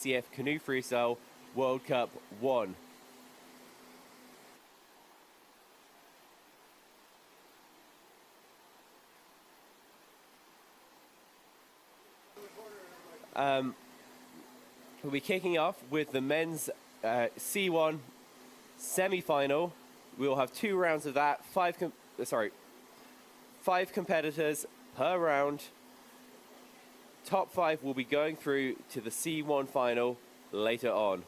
ICF Canoe Freestyle World Cup 1. We'll be kicking off with the men's C1 semi-final. We will have 2 rounds of that, 5 competitors per round. Top 5 will be going through to the C1 final later on.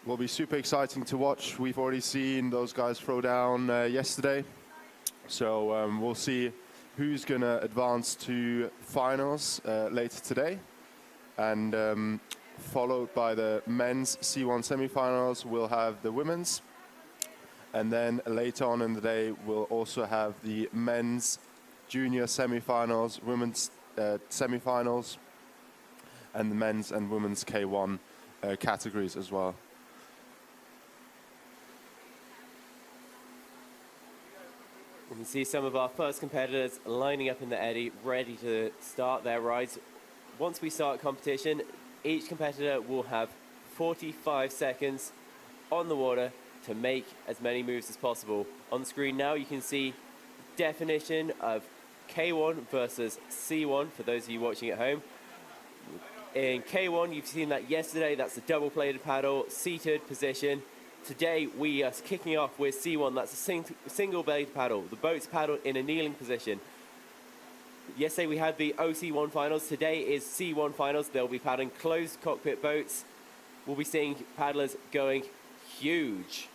Will be super exciting to watch. We've already seen those guys throw down yesterday. So we'll see who's going to advance to finals later today. And followed by the men's C1 semifinals, we'll have the women's. And then later on in the day, we'll also have the men's junior semifinals, women's semifinals, and the men's and women's K1 categories as well. We can see some of our first competitors lining up in the eddy, ready to start their rides. Once we start competition, each competitor will have 45 seconds on the water to make as many moves as possible. On the screen now, you can see definition of K1 versus C1 for those of you watching at home. In K1, you've seen that yesterday. That's the double-bladed paddle, seated position. Today, we are kicking off with C1. That's a single-bladed paddle. The boat's paddled in a kneeling position. Yesterday, we had the OC1 finals. Today is C1 finals. They'll be paddling closed cockpit boats. We'll be seeing paddlers going huge.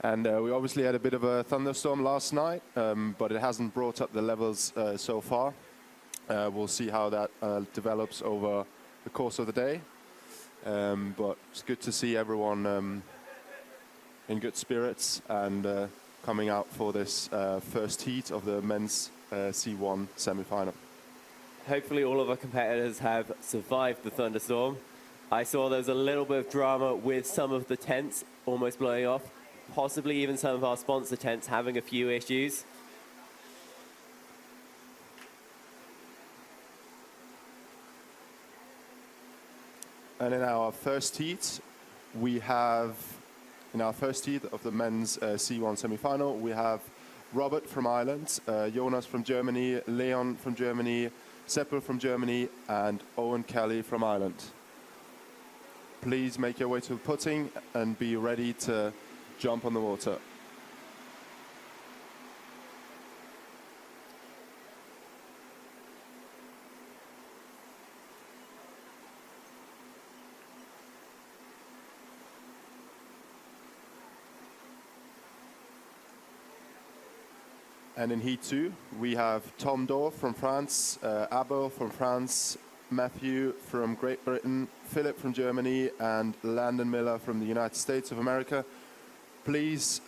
And we obviously had a bit of a thunderstorm last night, but it hasn't brought up the levels so far. We'll see how that develops over the course of the day. But it's good to see everyone in good spirits and coming out for this first heat of the men's C1 semi-final. Hopefully all of our competitors have survived the thunderstorm. I saw there was a little bit of drama with some of the tents almost blowing off. Possibly even some of our sponsor tents having a few issues. And in our first heat, we have, in our first heat of the men's C1 semi-final, we have Robert from Ireland, Jonas from Germany, Leon from Germany, Seppel from Germany, and Owen Kelly from Ireland. Please make your way to the putting and be ready to jump on the water. And in Heat 2, we have Tom Dorr from France, Abel from France, Matthew from Great Britain, Philip from Germany, and Landon Miller from the United States of America. Please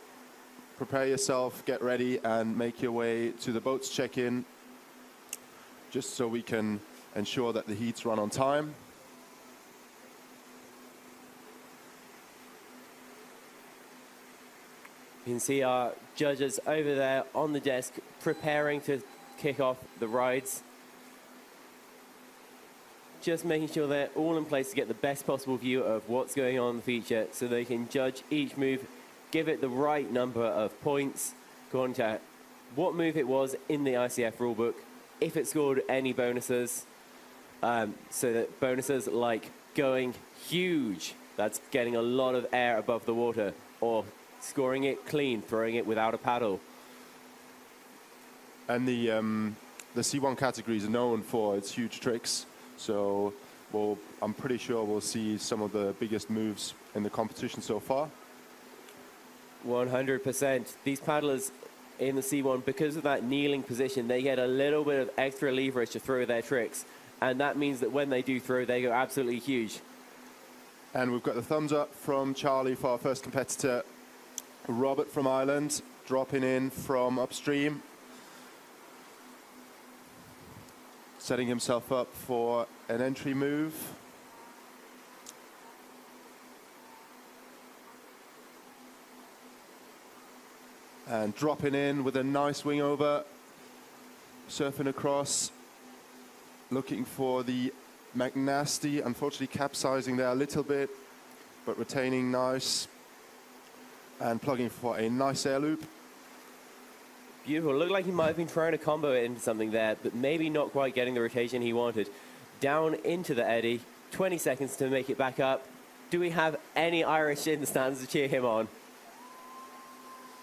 prepare yourself, get ready, and make your way to the boats check-in, just so we can ensure that the heats run on time. You can see our judges over there on the desk preparing to kick off the rides. Just making sure they're all in place to get the best possible view of what's going on in the feature so they can judge each move, give it the right number of points according to what move it was in the ICF rulebook, if it scored any bonuses. So that bonuses like going huge, that's getting a lot of air above the water, or scoring it clean, throwing it without a paddle. And the C1 category is known for its huge tricks. So I'm pretty sure we'll see some of the biggest moves in the competition so far. 100%. These paddlers in the C1, because of that kneeling position, they get a little bit of extra leverage to throw their tricks. And that means that when they do throw, they go absolutely huge. And we've got the thumbs up from Charlie for our first competitor, Robert from Ireland, dropping in from upstream. Setting himself up for an entry move. and dropping in with a nice wing over, surfing across, looking for the McNasty, unfortunately capsizing there a little bit, but retaining nice, and plugging for a nice air loop. Beautiful. Looked like he might have been trying to combo it into something there, but maybe not quite getting the rotation he wanted. Down into the eddy, 20 seconds to make it back up. Do we have any Irish in the stands to cheer him on?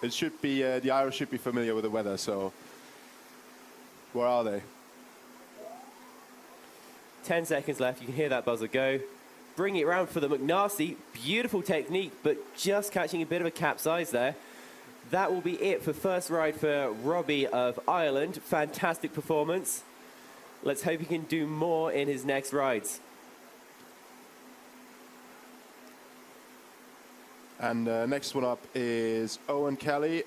It should be, the Irish should be familiar with the weather, so where are they? 10 seconds left. You can hear that buzzer go. Bring it around for the McNasty. Beautiful technique, but just catching a bit of a capsize there. That will be it for first ride for Robbie of Ireland. Fantastic performance. Let's hope he can do more in his next rides. And next one up is Owen Kelly.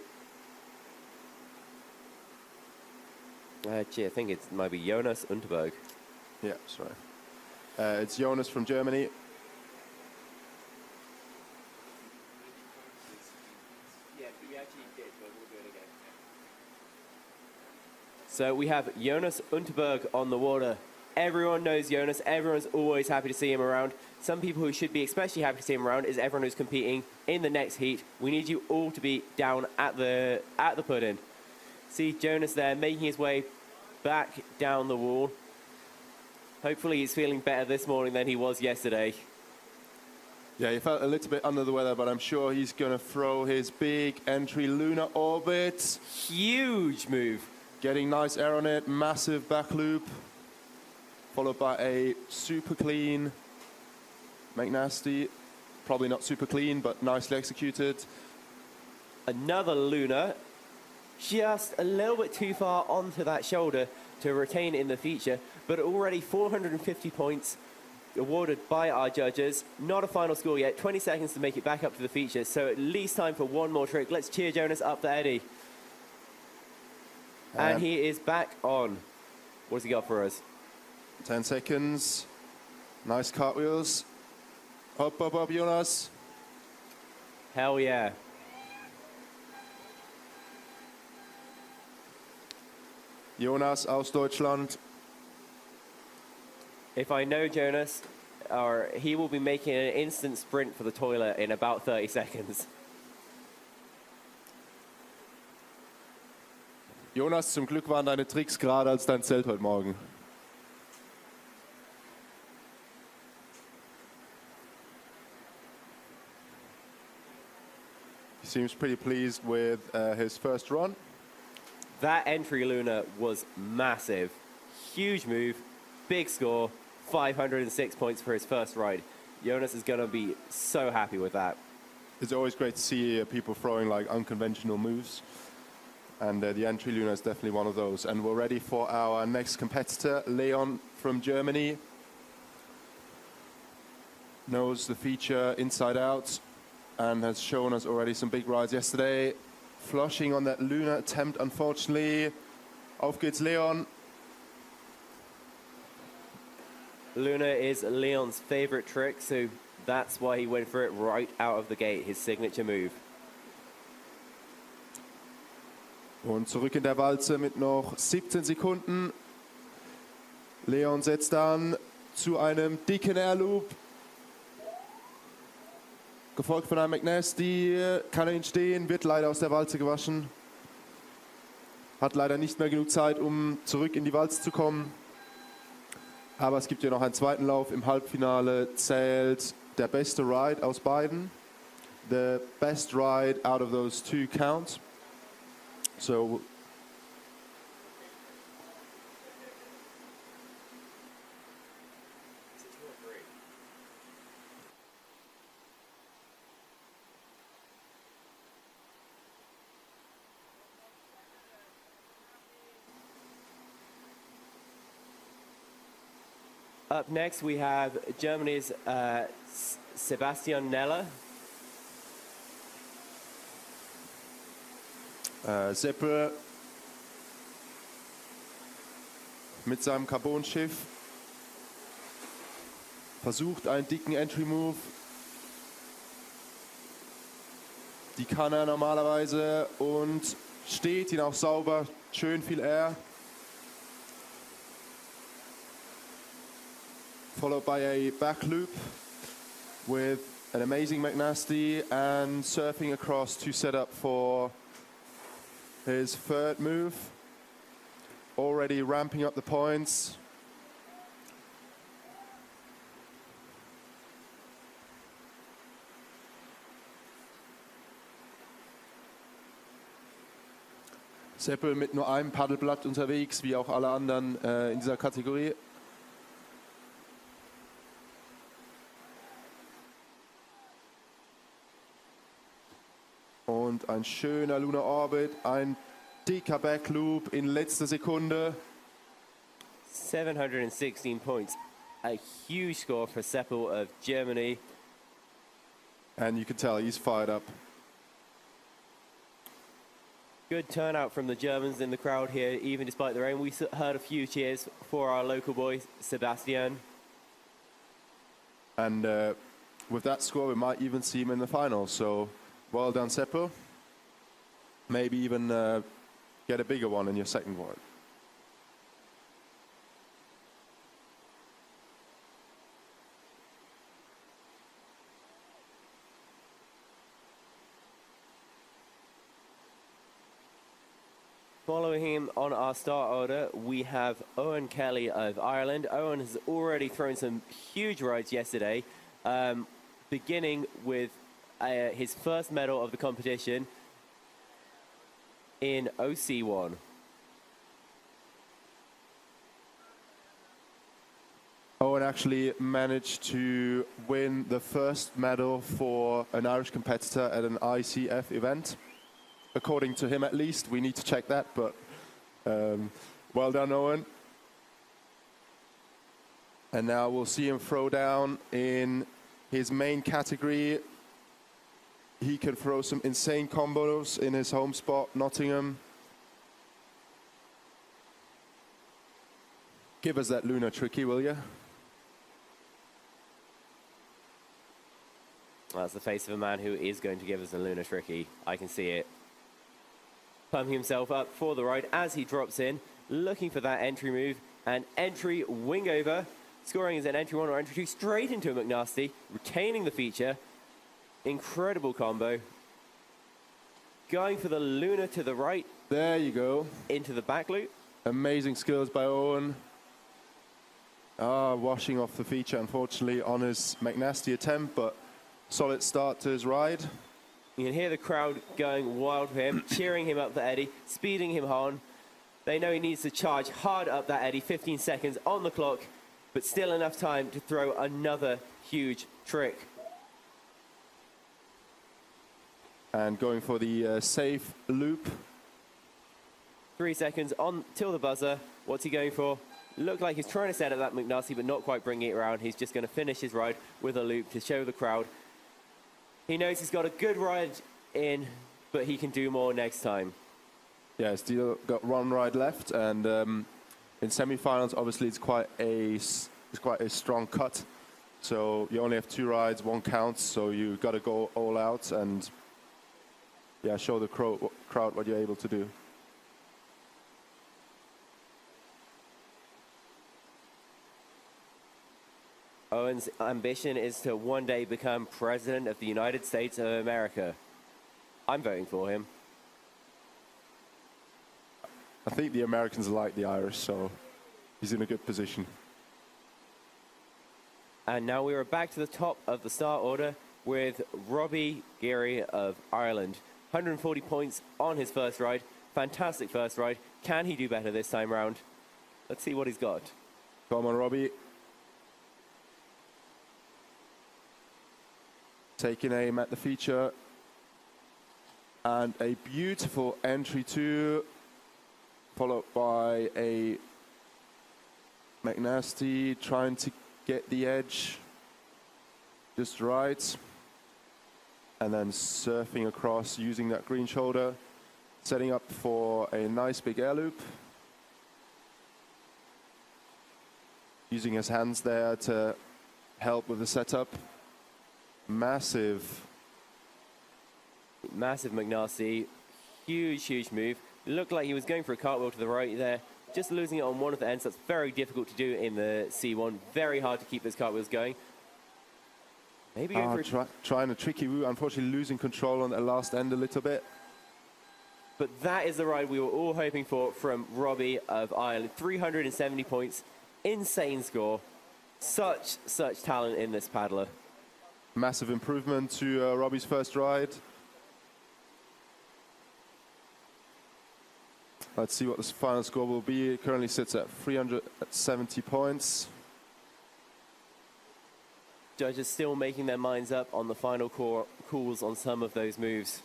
Gee, I think it might be Jonas Unterberg. Yeah, sorry. It's Jonas from Germany. So we have Jonas Unterberg on the water. Everyone knows Jonas. Everyone's always happy to see him around. Some people who should be especially happy to see him around is everyone who's competing in the next heat. We need you all to be down at the put-in. See Jonas there making his way back down the wall. Hopefully he's feeling better this morning than he was yesterday. Yeah, he felt a little bit under the weather, but I'm sure he's going to throw his big entry lunar orbit. Huge move. Getting nice air on it, massive back loop, followed by a super clean McNasty. Probably not super clean, but nicely executed. Another lunar, just a little bit too far onto that shoulder to retain in the feature, but already 450 points awarded by our judges. Not a final score yet, 20 seconds to make it back up to the feature, so at least time for one more trick. Let's cheer Jonas up the eddy. And he is back on. What has he got for us? 10 seconds. Nice cartwheels. Up, up, up, Jonas. Hell yeah. Jonas aus Deutschland. If I know Jonas, he will be making an instant sprint for the toilet in about 30 seconds. Jonas, zum Glück waren deine Tricks gerade als dein Zelt heute Morgen. He seems pretty pleased with his first run. That entry lunar was massive. Huge move, big score, 506 points for his first ride. Jonas is going to be so happy with that. It's always great to see people throwing like unconventional moves. And the entry lunar is definitely one of those. And we're ready for our next competitor, Leon from Germany. Knows the feature inside out and has shown us already some big rides yesterday. Flushing on that lunar attempt, unfortunately. Auf geht's, Leon. Lunar is Leon's favorite trick, so that's why he went for it right out of the gate, his signature move. Und zurück in der Walze mit noch 17 Sekunden. Leon setzt an zu einem dicken Airloop. Gefolgt von einem McNasty. Kann er ihn stehen, wird leider aus der Walze gewaschen. Hat leider nicht mehr genug Zeit, um zurück in die Walze zu kommen. Aber es gibt ja noch einen zweiten Lauf. Im Halbfinale zählt der beste Ride aus beiden. The best ride out of those two counts. So up next we have Germany's Sebastian Neller. Seppe mit seinem Carbon-Schiff versucht einen dicken Entry-Move. Die kann er normalerweise und steht ihn auch sauber, schön viel Air. Followed by a back loop with an amazing McNasty and surfing across to set up for his third move. Already ramping up the points. Seppel mit nur einem Paddelblatt unterwegs, wie auch alle anderen in dieser Kategorie. Und ein schöner Lunar Orbit, ein dicker Backloop in letzter Sekunde. 716 points, a huge score for Seppel of Germany. And you can tell he's fired up. Good turnout from the Germans in the crowd here, even despite the rain. We heard a few cheers for our local boy, Sebastian. And with that score, we might even see him in the final. So well done, Seppel. Maybe even get a bigger one in your second one. Following him on our start order, we have Owen Kelly of Ireland. Owen has already thrown some huge rides yesterday, beginning with his first medal of the competition in WC1. Owen actually managed to win the first medal for an Irish competitor at an ICF event. According to him, at least. We need to check that, but well done, Owen. And now we'll see him throw down in his main category. He can throw some insane combos in his home spot, Nottingham. Give us that lunar tricky, will you? That's the face of a man who is going to give us a lunar tricky. I can see it. Pumping himself up for the ride as he drops in, looking for that entry move, and entry wing over, scoring as an entry one or entry two, straight into a McNasty, retaining the feature. Incredible combo. Going for the lunar to the right. There you go. Into the back loop. Amazing skills by Owen. Washing off the feature, unfortunately, on his McNasty attempt, but solid start to his ride. You can hear the crowd going wild for him, cheering him up the eddy, speeding him on. They know he needs to charge hard up that eddy, 15 seconds on the clock, but still enough time to throw another huge trick. And going for the safe loop. 3 seconds on till the buzzer. What's he going for? Looked like he's trying to set up that McNasty, but not quite bringing it around. He's just going to finish his ride with a loop to show the crowd. He knows he's got a good ride in, but he can do more next time. Yeah, still got one ride left, and in semifinals, obviously, it's quite a strong cut. So you only have 2 rides, 1 counts, so you got to go all out and yeah, show the crowd what you're able to do. Owen's ambition is to one day become President of the United States of America. I'm voting for him. I think the Americans like the Irish, so he's in a good position. And now we are back to the top of the start order with Robbie Geary of Ireland. 140 points on his first ride. Fantastic first ride. Can he do better this time round? Let's see what he's got. Come on, Robbie. Taking aim at the feature. And a beautiful entry two, followed by a McNasty trying to get the edge just right. And then surfing across using that green shoulder, setting up for a nice big air loop. Using his hands there to help with the setup. Massive Massive McNasty. Huge, huge move. Looked like he was going for a cartwheel to the right there. Just losing it on one of the ends. That's very difficult to do in the C1. Very hard to keep those cartwheels going. Maybe going for trying a tricky route. Unfortunately, losing control on the last end a little bit. But that is the ride we were all hoping for from Robbie of Ireland. 370 points. Insane score. Such talent in this paddler. Massive improvement to Robbie's first ride. Let's see what the final score will be. It currently sits at 370 points. Judges still making their minds up on the final calls on some of those moves.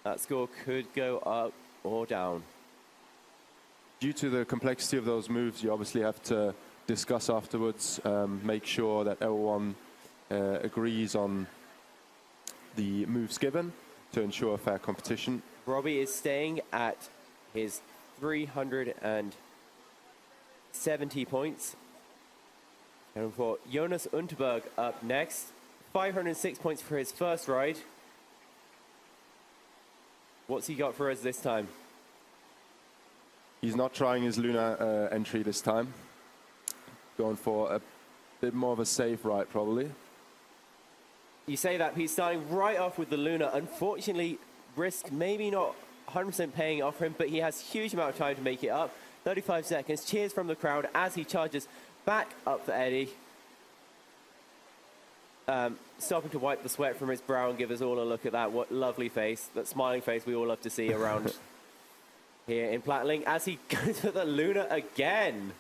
That score could go up or down. Due to the complexity of those moves, you obviously have to discuss afterwards, make sure that everyone agrees on the moves given to ensure fair competition. Robbie is staying at his 370 points. And for Jonas Unterberg up next, 506 points for his first ride. What's he got for us this time? He's not trying his Luna entry this time. Going for a bit more of a safe ride, probably. You say that, he's starting right off with the Luna. Unfortunately, risk maybe not 100% paying off for him, but he has huge amount of time to make it up. 35 seconds. Cheers from the crowd as he charges back up the eddy. Stopping to wipe the sweat from his brow and give us all a look at that lovely face, that smiling face we all love to see around here in Plattling as he goes for the Luna again.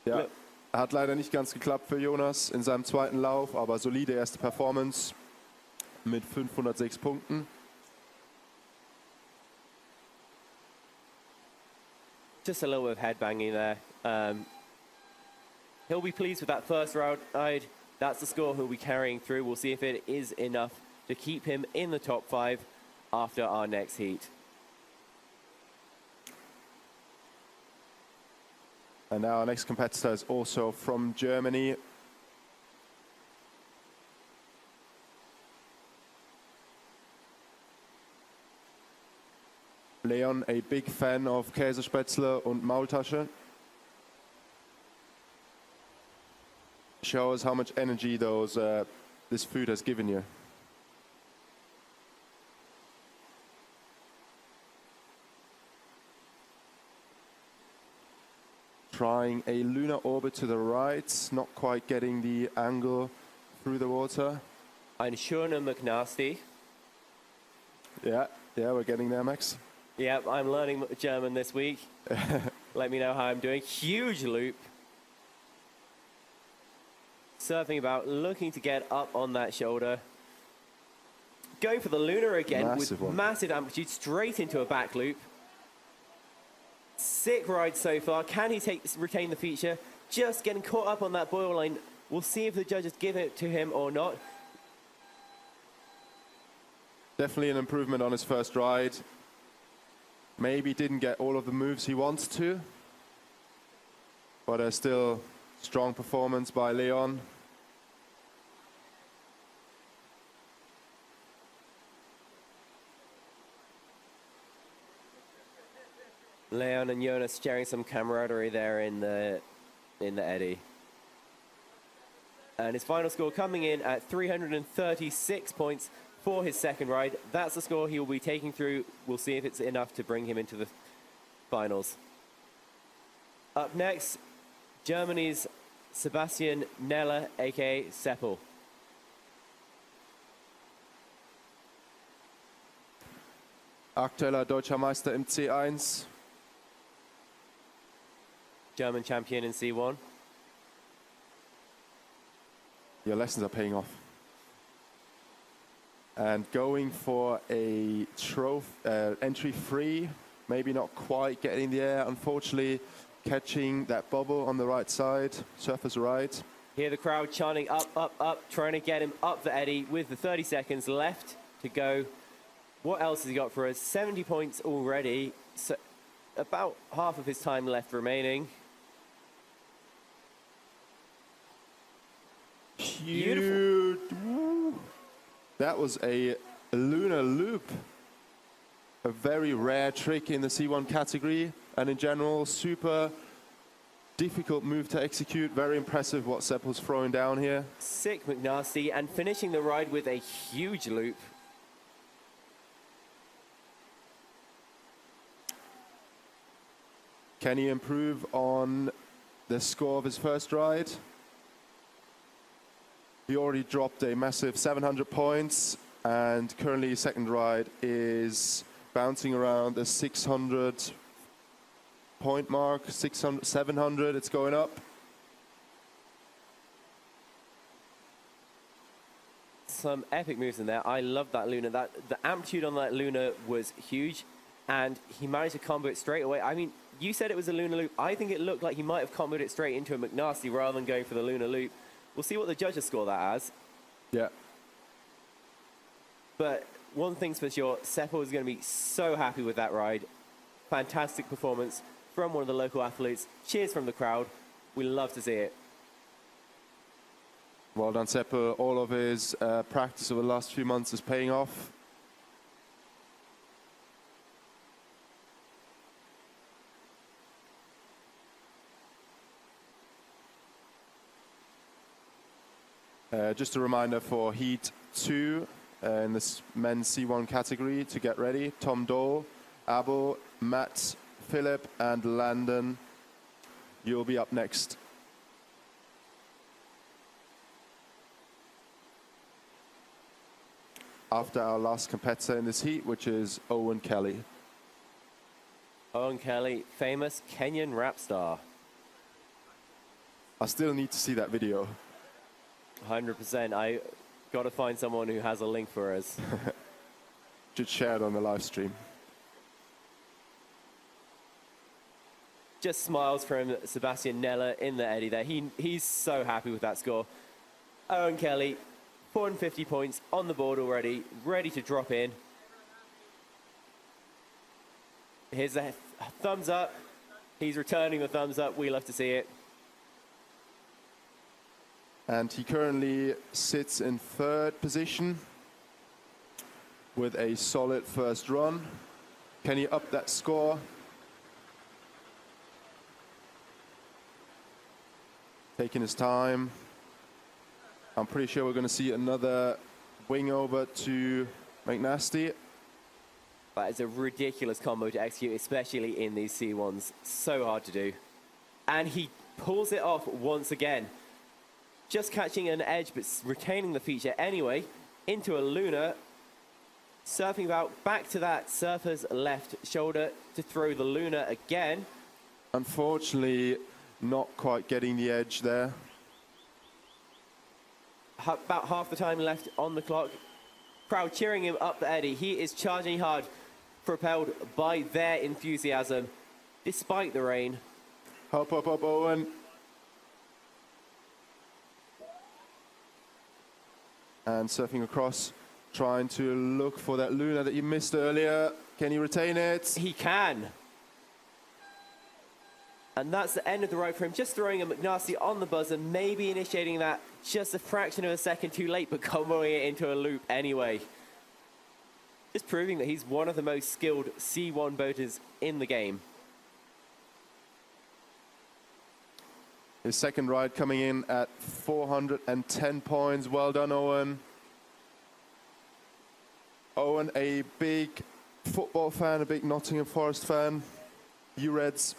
Ja, Look. Hat leider nicht ganz geklappt für Jonas in seinem zweiten Lauf, aber solide erste Performance mit 506 Punkten. Just a little bit of headbanging there. He'll be pleased with that first ride. That's the score he'll be carrying through. We'll see if it is enough to keep him in the top 5 after our next heat. And our next competitor is also from Germany. Leon, a big fan of Käsespätzle und Maultasche. Show us how much energy this food has given you. Trying a lunar orbit to the right, not quite getting the angle through the water. Ein schöner McNasty. Yeah, we're getting there, Max. Yep, I'm learning German this week. Let me know how I'm doing. Huge loop. Surfing about, looking to get up on that shoulder. Going for the Luna again with massive amplitude straight into a back loop. Sick ride so far. Can he retain the feature? Just getting caught up on that boil line. We'll see if the judges give it to him or not. Definitely an improvement on his first ride. Maybe didn't get all of the moves he wants to, but still strong performance by Leon. Leon and Jonas sharing some camaraderie there in the eddy. And his final score coming in at 336 points for his second ride. That's the score he will be taking through. We'll see if it's enough to bring him into the finals. Up next, Germany's Sebastian Neller, aka Seppel. Aktueller Deutscher Meister im C1. German champion in C1. Your lessons are paying off. And going for a entry free, maybe not quite getting in the air, unfortunately catching that bubble on the right side, surface right. Hear the crowd chanting up, up, up, trying to get him up the eddy with the 30 seconds left to go. What else has he got for us? 70 points already, so about half of his time left remaining. Huge. That was a lunar loop. A very rare trick in the C1 category, and in general, super difficult move to execute. Very impressive what Sepp was throwing down here. Sick McNasty, and finishing the ride with a huge loop. Can he improve on the score of his first ride? He already dropped a massive 700 points, and currently his second ride is bouncing around the 600 point mark, 600, 700, it's going up. Some epic moves in there. I love that Luna. The amplitude on that Luna was huge, and he managed to combo it straight away. I mean, you said it was a Luna loop. I think it looked like he might have comboed it straight into a McNasty rather than going for the Luna loop. We'll see what the judges score that as. Yeah. But one thing's for sure, Seppo is going to be so happy with that ride. Fantastic performance from one of the local athletes. Cheers from the crowd. We love to see it. Well done, Seppo. All of his practice over the last few months is paying off. Just a reminder for Heat 2 in this men's C1 category to get ready. Tom Dole, Abo, Matt, Philip, and Landon. You'll be up next. After our last competitor in this heat, which is Owen Kelly. Owen Kelly, famous Kenyan rap star. I still need to see that video. 100%. I got to find someone who has a link for us. Should share it on the live stream. Just smiles from Sebastian Nella in the eddy there. He's so happy with that score. Owen Kelly, 450 points on the board already, ready to drop in. Here's a thumbs up. He's returning the thumbs up. We love to see it. And he currently sits in third position with a solid first run. Can he up that score? Taking his time. I'm pretty sure we're going to see another wing over to McNasty. That is a ridiculous combo to execute, especially in these C1s. So hard to do. And he pulls it off once again. Just catching an edge, but retaining the feature anyway. Into a Luna. Surfing about back to that surfer's left shoulder to throw the Luna again. Unfortunately, not quite getting the edge there. About half the time left on the clock. Crowd cheering him up the eddy. He is charging hard, propelled by their enthusiasm, despite the rain. Up, up, up, Owen. And surfing across, trying to look for that Luna that you missed earlier. Can he retain it? He can. And that's the end of the ride for him. Just throwing a McNasty on the buzzer, maybe initiating that just a fraction of a second too late, but comboing it into a loop anyway. Just proving that he's one of the most skilled C1 boaters in the game. His second ride coming in at 410 points. Well done, Owen. Owen, a big football fan, a big Nottingham Forest fan. You Reds.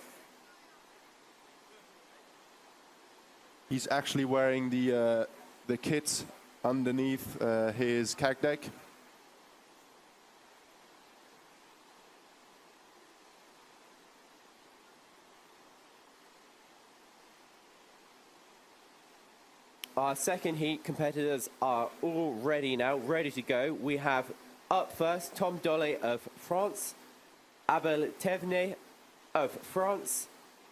He's actually wearing the kit underneath his kayak deck. Our second heat competitors are all ready now, ready to go. We have up first Tom Dole of France, Abel Tevne of France,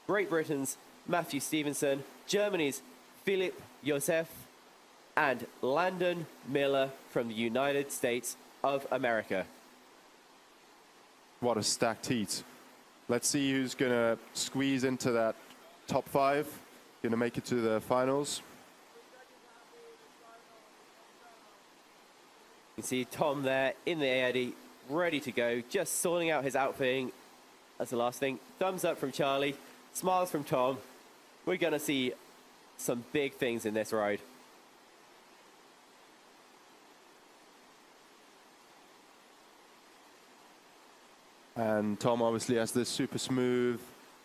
Great Britain's Matthew Stevenson, Germany's Philip Joseph, and Landon Miller from the United States of America. What a stacked heat. Let's see who's going to squeeze into that top 5, going to make it to the finals. You can see Tom there in the eddy, ready to go, just sorting out his outfitting. That's the last thing. Thumbs up from Charlie, smiles from Tom. We're going to see some big things in this ride. And Tom obviously has this super smooth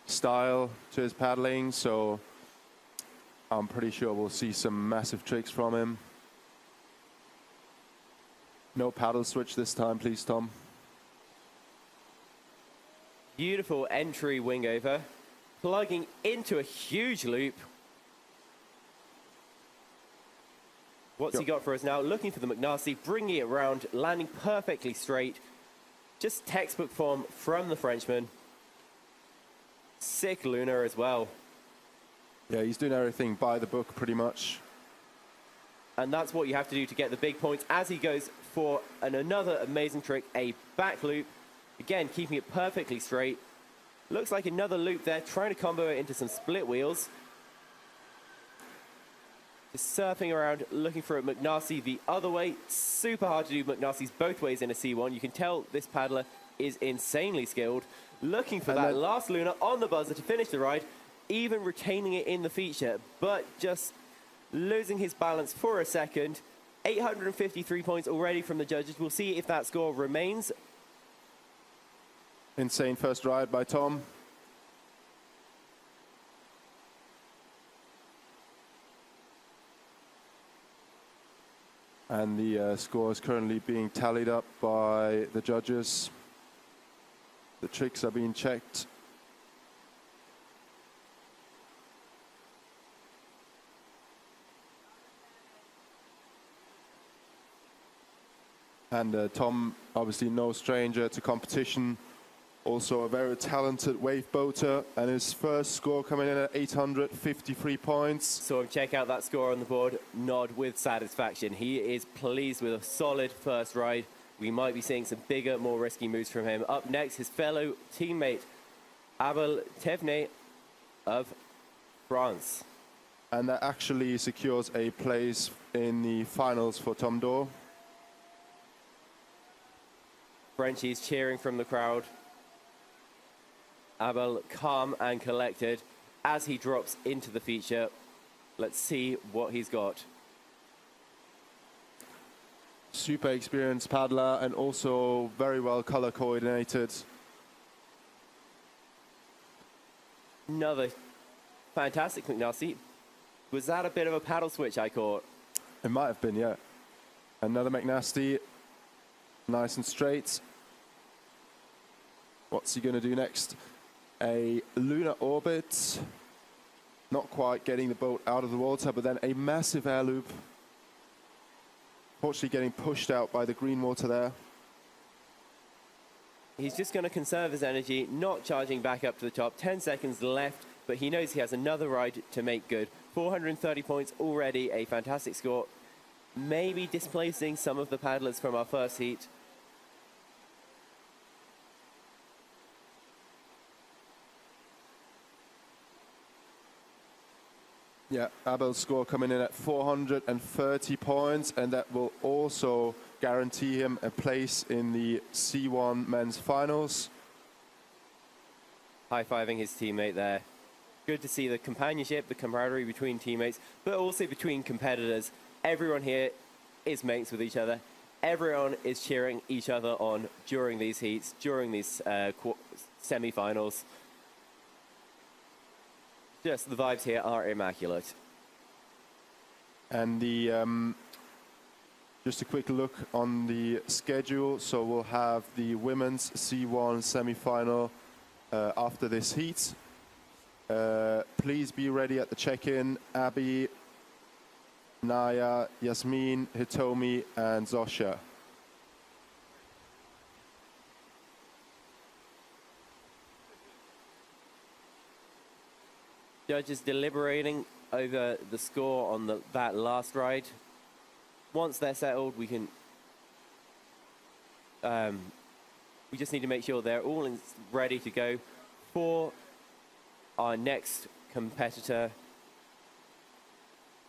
style to his paddling, so I'm pretty sure we'll see some massive tricks from him. No paddle switch this time, please, Tom. Beautiful entry wing over, plugging into a huge loop. What's he got for us now? Looking for the McNasty, bringing it around, landing perfectly straight. Just textbook form from the Frenchman. Sick lunar as well. Yeah, he's doing everything by the book pretty much. And that's what you have to do to get the big points as he goes for another amazing trick, a back loop. Again, keeping it perfectly straight. Looks like another loop there, trying to combo it into some split wheels. Just surfing around, looking for a McNasty the other way. Super hard to do McNasties both ways in a C1. You can tell this paddler is insanely skilled. Looking for that last lunar on the buzzer to finish the ride, even retaining it in the feature, but just losing his balance for a second. 853 points already from the judges. We'll see if that score remains. Insane first ride by Tom. And the score is currently being tallied up by the judges. The tricks are being checked. And Tom, obviously no stranger to competition. Also a very talented wave boater, and his first score coming in at 853 points. So check out that score on the board, nod with satisfaction. He is pleased with a solid first ride. We might be seeing some bigger, more risky moves from him. Up next, his fellow teammate, Abel Thévenet of France. And that actually secures a place in the finals for Tom Dore. Frenchies cheering from the crowd. Abel calm and collected as he drops into the feature. Let's see what he's got. Super experienced paddler and also very well color coordinated. Another fantastic McNasty. Was that a bit of a paddle switch I caught? It might have been, yeah. Another McNasty, nice and straight. What's he going to do next? A lunar orbit. Not quite getting the boat out of the water, but then a massive air loop. Fortunately getting pushed out by the green water there. He's just going to conserve his energy, not charging back up to the top. 10 seconds left, but he knows he has another ride to make good. 430 points already, a fantastic score. Maybe displacing some of the paddlers from our first heat. Yeah, Abel's score coming in at 430 points, and that will also guarantee him a place in the C1 men's finals. High-fiving his teammate there. Good to see the companionship, the camaraderie between teammates, but also between competitors. Everyone here is mates with each other. Everyone is cheering each other on during these heats, during these semi-finals. Just the vibes here are immaculate. And the just a quick look on the schedule. So we'll have the women's C1 semi-final after this heat. Please be ready at the check-in. Abby, Naya, Yasmin, Hitomi, and Zosha. Judges deliberating over the score on that last ride. Once they're settled, we can. We just need to make sure they're all ready to go for our next competitor,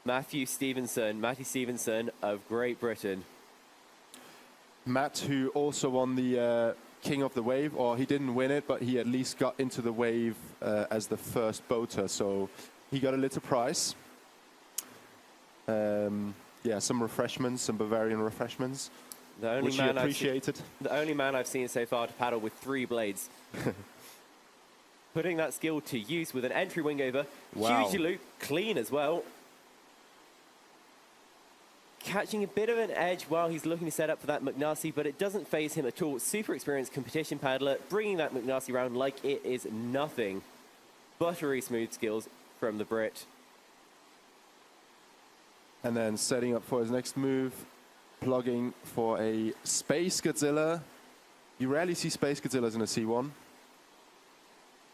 Matthew Stevenson of Great Britain. Matt, who also won the King of the Wave, or he didn't win it, but he at least got into the wave as the first boater, so he got a little prize. Yeah, some refreshments, some Bavarian refreshments, which he appreciated. The only man I've seen so far to paddle with 3 blades. Putting that skill to use with an entry wing over. Wow. Huge loop, clean as well. Catching a bit of an edge while he's looking to set up for that McNasty, but it doesn't phase him at all. Super experienced competition paddler, bringing that McNasty round like it is nothing. Buttery smooth skills from the Brit. And then setting up for his next move, plugging for a Space Godzilla. You rarely see Space Godzillas in a C1.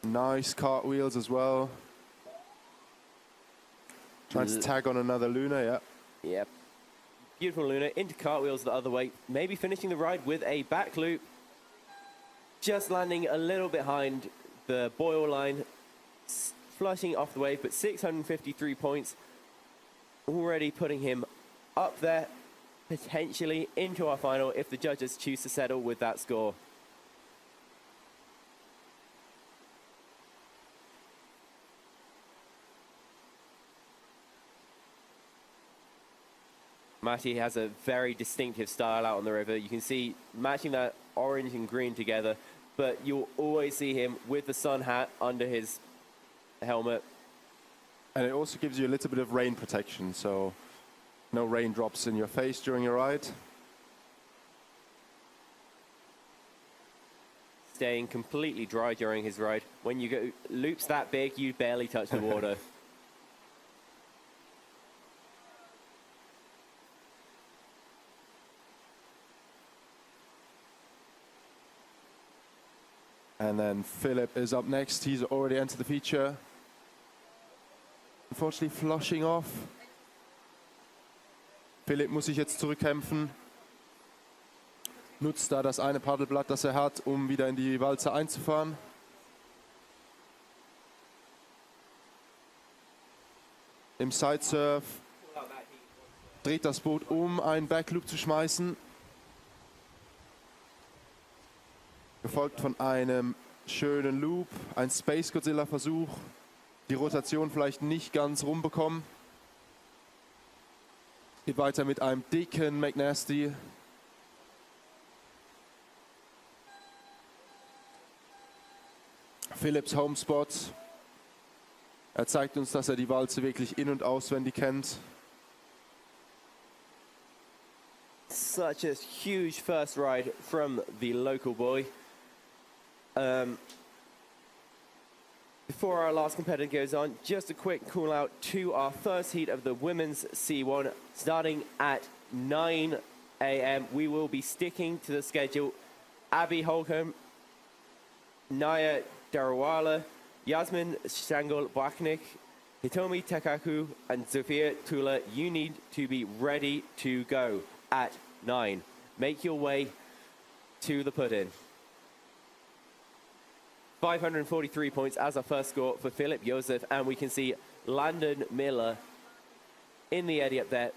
Nice cartwheels as well. Trying to tag on another Luna, yeah. Yep. Beautiful Luna, into cartwheels the other way. Maybe finishing the ride with a back loop. Just landing a little behind the Boyle line. Flushing off the wave, but 653 points. Already putting him up there, potentially into our final if the judges choose to settle with that score. Matty has a very distinctive style out on the river. You can see matching that orange and green together, but you'll always see him with the sun hat under his helmet. And it also gives you a little bit of rain protection, so no raindrops in your face during your ride. Staying completely dry during his ride. When you go loops that big, you barely touch the water. And then Philip is up next. He's already entered the feature. Unfortunately flushing off. Philipp muss sich jetzt zurückkämpfen. Nutzt da das eine Paddelblatt, das er hat, um wieder in die Walze einzufahren. Im Sidesurf dreht das Boot um, einen Backloop zu schmeißen. Gefolgt von einem schönen Loop, ein Space Godzilla Versuch. Die Rotation vielleicht nicht ganz rumbekommen. Geht weiter mit einem dicken McNasty. Philips Homespot. Er zeigt uns, dass er die Walze wirklich in- und auswendig kennt. Such a huge first ride from the local boy. Before our last competitor goes on, just a quick call out to our first heat of the women's C1 starting at 9 a.m. We will be sticking to the schedule. Abby Holcomb, Naya Darawala, Yasmin Shangol-Bachnik, Hitomi Takaku, and Zofia Tula. You need to be ready to go at 9. Make your way to the put-in. 543 points as our first score for Philip Joseph, and we can see Landon Miller in the eddy up there.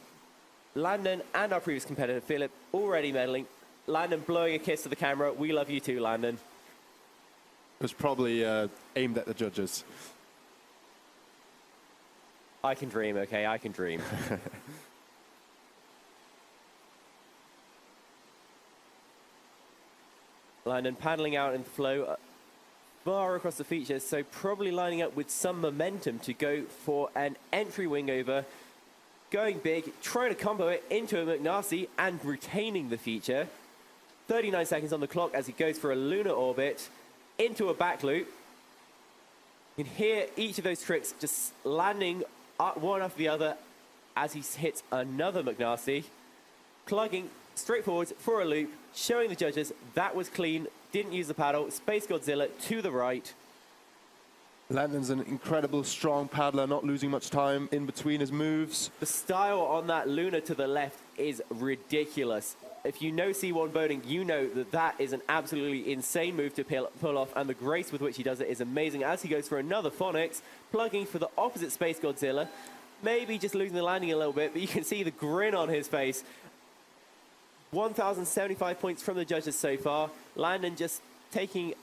Landon and our previous competitor, Philip, already medaling. Landon blowing a kiss to the camera. We love you too, Landon. It was probably aimed at the judges. I can dream, okay? I can dream. Landon paddling out in the flow. Far across the feature, so probably lining up with some momentum to go for an entry wing over. Going big, trying to combo it into a McNasty and retaining the feature. 39 seconds on the clock as he goes for a lunar orbit into a back loop. You can hear each of those tricks just landing one after the other as he hits another McNasty. Plugging straight forwards for a loop, showing the judges that was clean, didn't use the paddle. Space Godzilla to the right. Landon's an incredible strong paddler, not losing much time in between his moves. The style on that Luna to the left is ridiculous. If you know C1 boating, you know that that is an absolutely insane move to pull off, and the grace with which he does it is amazing as he goes for another Phonics, plugging for the opposite Space Godzilla. Maybe just losing the landing a little bit, but you can see the grin on his face. 1,075 points from the judges so far. Landon just taking,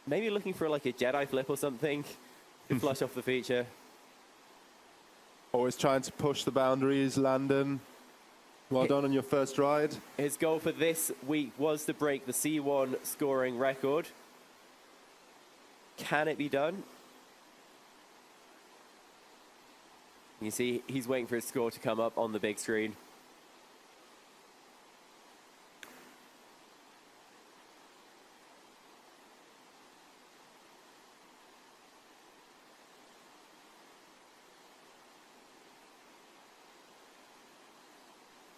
maybe looking for like a Jedi flip or something to flush off the feature. Always trying to push the boundaries, Landon. Well done on your first ride. His goal for this week was to break the C1 scoring record. Can it be done? You see, he's waiting for his score to come up on the big screen.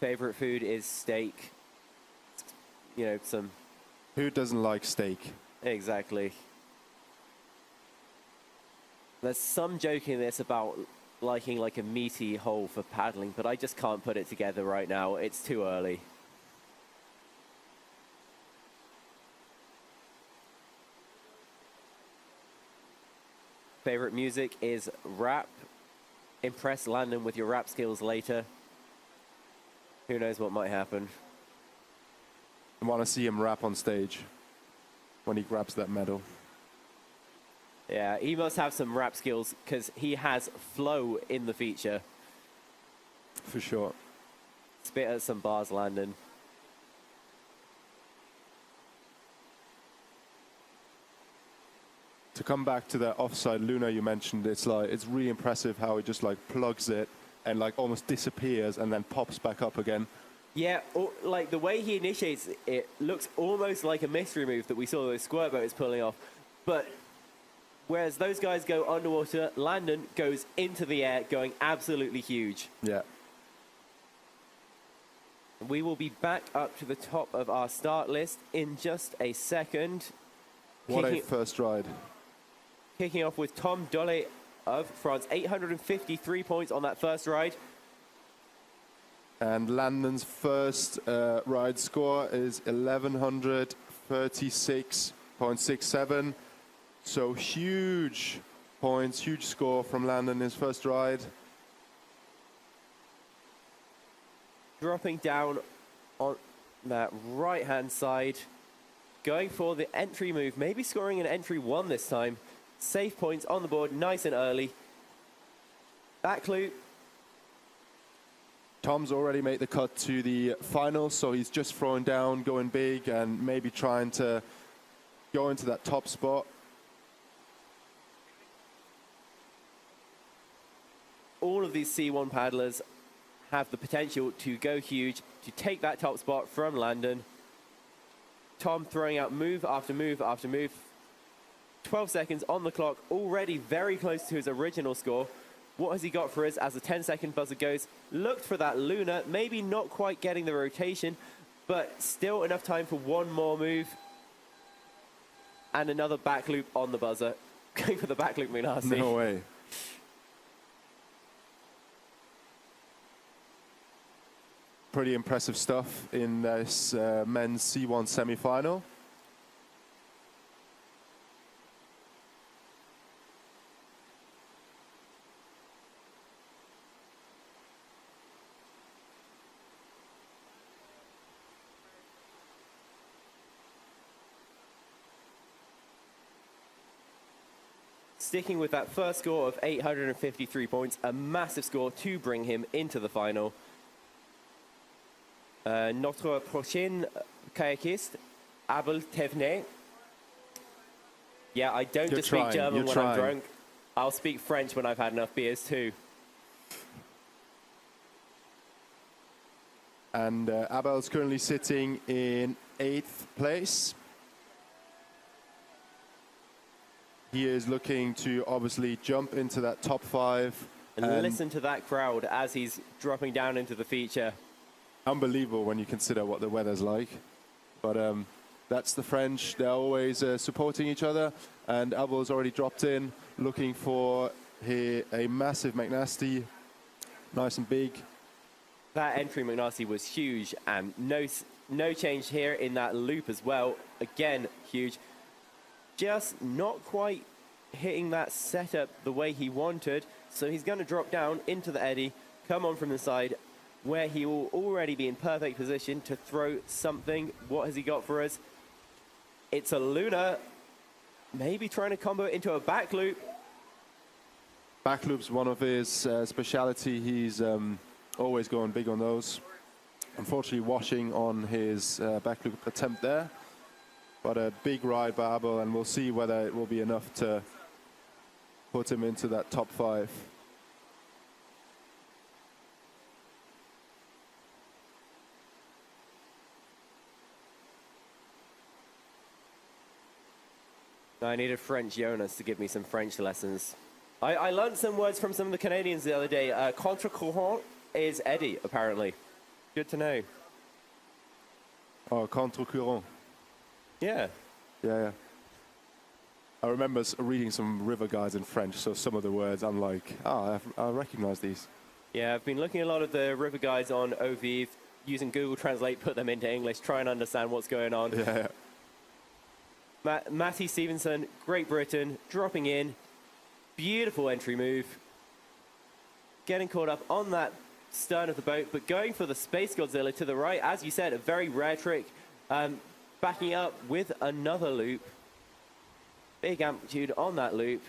Favorite food is steak. You know, some... Who doesn't like steak? Exactly. There's some joke in this about liking like a meaty hole for paddling, but I just can't put it together right now. It's too early. Favorite music is rap. Impress Landon with your rap skills later. Who knows what might happen. I want to see him rap on stage when he grabs that medal. Yeah, he must have some rap skills because he has flow in the feature. For sure. Spit at some bars, Landon. To come back to that offside Luna you mentioned, it's really impressive how he just like plugs it and like almost disappears and then pops back up again. Yeah, like the way he initiates it looks almost like a mystery move that we saw those squirt boats pulling off. But whereas those guys go underwater, Landon goes into the air, going absolutely huge. Yeah. We will be back up to the top of our start list in just a second. What a first ride. Kicking off with Tom Dollet of France, 853 points on that first ride. And Landon's first ride score is 1136.67. So huge points, huge score from Landon in his first ride. Dropping down on that right-hand side, going for the entry move, maybe scoring an entry 1 this time. Safe points on the board, nice and early. Back loop. Tom's already made the cut to the final, so he's just throwing down, going big, and maybe trying to go into that top spot. All of these C1 paddlers have the potential to go huge, to take that top spot from Landon. Tom throwing out move after move after move. 12 seconds on the clock, already very close to his original score. What has he got for us as the 10-second buzzer goes? Looked for that Luna, maybe not quite getting the rotation, but still enough time for one more move. And another back loop on the buzzer. Going for the back loop, Minasi. No way. Pretty impressive stuff in this men's C1 semi-final. Sticking with that first score of 853 points, a massive score to bring him into the final. Notre prochain kayakiste, Abel Thévenet. Yeah, I don't just speak German when I'm drunk. I'll speak French when I've had enough beers too. And Abel's currently sitting in 8th place. He is looking to obviously jump into that top 5. And listen to that crowd as he's dropping down into the feature. Unbelievable when you consider what the weather's like. But that's the French. They're always supporting each other. And Abel's already dropped in, looking for a massive McNasty, nice and big. That entry McNasty was huge, and no change here in that loop as well. Again, huge. Just not quite hitting that setup the way he wanted, so he's going to drop down into the eddy, come on from the side, where he will already be in perfect position to throw something. What has he got for us? It's a Luna, maybe trying to combo it into a back loop. Back loop's one of his speciality. He's always going big on those. Unfortunately, washing on his back loop attempt there. But a big ride by Abel, and we'll see whether it will be enough to put him into that top 5. I need a French Jonas to give me some French lessons. I learned some words from some of the Canadians the other day. Contre-courant is Eddie, apparently. Good to know. Oh, contre-courant. Yeah. Yeah. I remember reading some river guides in French, so some of the words I'm like, I recognize these. Yeah, I've been looking at a lot of the river guides on OVive, using Google Translate, put them into English, try and understand what's going on. Yeah. Matty Stevenson, Great Britain, dropping in. Beautiful entry move. Getting caught up on that stern of the boat, but going for the Space Godzilla to the right. As you said, a very rare trick. Backing up with another loop. Big amplitude on that loop.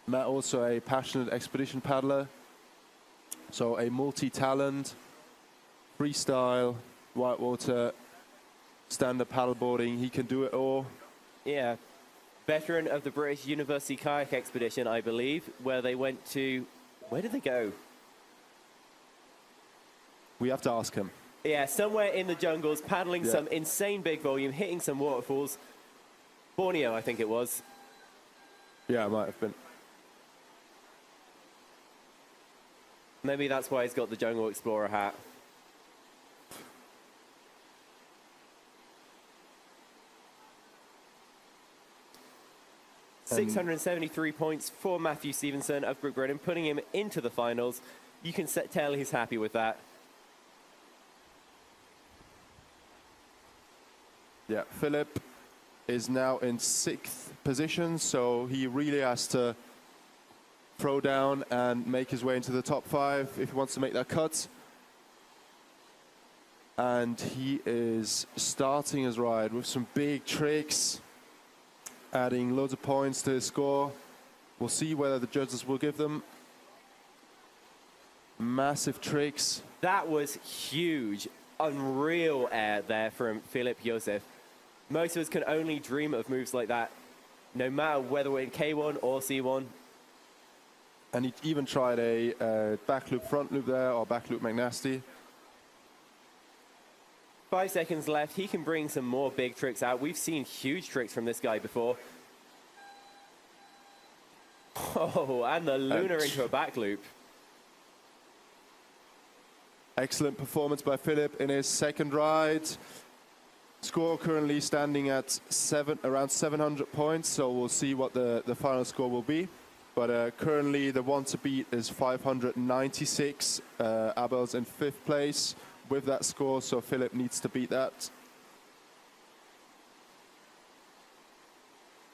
Matt also a passionate expedition paddler. So a multi-talent, freestyle, whitewater, stand-up paddleboarding. He can do it all. Yeah. Veteran of the British University Kayak Expedition, I believe, where they went to... Where did they go? We have to ask him. Yeah, somewhere in the jungles, paddling some insane big volume, hitting some waterfalls. Borneo, I think it was. Yeah, it might have been. Maybe that's why he's got the Jungle Explorer hat. And 673 points for Matthew Stevenson of Great Britain, putting him into the finals. You can tell he's happy with that. Yeah, Philip is now in 6th position, so he really has to throw down and make his way into the top 5 if he wants to make that cut. And he is starting his ride with some big tricks, adding loads of points to his score. We'll see whether the judges will give them. Massive tricks. That was huge. Unreal air there from Philip Joseph. Most of us can only dream of moves like that, no matter whether we're in K1 or C1. And he even tried a back loop, front loop there, or back loop McNasty. 5 seconds left. He can bring some more big tricks out. We've seen huge tricks from this guy before. Oh, and the Luna into a back loop. Excellent performance by Philip in his second ride. Score currently standing at around 700 points, so we'll see what the final score will be. But currently the one to beat is 596. Abel's in 5th place with that score, so Philip needs to beat that.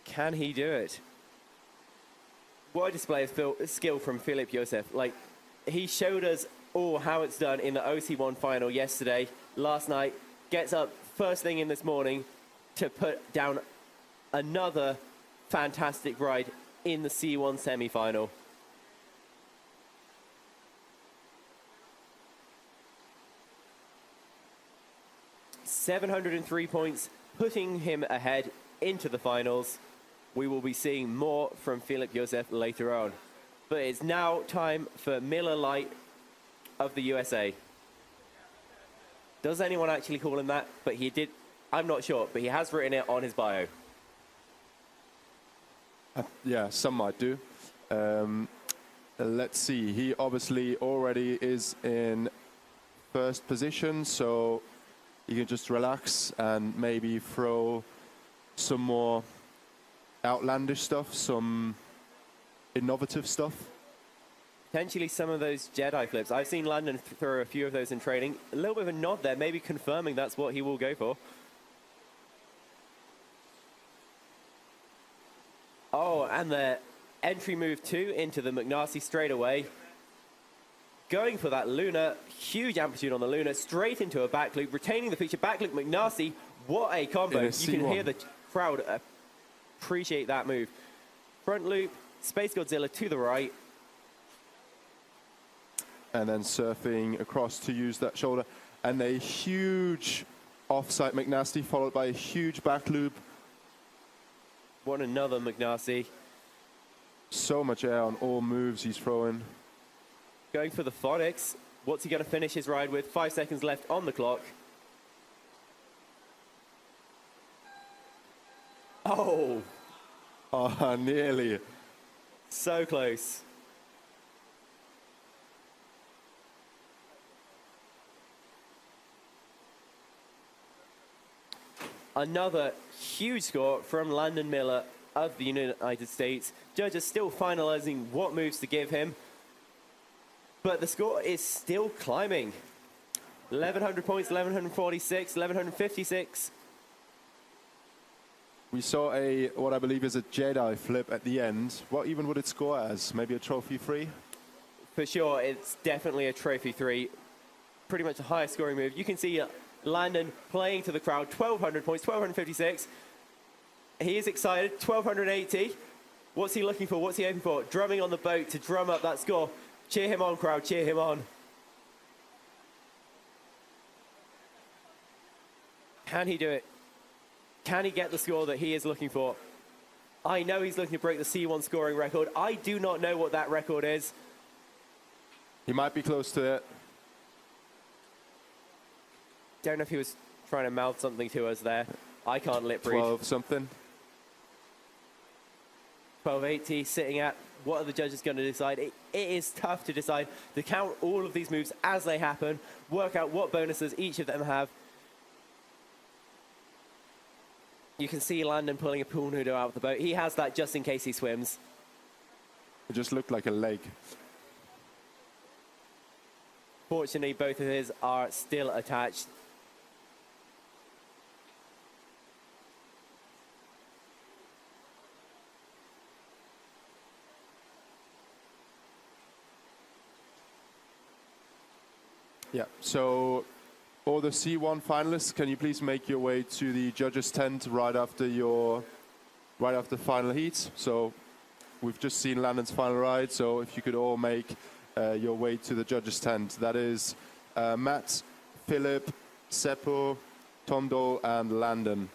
Can he do it? What a display of skill from Philip Joseph. Like, he showed us all how it's done in the OC1 final yesterday, last night. Gets up first thing in this morning to put down another fantastic ride in the C1 semi-final. $703 points, putting him ahead into the finals. We will be seeing more from Philip Joseph later on. But it's now time for Miller Lite of the USA. Does anyone actually call him that? But he did. I'm not sure, but he has written it on his bio. Yeah, some might do. Let's see. He obviously already is in 1st position, so you can just relax and maybe throw some more outlandish stuff, some innovative stuff. Potentially some of those Jedi flips. I've seen Landon throw a few of those in training. A little bit of a nod there, maybe confirming that's what he will go for. Oh, and the entry move 2 into the McNasty straight away. going for that Luna. Huge amplitude on the Luna, straight into a back loop, retaining the feature. Back loop McNasty. What a combo. You can hear the crowd appreciate that move. Front loop, Space Godzilla to the right. And then surfing across to use that shoulder. And a huge offside McNasty, followed by a huge back loop. What another McNasty. So much air on all moves he's throwing. Going for the phonics. What's he going to finish his ride with? 5 seconds left on the clock. Oh! Oh, nearly. So close. Another huge score from Landon Miller of the United States. Judges still finalizing what moves to give him. But the score is still climbing. 1,100 points, 1,146, 1,156. We saw what I believe is a Jedi flip at the end. What even would it score as? Maybe a trophy 3? For sure, it's definitely a trophy 3. Pretty much the highest scoring move. You can see Landon playing to the crowd. 1,200 points, 1,256. He is excited. 1,280. What's he looking for? What's he aiming for? Drumming on the boat to drum up that score. Cheer him on, crowd. Cheer him on. Can he do it? Can he get the score that he is looking for? I know he's looking to break the C1 scoring record. I do not know what that record is. He might be close to it. Don't know if he was trying to mouth something to us there. I can't lip read. 12 something. 1280 sitting at. What are the judges going to decide? It is tough to decide, to count all of these moves as they happen, work out what bonuses each of them have. You can see Landon pulling a pool noodle out of the boat. He has that just in case he swims. It just looked like a leg. Fortunately, both of his are still attached. Yeah, so all the C1 finalists, can you please make your way to the judges' tent right after final heat? So we've just seen Landon's final ride, so if you could all make your way to the judges' tent. That is Matt, Philip, Seppo, Tom Dole, and Landon.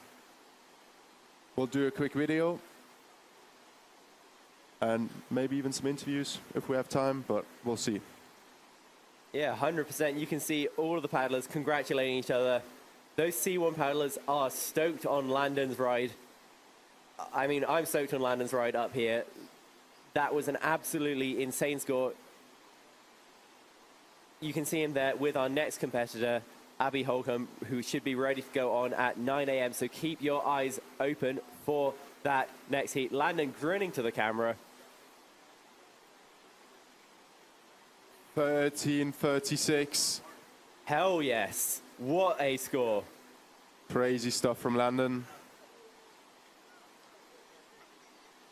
We'll do a quick video and maybe even some interviews if we have time, but we'll see. Yeah, 100%. You can see all of the paddlers congratulating each other. Those C1 paddlers are stoked on Landon's ride. I mean, I'm stoked on Landon's ride up here. That was an absolutely insane score. You can see him there with our next competitor, Abby Holcomb, who should be ready to go on at 9 a.m. So keep your eyes open for that next heat. Landon grinning to the camera. 13:36. Hell yes. What a score. Crazy stuff from Landon.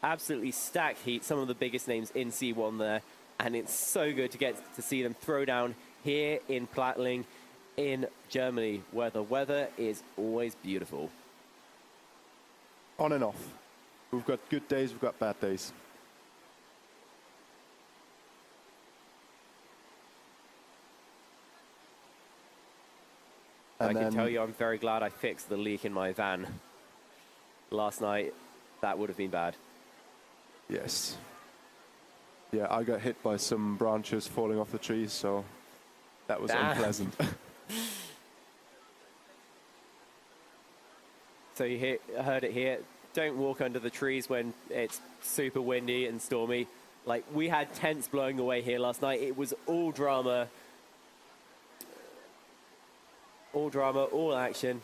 Absolutely stacked heat. Some of the biggest names in C1 there. And it's so good to get to see them throw down here in Plattling in Germany, where the weather is always beautiful. On and off. We've got good days, we've got bad days. I can tell you I'm very glad I fixed the leak in my van last night. That would have been bad. Yes. Yeah, I got hit by some branches falling off the trees, so that was unpleasant. So you heard it here. Don't walk under the trees when it's super windy and stormy. Like, we had tents blowing away here last night. It was all drama. All drama, all action.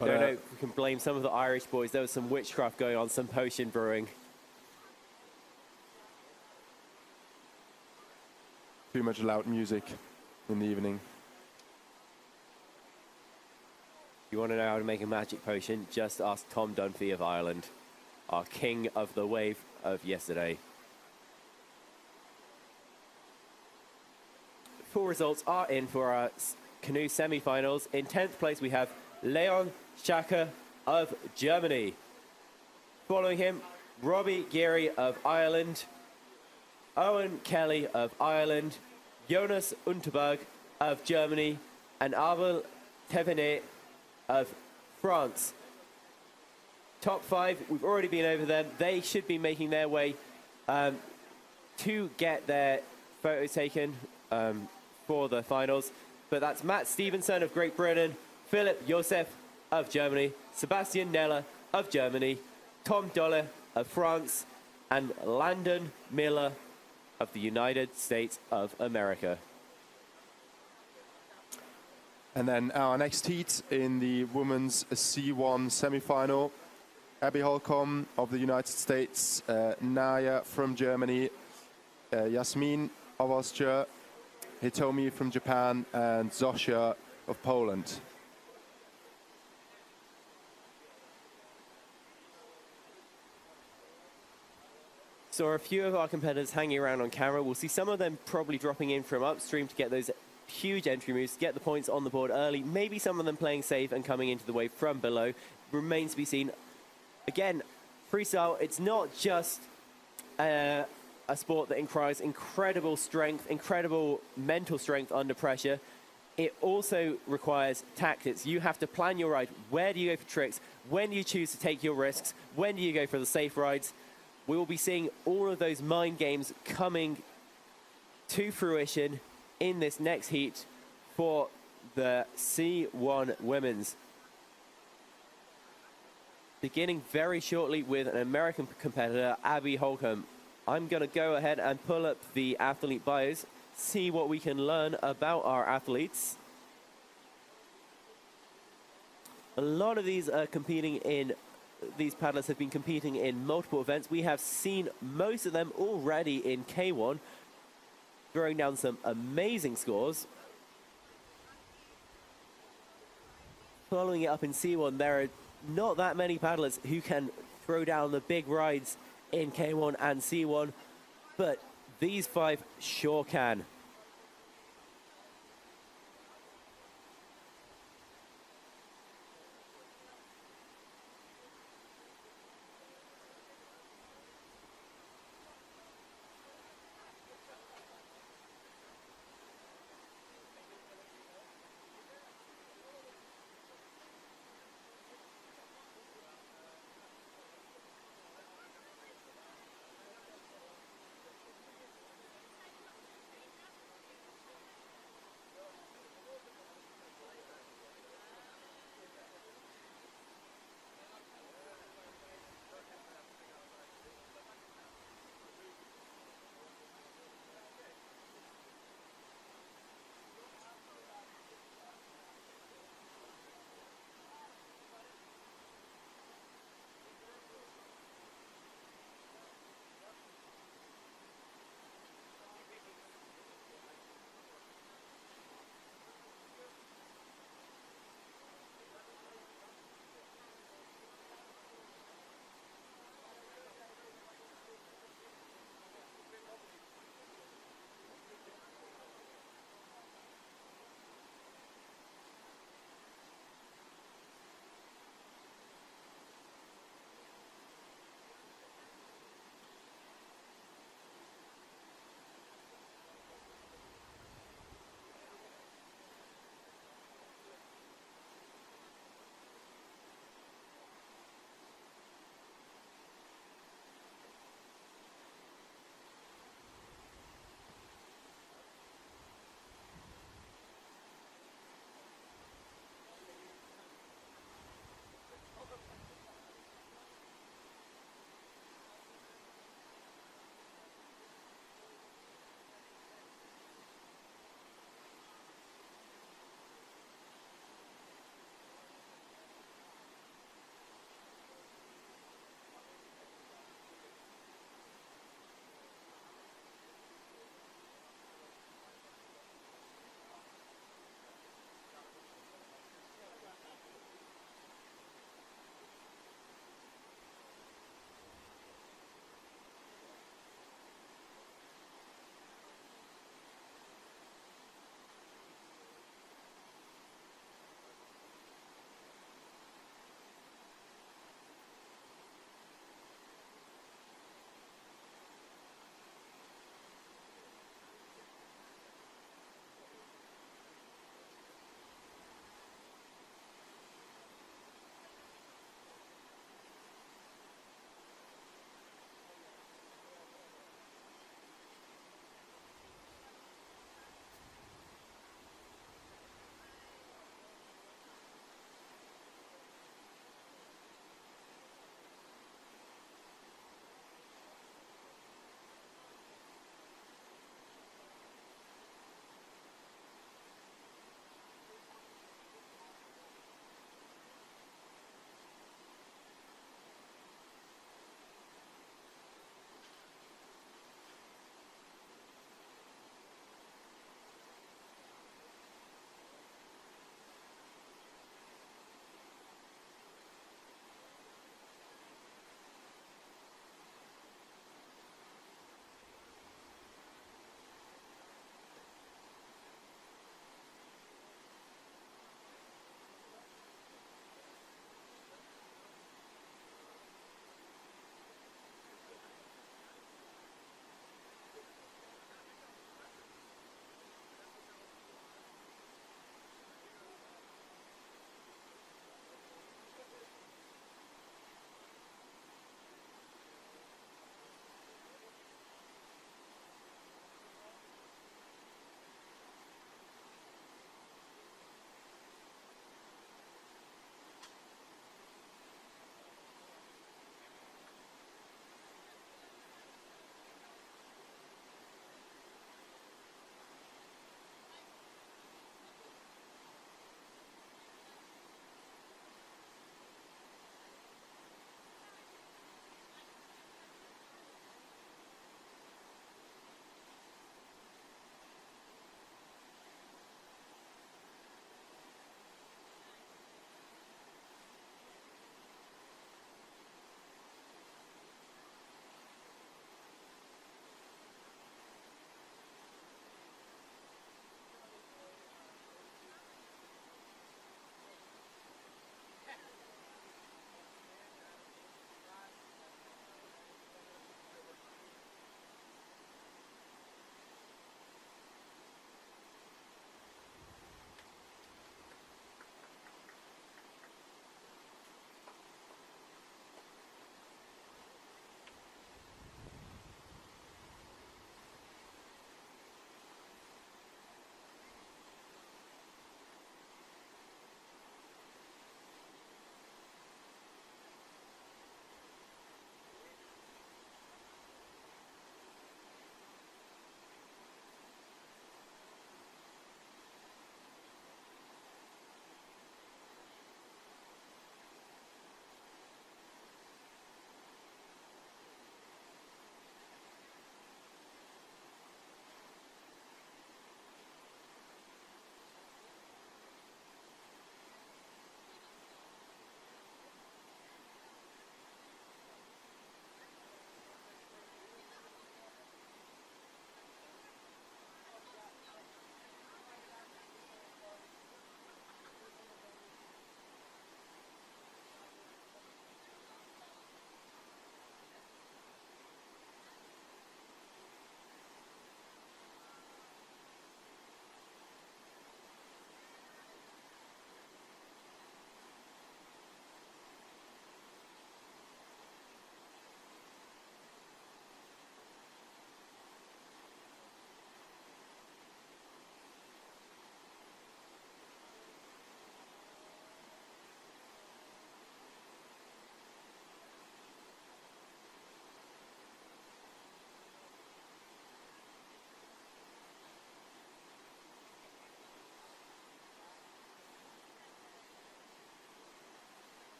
I don't know if we can blame some of the Irish boys. There was some witchcraft going on, some potion brewing. Too much loud music in the evening. You want to know how to make a magic potion? Just ask Tom Dunphy of Ireland, our king of the wave of yesterday. full results are in for our canoe semifinals. In 10th place, we have Leon Schaka of Germany. Following him, Robbie Geary of Ireland, Owen Kelly of Ireland, Jonas Unterberg of Germany, and Abel Tevenet of France. Top 5, we've already been over them. They should be making their way to get their photos taken for the finals. But that's Matt Stevenson of Great Britain, Philip Joseph of Germany, Sebastian Neller of Germany, Tom Dolle of France, and Landon Miller of the United States of America. And then our next heat in the women's C1 semi-final, Abby Holcomb of the United States, Naya from Germany, Yasmin of Austria, Hitomi from Japan, and Zosia of Poland. So a few of our competitors hanging around on camera. We'll see some of them probably dropping in from upstream to get those huge entry moves, to get the points on the board early. Maybe some of them playing safe and coming into the wave from below. Remains to be seen. Again, freestyle, it's not just a sport that requires incredible strength, incredible mental strength under pressure. It also requires tactics. You have to plan your ride. Where do you go for tricks? When do you choose to take your risks? When do you go for the safe rides? We will be seeing all of those mind games coming to fruition in this next heat for the C1 Women's. Beginning very shortly with an American competitor, Abby Holcomb. I'm going to go ahead and pull up the athlete bios, see what we can learn about our athletes. A lot of these are competing in, these paddlers have been competing in multiple events. We have seen most of them already in K1, throwing down some amazing scores. Following it up in C1, there are not that many paddlers who can throw down the big rides in K1 and C1, but these 5 sure can.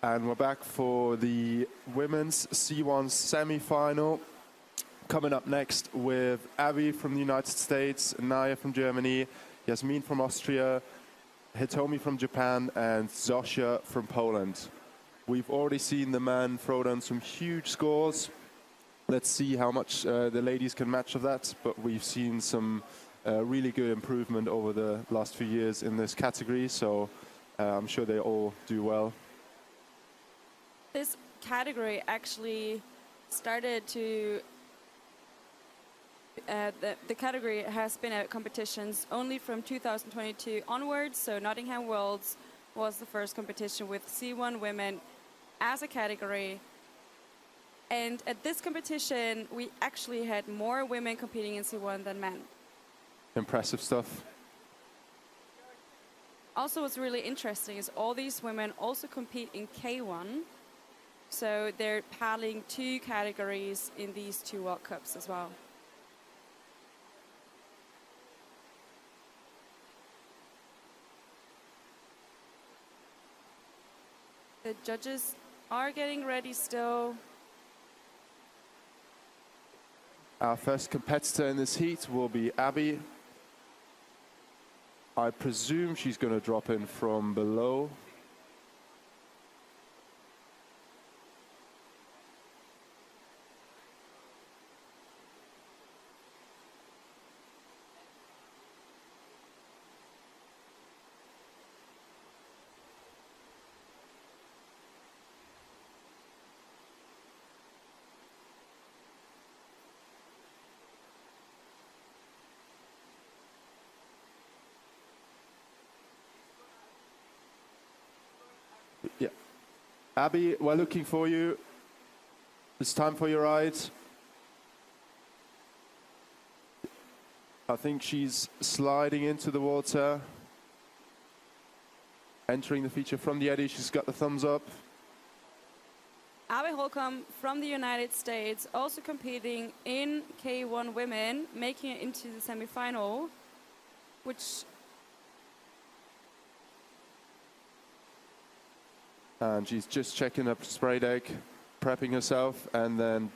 And we're back for the women's C1 semi-final. Coming up next with Abby from the United States, Naya from Germany, Yasmin from Austria, Hitomi from Japan, and Zosia from Poland. We've already seen the men throw down some huge scores. Let's see how much the ladies can match of that, but we've seen some really good improvement over the last few years in this category, so I'm sure they all do well. This category actually started to, the category has been at competitions only from 2022 onwards, so Nottingham Worlds was the first competition with C1 women as a category. And at this competition, we actually had more women competing in C1 than men. Impressive stuff. Also, what's really interesting is all these women also compete in K1. So they're paddling 2 categories in these 2 World Cups as well. The judges are getting ready still. Our first competitor in this heat will be Abby. I presume she's going to drop in from below. Yeah. Abby, we're looking for you. It's time for your ride. I think she's sliding into the water. Entering the feature from the eddy. She's got the thumbs up. Abby Holcomb from the United States, also competing in K1 women, making it into the semi-final, which... And she's just checking up spray deck, prepping herself, and then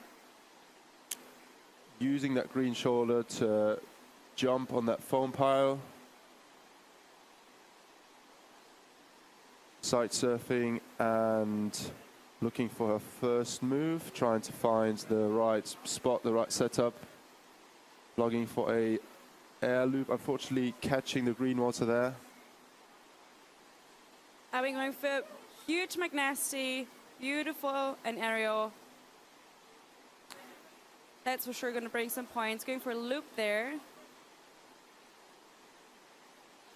using that green shoulder to jump on that foam pile. Sight surfing and looking for her first move, trying to find the right spot, the right setup. Logging for a air loop, unfortunately catching the green water there. Abby going for huge McNasty, beautiful and aerial. That's for sure going to bring some points. Going for a loop there.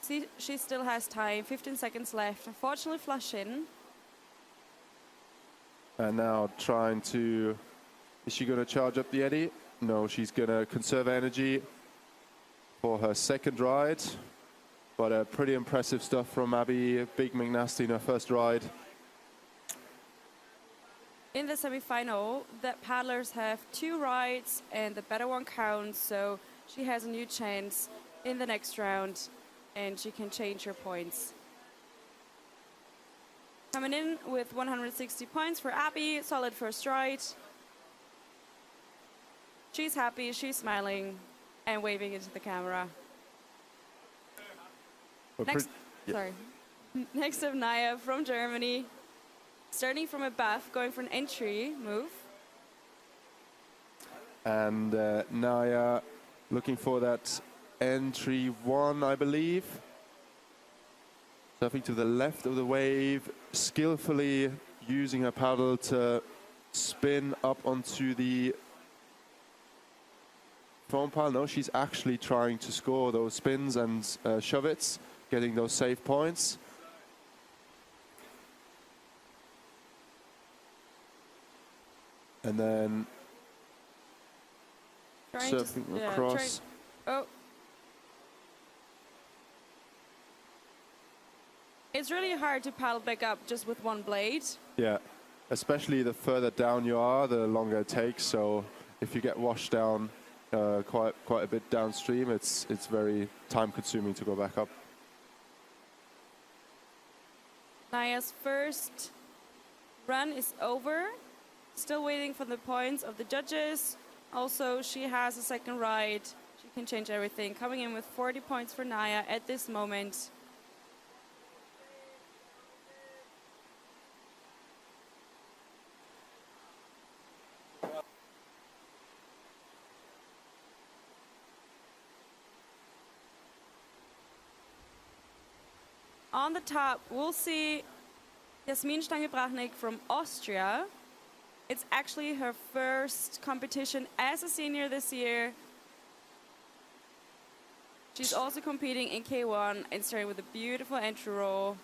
See, she still has time, 15 seconds left. Unfortunately, flush in. And now trying to, is she going to charge up the eddy? No, she's going to conserve energy for her second ride. But pretty impressive stuff from Abby. Big McNasty in her first ride. In the semi-final, the paddlers have 2 rides and the better one counts, so she has a new chance in the next round and she can change her points. Coming in with 160 points for Abby, solid first ride. She's happy, she's smiling and waving into the camera. Next, sorry. Next up, Naya from Germany. Starting from above, going for an entry move. And Naya looking for that entry 1, I believe. Surfing to the left of the wave, skillfully using her paddle to spin up onto the foam pile. No, she's actually trying to score those spins and shove it, getting those save points. And then surfing across. Oh. It's really hard to paddle back up just with one blade. Yeah, especially the further down you are, the longer it takes. So if you get washed down quite a bit downstream, it's very time consuming to go back up. Naya's first run is over. Still waiting for the points of the judges. Also, she has a second ride. She can change everything. Coming in with 40 points for Naya at this moment. On the top, we'll see Jasmin Stange-Brachnik from Austria. It's actually her first competition as a senior this year. She's also competing in K1 and starting with a beautiful entry roll.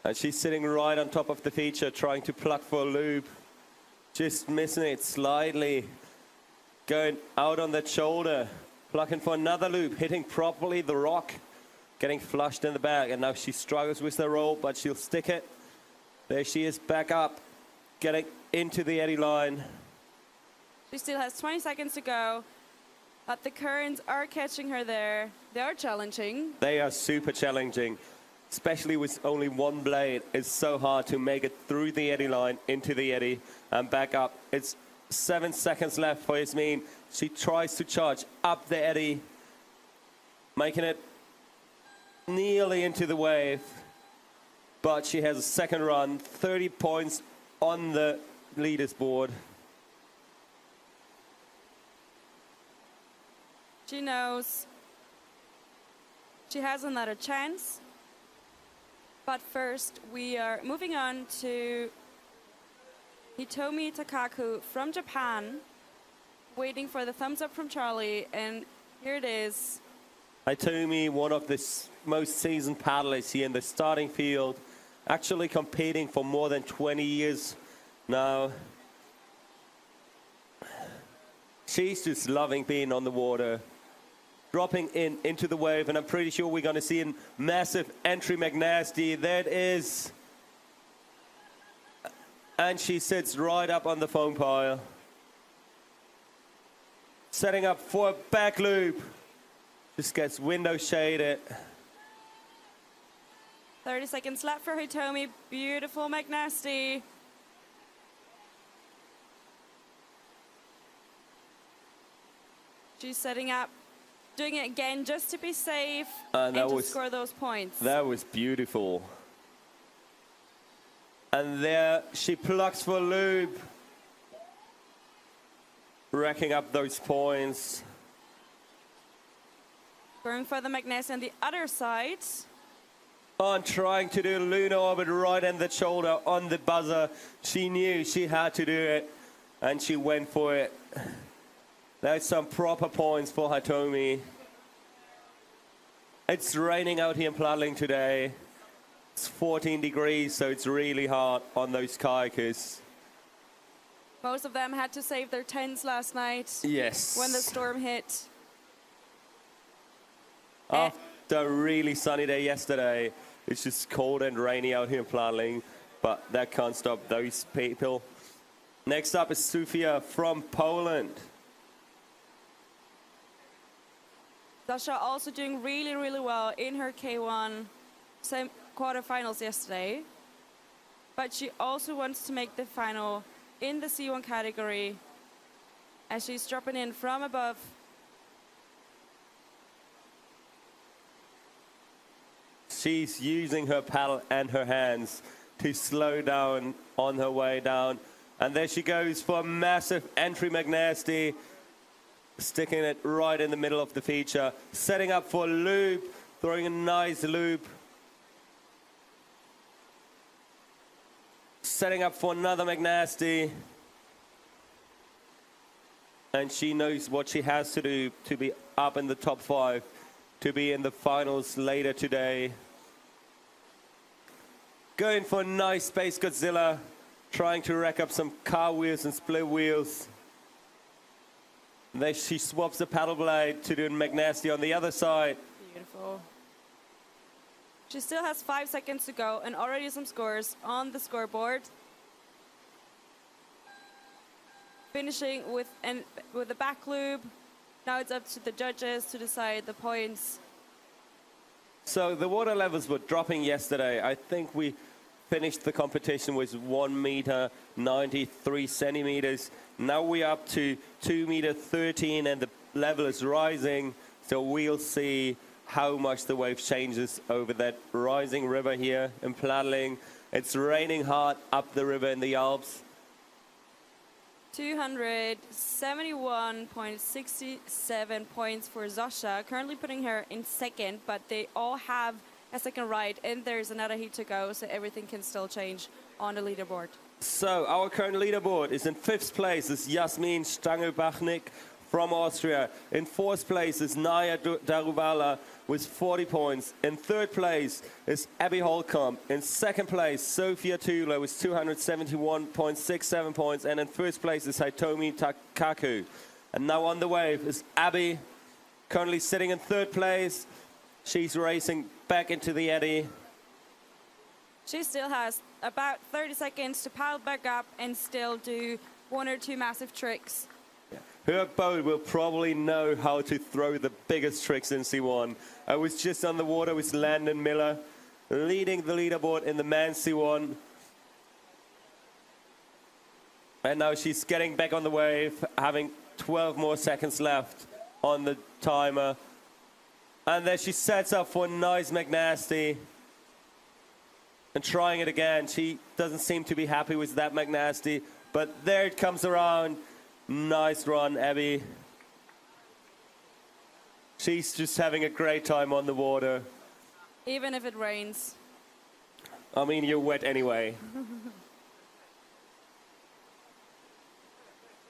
And she's sitting right on top of the feature, trying to plug for a loop. Just missing it slightly. Going out on that shoulder, plugging for another loop, hitting properly the rock. Getting flushed in the back, and now she struggles with the roll, but she'll stick it. There she is, back up, getting into the eddy line. She still has 20 seconds to go, but the currents are catching her there. They are challenging. They are super challenging, especially with only one blade. It's so hard to make it through the eddy line, into the eddy, and back up. It's 7 seconds left for Yasmin. She tries to charge up the eddy, making it nearly into the wave, but she has a second run, 30 points on the leaders board. She knows she has another chance, but first we are moving on to Hitomi Takaku from Japan, waiting for the thumbs up from Charlie, and here it is. Hitomi, one of the most seasoned paddlers here in the starting field, actually competing for more than 20 years now. She's just loving being on the water, dropping into the wave, and I'm pretty sure we're going to see a massive entry McNasty. There it is. And she sits right up on the foam pile. Setting up for a back loop. Just gets window shaded. 30 seconds left for Hitomi. Beautiful McNasty. She's setting up, doing it again just to be safe and to score those points. That was beautiful. And there she plugs for a loop. Racking up those points. Going for the McNasty on the other side. On trying to do a lunar orbit right in the shoulder on the buzzer. She knew she had to do it, and she went for it. That's some proper points for Hitomi. It's raining out here in Plattling today. It's 14 degrees, so it's really hard on those kayakers. Most of them had to save their tents last night. Yes. When the storm hit. After a really sunny day yesterday, it's just cold and rainy out here in Plattling, but that can't stop those people. Next up is Sofia from Poland. Sasha also doing really, really well in her K1 quarterfinals yesterday. But she also wants to make the final in the C1 category as she's dropping in from above. She's using her paddle and her hands to slow down on her way down. And there she goes for a massive entry McNasty, sticking it right in the middle of the feature, setting up for a loop, throwing a nice loop. Setting up for another McNasty. And she knows what she has to do to be up in the top 5, to be in the finals later today. Going for a nice Space Godzilla, trying to rack up some car wheels and split wheels. And then she swaps the paddle blade to do McNasty on the other side. Beautiful. She still has 5 seconds to go and already some scores on the scoreboard. Finishing with a back loop. Now it's up to the judges to decide the points. So the water levels were dropping yesterday. I think we finished the competition with 1 meter 93 centimeters. Now we're up to 2 meter 13 and the level is rising. So we'll see how much the wave changes over that rising river here in Plattling. It's raining hard up the river in the Alps. 271.67 points for Zosha, currently putting her in second, but they all have a second ride, and there's another heat to go, so everything can still change on the leaderboard. So our current leaderboard is in 5th place is Jasmin Stangelbachnik from Austria. In 4th place is Naya Daruvala with 40 points. In 3rd place is Abby Holcomb. In 2nd place, Sofia Tula with 271.67 points. And in 1st place is Hitomi Takaku. And now on the wave is Abby, currently sitting in 3rd place. She's racing back into the eddy. She still has about 30 seconds to paddle back up and still do 1 or 2 massive tricks. Her boat will probably know how to throw the biggest tricks in C1. I was just on the water with Landon Miller, leading the leaderboard in the men's C1. And now she's getting back on the wave, having 12 more seconds left on the timer. And there she sets up for a nice McNasty. And trying it again. She doesn't seem to be happy with that McNasty. But there it comes around. Nice run, Abby. She's just having a great time on the water. Even if it rains. I mean, you're wet anyway.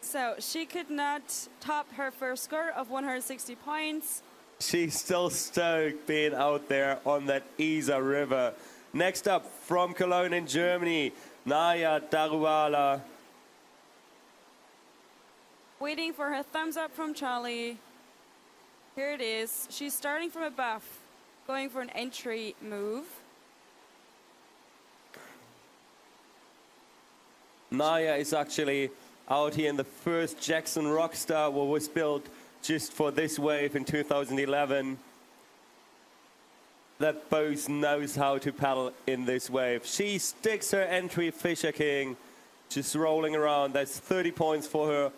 So she could not top her first score of 160 points. She's still stoked being out there on that Isar River. Next up, from Cologne in Germany, Naya Daruvala. Waiting for her thumbs up from Charlie. Here it is. She's starting from above, going for an entry move. Naya is actually out here in the first Jackson Rockstar, what was built just for this wave in 2011. That boat knows how to paddle in this wave. She sticks her entry Fisher King, just rolling around. That's 30 points for her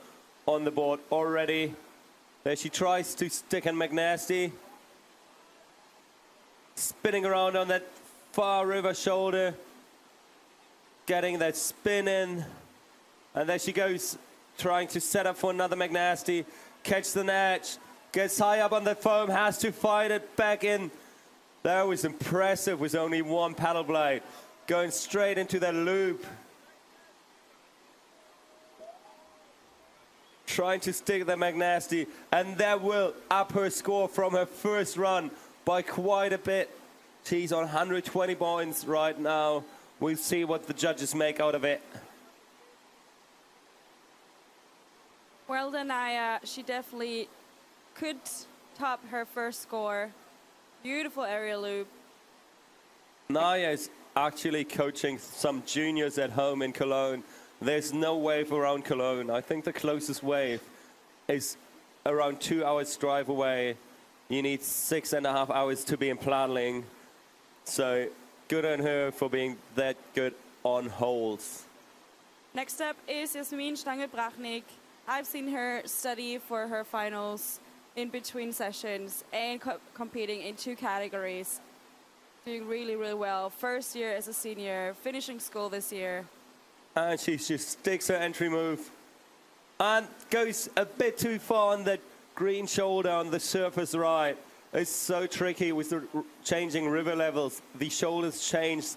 on the board already. There she tries to stick in McNasty. Spinning around on that far river shoulder. Getting that spin in. And there she goes, trying to set up for another McNasty. Catch the net. Gets high up on the foam, has to fight it back in. That was impressive with only 1 paddle blade. Going straight into that loop. Trying to stick the McNasty, and that will up her score from her first run by quite a bit. She's on 120 points right now. We'll see what the judges make out of it. Well done, Naya. She definitely could top her first score. Beautiful aerial loop. Naya is actually coaching some juniors at home in Cologne. There's no wave around Cologne. I think the closest wave is around 2 hours drive away. You need 6.5 hours to be in Plattling. So good on her for being that good on holes. Next up is Jasmin Stangelbachnik. I've seen her study for her finals in between sessions and competing in 2 categories. Doing really, really well. First year as a senior, finishing school this year. And she just sticks her entry move and goes a bit too far on that green shoulder on the surface right. It's so tricky with the changing river levels. The shoulders change,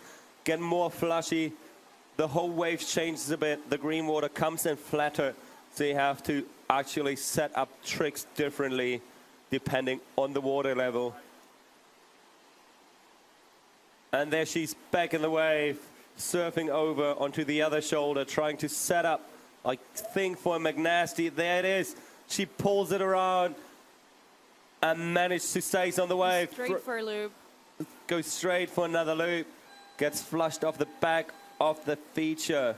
get more flushy. The whole wave changes a bit. The green water comes in flatter. So you have to actually set up tricks differently depending on the water level. And there she's back in the wave, surfing over onto the other shoulder, trying to set up, I think, for a McNasty. There it is. She pulls it around and manages to stay on the wave. Straight for a loop. Goes straight for another loop. Gets flushed off the back of the feature.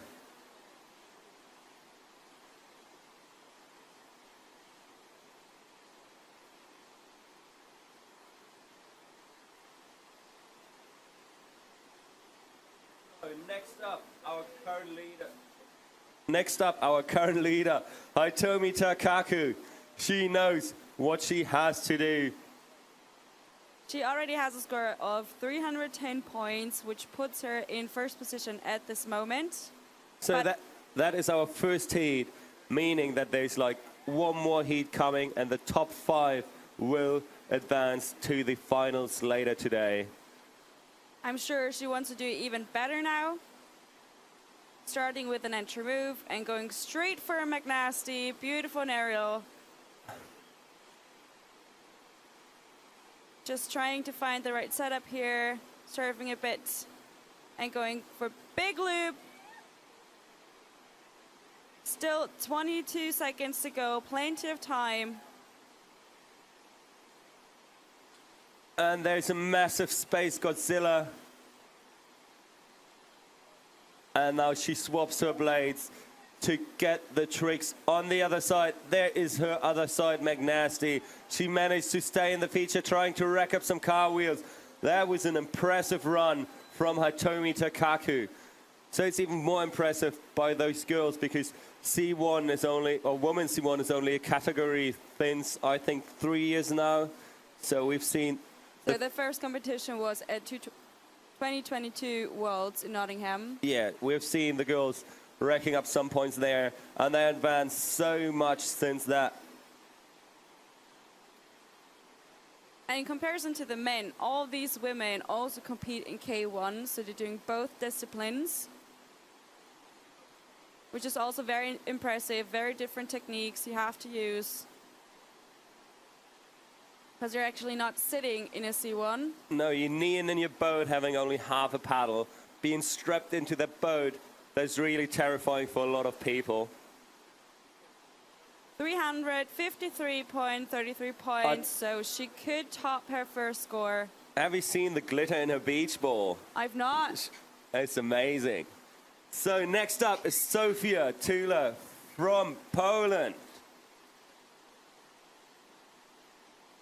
Next up, our current leader, Hitomi Takaku. She knows what she has to do. She already has a score of 310 points, which puts her in first position at this moment. So that is our first heat, meaning that there's like one more heat coming and the top 5 will advance to the finals later today. I'm sure she wants to do even better now. Starting with an entry move and going straight for a McNasty. Beautiful aerial. Just trying to find the right setup here. Surfing a bit and going for big loop. Still 22 seconds to go. Plenty of time. And there's a massive Space Godzilla. And now she swaps her blades to get the tricks on the other side. There is her other side, McNasty. She managed to stay in the feature, trying to rack up some car wheels. That was an impressive run from Hitomi Takaku. So it's even more impressive by those girls because C1 is only, or women's C1 is only a category since, I think, 3 years now. So we've seen... So the first competition was at 2022 Worlds in Nottingham. Yeah, we've seen the girls racking up some points there, and they advanced so much since that. And in comparison to the men, all these women also compete in K1, so they're doing both disciplines, which is also very impressive, very different techniques you have to use. Because you're actually not sitting in a C1. No, you're kneeling in your boat, having only half a paddle, being strapped into the boat. That's really terrifying for a lot of people. 353.33 points, so she could top her first score. Have you seen the glitter in her beach ball? I've not. It's amazing. So next up is Sofia Tula from Poland.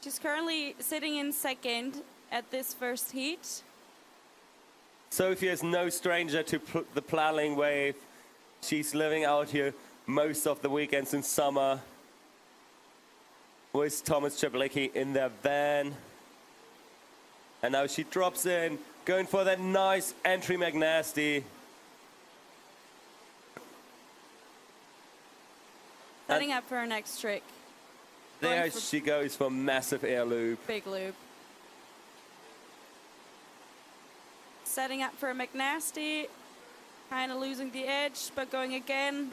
She's currently sitting in second at this first heat. Sofia is no stranger to the Plattling wave. She's living out here most of the weekends in summer with Thomas Chapelicki in their van. And now she drops in, going for that nice entry McNasty. Setting up for her next trick. There she goes for massive air loop. Big loop. Setting up for a McNasty. Kind of losing the edge, but going again.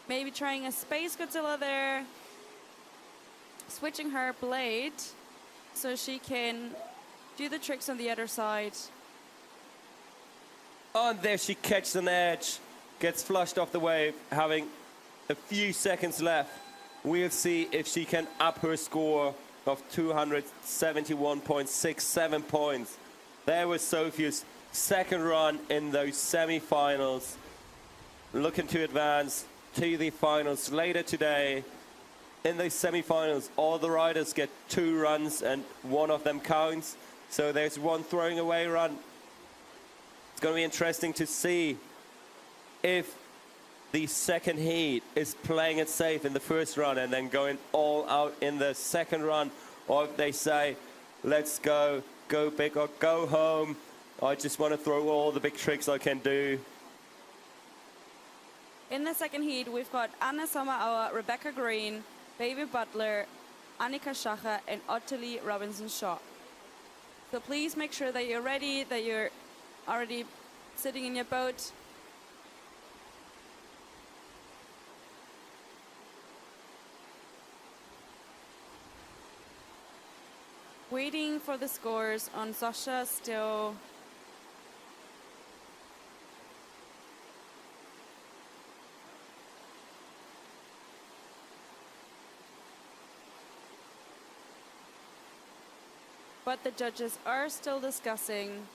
Maybe trying a Space Godzilla there. Switching her blade so she can do the tricks on the other side. Oh, and there she catches an edge, gets flushed off the wave, having a few seconds left. We'll see if she can up her score of 271.67 points. There was Sofia's second run in those semifinals. Looking to advance to the finals later today. In those semifinals, all the riders get 2 runs and one of them counts. So there's one throwing away run. It's going to be interesting to see if the second heat is playing it safe in the first run and then going all out in the second run, or if they say, let's go big or go home. I just want to throw all the big tricks I can do. In the second heat, we've got Anna Sommerauer, Rebecca Green, Baby Butler, Annika Schacher, and Ottilie Robinson-Shaw. So please make sure that you're ready, that you're already sitting in your boat. Waiting for the scores on Sasha still. But the judges are still discussing.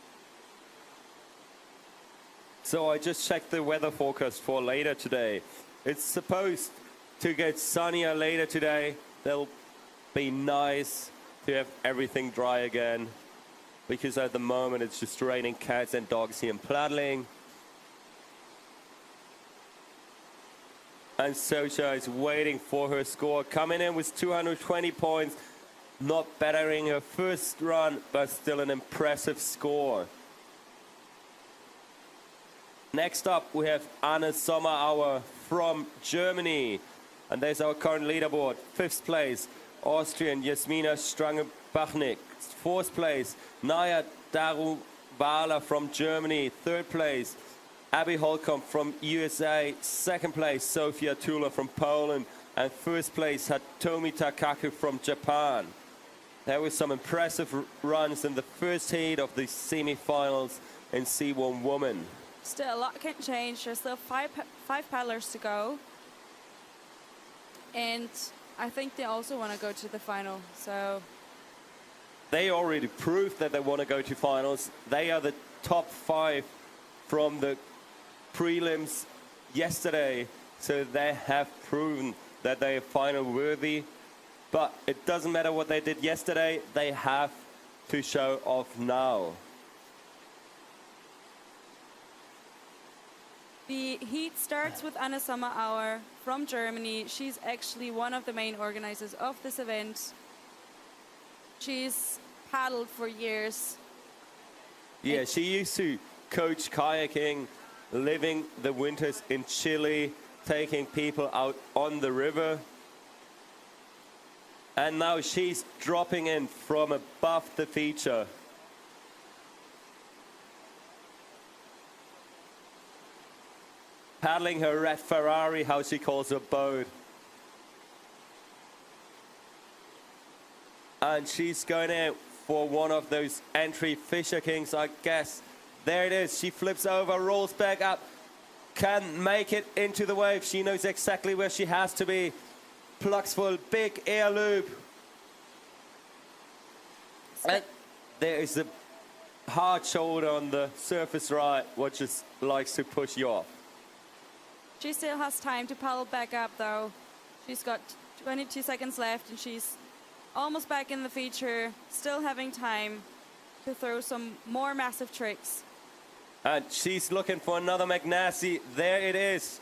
So I just checked the weather forecast for later today. It's supposed to get sunnier later today. There'll be nice to have everything dry again, because at the moment it's just raining cats and dogs here in Plattling. And Socha is waiting for her score, coming in with 220 points, not bettering her first run, but still an impressive score. Next up, we have Anne Sommerauer from Germany. And there's our current leaderboard. 5th place, Austrian Jasmina Strange-Bachnik. 4th place, Naya Daruvala from Germany. 3rd place, Abby Holcomb from USA. 2nd place, Sofia Tula from Poland. And 1st place, Hatomi Takaku from Japan. There were some impressive runs in the first heat of the semi-finals in C1 Women. Still, a lot can change. There's still five paddlers to go. And I think they also want to go to the final. So they already proved that they want to go to finals. They are the top 5 from the prelims yesterday. So they have proven that they are final worthy. But it doesn't matter what they did yesterday. They have to show off now. the heat starts with Anne Sommerauer from Germany. She's actually one of the main organizers of this event. She's paddled for years. Yeah, she used to coach kayaking, living the winters in Chile, taking people out on the river. And now she's dropping in from above the feature. Paddling her red Ferrari, how she calls her boat. And she's going out for one of those entry Fisher Kings, I guess. There it is. She flips over, rolls back up, can make it into the wave. She knows exactly where she has to be. Plucks full, big air loop. And there is a hard shoulder on the surface right, which just likes to push you off. She still has time to paddle back up, though. She's got 22 seconds left, and she's almost back in the feature, still having time to throw some more massive tricks. And she's looking for another McNasty. There it is.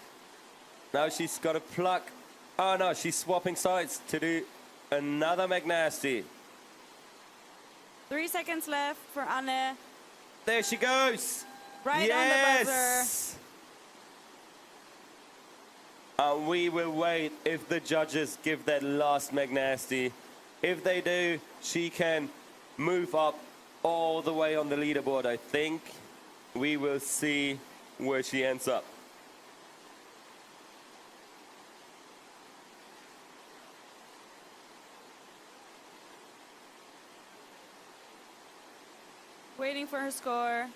Now she's got to pluck. Oh, no, she's swapping sides to do another McNasty. 3 seconds left for Anne. There she goes. Right on the buzzer. And we will wait if the judges give that last McNasty. If they do, she can move up all the way on the leaderboard, I think. We will see where she ends up. Waiting for her score.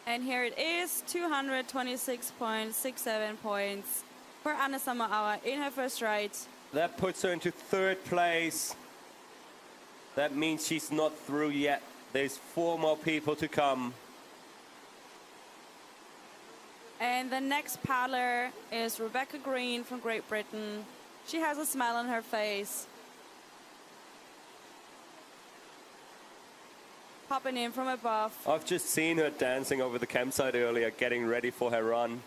And here it is, 226.67 points for Anne Sommerauer in her first ride. That puts her into third place. That means she's not through yet. There's 4 more people to come. And the next paddler is Rebecca Green from Great Britain. She has a smile on her face. Popping in from above. I've just seen her dancing over the campsite earlier, getting ready for her run.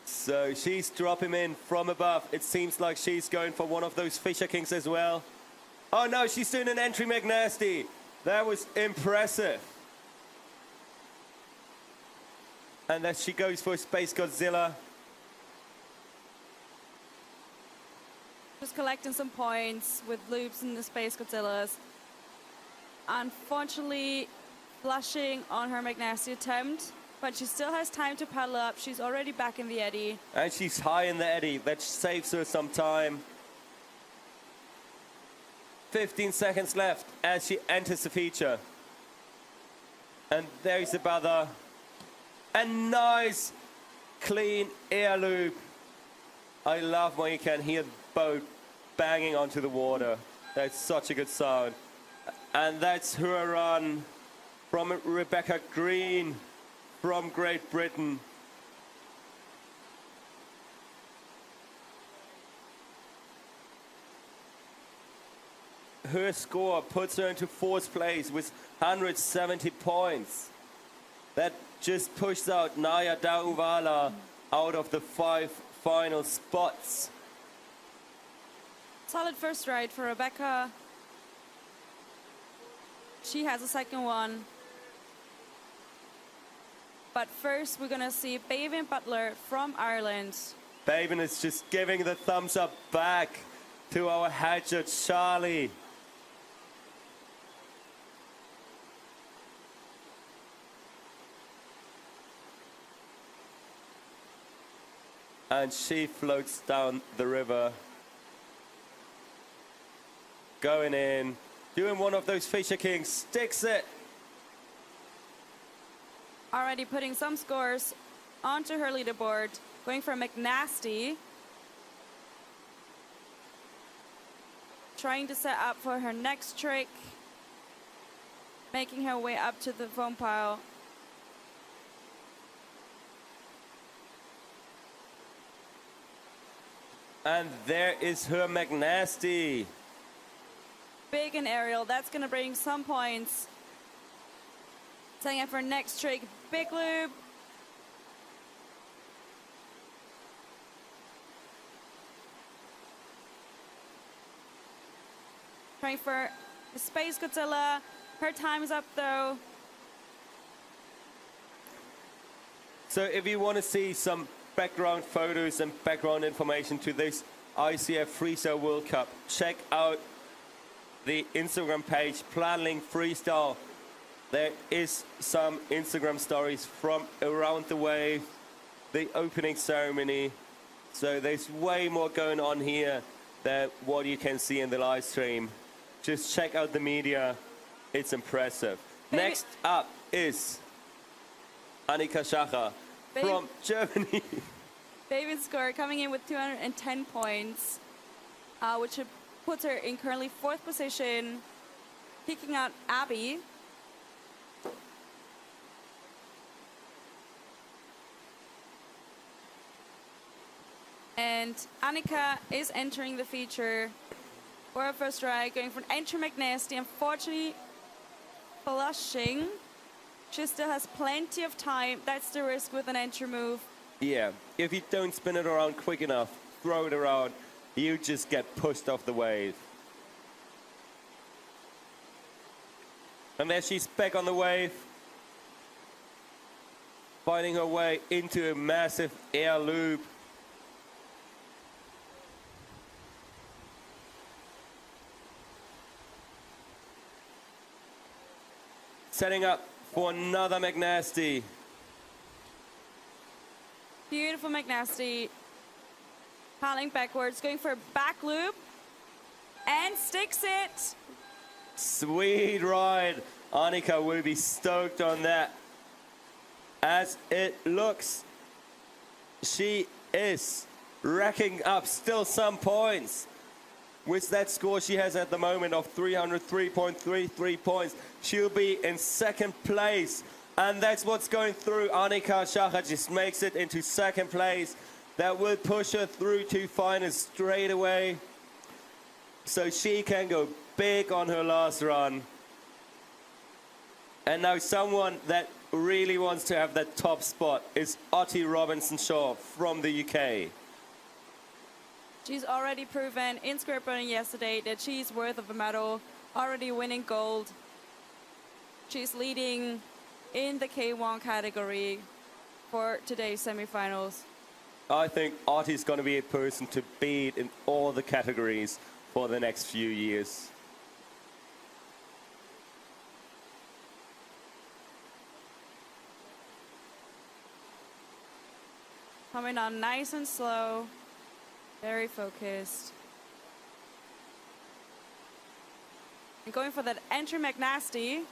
So she's dropping in from above. It seems like she's going for one of those Fisher Kings as well. Oh no, she's doing an entry McNasty. That was impressive. And then she goes for Space Godzilla. Just collecting some points with loops in the Space Godzillas. Unfortunately, flushing on her McNasty attempt, but she still has time to paddle up. She's already back in the eddy. And she's high in the eddy. That saves her some time. 15 seconds left as she enters the feature. And there's the buzzer. A nice, clean air loop. I love when you can hear the boat banging onto the water. That's such a good sound. And that's her run from Rebecca Green from Great Britain. her score puts her into 4th place with 170 points. That just pushes out Naya Dauvala out of the 5 final spots. Solid first ride for Rebecca. She has a second one. But first, we're going to see Bavin Butler from Ireland. Bavin is just giving the thumbs up back to our head judge, Charlie. And she floats down the river. Going in, doing one of those Fisher Kings, sticks it. Already putting some scores onto her leaderboard, going for McNasty. Trying to set up for her next trick. Making her way up to the foam pile. And there is her McNasty. Big and aerial, that's going to bring some points. Setting up for next trick, big loop. Trying for a Space Godzilla. Her time is up though. So if you want to see some background photos and background information to this ICF Freestyle World Cup, check out the Instagram page, Plattling Freestyle. There is some Instagram stories from around the wave, the opening ceremony. So there's way more going on here than what you can see in the live stream. Just check out the media. It's impressive. Next up is Annika Schacher from Germany. David's score coming in with 210 points, which puts her in currently 4th position, kicking out Abby. And Annika is entering the feature for her first ride, going for an entry McNasty. Unfortunately, blushing. She still has plenty of time. That's the risk with an entry move. Yeah, if you don't spin it around quick enough, throw it around, you just get pushed off the wave. And there she's back on the wave, finding her way into a massive air loop. Setting up for another McNasty. Beautiful McNasty. Paddling backwards, going for a back loop. And sticks it. Sweet ride. Annika will be stoked on that. As it looks, she is racking up still some points. With that score she has at the moment of 303.33 points, she'll be in 2nd place. And that's what's going through. Annika Schacher just makes it into 2nd place. That will push her through to finals straight away. So she can go big on her last run. And now someone that really wants to have that top spot is Otti Robinson-Shaw from the UK. She's already proven in square running yesterday that she's worth of a medal, already winning gold. She's leading in the K1 category for today's semifinals. I think Otti's going to be a person to beat in all the categories for the next few years. Coming on nice and slow, very focused. And going for that entry McNasty.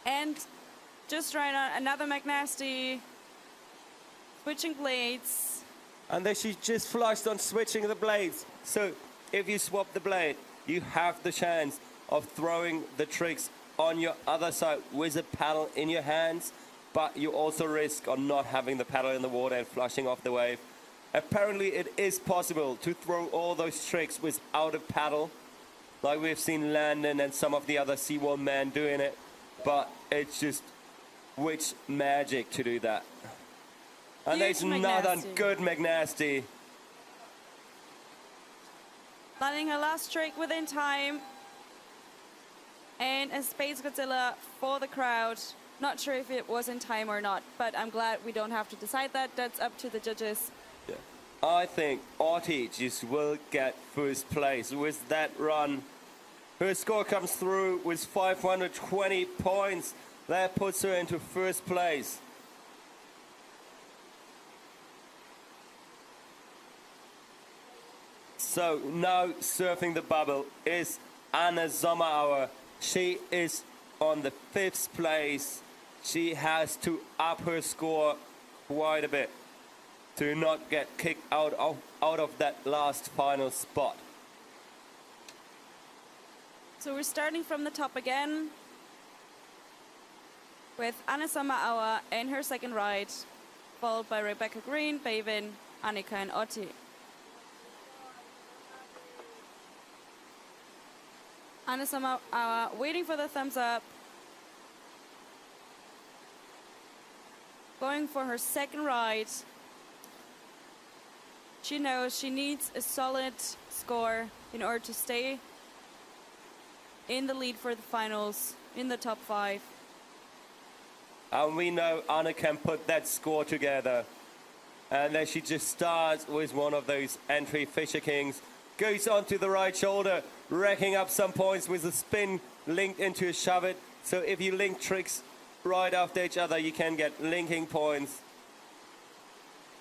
And just right on another McNasty. Switching blades. And then she just flushed on switching the blades. So if you swap the blade, you have the chance of throwing the tricks on your other side with a paddle in your hands, but you also risk on not having the paddle in the water and flushing off the wave. Apparently it is possible to throw all those tricks without a paddle, like we've seen Landon and some of the other C1 men doing it, but it's just which magic to do that. And there's another good McNasty. Landing her last trick within time. And a Space Godzilla for the crowd. Not sure if it was in time or not, but I'm glad we don't have to decide that. That's up to the judges. Yeah. I think Artie just will get first place with that run. Her score comes through with 520 points. That puts her into first place. So now surfing the bubble is Anna Sommerauer. She is on the 5th place. She has to up her score quite a bit to not get kicked out of that last final spot. So we're starting from the top again with Anna Sommerauer in her second ride, followed by Rebecca Green, Bavin, Annika and Otti. Anna Sommerauer waiting for the thumbs up. Going for her second ride. She knows she needs a solid score in order to stay in the lead for the finals, in the top 5. And we know Anna can put that score together. And then she just starts with one of those entry Fisher Kings. Goes onto the right shoulder, racking up some points with a spin linked into a shove it. So if you link tricks right after each other, you can get linking points.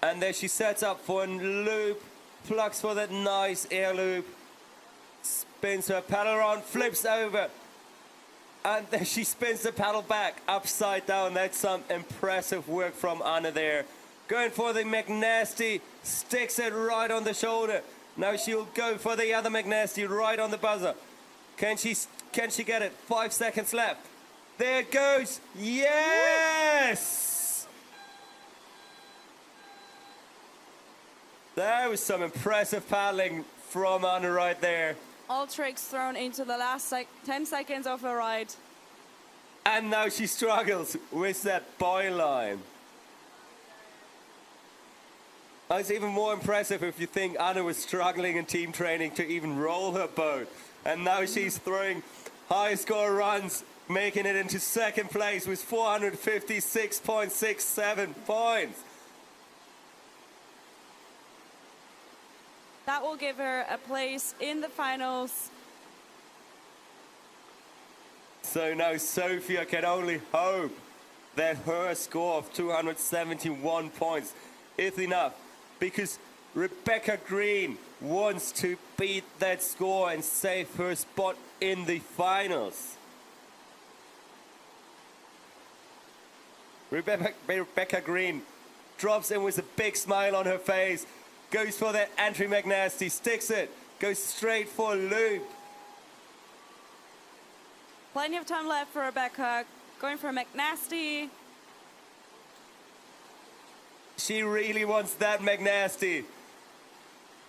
And there she sets up for a loop, plucks for that nice air loop, spins her paddle around, flips over, and then she spins the paddle back upside down. That's some impressive work from Anna there. Going for the McNasty, sticks it right on the shoulder. Now she'll go for the other McNasty right on the buzzer. Can she get it? 5 seconds left. There it goes. Yes! That was some impressive paddling from Anna right there. All tricks thrown into the last 10 seconds of her ride. And now she struggles with that buoy line. It's even more impressive if you think Anna was struggling in team training to even roll her boat. And now she's throwing high score runs, making it into second place with 456.67 points. That will give her a place in the finals. So now Sophia can only hope that her score of 271 points is enough, because Rebecca Green wants to beat that score and save her spot in the finals. Rebecca Green drops in with a big smile on her face, goes for that entry McNasty, sticks it, goes straight for a loop. Plenty of time left for Rebecca, going for McNasty. She really wants that McNasty.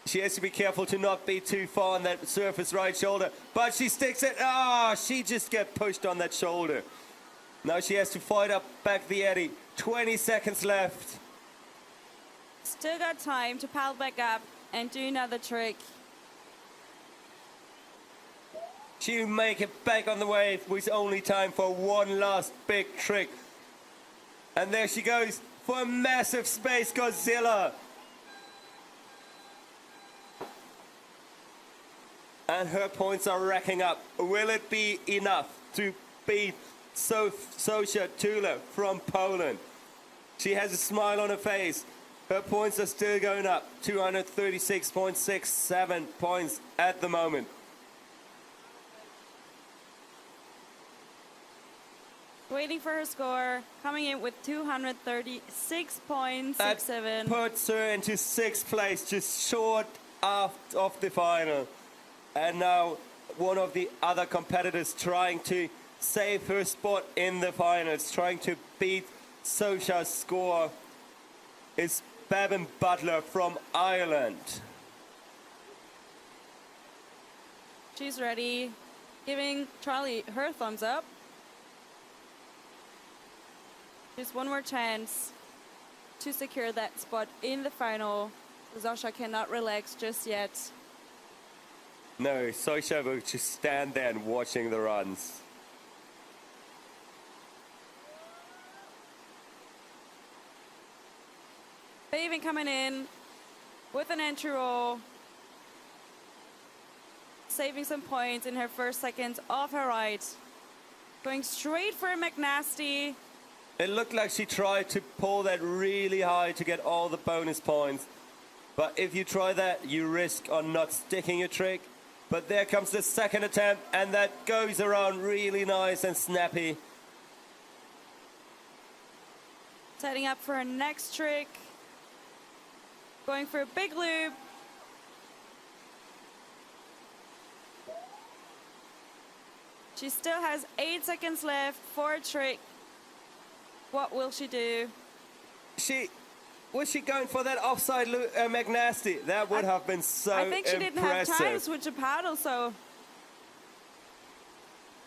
She has to be careful to not be too far on that surface right shoulder, but she sticks it. Ah, she just gets pushed on that shoulder. Now she has to fight up back the eddy. 20 seconds left. Still got time to paddle back up and do another trick. She'll make it back on the wave with only time for one last big trick. And there she goes for a massive Space Godzilla. And her points are racking up. Will it be enough to beat Zosia Tula from Poland? She has a smile on her face. Her points are still going up. 236.67 points at the moment. Waiting for her score, coming in with 236.67. That puts her into 6th place, just short of the final. And now one of the other competitors trying to save her spot in the finals, trying to beat Zosia's score, is Bevan Butler from Ireland. She's ready, giving Charlie her thumbs up. Just one more chance to secure that spot in the final. Sasha cannot relax just yet. No, Sasha will just stand there and watching the runs. Bevan coming in with an entry roll, saving some points in her first seconds off her ride. Going straight for McNasty. It looked like she tried to pull that really high to get all the bonus points. But if you try that, you risk on not sticking your trick. But there comes the second attempt, and that goes around really nice and snappy. Setting up for her next trick. Going for a big loop. She still has 8 seconds left for a trick. What will she do? Was she going for that offside McNasty? That would have been so impressive. I think she didn't have time to switch a paddle, so...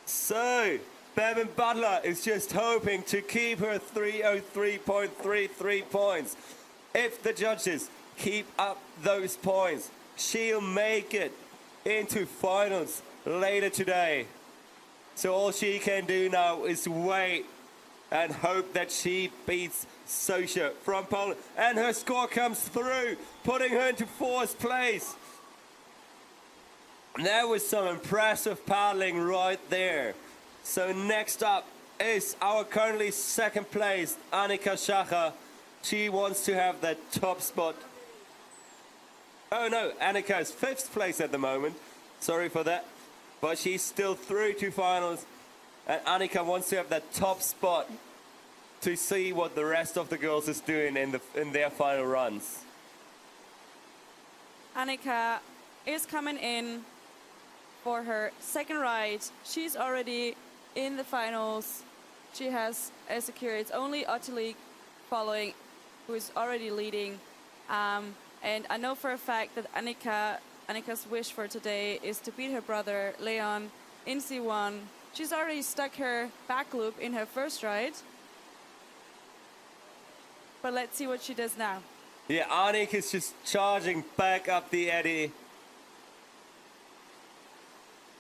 So, Bevan Butler is just hoping to keep her 303.33 points. If the judges keep up those points, she'll make it into finals later today. So all she can do now is wait and hope that she beats Sasha from Poland. And her score comes through, putting her into 4th place. That was some impressive paddling right there. So next up is our currently 2nd place, Annika Schacher. She wants to have that top spot. Oh no, Annika is 5th place at the moment. Sorry for that. But she's still through to finals. And Annika wants to have that top spot to see what the rest of the girls is doing in their final runs. Annika is coming in for her 2nd ride. She's already in the finals. She has secured. It's only Ottilie following, who is already leading. And I know for a fact that Annika's wish for today is to beat her brother Leon in C1. She's already stuck her back loop in her first ride. But let's see what she does now. Yeah, Annika is just charging back up the eddy.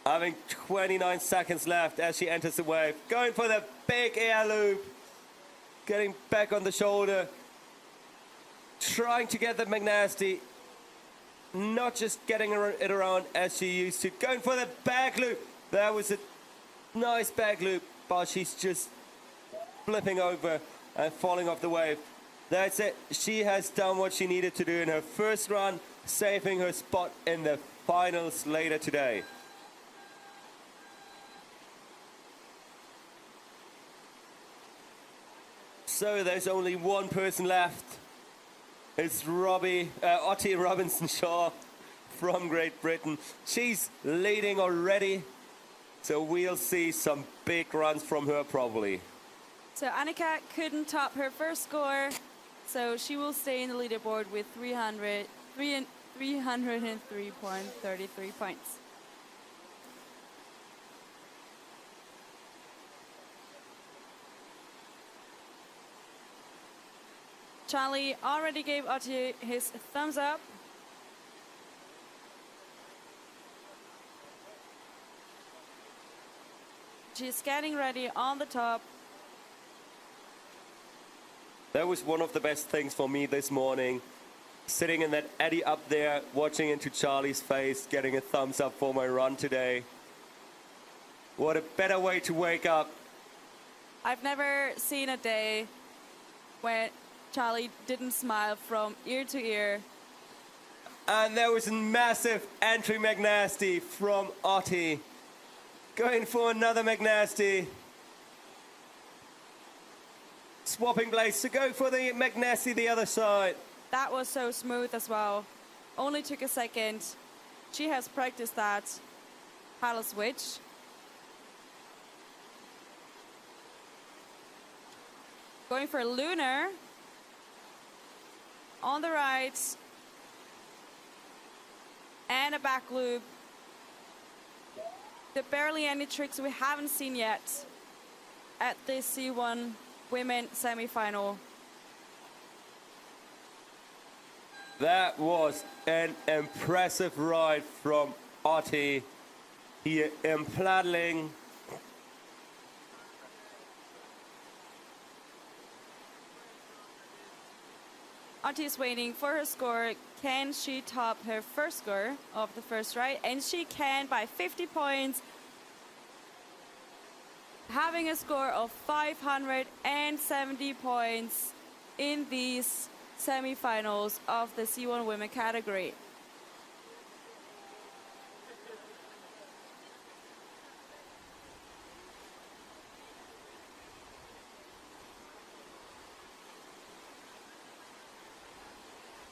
Having 29 seconds left as she enters the wave. Going for the big air loop. Getting back on the shoulder. Trying to get the McNasty. Not just getting it around as she used to. Going for the back loop. That was a nice back loop, but she's just flipping over and falling off the wave. That's it. She has done what she needed to do in her first run, saving her spot in the finals later today. So there's only one person left. It's Ottie Robinson-Shaw from Great Britain. She's leading already, so we'll see some big runs from her probably. So Annika couldn't top her first score, so she will stay in the leaderboard with 303.33 points. Charlie already gave Ottie his thumbs up. She's getting ready on the top. That was one of the best things for me this morning. Sitting in that eddy up there, watching into Charlie's face, getting a thumbs up for my run today. What a better way to wake up. I've never seen a day when Charlie didn't smile from ear to ear. And there was a massive entry McNasty from Ottie. Going for another McNasty. Swapping blades to go for the McNasty the other side. That was so smooth as well. Only took a second. She has practiced that paddle switch. Going for Lunar. on the right, and a back loop. There are barely any tricks we haven't seen yet at this C1 women semifinal. That was an impressive ride from Otti here in Plattling. Otti is waiting for her score. Can she top her first score of the first ride? And she can by 50 points, having a score of 570 points in these semifinals of the C1 women category.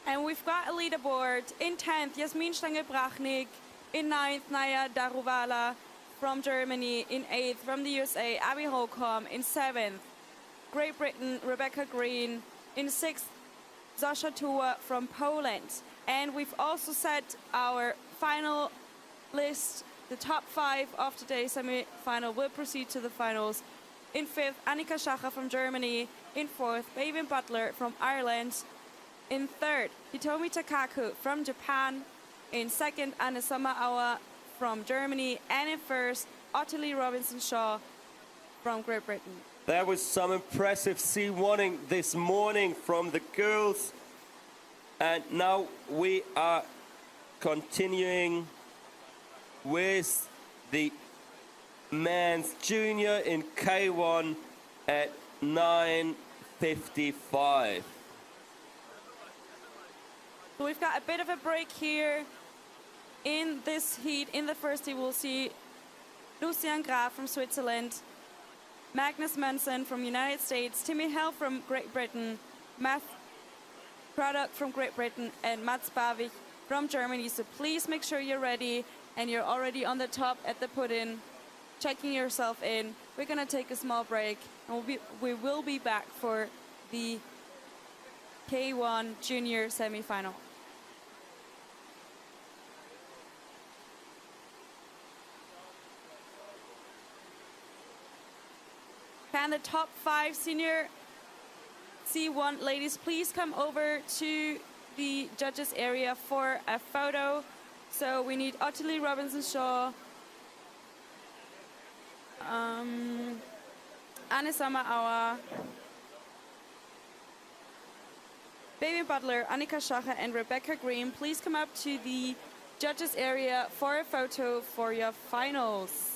And we've got a leaderboard. In 10th, Jasmin Stange-Brachnik. In 9th, Naya Daruvala from Germany. In 8th, from the USA, Abby Holcomb. In 7th, Great Britain, Rebecca Green. In 6th, Zosha Tua from Poland. And we've also set our final list. The top 5 of today's semi-final will proceed to the finals. In 5th, Annika Schacher from Germany. In 4th, Baby Butler from Ireland. In 3rd, Hitomi Takaku from Japan. In 2nd, Anisama Awa from Germany. And in 1st, Ottilie Robinson-Shaw from Great Britain. There was some impressive C1ing this morning from the girls. And now we are continuing with the men's junior in K1 at 9:55. So we've got a bit of a break here in this heat. In the first heat, we'll see Lucian Graf from Switzerland, Magnus Munson from United States, Timmy Hell from Great Britain, Matt Craddock from Great Britain, and Mats Bavich from Germany. So please make sure you're ready and you're already on the top at the put-in, checking yourself in. We're gonna take a small break and we will be back for the K1 junior semifinal. Can the top 5 senior C1 ladies please come over to the judges area for a photo? So we need Ottilie Robinson-Shaw, Anisama Awa, Baby Butler, Annika Schacher, and Rebecca Green. Please come up to the judges area for a photo for your finals.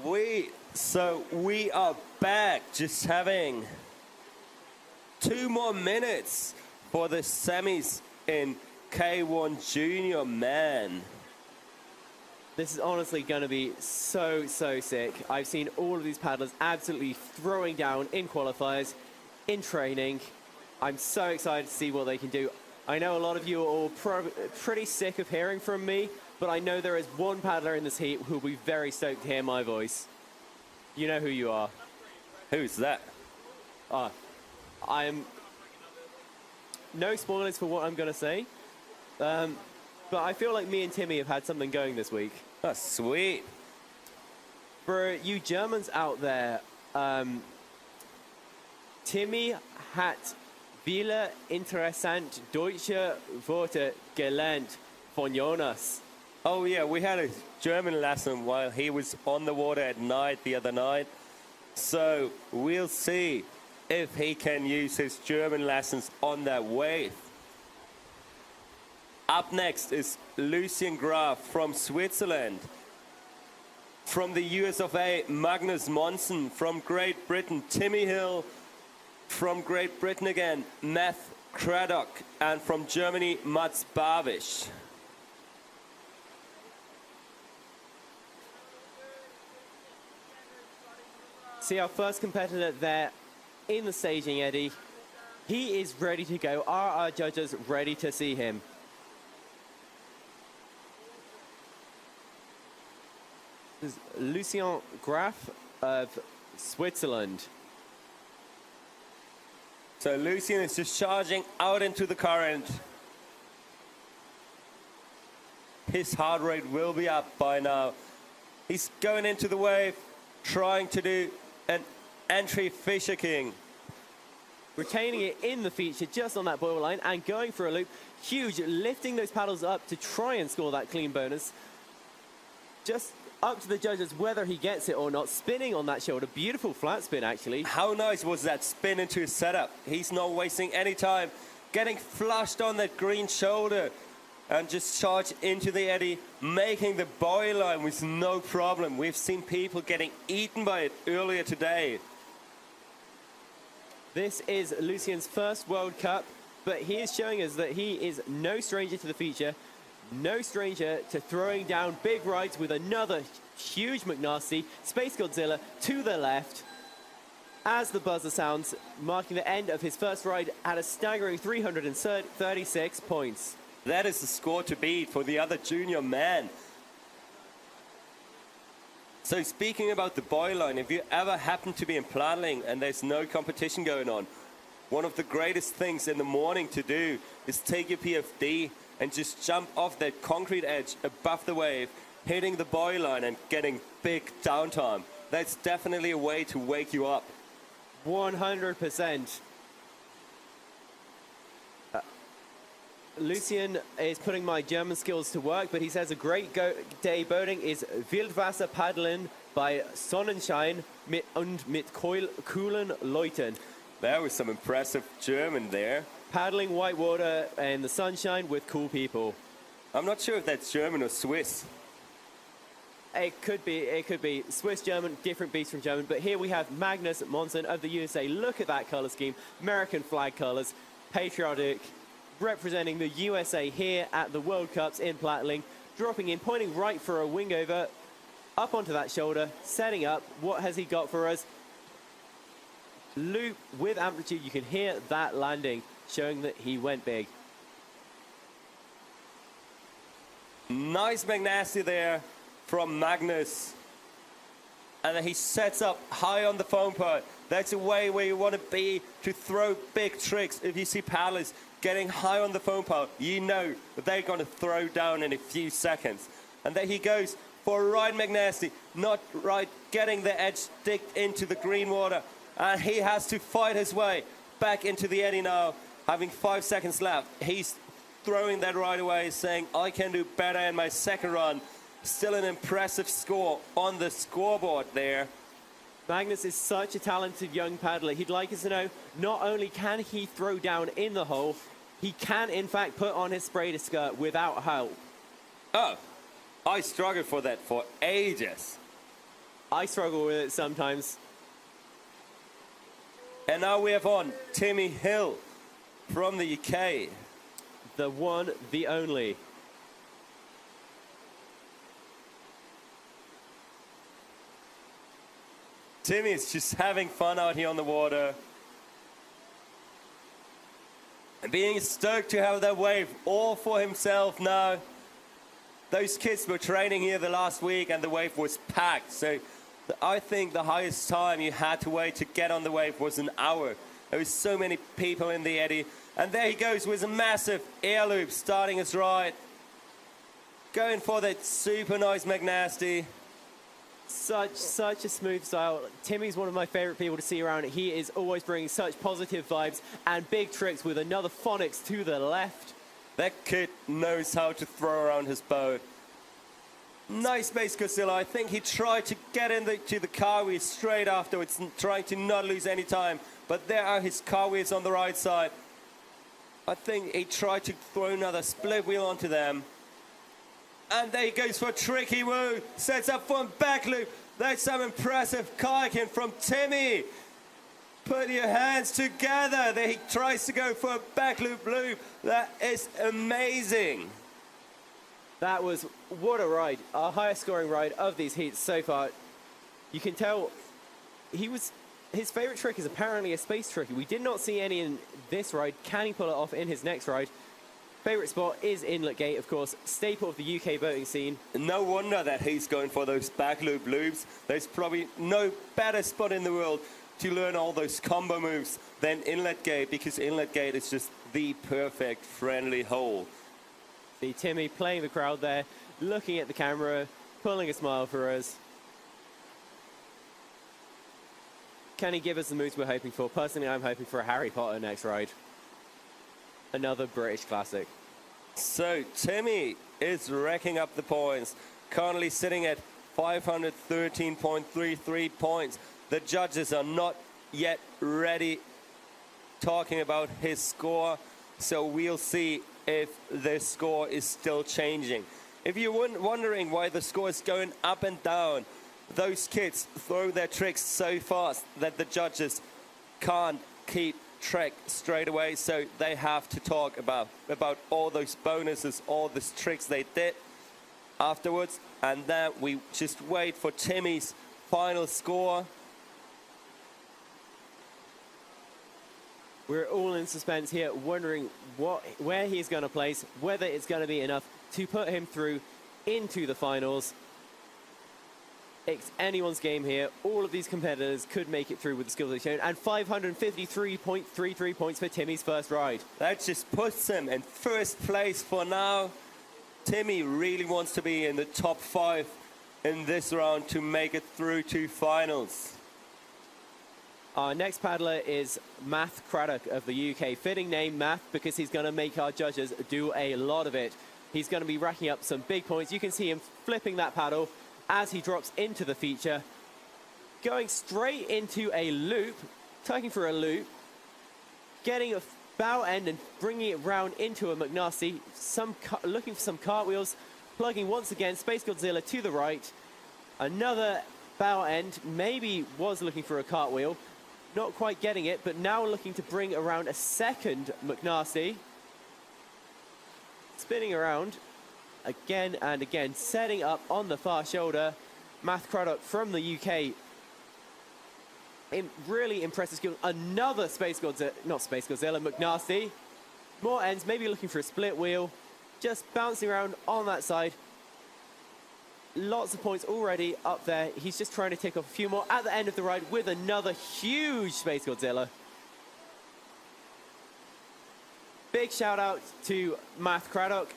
Sweet. So we are back, just having 2 more minutes for the semis in K1 Junior Man. This is honestly going to be so sick. I've seen all of these paddlers absolutely throwing down in qualifiers, in training. I'm so excited to see what they can do. I know a lot of you are all pretty sick of hearing from me, but I know there is one paddler in this heat who will be very stoked to hear my voice. You know who you are. Who's that? I'm... No spoilers for what I'm going to say. But I feel like me and Timmy have had something going this week. Oh, sweet. For you Germans out there, Timmy hat viele interessant deutsche Worte gelernt von Jonas. Oh yeah, we had a German lesson while he was on the water at night the other night. So we'll see if he can use his German lessons on that wave. Up next is Lucien Graf from Switzerland. From the US of A, Magnus Monson. From Great Britain, Timmy Hill. From Great Britain again, Matt Craddock. And from Germany, Mats Babisch. See our first competitor there in the staging eddy. He is ready to go. Are our judges ready to see him? This is Lucien Graf of Switzerland. So Lucien is just charging out into the current. His heart rate will be up by now. He's going into the wave, trying to do an entry Fisher King. Retaining it in the feature just on that boil line and going for a loop. Huge, lifting those paddles up to try and score that clean bonus. Just up to the judges whether he gets it or not. Spinning on that shoulder. Beautiful flat spin, actually. How nice was that spin into his setup? He's not wasting any time. Getting flushed on that green shoulder and just charge into the eddy, making the boil line with no problem. We've seen people getting eaten by it earlier today. This is Lucien's first World Cup, but he is showing us that he is no stranger to the feature, no stranger to throwing down big rides with another huge McNasty, Space Godzilla to the left. As the buzzer sounds, marking the end of his first ride at a staggering 336 points. That is the score to beat for the other junior man. So speaking about the boil line, if you ever happen to be in Plattling and there's no competition going on, one of the greatest things in the morning to do is take your PFD and just jump off that concrete edge above the wave, hitting the boil line and getting big downtime. That's definitely a way to wake you up. 100%. Lucien is putting my German skills to work, but he says a great day boating is Wildwasser paddeln bei Sonnenschein mit coolen Leuten. That was some impressive German there. Paddling whitewater in the sunshine with cool people. I'm not sure if that's German or Swiss. It could be Swiss German, different beast from German, but here we have Magnus Monson of the USA. Look at that color scheme, American flag colors, patriotic, representing the USA here at the World Cups in Plattling, dropping in, pointing right for a wing over, up onto that shoulder, setting up. What has he got for us? Loop with amplitude. You can hear that landing, showing that he went big. Nice McNasty there from Magnus. And then he sets up high on the foam part. That's a way where you want to be to throw big tricks. If you see paddlers getting high on the foam part, you know that they're going to throw down in a few seconds. And there he goes for a right McNasty, not right, getting the edge digged into the green water. And he has to fight his way back into the eddy now, having 5 seconds left. He's throwing that right away, saying, I can do better in my second run. Still an impressive score on the scoreboard there. Magnus is such a talented young paddler. He'd like us to know, not only can he throw down in the hole, he can in fact put on his spray skirt without help. Oh, I struggled for that for ages. I struggle with it sometimes. And now we have on Timmy Hill from the UK. The one, the only. Timmy's just having fun out here on the water. And being stoked to have that wave all for himself now. Those kids were training here the last week and the wave was packed. So I think the highest time you had to wait to get on the wave was an hour. There was so many people in the eddy. And there he goes with a massive air loop, starting his ride. Going for that super nice McNasty. Such a smooth style. Timmy's one of my favorite people to see around. He is always bringing such positive vibes and big tricks with another phonics to the left. That kid knows how to throw around his boat. Nice base Godzilla. I think he tried to get into the car wheel straight afterwards, trying to not lose any time. But there are his car wheels on the right side. I think he tried to throw another split wheel onto them. And there he goes for a tricky woo. Sets up for a back loop. That's some impressive kayaking from Timmy. Put your hands together. There he tries to go for a back loop loop. That is amazing. That was, what a ride. Our highest scoring ride of these heats so far. You can tell his favorite trick is apparently a space trick. We did not see any in this ride. Can he pull it off in his next ride? Favorite spot is Inlet Gate, of course, staple of the UK boating scene. No wonder that he's going for those back loop loops. There's probably no better spot in the world to learn all those combo moves than Inlet Gate, because Inlet Gate is just the perfect friendly hole. See Timmy playing the crowd there, looking at the camera, pulling a smile for us. Can he give us the moves we're hoping for? Personally, I'm hoping for a Harry Potter next ride. Another British classic. So Timmy is racking up the points, currently sitting at 513.33 points. The judges are not yet ready talking about his score, so we'll see if the score is still changing. If you're wondering why the score is going up and down, those kids throw their tricks so fast that the judges can't keep track straight away, so they have to talk about all those bonuses, all those tricks they did afterwards, and then we just wait for Timmy's final score. We're all in suspense here, wondering where he's going to place, whether it's going to be enough to put him through into the finals. It's anyone's game here. All of these competitors could make it through with the skills they've shown, and 553.33 points for Timmy's first ride. That just puts him in first place for now. Timmy really wants to be in the top 5 in this round to make it through to finals. Our next paddler is Matt Craddock of the UK. Fitting name, Matt, because he's going to make our judges do a lot of it. He's going to be racking up some big points. You can see him flipping that paddle as he drops into the feature, going straight into a loop, tugging for a loop, getting a bow end and bringing it round into a McNasty, looking for some cartwheels, plugging once again Space Godzilla to the right, another bow end, maybe was looking for a cartwheel, not quite getting it, but now looking to bring around a second McNasty, spinning around again and again, setting up on the far shoulder. Matt Craddock from the UK. Really impressive skill. Another Space Godzilla, not Space Godzilla, McNasty. More ends, maybe looking for a split wheel. Just bouncing around on that side. Lots of points already up there. He's just trying to tick off a few more at the end of the ride with another huge Space Godzilla. Big shout out to Matt Craddock.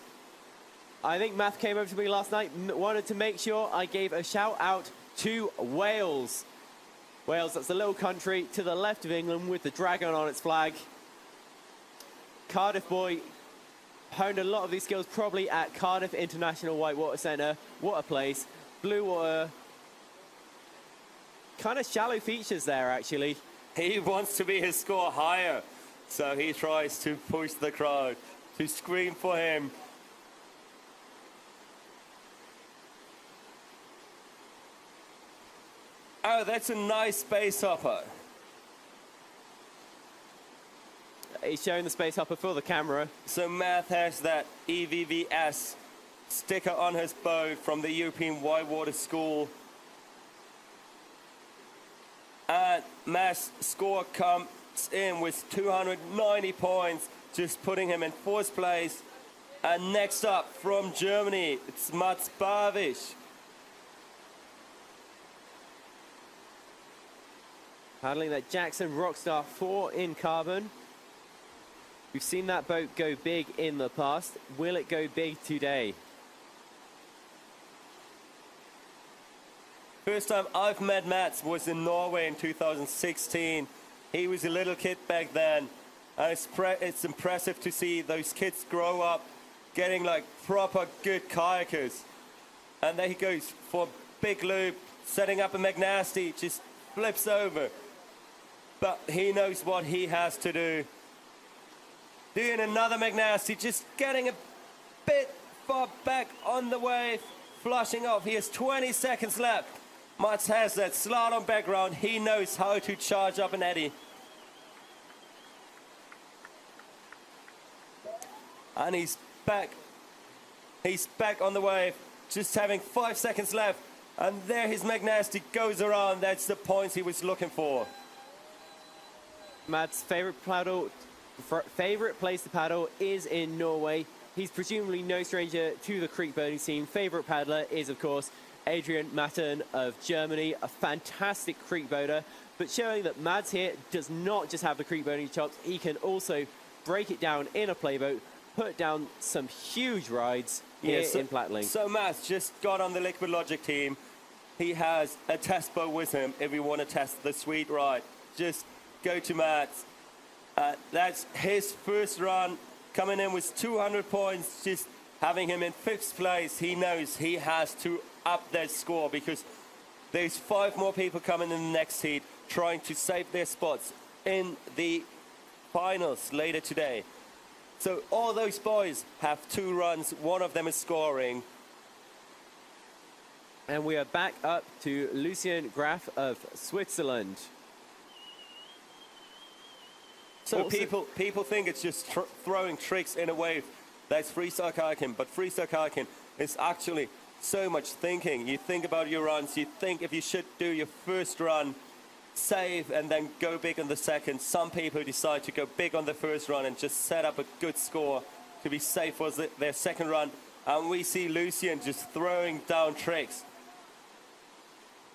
I think Matt came over to me last night, wanted to make sure I gave a shout out to Wales. Wales, that's the little country to the left of England with the dragon on its flag. Cardiff boy, honed a lot of these skills probably at Cardiff International Whitewater Centre. What a place. Blue water. Kind of shallow features there, actually. He wants to be his score higher, so he tries to push the crowd to scream for him. Oh, that's a nice space hopper. He's showing the space hopper for the camera. So Matt has that EVVS sticker on his boat from the European Whitewater School. And Matt's score comes in with 290 points, just putting him in 4th place. And next up from Germany, it's Mats Bavish. Paddling that Jackson Rockstar 4 in carbon. We've seen that boat go big in the past. Will it go big today? First time I've met Mats was in Norway in 2016. He was a little kid back then. And it's impressive to see those kids grow up, getting like proper good kayakers. And there he goes for a big loop, setting up a McNasty, just flips over. But he knows what he has to do. Doing another McNasty, just getting a bit far back on the wave, flushing off. He has 20 seconds left. Mats has that slalom background. He knows how to charge up an eddy. And he's back. He's back on the wave, just having 5 seconds left. And there his McNasty goes around. That's the points he was looking for. Matt's favorite place to paddle is in Norway. He's presumably no stranger to the creek boating scene. Favorite paddler is, of course, Adrian Matten of Germany, a fantastic creek boater, but showing that Mads here does not just have the creek boating chops, he can also break it down in a playboat, put down some huge rides here in Plattling. So Mads just got on the Liquid Logic team. He has a test boat with him if you want to test the sweet ride. Just go to Mads. That's his first run, coming in with 200 points, just having him in 5th place. He knows he has to up that score because there's 5 more people coming in the next heat trying to save their spots in the finals later today. So all those boys have 2 runs, one of them is scoring. And we are back up to Lucien Graf of Switzerland. So people think it's just throwing tricks in a wave. That's freestyle kayaking, but freestyle kayaking is actually so much thinking. You think about your runs, you think if you should do your first run, save and then go big on the second. Some people decide to go big on the first run and just set up a good score to be safe for their second run. And we see Lucien just throwing down tricks.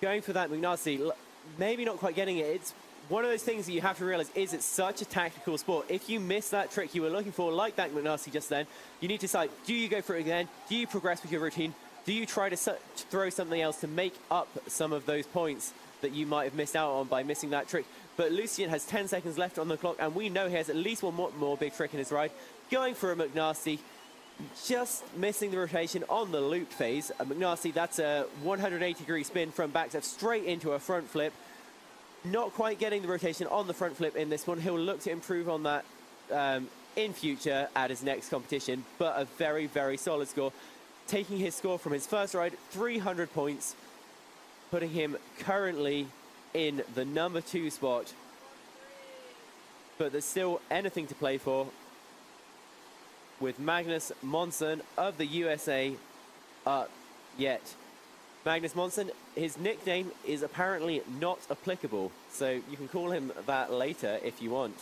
Going for that McNasty, maybe not quite getting it. It's one of those things that you have to realize is it's such a tactical sport. If you miss that trick you were looking for, like that McNasty just then, you need to decide, do you go for it again? Do you progress with your routine? Do you try to throw something else to make up some of those points that you might have missed out on by missing that trick? But Lucien has 10 seconds left on the clock, and we know he has at least one more big trick in his ride. Going for a McNasty, just missing the rotation on the loop phase. A McNasty, that's a 180-degree spin from backstep straight into a front flip. Not quite getting the rotation on the front flip in this one. He'll look to improve on that in future at his next competition, but a very, very solid score. Taking his score from his first ride, 300 points, putting him currently in the number 2 spot. But there's still anything to play for with Magnus Monsen of the USA up yet. Magnus Monsen, his nickname is apparently not applicable, so you can call him that later if you want.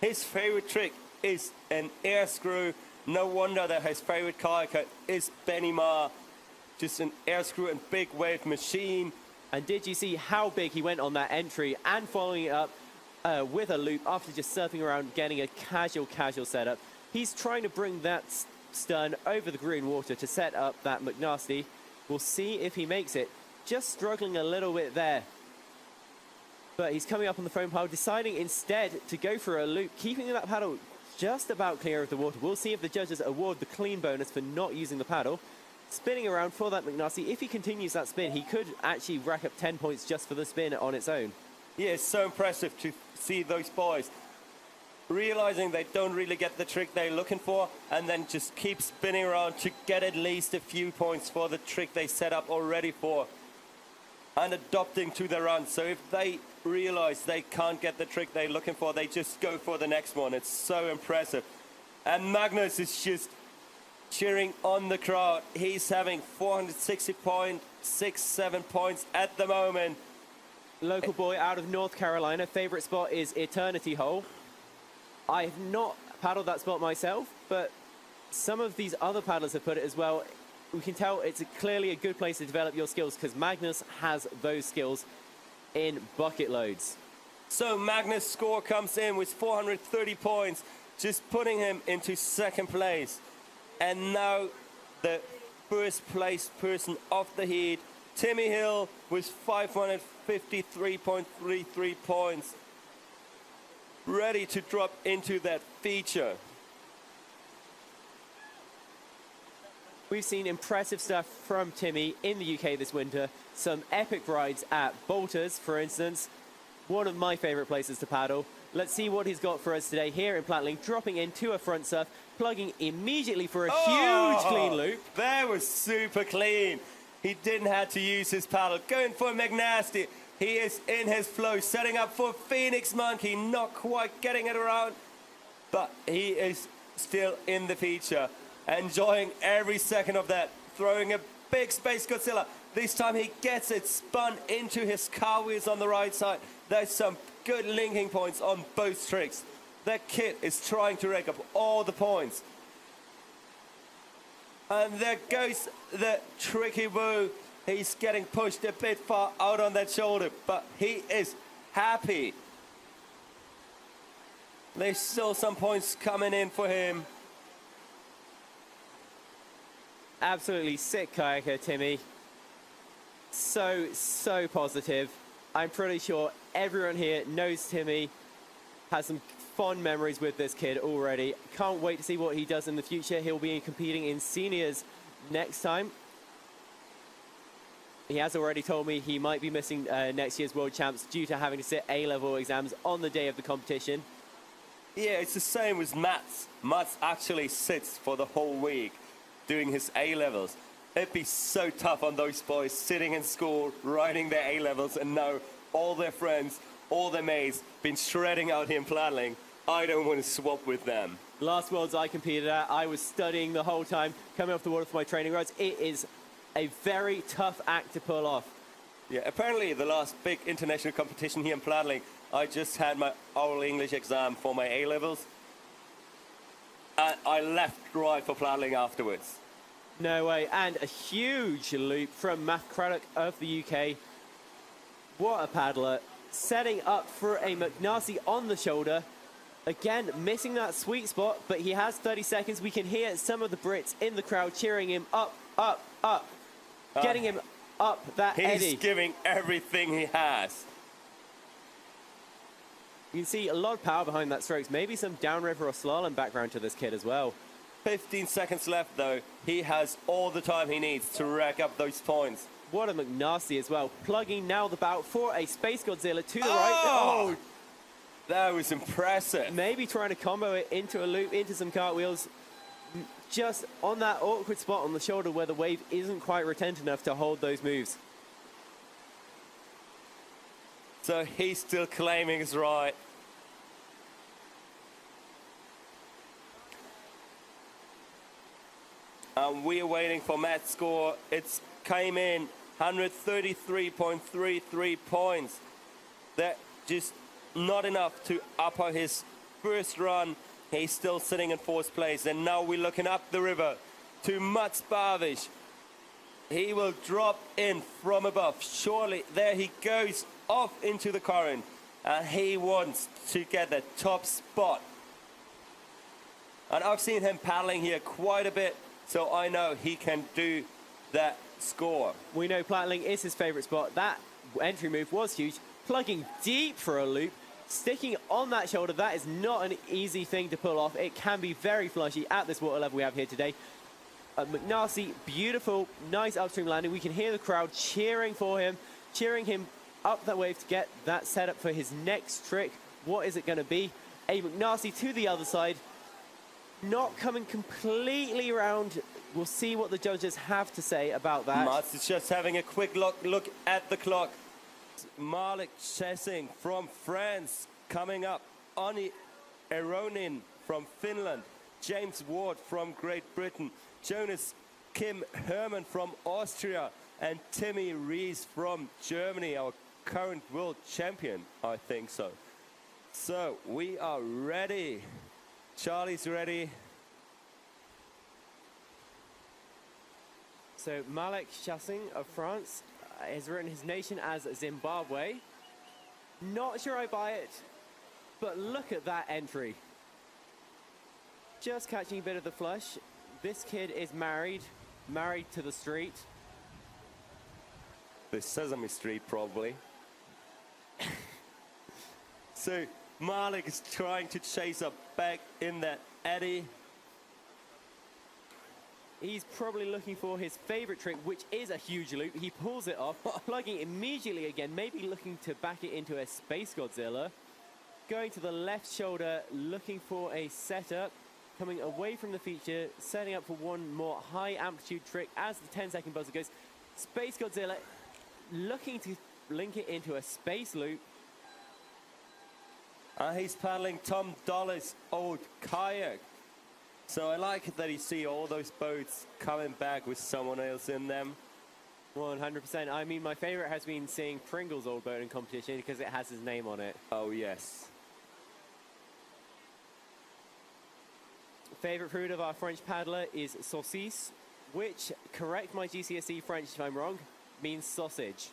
His favorite trick is an air screw. No wonder that his favorite kayaker is Benny Ma. Just an air screw and big wave machine. And did you see how big he went on that entry and following it up with a loop after just surfing around, getting a casual setup? He's trying to bring that stern over the green water to set up that McNasty. We'll see if he makes it. Just struggling a little bit there. But he's coming up on the foam pile, deciding instead to go for a loop, keeping that paddle just about clear of the water. We'll see if the judges award the clean bonus for not using the paddle. Spinning around for that McNasty. If he continues that spin, he could actually rack up 10 points just for the spin on its own. Yeah, it's so impressive to see those boys realizing they don't really get the trick they're looking for, and then just keep spinning around to get at least a few points for the trick they set up already for, and adopting to the run. So if they realize they can't get the trick they're looking for, they just go for the next one. It's so impressive. And Magnus is just cheering on the crowd. He's having 460.67 points at the moment. Local boy out of North Carolina. Favorite spot is Eternity Hole. I have not paddled that spot myself, but some of these other paddlers have put it as well. We can tell it's clearly a good place to develop your skills because Magnus has those skills in bucket loads. So Magnus' score comes in with 430 points, just putting him into second place. And now the first place person of the heat, Timmy Hill, with 553.33 points, ready to drop into that feature. We've seen impressive stuff from Timmy in the UK this winter. Some epic rides at Bolters, for instance. One of my favorite places to paddle. Let's see what he's got for us today here in Plattling, dropping into a front surf, plugging immediately for a huge clean loop. That was super clean. He didn't have to use his paddle. Going for McNasty. He is in his flow, setting up for Phoenix Monkey. Not quite getting it around, but he is still in the feature. Enjoying every second of that. Throwing a big Space Godzilla. This time he gets it spun into his car wheels on the right side. There's some good linking points on both tricks. That kid is trying to rack up all the points. And there goes the tricky woo. He's getting pushed a bit far out on that shoulder, but he is happy. There's still some points coming in for him. Absolutely sick kayaker, Timmy. So positive. I'm pretty sure everyone here knows Timmy, has some fond memories with this kid already. Can't wait to see what he does in the future. He'll be competing in seniors next time. He has already told me he might be missing next year's World Champs due to having to sit A-level exams on the day of the competition. Yeah, it's the same with Mats. Mats actually sits for the whole week doing his A-levels. It'd be so tough on those boys sitting in school, writing their A-levels, and now all their friends, all their mates, been shredding out here in Plattling. I don't want to swap with them. Last Worlds I competed at, I was studying the whole time, coming off the water for my training rides. It is a very tough act to pull off. Yeah, apparently the last big international competition here in Plattling, I just had my oral English exam for my A-levels. And I left right for Plattling afterwards. No way, and a huge loop from Matt Craddock of the UK. What a paddler, setting up for a McNasty on the shoulder. Again, missing that sweet spot, but he has 30 seconds. We can hear some of the Brits in the crowd cheering him up, up, up. Getting him up that eddy. He's giving everything he has. You can see a lot of power behind that strokes. Maybe some downriver or slalom background to this kid as well. 15 seconds left, though. He has all the time he needs to rack up those points. What a McNasty as well. Plugging now the bout for a Space Godzilla to the right. Oh! That was impressive. Maybe trying to combo it into a loop, into some cartwheels. Just on that awkward spot on the shoulder where the wave isn't quite retent enough to hold those moves. So he's still claiming his right. And we're waiting for Matt's score. It's came in 133.33 points. That just not enough to upper his first run. He's still sitting in fourth place. And now we're looking up the river to Mats Barvish. He will drop in from above. Surely there he goes off into the current. And he wants to get the top spot. And I've seen him paddling here quite a bit, so I know he can do that score. We know Plattling is his favorite spot. That entry move was huge. Plugging deep for a loop. Sticking on that shoulder, that is not an easy thing to pull off. It can be very flushy at this water level we have here today. McNasty, beautiful, nice upstream landing. We can hear the crowd cheering for him, cheering him up that wave to get that set up for his next trick. What is it going to be? a McNasty to the other side. Not coming completely around. We'll see what the judges have to say about that. Mats is just having a quick look at the clock. Malik Chessing from France coming up. Oni Eronin from Finland. James Ward from Great Britain. Jonas Kim Herman from Austria. And Timmy Rees from Germany, our current world champion, I think so. So we are ready. Charlie's ready. So Malik Chassing of France has written his nation as Zimbabwe. Not sure I buy it, but look at that entry. Just catching a bit of the flush. This kid is married to the street. The Sesame Street, probably. So Malik is trying to chase up back in that eddy. He's probably looking for his favorite trick, which is a huge loop. He pulls it off, plugging immediately again, maybe looking to back it into a Space Godzilla. Going to the left shoulder, looking for a setup. Coming away from the feature, setting up for one more high amplitude trick as the 10-second buzzer goes. Space Godzilla looking to link it into a space loop. He's paddling Tom Dollar's old kayak. So I like it that you see all those boats coming back with someone else in them. 100%. I mean, my favorite has been seeing Pringle's old boat in competition because it has his name on it. Oh, yes. Favorite fruit of our French paddler is saucisse, which, correct my GCSE French if I'm wrong, means sausage.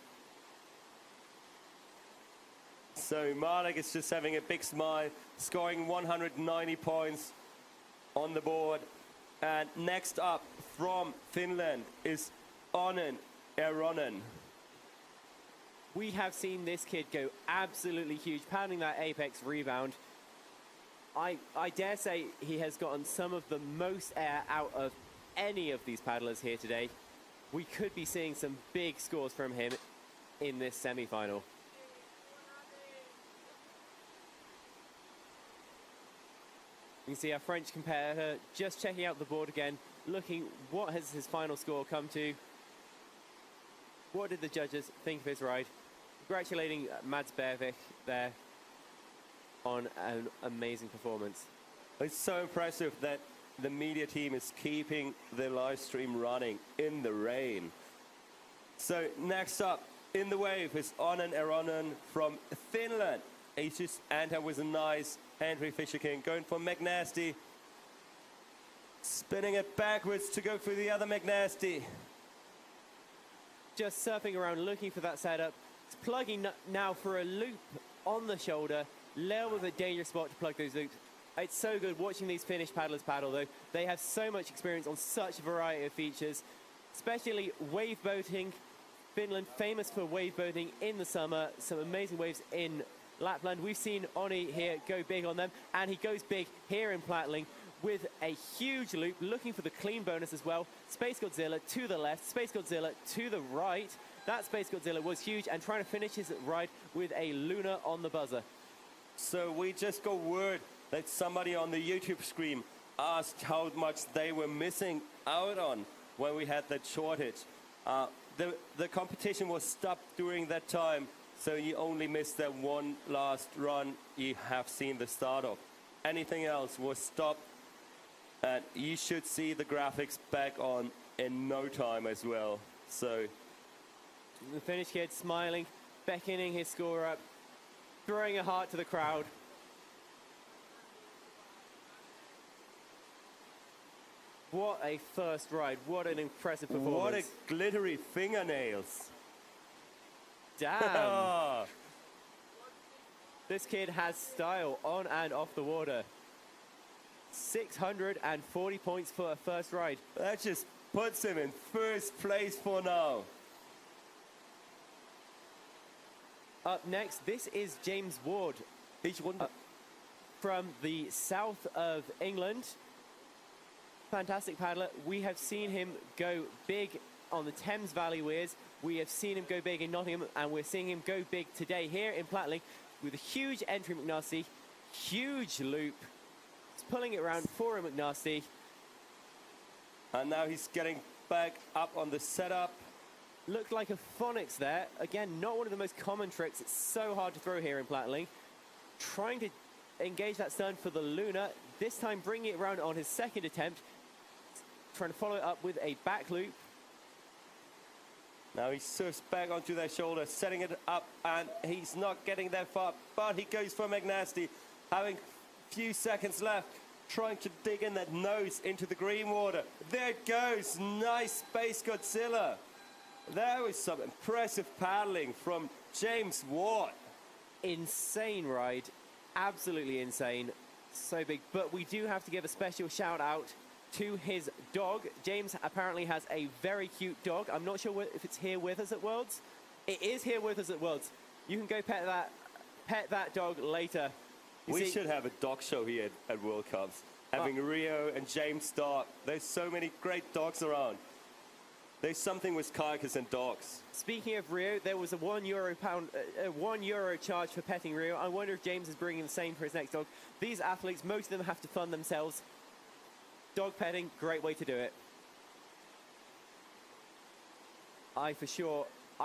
So Malik is just having a big smile, scoring 190 points on the board. And next up from Finland is Onnen Eronen. We have seen this kid go absolutely huge, pounding that apex rebound. I dare say he has gotten some of the most air out of any of these paddlers here today. We could be seeing some big scores from him in this semi-final. You can see our French competitor just checking out the board again, looking what has his final score come to. What did the judges think of his ride? Congratulating Mads Bervik there on an amazing performance. It's so impressive that the media team is keeping the live stream running in the rain. So next up in the wave is Onnen Eronen from Finland. He's just entered with a nice entry fisher king, going for McNasty. Spinning it backwards to go for the other McNasty. Just surfing around looking for that setup. It's plugging now for a loop on the shoulder. Leo with a dangerous spot to plug those loops. It's so good watching these Finnish paddlers paddle though. They have so much experience on such a variety of features, especially wave boating. Finland famous for wave boating in the summer. Some amazing waves in Lapland. We've seen Oni here go big on them, and he goes big here in Plattling with a huge loop, looking for the clean bonus as well. Space Godzilla to the left, Space Godzilla to the right. That Space Godzilla was huge, and trying to finish his ride with a Luna on the buzzer. So we just got word that somebody on the YouTube stream asked how much they were missing out on when we had that shortage. The competition was stopped during that time, so you only missed that one last run you have seen the start of. Anything else was stopped, and you should see the graphics back on in no time as well. So the Finnish kid smiling, beckoning his score up, throwing a heart to the crowd. What a first ride. What an impressive performance. what a glittery fingernails. Damn. This kid has style on and off the water. 640 points for a first ride. That just puts him in first place for now. Up next, this is James Ward. From the south of England. Fantastic paddler. We have seen him go big on the Thames Valley Weirs. We have seen him go big in Nottingham, and we're seeing him go big today here in Plattling with a huge entry McNasty, Huge loop. He's pulling it around for McNasty. And now he's getting back up on the setup. Looked like a phonics there. Again, not one of the most common tricks. It's so hard to throw here in Plattling. Trying to engage that stern for the Luna. This time bringing it around on his second attempt. Trying to follow it up with a back loop. Now he surfs back onto their shoulder, setting it up, and he's not getting that far, but he goes for McNasty, having a few seconds left, trying to dig in that nose into the green water. There it goes. Nice Space Godzilla. That was some impressive paddling from James Ward. Insane ride. Absolutely insane. So big. But we do have to give a special shout out to his dog. James apparently has a very cute dog. I'm not sure if it's here with us at Worlds. It is here with us at Worlds. You can go pet that dog later. We should have a dog show here at World Cups. Having Rio and James start. There's so many great dogs around. There's something with kayakers and dogs. Speaking of Rio, there was a €1 charge for petting Rio. I wonder if James is bringing the same for his next dog. These athletes, most of them have to fund themselves. Dog petting, great way to do it. I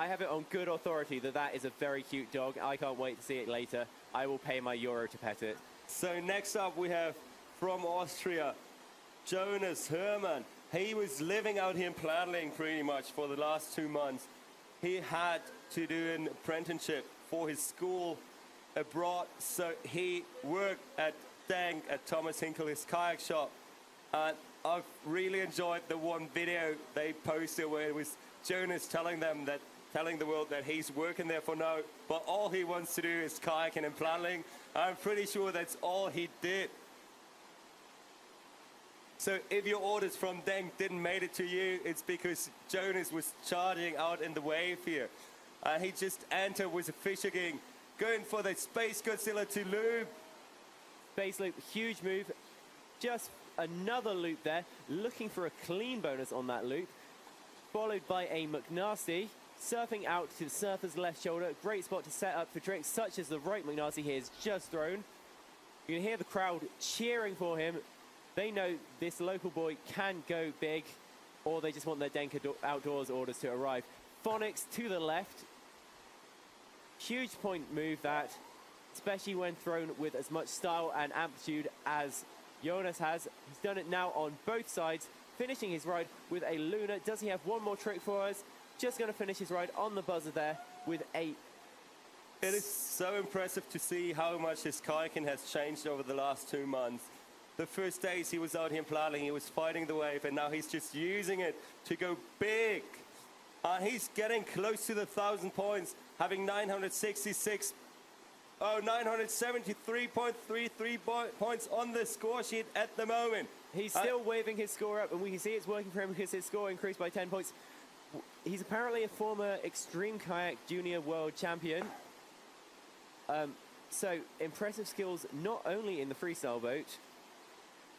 have it on good authority that is a very cute dog. I can't wait to see it later. I will pay my euro to pet it. So next up we have from Austria, Jonas Hermann. He was living out here in Plattling pretty much for the last 2 months. He had to do an apprenticeship for his school abroad, so he worked at Dank at Thomas Hinckley's kayak shop. And I've really enjoyed the one video they posted where it was Jonas telling the world that he's working there for now, but all he wants to do is kayaking and Plattling. I'm pretty sure that's all he did. So if your orders from Deng didn't make it to you, it's because Jonas was charging out in the wave here. And he just entered with a fisher king, going for the Space Godzilla to loop. Space loop, huge move. Just another loop there, looking for a clean bonus on that loop. Followed by a McNasty, surfing out to the surfer's left shoulder. Great spot to set up for tricks such as the right McNasty he has just thrown. You can hear the crowd cheering for him. They know this local boy can go big, or they just want their Denka Outdoors orders to arrive. Phonics to the left. Huge point move that, especially when thrown with as much style and amplitude as Jonas has. He's done it now on both sides, finishing his ride with a Luna. Does he have one more trick for us? Just going to finish his ride on the buzzer there with a... It is so impressive to see how much his kayaking has changed over the last 2 months. The first days he was out here in Plattling, he was fighting the wave, and now he's just using it to go big. He's getting close to the 1,000 points, having 973.33 points on the score sheet at the moment. He's still waving his score up, and we can see it's working for him because his score increased by 10 points. He's apparently a former Extreme Kayak Junior World Champion. So impressive skills not only in the freestyle boat.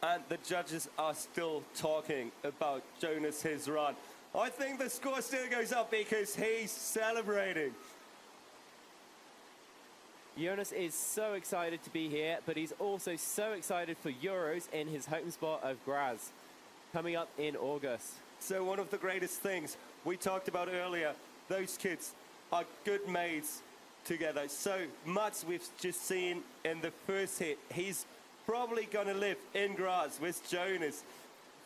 And the judges are still talking about Jonas, his run. I think the score still goes up because he's celebrating. Jonas is so excited to be here, but he's also so excited for Euros in his home spot of Graz, coming up in August. So one of the greatest things we talked about earlier, those kids are good mates together. So Mats, we've just seen in the first hit, he's probably going to live in Graz with Jonas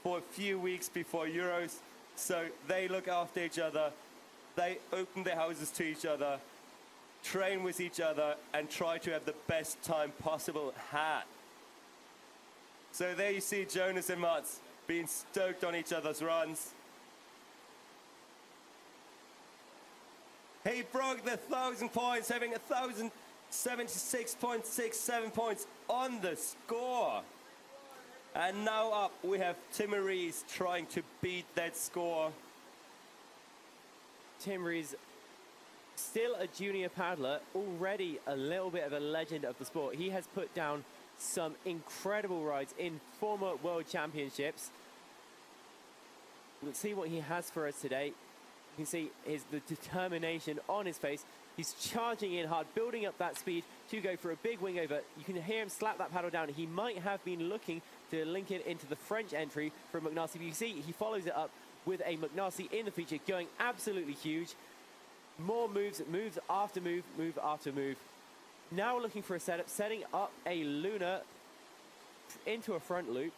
for a few weeks before Euros. So they look after each other, they open their houses to each other, train with each other, and try to have the best time possible had. So there you see Jonas and Mats being stoked on each other's runs. He broke the 1,000 points, having 1,076.67 points on the score. And now up we have Tim Rees trying to beat that score. Tim Rees, still a junior paddler, already a little bit of a legend of the sport. He has put down some incredible rides in former world championships. Let's see what he has for us today. You can see the determination on his face. He's charging in hard, building up that speed to go for a big wing over. You can hear him slap that paddle down. He might have been looking to link it into the French entry from McNasty. But you see, he follows it up with a McNasty in the feature, going absolutely huge. More moves, moves after move, move after move. Now looking for a setup, setting up a Luna into a front loop.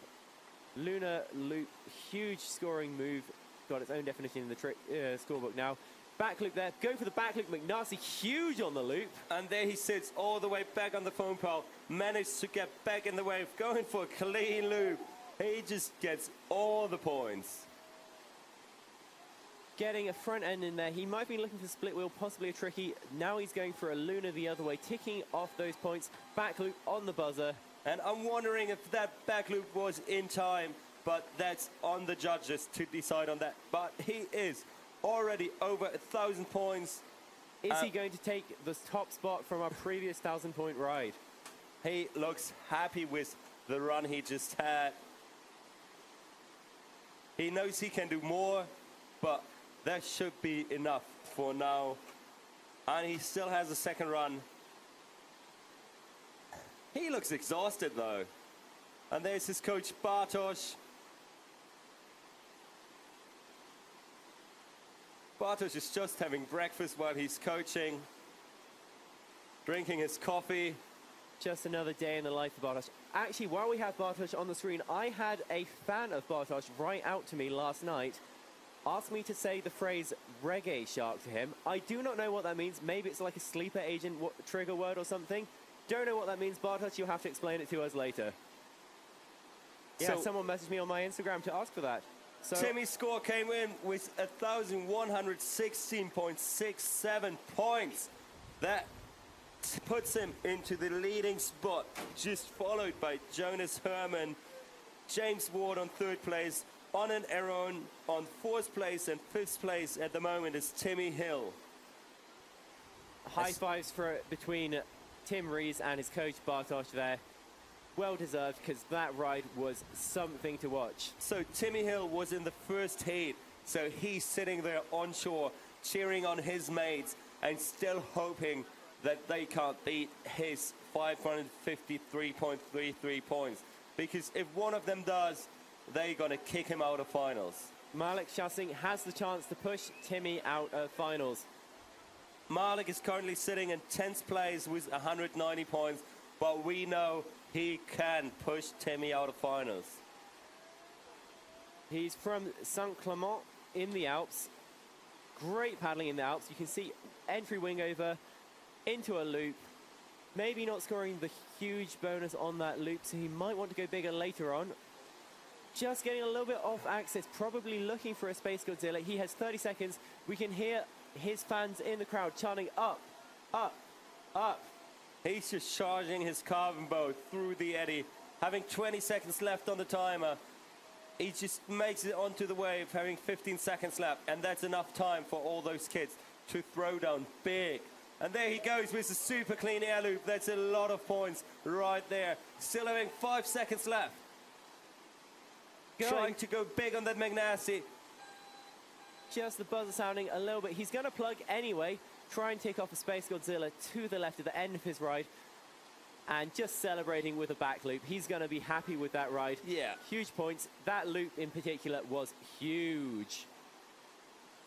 Luna loop, huge scoring move. Got its own definition in the scorebook now. Back loop there, go for the back loop. McNasty huge on the loop. And there he sits all the way back on the foam pole. Managed to get back in the wave, going for a clean loop. He just gets all the points. Getting a front end in there. He might be looking for split wheel, possibly a tricky. Now he's going for a Luna the other way, ticking off those points. Back loop on the buzzer. And I'm wondering if that back loop was in time, but that's on the judges to decide on that. But he is already over 1,000 points. Is he going to take the top spot from our previous 1,000-point ride? He looks happy with the run he just had. He knows he can do more, but that should be enough for now. And he still has a second run. He looks exhausted though. And there's his coach Bartosz. Bartosz is just having breakfast while he's coaching, drinking his coffee. Just another day in the life of Bartosz. Actually, while we have Bartosz on the screen, I had a fan of Bartosz write out to me last night, ask me to say the phrase reggae shark to him. I do not know what that means. Maybe it's like a sleeper agent trigger word or something. Don't know what that means, Bartosz. You'll have to explain it to us later. Yeah, So- someone messaged me on my Instagram to ask for that. So Timmy's score came in with 1,116.67 points. That puts him into the leading spot, just followed by Jonas Herman, James Ward on third place, Onan Aaron on fourth place, and fifth place at the moment is Timmy Hill. high fives between Tim Rees and his coach Bartosz there. Well deserved, because that ride was something to watch. So Timmy Hill was in the first heat, so he's sitting there on shore cheering on his mates and still hoping that they can't beat his 553.33 points, because if one of them does, they're going to kick him out of finals. Malik Shassing has the chance to push Timmy out of finals. Malik is currently sitting in 10th place with 190 points, but we know he can push Timmy out of finals. He's from Saint Clement in the Alps. Great paddling in the Alps. You can see entry wing over into a loop. Maybe not scoring the huge bonus on that loop, so he might want to go bigger later on. Just getting a little bit off axis, probably looking for a Space Godzilla. He has 30 seconds. We can hear his fans in the crowd chanting up, up, up. He's just charging his carbon boat through the eddy, having 20 seconds left on the timer. He just makes it onto the wave, having 15 seconds left, and that's enough time for all those kids to throw down big. And there he goes with the super clean air loop. That's a lot of points right there. Still having 5 seconds left. Trying to go big on that McNasty. Just the buzzer sounding a little bit. He's going to plug anyway. Try and take off a Space Godzilla to the left at the end of his ride. And just celebrating with a back loop. He's going to be happy with that ride. Yeah. Huge points. That loop in particular was huge.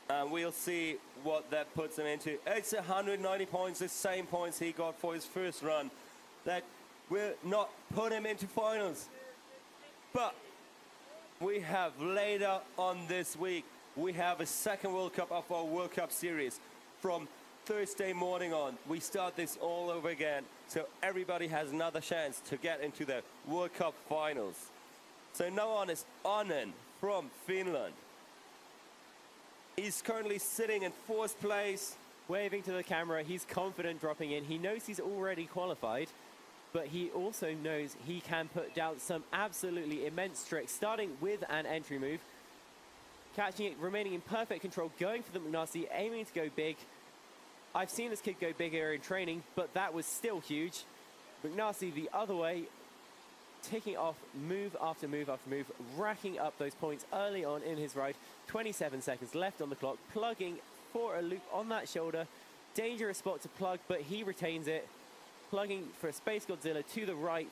And we'll see what that puts him into. It's 190 points, the same points he got for his first run. That will not put him into finals. But we have later on this week, we have a second World Cup of our World Cup series. From Thursday morning on, we start this all over again. So everybody has another chance to get into the World Cup finals. So now on is Onan from Finland. He's currently sitting in fourth place. Waving to the camera, he's confident dropping in. He knows he's already qualified, but he also knows he can put down some absolutely immense tricks, starting with an entry move, catching it, remaining in perfect control, going for the McNasty, aiming to go big. I've seen this kid go bigger in training, but that was still huge. McNasty the other way, ticking off move after move after move, racking up those points early on in his ride. 27 seconds left on the clock, plugging for a loop on that shoulder. Dangerous spot to plug, but he retains it. Plugging for Space Godzilla to the right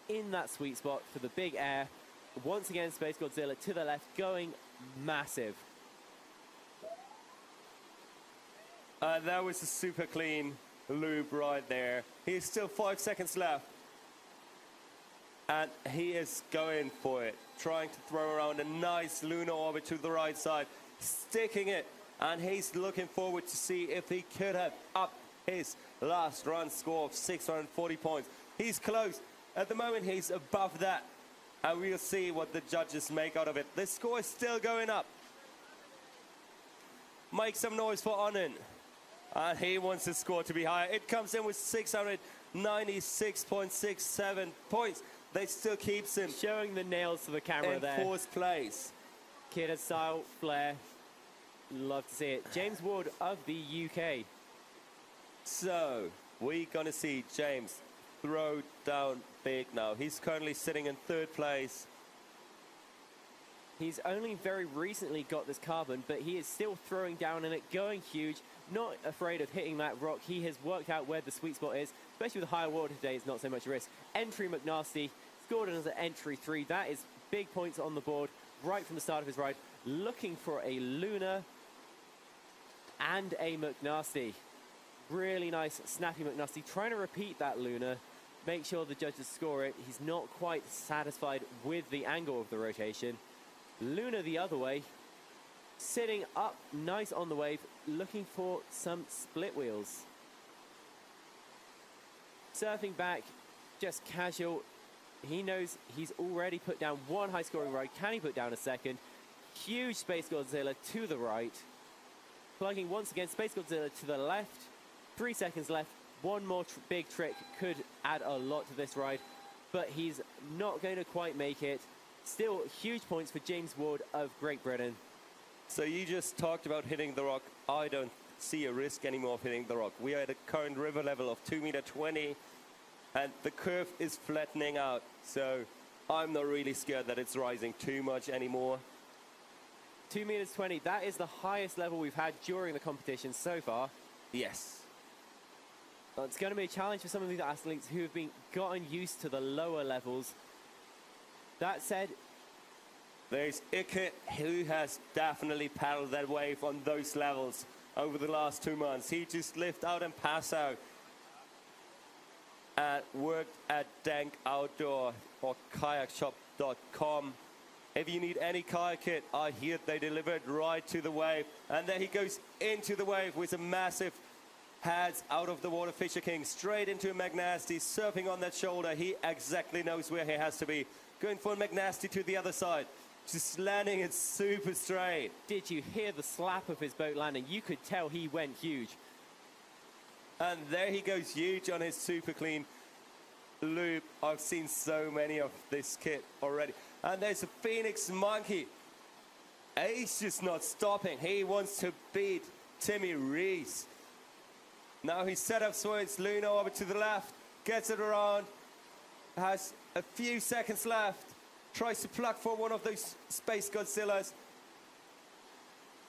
in that sweet spot for the big air. Once again, Space Godzilla to the left, going massive. That was a super clean loop right there. He's still 5 seconds left. And he is going for it, trying to throw around a nice lunar orbit to the right side, sticking it. And he's looking forward to see if he could have upped his last run score of 640 points. He's close. At the moment, he's above that. And we'll see what the judges make out of it. The score is still going up. Make some noise for Anand. And he wants the score to be higher. It comes in with 696.67 points. They still keeps him Showing the nails to the camera in there. fourth place. Kid has style, flair. Love to see it. James Ward of the UK. So, we're going to see James throw down big now. He's currently sitting in third place. He's only very recently got this carbon, but he is still throwing down in it, going huge, not afraid of hitting that rock. He has worked out where the sweet spot is, especially with the higher water today. It's not so much a risk. Entry McNasty scored as an entry 3. That is big points on the board right from the start of his ride. Looking for a Luna and a McNasty. Really nice, snappy McNasty. Trying to repeat that Luna. Make sure the judges score it. He's not quite satisfied with the angle of the rotation. Luna the other way, sitting up nice on the wave, looking for some split wheels. Surfing back, just casual. He knows he's already put down one high scoring ride. Can he put down a second? Huge Space Godzilla to the right. Plugging once again, Space Godzilla to the left. 3 seconds left. One more big trick could add a lot to this ride, but he's not going to quite make it. Still huge points for James Ward of Great Britain. So you just talked about hitting the rock. I don't see a risk anymore of hitting the rock. We are at a current river level of 2.20 meters, and the curve is flattening out. So I'm not really scared that it's rising too much anymore. 2.20 meters, that is the highest level we've had during the competition so far. Yes. It's going to be a challenge for some of these athletes who have been gotten used to the lower levels. That said, there's Ike, who has definitely paddled that wave on those levels over the last 2 months. He just lived out and passed out and worked at Dank Outdoor or kayakshop.com. If you need any kayak kit, I hear they deliver it right to the wave. And then he goes into the wave with a massive heads out of the water Fisher King, straight into a McNasty, surfing on that shoulder. He exactly knows where he has to be. Going for a McNasty to the other side. Just landing it super straight. Did you hear the slap of his boat landing? You could tell he went huge. And there he goes huge on his super clean loop. I've seen so many of this kit already. And there's a Phoenix Monkey. He's just not stopping. He wants to beat Timmy Reese. Now he's set up so it's Luna over to the left. Gets it around. Has a few seconds left. Tries to plug for one of those Space Godzillas.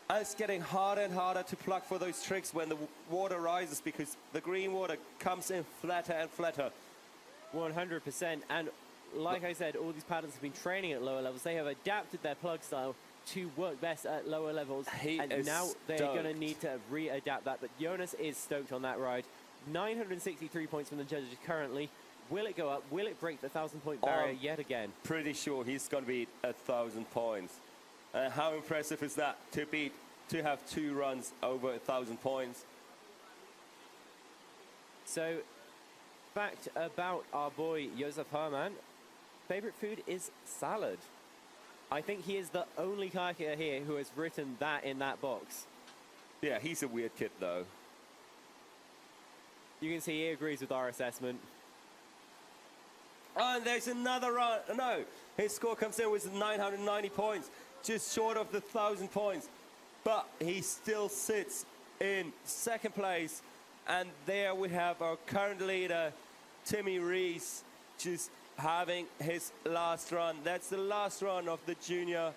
And it's getting harder and harder to plug for those tricks when the water rises, because the green water comes in flatter and flatter. 100%. And like I said, all these paddlers have been training at lower levels. They have adapted their plug style to work best at lower levels. And now they're going to need to readapt that. But Jonas is stoked on that ride. 963 points from the judges currently. Will it go up? Will it break the 1,000-point barrier yet again? Pretty sure he's going to beat 1,000 points. How impressive is that to have 2 runs over 1,000 points? So, fact about our boy Josef Hermann, favorite food is salad. I think he is the only kayaker here who has written that in that box. Yeah, he's a weird kid though. You can see he agrees with our assessment. Oh, and there's another run. No, his score comes in with 990 points, just short of the 1,000 points. But he still sits in second place. And there we have our current leader, Timmy Reese, just having his last run. That's the last run of the junior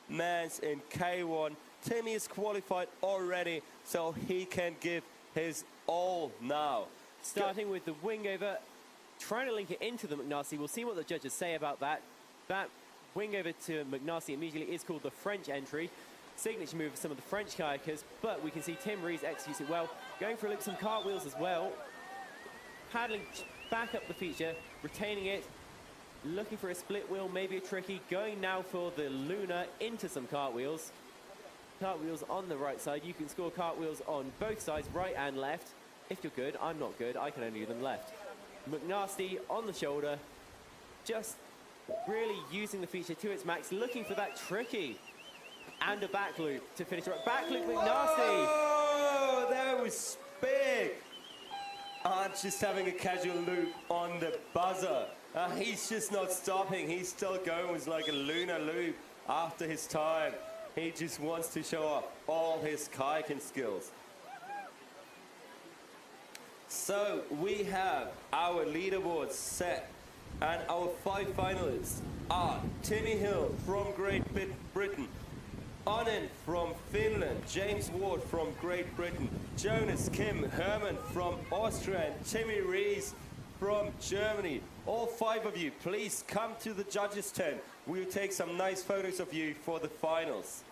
men's in K1. Timmy is qualified already, so he can give his all now. Starting with the wing over, trying to link it into the McNasty. We'll see what the judges say about that. That wing over to McNasty immediately is called the French entry. Signature move of some of the French kayakers, but we can see Tim Rees executes it well. Going for a loop, some cartwheels as well. Paddling back up the feature, retaining it. Looking for a split wheel, maybe a tricky. Going now for the Luna into some cartwheels. Cartwheels on the right side. You can score cartwheels on both sides, right and left. If you're good, I'm not good. I can only do them left. McNasty on the shoulder. Just really using the feature to its max. Looking for that tricky. And a back loop to finish right. Back loop McNasty. Oh, that was big. Just having a casual loop on the buzzer. He's just not stopping. He's still going with like a lunar loop after his time. He just wants to show off all his kayaking skills. So we have our leaderboard set, and our 5 finalists are Timmy Hill from Great Britain, Onen from Finland, James Ward from Great Britain, Jonas Kim Herman from Austria, and Timmy Rees from Germany. All 5 of you, please come to the judges' tent. We'll take some nice photos of you for the finals.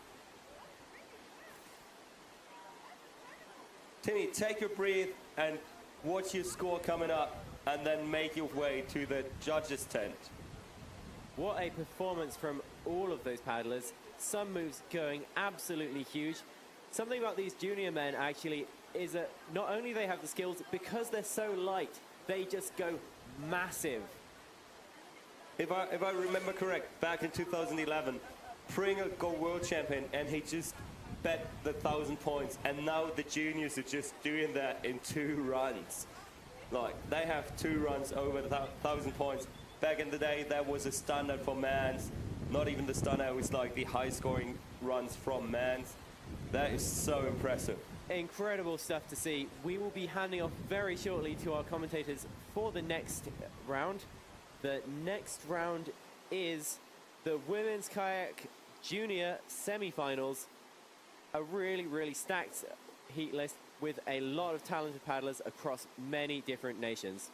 Timmy, take a breath and watch your score coming up, and then make your way to the judges' tent. What a performance from all of those paddlers. Some moves going absolutely huge. Something about these junior men actually is that not only they have the skills, because they're so light, they just go massive. If I remember correct, back in 2011, Pringle got world champion, and he just bet the 1,000 points, and now the juniors are just doing that in 2 runs. Like, they have 2 runs over the 1,000 points. Back in the day, that was a standard for men's. Not even the standard, it was like the high-scoring runs from men's. That is so impressive. Incredible stuff to see. We will be handing off very shortly to our commentators for the next round. The next round is the women's kayak junior semi-finals. A really, really stacked heat list with a lot of talented paddlers across many different nations.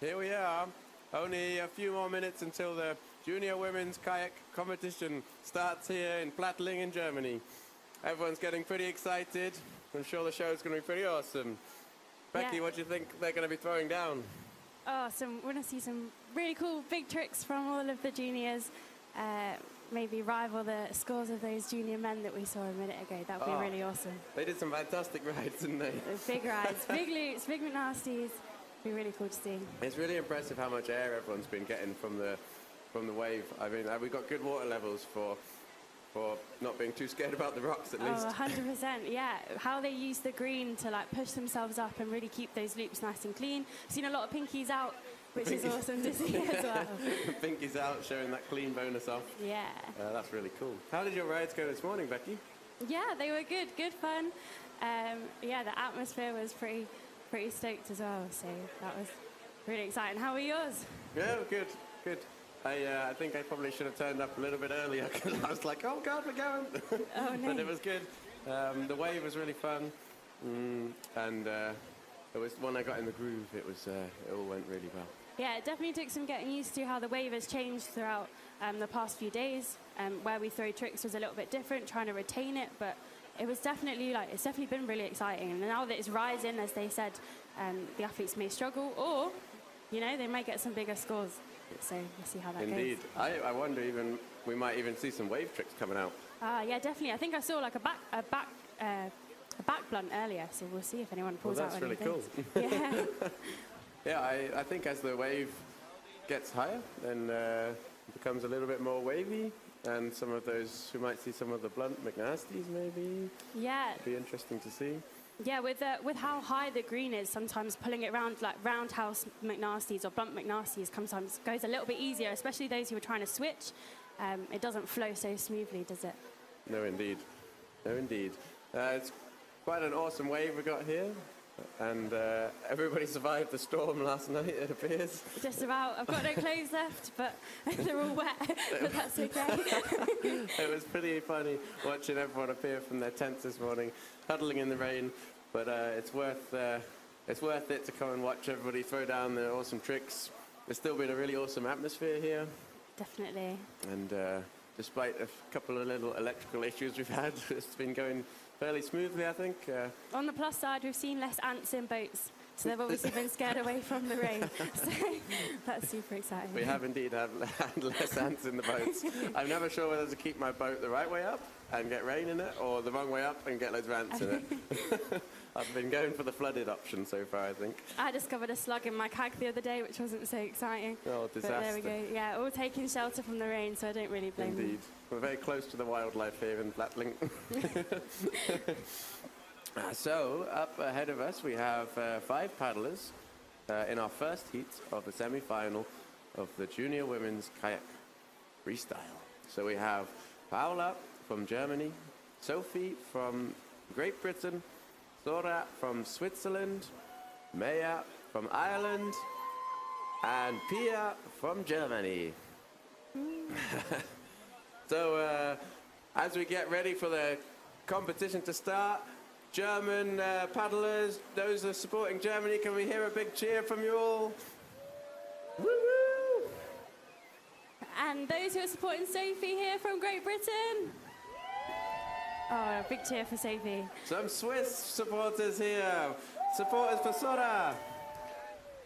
Here we are. Only a few more minutes until the junior women's kayak competition starts here in Plattling in Germany. Everyone's getting pretty excited. I'm sure the show's going to be pretty awesome. Becky, Yeah. what do you think they're going to be throwing down? Oh, we're going to see some really cool big tricks from all of the juniors. Maybe rival the scores of those junior men that we saw a minute ago. That would be really awesome. They did some fantastic rides, didn't they? Big rides, big loops, big McNasties. Be really cool to see. It's really impressive how much air everyone's been getting from the wave. I mean, we got good water levels for not being too scared about the rocks, at least. Oh, 100%, yeah. How they use the green to like push themselves up and really keep those loops nice and clean. Seen a lot of pinkies out, which is awesome to see as well. Pinkies out, showing that clean bonus off. Yeah. That's really cool. How did your rides go this morning, Becky? Yeah, they were good fun. Yeah, the atmosphere was pretty stoked as well, so that was really exciting. How were yours? Yeah, good. I think I probably should have turned up a little bit earlier because I was like, oh God, we're going. Oh, no. But it was good. The wave was really fun. And it was when I got in the groove, it all went really well. Yeah, it definitely took some getting used to how the wave has changed throughout the past few days. Where we throw tricks was a little bit different, trying to retain it, but it was definitely it's definitely been really exciting. And now that it's rising, as they said, the athletes may struggle, or they might get some bigger scores. So we'll see how that Indeed. goes. I wonder we might even see some wave tricks coming out. Yeah, definitely. I think I saw like a back blunt earlier, so we'll see if anyone pulls out really anything. cool. Yeah. Yeah, I think as the wave gets higher, then it becomes a little bit more wavy, and we might see some of the blunt McNasties maybe. Yeah. It'd be interesting to see. Yeah, with how high the green is, sometimes pulling it around like roundhouse McNasties or blunt McNasties sometimes goes a little bit easier, especially those who are trying to switch. It doesn't flow so smoothly, does it? No, indeed. It's quite an awesome wave we got here. And everybody survived the storm last night, it appears. Just about. I've got no clothes left, but they're all wet, but that's okay. It was pretty funny watching everyone appear from their tents this morning, huddling in the rain. But it's worth it to come and watch everybody throw down their awesome tricks. There's still been a really awesome atmosphere here. Definitely. And despite a couple of little electrical issues we've had, it's been going fairly smoothly, I think. On the plus side, we've seen less ants in boats, so they've obviously been scared away from the rain. So that's super exciting. We have indeed had less ants in the boats. I'm never sure whether to keep my boat the right way up and get rain in it, or the wrong way up and get loads of ants in it. I've been going for the flooded option so far, I think. I discovered a slug in my kayak the other day, which wasn't so exciting. Oh, disaster. But there we go. Yeah, all taking shelter from the rain, so I don't really blame them. Indeed. We're very close to the wildlife here in Plattling. So, up ahead of us, we have 5 paddlers in our first heat of the semi-final of the Junior Women's Kayak Freestyle. So we have Paula from Germany, Sophie from Great Britain, Sora from Switzerland, Maya from Ireland, and Pia from Germany. So, as we get ready for the competition to start, German paddlers, those who are supporting Germany, can we hear a big cheer from you all? Woo-woo! And those who are supporting Sophie here from Great Britain. Oh, a big cheer for Sophie. Some Swiss supporters here. Supporters for Sora.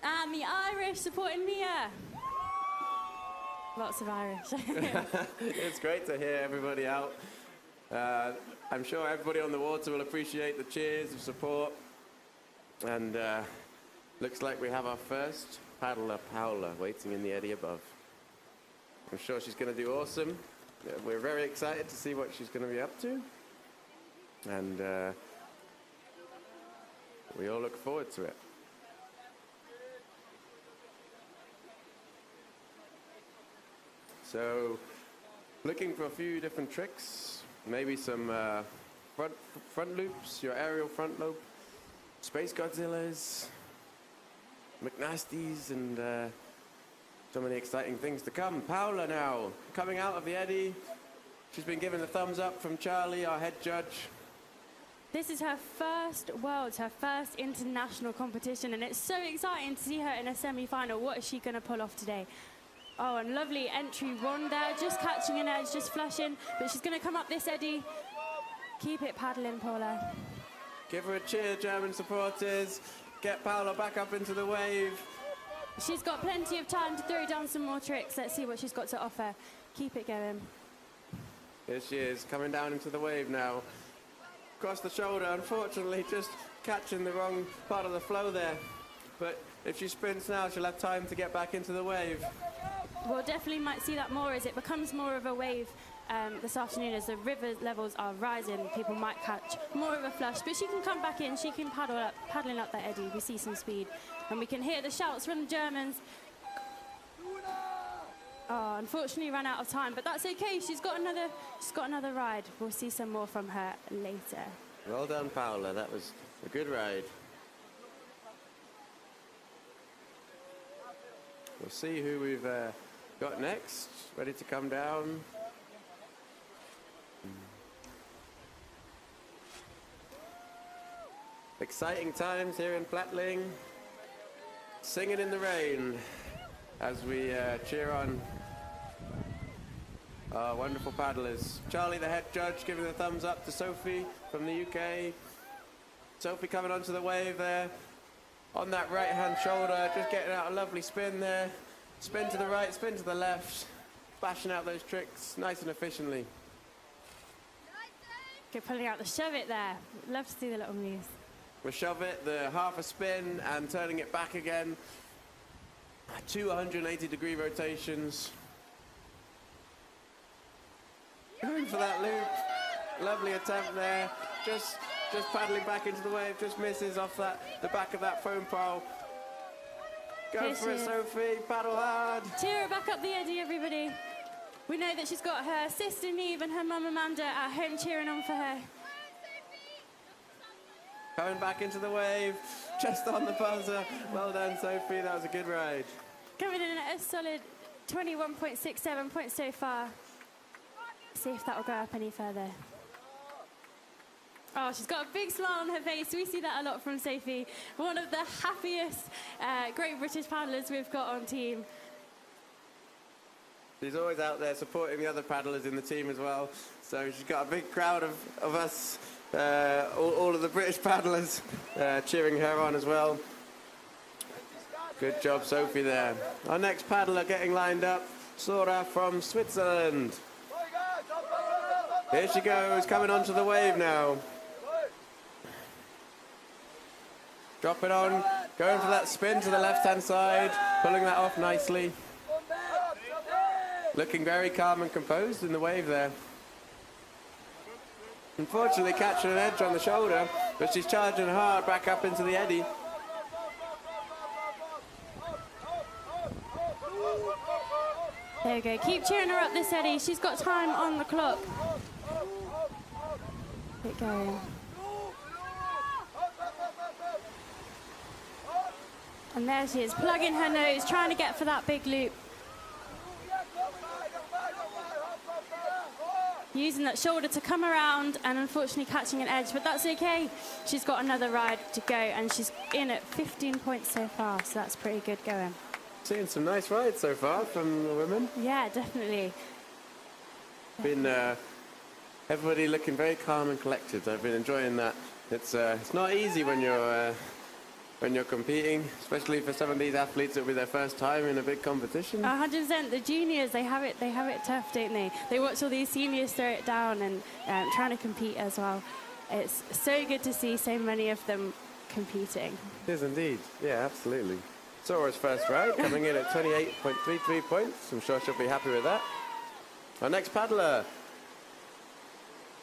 And the Irish supporting Mia. Lots of Irish. It's great to hear everybody out. I'm sure everybody on the water will appreciate the cheers of support. And looks like we have our first paddler, Paula, waiting in the eddy above. I'm sure she's going to do awesome. We're very excited to see what she's going to be up to. And we all look forward to it. So, looking for a few different tricks, maybe some front loops, your aerial front loop, Space Godzillas, McNasties, and so many exciting things to come. Paula now, coming out of the eddy. She's been given the thumbs up from Charlie, our head judge. This is her first Worlds, her first international competition, and it's so exciting to see her in a semi-final. What is she going to pull off today? Oh, and lovely entry one there, just catching an edge, just flushing, but she's going to come up this eddy. Keep it paddling, Paula. Give her a cheer, German supporters. Get Paula back up into the wave. She's got plenty of time to throw down some more tricks. Let's see what she's got to offer. Keep it going. Here she is, coming down into the wave now. Across the shoulder, unfortunately, just catching the wrong part of the flow there. But if she sprints now, she'll have time to get back into the wave. We'll definitely might see that more as it becomes more of a wave this afternoon. As the river levels are rising, people might catch more of a flush, but she can come back in, she can paddling up that eddy. We see some speed, and we can hear the shouts from the Germans. Oh, unfortunately ran out of time, but that's okay. She's got another ride. We'll see some more from her later. Well done, Paula. That was a good ride. We'll see who we've got next. Ready to come down. Exciting times here in Plattling. Singing in the rain as we cheer on our wonderful paddlers. Charlie, the head judge, giving the thumbs up to Sophie from the UK. Sophie coming onto the wave there. On that right-hand shoulder, just getting out a lovely spin there. Spin to the right, spin to the left. Bashing out those tricks nice and efficiently. Good pulling out the shove it there. Love to see the little moves. We shove it, the half a spin and turning it back again. 280-degree rotations. Going for that loop. Lovely attempt there. Just paddling back into the wave. Just misses off the back of that foam pole. Go for it, Sophie. Paddle hard. Cheer her back up the eddy, everybody. We know that she's got her sister Neve and her mum Amanda at home cheering on for her. Coming back into the wave, just on the buzzer. Well done, Sophie. That was a good ride. Coming in at a solid 21.67 points so far. See if that will go up any further. Oh, she's got a big smile on her face. We see that a lot from Sophie. One of the happiest Great British paddlers we've got on team. She's always out there supporting the other paddlers in the team as well. So she's got a big crowd of us, all of the British paddlers cheering her on as well. Good job, Sophie, there. Our next paddler getting lined up, Sora from Switzerland. Here she goes, coming onto the wave now. Drop it on, going for that spin to the left-hand side, pulling that off nicely. Looking very calm and composed in the wave there. Unfortunately catching an edge on the shoulder, but she's charging hard back up into the eddy. There we go. Keep cheering her up this eddy. She's got time on the clock. Keep going. And there she is, plugging her nose, trying to get for that big loop. Using that shoulder to come around and unfortunately catching an edge, but that's okay. She's got another ride to go and she's in at 15 points so far, so that's pretty good going. Seeing some nice rides so far from the women. Yeah, definitely. Been everybody looking very calm and collected. I've been enjoying that. It's not easy when you're competing, especially for some of these athletes. It'll be their first time in a big competition. 100%. The juniors, they have it tough, don't they? They watch all these seniors throw it down and trying to compete as well. It's so good to see so many of them competing. It is indeed. Yeah, absolutely. Sora's first ride coming in at 28.33 points. I'm sure she'll be happy with that. Our next paddler,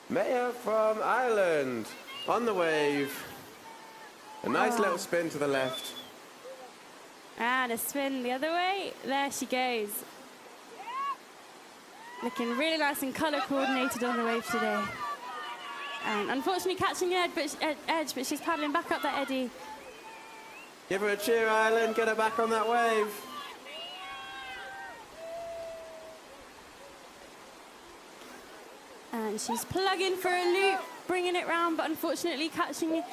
Maya from Ireland, on the wave. A nice little spin to the left. And a spin the other way. There she goes. Looking really nice and colour coordinated on the wave today. And unfortunately catching an edge, but she's paddling back up that eddy. Give her a cheer, Ireland. Get her back on that wave. And she's plugging for a loop, bringing it round, but unfortunately catching it.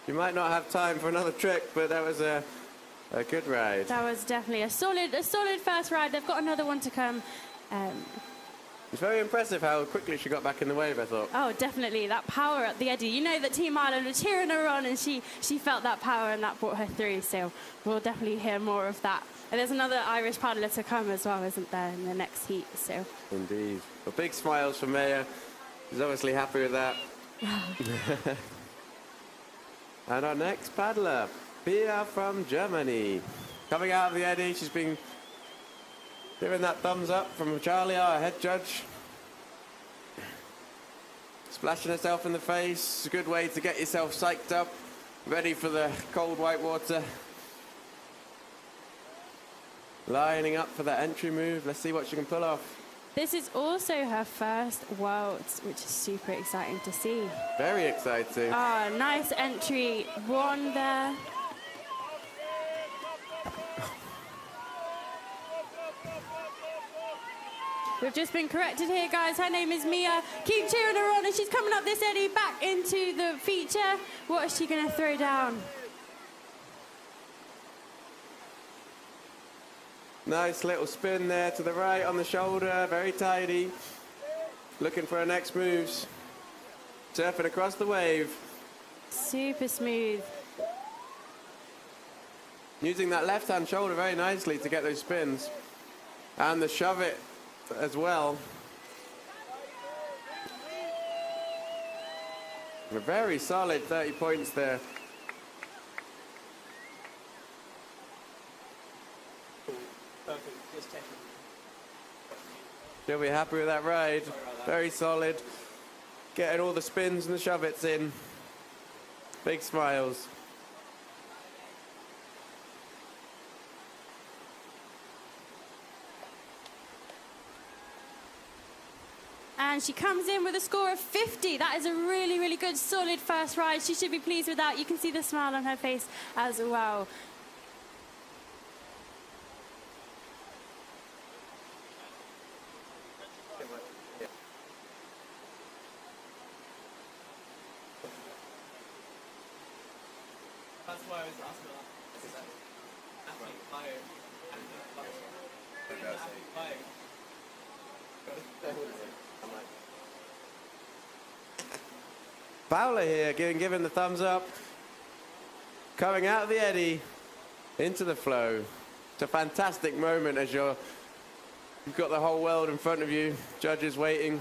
You might not have time for another trick, but that was a good ride. That was definitely a solid first ride. They've got another one to come. It's very impressive how quickly she got back in the wave, I thought. Oh, definitely. That power at the eddy. You know that Team Ireland were cheering her on, and she felt that power, and that brought her through. So we'll definitely hear more of that. And there's another Irish paddler to come as well, isn't there, in the next heat? So. Indeed. Well, big smiles from Maya. She's obviously happy with that. And our next paddler, Pia from Germany. Coming out of the eddy, she's been giving that thumbs up from Charlie, our head judge. Splashing herself in the face. It's a good way to get yourself psyched up, ready for the cold white water. Lining up for that entry move. Let's see what she can pull off. This is also her first Worlds, which is super exciting to see. Very exciting. Ah, nice entry. One there. We've just been corrected here, guys. Her name is Mia. Keep cheering her on, and she's coming up this eddy back into the feature. What is she going to throw down? Nice little spin there to the right on the shoulder. Very tidy. Looking for her next moves. Surfing across the wave. Super smooth. Using that left-hand shoulder very nicely to get those spins. And the shove it as well. A very solid 30 points there. She'll be happy with that ride. Very solid. Getting all the spins and the shove-its in. Big smiles. And she comes in with a score of 50. That is a really, really good, solid first ride. She should be pleased with that. You can see the smile on her face as well. That's why I was asking that. Paula here, given the thumbs up. Coming out of the eddy into the flow. It's a fantastic moment as you've got the whole world in front of you, judges waiting.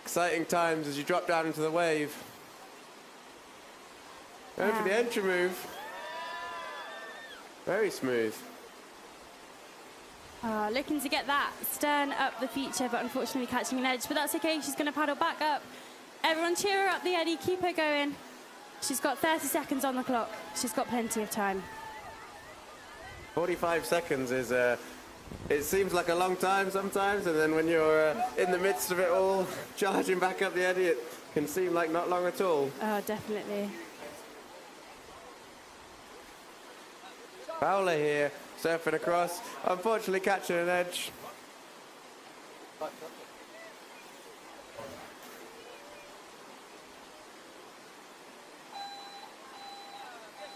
Exciting times as you drop down into the wave. Going for the entry move. Very smooth. Looking to get that stern up the feature, but unfortunately catching an edge. But that's okay, she's going to paddle back up. Everyone cheer her up the eddy, keep her going. She's got 30 seconds on the clock. She's got plenty of time. 45 seconds is, it seems like a long time sometimes, and then when you're in the midst of it all, charging back up the eddy, it can seem like not long at all. Oh, definitely. Paula here, surfing across, unfortunately catching an edge.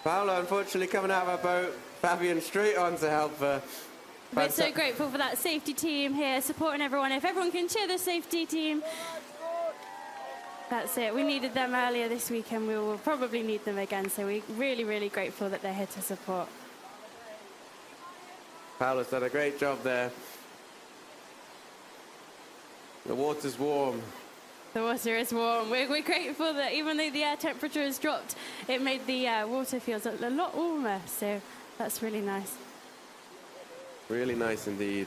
Paula unfortunately coming out of her boat, Fabian straight on to help her. We're so grateful for that safety team here, supporting everyone. If everyone can cheer the safety team. That's it. We needed them earlier this week, and we will probably need them again. So we're really, really grateful that they're here to support. Paula's done a great job there. The water's warm. The water is warm. We're grateful that even though the air temperature has dropped, it made the water feel a lot warmer. So that's really nice. Really nice indeed.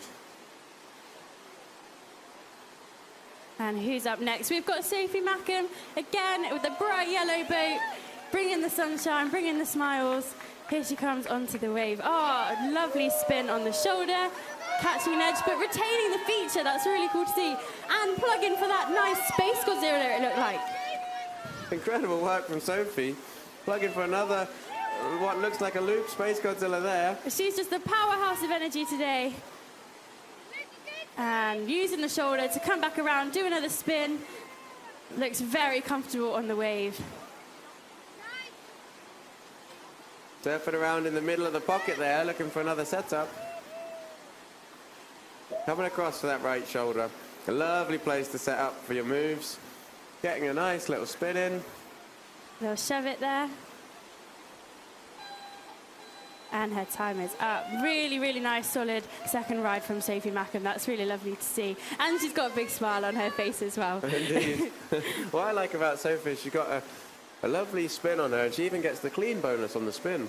And who's up next? We've got Sophie Mackham again with the bright yellow boat, bringing the sunshine, bringing the smiles. Here she comes onto the wave. Oh, lovely spin on the shoulder, catching an edge, but retaining the feature. That's really cool to see. And plugging for that nice Space Godzilla, it looked like. Incredible work from Sophie. Plugging for another, what looks like a loop Space Godzilla there. She's just a powerhouse of energy today. And using the shoulder to come back around, do another spin. Looks very comfortable on the wave. Surfing around in the middle of the pocket there, looking for another setup. Coming across to that right shoulder. A lovely place to set up for your moves. Getting a nice little spin in. They'll shove it there. And her time is up. Really, really nice, solid second ride from Sophie Mackham. That's really lovely to see. And she's got a big smile on her face as well. Indeed. What I like about Sophie is she's got a lovely spin on her, and she even gets the clean bonus on the spin,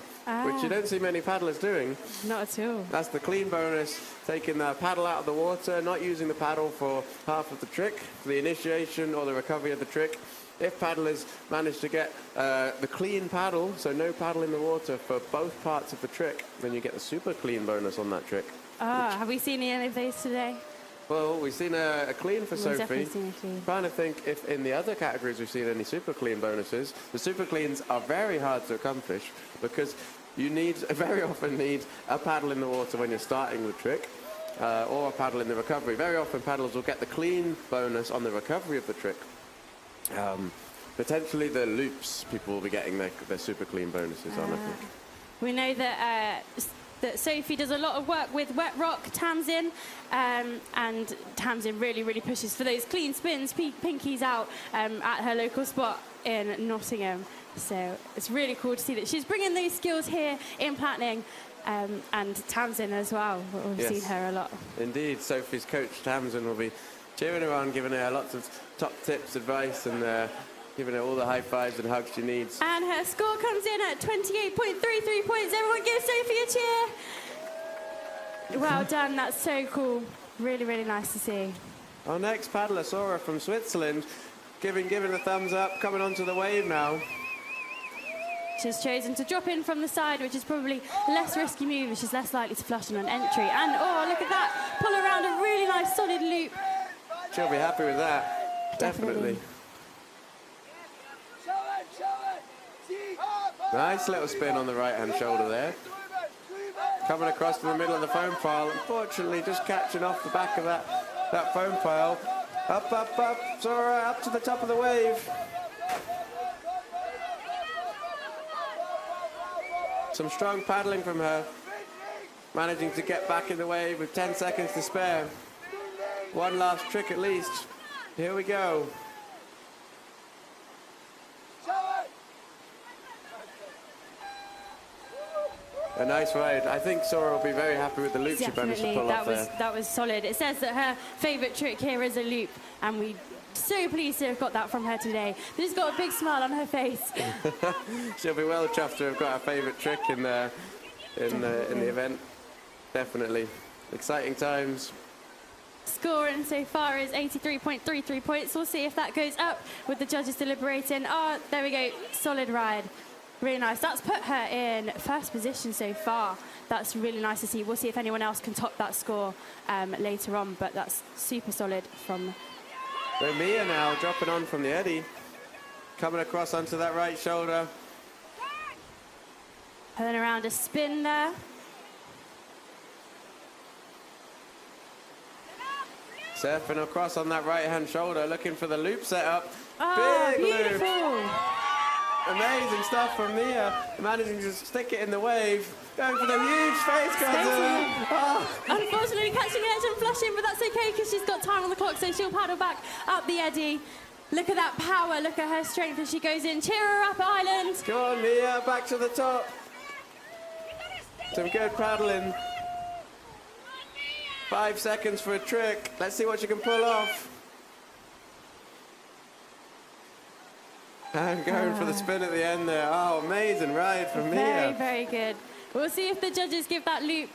which you don't see many paddlers doing. Not at all. That's the clean bonus, taking the paddle out of the water, not using the paddle for half of the trick, for the initiation or the recovery of the trick. If paddlers manage to get the clean paddle, so no paddle in the water for both parts of the trick, then you get the super clean bonus on that trick. Have we seen any of those today? Well, we've seen a clean for We've Sophie. definitely seen a clean. Trying to think if in the other categories we've seen any super clean bonuses. The super cleans are very hard to accomplish because you very often need a paddle in the water when you're starting the trick, or a paddle in the recovery. Very often paddlers will get the clean bonus on the recovery of the trick. Potentially the loops, people will be getting their super clean bonuses on, I think. We know that Sophie does a lot of work with Wet Rock, Tamsin, and Tamsin really, really pushes for those clean spins, pinkies out at her local spot in Nottingham. So it's really cool to see that she's bringing these skills here in Plattling, and Tamsin as well. We've seen her a lot. Indeed, Sophie's coach Tamsin will be cheering her on, giving her lots of top tips, advice, and giving her all the high fives and hugs she needs. And her score comes in at 28.33 points. Everyone give Sophie a cheer. Well done, that's so cool. Really, really nice to see. Our next paddler, Sora from Switzerland, giving a thumbs up, coming onto the wave now. She's chosen to drop in from the side, which is probably less risky move, which is less likely to flush on an entry. And, oh, look at that. Pull around a really nice solid loop. She'll be happy with that. Definitely. Nice little spin on the right-hand shoulder there. Coming across to the middle of the foam pile. Unfortunately, just catching off the back of that foam pile. Up, up, up. Sora up to the top of the wave. Some strong paddling from her. Managing to get back in the wave with 10 seconds to spare. One last trick at least. Here we go. A nice ride. I think Sora will be very happy with the loop she managed to pull off there. That was solid. It says that her favourite trick here is a loop, and we're so pleased to have got that from her today. She's got a big smile on her face. She'll be well chuffed to have got her favourite trick in the event. Definitely. Exciting times. Scoring so far is 83.33 points. We'll see if that goes up with the judges deliberating. Oh, there we go. Solid ride. Really nice. That's put her in first position so far. That's really nice to see. We'll see if anyone else can top that score later on, but that's super solid from... So Mia now dropping on from the eddy. Coming across onto that right shoulder. Pulling around a spin there. Surfing across on that right-hand shoulder, looking for the loop setup. Oh, big beautiful. loop. Amazing stuff from Mia. Managing to stick it in the wave. Going for the huge face cutter. Oh. Unfortunately catching the edge and flushing, but that's okay because she's got time on the clock, so she'll paddle back up the eddy. Look at that power, look at her strength as she goes in. Cheer her up, Ireland. Go on, Mia, back to the top. Some good paddling. 5 seconds for a trick. Let's see what you can pull off. And going for the spin at the end there. Oh, amazing ride from Mia. Very, very good. We'll see if the judges give that loop.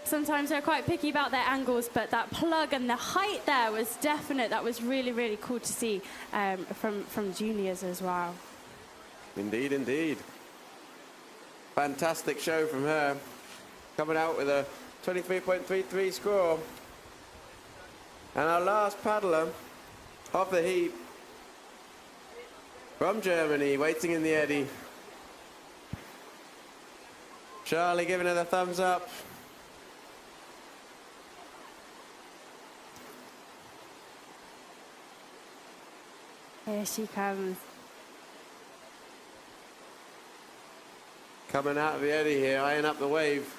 Sometimes they're quite picky about their angles, but that plug and the height there was definite. That was really, really cool to see from juniors as well. Indeed, indeed. Fantastic show from her. Coming out with a 23.33 score. And our last paddler of the heat from Germany, waiting in the eddy. Charlie giving her the thumbs up. Here she comes. Coming out of the eddy here, eyeing up the wave.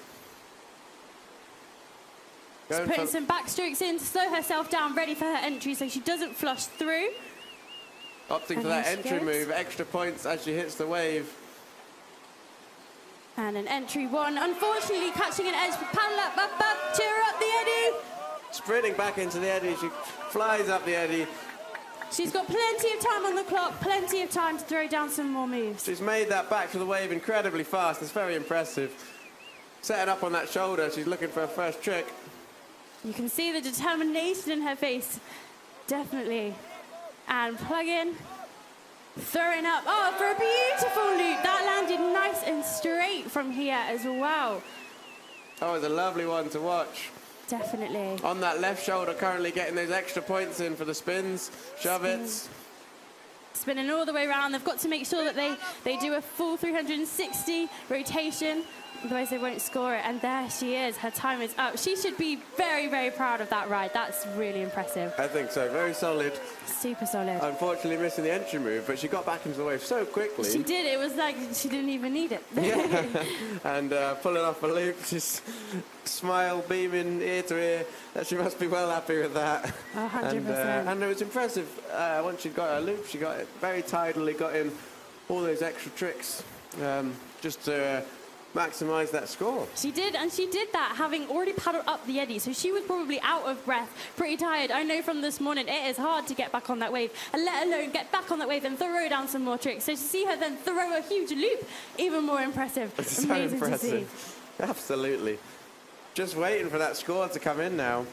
She's putting some backstrokes in to slow herself down, ready for her entry so she doesn't flush through. Opting for that entry move, extra points as she hits the wave. And an entry one, unfortunately catching an edge, paddle up, cheer up the eddy. Sprinting back into the eddy, she flies up the eddy. She's got plenty of time on the clock, plenty of time to throw down some more moves. She's made that back to the wave incredibly fast. It's very impressive. Setting up on that shoulder, she's looking for her first trick. You can see the determination in her face, definitely. And plug in, throwing up, oh, for a beautiful loop. That landed nice and straight from here as well. That was a lovely one to watch. Definitely. On that left shoulder, currently getting those extra points in for the spins, shove-its. Spinning all the way around. They've got to make sure that they do a full 360 rotation. Otherwise they won't score it. And there she is. Her time is up. She should be very, very proud of that ride. That's really impressive. I think so. Very solid. Super solid. Unfortunately missing the entry move, but she got back into the wave so quickly. She did. It was like she didn't even need it. Yeah. And pulling off a loop, just smile beaming ear to ear. That she must be well happy with that. 100%. And it was impressive. Once she got her loop, she got it very tidily, got in all those extra tricks just to maximise that score. She did, and she did that having already paddled up the eddy, so she was probably out of breath, pretty tired. I know from this morning it is hard to get back on that wave, and let alone get back on that wave and throw down some more tricks. So to see her then throw a huge loop, even more impressive. It's amazing so impressive. to see. Absolutely. Just waiting for that score to come in now.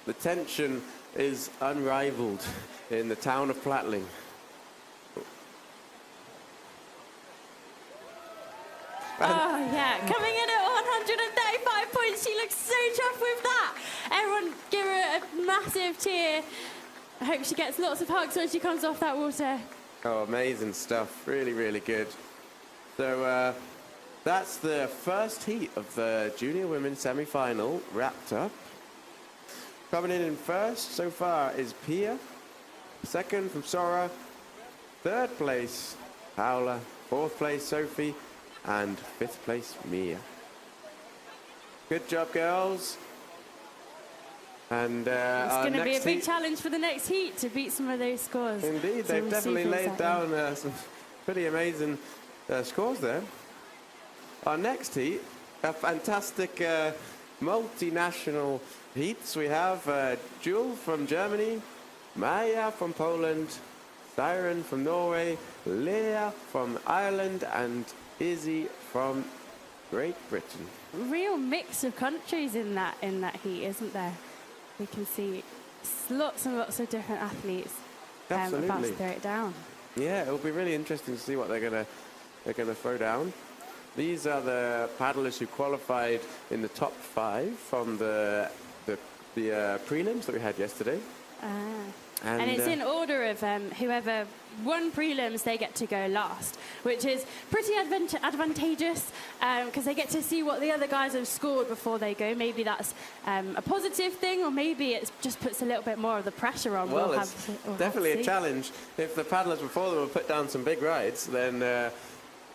The tension is unrivaled in the town of Plattling. Oh, yeah. Coming in at 135 points. She looks so chuffed with that. Everyone give her a massive cheer. I hope she gets lots of hugs when she comes off that water. Oh, amazing stuff. Really, really good. So that's the first heat of the junior women's semi-final wrapped up. Coming in first so far is Pia. Second from Sora. Third place, Paola. Fourth place, Sophie. And fifth place, Mia. Good job, girls. And it's going to be a big challenge for the next heat to beat some of those scores. Indeed, they've definitely laid down some pretty amazing scores there. Our next heat, a fantastic multinational heats. We have Jewel from Germany, Maya from Poland, Siren from Norway, Leah from Ireland, and Izzy from Great Britain. Real mix of countries in that heat, isn't there? We can see lots and lots of different athletes about to throw it down. Yeah, it'll be really interesting to see what they're gonna throw down. These are the paddlers who qualified in the top 5 from the prelims that we had yesterday. And it's in order of whoever won prelims, they get to go last, which is pretty advantageous because they get to see what the other guys have scored before they go. Maybe that's a positive thing, or maybe it just puts a little bit more of the pressure on. Well, it's definitely a challenge. If the paddlers before them have put down some big rides, then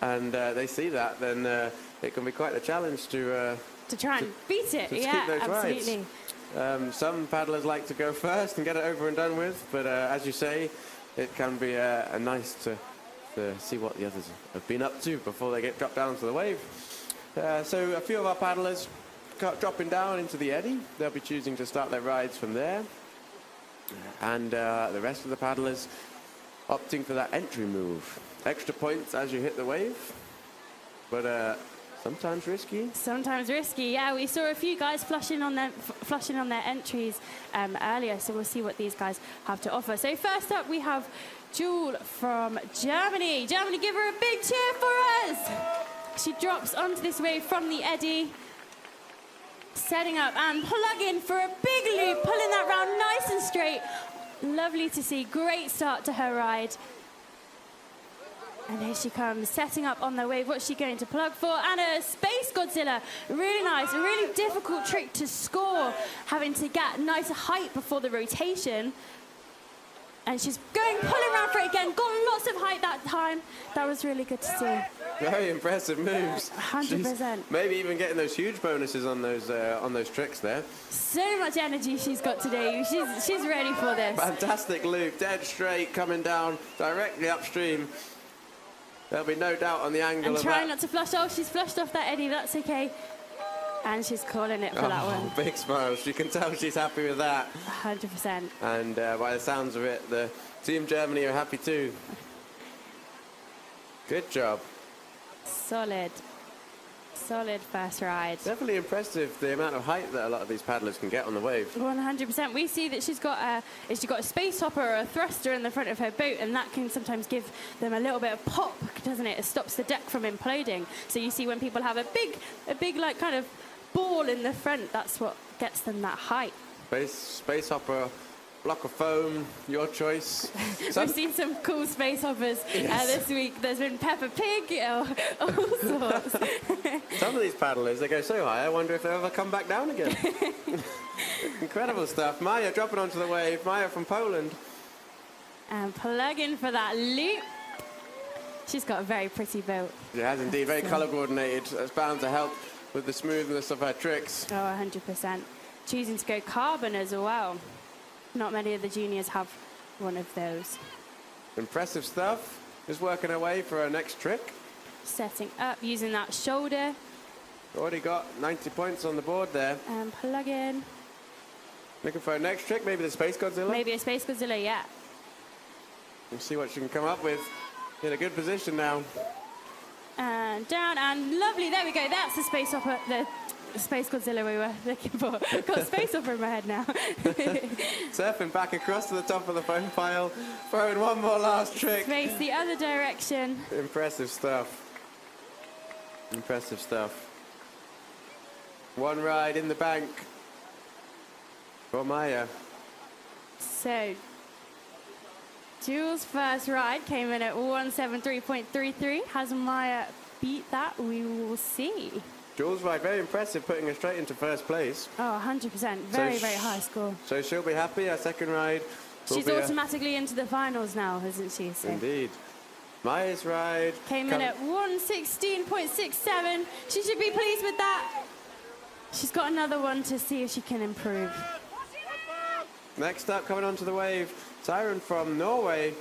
and they see that, then it can be quite a challenge to try and beat it. Yeah, keep those absolutely. Rides. Some paddlers like to go first and get it over and done with, but as you say, it can be nice to see what the others have been up to before they get dropped down to the wave. So a few of our paddlers dropping down into the eddy. They'll be choosing to start their rides from there. And the rest of the paddlers opting for that entry move. Extra points as you hit the wave, but sometimes risky. Sometimes risky, yeah. We saw a few guys flushing on their entries earlier, so we'll see what these guys have to offer. So first up, we have Jewel from Germany. Germany, give her a big cheer for us. She drops onto this wave from the eddy, setting up and plugging for a big loop, pulling that round nice and straight. Lovely to see. Great start to her ride. And here she comes, setting up on the wave. What's she going to plug for? And a Space Godzilla. Really nice, a really difficult trick to score, having to get nice height before the rotation. And she's pulling around for it again. Got lots of height that time. That was really good to see. Very impressive moves. 100%. Maybe even getting those huge bonuses on those tricks there. So much energy she's got today. She's ready for this. Fantastic loop, dead straight, coming down directly upstream. There'll be no doubt on the angle And of trying that. not to flush. Oh, she's flushed off that eddy. That's okay. And she's calling it for that one. Big smiles. You can tell she's happy with that. 100%. And by the sounds of it, the Team Germany are happy too. Good job. Solid first ride. Definitely impressive the amount of height that a lot of these paddlers can get on the wave. 100%. We see that she's got a space hopper or a thruster in the front of her boat, and that can sometimes give them a little bit of pop, doesn't it? It stops the deck from imploding. So you see when people have a big like kind of ball in the front, that's what gets them that height. Space hopper, block of foam, your choice. We've seen some cool space hoppers this week. There's been Peppa Pig, all sorts. Some of these paddlers, they go so high, I wonder if they'll ever come back down again. Incredible stuff. Maya dropping onto the wave. Maya from Poland. And plugging for that loop. She's got a very pretty boat. She has indeed, very colour coordinated. That's bound to help with the smoothness of her tricks. Oh, 100%. Choosing to go carbon as well. Not many of the juniors have one of those. Impressive stuff. Just working her way for her next trick. Setting up, using that shoulder. Already got 90 points on the board there. And plug in. Looking for her next trick, maybe the Space Godzilla? Maybe a Space Godzilla, yeah. We'll see what she can come up with. In a good position now. And down, and lovely, there we go. That's the Space Opera, the Space Godzilla we were looking for. Got Space Opera in my head now. Surfing back across to the top of the foam pile. Throwing one more last trick. Face the other direction. Impressive stuff. Impressive stuff. One ride in the bank for Maya. So, Jules' first ride came in at 173.33. Has Maya beat that? We will see. Jules' ride, very impressive, putting her straight into first place. Oh, 100%. Very, very high score. So she'll be happy. Her second ride will She's be automatically into the finals now, isn't she? So. Indeed. Maya's ride Came in at 116.67. She should be pleased with that. She's got another one to see if she can improve. Next up, coming onto the wave, Siren from Norway.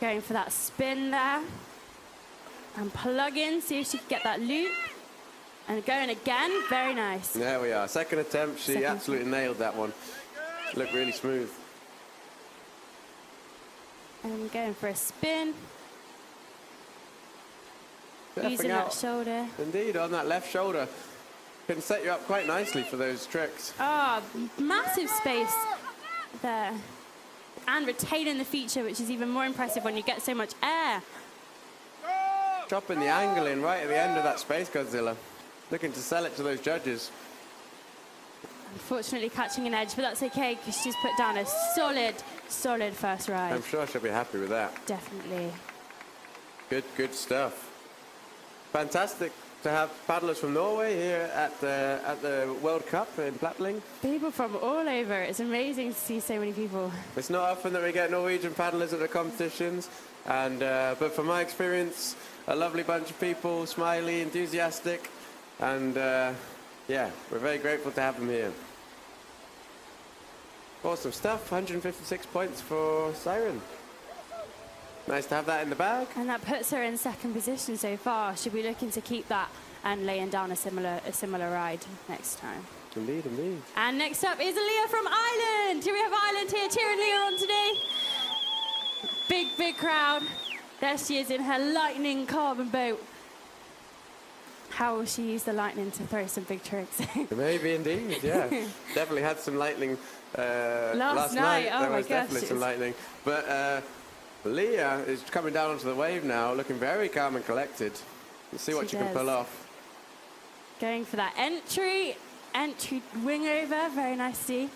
Going for that spin there. And plug in, see if she can get that loop. And going again, very nice. There we are, second attempt. She Second absolutely nailed that one. Looked really smooth. And going for a spin. Stepping Using out. that shoulder. Indeed, on that left shoulder. Can set you up quite nicely for those tricks. Oh, massive space there. And retaining the feature, which is even more impressive when you get so much air. Dropping the angle in right at the end of that Space Godzilla. Looking to sell it to those judges. Unfortunately catching an edge, but that's okay because she's put down a solid first ride. I'm sure she'll be happy with that. Definitely. Good stuff. Fantastic to have paddlers from Norway here at the World Cup in Plattling. People from all over. It's amazing to see so many people. It's not often that we get Norwegian paddlers at the competitions, and but from my experience, a lovely bunch of people, smiley, enthusiastic, and yeah, we're very grateful to have them here. Awesome stuff, 156 points for Siren. Nice to have that in the bag. And that puts her in second position so far. She'll be looking to keep that and laying down a similar ride next time. Indeed, indeed. And next up is Leah from Ireland. Here we have Ireland here cheering Leah on today. Big crowd. There she is in her lightning carbon boat. How will she use the lightning to throw some big tricks? Maybe indeed, yeah. Definitely had some lightning last night. Oh there my was gosh. definitely some lightning. But Leah is coming down onto the wave now, looking very calm and collected. Let's see what she can pull off. Going for that entry wing over, very nice to see.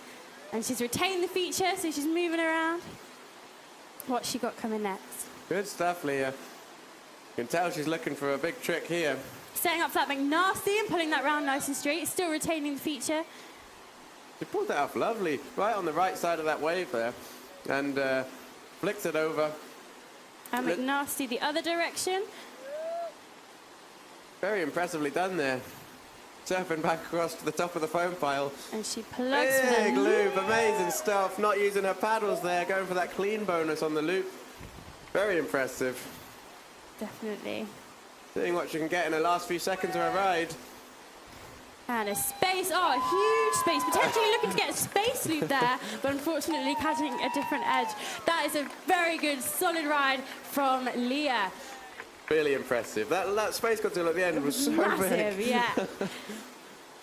And she's retained the feature, so she's moving around. What's she got coming next? Good stuff, Leah. You can tell she's looking for a big trick here. Setting up for that McNasty and pulling that round nice and straight, still retaining the feature. She pulled that off lovely, right on the right side of that wave there, and flicked it over. And McNasty the other direction. Very impressively done there. Surfing back across to the top of the foam pile. And she plugs Big for the loop, amazing stuff. Not using her paddles there, going for that clean bonus on the loop. Very impressive. Definitely. Seeing what she can get in the last few seconds of her ride. And a space, oh, a huge space, potentially looking to get a space loop there, but unfortunately catching a different edge. That is a very good, solid ride from Leah. Really impressive. That space Godzilla at the end was so Massive, big. yeah.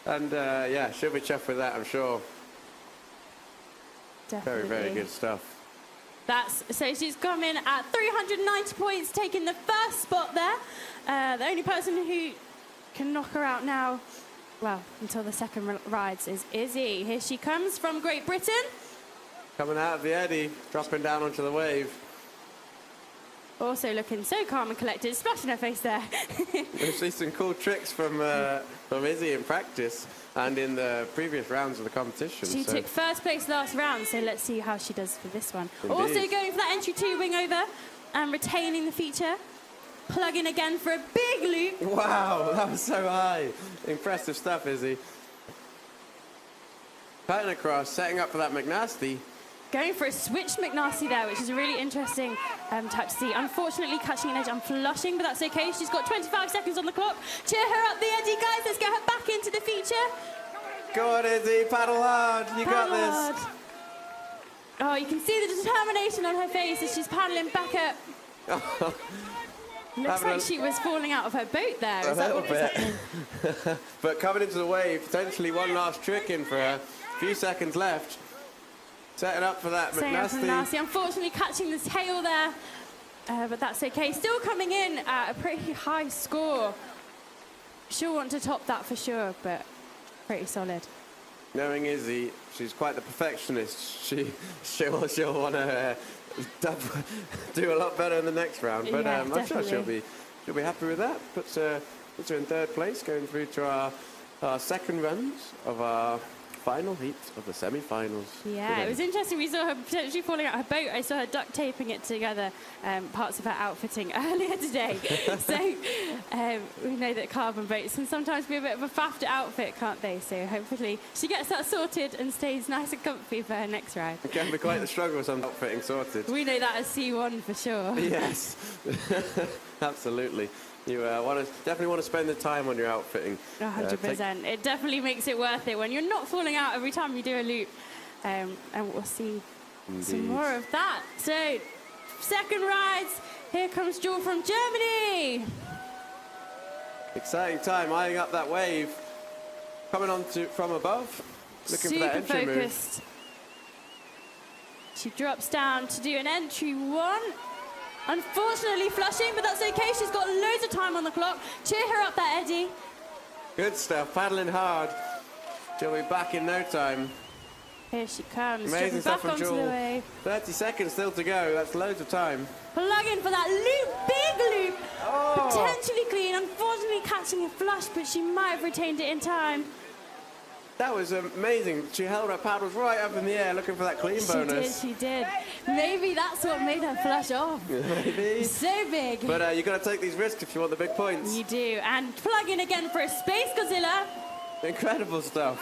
And yeah, she'll be chuffed with that, I'm sure. Definitely. Very, very good stuff. So she's come in at 390 points, taking the first spot there. The only person who can knock her out now, well, until the second rides, is Izzy. Here she comes from Great Britain. Coming out of the eddy, dropping down onto the wave. Also looking so calm and collected, splashing her face there. We've seen some cool tricks from Izzy in practice and in the previous rounds of the competition. She took first place last round, so let's see how she does for this one. Indeed. Also going for that entry 2 wing over and retaining the feature. Plug in again for a big loop. Wow, that was so high. Impressive stuff, Izzy. Cutting across, setting up for that McNasty. Going for a switched McNasty there, which is a really interesting type to see. Unfortunately, catching an edge and flushing, but that's okay. She's got 25 seconds on the clock. Cheer her up the eddy, guys. Let's get her back into the feature. Go on, Izzy, paddle hard. You got this. Hard. Oh, you can see the determination on her face as she's paddling back up. Looks like she was falling out of her boat there. Is that what was happening? But coming into the wave, potentially one last trick in for her. Few seconds left. Setting up for that McNasty. Unfortunately catching the tail there, but that's okay. Still coming in at a pretty high score. She'll want to top that for sure, but pretty solid. Knowing Izzy, she's quite the perfectionist. She'll want to do a lot better in the next round. But Yeah, I'm sure she'll be happy with that. Puts her in third place, going through to our second runs of our final heat of the semi-finals. Yeah, it was interesting. We saw her potentially falling out her boat. I saw her duct taping it together, parts of her outfitting earlier today. So we know that carbon boats can sometimes be a bit of a faff to outfit, can't they? So hopefully she gets that sorted and stays nice and comfy for her next ride. It can be quite the struggle with some outfitting sorted. We know that as C1 for sure. Yes, absolutely. You definitely want to spend the time on your outfitting. 100%. It definitely makes it worth it when you're not falling out every time you do a loop. And we'll see some more of that. So, second rides. Here comes Jewel from Germany. Exciting time, eyeing up that wave. Coming on from above. Looking for that entry focused. move. She drops down to do an entry 1. Unfortunately flushing, but that's okay. She's got loads of time on the clock. Cheer her up that eddy. Good stuff, paddling hard. She'll be back in no time. Here she comes. Amazing stuff back from onto Jewel. the wave. 30 seconds still to go. That's loads of time. Plug in for that loop, big loop. Oh. Potentially clean. Unfortunately catching a flush, but she might have retained it in time. That was amazing. She held her paddles right up in the air looking for that clean bonus. She did. Maybe that's what made her flush off. Maybe. So big. But you've got to take these risks if you want the big points. You do. And plug in again for a Space Godzilla. Incredible stuff.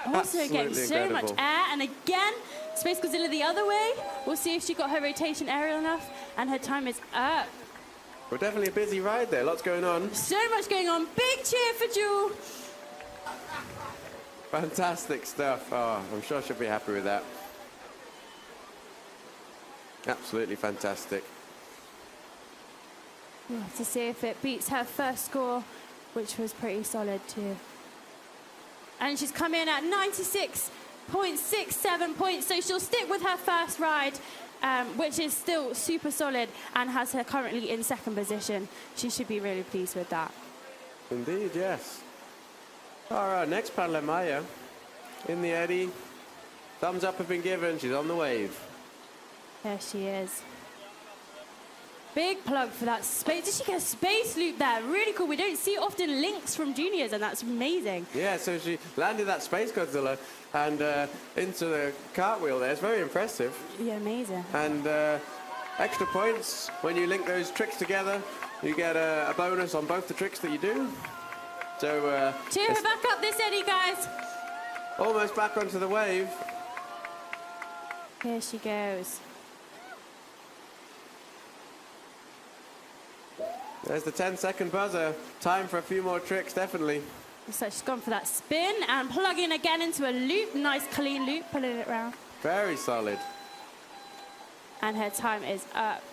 Also getting Absolutely so incredible. much air. And again, Space Godzilla the other way. We'll see if she got her rotation aerial enough. And her time is up. We're definitely a busy ride there. Lots going on. So much going on. Big cheer for Jewel. Fantastic stuff. Oh, I'm sure she'll be happy with that. Absolutely fantastic. We'll have to see if it beats her first score, which was pretty solid too. And she's come in at 96.67 points, so she'll stick with her first ride, which is still super solid and has her currently in second position. She should be really pleased with that. Indeed, yes. All right, next paddler, Maya, in the eddy. Thumbs up have been given. She's on the wave. There she is. Big plug for that space. Did she get a space loop there? Really cool. We don't see often links from juniors, and that's amazing. Yeah, so she landed that Space Godzilla and into the cartwheel there. It's very impressive. Yeah, amazing. And extra points when you link those tricks together. You get a bonus on both the tricks that you do. So cheer her back up this eddy, guys. Almost back onto the wave. Here she goes. There's the 10-second buzzer. Time for a few more tricks, definitely. So she's gone for that spin and plugging again into a loop. Nice clean loop, pulling it round. Very solid. And her time is up.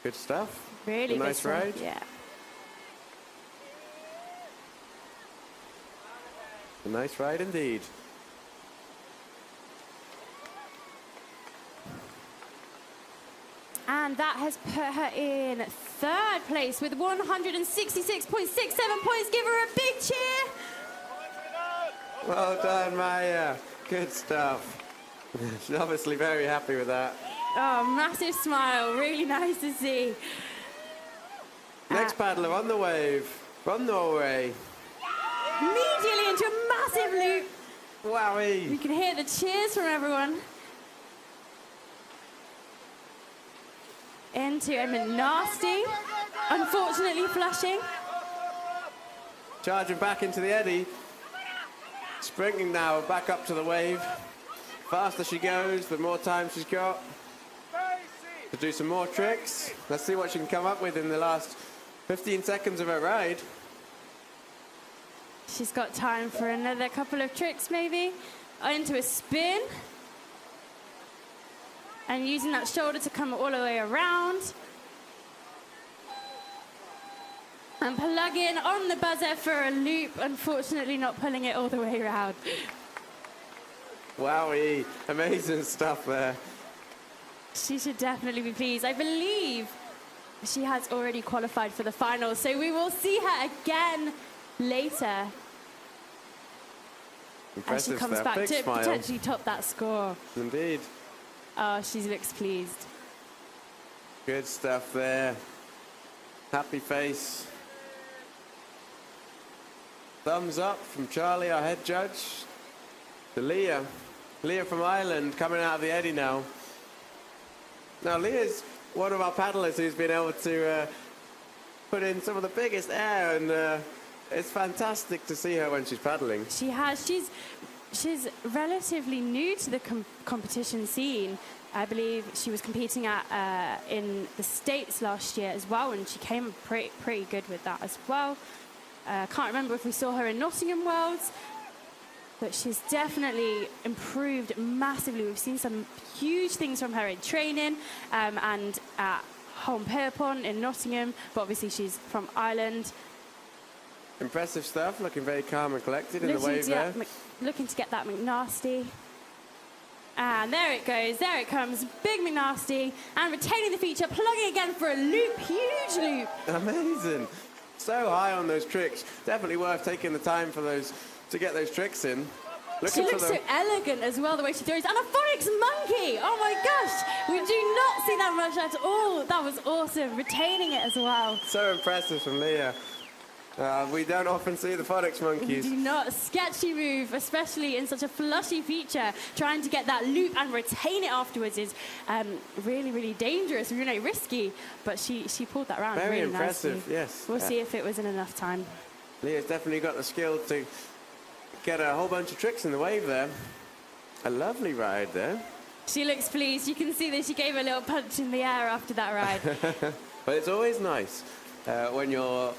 Good stuff. Really good nice stuff. ride. Yeah. A nice ride indeed. And that has put her in third place with 166.67 points. Give her a big cheer. Well done, Maya. Good stuff. She's obviously very happy with that. Oh, massive smile. Really nice to see. Next paddler on the wave from Norway. Immediately into a massive loop. Wowie. You can hear the cheers from everyone. Into a nasty, unfortunately flushing. Charging back into the eddy. Sprinting now back up to the wave. Faster she goes, the more time she's got to do some more tricks. Let's see what she can come up with in the last 15 seconds of her ride. She's got time for another couple of tricks maybe. Into a spin. And using that shoulder to come all the way around. And plug in on the buzzer for a loop, unfortunately not pulling it all the way around. Wowie, amazing stuff there. She should definitely be pleased. I believe she has already qualified for the finals, so we will see her again later. Impressive as she comes stuff. back Big to smile. potentially top that score. Indeed. Oh, she looks pleased. Good stuff there. Happy face. Thumbs up from Charlie, our head judge, to Leah. Leah from Ireland coming out of the eddy now. Now, Leah's one of our paddlers who's been able to put in some of the biggest air, and it's fantastic to see her when she's paddling. She has. She's relatively new to the competition scene. I believe she was competing in the States last year as well, and she came pretty good with that as well. Can't remember if we saw her in Nottingham Worlds, but she's definitely improved massively. We've seen some huge things from her in training and at Home Pierpont in Nottingham, but obviously she's from Ireland. Impressive stuff, looking very calm and collected in the wave there. Looking to get that McNasty. And there it goes, there it comes, big McNasty, and retaining the feature, plugging again for a loop, huge loop. Amazing. So high on those tricks. Definitely worth taking the time for those to get those tricks in. She looks so elegant as well, the way she throws. And a phonics monkey! Oh my gosh! We do not see that much at all. That was awesome, retaining it as well. So impressive from Leah. We don't often see the phonics monkeys. We do not. Sketchy move, especially in such a flushy feature. Trying to get that loop and retain it afterwards is really, really dangerous, really risky. But she pulled that round Very really impressive, nicely. yes. We'll see if it was in enough time. Leah's definitely got the skill to get a whole bunch of tricks in the wave there. A lovely ride there. She looks pleased. You can see that she gave a little punch in the air after that ride. But it's always nice when you're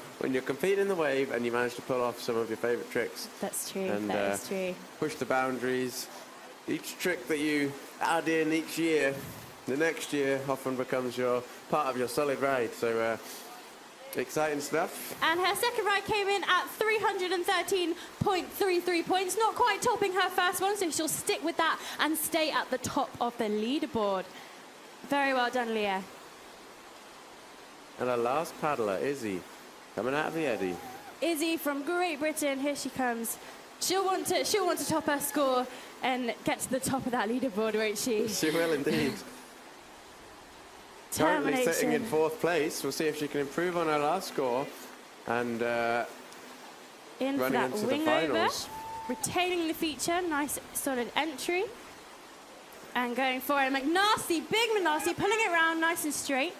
competing in the wave and you manage to pull off some of your favorite tricks. That's true. And, that is true. Push the boundaries. Each trick that you add in each year, the next year often becomes part of your solid ride. So exciting stuff. And her second ride came in at 313.33 points, not quite topping her first one, so she'll stick with that and stay at the top of the leaderboard. Very well done, Leah. And our last paddler, Izzy, coming out of the eddy. Izzy from Great Britain, here she comes. She'll want to top her score and get to the top of that leaderboard, won't she? She will indeed. currently sitting in Determination. 4th place. We'll see if she can improve on her last score and In for running that into the wing over. finals. Retaining the feature. Nice solid entry. And going for a McNasty. Big McNasty. Pulling it round nice and straight.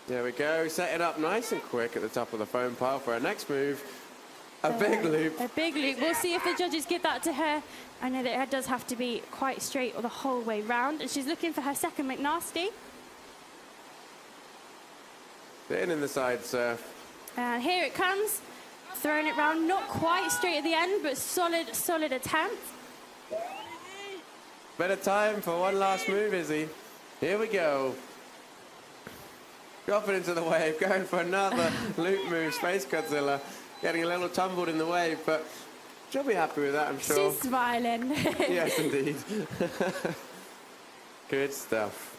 There we go. Setting up nice and quick at the top of the foam pile for her next move. A big loop. A big loop. We'll see if the judges give that to her. I know that it does have to be quite straight or the whole way round. And she's looking for her second McNasty. Sitting in the side surf. And here it comes. Throwing it round. Not quite straight at the end, but solid, solid attempt. Better time for one last move, Izzy. Here we go. Dropping into the wave, going for another loop move, Space Godzilla. Getting a little tumbled in the wave, but she'll be happy with that, I'm sure. She's smiling. Yes, indeed. Good stuff.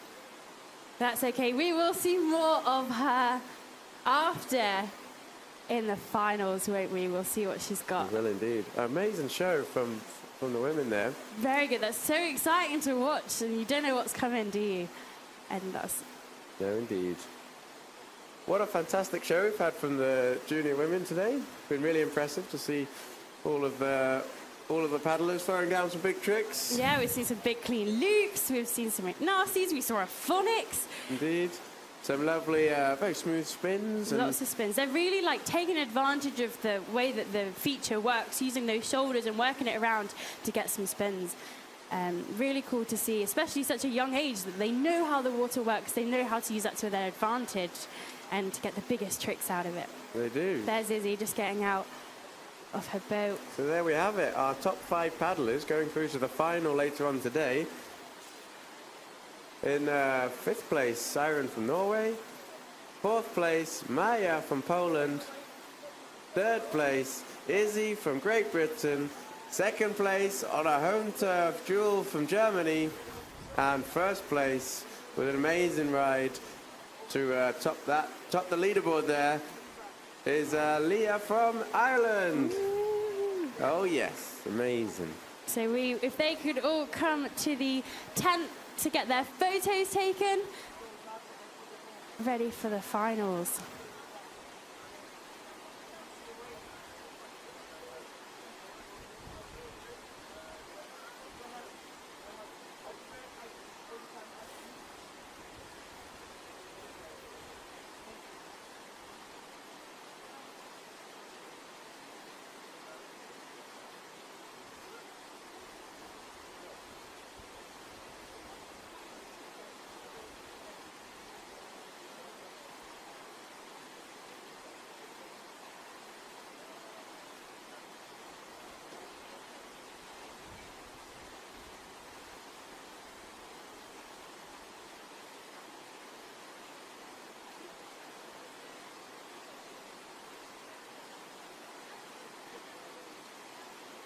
That's okay. We will see more of her after in the finals, won't we? We'll see what she's got. Well, indeed. Amazing show from the women there. Very good. That's so exciting to watch, and you don't know what's coming, do you? And that's No, indeed. What a fantastic show we've had from the junior women today. Been really impressive to see all of the paddlers throwing down some big tricks. yeah. We've seen some big clean loops. We've seen some McNasties. We saw a phonics. Indeed. Some lovely, very smooth spins. And Lots of spins. They're really like taking advantage of the way that the feature works, using those shoulders and working it around to get some spins. Really cool to see, especially such a young age, that they know how the water works. They know how to use that to their advantage and to get the biggest tricks out of it. They do. There's Izzy just getting out of her boat. So there we have it. Our top 5 paddlers going through to the final later on today. In 5th place, Siren from Norway. 4th place, Maya from Poland. 3rd place, Izzy from Great Britain. 2nd place, on our home turf, Jewel from Germany. And 1st place, with an amazing ride to top the leaderboard there, is Leah from Ireland. Oh yes, amazing. So if they could all come to the tent to get their photos taken, ready for the finals.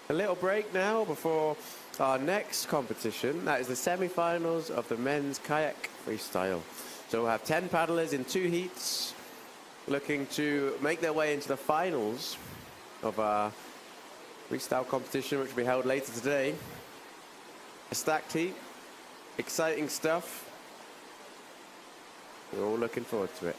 A little break now before our next competition. That is the semi-finals of the men's kayak freestyle. So we'll have 10 paddlers in 2 heats looking to make their way into the finals of our freestyle competition, which will be held later today. A stacked heat, exciting stuff. We're all looking forward to it.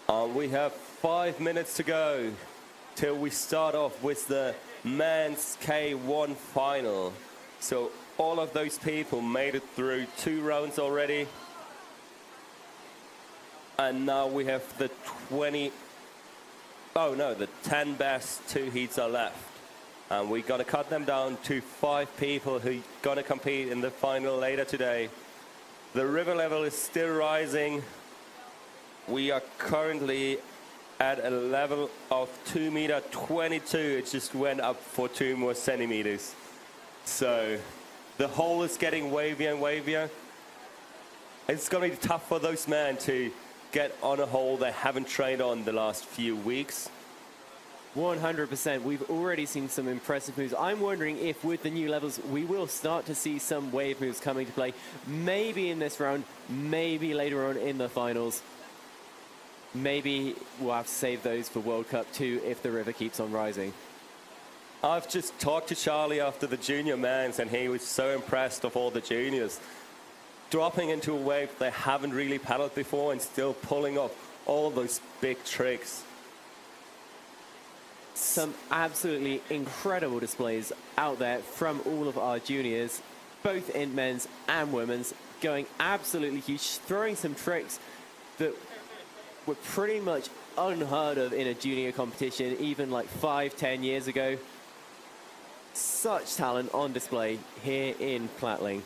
We have 5 minutes to go till we start off with the men's K1 final. So all of those people made it through 2 rounds already. And now we have the 10 best 2 heats are left. And we're going to cut them down to 5 people who are going to compete in the final later today. The river level is still rising. We are currently at a level of 2 meter 22. It just went up for 2 more centimeters. So the hole is getting wavier and wavier. It's going to be tough for those men to get on a hole they haven't trained on the last few weeks. 100%. We've already seen some impressive moves. I'm wondering if with the new levels we will start to see some wave moves coming to play. Maybe in this round, maybe later on in the finals. Maybe we'll have to save those for World Cup 2 if the river keeps on rising. I've just talked to Charlie after the junior men's, and he was so impressed of all the juniors. Dropping into a wave they haven't really paddled before and still pulling off all those big tricks. Some absolutely incredible displays out there from all of our juniors, both in men's and women's, going absolutely huge, throwing some tricks that were pretty much unheard of in a junior competition, even like 5-10 years ago. Such talent on display here in Plattling.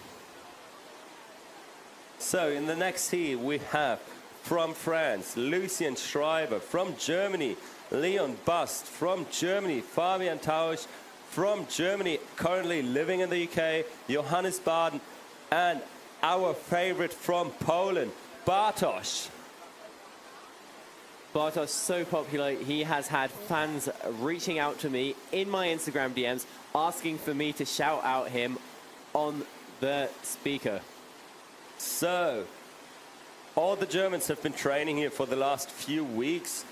So in the next heat we have from France, Lucien Schreiber. From Germany, Leon Bust. From Germany, Fabian Tausch. From Germany, currently living in the UK, Johannes Baden. And our favorite from Poland, Bartosz. Bartosz, so popular, he has had fans reaching out to me in my Instagram DMs, asking for me to shout out him on the speaker. So, all the Germans have been training here for the last few weeks,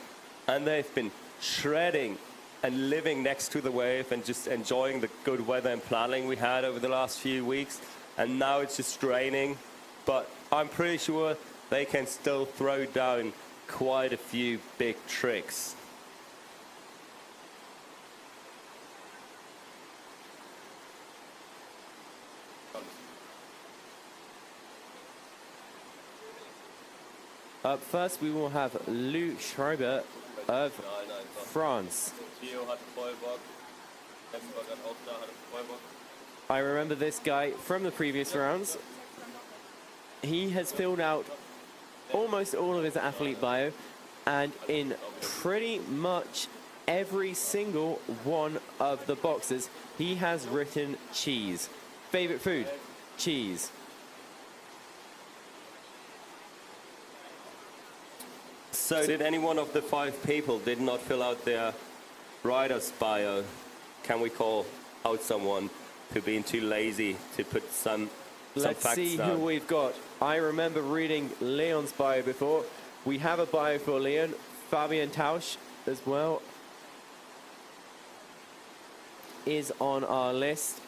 and they've been shredding and living next to the wave and just enjoying the good weather and Plattling we had over the last few weeks. And now it's just raining, but I'm pretty sure they can still throw down quite a few big tricks. Up first, we will have Luc Schreiber of France. I remember this guy from the previous rounds. He has filled out almost all of his athlete bio, and in pretty much every single one of the boxes, he has written cheese. Favorite food? Cheese. So did any one of the 5 people did not fill out their rider's bio? Can we call out someone for being too lazy to put some Let's facts see down? who we've got. I remember reading Leon's bio before. We have a bio for Leon. Fabian Tausch as well is on our list.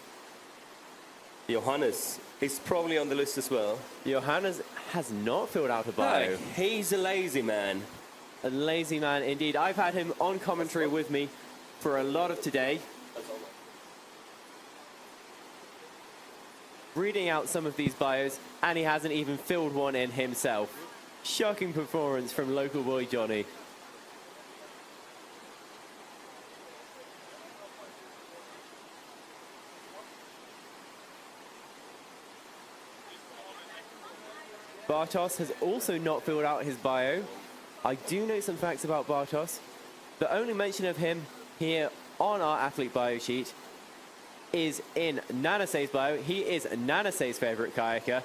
Johannes is probably on the list as well. Johannes has not filled out a bio. No, he's a lazy man. A lazy man indeed. I've had him on commentary with me for a lot of today, reading out some of these bios, and he hasn't even filled one in himself. Shocking performance from local boy Johnny. Bartosz has also not filled out his bio. I do know some facts about Bartosz. The only mention of him here on our athlete bio sheet is in Nanasay's bio. He is Nanasay's favorite kayaker,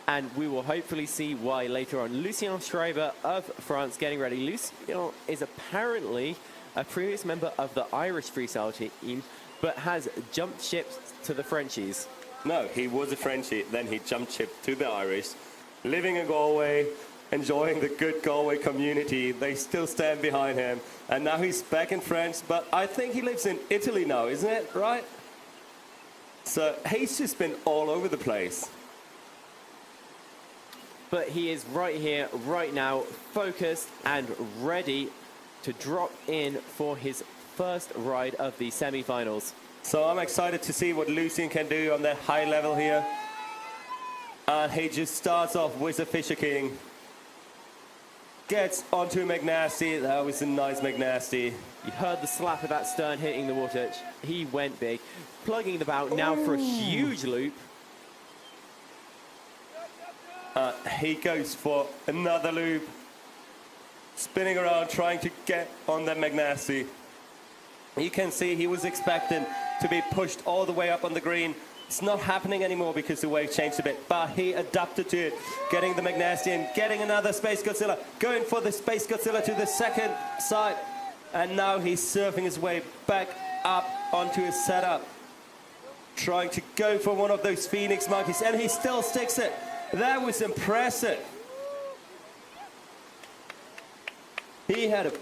and we will hopefully see why later on. Lucien Schreiber of France getting ready. Lucien is apparently a previous member of the Irish freestyle team, but has jumped ship to the Frenchies. No, he was a Frenchie, then he jumped ship to the Irish. Living in Galway, enjoying the good Galway community. They still stand behind him. And now he's back in France, but I think he lives in Italy now, isn't it? Right? So he's just been all over the place. but he is right here, right now, focused and ready to drop in for his first ride of the semi-finals. So I'm excited to see what Lucian can do on that high level here. And he just starts off with a Fisher King. Gets onto McNasty. That was a nice McNasty. You heard the slap of that stern hitting the water. He went big. Plugging the bow now for a huge loop. He goes for another loop. Spinning around, trying to get on that McNasty. You can see he was expecting to be pushed all the way up on the green. It's not happening anymore because the wave changed a bit, but he adapted to it, getting the McNasty and getting another Space Godzilla, going for the Space Godzilla to the second side, and now he's surfing his way back up onto his setup, trying to go for one of those Phoenix monkeys, and he still sticks it. That was impressive. He had a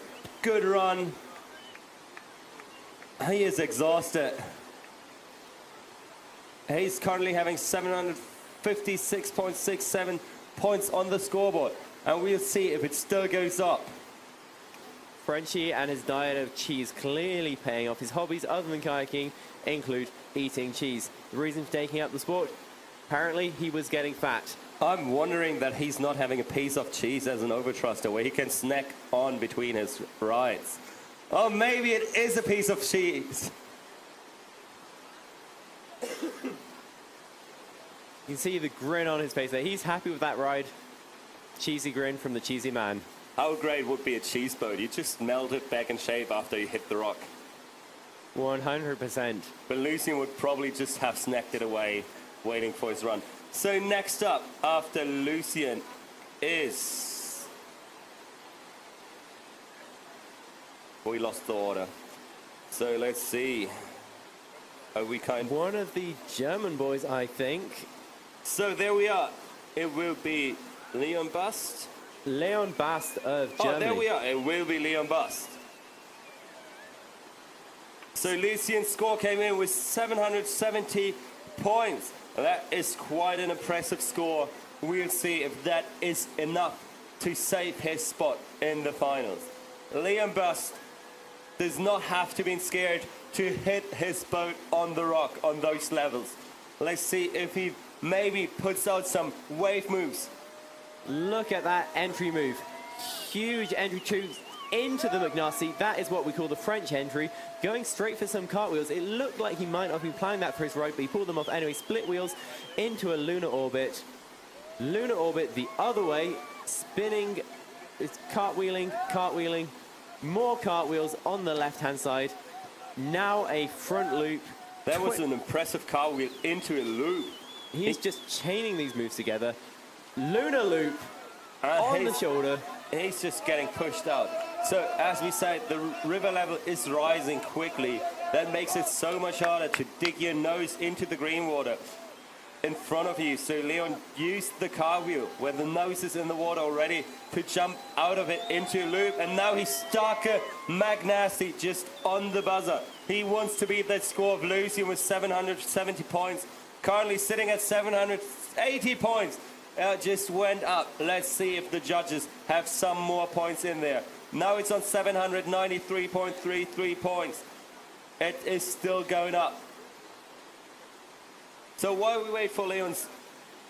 good run. He is exhausted. He's currently having 756.67 points on the scoreboard. And we'll see if it still goes up. Frenchie and his diet of cheese clearly paying off. His hobbies other than kayaking include eating cheese. The reason for taking up the sport? Apparently he was getting fat. I'm wondering that he's not having a piece of cheese as an overthruster where he can snack on between his rides. Oh, maybe it is a piece of cheese. You can see the grin on his face there. He's happy with that ride. Cheesy grin from the cheesy man. How great would be a cheese boat? You just melt it back in shape after you hit the rock. 100%. But Lucian would probably just have snacked it away, waiting for his run. So next up, after Lucian, is... We lost the order. So let's see. Are we One of the German boys, I think. So there we are. It will be Leon Bast. Leon Bast of Germany. Oh, there we are. It will be Leon Bast. So Lucian's score came in with 770 points. That is quite an impressive score. We'll see if that is enough to save his spot in the finals. Leon Bast does not have to be scared to hit his boat on the rock on those levels. Let's see if he maybe puts out some wave moves. Look at that entry move. Huge entry tubes into the McNasty. That is what we call the French entry. Going straight for some cartwheels. It looked like he might not have been planning that for his ride, but he pulled them off anyway. Split wheels into a lunar orbit. Lunar orbit the other way. Spinning. It's cartwheeling, cartwheeling. More cartwheels on the left-hand side. Now a front loop. That was an impressive cartwheel into a loop. He's just chaining these moves together. Lunar loop on the shoulder. He's just getting pushed out. So as we said, the river level is rising quickly. That makes it so much harder to dig your nose into the green water in front of you. So Leon used the cartwheel where the nose is in the water already to jump out of it into a loop. And now he's stuck a McNasty just on the buzzer. He wants to beat that score of Lucian with 770 points. Currently sitting at 780 points. Just went up. Let's see if the judges have some more points in there. Now it's on 793.33 points. It is still going up. So while we wait for Leon's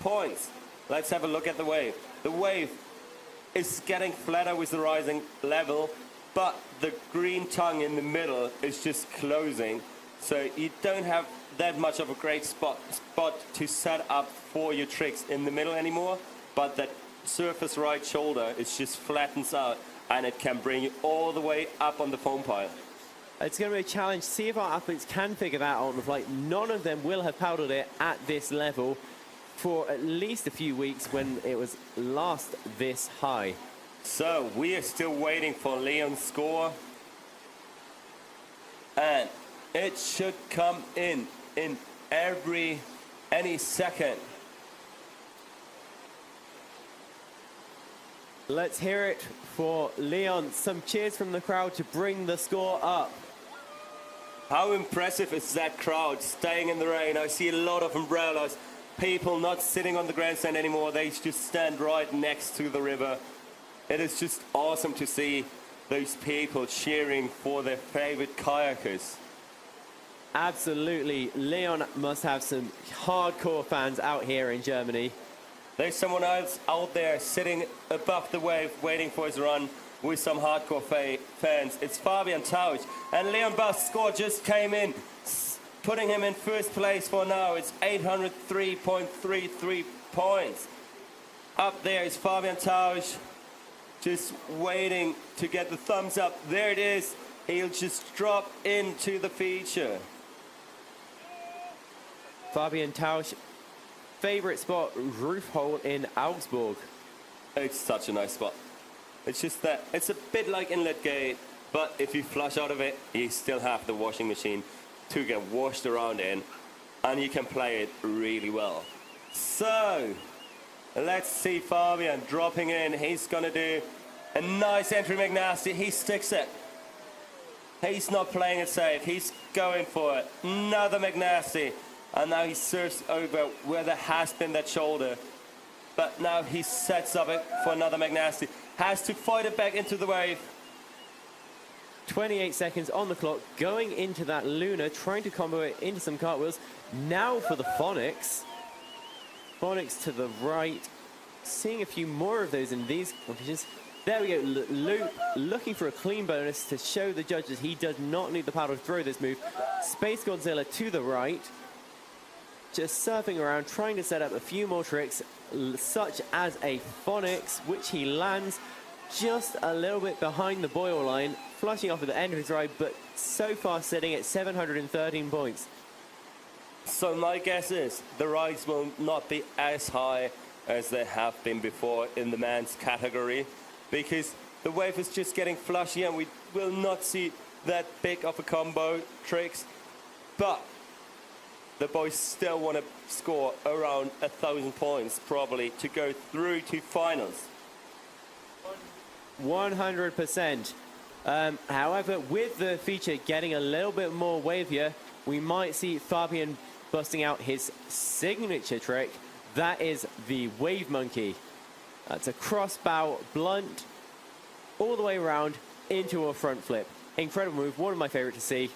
points, let's have a look at the wave. The wave is getting flatter with the rising level, but the green tongue in the middle is just closing. So you don't have that much of a great spot to set up for your tricks in the middle anymore, but that surface right shoulder is just flattens out and it can bring you all the way up on the foam pile. It's going to be a challenge. See if our athletes can figure that out on the flight. None of them will have paddled it at this level for at least a few weeks when it was last this high. So we are still waiting for Leon's score, and it should come in any second. Let's hear it for Leon. Some cheers from the crowd to bring the score up. How impressive is that crowd staying in the rain? I see a lot of umbrellas. people not sitting on the grandstand anymore. They just stand right next to the river. It is just awesome to see those people cheering for their favorite kayakers. Absolutely. Leon must have some hardcore fans out here in Germany. There's someone else out there sitting above the wave waiting for his run with some hardcore fans. It's Fabian Tausch. And Leon Bast's score just came in, putting him in first place for now. It's 803.33 points. Up there is Fabian Tausch, just waiting to get the thumbs up. There it is. He'll just drop into the feature. Fabian Tausch, favorite spot, roof hole in Augsburg. It's such a nice spot. It's just that it's a bit like Inlet Gate, but if you flush out of it, you still have the washing machine to get washed around in, and you can play it really well. So, let's see Fabian dropping in. He's gonna do a nice entry McNasty. He sticks it. He's not playing it safe. He's going for it. Another McNasty. And now he surfs over where there has been that shoulder. But now he sets up it for another McNasty. Has to fight it back into the wave. 28 seconds on the clock, going into that Luna, trying to combo it into some cartwheels. Now for the Phonics. Phonics to the right. Seeing a few more of those in these competitions. There we go, Luke looking for a clean bonus to show the judges he does not need the paddle to throw this move. Space Godzilla to the right. Just surfing around, trying to set up a few more tricks, such as a Phonics, which he lands just a little bit behind the Boyle line, flushing off at the end of his ride, but so far sitting at 713 points. So my guess is the rides will not be as high as they have been before in the men's category, because the wave is just getting flushy and we will not see that big of a combo tricks. But the boys still want to score around 1,000 points probably to go through to finals. 100%. However, with the feature getting a little bit more wavier, we might see Fabian busting out his signature trick. That is the Wave Monkey. That's a crossbow blunt all the way around into a front flip. Incredible move, one of my favorite to see.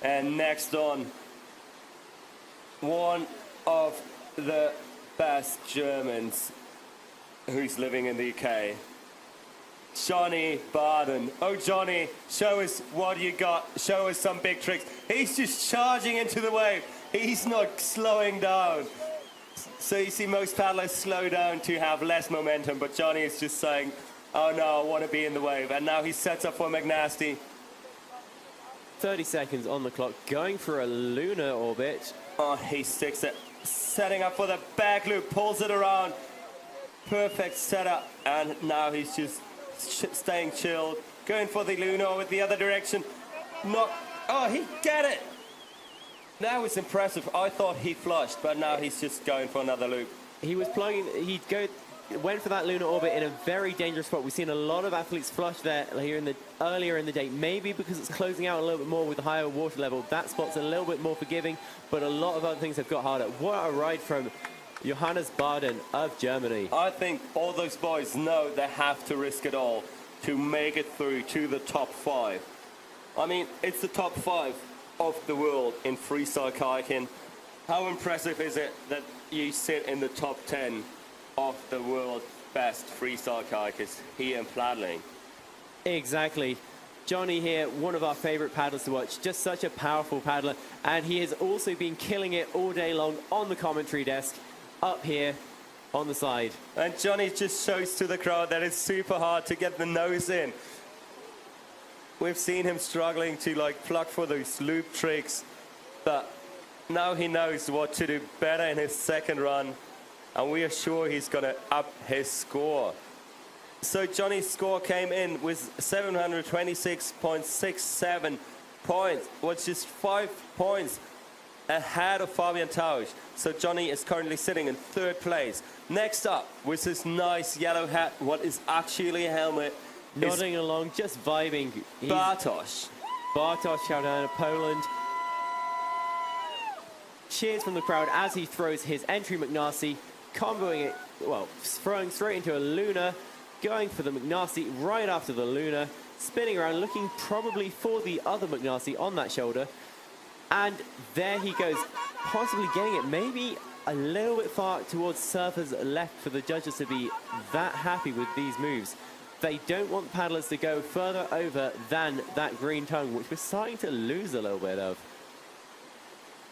And next on, one of the best Germans who's living in the UK, Johnny Barden. Oh, Johnny, show us what you got. Show us some big tricks. He's just charging into the wave. He's not slowing down. So you see most paddlers slow down to have less momentum, but Johnny is just saying, oh no, I want to be in the wave. And now he sets up for McNasty. 30 seconds on the clock, going for a lunar orbit. Oh, he sticks it. Setting up for the back loop, pulls it around. Perfect setup. And now he's just staying chilled. Going for the lunar with the other direction. Not, oh, he get it. That was impressive. I thought he flushed, but now he's just going for another loop. He was plugging, went for that lunar orbit in a very dangerous spot. We've seen a lot of athletes flush there earlier in the day, maybe because it's closing out a little bit more with the higher water level. That spot's a little bit more forgiving, but a lot of other things have got harder. What a ride from Johannes Baden of Germany. I think all those boys know they have to risk it all to make it through to the top 5. I mean, it's the top 5 of the world in freestyle kayaking. How impressive is it that you sit in the top 10 of the world's best freestyle kayakers here in Plattling? Exactly. Johnny here, one of our favorite paddlers to watch, just such a powerful paddler, and he has also been killing it all day long on the commentary desk up here on the side. And Johnny just shows to the crowd that it's super hard to get the nose in. We've seen him struggling to pluck for those loop tricks, but now he knows what to do better in his second run, and we are sure he's going to up his score. So Johnny's score came in with 726.67 points, which is 5 points ahead of Fabian Tausch. So Johnny is currently sitting in 3rd place. Next up, with his nice yellow hat, what is actually a helmet, nodding along, just vibing. Bartosz. Bartosz out of Poland. cheers from the crowd as he throws his entry McNasty, comboing it, well, throwing straight into a Luna, going for the McNasty right after the Luna, spinning around, looking probably for the other McNasty on that shoulder. And there he goes, possibly getting it maybe a little bit far towards surfers left for the judges to be that happy with these moves. They don't want paddlers to go further over than that green tongue, which we're starting to lose a little bit of.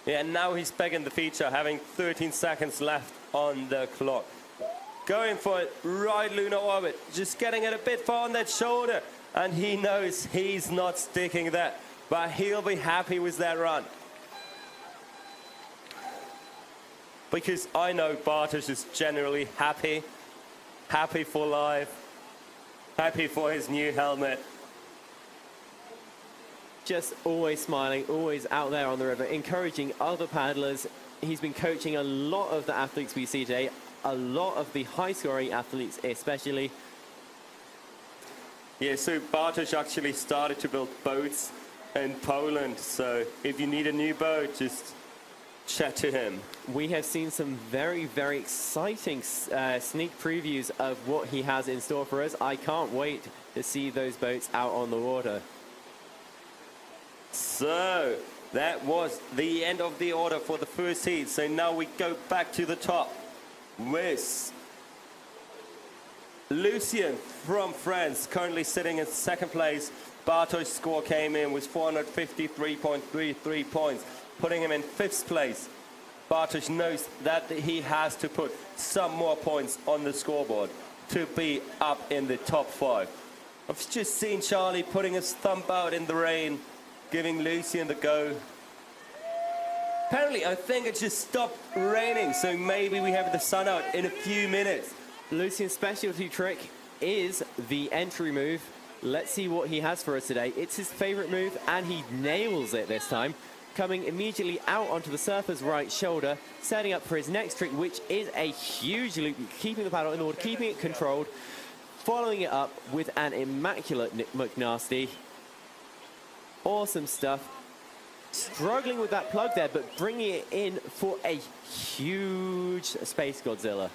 Yeah, and now he's back in the feature, having 13 seconds left on the clock. Going for it, right lunar orbit, just getting it a bit far on that shoulder. And he knows he's not sticking that, but he'll be happy with that run. Because I know Bartosz is generally happy for life, happy for his new helmet. Just always smiling, always out there on the river, encouraging other paddlers. He's been coaching a lot of the athletes we see today, a lot of the high-scoring athletes especially. Yeah, so Bartosz actually started to build boats in Poland, so if you need a new boat, just chat to him. We have seen some very, very exciting sneak previews of what he has in store for us. I can't wait to see those boats out on the water. So that was the end of the order for the first heat. So now we go back to the top with Lucien from France, currently sitting in second place. Bartosz's score came in with 453.33 points, putting him in fifth place. Bartosz knows that he has to put some more points on the scoreboard to be up in the top 5. I've just seen Charlie putting his thumb out in the rain, giving Lucien the go. Apparently, I think it just stopped raining, so maybe we have the sun out in a few minutes. Lucien's specialty trick is the entry move. Let's see what he has for us today. It's his favorite move, and he nails it this time. Coming immediately out onto the surfer's right shoulder, setting up for his next trick, which is a huge loop, keeping the paddle in order, keeping it controlled, following it up with an immaculate McNasty. Awesome stuff. Struggling with that plug there, but bringing it in for a huge Space Godzilla.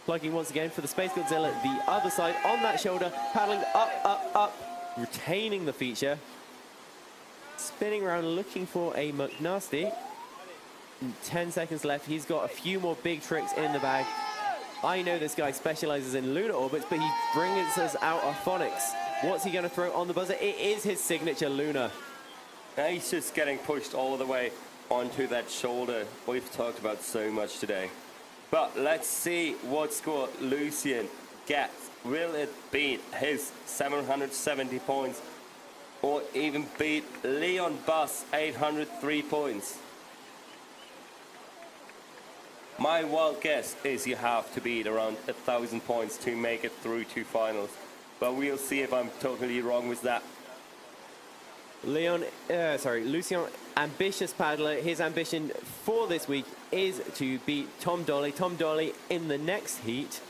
Plugging once again for the Space Godzilla, the other side on that shoulder, paddling up, up, up, retaining the feature. Spinning around looking for a McNasty. 10 seconds left. He's got a few more big tricks in the bag. I know this guy specializes in lunar orbits, but he brings us out a phonics. What's he going to throw on the buzzer? It is his signature Luna. Now he's just getting pushed all the way onto that shoulder we've talked about so much today. But let's see what score Lucien gets. Will it beat his 770 points or even beat Leon Buss 803 points? My wild guess is you have to beat around 1,000 points to make it through to finals. But we'll see if I'm totally wrong with that. Lucien, ambitious paddler. His ambition for this week is to beat Tom Dolly. Tom Dolly in the next heat.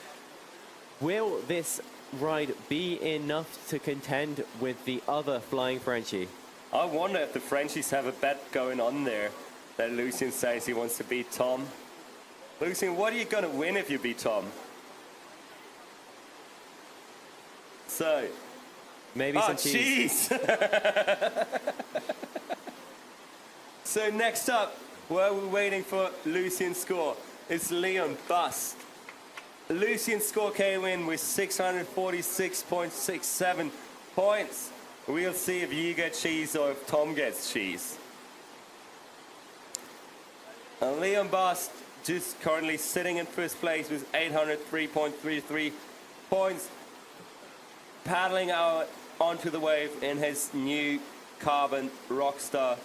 Will this ride be enough to contend with the other flying Frenchie? I wonder if the Frenchies have a bet going on there that Lucien says he wants to beat Tom. Lucien, what are you going to win if you beat Tom? So, maybe some cheese. So next up, while we're waiting for Lucien's score, is Leon Buss. Lucien's score came in with 646.67 points. We'll see if you get cheese or if Tom gets cheese. Leon Buss just currently sitting in first place with 803.33 points, paddling out onto the wave in his new carbon Rockstar.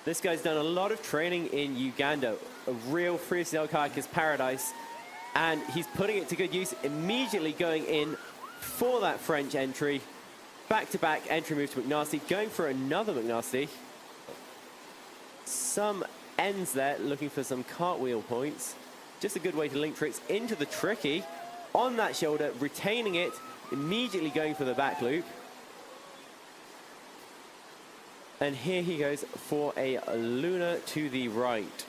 This guy's done a lot of training in Uganda, a real freestyle kayaker's paradise, and he's putting it to good use, immediately going in for that French entry. Back-to-back entry move to McNasty, going for another McNasty. Some ends there, looking for some cartwheel points. Just a good way to link tricks into the tricky. On that shoulder, retaining it, immediately going for the back loop. And here he goes for a Luna to the right.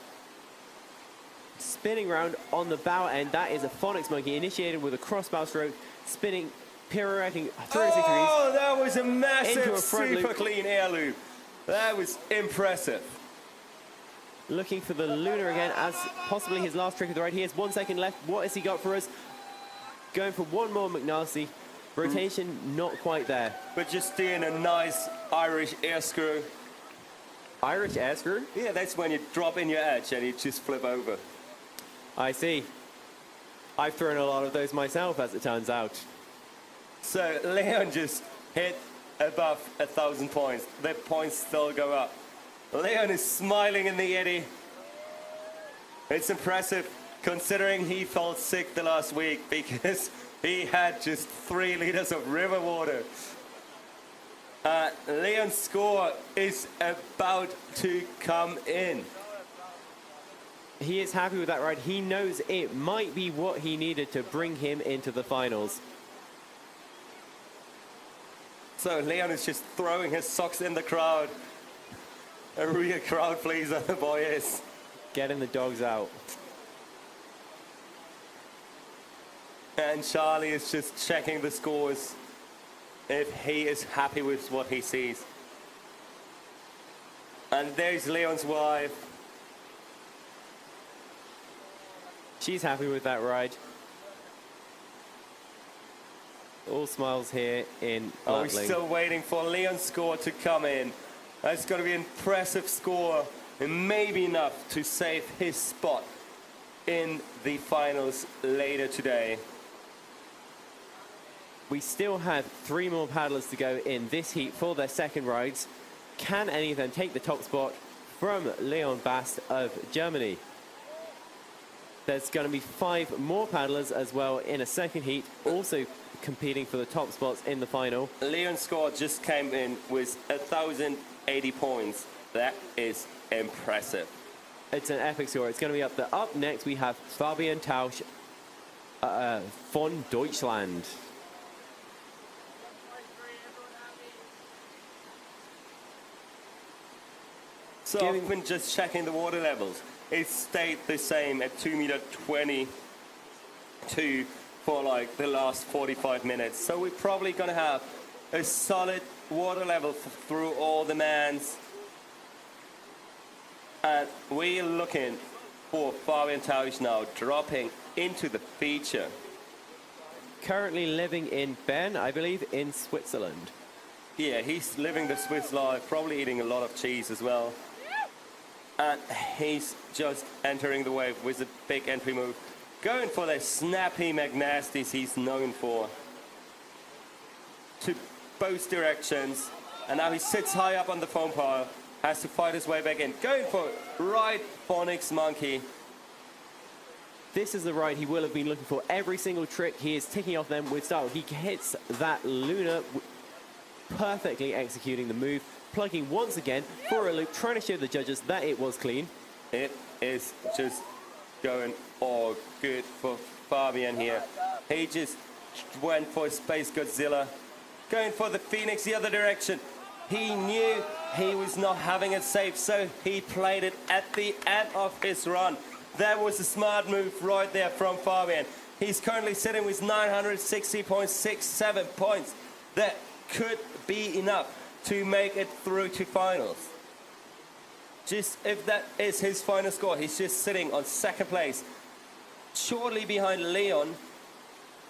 Spinning round on the bow end, that is a phonics monkey, initiated with a crossbow stroke, spinning, pirouetting 360 degrees. Oh, that was a massive, Into a front super loop. clean air loop. That was impressive. Looking for the Luna again as possibly his last trick of the ride. He has 1 second left. What has he got for us? Going for one more McNasty. Rotation not quite there. But just doing a nice Irish air screw. Irish air screw? Yeah, that's when you drop in your edge and you just flip over. I see. I've thrown a lot of those myself, as it turns out. So Leon just hit above 1,000 points. The points still go up. Leon is smiling in the eddy. It's impressive considering he felt sick the last week because he had just 3 liters of river water. Leon's score is about to come in. He is happy with that ride. He knows it might be what he needed to bring him into the finals. So Leon is just throwing his socks in the crowd. A real crowd pleaser, the boy is. Getting the dogs out. And Charlie is just checking the scores if he is happy with what he sees. And there's Leon's wife. She's happy with that ride. All smiles here in Oh, we're Plattling. still waiting for Leon's score to come in. That's going to be an impressive score and maybe enough to save his spot in the finals later today. We still have 3 more paddlers to go in this heat for their second rides. Can any of them take the top spot from Leon Bast of Germany? There's going to be 5 more paddlers as well in a second heat, also competing for the top spots in the final. Leon's score just came in with 1,080 points. That is impressive. It's an epic score. It's going to be up there. Up next, we have Fabian Tausch von Deutschland. So I've been just checking the water levels. It stayed the same at 2.22 meters for like the last 45 minutes. So we're probably going to have a solid water level through all the mans. And we're looking for Fabian Tausch now dropping into the feature. Currently living in Bern, I believe, in Switzerland. Yeah, he's living the Swiss life, probably eating a lot of cheese as well. And he's just entering the wave with a big entry move. Going for the snappy McNasties he's known for. To both directions. And now he sits high up on the foam pile. Has to fight his way back in. Going for right phonics monkey. This is the ride he will have been looking for. Every single trick he is ticking off them with style. He hits that Luna, perfectly executing the move. Plugging once again for a loop, trying to show the judges that it was clean. It is just going all good for Fabian here. He just went for Space Godzilla. Going for the Phoenix the other direction. He knew he was not having it safe, so he played it at the end of his run. That was a smart move right there from Fabian. He's currently sitting with 960.67 points. That could be enough to make it through to finals. Just if that is his final score, he's just sitting on second place, shortly behind Leon,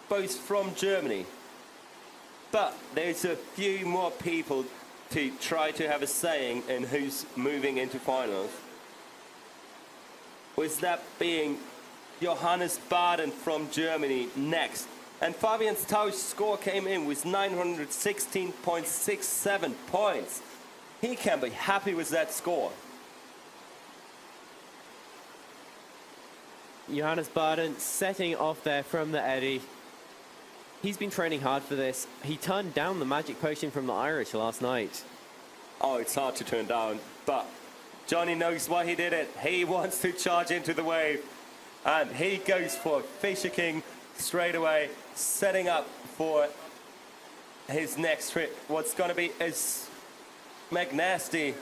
both from Germany. But there's a few more people to try to have a saying in who's moving into finals. With that being Johannes Baden from Germany next. And Fabian Tausch's score came in with 916.67 points. He can be happy with that score. Johannes Baden setting off there from the eddy. He's been training hard for this. He turned down the magic potion from the Irish last night. Oh, it's hard to turn down, but Johnny knows why he did it. He wants to charge into the wave, and he goes for Fisher King straight away, setting up for his next trip. What's going to be a McNasty.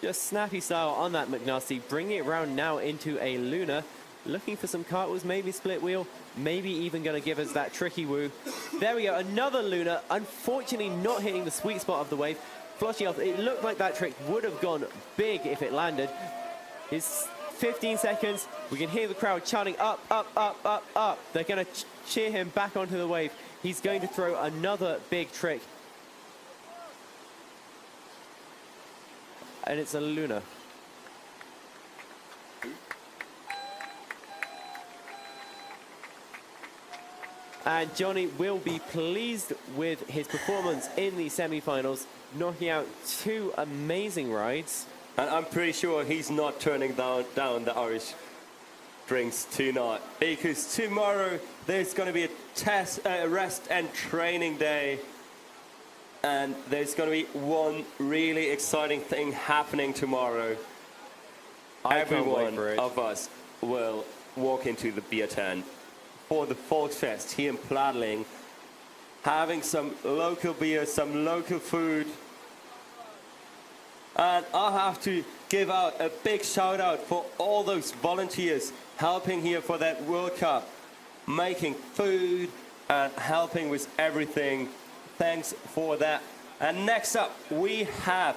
Just snappy style on that McNasty, bringing it around now into a Luna. Looking for some cartwheels, maybe split wheel, maybe even going to give us that tricky woo. There we go, another Luna, unfortunately not hitting the sweet spot of the wave. Flushing off, it looked like that trick would have gone big if it landed. It's 15 seconds, we can hear the crowd chanting up, up, up, up, up. They're going to cheer him back onto the wave. He's going to throw another big trick. And it's a Luna. And Johnny will be pleased with his performance in the semi-finals, knocking out 2 amazing rides. And I'm pretty sure he's not turning down the Irish drinks tonight, because tomorrow there's going to be a rest and training day. And there's going to be one really exciting thing happening tomorrow. Everyone of us will walk into the beer tent for the Volksfest here in Plattling, having some local beer, some local food. And I have to give out a big shout out for all those volunteers helping here for that World Cup, making food and helping with everything. Thanks for that. And next up, we have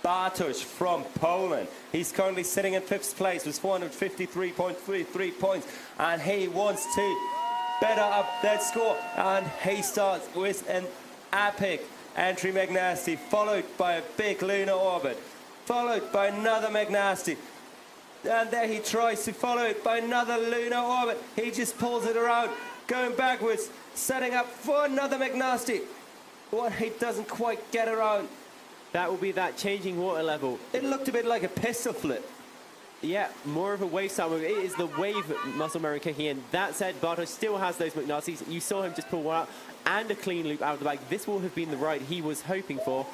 Bartosz from Poland. He's currently sitting in 5th place with 453.33 points. And he wants to better up that score. And he starts with an epic entry McNasty, followed by a big Luna orbit, followed by another McNasty. And there he tries to follow it by another Luna orbit. He just pulls it around, going backwards, setting up for another McNasty. What he doesn't quite get around. That will be that changing water level. It looked a bit like a pistol flip. Yeah, more of a wave style move. It is the wave muscle memory kicking in. That said, Bartosz still has those McNasties. You saw him just pull one out and a clean loop out of the back. This will have been the ride he was hoping for.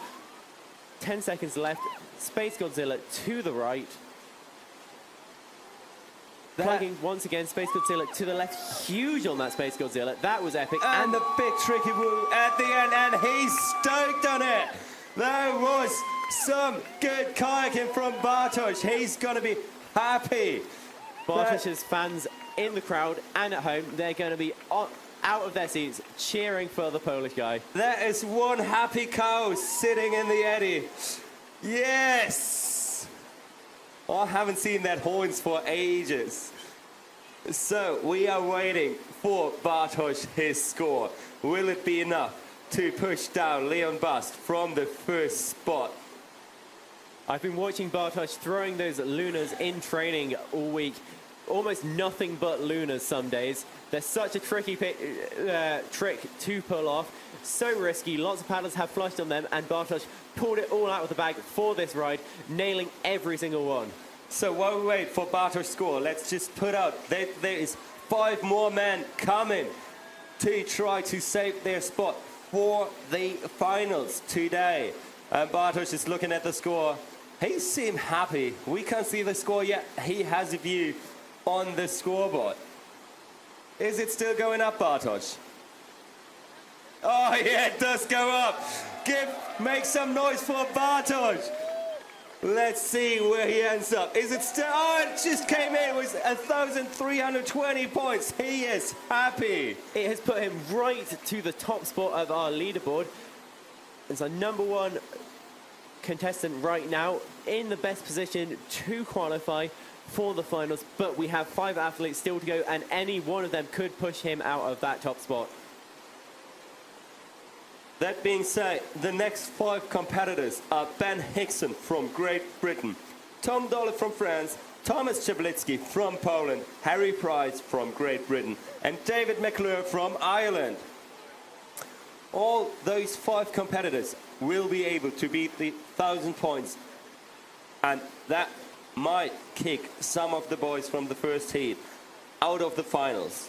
10 seconds left. Space Godzilla to the right. Plugging once again, Space Godzilla to the left. Huge on that Space Godzilla. That was epic. And the big tricky woo at the end, and he's stoked on it. There was some good kayaking from Bartosz. He's going to be happy. Bartosz's fans in the crowd and at home, they're going to be out of their seats cheering for the Polish guy. There is one happy cow sitting in the eddy. Yes! I haven't seen that horns for ages. So we are waiting for Bartosz, his score. Will it be enough to push down Leon Bust from the first spot? I've been watching Bartosz throwing those Lunas in training all week. Almost nothing but Lunas some days. They're such a tricky trick to pull off. So risky, lots of paddlers have flushed on them, and Bartosz pulled it all out of the bag for this ride, nailing every single one. So while we wait for Bartosz's score, let's just put out that there is 5 more men coming to try to save their spot for the finals today. And Bartosz is looking at the score. He seems happy. We can't see the score yet. He has a view on the scoreboard. Is it still going up, Bartosz? Oh yeah, it does go up. Make some noise for Bartosz. Let's see where he ends up. Is it still? Oh, it just came in with 1,320 points. He is happy. It has put him right to the top spot of our leaderboard. It's our #1 contestant right now in the best position to qualify for the finals, but we have 5 athletes still to go, and any one of them could push him out of that top spot. That being said, the next 5 competitors are Ben Hickson from Great Britain, Tom Dolle from France, Thomas Czablitsky from Poland, Harry Price from Great Britain, and David McClure from Ireland. All those 5 competitors will be able to beat the 1,000 points, and that might kick some of the boys from the first heat out of the finals.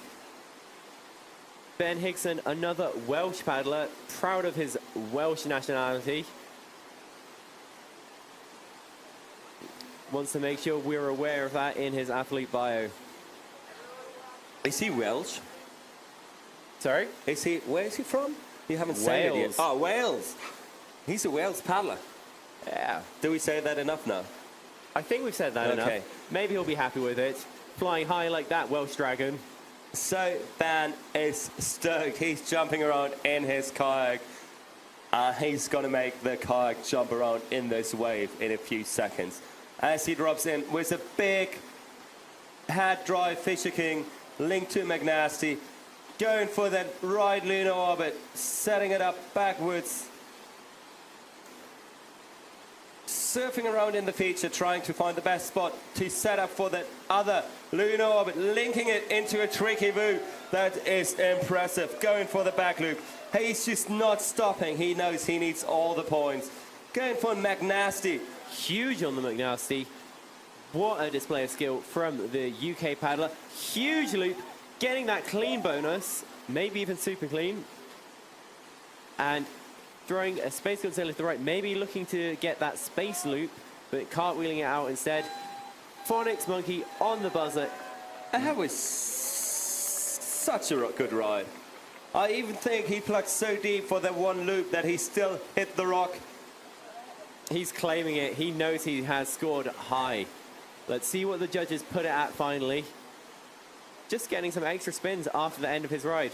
Ben Hickson, another Welsh paddler, proud of his Welsh nationality. Wants to make sure we're aware of that in his athlete bio. Is he Welsh? Sorry? Where is he from? You haven't said it yet. Wales. Oh, Wales. He's a Wales paddler. Yeah. Do we say that enough now? I think we've said that Okay. enough. Maybe he'll be happy with it. Flying high like that Welsh dragon. So Ben is stoked. He's jumping around in his kayak. He's going to make the kayak jump around in this wave in a few seconds. As he drops in with a big head drive Fisher King linked to McNasty. Going for that right lunar orbit. Setting it up backwards. Surfing around in the feature, trying to find the best spot to set up for that other lunar orbit, linking it into a tricky move. That is impressive. Going for the back loop. He's just not stopping. He knows he needs all the points. Going for McNasty. Huge on the McNasty. What a display of skill from the UK paddler. Huge loop, getting that clean bonus, maybe even super clean. And throwing a Space Godzilla to the right, maybe looking to get that space loop, but cartwheeling it out instead. Phonics Monkey on the buzzer. That was such a good ride. I even think he plucked so deep for that one loop that he still hit the rock. He's claiming it. He knows he has scored high. Let's see what the judges put it at finally. Just getting some extra spins after the end of his ride.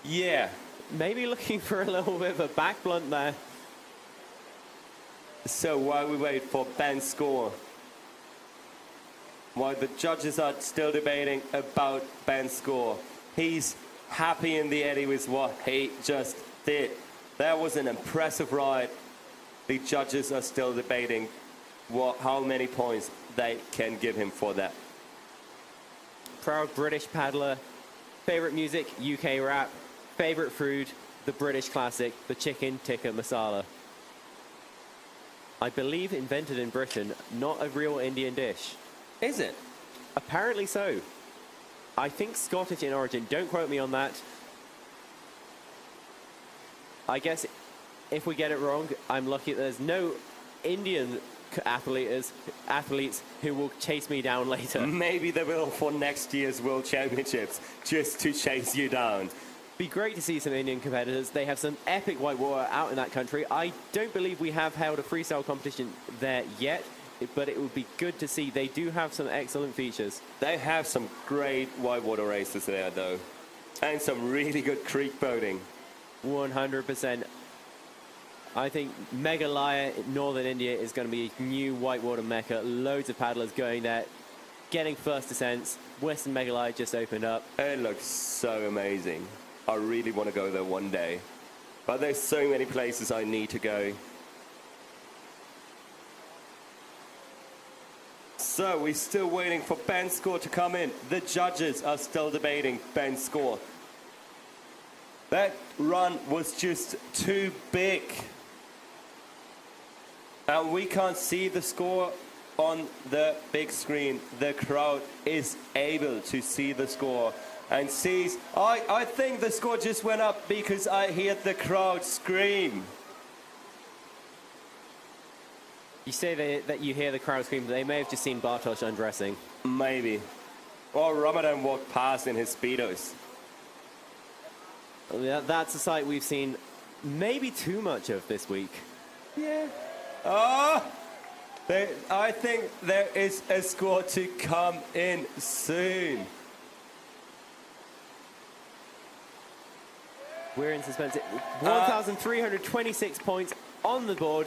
Yeah. Maybe looking for a little bit of a back blunt there. So while we wait for Ben's score, while the judges are still debating about Ben's score, he's happy in the eddy with what he just did. That was an impressive ride. The judges are still debating how many points they can give him for that. Proud British paddler. Favorite music, UK rap. Favorite food, the British classic, the chicken tikka masala. I believe invented in Britain, not a real Indian dish. Is it? Apparently so. I think Scottish in origin. Don't quote me on that. I guess if we get it wrong, I'm lucky that there's no Indian athletes who will chase me down later. Maybe they will for next year's World Championships, just to chase you down. Be great to see some Indian competitors. They have some epic whitewater out in that country. I don't believe we have held a freestyle competition there yet, but it would be good to see. They do have some excellent features. They have some great whitewater races there, though, and some really good creek boating. 100%. I think Meghalaya, Northern India, is going to be a new whitewater mecca. Loads of paddlers going there, getting first descents. Western Meghalaya just opened up. It looks so amazing. I really want to go there one day. But there's so many places I need to go. So we're still waiting for Ben's score to come in. The judges are still debating Ben's score. That run was just too big. And we can't see the score on the big screen. The crowd is able to see the score and sees. I think the score just went up because I heard the crowd scream. You say that you hear the crowd scream, but they may have just seen Bartosz undressing. Maybe. Or Ramadan walked past in his Speedos. That's a sight we've seen maybe too much of this week. Yeah. Oh! I think there is a score to come in soon. We're in suspense. 1,326 points on the board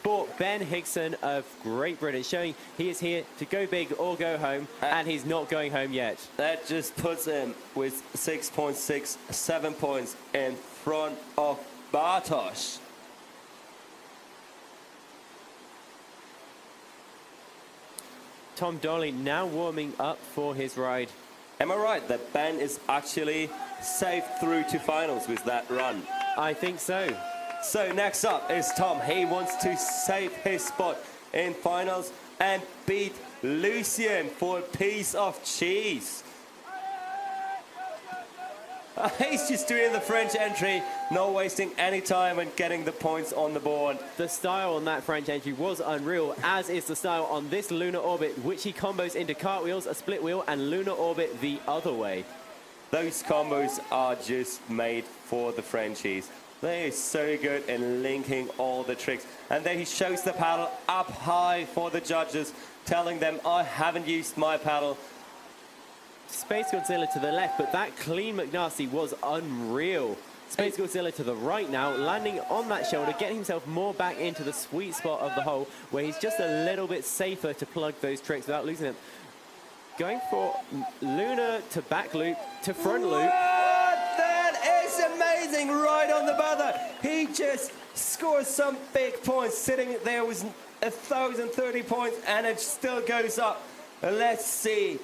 for Ben Higson of Great Britain, showing he is here to go big or go home, and he's not going home yet. That just puts him with 6.67 points in front of Bartosz. Tom Dolly now warming up for his ride. Am I right that Ben is actually safe through to finals with that run? I think so. So next up is Tom. He wants to save his spot in finals and beat Lucien for a piece of cheese. He's just doing the French entry, not wasting any time and getting the points on the board. The style on that French entry was unreal, as is the style on this lunar orbit, which he combos into cartwheels, a split wheel, and lunar orbit the other way. Those combos are just made for the Frenchies. They are so good in linking all the tricks. And then he shows the paddle up high for the judges, telling them, I haven't used my paddle. Space Godzilla to the left, but that clean McNasty was unreal. Space Godzilla to the right now, landing on that shoulder, getting himself more back into the sweet spot of the hole, where he's just a little bit safer to plug those tricks without losing them. Going for Luna to back loop to front loop. That is amazing, right on the buzzer. He just scores some big points, sitting there with 1,030 points, and it still goes up. Let's see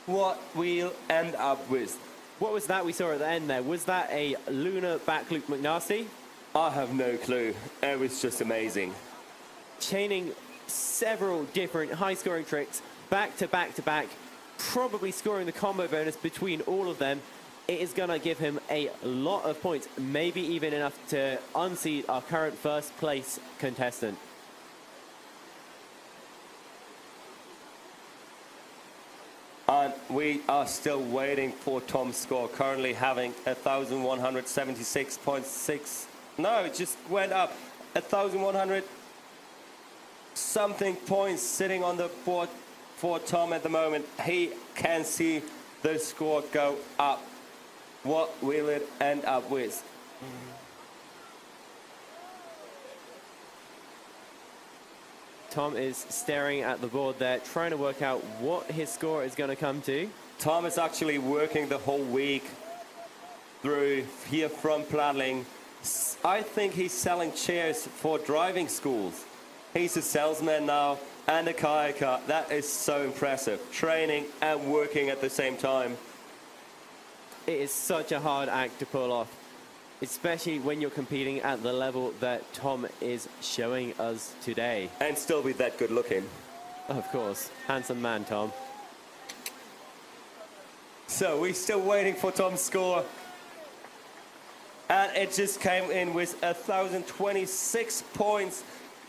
what we'll end up with. What was that we saw at the end there? Was that a Luna back loop McNasty? I have no clue. It was just amazing. Chaining several different high-scoring tricks back to back to back, probably scoring the combo bonus between all of them. It is going to give him a lot of points, maybe even enough to unseat our current first place contestant. And we are still waiting for Tom's score, currently having 1,176.6. No, it just went up. 1,100 something points sitting on the board for Tom at the moment. He can see the score go up. What will it end up with? Tom is staring at the board there, trying to work out what his score is going to come to. Tom is actually working the whole week through here from Plattling. I think he's selling chairs for driving schools. He's a salesman now and a kayaker. That is so impressive. Training and working at the same time. It is such a hard act to pull off, especially when you're competing at the level that Tom is showing us today. And still be that good looking. Of course. Handsome man, Tom. So we're still waiting for Tom's score. And it just came in with 1,026 points.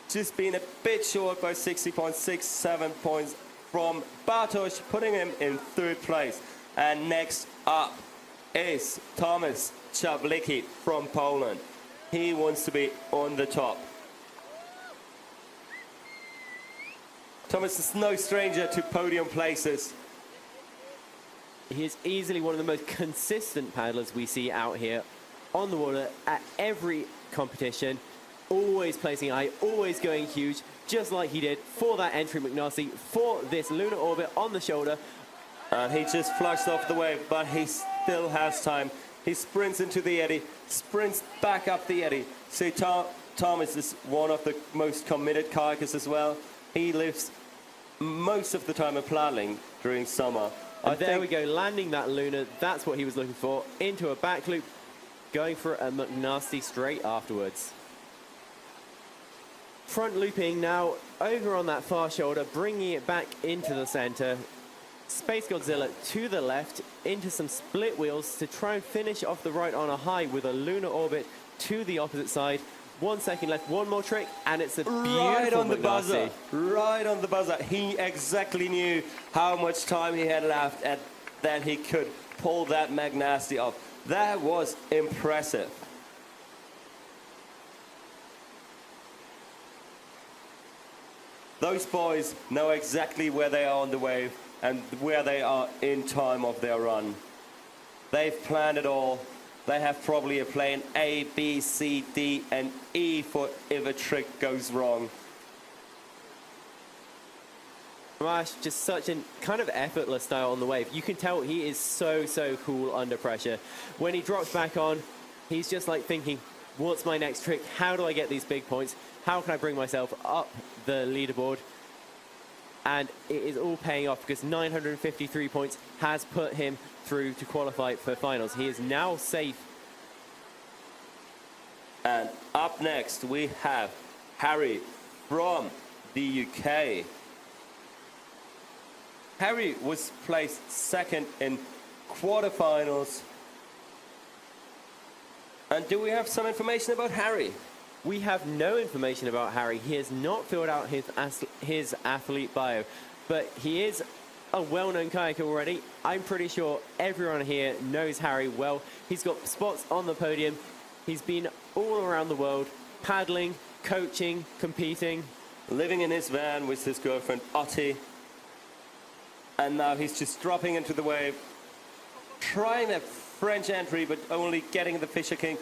Just being a bit short by 60.67 points from Bartosz, putting him in third place. And next up is Thomas Czaplicki from Poland. He wants to be on the top. Thomas is no stranger to podium places. He is easily one of the most consistent paddlers we see out here on the water at every competition. Always placing high, always going huge, just like he did for that entry McNasty, for this lunar orbit on the shoulder. And he just flushed off the wave, but he still has time. He sprints into the eddy, sprints back up the eddy. See, Thomas is one of the most committed kayakers as well. He lives most of the time in Plattling during summer. There we go, landing that lunar. That's what he was looking for. Into a back loop, going for a McNasty straight afterwards. Front looping now over on that far shoulder, bringing it back into the center. Space Godzilla to the left, into some split wheels to try and finish off the right on a high with a lunar orbit to the opposite side. 1 second left, one more trick, and it's a beautiful right on the buzzer. McNasty. Right on the buzzer. He exactly knew how much time he had left and that he could pull that McNasty off. That was impressive. Those boys know exactly where they are on the wave and where they are in time of their run. They've planned it all. They have probably a plan A, B, C, D, and E for if a trick goes wrong. Rash, just such a kind of effortless style on the wave. You can tell he is so cool under pressure. When he drops back on, he's just like thinking, what's my next trick? How do I get these big points? How can I bring myself up the leaderboard? And it is all paying off because 953 points has put him through to qualify for finals. He is now safe. And up next we have Harry from the UK. Harry was placed second in quarterfinals. And do we have some information about Harry? We have no information about Harry. He has not filled out his athlete bio, but he is a well-known kayaker already. I'm pretty sure everyone here knows Harry well. He's got spots on the podium. He's been all around the world, paddling, coaching, competing. Living in his van with his girlfriend, Otti. And now he's just dropping into the wave, trying that French entry, but only getting the Fisher King.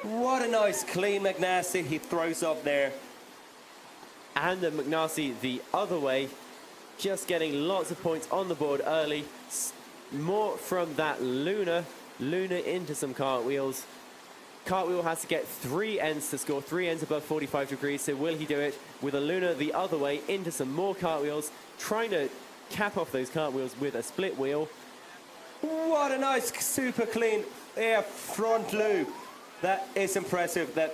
What a nice clean McNasty he throws up there. And the McNasty the other way, just getting lots of points on the board early. More from that Luna. Luna into some cartwheels. Cartwheel has to get 3 ends to score, 3 ends above 45 degrees. So will he do it with a Luna the other way into some more cartwheels, trying to cap off those cartwheels with a split wheel. What a nice, super clean air front loop. That is impressive that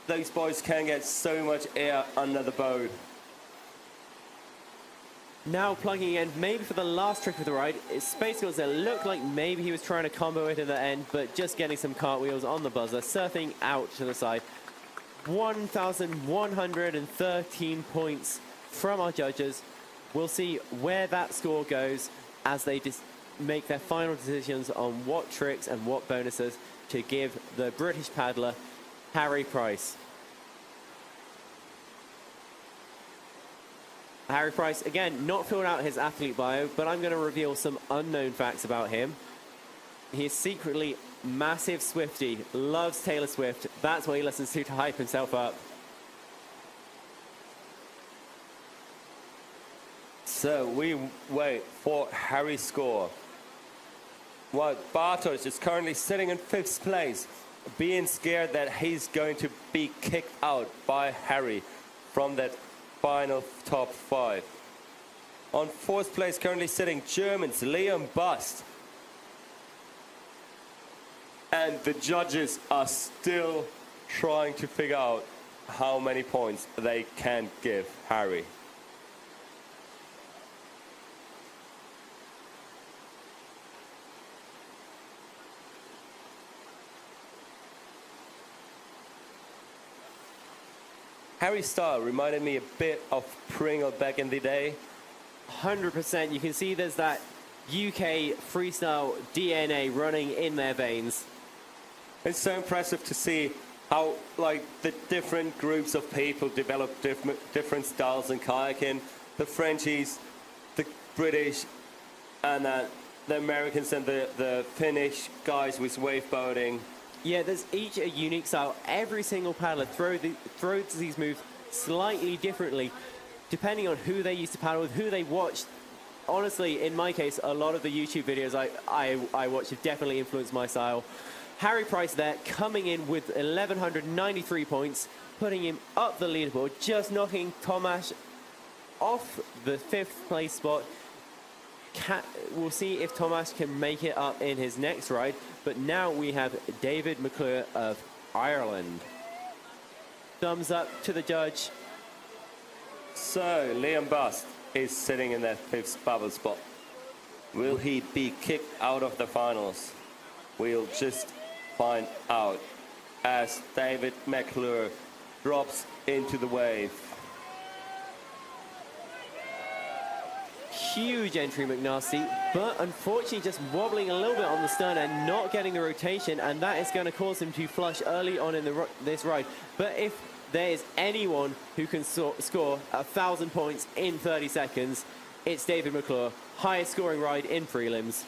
those boys can get so much air under the boat. Now plugging in, maybe for the last trick of the ride. Space Girls, it looked like maybe he was trying to combo it at the end, but just getting some cartwheels on the buzzer, surfing out to the side. 1,113 points from our judges. We'll see where that score goes as they make their final decisions on what tricks and what bonuses to give the British paddler, Harry Price. Harry Price, again, not filled out his athlete bio, but I'm going to reveal some unknown facts about him. He is secretly massive Swiftie, loves Taylor Swift. That's what he listens to hype himself up. So we wait for Harry's score. Well, Bartosz is currently sitting in 5th place, being scared that he's going to be kicked out by Harry from that final top 5. On 4th place, currently sitting Germans, Leon Bust. And the judges are still trying to figure out how many points they can give Harry. Harry's style reminded me a bit of Pringle back in the day. 100%. You can see there's that UK freestyle DNA running in their veins. It's so impressive to see how like the different groups of people develop different styles in kayaking. The Frenchies, the British, and the Americans and the Finnish guys with waveboarding. Yeah, there's each a unique style. Every single paddler throws these moves slightly differently, depending on who they used to paddle with, who they watched. Honestly, in my case, a lot of the YouTube videos I watch have definitely influenced my style. Harry Price there, coming in with 1,193 points, putting him up the leaderboard, just knocking Tomasz off the 5th place spot. We'll see if Tomasz can make it up in his next ride. But now we have David McClure of Ireland. Thumbs up to the judge. So, Liam Bust is sitting in that 5th bubble spot. Will he be kicked out of the finals? We'll just find out as David McClure drops into the wave. Huge entry, McNasty, but unfortunately just wobbling a little bit on the stern and not getting the rotation, and that is going to cause him to flush early on in this ride. But if there is anyone who can score 1,000 points in 30 seconds, it's David McClure, highest scoring ride in prelims.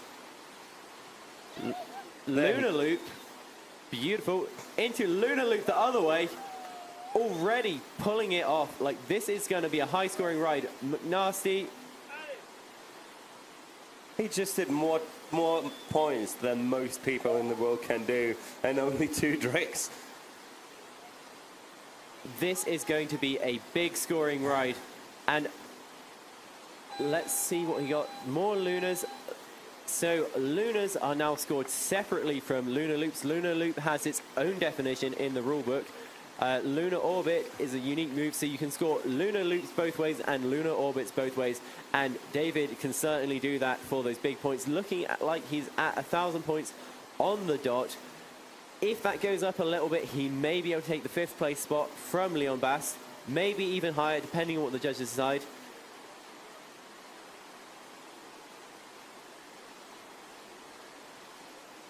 Luna loop, beautiful, into Luna loop the other way, already pulling it off. Like, this is going to be a high scoring ride. McNasty, he just did more points than most people in the world can do, and only 2 tricks. This is going to be a big scoring ride, and let's see what he got. More Lunas. So Lunas are now scored separately from Luna Loops. Luna Loop has its own definition in the rulebook. Lunar Orbit is a unique move, so you can score Lunar Loops both ways and Lunar Orbits both ways, and David can certainly do that for those big points. Looking at like he's at 1,000 points on the dot. If that goes up a little bit, he may be able to take the 5th place spot from Leon Bass, maybe even higher, depending on what the judges decide.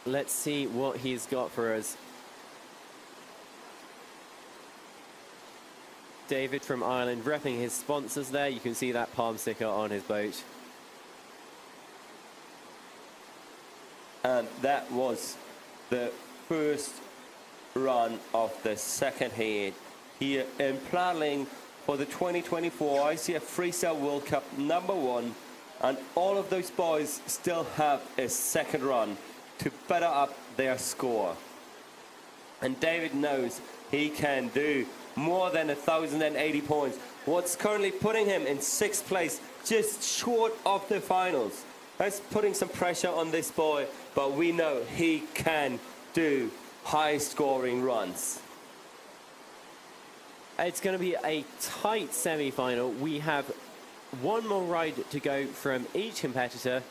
Let's see what he's got for us. David from Ireland repping his sponsors there. You can see that palm sticker on his boat. And that was the first run of the second heat here in Plattling for the 2024 ICF Freestyle World Cup #1. And all of those boys still have a second run to better up their score. And David knows he can do more than 1,080 points. What's currently putting him in 6th place, just short of the finals. That's putting some pressure on this boy, but we know he can do high-scoring runs. It's going to be a tight semi-final. We have one more ride to go from each competitor.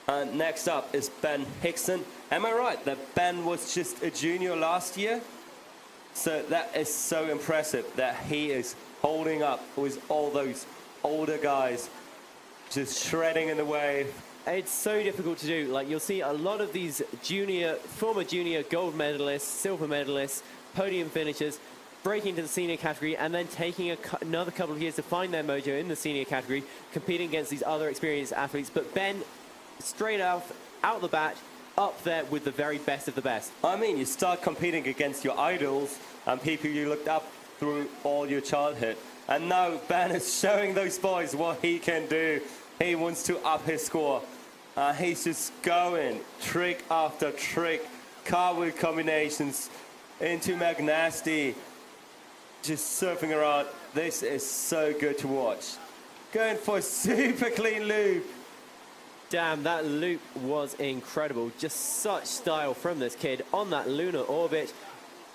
And next up is Ben Hickson. Am I right that Ben was just a junior last year? So that is so impressive that he is holding up with all those older guys, just shredding in the wave. It's so difficult to do. Like, you'll see a lot of these former junior gold medalists, silver medalists, podium finishers, breaking into the senior category and then taking another couple of years to find their mojo in the senior category, competing against these other experienced athletes. But Ben, straight out the bat, up there with the very best of the best. I mean, you start competing against your idols and people you looked up through all your childhood. And now Ben is showing those boys what he can do. He wants to up his score. He's just going trick after trick, cartwheel combinations into McNasty, just surfing around. This is so good to watch. Going for a super clean loop. Damn, that loop was incredible. Just such style from this kid on that lunar orbit.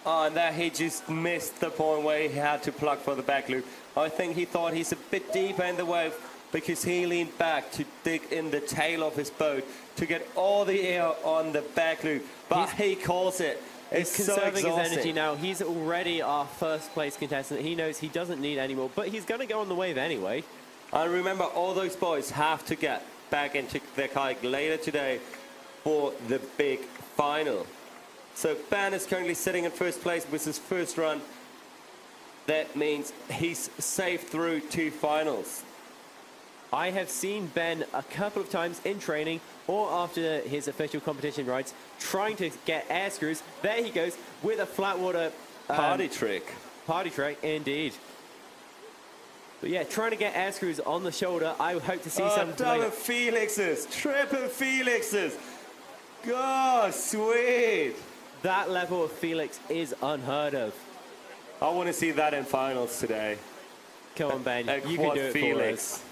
Oh, and there he just missed the point where he had to plug for the back loop. I think he thought he's a bit deeper in the wave because he leaned back to dig in the tail of his boat to get all the air on the back loop. But he calls it. It's He's so conserving his exhausting. energy now. He's already our 1st place contestant. He knows he doesn't need any more, but he's going to go on the wave anyway. And remember, all those boys have to get back into their kayak later today for the big final. So Ben is currently sitting in 1st place with his first run. That means he's safe through 2 finals. I have seen Ben a couple of times in training or after his official competition rides trying to get air screws. There he goes with a flat water Party trick. Party trick, indeed. But yeah, trying to get air screws on the shoulder. I hope to see some double Felixes, triple Felixes. God, sweet. That level of Felix is unheard of. I want to see that in finals today. Come on, Ben. A You can quad do it Felix. for us.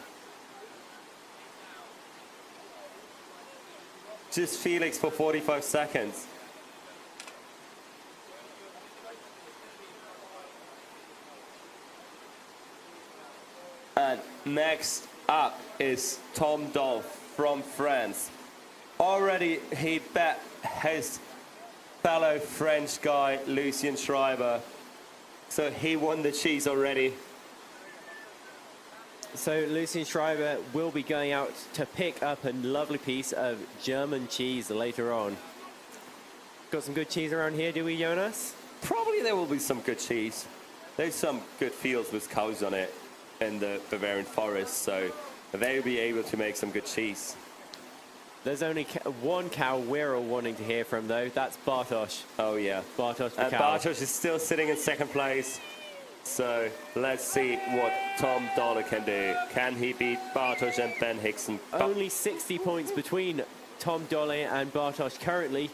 Just Felix for 45 seconds. And next up is Tom Dolph from France. Already he bet his fellow French guy, Lucien Schreiber. So he won the cheese already. So Lucien Schreiber will be going out to pick up a lovely piece of German cheese later on. Got some good cheese around here, do we, Jonas? Probably there will be some good cheese. There's some good fields with cows on it in the Bavarian forest, so they'll be able to make some good cheese. There's only one cow we're all wanting to hear from, though. That's Bartosz. Oh, yeah. Bartosz the And cow. Bartosz is still sitting in 2nd place. So let's see what Tom Dollar can do. Can he beat Bartosz and Ben Hickson? Only 60 points between Tom Dole and Bartosz currently.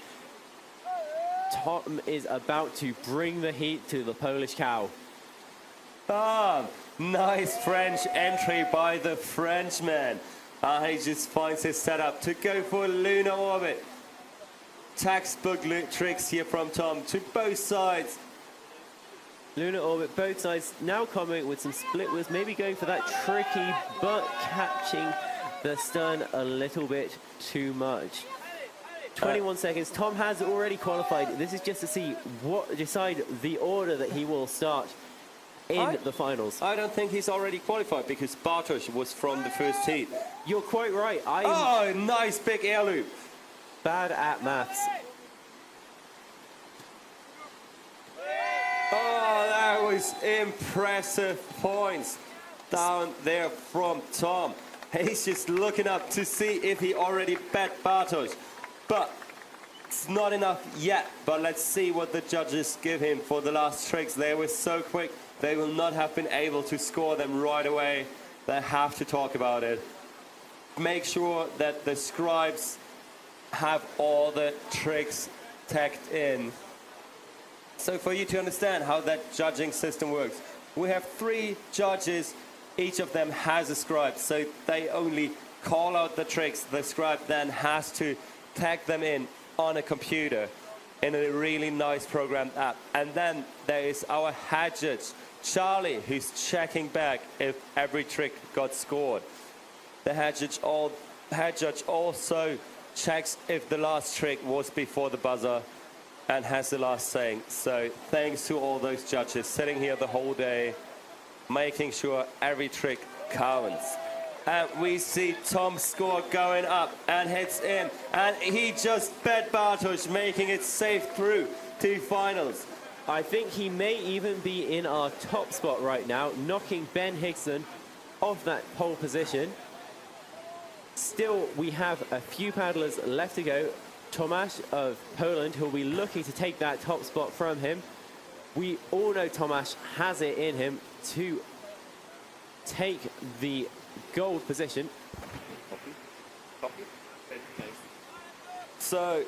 Tom is about to bring the heat to the Polish cow. Ah, nice French entry by the Frenchman. He just finds his setup to go for a lunar orbit. Textbook tricks here from Tom to both sides. Lunar orbit, both sides now coming with some split wheels, maybe going for that tricky, but catching the stern a little bit too much. 21 seconds. Tom has already qualified. This is just to see decide the order that he will start in the finals. I don't think he's already qualified because Bartosz was from the first heat. You're quite right. Oh, nice big air loop. bad at maths. Oh, that was impressive points down there from Tom. He's just looking up to see if he already bet Bartosz. But it's not enough yet. But let's see what the judges give him for the last tricks. They were so quick, they will not have been able to score them right away. They have to talk about it. Make sure that the scribes have all the tricks tagged in. So for you to understand how that judging system works, we have 3 judges. Each of them has a scribe, so they only call out the tricks. The scribe then has to tag them in on a computer in a really nice programmed app. And then there is our head judge, Charlie, who's checking back if every trick got scored. The head judge also checks if the last trick was before the buzzer and has the last saying. So thanks to all those judges sitting here the whole day, making sure every trick counts. And we see Tom's score going up and hits in. And he just bet Bartosz, making it safe through to finals. I think he may even be in our top spot right now, knocking Ben Higson off that pole position. Still, we have a few paddlers left to go. Tomasz of Poland, who will be looking to take that top spot from him. We all know Tomasz has it in him to take the gold position. So,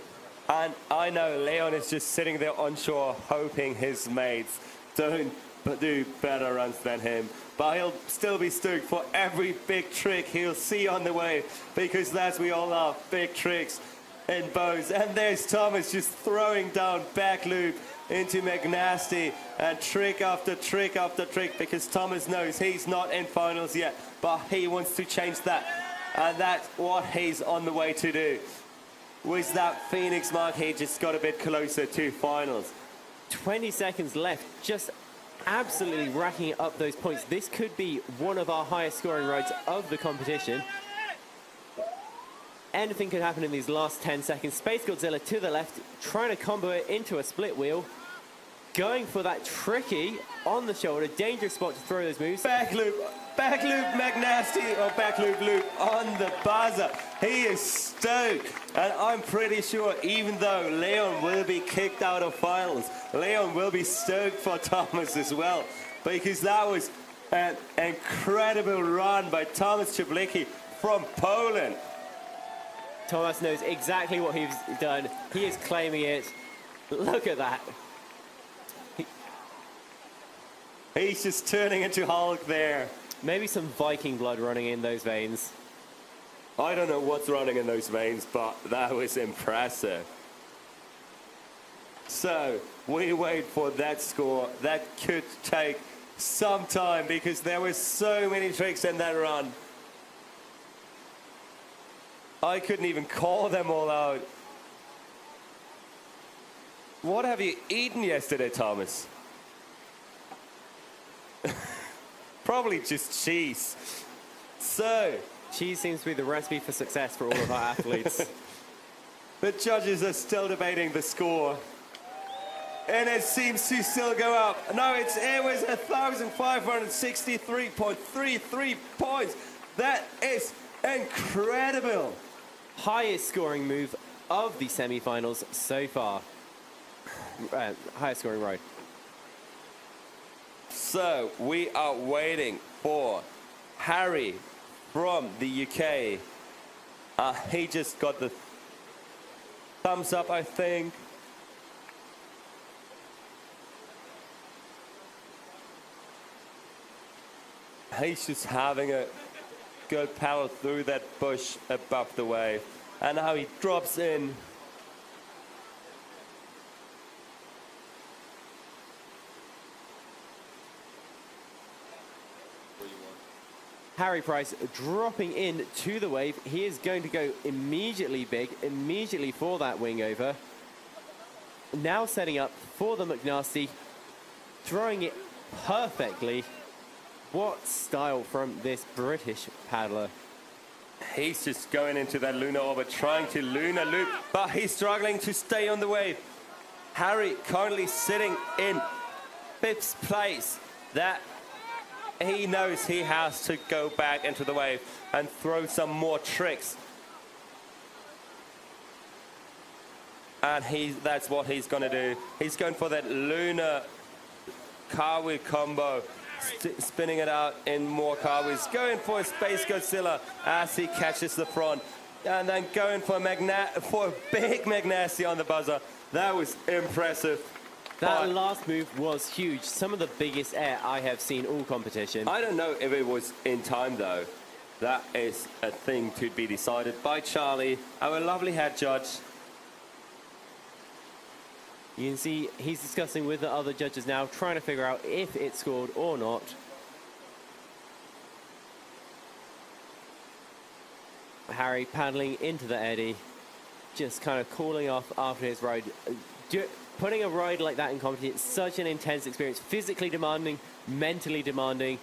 and I know Leon is just sitting there onshore hoping his mates don't do better runs than him. But he'll still be stoked for every big trick he'll see on the way, because that's we all love, big tricks in bows. And there's Thomas just throwing down back loop into McNasty and trick after trick after trick, because Thomas knows he's not in finals yet, but he wants to change that. And that's what he's on the way to do. With that Phoenix mark, he just got a bit closer to finals. 20 seconds left, just absolutely racking up those points. This could be one of our highest scoring rides of the competition. Anything could happen in these last 10 seconds. Space Godzilla to the left, trying to combo it into a split wheel. Going for that tricky on the shoulder, dangerous spot to throw those moves. Back loop McNasty, or back loop on the buzzer. He is stoked, and I'm pretty sure even though Leon will be kicked out of finals, Leon will be stoked for Thomas as well, because that was an incredible run by Thomas Czublicki from Poland. Thomas knows exactly what he's done. He is claiming it. Look at that. He's just turning into Hulk there. Maybe some Viking blood running in those veins. I don't know what's running in those veins, but that was impressive. So we wait for that score. That could take some time, because there were so many tricks in that run. I couldn't even call them all out. What have you eaten yesterday, Thomas? Probably just cheese. So, cheese seems to be the recipe for success for all of our athletes. The judges are still debating the score. And it seems to still go up. No, it was 1,563.33 points. That is incredible. Highest scoring move of the semifinals so far. Highest scoring ride. So we are waiting for Harry from the UK. He just got the thumbs up, I think. He's just having a good paddle through that bush above the wave. And now he drops in. Harry Price dropping in to the wave. He is going to go immediately big, immediately for that wing over. Now setting up for the McNasty, throwing it perfectly. What style from this British paddler. He's just going into that lunar orbit, trying to lunar loop, but he's struggling to stay on the wave. Harry currently sitting in 5th place. That he knows he has to go back into the wave and throw some more tricks. And that's what he's going to do. He's going for that lunar cartwheel combo, spinning it out in more cartwheels, going for a Space Godzilla as he catches the front, and then going for a big Magnassi on the buzzer. That was impressive. That last move was huge. Some of the biggest air I have seen all competition. I don't know if it was in time, though. That is a thing to be decided by Charlie, our lovely head judge. You can see he's discussing with the other judges now, trying to figure out if it scored or not. Harry paddling into the eddy, just kind of cooling off after his ride. Putting a ride like that in competition, it's such an intense experience, physically demanding, mentally demanding.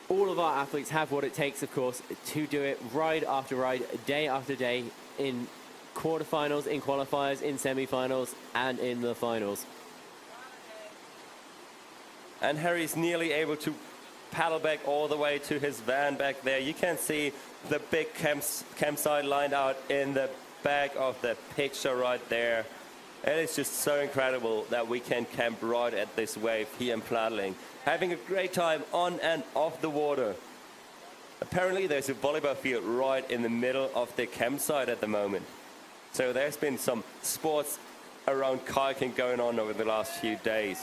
All of our athletes have what it takes, of course, to do it ride after ride, day after day, in quarterfinals, in qualifiers, in semifinals, and in the finals. And Harry's nearly able to paddle back all the way to his van back there. You can see the big campsite lined out in the back of the picture right there. It is just so incredible that we can camp right at this wave here in Plattling, having a great time on and off the water. Apparently there's a volleyball field right in the middle of the campsite at the moment. So there's been some sports around kayaking going on over the last few days.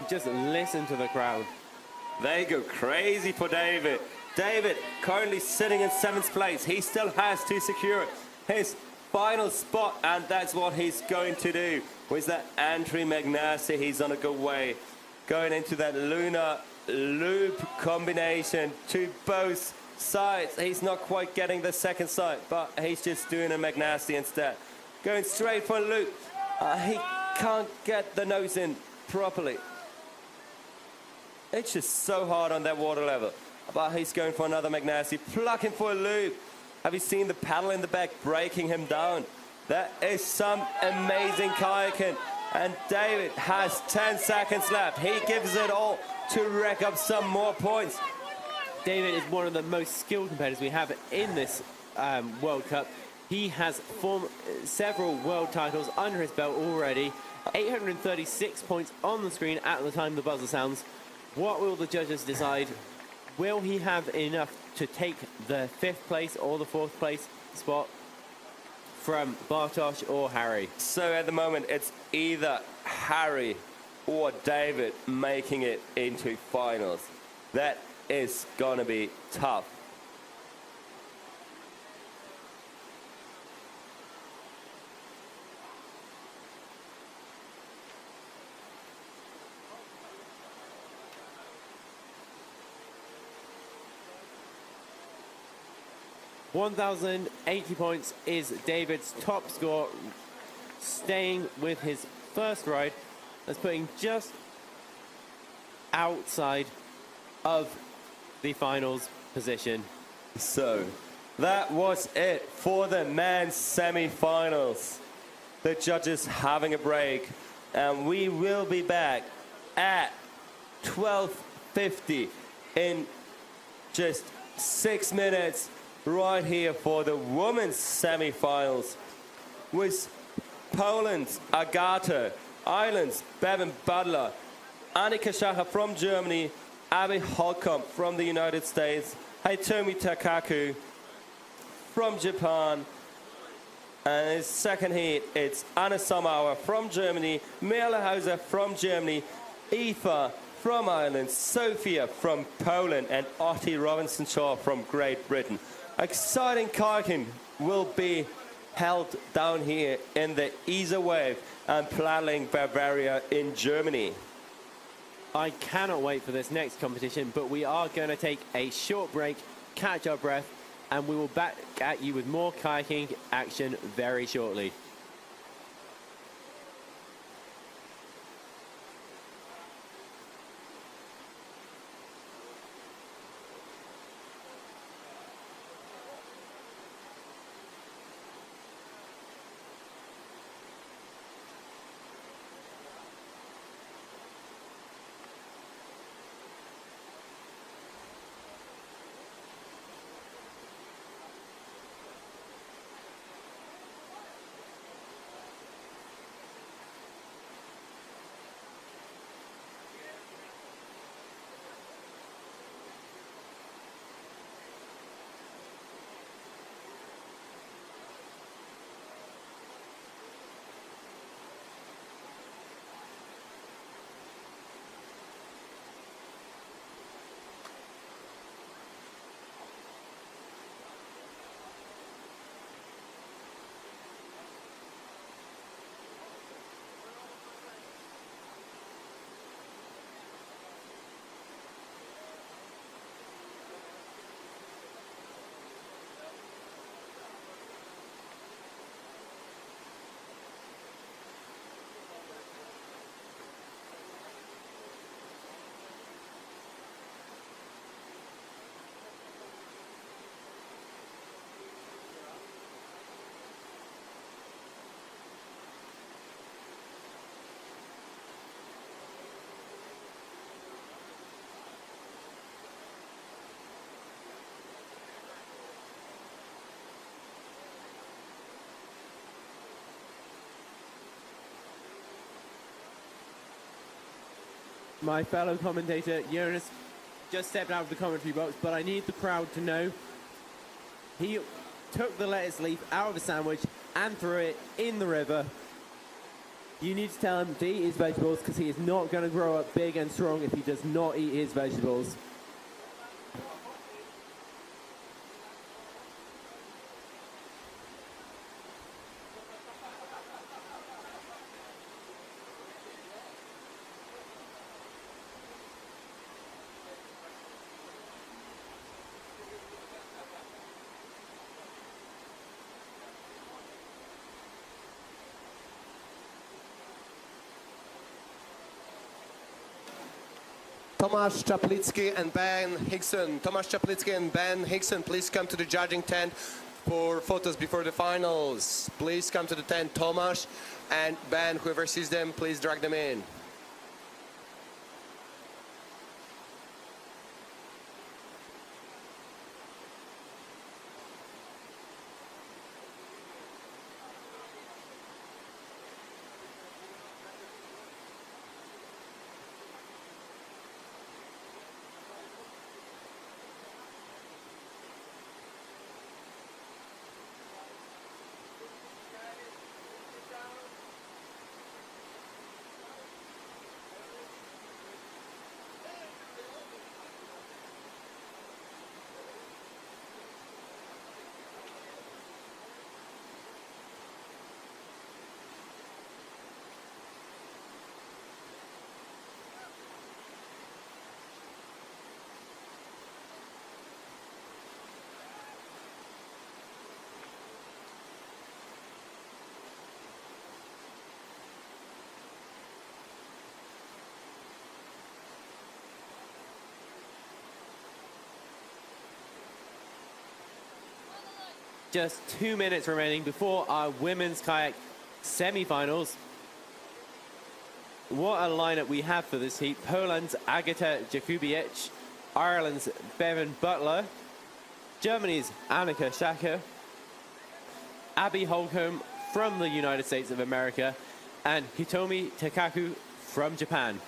Just listen to the crowd. They go crazy for David. David currently sitting in 7th place. He still has to secure his final spot, and that's what he's going to do. With that entry Magnassi, he's on a good way. Going into that lunar loop combination to both sides. He's not quite getting the second side, but he's just doing a Magnassi instead. Going straight for a loop. He can't get the nose in properly. It's just so hard on that water level. But he's going for another Magnassi, plucking for a loop. Have you seen the paddle in the back breaking him down? That is some amazing kayaking. And David has 10 seconds left. He gives it all to rack up some more points. David is one of the most skilled competitors we have in this World Cup. He has formed several world titles under his belt already. 836 points on the screen at the time the buzzer sounds. What will the judges decide? Will he have enough to take the 5th place or the 4th place spot from Bartosz or Harry? So at the moment, it's either Harry or David making it into finals. That is going to be tough. $1,080 points is David's top score, staying with his first ride. That's putting just outside of the finals position. So that was it for the men's semi-finals. The judges having a break, and we will be back at 12:50 in just 6 minutes right here for the women's semi-finals with Poland's Agata, Ireland's Bevan Butler, Annika Schacher from Germany, Abby Holcomb from the United States, Hitomi Takaku from Japan, and in second heat it's Anna Sommerauer from Germany, Merle Hauser from Germany, Aoife from Ireland, Sophia from Poland, and Otti Robinson-Shaw from Great Britain. Exciting kayaking will be held down here in the Isar Wave and Plattling, Bavaria in Germany. I cannot wait for this next competition, but we are going to take a short break, catch our breath, and we will back at you with more kayaking action very shortly. My fellow commentator, Jonas, just stepped out of the commentary box, but I need the crowd to know he took the lettuce leaf out of a sandwich and threw it in the river. You need to tell him to eat his vegetables because he is not going to grow up big and strong if he does not eat his vegetables. Tomasz Czaplicki and Ben Hickson. Tomasz Czaplicki and Ben Hickson, please come to the judging tent for photos before the finals. Please come to the tent. Tomasz and Ben, whoever sees them, please drag them in. Just 2 minutes remaining before our women's kayak semi-finals. What a lineup we have for this heat. Poland's Agata Jakubiec, Ireland's Bevan Butler, Germany's Annika Schachel, Abby Holcomb from the United States of America, and Hitomi Takaku from Japan.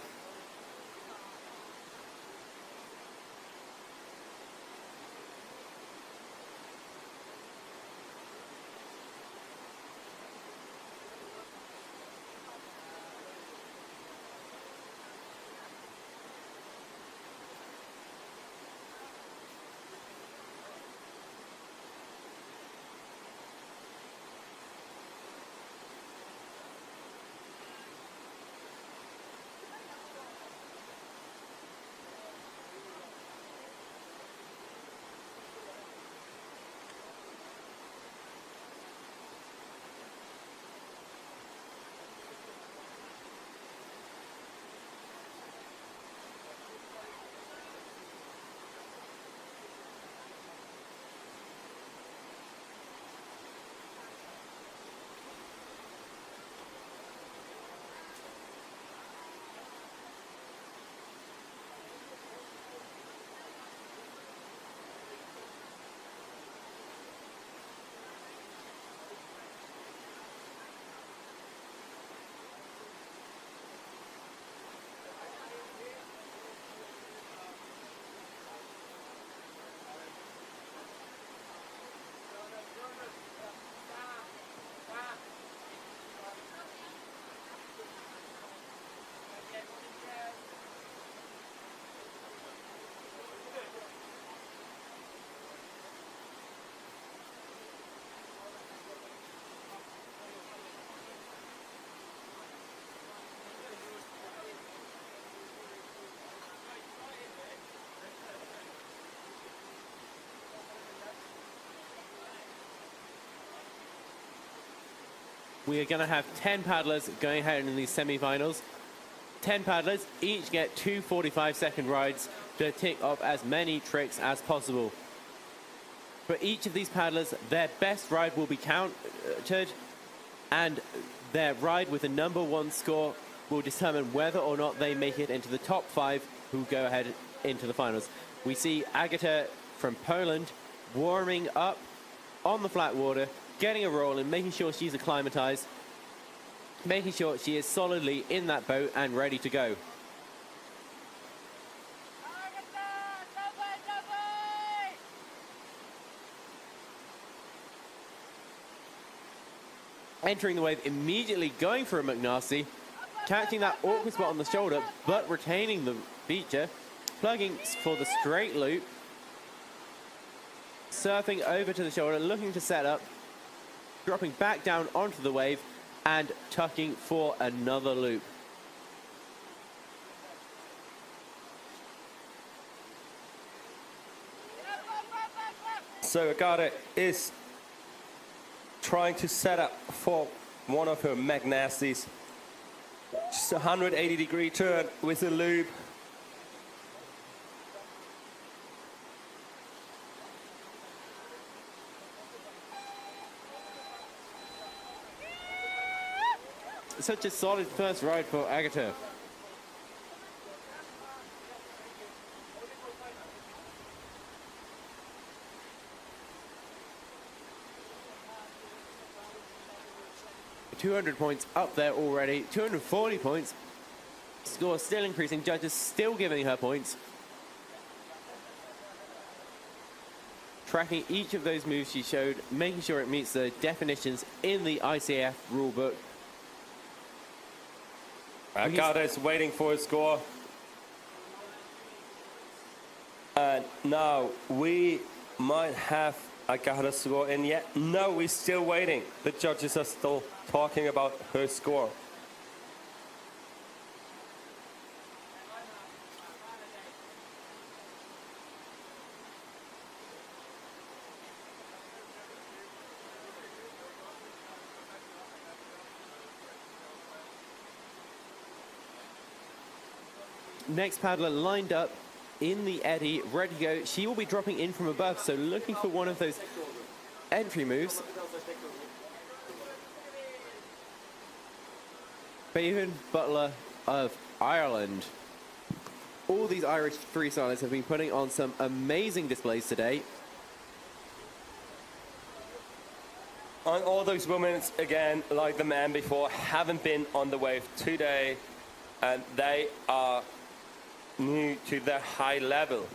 We are going to have 10 paddlers going ahead in these semi-finals. 10 paddlers, each get 2 45-second rides to tick off as many tricks as possible. For each of these paddlers, their best ride will be counted, and their ride with the #1 score will determine whether or not they make it into the top 5 who go ahead into the finals. We see Agata from Poland warming up on the flat water, getting a roll and making sure she's acclimatized, making sure she is solidly in that boat and ready to go. entering the wave, immediately going for a McNasty, catching that awkward spot on the shoulder, but retaining the feature, plugging for the straight loop, surfing over to the shoulder, looking to set up, dropping back down onto the wave, and tucking for another loop. So Agata is trying to set up for one of her McNasties. Just a 180-degree turn with a loop. Such a solid first ride for Agata. $200 points up there already, 240 points. Score still increasing, judges still giving her points. Tracking each of those moves she showed, making sure it meets the definitions in the ICF rulebook. Agata is waiting for a score. And now we might have Agata's score in yet. No, we're still waiting. The judges are still talking about her score. Next paddler lined up in the eddy, ready to go. She will be dropping in from above, so looking for one of those entry moves. Bevan Butler of Ireland. All these Irish freestylers have been putting on some amazing displays today. And all those women, again, like the man before, haven't been on the wave today, and they are new to their high level.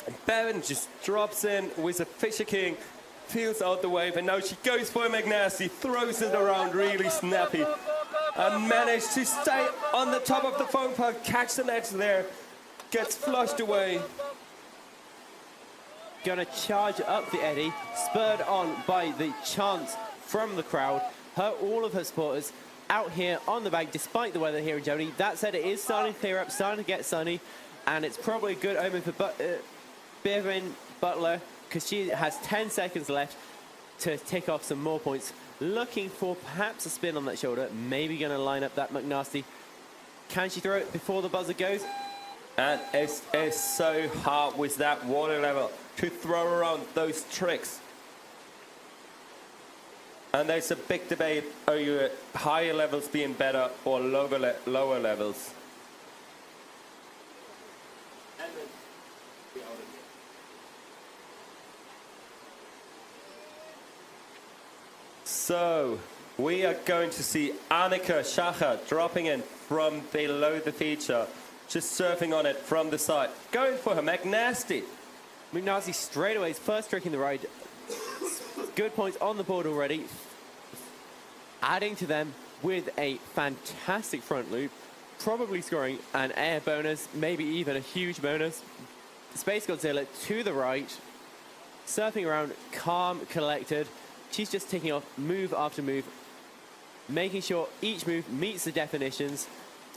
And Bevan just drops in with a Fisher King, feels out the wave, and now she goes for a McNasty, throws it around really snappy, and managed to stay on the top of the foam park, catch the edge there, gets flushed away. Gonna charge up the eddy, spurred on by the chants from the crowd. All of her supporters out here on the bank, despite the weather here in Germany. That said, it is starting to clear up, starting to get sunny, and it's probably a good omen for Bevan Butler, because she has 10 seconds left to tick off some more points. Looking for perhaps a spin on that shoulder, maybe going to line up that McNasty. Can she throw it before the buzzer goes? And it's so hard with that water level to throw around those tricks. And there's a big debate, are you higher levels being better or lower levels? So we are going to see Annika Schacher dropping in from below the feature, just surfing on it from the side, going for her McNasty. McNasty straight away is first trick in the ride. Good points on the board already. Adding to them with a fantastic front loop, probably scoring an air bonus, maybe even a huge bonus. Space Godzilla to the right, surfing around, calm, collected. She's just ticking off move after move, making sure each move meets the definitions.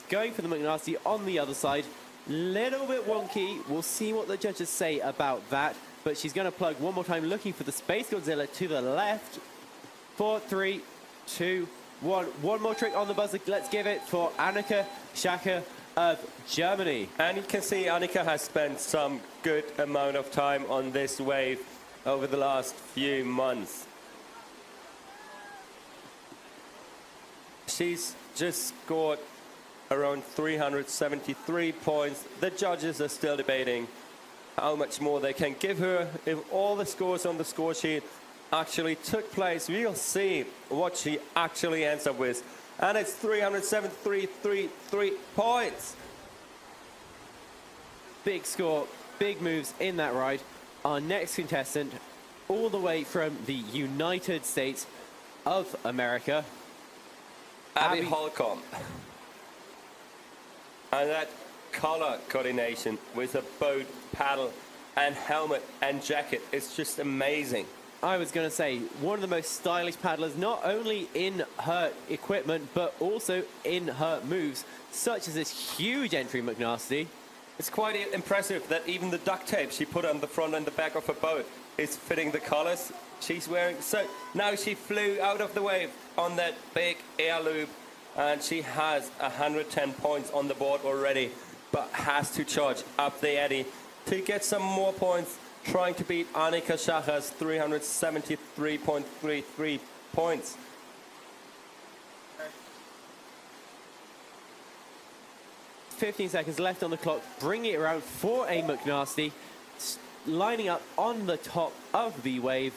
Going for the McNasty on the other side. Little bit wonky. We'll see what the judges say about that. But she's going to plug one more time, looking for the Space Godzilla to the left. 4, 3, 2, 1. One more trick on the buzzer. Let's give it for Annika Schacher of Germany. And you can see Annika has spent some good amount of time on this wave over the last few months. She's just scored around 373 points. The judges are still debating how much more they can give her. If all the scores on the score sheet actually took place, we'll see what she actually ends up with. And it's 373 points. Big score, big moves in that ride. our next contestant, all the way from the United States of America, Abby Holcomb. And that color coordination with a boat, paddle, and helmet and jacket is just amazing. I was going to say, one of the most stylish paddlers, not only in her equipment, but also in her moves, such as this huge entry McNasty. It's quite impressive that even the duct tape she put on the front and the back of her boat is fitting the colors she's wearing. So now she flew out of the wave on that big air loop, and she has 110 points on the board already, but has to charge up the eddy to get some more points, trying to beat Annika Schacher's 373.33 points. "15 seconds left on the clock, bringing it around for a McNasty, lining up on the top of the wave.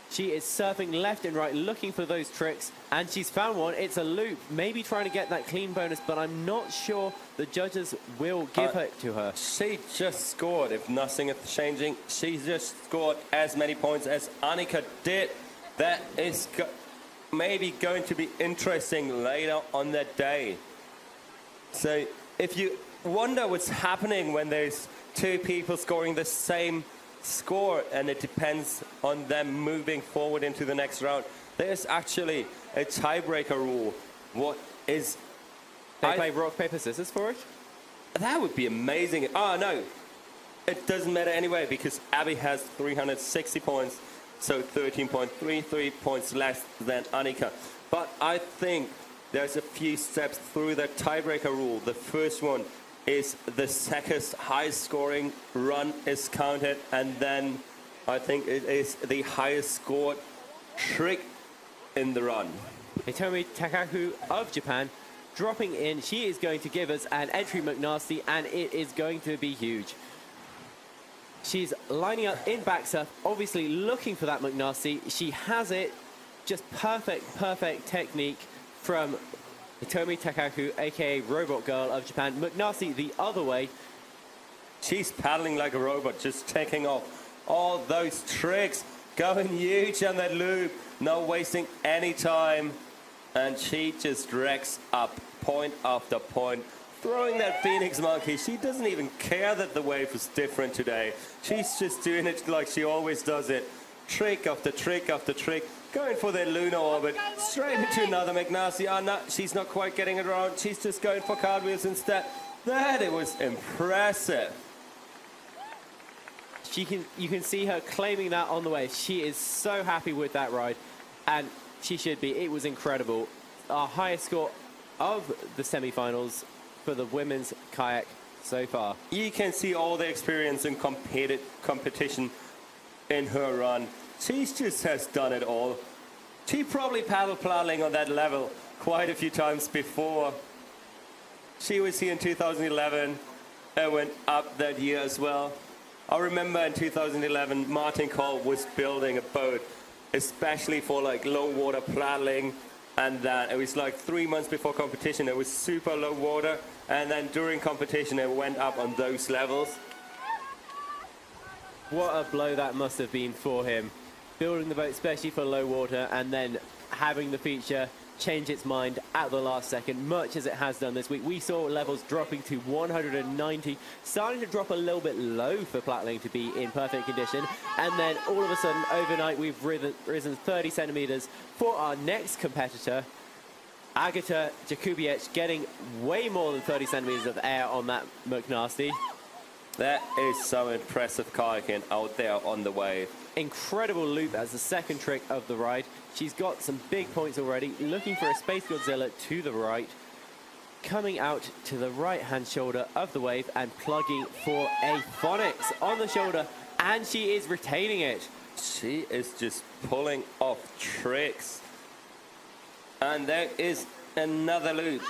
She is surfing left and right, looking for those tricks, and she's found one. It's a loop, maybe trying to get that clean bonus, but I'm not sure the judges will give it to her. She just scored, if nothing is changing. She just scored as many points as Annika did. That is maybe going to be interesting later on that day. So if you wonder what's happening when there's two people scoring the same score and it depends on them moving forward into the next round, there's actually a tiebreaker rule. What is... They play rock, paper, scissors for it? That would be amazing. Oh, no. It doesn't matter anyway, because Abby has 360 points, so 13.33 points less than Annika. But I think there's a few steps through the tiebreaker rule. The first one is the second highest scoring run is counted, and then I think it is the highest scored trick in the run. Hitomi Takaku of Japan dropping in. She is going to give us an entry McNasty, and it is going to be huge. She's lining up in back surf, obviously looking for that McNasty. She has it. Just perfect technique from Hitomi Takaku, aka Robot Girl of Japan. McNasty the other way. She's paddling like a robot, just taking off all those tricks, going huge on that loop, not wasting any time. And she just racks up point after point, throwing that Phoenix Monkey. She doesn't even care that the wave is different today. She's just doing it like she always does it. Trick after trick after trick. Going for the lunar orbit, straight into another McNasty. Oh, no, she's not quite getting it around. She's just going for cartwheels instead. That it was impressive. You can see her claiming that on the wave. She is so happy with that ride, and she should be. It was incredible. Our highest score of the semifinals for the women's kayak so far. You can see all the experience and competition in her run. She just has done it all. She probably paddled Plattling on that level quite a few times before. She was here in 2011 and went up that year as well. I remember in 2011, Martin Cole was building a boat, especially for like low water Plattling, and then it was like 3 months before competition. It was super low water, and then during competition, it went up on those levels. What a blow that must have been for him. Building the boat especially for low water, and then having the feature change its mind at the last second, much as it has done this week. We saw levels dropping to 190, starting to drop a little bit low for Plattling to be in perfect condition, and then all of a sudden overnight we've risen 30 centimeters for our next competitor, Agata Jakubiec, getting way more than 30 centimeters of air on that McNasty. That is so impressive kayaking out there on the wave. Incredible loop as the second trick of the ride. She's got some big points already. Looking for a Space Godzilla to the right. Coming out to the right-hand shoulder of the wave and plugging for a Phonics on the shoulder. And she is retaining it. She is just pulling off tricks. And there is another loop.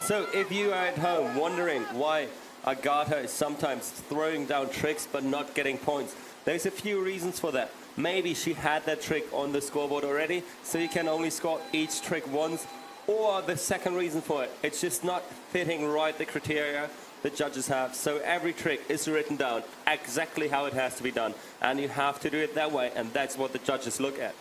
So if you are at home wondering why Agata is sometimes throwing down tricks but not getting points, there's a few reasons for that. Maybe she had that trick on the scoreboard already, so you can only score each trick once, or the second reason for it, it's just not fitting right the criteria the judges have. So every trick is written down exactly how it has to be done, and you have to do it that way, and that's what the judges look at.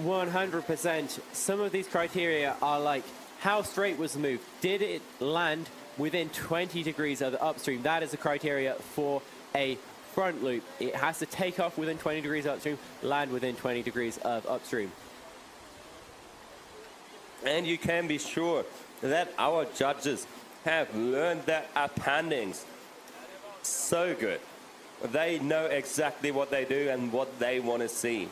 100%. Some of these criteria are like, how straight was the move? Did it land within 20 degrees of the upstream? That is the criteria for a front loop. It has to take off within 20 degrees upstream, land within 20 degrees of upstream. And you can be sure that our judges have learned their appendings so good. They know exactly what they do and what they want to see.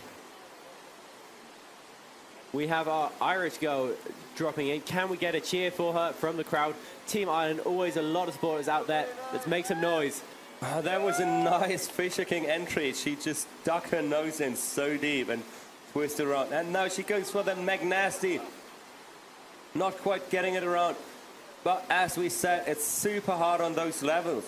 We have our Irish girl dropping in. Can we get a cheer for her from the crowd? Team Ireland, always a lot of supporters out there. Let's make some noise. That was a nice Fisher King entry. She just stuck her nose in so deep and twisted around. And now she goes for the McNasty. Not quite getting it around. But as we said, it's super hard on those levels.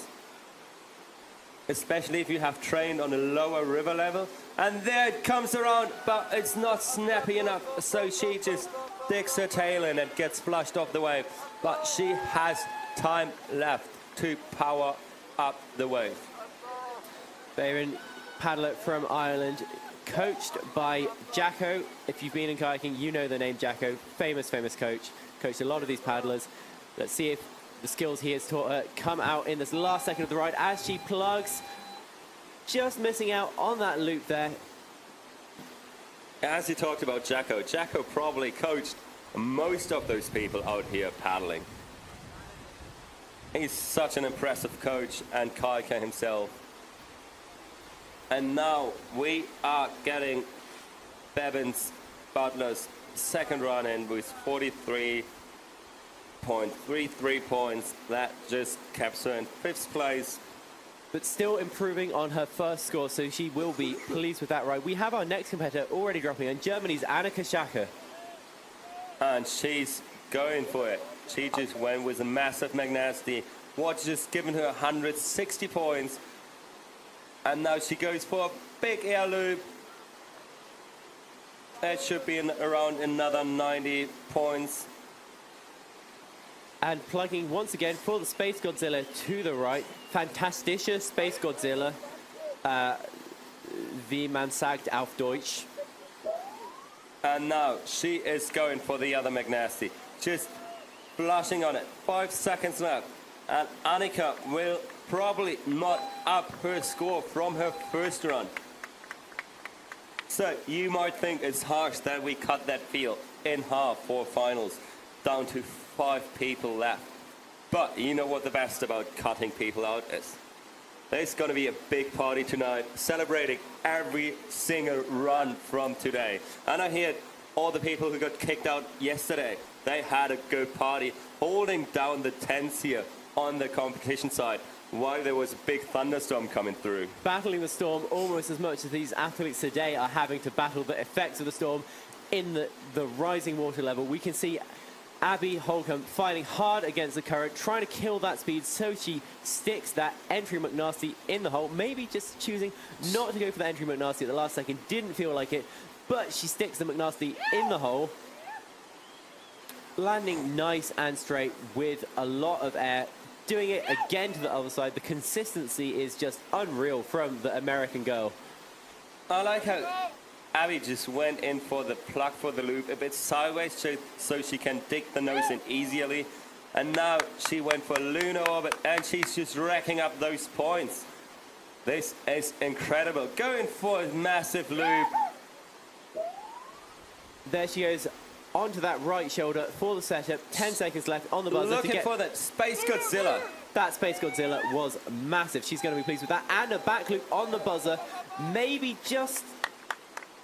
Especially if you have trained on a lower river level. And there it comes around, but it's not snappy enough. So she just sticks her tail in and gets flushed off the wave. But she has time left to power up the wave. Bayron, paddler from Ireland, coached by Jacko. If you've been in kayaking, you know the name Jacko. Famous coach. Coached a lot of these paddlers. Let's see if the skills he has taught her come out in this last second of the ride as she plugs. Just missing out on that loop there. As you talked about Jacko, Jacko probably coached most of those people out here paddling. He's such an impressive coach and kayaker himself. And now we are getting Bevins Butler's second run in with 43.33 points. That just kept her in 5th place. But still improving on her first score, so she will be pleased with that ride. We have our next competitor already dropping in, Germany's Annika Schacke. And she's going for it. She just went with a massive McNasty. What's just given her 160 points. And now she goes for a big air loop. That should be around another 90 points. And plugging once again for the Space Godzilla to the right. Fantastische Space Godzilla. Wie man sagt auf Deutsch. And now she is going for the other McNasty. Just blushing on it. 5 seconds left. And Annika will probably not up her score from her first run. So you might think it's harsh that we cut that field in half for finals, down to 5 people left. But you know what the best about cutting people out is? There's going to be a big party tonight, celebrating every single run from today. And I hear all the people who got kicked out yesterday, they had a good party, holding down the tents here on the competition side while there was a big thunderstorm coming through. Battling the storm almost as much as these athletes today are having to battle the effects of the storm in the rising water level. We can see Abby Holcomb fighting hard against the current, trying to kill that speed, so she sticks that entry McNasty in the hole. Maybe just choosing not to go for the entry McNasty at the last second. Didn't feel like it, but she sticks the McNasty in the hole. Landing nice and straight with a lot of air. Doing it again to the other side. The consistency is just unreal from the American girl. I like how Abby just went in for the plug for the loop a bit sideways so she can dig the nose in easily. And now she went for lunar orbit and she's just racking up those points. This is incredible. Going for a massive loop. There she goes onto that right shoulder for the setup. 10 seconds left on the buzzer. Looking for that Space Godzilla. That Space Godzilla was massive. She's going to be pleased with that. And a back loop on the buzzer. Maybe just...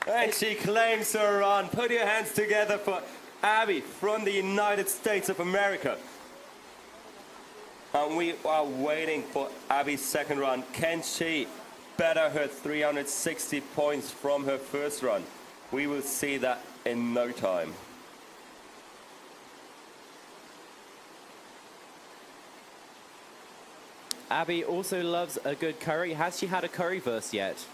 And she claims her run. Put your hands together for Abby from the United States of America. And we are waiting for Abby's second run. Can she better her 360 points from her first run? We will see that in no time. Abby also loves a good curry. Has she had a currywurst yet?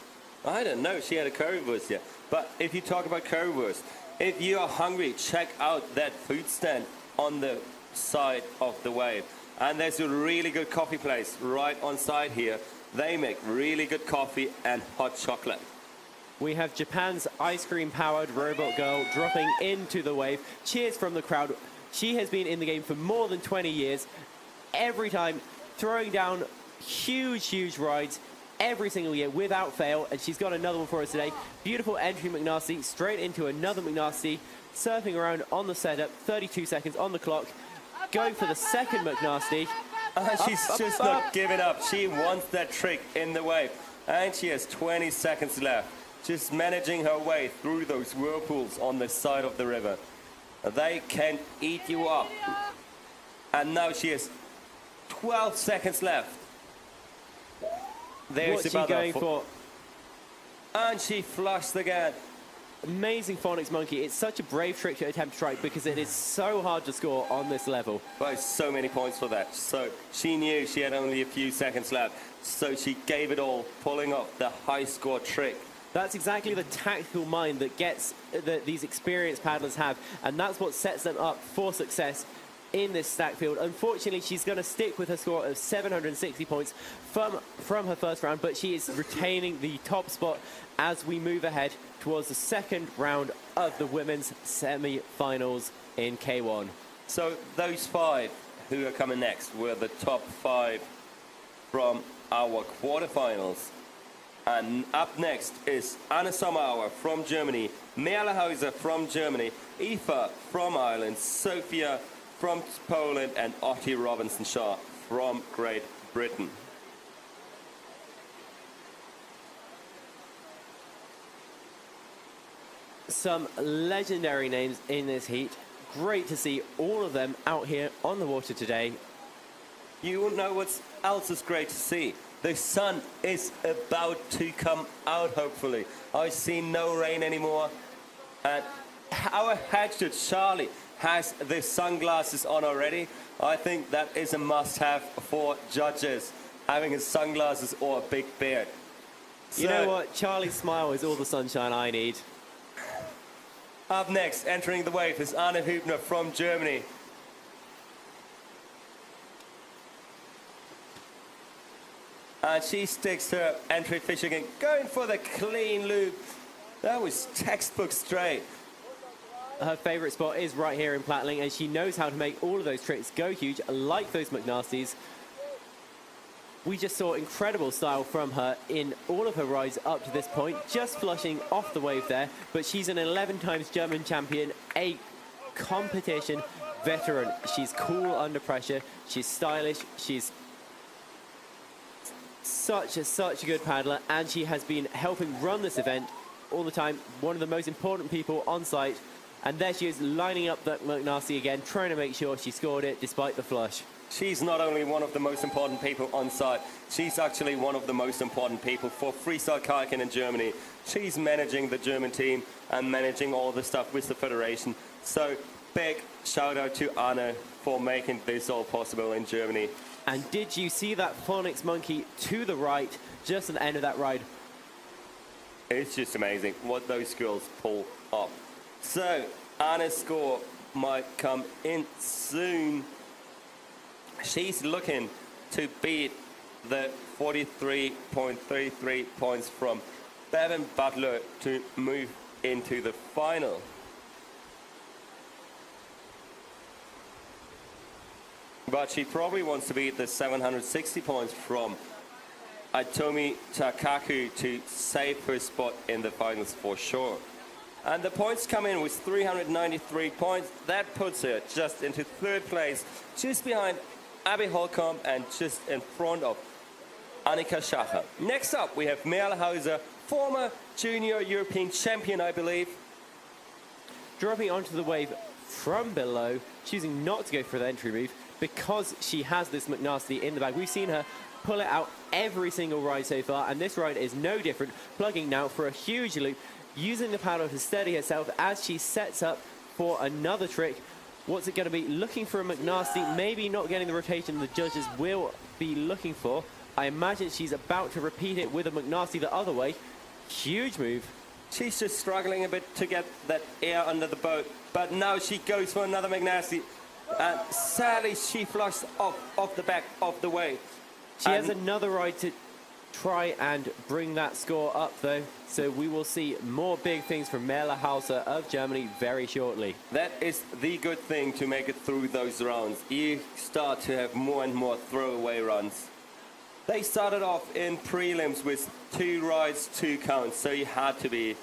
I don't know if she had a currywurst yet. But if you talk about currywurst, if you are hungry, check out that food stand on the side of the wave. And there's a really good coffee place right on side here. They make really good coffee and hot chocolate. We have Japan's ice cream powered robot girl dropping into the wave. Cheers from the crowd. She has been in the game for more than 20 years. Every time throwing down huge rides every single year without fail. And she's got another one for us today. Beautiful entry McNasty straight into another McNasty. Surfing around on the setup, 32 seconds on the clock. Going for the second McNasty. She's just not giving up. She wants that trick in the wave. And she has 20 seconds left. Just managing her way through those whirlpools on the side of the river. They can eat you up. And now she has 12 seconds left. There's What's she going for? And she flushed again. Amazing phonics monkey. It's such a brave trick to attempt to try because it is so hard to score on this level. But so many points for that. So she knew she had only a few seconds left. So she gave it all, pulling off the high score trick. That's exactly the tactical mind that these experienced paddlers have, and that's what sets them up for success in this stack field. Unfortunately, she's going to stick with her score of 760 points from her first round, but she is retaining the top spot as we move ahead towards the second round of the women's semi-finals in K1. So those 5 who are coming next were the top 5 from our quarterfinals. And up next is Anna Sommerauer from Germany, Merle Hauser from Germany, Aoife from Ireland, Sophia from Poland, and Otti Robinson-Shaw from Great Britain. Some legendary names in this heat. Great to see all of them out here on the water today. You know what else is great to see? The sun is about to come out, hopefully. I see no rain anymore. And our headshot, Charlie, has the sunglasses on already. I think that is a must-have for judges, having his sunglasses or a big beard. You know what? Charlie's smile is all the sunshine I need. Up next, entering the wave, is Anne Hübner from Germany. And she sticks her entry fish again, going for the clean loop. That was textbook straight. Her favorite spot is right here in Plattling, and she knows how to make all of those tricks go huge, like those McNasties. We just saw incredible style from her in all of her rides up to this point, just flushing off the wave there. But she's an 11 times German champion, a competition veteran. She's cool under pressure. She's stylish. She's such a good paddler, and she has been helping run this event all the time. One of the most important people on site. And there she is, lining up that McNasty again, trying to make sure she scored it despite the flush. She's not only one of the most important people on site, she's actually one of the most important people for freestyle kayaking in Germany. She's managing the German team and managing all the stuff with the federation. So big shout out to Anna for making this all possible in Germany. And did you see that phonics monkey to the right, just at the end of that ride? It's just amazing what those girls pull off. So Anna's score might come in soon. She's looking to beat the 43.33 points from Bevan Butler to move into the final. But she probably wants to beat the 760 points from Itomi Takaku to save her spot in the finals for sure. And the points come in with 393 points. That puts her just into third place, just behind Abby Holcomb and just in front of Annika Schacher. Next up, we have Merle Hauser, former junior European champion, I believe. Dropping onto the wave from below, choosing not to go for the entry move because she has this McNasty in the bag. We've seen her pull it out every single ride so far, and this ride is no different, plugging now for a huge loop, using the paddle to steady herself as she sets up for another trick. What's it going to be? Looking for a McNasty, maybe not getting the rotation the judges will be looking for. I imagine she's about to repeat it with a McNasty the other way. Huge move. She's just struggling a bit to get that air under the boat, but now she goes for another McNasty. And sadly, she flushed off the back of the wave. She has another ride to try and bring that score up, though. So we will see more big things from Merle Hauser of Germany very shortly. That is the good thing to make it through those rounds. You start to have more and more throwaway runs. They started off in prelims with 2 rides, 2 counts, so you had to be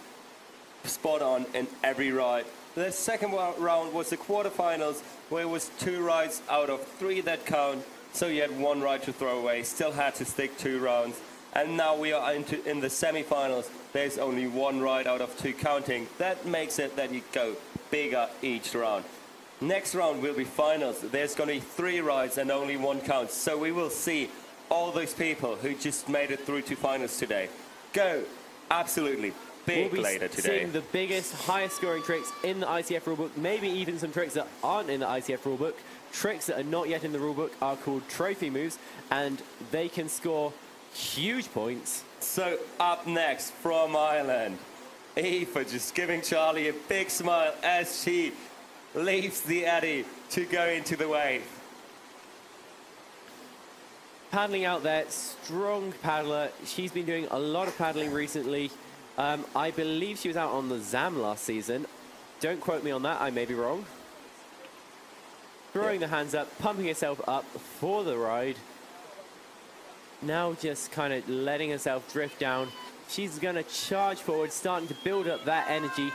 spot on in every ride. The second round was the quarterfinals, where it was 2 rides out of 3 that count, so you had 1 ride to throw away, still had to stick 2 rounds. And now we are in the semifinals. There's only 1 ride out of 2 counting. That makes it that you go bigger each round. Next round will be finals. There's going to be 3 rides and only 1 count. So we will see all those people who just made it through to finals today go absolutely big later today. We'll be seeing the biggest, highest scoring tricks in the ICF rulebook, maybe even some tricks that aren't in the ICF rulebook. Tricks that are not yet in the rulebook are called trophy moves, and they can score huge points. So up next from Ireland, Aoife just giving Charlie a big smile as she leaves the eddy to go into the wave. Paddling out there, strong paddler. She's been doing a lot of paddling recently. I believe she was out on the ZAM last season. Don't quote me on that, I may be wrong. Throwing the hands up, pumping herself up for the ride. Now just kind of letting herself drift down. She's going to charge forward, starting to build up that energy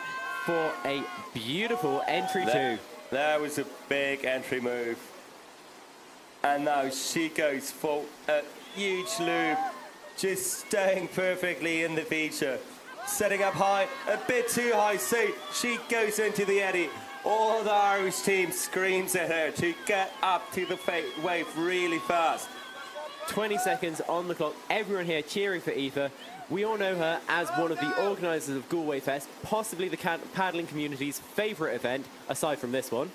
for a beautiful entry two. That was a big entry move. And now she goes for a huge loop, just staying perfectly in the feature. Setting up high, a bit too high, so she goes into the eddy. All the Irish team screams at her to get up to the wave really fast. 20 seconds on the clock, everyone here cheering for Aoife. We all know her as one of the organisers of Galway Fest, possibly the paddling community's favourite event, aside from this one.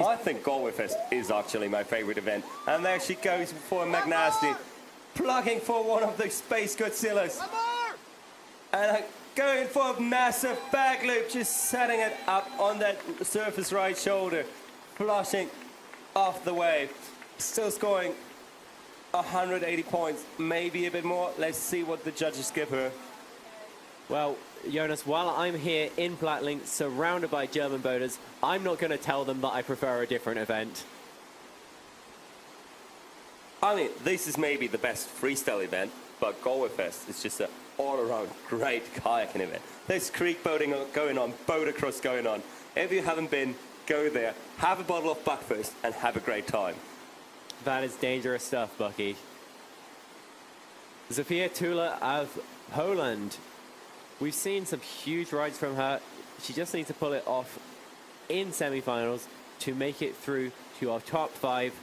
I think Galway Fest is actually my favourite event. And there she goes for McNasty, plugging for one of the Space Godzillas. And going for a massive back loop, just setting it up on that surface right shoulder, flushing off the wave. Still scoring 180 points, maybe a bit more. Let's see what the judges give her. Well, Jonas, while I'm here in Plattling, surrounded by German boaters, I'm not going to tell them that I prefer a different event. I mean, this is maybe the best freestyle event, but Galway Fest is just an all-around great kayaking event. There's creek boating going on, boat across going on. If you haven't been, go there, have a bottle of Buckfast, and have a great time. That is dangerous stuff, Bucky. Zofia Tula of Poland. We've seen some huge rides from her. She just needs to pull it off in semi-finals to make it through to our top 5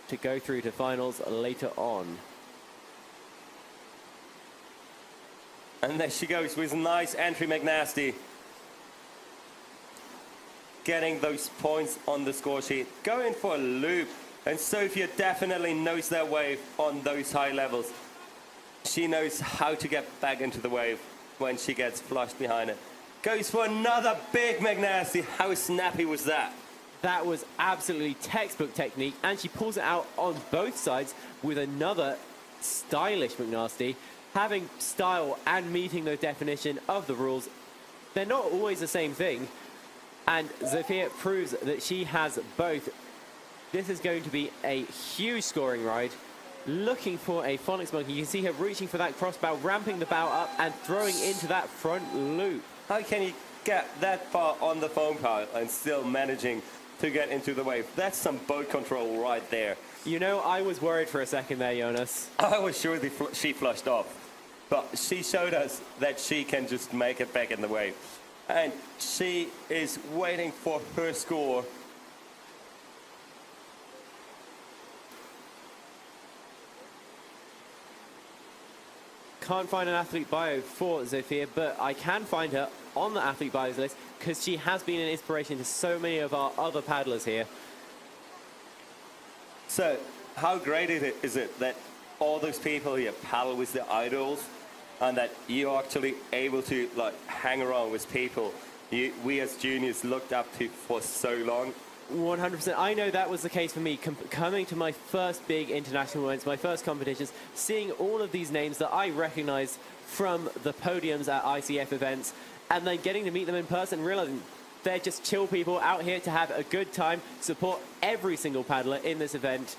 to go through to finals later on. And there she goes with a nice entry McNasty. Getting those points on the score sheet. Going for a loop. And Sophia definitely knows that wave on those high levels. She knows how to get back into the wave when she gets flushed behind it. Goes for another big McNasty. How snappy was that? That was absolutely textbook technique, and she pulls it out on both sides with another stylish McNasty. Having style and meeting the definition of the rules, they're not always the same thing. And Zofia proves that she has both. This is going to be a huge scoring ride. Looking for a phonics monkey. You can see her reaching for that crossbow, ramping the bow up and throwing into that front loop. How can you get that far on the foam pile and still managing to get into the wave? That's some boat control right there. You know, I was worried for a second there, Jonas. I was sure she flushed off. But she showed us that she can just make it back in the wave. And she is waiting for her score. Can't find an athlete bio for Zofia, but I can find her on the athlete bios list because she has been an inspiration to so many of our other paddlers here. So, how great is it that all those people here paddle with their idols, and that you're actually able to hang around with people we as juniors looked up to for so long? 100%. I know that was the case for me. Coming to my first big international events, my first competitions, seeing all of these names that I recognize from the podiums at ICF events, and then getting to meet them in person, realizing they're just chill people out here to have a good time, support every single paddler in this event,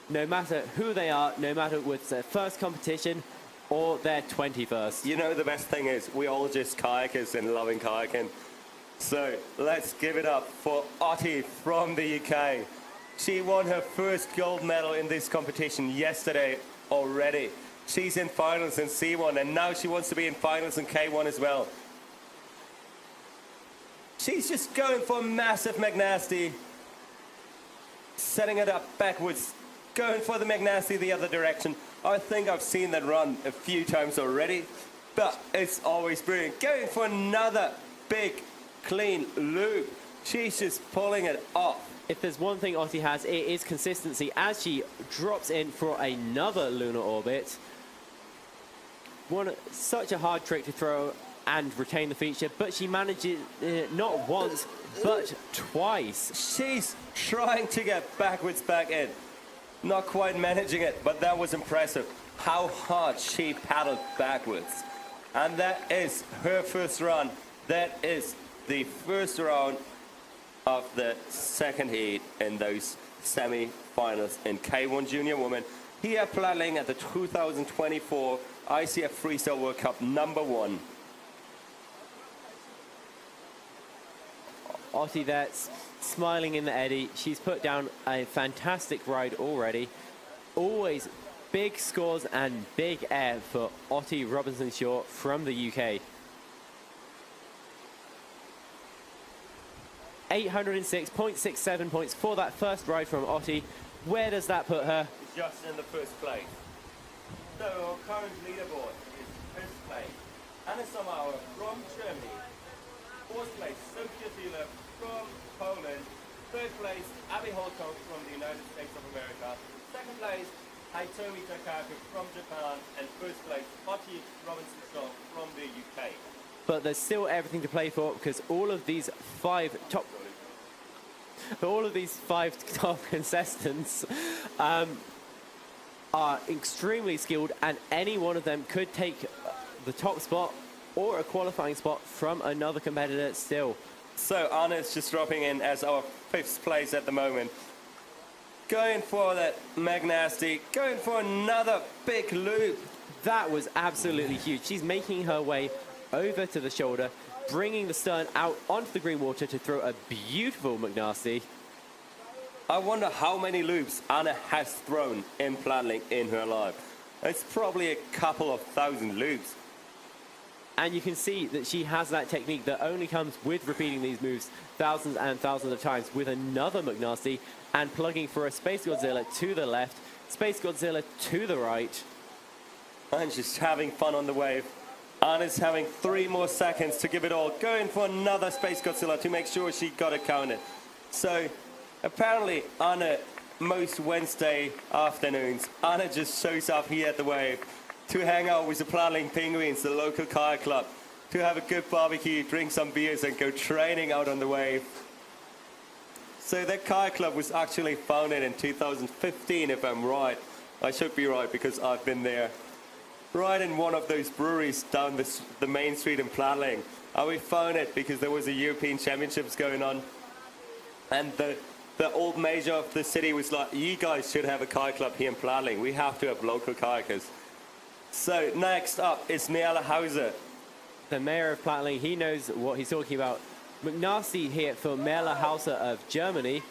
no matter who they are, no matter whether it's their first competition or their 21st. You know, the best thing is we all just kayakers and loving kayaking. So let's give it up for Otti from the UK. She won her first gold medal in this competition yesterday already. She's in finals in C1, and now she wants to be in finals in K1 as well. She's just going for massive McNasty, setting it up backwards, going for the McNasty the other direction. I think I've seen that run a few times already, but it's always brilliant. Going for another big, clean loop. She's just pulling it off. If there's one thing Otti has, it is consistency as she drops in for another lunar orbit. Such a hard trick to throw and retain the feature, but she manages it not once, but twice. She's trying to get backwards back in. Not quite managing it, but that was impressive. How hard she paddled backwards. And that is her first run. That is the first round of the second heat in those semi-finals in K1 Junior Women. Here Plattling at the 2024 ICF Freestyle World Cup #1. Otti there, smiling in the eddy. She's put down a fantastic ride already. Always big scores and big air for Otti Robinson-Shaw from the UK. 806.67 points for that first ride from Otti. Where does that put her? Just in the first place. So our current leaderboard is first place Anna Somauer from Germany. Fourth place Sophia Thiele from Poland. Third place Abby Holcomb from the United States of America. Second place Hitomi Takaka from Japan. And first place Otti Robinson-Shaw from the UK. But there's still everything to play for because all of these five top contestants are extremely skilled, and any one of them could take the top spot or a qualifying spot from another competitor still. So Anna's just dropping in as our fifth place at the moment. Going for that McNasty, going for another big loop. That was absolutely huge. She's making her way over to the shoulder, bringing the stern out onto the green water to throw a beautiful McNasty. I wonder how many loops Anna has thrown in Plattling in her life. It's probably a couple of thousand loops. And you can see that she has that technique that only comes with repeating these moves thousands and thousands of times with another McNasty and plugging for a Space Godzilla to the left, Space Godzilla to the right. And she's having fun on the wave. Anna's having 3 more seconds to give it all. Going for another Space Godzilla to make sure she got it counted. So apparently Anna, most Wednesday afternoons, Anna just shows up here at the wave to hang out with the Plattling Penguins, the local kayak club, to have a good barbecue, drink some beers and go training out on the wave. So that kayak club was actually founded in 2015, if I'm right. I should be right because I've been there. Right in one of those breweries down the main street in Plattling. We found it because there was a European Championships going on. And the old major of the city was like, you guys should have a kayak club here in Plattling. We have to have local kayakers. So next up is Merle Hauser. The mayor of Plattling, he knows what he's talking about. McNasty here for Merle Hauser of Germany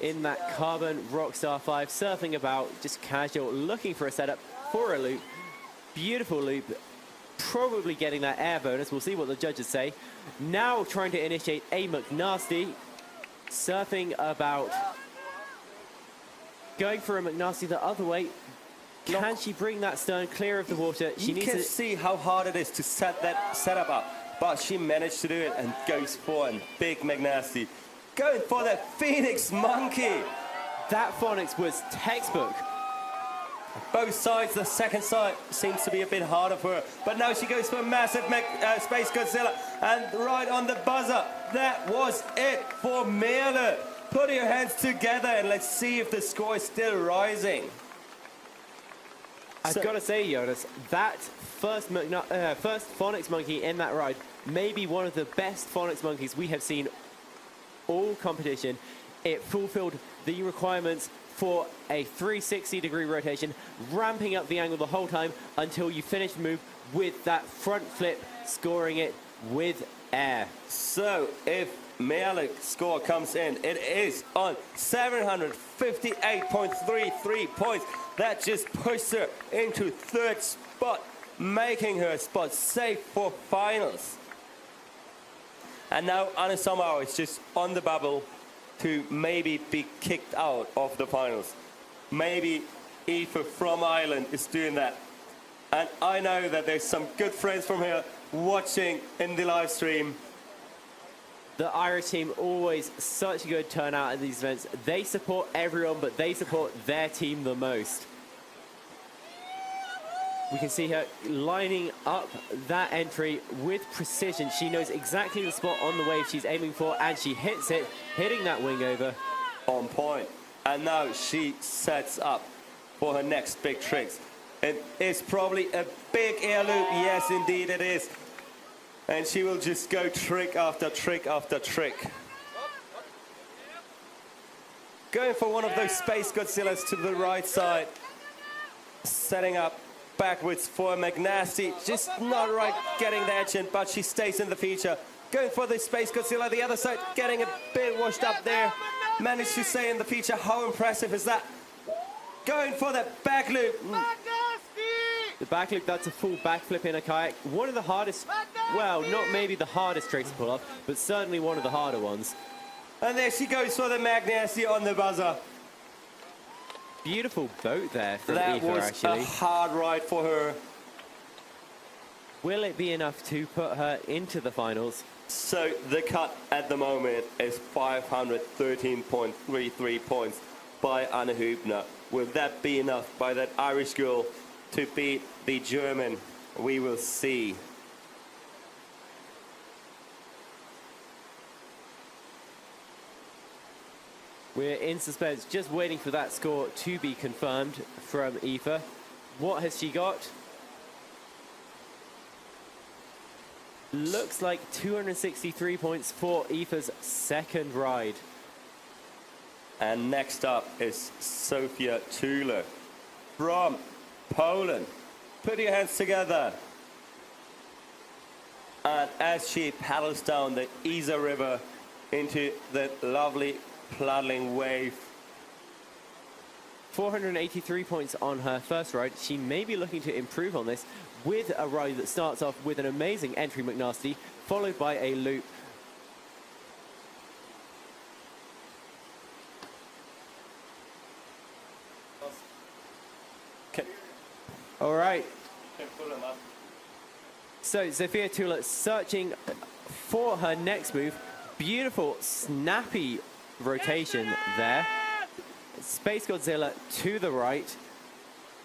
in that Carbon Rockstar 5, surfing about, just casual, looking for a setup for a loop. Beautiful loop, probably getting that air bonus. We'll see what the judges say. Now trying to initiate a McNasty, surfing about, going for a McNasty the other way. Can she bring that stern clear of the water? She needs to see how hard it is to set that setup up, but she managed to do it and goes for a big McNasty. Going for that Phoenix Monkey. That phonics was textbook. Both sides, the second side seems to be a bit harder for her. But now she goes for a massive Space Godzilla. And right on the buzzer, that was it for Merle. Put your hands together and let's see if the score is still rising. I've got to say, Jonas, that first phonics monkey in that ride may be one of the best phonics monkeys we have seen all competition. It fulfilled the requirements for a 360-degree rotation, ramping up the angle the whole time until you finish the move with that front flip, scoring it with air. So if Mealik's score comes in, it is on 758.33 points. That just pushed her into third spot, making her spot safe for finals. And now Anna Sommer is just on the bubble to maybe be kicked out of the finals. Maybe Aoife from Ireland is doing that. And I know that there's some good friends from here watching in the live stream. The Irish team, always such a good turnout at these events. They support everyone, but they support their team the most. We can see her lining up that entry with precision. She knows exactly the spot on the wave she's aiming for, and she hits it, hitting that wing over. On point. And now she sets up for her next big tricks. It is probably a big air loop. Yes, indeed it is. And she will just go trick after trick after trick. Going for one of those Space Godzillas to the right side. Setting up backwards for McNasty. Just not right getting the edge in, but she stays in the feature. Going for the Space Godzilla, the other side, getting a bit washed up there. Managed to stay in the feature. How impressive is that? Going for the back loop. The back loop, that's a full backflip in a kayak. One of the hardest, well, not maybe the hardest tricks to pull off, but certainly one of the harder ones. And there she goes for the McNasty on the buzzer. Beautiful boat there from That Aoife, was actually. a hard ride for her. Will it be enough to put her into the finals? So the cut at the moment is 513.33 points by Anna Hübner. Will that be enough by that Irish girl to beat the German? We will see. We're in suspense, just waiting for that score to be confirmed from Aoife. What has she got? Looks like 263 points for Aoife's second ride. And next up is Sofia Tula from Poland. Put your hands together. And as she paddles down the Isa River into the lovely Plattling wave. 483 points on her first ride. She may be looking to improve on this with a ride that starts off with an amazing entry McNasty, followed by a loop. All right. So Sofia Tula searching for her next move. Beautiful, snappy rotation there. Space Godzilla to the right,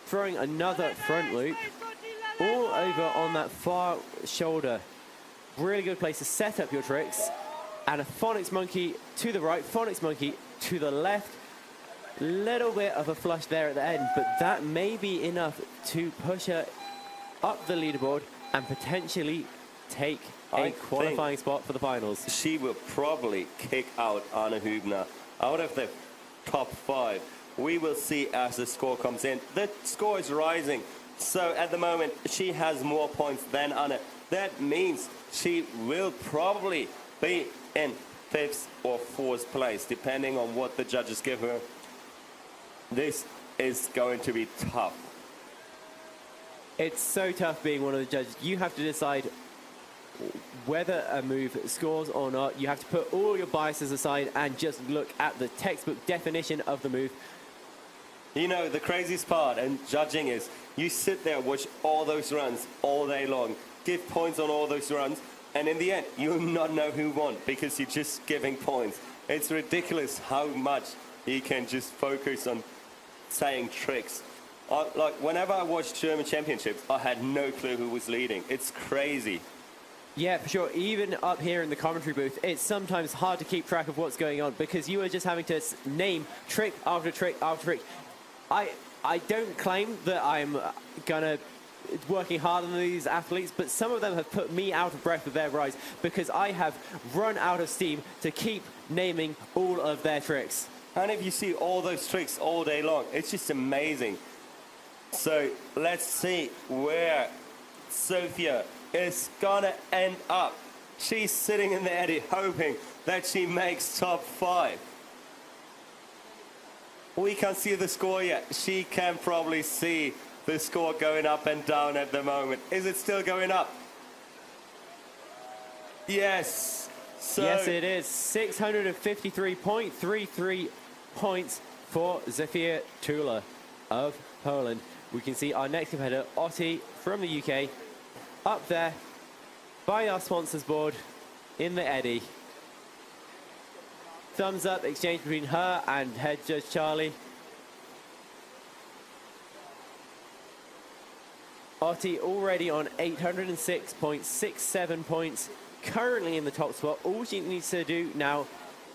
throwing another front loop all over on that far shoulder. Really good place to set up your tricks. And a phonics monkey to the right, phonics monkey to the left. Little bit of a flush there at the end, but that may be enough to push her up the leaderboard and potentially take a qualifying spot for the finals. She will probably kick out Anna Hübner out of the top 5. We will see as the score comes in. The score is rising, so at the moment she has more points than Anna. That means she will probably be in 5th or 4th place, depending on what the judges give her. This is going to be tough. It's so tough being one of the judges. You have to decide whether a move scores or not. You have to put all your biases aside and just look at the textbook definition of the move. You know, the craziest part in judging is you sit there, watch all those runs all day long, give points on all those runs, and in the end, you'll not know who won because you're just giving points. It's ridiculous how much you can just focus on saying tricks. Like, whenever I watched German championships, I had no clue who was leading. It's crazy. Yeah, for sure. Even up here in the commentary booth, it's sometimes hard to keep track of what's going on because you are just having to name trick after trick after trick. I don't claim that I'm gonna working hard on these athletes, but some of them have put me out of breath with their rides because I have run out of steam to keep naming all of their tricks. And if you see all those tricks all day long, it's just amazing. So let's see where Sophia is gonna end up. She's sitting in the eddy hoping that she makes top 5. We can't see the score yet. She can probably see the score going up and down at the moment. Is it still going up? Yes. So yes, it is. 653.33 points for Zofia Tula of Poland. We can see our next competitor, Otti from the UK, up there by our sponsors board in the eddy. Thumbs up exchange between her and head judge Charlie. Otti already on 806.67 points, currently in the top spot. All she needs to do now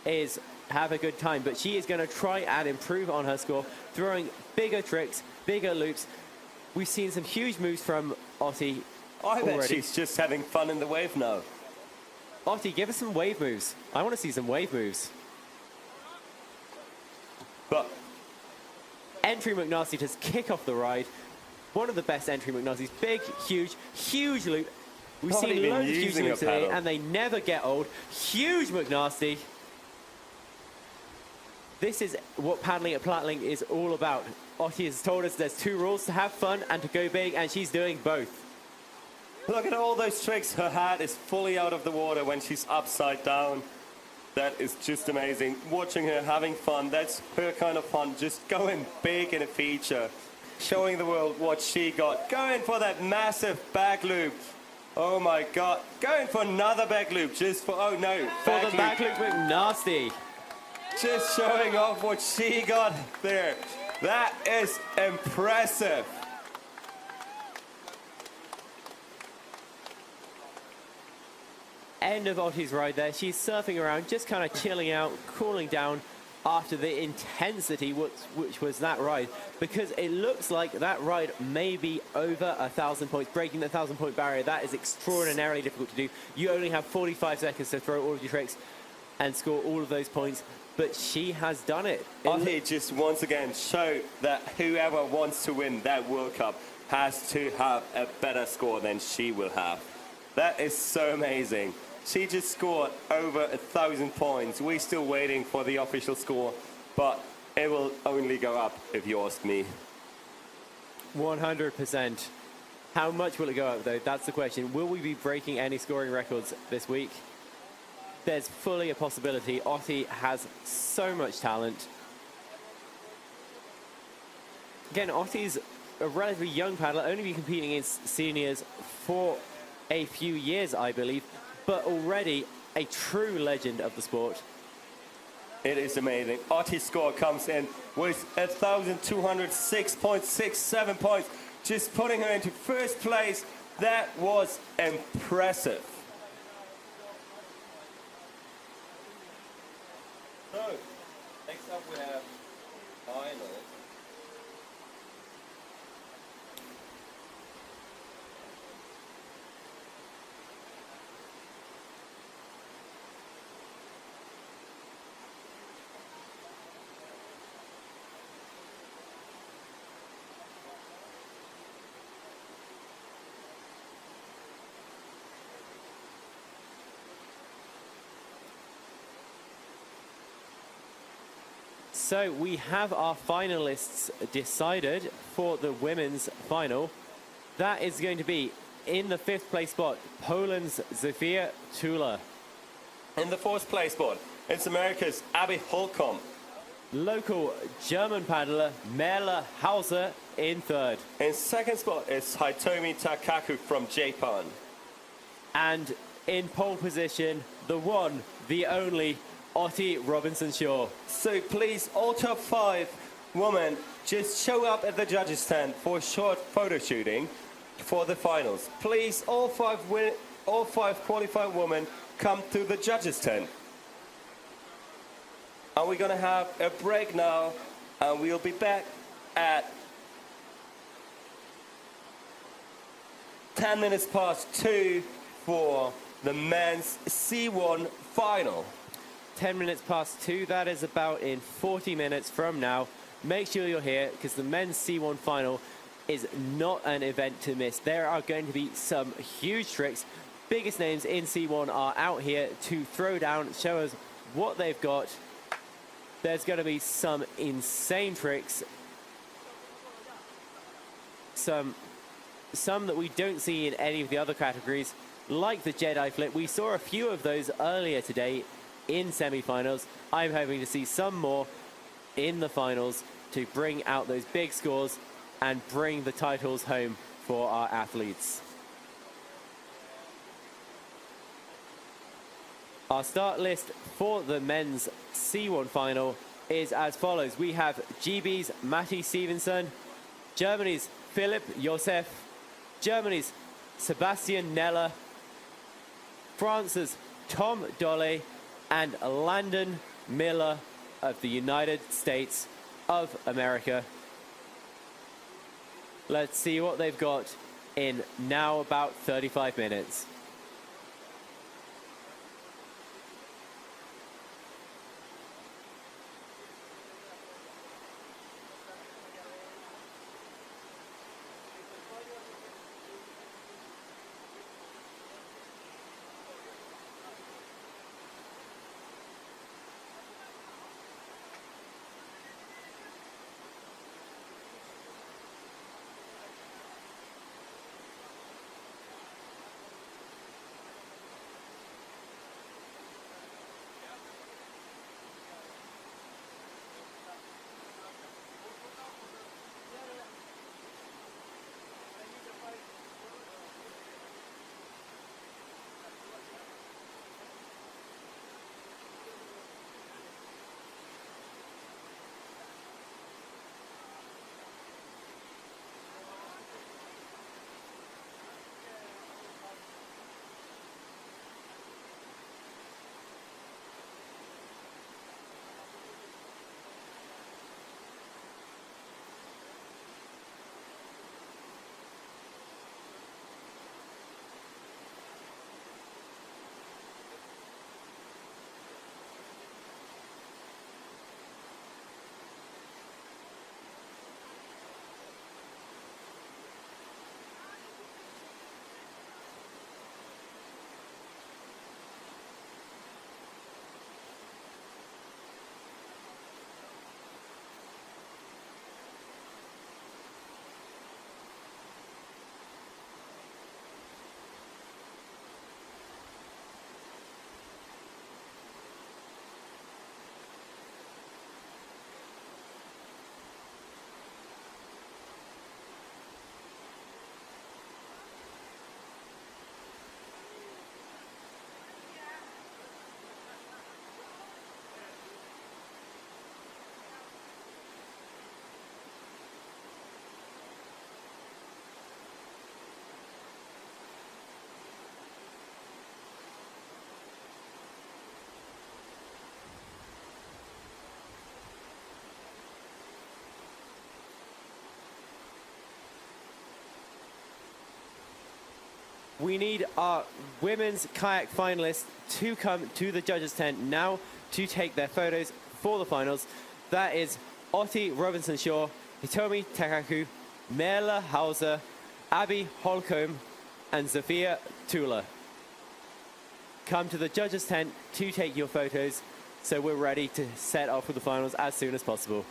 is have a good time, but she is going to try and improve on her score, throwing bigger tricks, bigger loops. We've seen some huge moves from Otti I bet already. she's just having fun in the wave now. Otti, give us some wave moves. I want to see some wave moves. But Entry McNasty to kick off the ride. One of the best entry McNasty's. Big, huge loop. We've Probably seen been loads of huge using a loops today, paddle. and they never get old. Huge McNasty. This is what paddling at Plattling is all about. Otti has told us there's 2 rules: to have fun and to go big, and she's doing both. look at all those tricks. Her hat is fully out of the water when she's upside down. That is just amazing. Watching her having fun, that's her kind of fun. Just going big in a feature. Showing the world what she got. Going for that massive back loop. Oh my God. Going for another back loop just for, oh no. For the back loop McNasty. Just showing off what she got there. That is impressive. End of Otti's ride there. She's surfing around, just kind of chilling out, cooling down after the intensity which was that ride, because it looks like that ride may be over 1,000 points, breaking the 1,000 point barrier. That is extraordinarily difficult to do. You only have 45 seconds to throw all of your tricks and score all of those points, but she has done it. Otti just once again showed that whoever wants to win that World Cup has to have a better score than she will have. That is so amazing. She just scored over 1,000 points. We're still waiting for the official score, but it will only go up if you ask me. 100%. How much will it go up, though? That's the question. Will we be breaking any scoring records this week? There's fully a possibility. Otti has so much talent. Again, Otti's a relatively young paddler, only been competing against seniors for a few years, I believe, but already a true legend of the sport. It is amazing. Otti's score comes in with 1,206.67 points, just putting her into first place. That was impressive. So, next up we have final. So we have our finalists decided for the women's final. That is going to be in the 5th place spot, Poland's Zofia Tula. In the 4th place spot, it's America's Abby Holcomb. Local German paddler Merle Hauser in 3rd. In 2nd spot is Hitomi Takaku from Japan. And in pole position, the one, the only, Otti Robinson-Shaw. So please, all top 5 women, just show up at the judges' stand for short photo shooting for the finals. Please, all 5 all 5 qualified women come to the judges' tent. And we're going to have a break now, and we'll be back at 10 minutes past 2 for the men's C1 final. 10 minutes past 2, that is about in 40 minutes from now. Make sure you're here because the men's C1 final is not an event to miss. There are going to be some huge tricks. Biggest names in C1 are out here to throw down, show us what they've got. There's going to be some insane tricks. Some that we don't see in any of the other categories, like the Jedi flip. We saw a few of those earlier today in semi-finals. I'm hoping to see some more in the finals to bring out those big scores and bring the titles home for our athletes. Our start list for the men's C1 final is as follows. We have GB's Matti Stevenson, Germany's Philipp Josef, Germany's Sebastian Neller, France's Tom Dolle, and Landon Miller of the United States of America. Let's see what they've got in now about 35 minutes. We need our women's kayak finalists to come to the judges' tent now to take their photos for the finals. That is Otti Robinson-Shaw, Hitomi Takaku, Merla Hauser, Abby Holcomb, and Zofia Tula. Come to the judges' tent to take your photos, so we're ready to set off with the finals as soon as possible.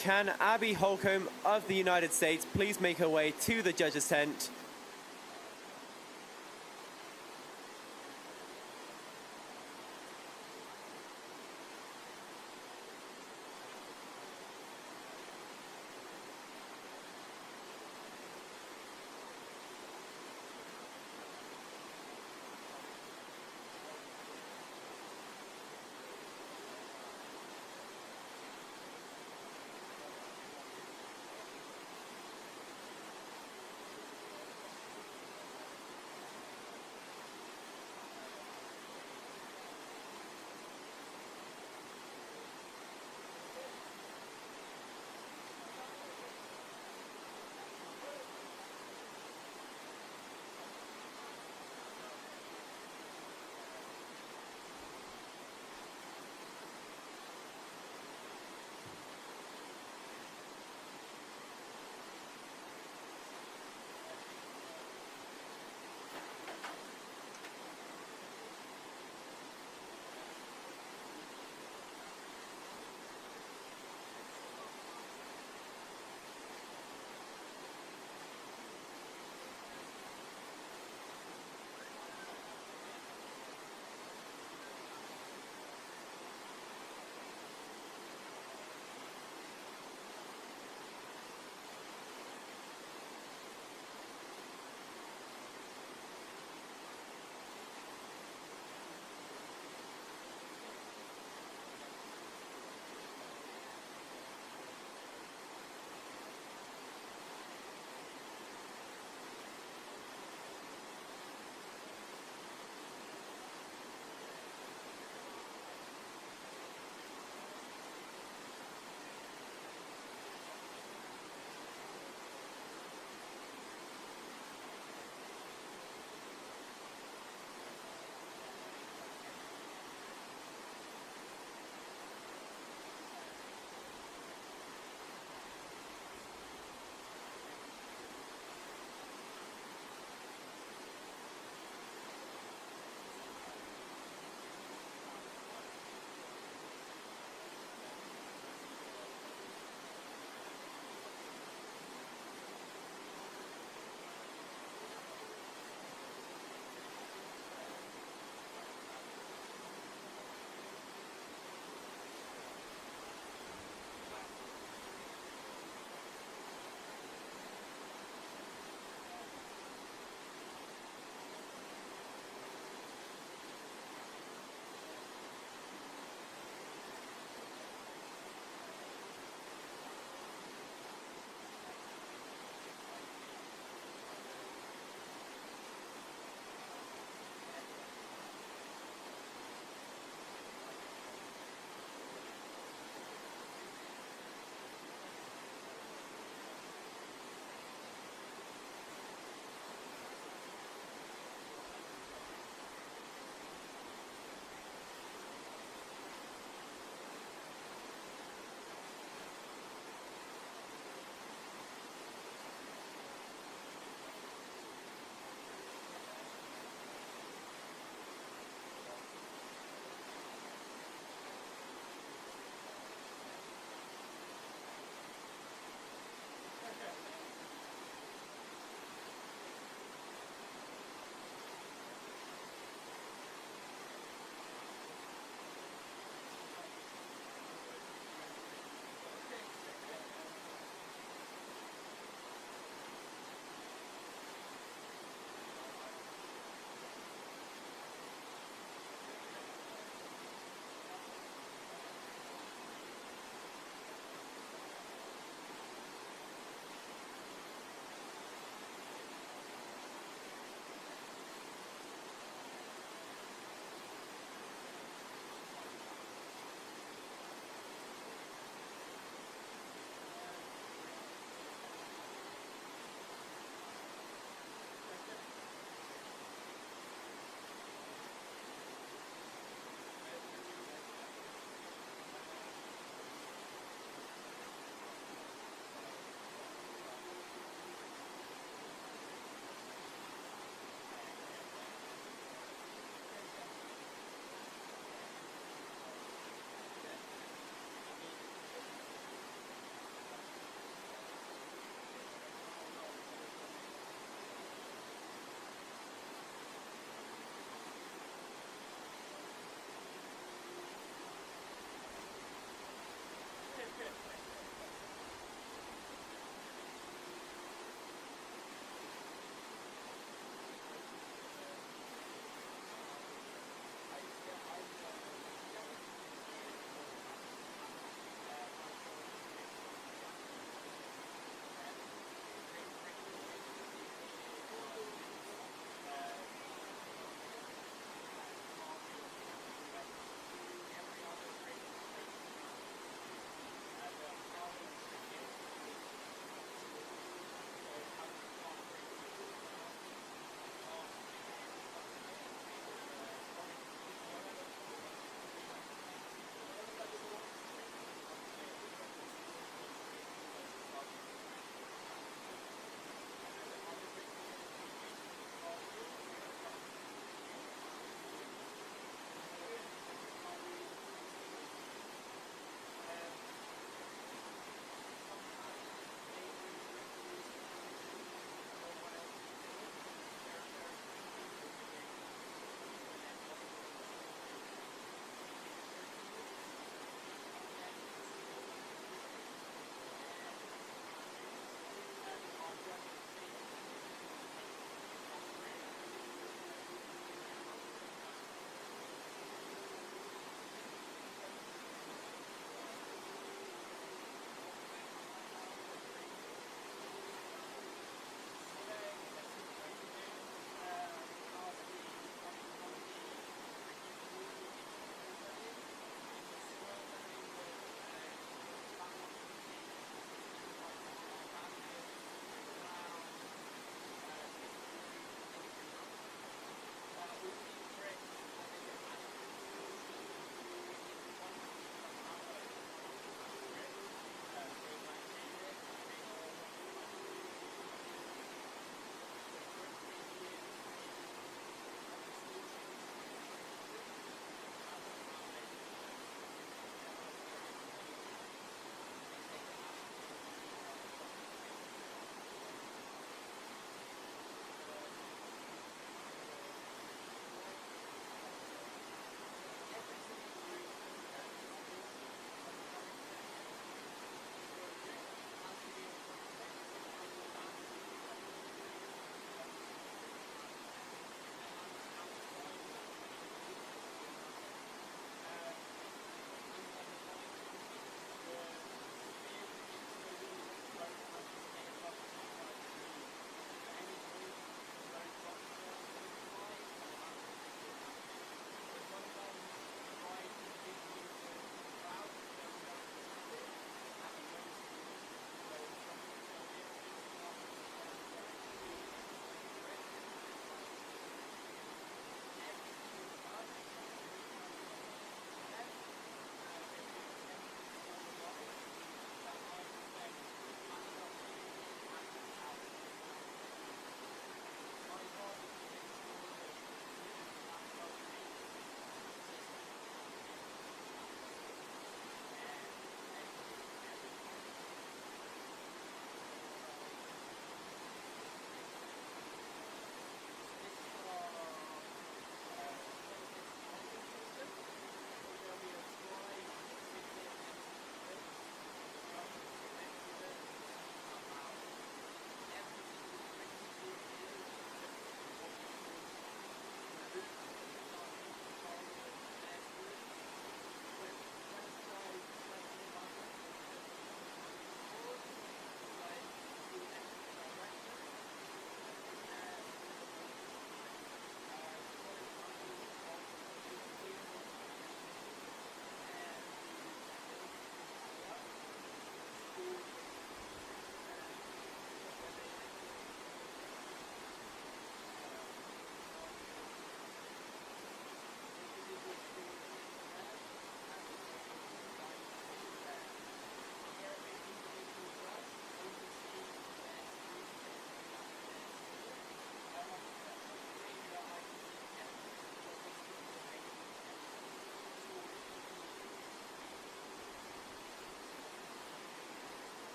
Can Abby Holcomb of the United States please make her way to the judges' tent?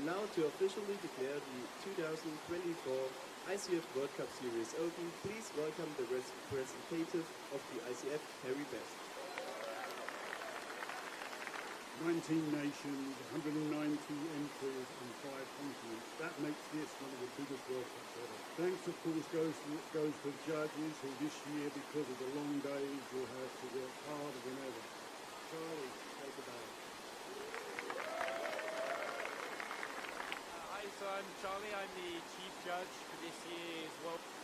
now to officially declare the 2024 ICF World Cup Series open, please welcome the representative of the ICF, Harry Best. 19 nations, 190 entries and 5 continents. That makes this one of the biggest World Cups ever. Thanks, of course, goes to the judges who this year, because of the long days, will have to work harder than ever. Charlie, take it away. Hi, so I'm Charlie. I'm the chief judge for this year's World Cup.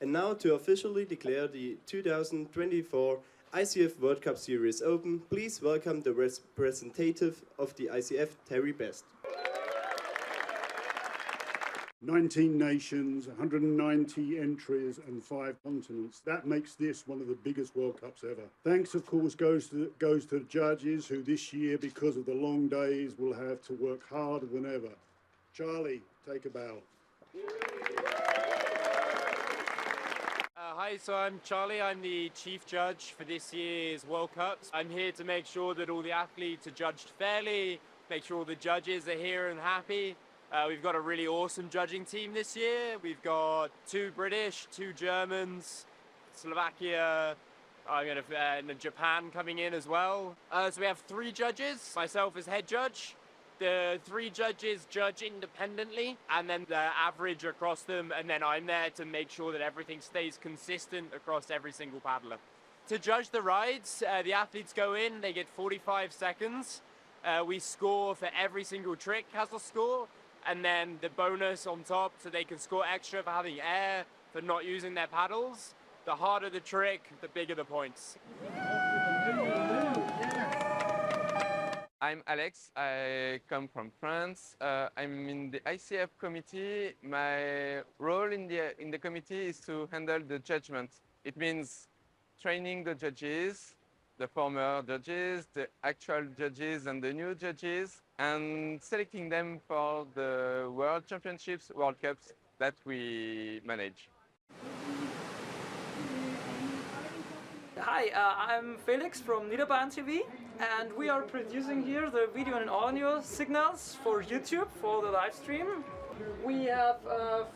And now to officially declare the 2024 ICF World Cup Series Open, please welcome the representative of the ICF, Terry Best. 19 nations, 190 entries and 5 continents. That makes this one of the biggest World Cups ever. Thanks, of course, goes to the judges who this year, because of the long days, will have to work harder than ever. Charlie, take a bow. Hi, so I'm Charlie. I'm the chief judge for this year's World Cups. I'm here to make sure that all the athletes are judged fairly, make sure all the judges are here and happy. We've got a really awesome judging team this year. We've got 2 British, 2 Germans, Slovakia, and Japan coming in as well. So we have 3 judges, myself as head judge. The 3 judges judge independently, and then the average across them, and then I'm there to make sure that everything stays consistent across every single paddler. To judge the rides, the athletes go in, they get 45 seconds. We score for every single trick has a score, and then the bonus on top, so they can score extra for having air, for not using their paddles. The harder the trick, the bigger the points. I'm Alex, I come from France. I'm in the ICF committee. My role in the committee is to handle the judgment. It means training the judges, the former judges, the actual judges and the new judges, and selecting them for the World Championships, World Cups that we manage. Hi, I'm Felix from Niederbayern TV, and we are producing here the video and audio signals for YouTube for the live stream. We have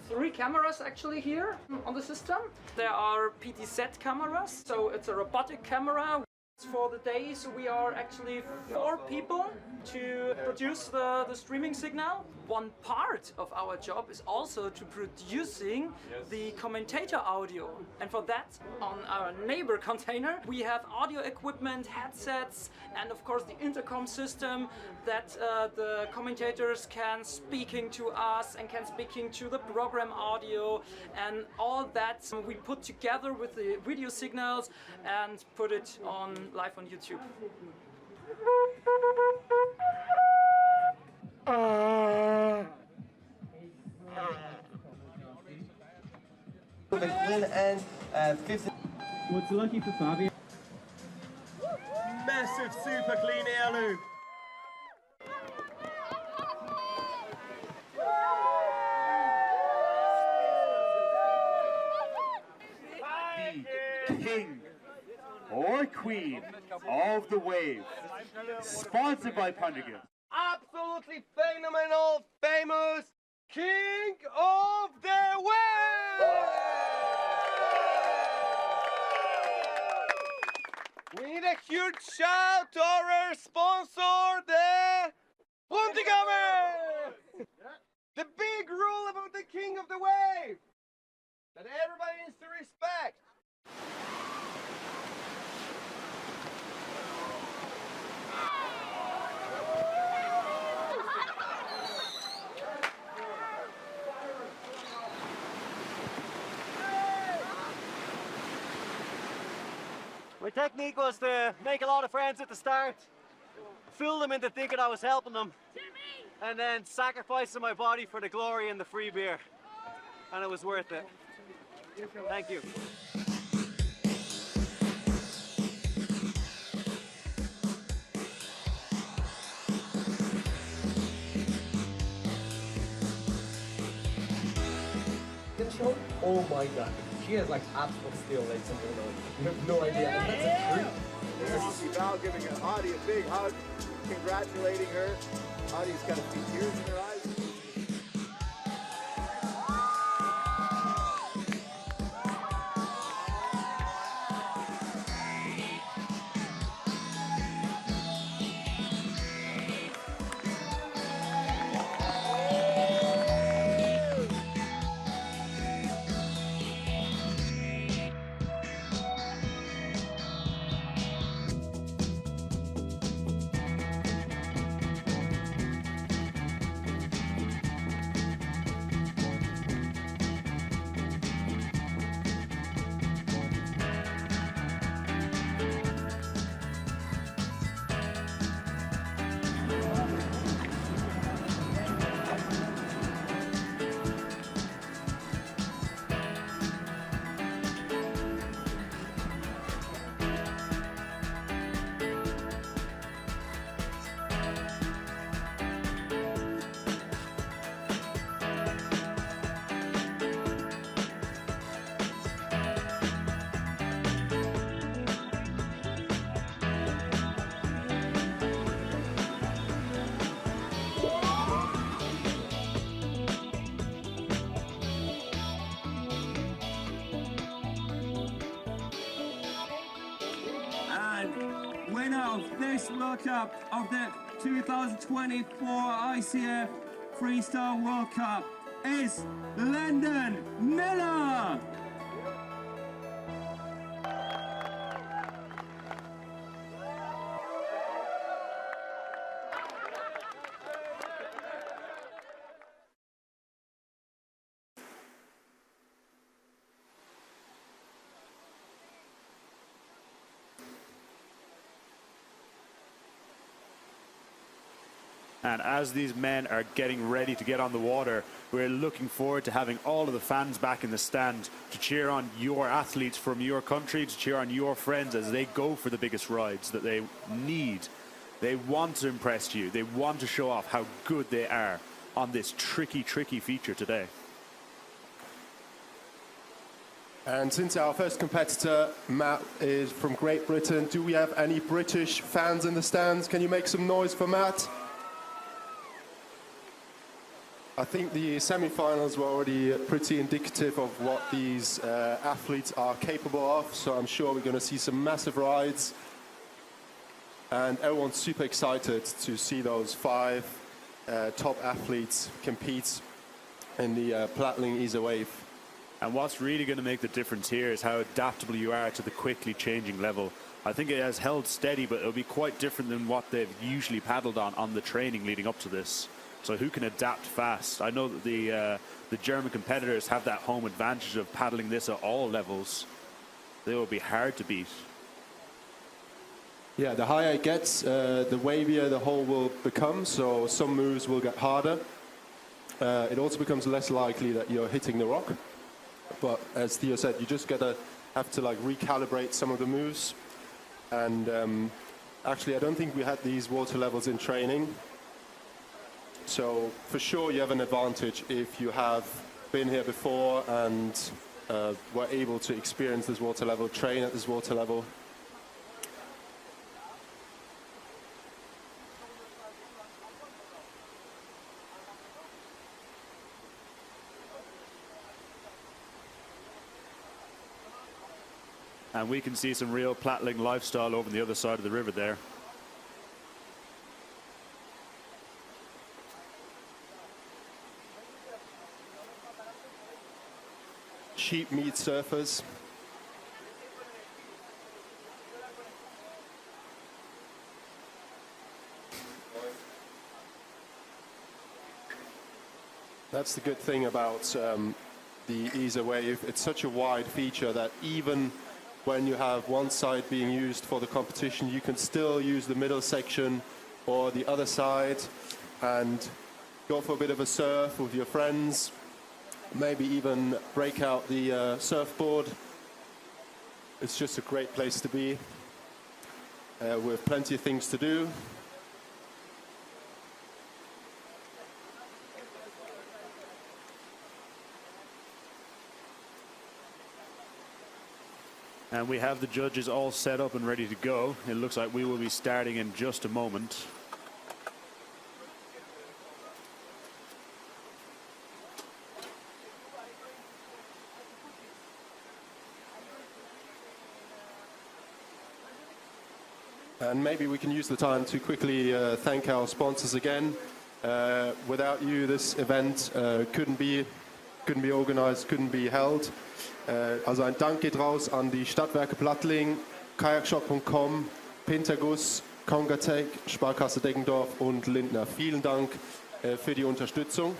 3 cameras actually here on the system. There are PTZ cameras, so it's a robotic camera. For the day, so we are actually 4 people to produce the streaming signal. One part of our job is also to producing the commentator audio, and for that, on our neighbor container, we have audio equipment, headsets, and of course the intercom system that the commentators can speaking to us and can speaking to the program audio, and all that we put together with the video signals and put it on live on YouTube. What's lucky for Fabio? Massive super clean air loop. The king or queen of the wave, sponsored by Pundigan. Absolutely phenomenal, famous king of the wave! We need a huge shout to our sponsor, the Pundigan! The big rule about the king of the wave that everybody needs to respect. My technique was to make a lot of friends at the start, fool them into thinking I was helping them, and then sacrificing my body for the glory and the free beer. And it was worth it. Thank you. Oh my god. She has like absolute steel legs in her nose. You have no idea. That's a treat. There's Val giving Audie a big hug, congratulating her. Audie's got a few tears in her eyes. of this World Cup, of the 2024 ICF Freestyle World Cup, is Lyndon Miller. And as these men are getting ready to get on the water, we're looking forward to having all of the fans back in the stand to cheer on your athletes from your country, to cheer on your friends as they go for the biggest rides that they need. They want to impress you. They want to show off how good they are on this tricky, tricky feature today. And since our first competitor, Matt, is from Great Britain, do we have any British fans in the stands? Can you make some noise for Matt? I think the semi-finals were already pretty indicative of what these athletes are capable of, so I'm sure we're going to see some massive rides. And everyone's super excited to see those 5 top athletes compete in the Plattling Ease Wave. And what's really going to make the difference here is how adaptable you are to the quickly changing level. I think it has held steady, but it'll be quite different than what they've usually paddled on the training leading up to this. So who can adapt fast? I know that the German competitors have that home advantage of paddling this at all levels. They will be hard to beat. Yeah, the higher it gets, the wavier the hole will become, so some moves will get harder. It also becomes less likely that you're hitting the rock. But as Theo said, you just have to like recalibrate some of the moves. And actually, I don't think we had these water levels in training. So for sure you have an advantage if you have been here before and were able to experience this water level, train at this water level. And we can see some real Plattling lifestyle over on the other side of the river there. Sheep meat surfers. That's the good thing about the Ease Wave. It's such a wide feature that even when you have one side being used for the competition, you can still use the middle section or the other side and go for a bit of a surf with your friends. Maybe even break out the surfboard. It's just a great place to be with plenty of things to do. And we have the judges all set up and ready to go. It looks like we will be starting in just a moment. And maybe we can use the time to quickly thank our sponsors again. Without you, this event couldn't be organized, couldn't be held. Also ein Dank geht raus an die Stadtwerke Plattling, Kajakshop.com, Pintagus, Canoe-Kayak, Sparkasse Deggendorf und Lindner. Vielen Dank für die Unterstützung.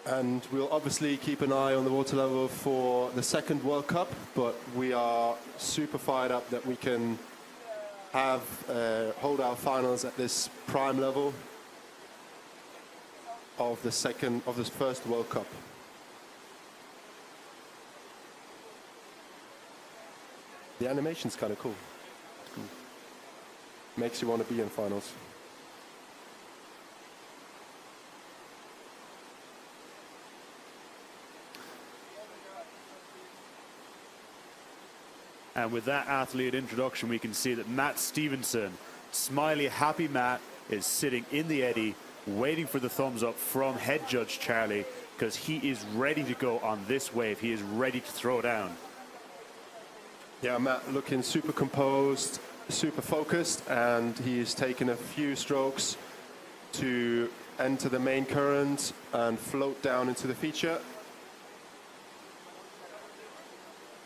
And we'll obviously keep an eye on the water level for the second World Cup, but we are super fired up that we can hold our finals at this prime level of this first World Cup. The animation's kind of cool. Makes you want to be in finals. And with that athlete introduction, we can see that Matt Stevenson, smiley, happy Matt, is sitting in the eddy, waiting for the thumbs up from head judge Charlie, because he is ready to go on this wave. He is ready to throw down. Yeah, Matt looking super composed, super focused, and he's taken a few strokes to enter the main current and float down into the feature.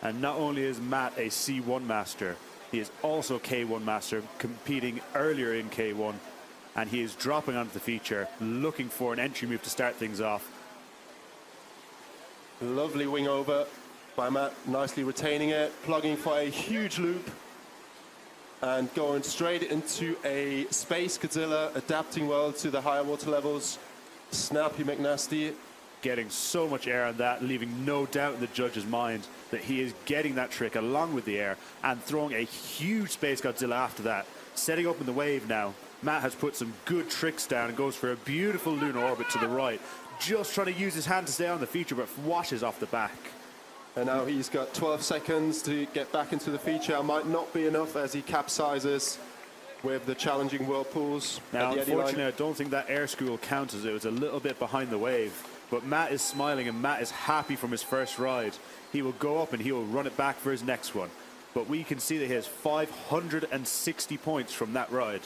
And not only is Matt a C1 master, he is also K1 master, competing earlier in K1, and he is dropping onto the feature, looking for an entry move to start things off. Lovely wing over by Matt, nicely retaining it, plugging for a huge loop, and going straight into a Space Godzilla, adapting well to the higher water levels. Snappy McNasty. Getting so much air on that, leaving no doubt in the judge's mind that he is getting that trick along with the air and throwing a huge Space Godzilla after that. Setting up in the wave now. Matt has put some good tricks down and goes for a beautiful lunar orbit to the right. Just trying to use his hand to stay on the feature, but washes off the back. And now he's got 12 seconds to get back into the feature. Might not be enough as he capsizes with the challenging whirlpools. Now, unfortunately, I don't think that air school counts, as it was a little bit behind the wave. But Matt is smiling and Matt is happy from his first ride. He will go up and he will run it back for his next one. But we can see that he has 560 points from that ride.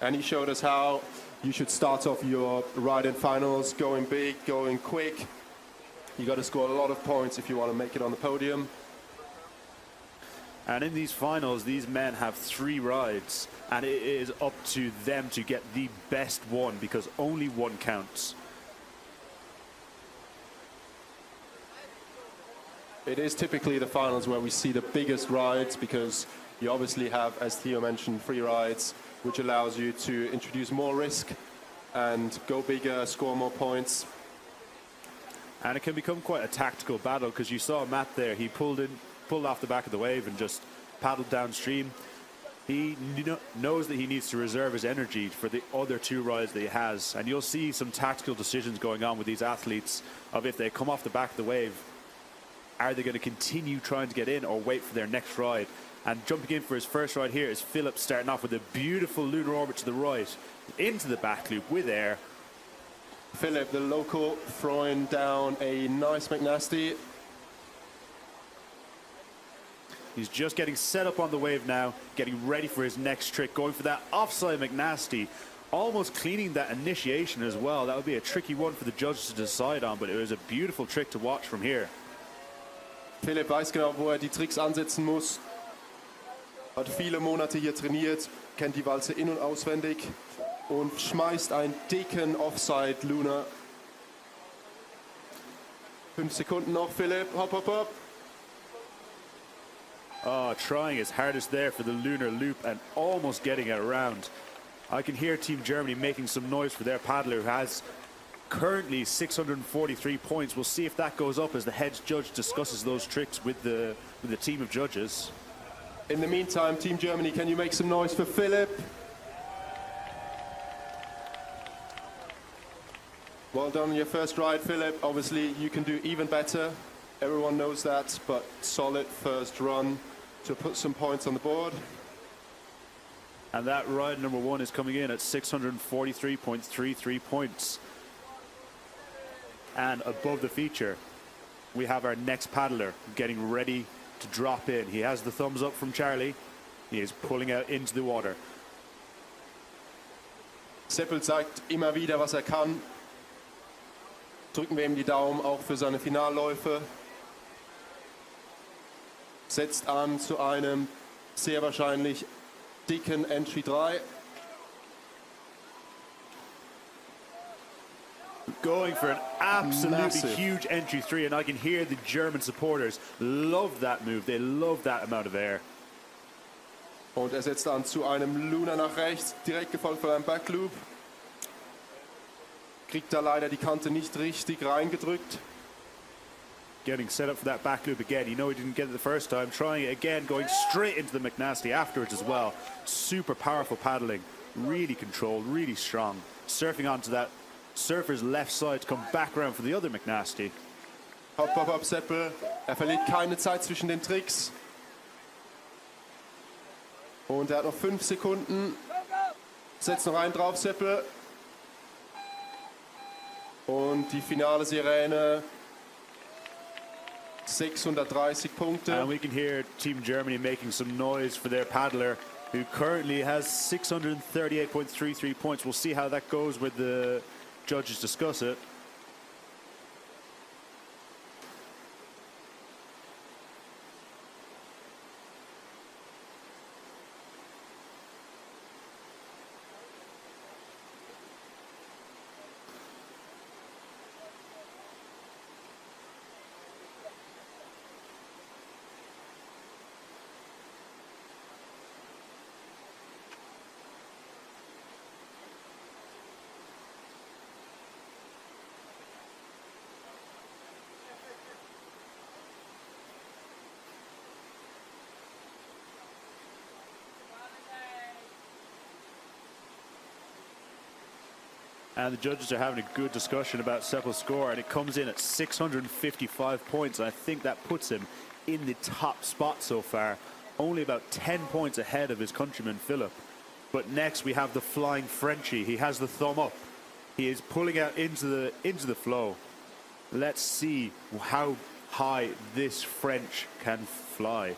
And he showed us how you should start off your ride in finals, going big, going quick. You got to score a lot of points if you want to make it on the podium. And in these finals, these men have 3 rides, and it is up to them to get the best one, because only one counts. It is typically the finals where we see the biggest rides, because you obviously have, as Theo mentioned, 3 rides, which allows you to introduce more risk and go bigger, score more points. And it can become quite a tactical battle, because you saw Matt there. He pulled off the back of the wave and just paddled downstream. He knows that he needs to reserve his energy for the other 2 rides that he has. And you'll see some tactical decisions going on with these athletes of if they come off the back of the wave, are they going to continue trying to get in or wait for their next ride? And jumping in for his first ride here is Philip, starting off with a beautiful lunar orbit to the right, into the back loop with air. Philip, the local, throwing down a nice McNasty. He's just getting set up on the wave now, getting ready for his next trick, going for that offside McNasty, almost cleaning that initiation as well. That would be a tricky one for the judges to decide on, but it was a beautiful trick to watch from here. Philipp weiß genau, wo die Tricks ansetzen muss. Hat viele Monate hier trainiert, kennt die Walze in- und auswendig und schmeißt einen dicken Offside-Lunar. 5 Sekunden noch, Philipp. Hopp, hopp, hopp. Oh, trying his hardest there for the lunar loop and almost getting it around. I can hear Team Germany making some noise for their paddler, who has currently 643 points. We'll see if that goes up as the head judge discusses those tricks with the team of judges. In the meantime, Team Germany, can you make some noise for Philipp? Well done on your first ride, Philipp. Obviously, you can do even better. Everyone knows that, but solid first run to put some points on the board. And that ride number 1 is coming in at 643.33 points. And above the feature, we have our next paddler getting ready to drop in. He has the thumbs up from Charlie. He is pulling out into the water. Seppel zeigt immer wieder, was kann. Drücken wir ihm die Daumen auch für seine Finalläufe. Setzt an zu einem sehr wahrscheinlich dicken Entry 3. Going for an absolutely Massive. huge entry 3, and I can hear the German supporters love that move. They love that amount of air. Und setzt an zu einem Lunar nach rechts, direkt gefolgt von einem Backloop. Kriegt da leider die Kante nicht richtig reingedrückt. Getting set up for that back loop again. You know he didn't get it the first time. Trying it again, going straight into the McNasty afterwards as well. Super powerful paddling. Really controlled, really strong. Surfing onto that surfer's left side to come back around for the other McNasty. Hopp, hopp, hopp, Seppel. Verliert keine Zeit zwischen den Tricks. Und hat noch 5 Sekunden. Setzt noch einen drauf, Seppel. Und die finale Sirene 630 Punkte. And we can hear Team Germany making some noise for their paddler, who currently has 638.33 points. We'll see how that goes when the judges discuss it. And the judges are having a good discussion about Seppel's score, and it comes in at 655 points. And I think that puts him in the top spot so far, only about 10 points ahead of his countryman Philip. But next we have the flying Frenchie. He has the thumb up. He is pulling out into the flow. Let's see how high this French can fly.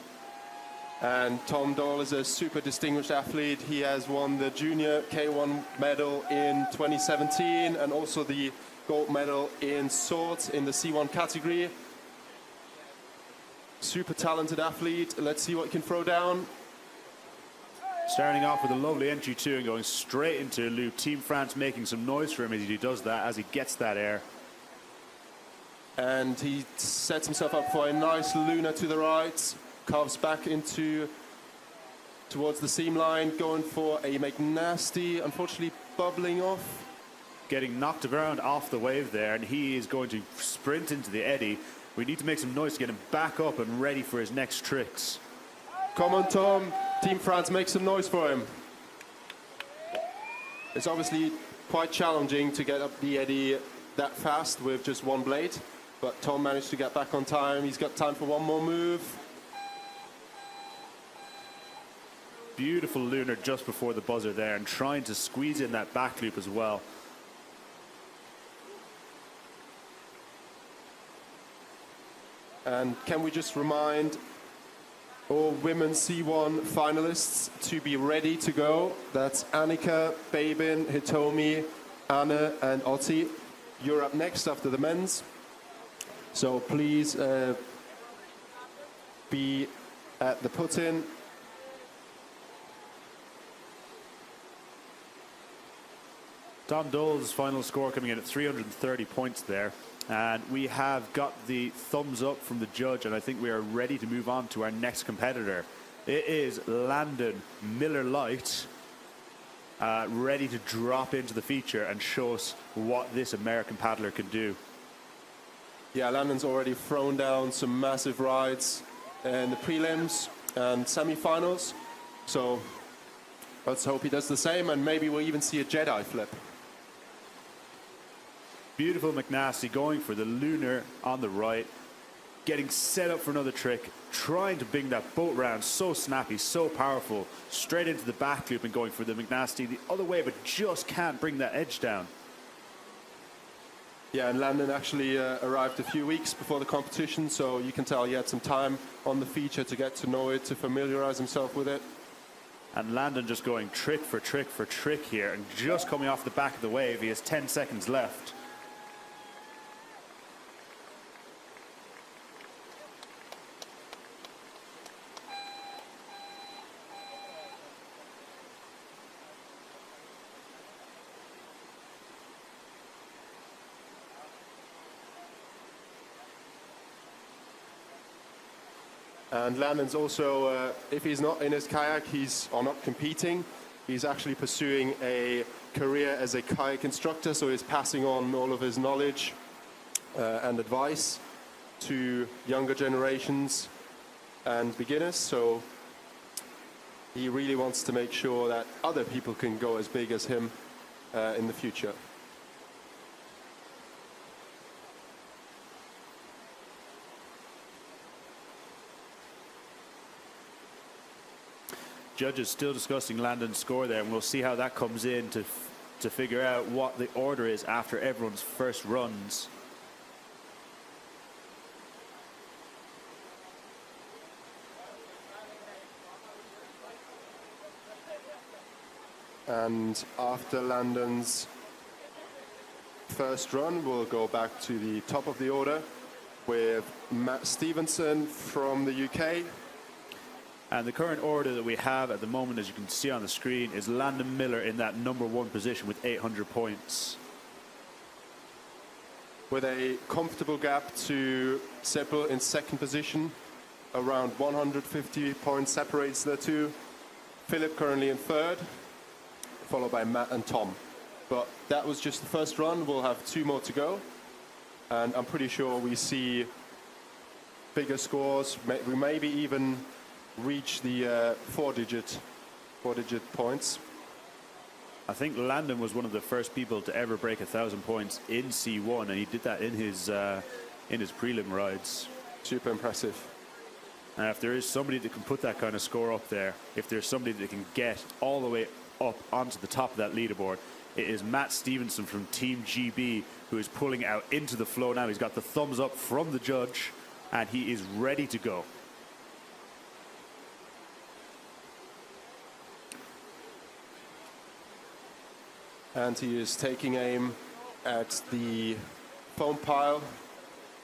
And Tom Dahl is a super distinguished athlete. He has won the junior K1 medal in 2017 and also the gold medal in swords in the C1 category. Super talented athlete. Let's see what he can throw down. Starting off with a lovely entry too and going straight into a loop. Team France making some noise for him as he does that, as he gets that air. And he sets himself up for a nice Luna to the right. Carves back towards the seam line, going for a McNasty, unfortunately bubbling off. Getting knocked around off the wave there, and he is going to sprint into the eddy. We need to make some noise to get him back up and ready for his next tricks. Come on, Tom. Team France, make some noise for him. It's obviously quite challenging to get up the eddy that fast with just one blade, but Tom managed to get back on time. He's got time for one more move. Beautiful lunar just before the buzzer there, and trying to squeeze in that back loop as well. And can we just remind all women C1 finalists to be ready to go? That's Annika, Babin, Hitomi, Anna and Otti. You're up next after the men's. So please be at the put-in. Tom Dole's final score coming in at 330 points there. And we have got the thumbs up from the judge, and I think we are ready to move on to our next competitor. It is Landon Miller-Light, ready to drop into the feature and show us what this American paddler can do. Yeah, Landon's already thrown down some massive rides in the prelims and semifinals. So let's hope he does the same, and maybe we'll even see a Jedi flip. Beautiful McNasty going for the lunar on the right, getting set up for another trick, trying to bring that boat round, so snappy, so powerful, straight into the back loop and going for the McNasty the other way, but just can't bring that edge down. Yeah, and Landon actually arrived a few weeks before the competition, so you can tell he had some time on the feature to get to know it, to familiarize himself with it. And Landon just going trick for trick for trick here, and just coming off the back of the wave. He has 10 seconds left. And Landon's also, if he's not in his kayak, or not competing, he's actually pursuing a career as a kayak instructor, so he's passing on all of his knowledge and advice to younger generations and beginners. So he really wants to make sure that other people can go as big as him in the future. Judges still discussing Landon's score there, and we'll see how that comes in to figure out what the order is after everyone's first runs. And after Landon's first run, we'll go back to the top of the order with Matt Stevenson from the UK. And the current order that we have at the moment, as you can see on the screen, is Landon Miller in that #1 position with 800 points. With a comfortable gap to Seppel in second position. Around 150 points separates the two. Philip currently in third, followed by Matt and Tom. But that was just the first run. We'll have 2 more to go. And I'm pretty sure we see bigger scores. We maybe even reach the four-digit points. I think Landon was one of the first people to ever break 1,000 points in C1, and he did that in his prelim rides. Super impressive. And if there is somebody that can put that kind of score up there, if there's somebody that can get all the way up onto the top of that leaderboard, it is Matt Stevenson from Team GB, who is pulling out into the flow now. He's got the thumbs up from the judge, and he is ready to go. And he is taking aim at the foam pile.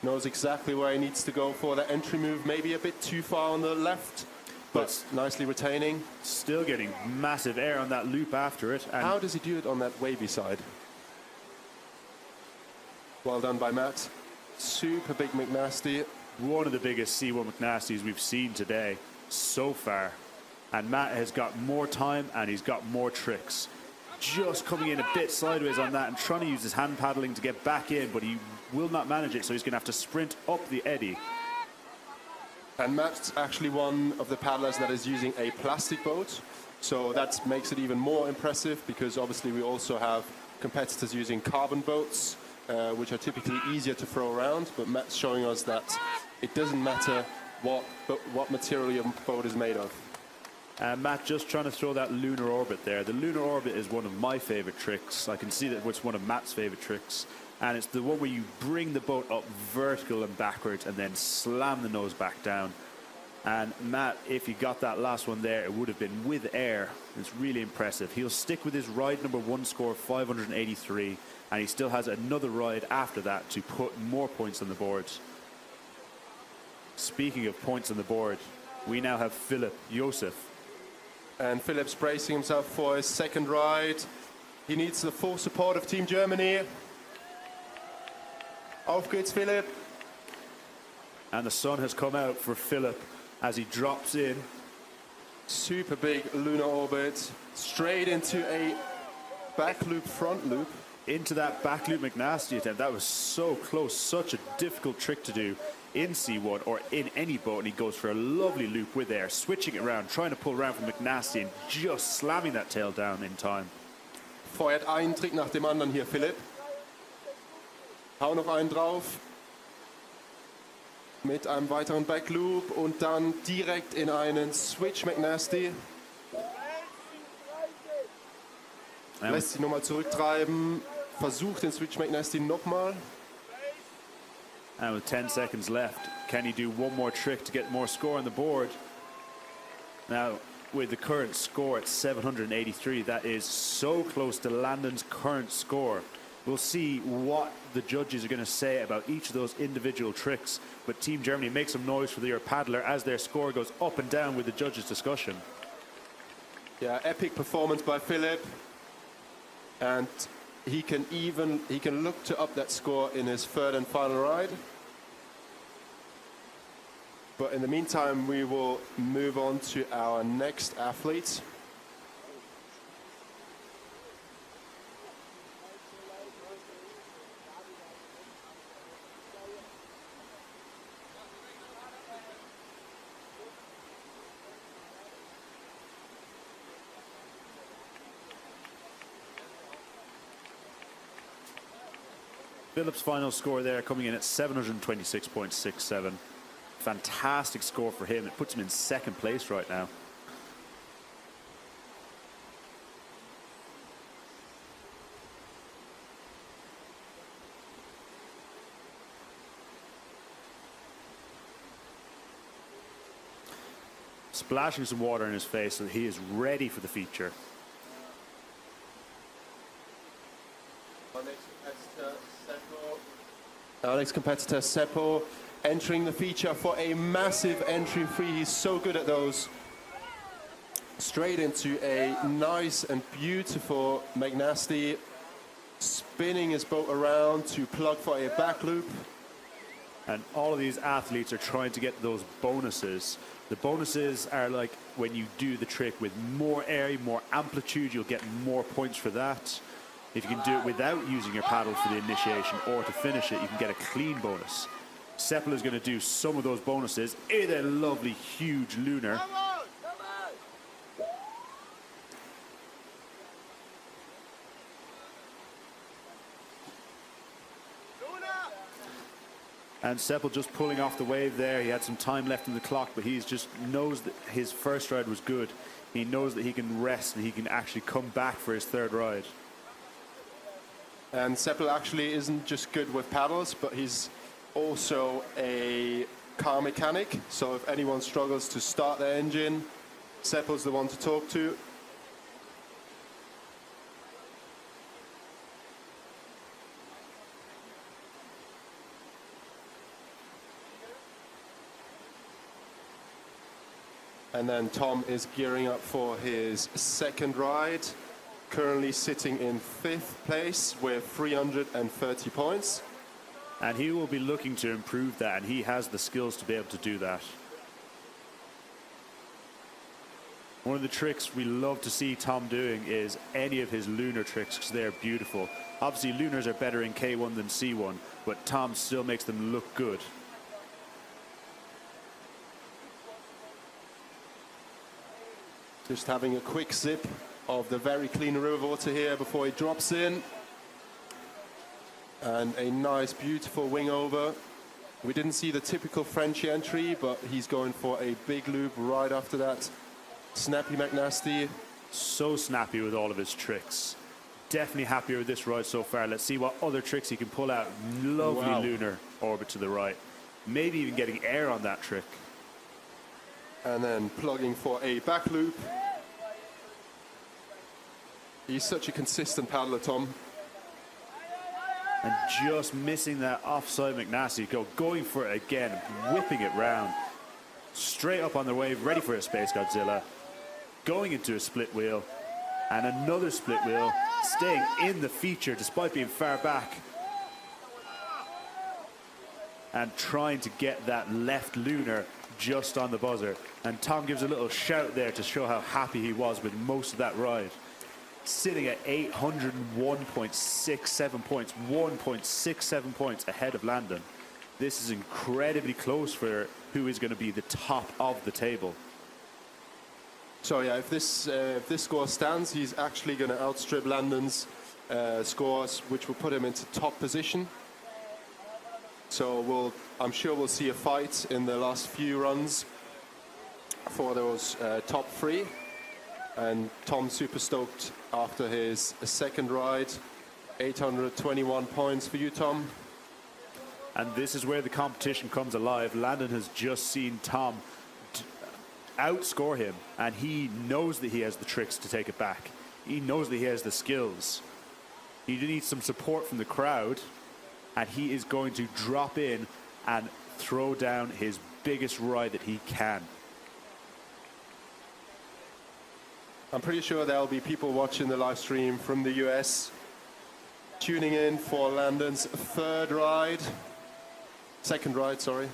Knows exactly where he needs to go for that entry move. Maybe a bit too far on the left, but nicely retaining. Still getting massive air on that loop after it. And how does he do it on that wavy side? Well done by Matt. Super big McNasty. One of the biggest C1 McNasties we've seen today so far. And Matt has got more time and he's got more tricks. Just coming in a bit sideways on that and trying to use his hand paddling to get back in, but he will not manage it, so he's going to have to sprint up the eddy. And Matt's actually one of the paddlers that is using a plastic boat, so that makes it even more impressive, because obviously we also have competitors using carbon boats, which are typically easier to throw around, but Matt's showing us that it doesn't matter what material your boat is made of. Matt just trying to throw that lunar orbit there. The lunar orbit is one of my favorite tricks. I can see that it's one of Matt's favorite tricks. And it's the one where you bring the boat up vertical and backwards and then slam the nose back down. And Matt, if he got that last one there, it would have been with air. It's really impressive. He'll stick with his ride #1 score of 583. And he still has another ride after that to put more points on the board. Speaking of points on the board, we now have Philip Josef. And Philip's bracing himself for his second ride. He needs the full support of Team Germany. Auf geht's, Philip. And the sun has come out for Philip as he drops in. Super big lunar orbit. Straight into a back loop, front loop. Into that back loop McNasty attempt. That was so close. Such a difficult trick to do in C1 or in any boat, and he goes for a lovely loop with air, switching it around, trying to pull around from McNasty and just slamming that tail down in time. Feuert einen Trick nach dem anderen hier, Philipp. Hau noch einen drauf. Mit einem weiteren Backloop und dann direkt in einen Switch McNasty. Lässt sich nochmal zurücktreiben. Versucht den Switch McNasty nochmal. And with 10 seconds left, can he do one more trick to get more score on the board? Now, with the current score at 783, that is so close to Landon's current score. We'll see what the judges are going to say about each of those individual tricks. But Team Germany, make some noise for your paddler as their score goes up and down with the judges' discussion. Yeah, epic performance by Philip. And he can look to up that score in his third and final ride. But in the meantime, we will move on to our next athlete. Philip's final score there coming in at 726.67. Fantastic score for him. It puts him in second place right now. Splashing some water in his face so that he is ready for the feature. Our next competitor, Seppo, entering the feature for a massive entry free. He's so good at those. Straight into a nice and beautiful McNasty, spinning his boat around to plug for a back loop. And all of these athletes are trying to get those bonuses. The bonuses are like when you do the trick with more air, more amplitude, you'll get more points for that. If you can do it without using your paddle for the initiation or to finish it, you can get a clean bonus. Seppel is going to do some of those bonuses. Is a lovely, huge lunar. And Seppel just pulling off the wave there. He had some time left in the clock, but he just knows that his first ride was good. He knows that he can rest and he can actually come back for his third ride. And Seppel actually isn't just good with paddles, but he's also a car mechanic. So if anyone struggles to start their engine, Seppel's the one to talk to. And then Tom is gearing up for his second ride, currently sitting in 5th place with 330 points. And he will be looking to improve that, and he has the skills to be able to do that. One of the tricks we love to see Tom doing is any of his lunar tricks, because they're beautiful. Obviously, lunars are better in K1 than C1, but Tom still makes them look good. Just having a quick sip of the very clean river water here before he drops in. And a nice, beautiful wing over. We didn't see the typical French entry, but he's going for a big loop right after that. Snappy McNasty. So snappy with all of his tricks. Definitely happier with this ride so far. Let's see what other tricks he can pull out. Lovely lunar orbit to the right. Maybe even getting air on that trick. And then plugging for a back loop. He's such a consistent paddler, Tom. And just missing that offside McNasty. Going for it again, whipping it round. Straight up on the wave, ready for a Space Godzilla. Going into a split wheel. And another split wheel. Staying in the feature despite being far back. And trying to get that left lunar just on the buzzer. And Tom gives a little shout there to show how happy he was with most of that ride. Sitting at 801.67 points, 1.67 points ahead of Landon. This is incredibly close for who is going to be the top of the table. So yeah, if this score stands, he's actually going to outstrip Landon's scores, which will put him into top position. So I'm sure we'll see a fight in the last few runs for those top 3. And Tom's super stoked after his second ride. 821 points for you, Tom. And this is where the competition comes alive. Landon has just seen Tom outscore him, and he knows that he has the tricks to take it back. He knows that he has the skills. He needs some support from the crowd, and he is going to drop in and throw down his biggest ride that he can. I'm pretty sure there'll be people watching the live stream from the US tuning in for Landon's second ride, sorry.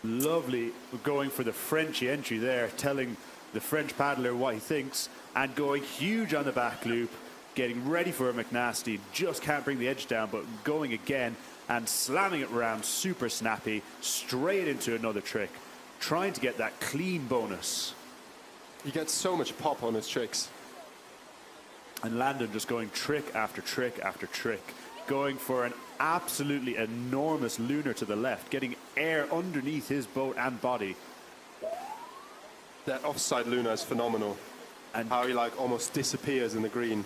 Lovely going for the Frenchy entry there, telling the French paddler what he thinks, and going huge on the back loop, getting ready for a McNasty, just can't bring the edge down, but going again and slamming it around, super snappy, straight into another trick, trying to get that clean bonus. He gets so much pop on his tricks. And Landon just going trick after trick after trick, going for an absolutely enormous lunar to the left, getting air underneath his boat and body. That offside lunar is phenomenal. And how he almost disappears in the green.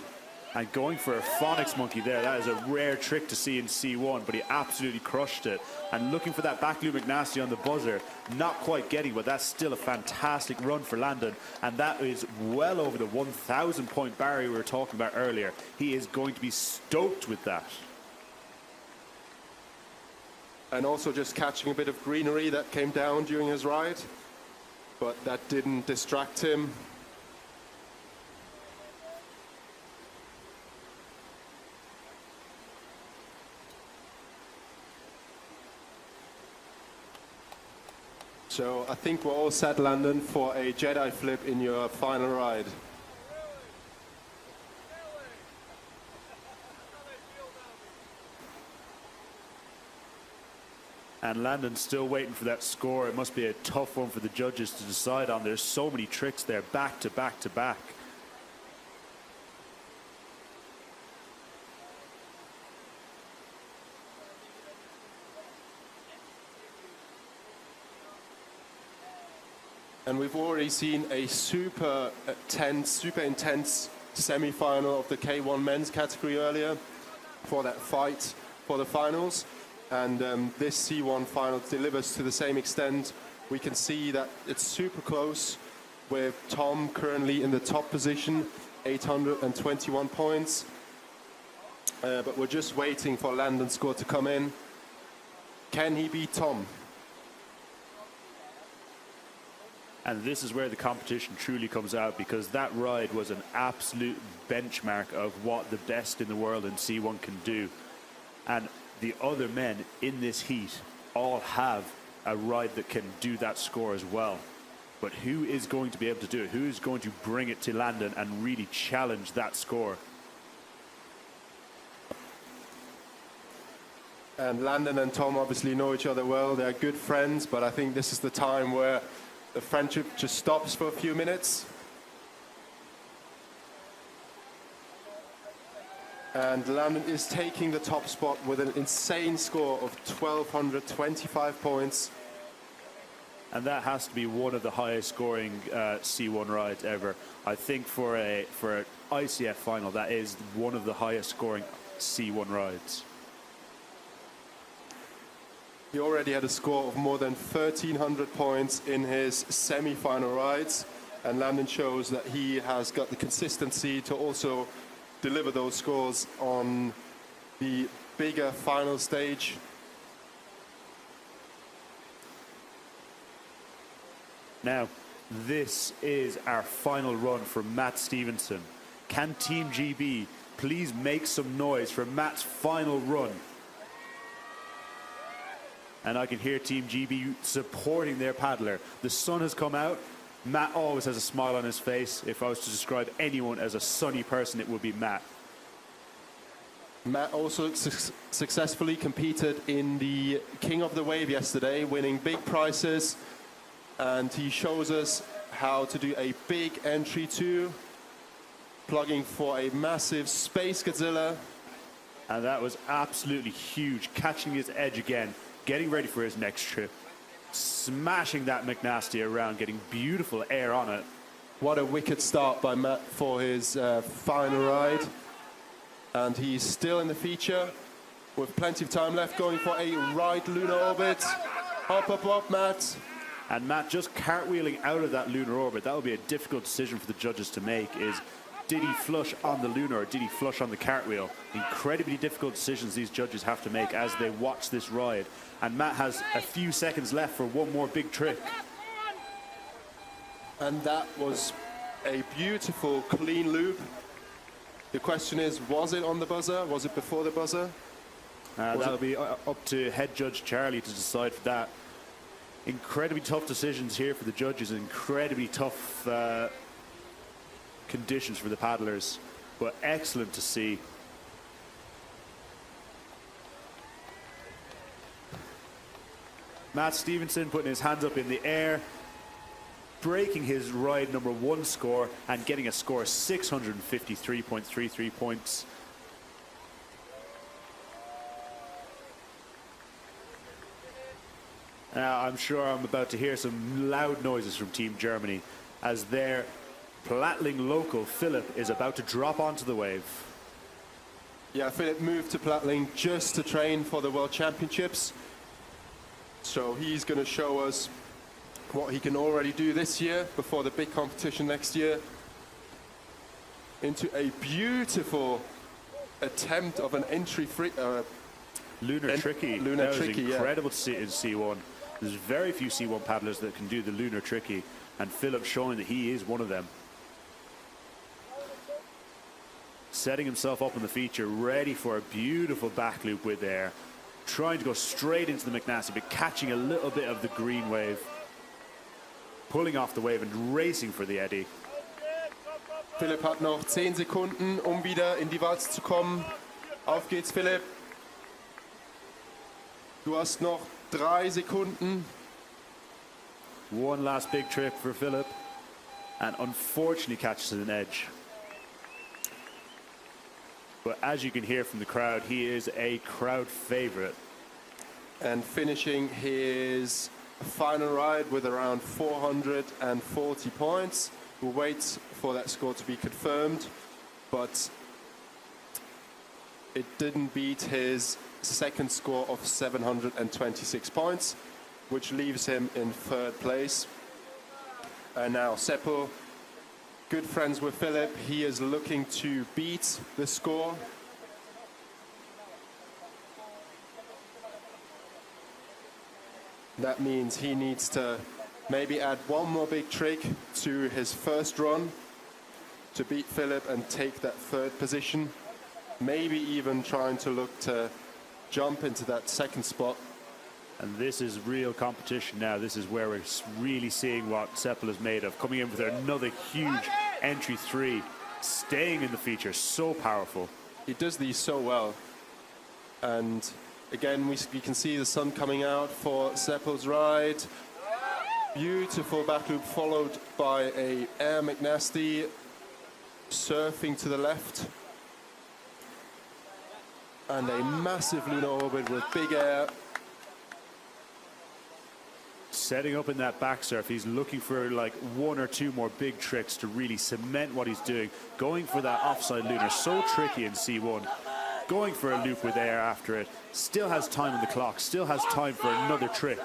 And going for a phonics monkey there, that is a rare trick to see in C1, but he absolutely crushed it. And looking for that back loop McNasty on the buzzer, not quite getting, but that's still a fantastic run for Landon. And that is well over the 1,000 point barrier we were talking about earlier. He is going to be stoked with that. And also just catching a bit of greenery that came down during his ride, but that didn't distract him. So I think we're all set, Landon, for a Jedi flip in your final ride. And Landon's still waiting for that score. It must be a tough one for the judges to decide on. There's so many tricks there, back to back to back. And we've already seen a super intense semi-final of the K1 men's category earlier for that fight for the finals. And this C1 final delivers to the same extent. We can see that it's super close, with Tom currently in the top position, 821 points. But we're just waiting for Landon's score to come in. Can he beat Tom? And this is where the competition truly comes out, because that ride was an absolute benchmark of what the best in the world in C1 can do. And the other men in this heat all have a ride that can do that score as well. But who is going to be able to do it? Who is going to bring it to Landon and really challenge that score? And Landon and Tom obviously know each other well. They're good friends, but I think this is the time where the friendship just stops for a few minutes. And Landon is taking the top spot with an insane score of 1,225 points. And that has to be one of the highest scoring C1 rides ever. I think for an ICF final, that is one of the highest scoring C1 rides. He already had a score of more than 1,300 points in his semi-final rides, and Landon shows that he has got the consistency to also deliver those scores on the bigger final stage. Now, this is our final run for Matt Stevenson. Can Team GB please make some noise for Matt's final run? And I can hear Team GB supporting their paddler. The sun has come out. Matt always has a smile on his face. If I was to describe anyone as a sunny person, it would be Matt. Matt also successfully competed in the King of the Wave yesterday, winning big prizes. And he shows us how to do a big entry too, plugging for a massive Space Godzilla. And that was absolutely huge, catching his edge again, getting ready for his next trip, smashing that McNasty around, getting beautiful air on it. What a wicked start by Matt for his final ride. And he's still in the feature with plenty of time left, going for a right lunar orbit. Hop, hop, hop, Matt. And Matt just cartwheeling out of that lunar orbit. That will be a difficult decision for the judges to make, is did he flush on the lunar or did he flush on the cartwheel? Incredibly difficult decisions these judges have to make as they watch this ride. And Matt has a few seconds left for one more big trick. And that was a beautiful, clean loop. The question is, was it on the buzzer? Was it before the buzzer? That'll be up to head judge Charlie to decide for that. Incredibly tough decisions here for the judges, incredibly tough conditions for the paddlers, but excellent to see. Matt Stevenson putting his hands up in the air, breaking his ride number 1 score and getting a score of 653.33 points. Now, I'm sure I'm about to hear some loud noises from Team Germany as their Plattling local, Philip, is about to drop onto the wave. Yeah, Philip moved to Plattling just to train for the World Championships. So he's going to show us what he can already do this year before the big competition next year. Into a beautiful attempt of an entry free... lunar tricky. Lunar that tricky, was incredible to see in C1. There's very few C1 paddlers that can do the lunar tricky, and Philip showing that he is one of them. Setting himself up in the feature, ready for a beautiful back loop with air. Trying to go straight into the McNasty, but catching a little bit of the green wave. Pulling off the wave and racing for the eddy. Philipp hat noch 10 Sekunden, um wieder in die Walze zu kommen. Auf geht's, Philipp. Du hast noch 3 Sekunden. One last big trick for Philip, and unfortunately catches an edge. But as you can hear from the crowd, he is a crowd favorite. And finishing his final ride with around 440 points. We'll wait for that score to be confirmed, but it didn't beat his second score of 726 points, which leaves him in 3rd place. And now Seppo, good friends with Philip, he is looking to beat the score. That means he needs to maybe add one more big trick to his first run to beat Philip and take that 3rd position. Maybe even trying to look to jump into that 2nd spot. And this is real competition now. This is where we're really seeing what Seppel is made of. Coming in with another huge entry 3, staying in the feature, so powerful. He does these so well. And again, we can see the sun coming out for Seppel's ride. Beautiful back loop followed by a air McNasty, surfing to the left. And a massive lunar orbit with big air. Setting up in that back surf, he's looking for like 1 or 2 more big tricks to really cement what he's doing. Going for that offside lunar, so tricky in C1. Going for a loop with air after it. Still has time on the clock, still has time for another trick.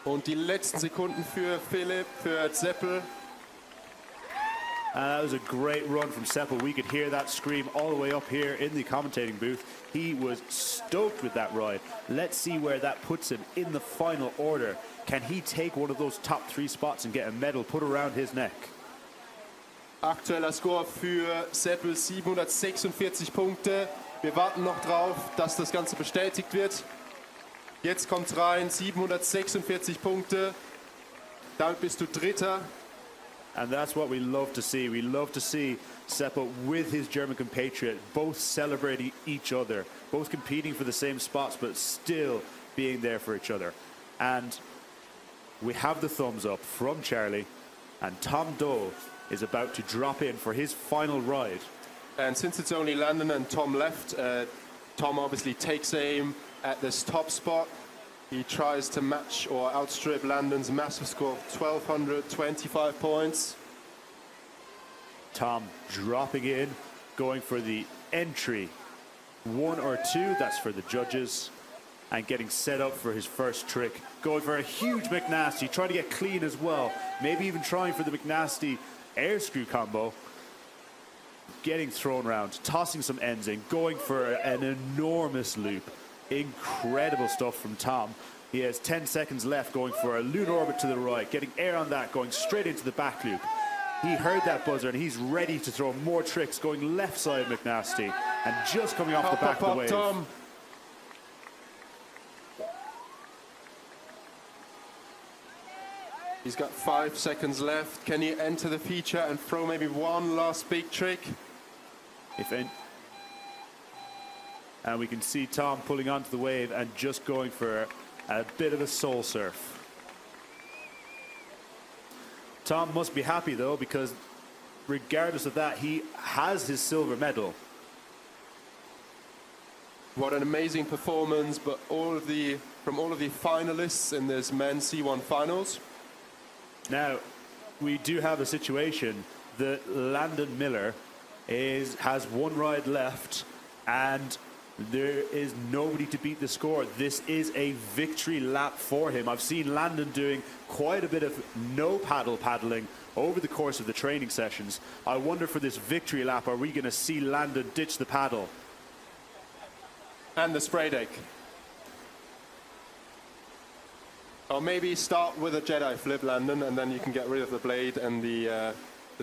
Und die letzten Sekunden für Philipp, für Seppel. That was a great run from Seppel. We could hear that scream all the way up here in the commentating booth. He was stoked with that ride. Let's see where that puts him in the final order. Can he take one of those top 3 spots and get a medal put around his neck? Aktueller Score für Seppel 746 Punkte. Wir warten noch drauf, dass das Ganze bestätigt wird. Jetzt kommt's rein, 746 Punkte. Damit bist du Dritter. And that's what we love to see. We love to see Seppo with his German compatriot, both celebrating each other, both competing for the same spots, but still being there for each other. And we have the thumbs up from Charlie, and Tom Doe is about to drop in for his final ride. And since it's only Landon and Tom left, Tom obviously takes aim at this top spot. He tries to match or outstrip Landon's massive score of 1,225 points. Tom dropping in, going for the entry 1 or 2, that's for the judges, and getting set up for his first trick. Going for a huge McNasty, trying to get clean as well. Maybe even trying for the McNasty air screw combo. Getting thrown around, tossing some ends in, going for an enormous loop. Incredible stuff from Tom. He has 10 seconds left, going for a lunar orbit to the right, getting air on that, going straight into the back loop. He heard that buzzer and he's ready to throw more tricks, going left side McNasty and just coming off the back of the wave. Tom. He's got 5 seconds left. Can he enter the feature and throw maybe one last big trick? And we can see Tom pulling onto the wave and just going for a bit of a soul surf. Tom must be happy though, because regardless of that, he has his silver medal. What an amazing performance, but from all of the finalists in this men's C1 finals. Now, we do have a situation that Landon Miller has one ride left, and there is nobody to beat the score. This is a victory lap for him. I've seen Landon doing quite a bit of no paddling over the course of the training sessions. I wonder for this victory lap, are we going to see Landon ditch the paddle? And the spray deck. Or maybe start with a Jedi flip, Landon, and then you can get rid of the blade and the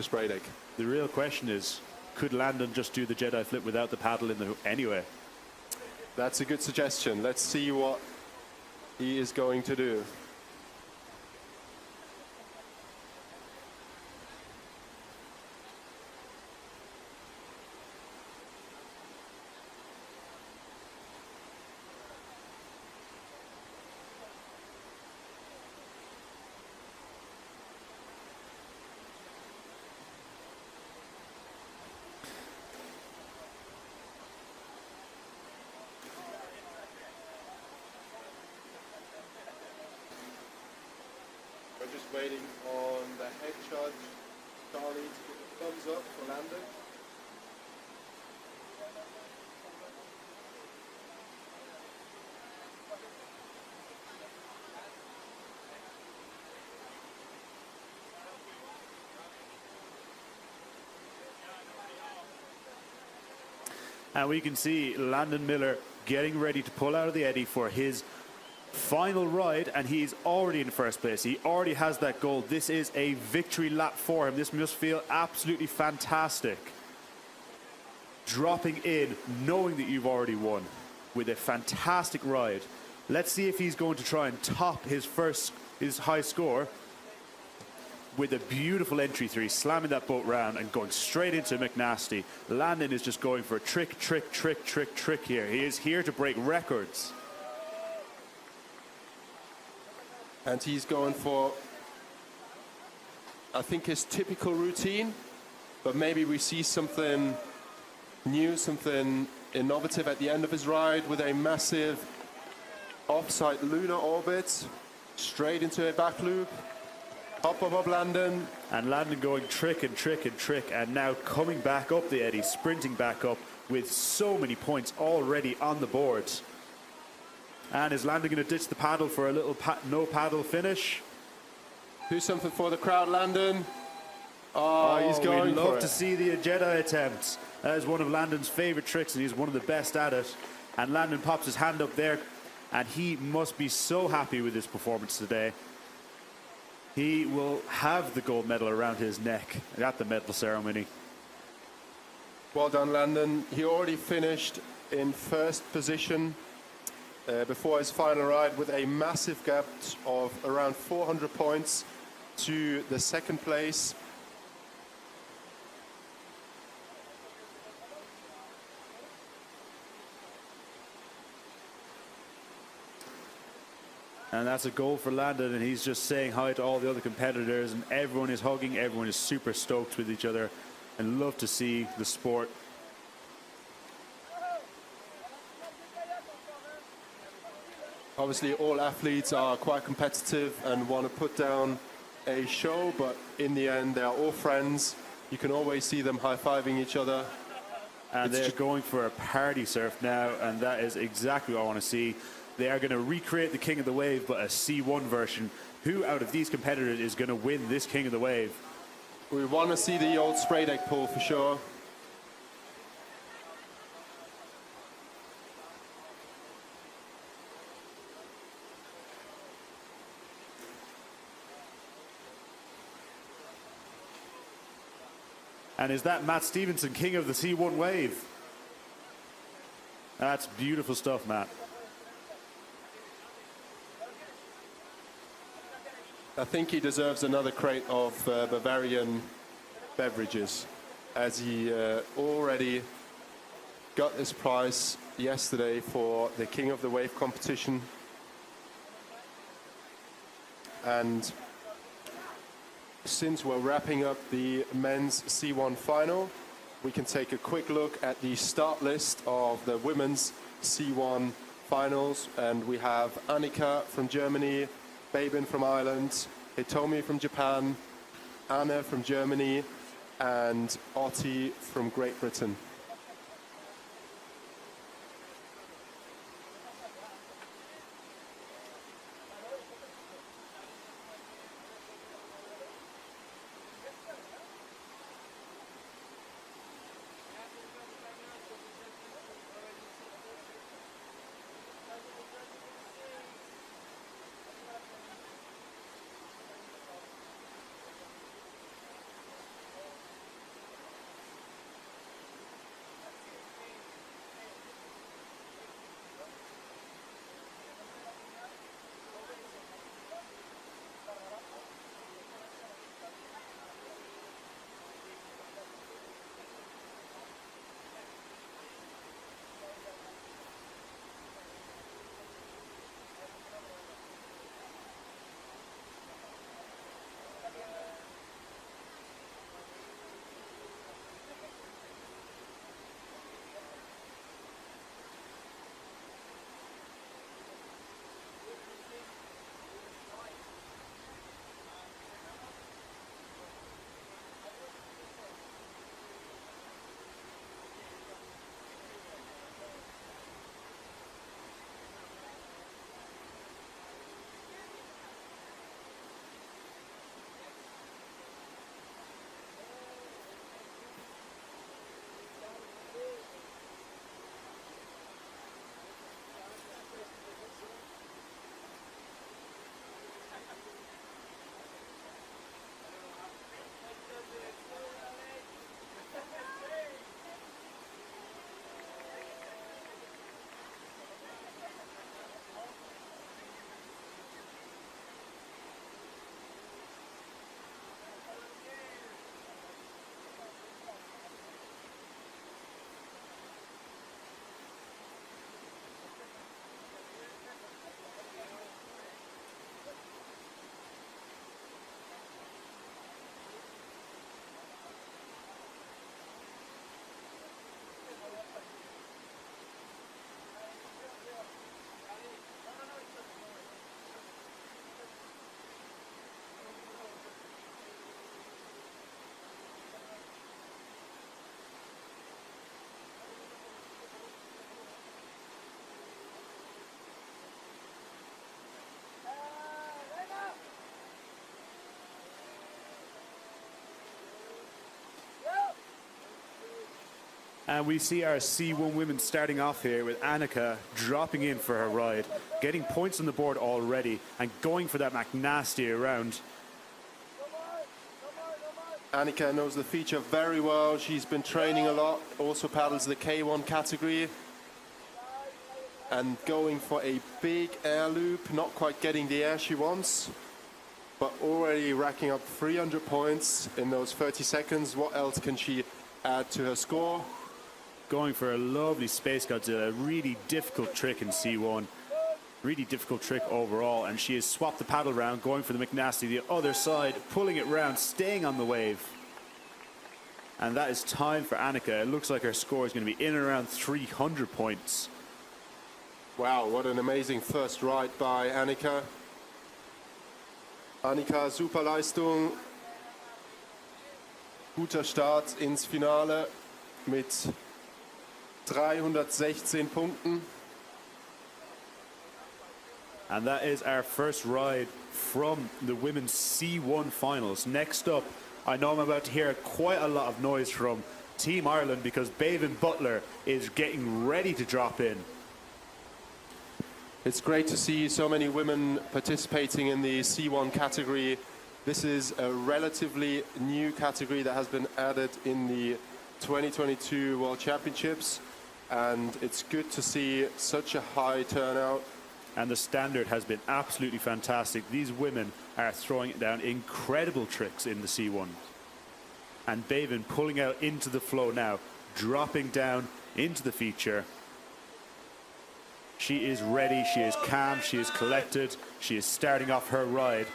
spray deck. The real question is, could Landon just do the Jedi flip without the paddle in the anyway? That's a good suggestion. Let's see what he is going to do. We're just waiting on the head judge, Charlie, to give a thumbs up for Landon. And we can see Landon Miller getting ready to pull out of the eddy for his final ride, and he's already in first place. He already has that goal. This is a victory lap for him. This must feel absolutely fantastic. Dropping in, knowing that you've already won with a fantastic ride. Let's see if he's going to try and top his high score with a beautiful entry three, slamming that boat round and going straight into McNasty. Landon is just going for a trick here. He is here to break records. And he's going for, I think, his typical routine, but maybe we see something new, something innovative at the end of his ride with a massive offside lunar orbit, straight into a back loop. Up, Landon. And Landon going trick, and now coming back up the eddy, sprinting back up with so many points already on the board. And is Landon going to ditch the paddle for a little no paddle finish? Do something for the crowd, Landon. Oh, he's going we'd for love it. to see the Jedi attempt. That is one of Landon's favorite tricks, and he's one of the best at it. And Landon pops his hand up there, and he must be so happy with his performance today. He will have the gold medal around his neck at the medal ceremony. Well done, Landon. He already finished in first position before his final ride with a massive gap of around 400 points to the second place. And that's a goal for Landon, and he's just saying hi to all the other competitors, and everyone is hugging, everyone is super stoked with each other, and love to see the sport. Obviously, all athletes are quite competitive and want to put down a show, but in the end, they are all friends. You can always see them high-fiving each other. And they're going for a party surf now, and that is exactly what I want to see. They are going to recreate the King of the Wave, but a C1 version. Who out of these competitors is going to win this King of the Wave? We want to see the old spray deck pull for sure. And is that Matt Stevenson, King of the C1 Wave? That's beautiful stuff, Matt. I think he deserves another crate of Bavarian beverages, as he already got his prize yesterday for the King of the Wave competition. And since we're wrapping up the men's C1 final, we can take a quick look at the start list of the women's C1 finals. And we have Annika from Germany, Babin from Ireland, Hitomi from Japan, Anna from Germany, and Otti from Great Britain. And we see our C1 women starting off here with Annika dropping in for her ride, getting points on the board already and going for that McNasty around. Annika knows the feature very well. She's been training a lot, also paddles the K1 category. And going for a big air loop, not quite getting the air she wants, but already racking up 300 points in those 30 seconds. What else can she add to her score? Going for a lovely Space Godzilla, a really difficult trick in C1. Really difficult trick overall, and she has swapped the paddle round, going for the McNasty the other side, pulling it round, staying on the wave. And that is time for Annika. It looks like her score is going to be in and around 300 points. Wow, what an amazing first ride by Annika. Annika, super Leistung. Guter Start ins Finale mit 316 Punkten. And that is our first ride from the women's C1 finals. Next up, I know I'm about to hear quite a lot of noise from Team Ireland because Bevan Butler is getting ready to drop in. It's great to see so many women participating in the C1 category. This is a relatively new category that has been added in the 2022 World Championships, and it's good to see such a high turnout. And the standard has been absolutely fantastic. These women are throwing it down incredible tricks in the C1. And Bevan pulling out into the flow now, dropping down into the feature. She is ready, she is calm, she is collected, she is starting off her ride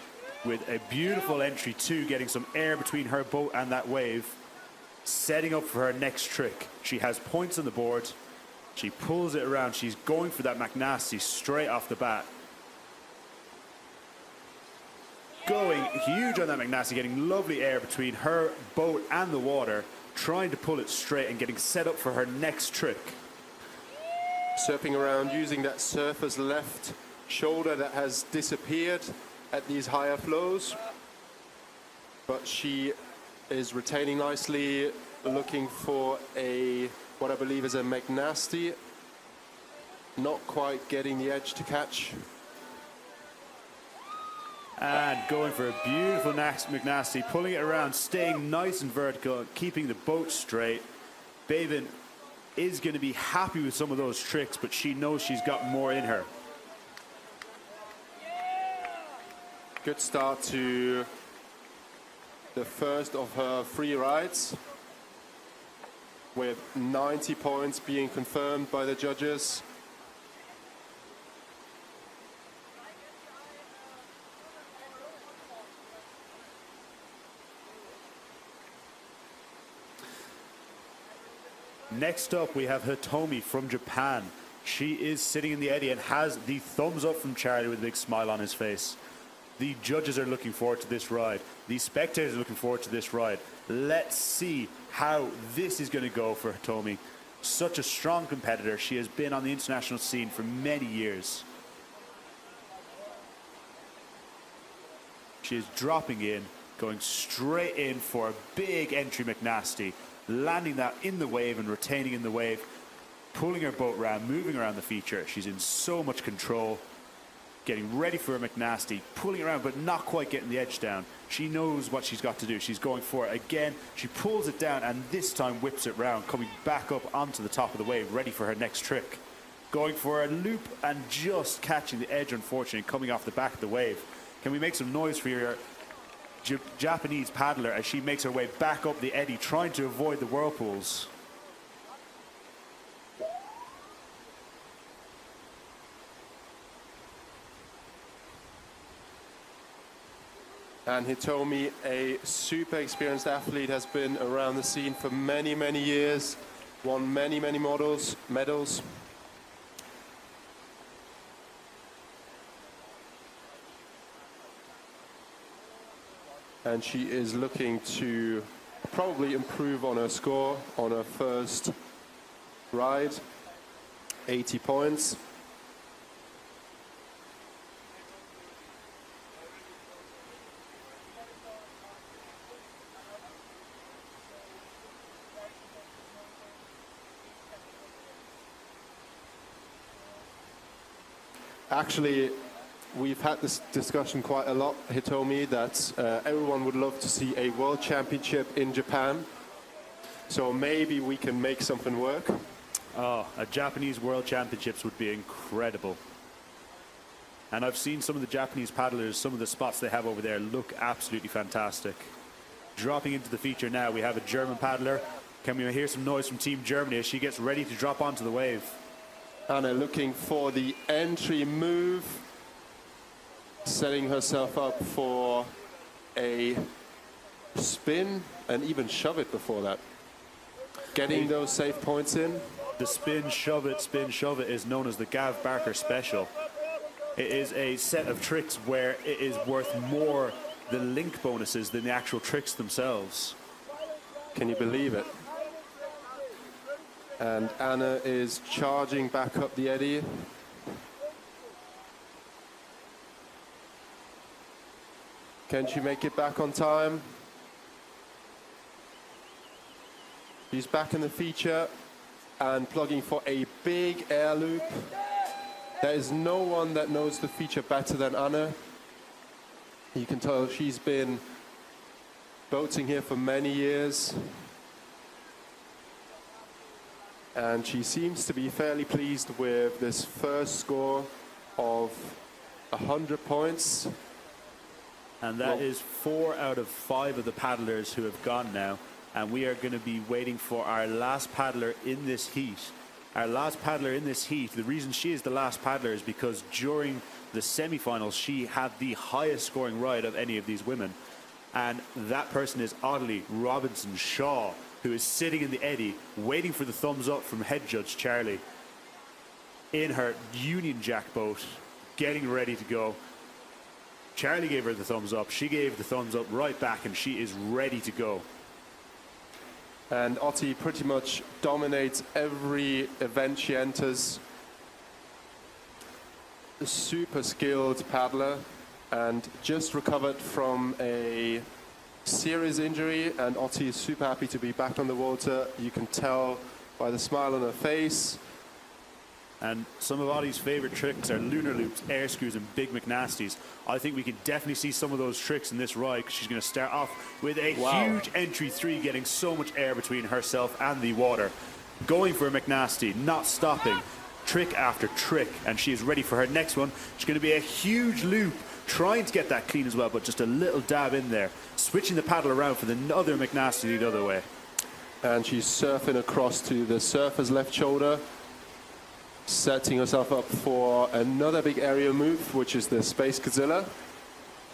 with a beautiful entry too, getting some air between her boat and that wave, setting up for her next trick. She has points on the board, she pulls it around, she's going for that McNasty straight off the bat. Going huge on that McNasty, getting lovely air between her boat and the water, trying to pull it straight and getting set up for her next trick. Surfing around using that surfer's left shoulder that has disappeared at these higher flows. But she is retaining nicely, looking for what I believe is a McNasty. Not quite getting the edge to catch. And going for a beautiful McNasty, pulling it around, staying nice and vertical, keeping the boat straight. Bavin is going to be happy with some of those tricks, but she knows she's got more in her. Good start to the first of her free rides, with 90 points being confirmed by the judges. Next up, we have Hitomi from Japan. She is sitting in the eddy and has the thumbs up from Charlie with a big smile on his face. The judges are looking forward to this ride. The spectators are looking forward to this ride. Let's see how this is going to go for Hitomi. Such a strong competitor. She has been on the international scene for many years. She is dropping in, going straight in for a big entry McNasty, landing that in the wave and retaining in the wave, pulling her boat around, moving around the feature. She's in so much control, getting ready for a McNasty, pulling around but not quite getting the edge down. She knows what she's got to do. She's going for it again. She pulls it down and this time whips it round, coming back up onto the top of the wave, ready for her next trick. Going for a loop and just catching the edge, unfortunately, coming off the back of the wave. Can we make some noise for your Japanese paddler as she makes her way back up the eddy, trying to avoid the whirlpools? And Hitomi, a super experienced athlete, has been around the scene for many, many years, won many, many medals. And she is looking to probably improve on her score on her first ride, 80 points. Actually, we've had this discussion quite a lot, Hitomi, that everyone would love to see a world championship in Japan. So maybe we can make something work. Oh, a Japanese world championships would be incredible. And I've seen some of the Japanese paddlers, some of the spots they have over there look absolutely fantastic. Dropping into the feature now, we have a German paddler. Can we hear some noise from Team Germany as she gets ready to drop onto the wave? Anna looking for the entry move, setting herself up for a spin and even shove it before that. Getting those safe points in. The spin, shove it is known as the Gav Barker special. It is a set of tricks where it is worth more the link bonuses than the actual tricks themselves. Can you believe it? And Anna is charging back up the eddy. Can she make it back on time? She's back in the feature and plugging for a big air loop. There is no one that knows the feature better than Anna. You can tell she's been boating here for many years. And she seems to be fairly pleased with this first score of 100 points. And that is 4 out of 5 of the paddlers who have gone now. And we are going to be waiting for our last paddler in this heat. Our last paddler in this heat, the reason she is the last paddler is because during the semifinals, she had the highest scoring ride of any of these women. And that person is Audley Robinson Shaw, who is sitting in the eddy, waiting for the thumbs up from head judge Charlie, in her Union Jack boat, getting ready to go. Charlie gave her the thumbs up. She gave the thumbs up right back, and she is ready to go. And Otti pretty much dominates every event she enters. A super skilled paddler, and just recovered from a serious injury, and Otti is super happy to be back on the water. You can tell by the smile on her face. And some of Otti's favorite tricks are lunar loops, air screws, and big McNasties. I think we can definitely see some of those tricks in this ride, because she's going to start off with a huge entry 3, getting so much air between herself and the water. Going for a McNasty, not stopping, trick after trick, and she is ready for her next one. She's going to be a huge loop, trying to get that clean as well, but just a little dab in there. Switching the paddle around for the other McNasty the other way. And she's surfing across to the surfer's left shoulder, setting herself up for another big aerial move, which is the Space Godzilla,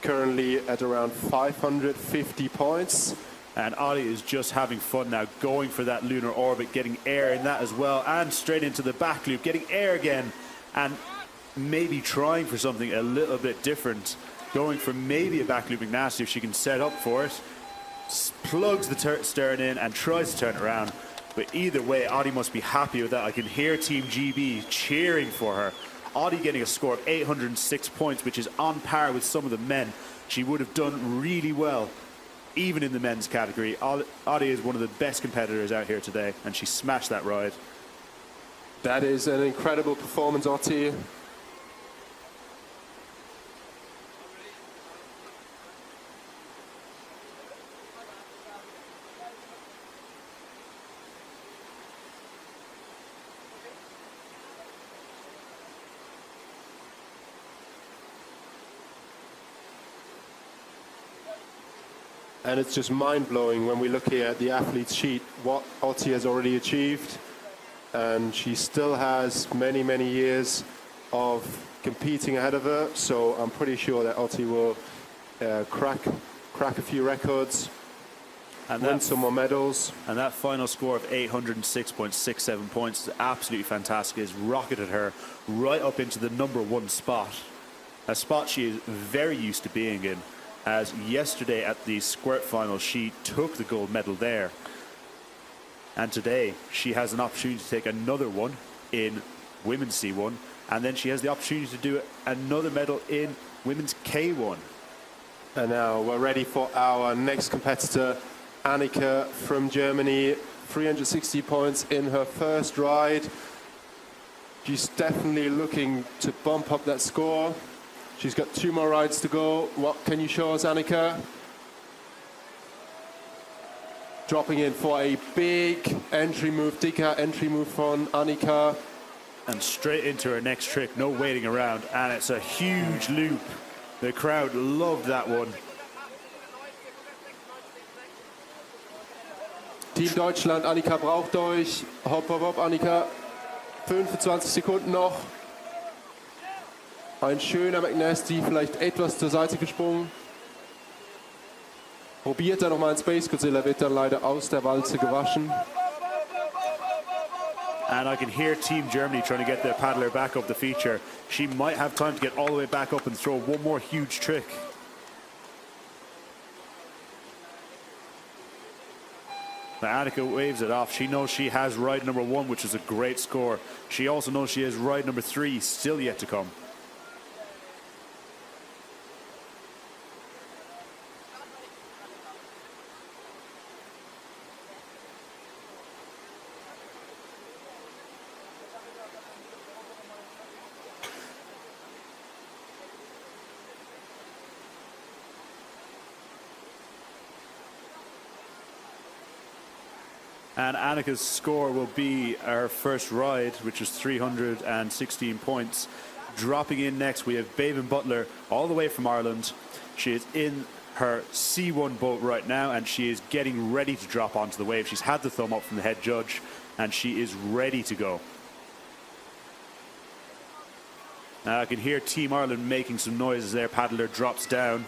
currently at around 550 points. And Otti is just having fun now, going for that lunar orbit, getting air in that as well, and straight into the back loop, getting air again, and maybe trying for something a little bit different, going for maybe a back loop McNasty if she can set up for it. Plugs the stern in and tries to turn it around. But either way, Otti must be happy with that. I can hear Team GB cheering for her. Otti getting a score of 806 points, which is on par with some of the men. She would have done really well, even in the men's category. Otti is one of the best competitors out here today, and she smashed that ride. That is an incredible performance, Otti. And it's just mind-blowing when we look here at the athlete's sheet, what Otti has already achieved. And she still has many, many years of competing ahead of her. So I'm pretty sure that Otti will crack a few records, and win some more medals. And that final score of 806.67 points is absolutely fantastic. It's rocketed her right up into the #1 spot, a spot she is very used to being in, as yesterday at the squirt final she took the gold medal there. And today she has an opportunity to take another one in women's C1, and then she has the opportunity to do another medal in women's K1. And now we're ready for our next competitor, Annika from Germany. 360 points in her first ride. She's definitely looking to bump up that score. She's got 2 more rides to go. What can you show us, Annika? Dropping in for a big entry move, dicker entry move from Annika. And straight into her next trick, no waiting around, and it's a huge loop. The crowd loved that one. Team Deutschland, Annika braucht euch. Hopp, hopp, hopp, Annika. 25 Sekunden noch. Ein schöner McNasty, vielleicht etwas zur Seite gesprungen. Probiert er nochmal einen Space Godzilla, wird dann leider aus der Walze gewaschen. And I can hear Team Germany trying to get their paddler back up the feature. She might have time to get all the way back up and throw one more huge trick. Now Annika waves it off. She knows she has ride #1, which is a great score. She also knows she has ride #3 still yet to come. And Annika's score will be our first ride, which is 316 points. Dropping in next, we have Baven Butler, all the way from Ireland. She is in her C1 boat right now, and she is getting ready to drop onto the wave. She's had the thumb up from the head judge, and she is ready to go. Now I can hear Team Ireland making some noise as their paddler drops down.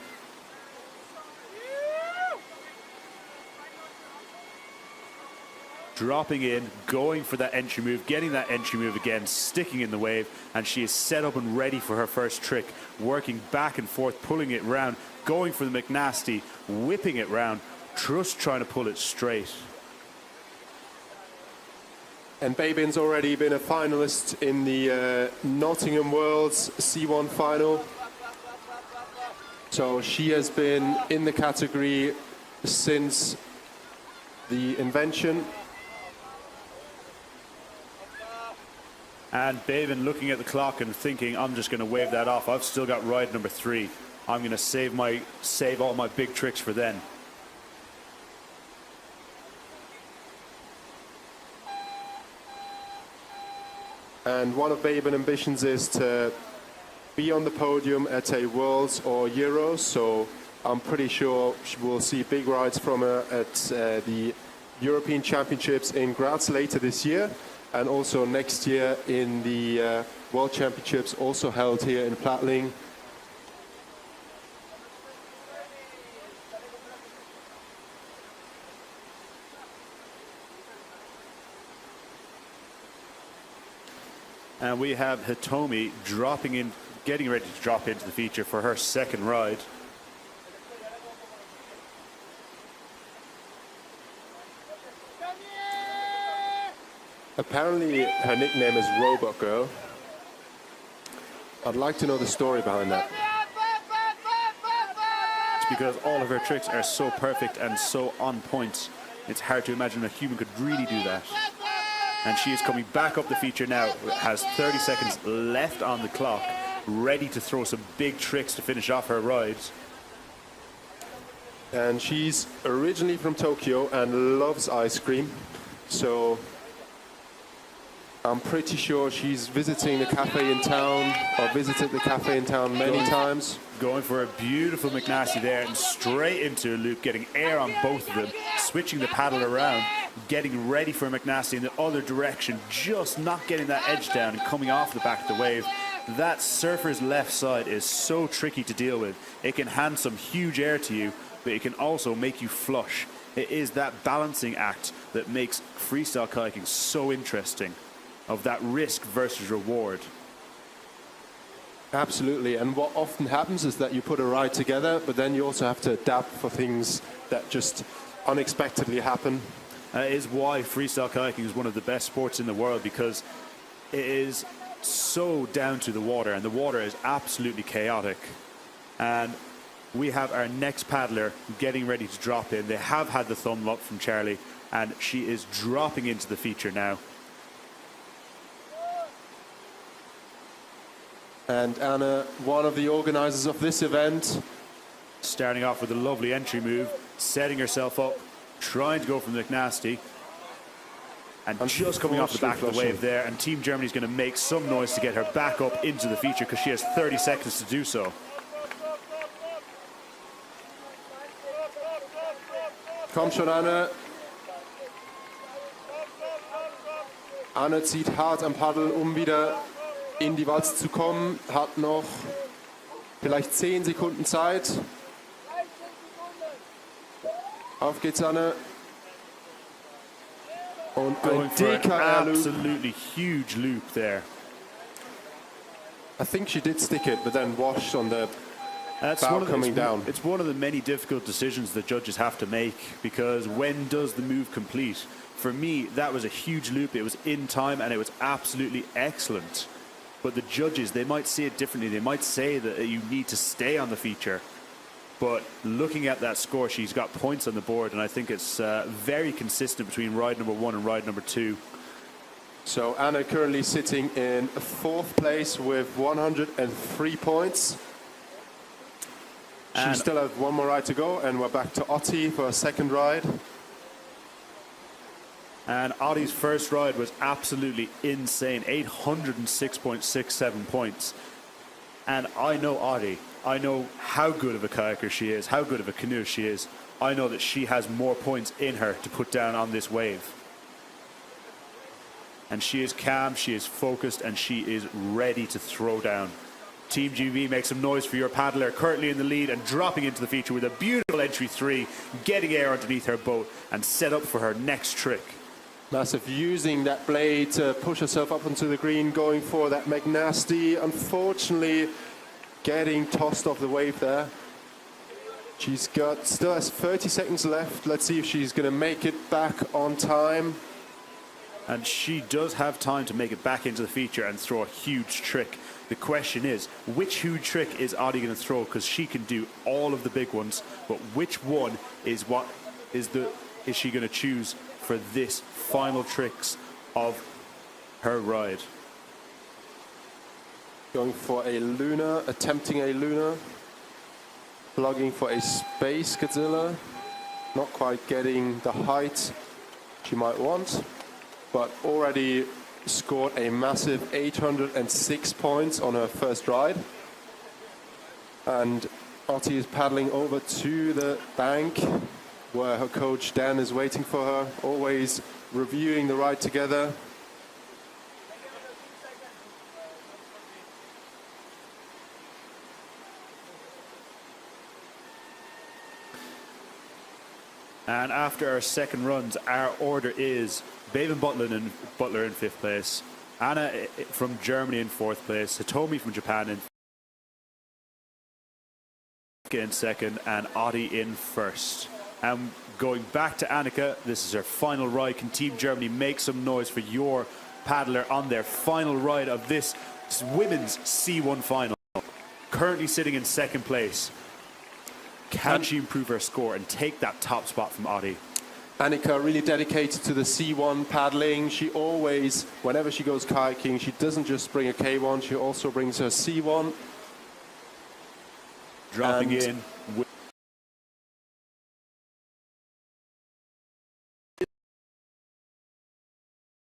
dropping in, going for that entry move, getting that entry move again, sticking in the wave, and she is set up and ready for her first trick, working back and forth, pulling it round, going for the McNasty, whipping it round, just trying to pull it straight. And Babin's already been a finalist in the Nottingham Worlds C1 final. So she has been in the category since the invention. And Babin looking at the clock and thinking, I'm just going to wave that off. I've still got ride number 3. I'm going to save all my big tricks for then. And one of Babin's ambitions is to be on the podium at a Worlds or Euros. So I'm pretty sure we'll see big rides from her at the European Championships in Graz later this year. And also next year in the World Championships, also held here in Plattling. And we have Hitomi dropping in, getting ready to drop into the feature for her second ride. Apparently her nickname is Robot Girl. I'd like to know the story behind that. It's because all of her tricks are so perfect and so on point. It's hard to imagine a human could really do that. And she is coming back up the feature now, has 30 seconds left on the clock, ready to throw some big tricks to finish off her ride. And she's originally from Tokyo and loves ice cream. So I'm pretty sure she's visiting the cafe in town, or visited the cafe in town many times. Going for a beautiful McNasty there and straight into a loop, getting air on both of them, switching the paddle around, getting ready for a McNasty in the other direction, just not getting that edge down and coming off the back of the wave. That surfer's left side is so tricky to deal with. It can hand some huge air to you, but it can also make you flush. It is that balancing act that makes freestyle kayaking so interesting, of that risk versus reward. Absolutely, and what often happens is that you put a ride together, but then you also have to adapt for things that just unexpectedly happen. It is why freestyle kayaking is one of the best sports in the world, because it is so down to the water, and the water is absolutely chaotic. And we have our next paddler getting ready to drop in. They have had the thumb up from Charlie, and she is dropping into the feature now. And Anna, one of the organizers of this event, starting off with a lovely entry move, setting herself up, trying to go from the McNasty, and just coming off the back of the wave there. And Team Germany is going to make some noise to get her back up into the feature, because she has 30 seconds to do so. Komm schon, Anne. Anne zieht hart am Paddel, wieder in die Walze zu kommen, hat noch vielleicht 10 Sekunden Zeit. Auf geht's, Anne. Und ein DKR loop. Absolutely huge loop there. I think she did stick it, but then washed on the bow coming down. It's one of the many difficult decisions that judges have to make, because when does the move complete? For me, that was a huge loop. It was in time and it was absolutely excellent. But the judges, they might see it differently. They might say that you need to stay on the feature. But looking at that score, she's got points on the board, and I think it's very consistent between ride number 1 and ride number 2. So Anna currently sitting in 4th place with 103 points. She still has one more ride to go, and we're back to Otti for a second ride. And Otti's first ride was absolutely insane, 806.67 points. And I know Otti. I know how good of a kayaker she is, how good of a canoe she is. I know that she has more points in her to put down on this wave. And she is calm, she is focused, and she is ready to throw down. Team GB, make some noise for your paddler, currently in the lead and dropping into the feature with a beautiful entry 3, getting air underneath her boat and set up for her next trick. Massive, using that blade to push herself up onto the green, going for that McNasty. Unfortunately, getting tossed off the wave there. She's got, still has 30 seconds left. Let's see if she's going to make it back on time. And she does have time to make it back into the feature and throw a huge trick. The question is, which huge trick is Audi going to throw? Because she can do all of the big ones, but which one is she going to choose for this final tricks of her ride? Going for a Luna, attempting a Luna. Plugging for a Space Godzilla. Not quite getting the height she might want, but already scored a massive 806 points on her first ride. And Otti is paddling over to the bank where her coach Dan is waiting for her, always reviewing the ride together. And after our second runs, our order is Baven Butler in 5th place, Anna from Germany in 4th place, Hitomi from Japan in 2nd, and Audi in 1st. And going back to Annika, this is her final ride. Can Team Germany make some noise for your paddler on their final ride of this women's C1 final? Currently sitting in 2nd place. Can she improve her score and take that top spot from Audi? Annika really dedicated to the C1 paddling. She always, whenever she goes kayaking, she doesn't just bring a K1, she also brings her C1. Dropping in.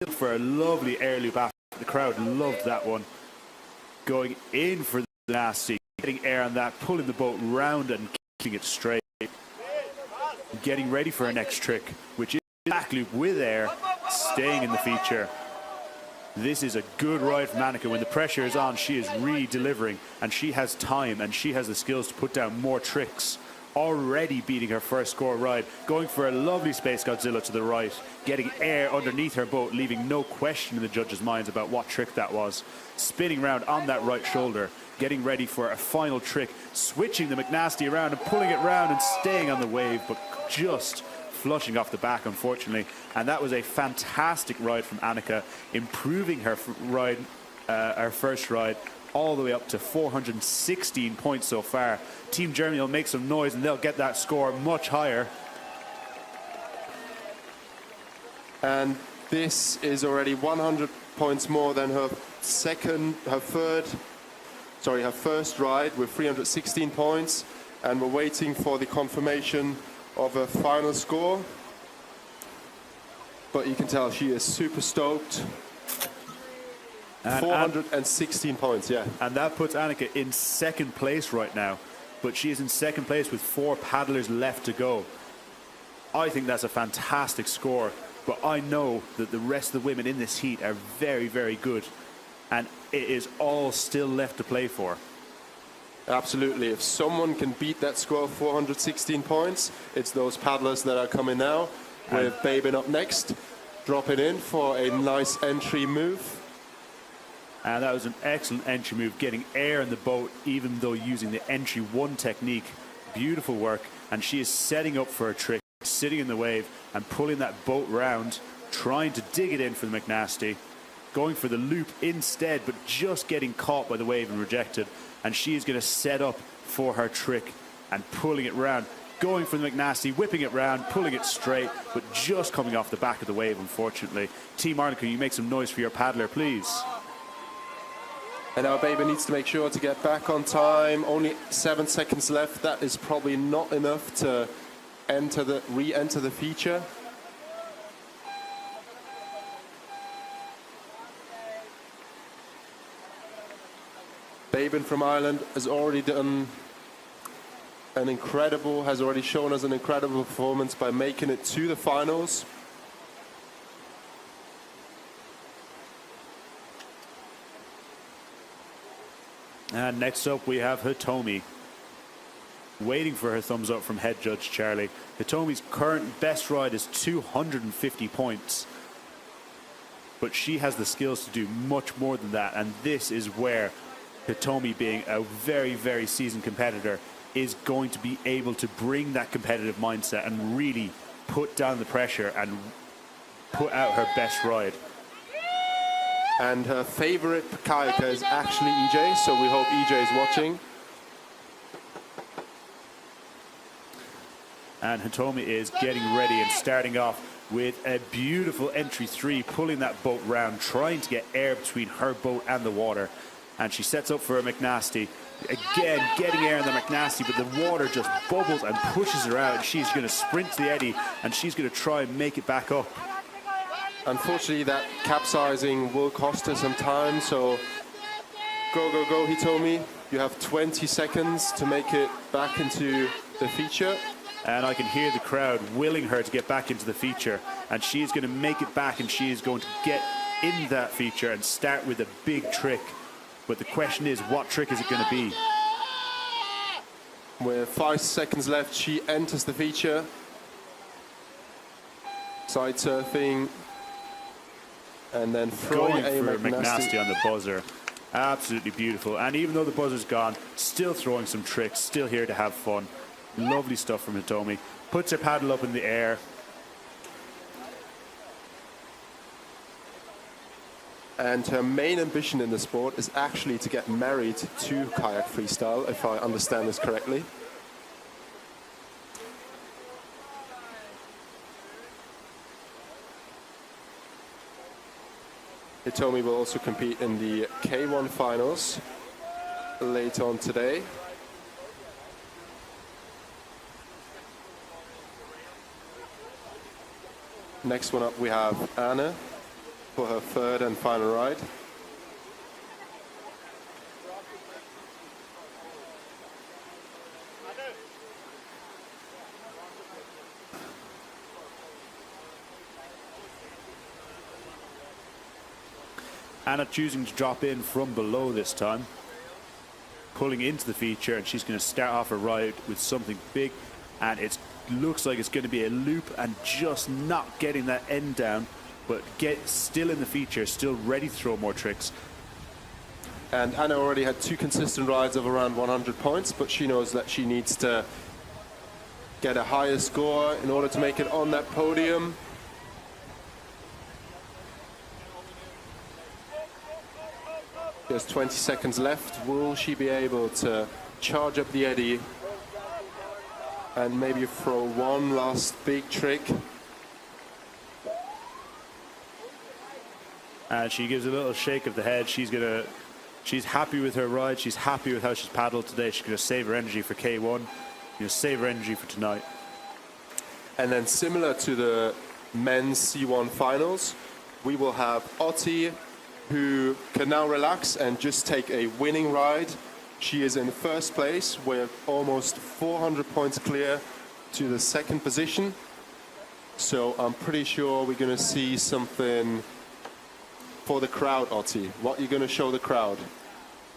For a lovely air loop after. The crowd loved that one. Going in for the nasty, getting air on that, pulling the boat round and it straight, getting ready for her next trick, which is back loop with air, staying in the feature. This is a good ride from Annika. When the pressure is on, she is really delivering, and she has time and she has the skills to put down more tricks. Already beating her first score ride, going for a lovely Space Godzilla to the right, getting air underneath her boat, leaving no question in the judges' minds about what trick that was. Spinning round on that right shoulder, getting ready for a final trick, switching the McNasty around and pulling it round and staying on the wave, but just flushing off the back, unfortunately. And that was a fantastic ride from Annika, improving her ride, her first ride, all the way up to 416 points so far. Team Germany will make some noise and they'll get that score much higher. And this is already 100 points more than her first ride with 316 points. And we're waiting for the confirmation of a final score. But you can tell she is super stoked. 416 points, yeah. And that puts Annika in 2nd place right now. But she is in 2nd place with 4 paddlers left to go. I think that's a fantastic score. But I know that the rest of the women in this heat are very, very good. And it is all still left to play for. Absolutely. If someone can beat that score of 416 points, it's those paddlers that are coming now, with Babin up next, dropping in for a nice entry move. And that was an excellent entry move, getting air in the boat, even though using the entry 1 technique. Beautiful work. And she is setting up for a trick, sitting in the wave and pulling that boat round, trying to dig it in for the McNasty, going for the loop instead, but just getting caught by the wave and rejected. And she is going to set up for her trick and pulling it round, going for the McNasty, whipping it round, pulling it straight, but just coming off the back of the wave, unfortunately. Team Ireland, can you make some noise for your paddler, please? And our baby needs to make sure to get back on time. Only 7 seconds left. That is probably not enough to re-enter the feature. Babin from Ireland has already done has already shown us an incredible performance by making it to the finals. And next up we have Hitomi, waiting for her thumbs up from head judge Charlie. Hitomi's current best ride is 250 points. but she has the skills to do much more than that. And this is where Hitomi, being a very, very seasoned competitor, is going to be able to bring that competitive mindset and really put down the pressure and put out her best ride. And her favorite kayaker is actually EJ, so we hope EJ is watching. And Hitomi is getting ready and starting off with a beautiful entry 3, pulling that boat round, trying to get air between her boat and the water. And she sets up for a McNasty. Again, getting air in the McNasty, but the water just bubbles and pushes her out. She's going to sprint to the eddy, and she's going to try and make it back up. Unfortunately, that capsizing will cost her some time, so go, go, go, Hitomi. You have 20 seconds to make it back into the feature. And I can hear the crowd willing her to get back into the feature, and she's going to make it back, and she is going to get in that feature and start with a big trick. But the question is, what trick is it going to be? With 5 seconds left, she enters the feature. Side surfing, and then throwing a for McNasty on the buzzer. Absolutely beautiful. And even though the buzzer's gone, still throwing some tricks, still here to have fun. Lovely stuff from Hitomi. Puts her paddle up in the air. And her main ambition in the sport is actually to get married to kayak freestyle, if I understand this correctly. Hitomi will also compete in the K1 finals later on today. Next one up we have Anna for her third and final ride. Anna choosing to drop in from below this time, pulling into the feature, and she's going to start off her ride with something big, and it looks like it's going to be a loop and just not getting that end down, but still in the feature, still ready to throw more tricks. And Anna already had 2 consistent rides of around 100 points, but she knows that she needs to get a higher score in order to make it on that podium. There's 20 seconds left. Will she be able to charge up the eddy and maybe throw one last big trick? And she gives a little shake of the head. She's happy with her ride. She's happy with how she's paddled today. She's going to save her energy for K1. Save her energy for tonight. And then similar to the men's C1 finals, we will have Otti, who can now relax and just take a winning ride. She is in first place with almost 400 points clear to the second position. So I'm pretty sure we're going to see something for the crowd, Otti. What are you going to show the crowd?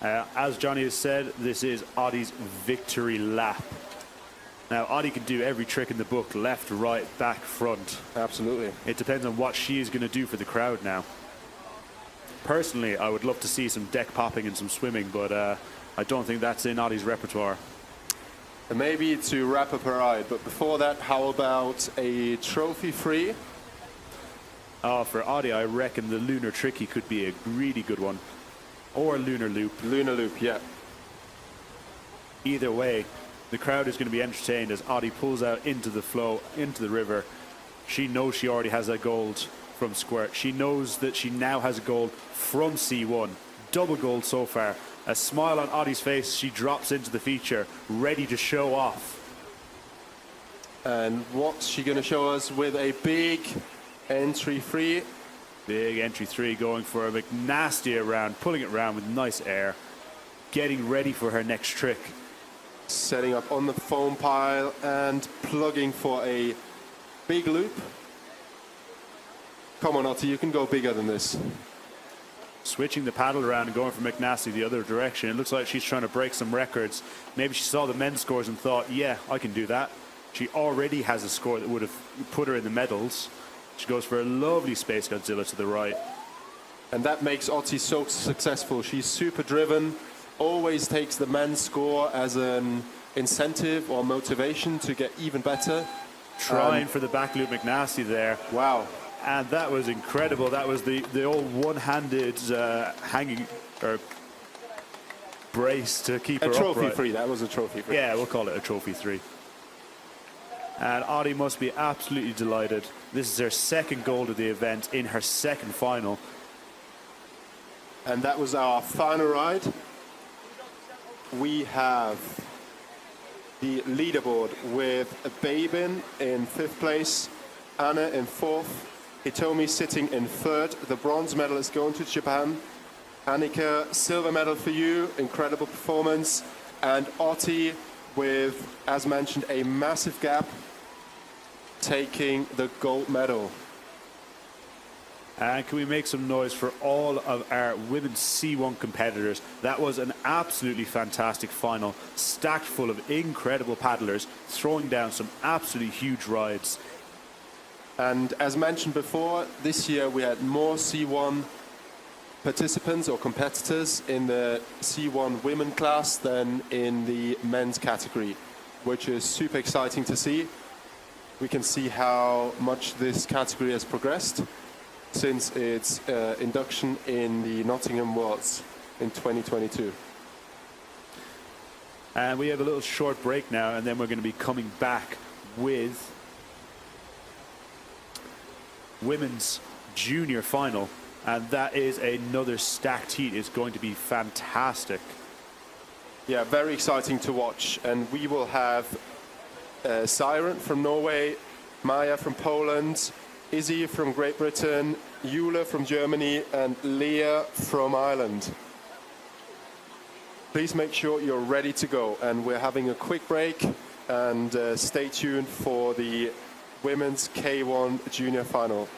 As Johnny has said, this is Otti's victory lap. Now, Otti can do every trick in the book, left, right, back, front. Absolutely. It depends on what she is going to do for the crowd now. Personally, I would love to see some deck popping and some swimming, but I don't think that's in Otti's repertoire. And maybe to wrap up her ride, but before that, how about a trophy free? Oh, for Otti, I reckon the lunar tricky could be a really good one. Or lunar loop. Lunar loop, yeah. Either way, the crowd is going to be entertained as Otti pulls out into the flow, into the river. She knows she already has that gold from Squirt. She knows that she now has a gold from C1. Double gold so far. A smile on Otti's face, she drops into the feature, ready to show off. And what's she going to show us with a big entry 3? Big entry 3 going for a McNasty around, pulling it around with nice air. Getting ready for her next trick. Setting up on the foam pile and plugging for a big loop. Come on, Otti, you can go bigger than this. Switching the paddle around and going for McNasty the other direction. It looks like she's trying to break some records. Maybe she saw the men's scores and thought, yeah, I can do that. She already has a score that would have put her in the medals. She goes for a lovely Space Godzilla to the right. And that makes Otti so successful. She's super driven, always takes the men's score as an incentive or motivation to get even better. Trying for the back loop McNasty there. Wow. And that was incredible. That was the old one-handed hanging or brace to keep her A trophy upright. 3, that was a trophy 3. Yeah, we'll call it a trophy 3. And Otti must be absolutely delighted. This is her second gold of the event in her second final. And that was our final ride. We have the leaderboard with Babin in 5th place, Anna in 4th, Hitomi sitting in 3rd. The bronze medal is going to Japan. Annika, silver medal for you, incredible performance. And Otti with, as mentioned, a massive gap, taking the gold medal. And can we make some noise for all of our women's C1 competitors? That was an absolutely fantastic final, stacked full of incredible paddlers, throwing down some absolutely huge rides. And as mentioned before, this year we had more C1 participants or competitors in the C1 women class than in the men's category, which is super exciting to see. We can see how much this category has progressed since its induction in the Nottingham Worlds in 2022. And we have a little short break now, and then we're going to be coming back with women's junior final. And that is another stacked heat. It's going to be fantastic. Yeah, very exciting to watch. And we will have Siren from Norway, Maya from Poland, Izzy from Great Britain, Eula from Germany, and Leah from Ireland. Please make sure you're ready to go. And we're having a quick break, and stay tuned for the women's K1 junior final.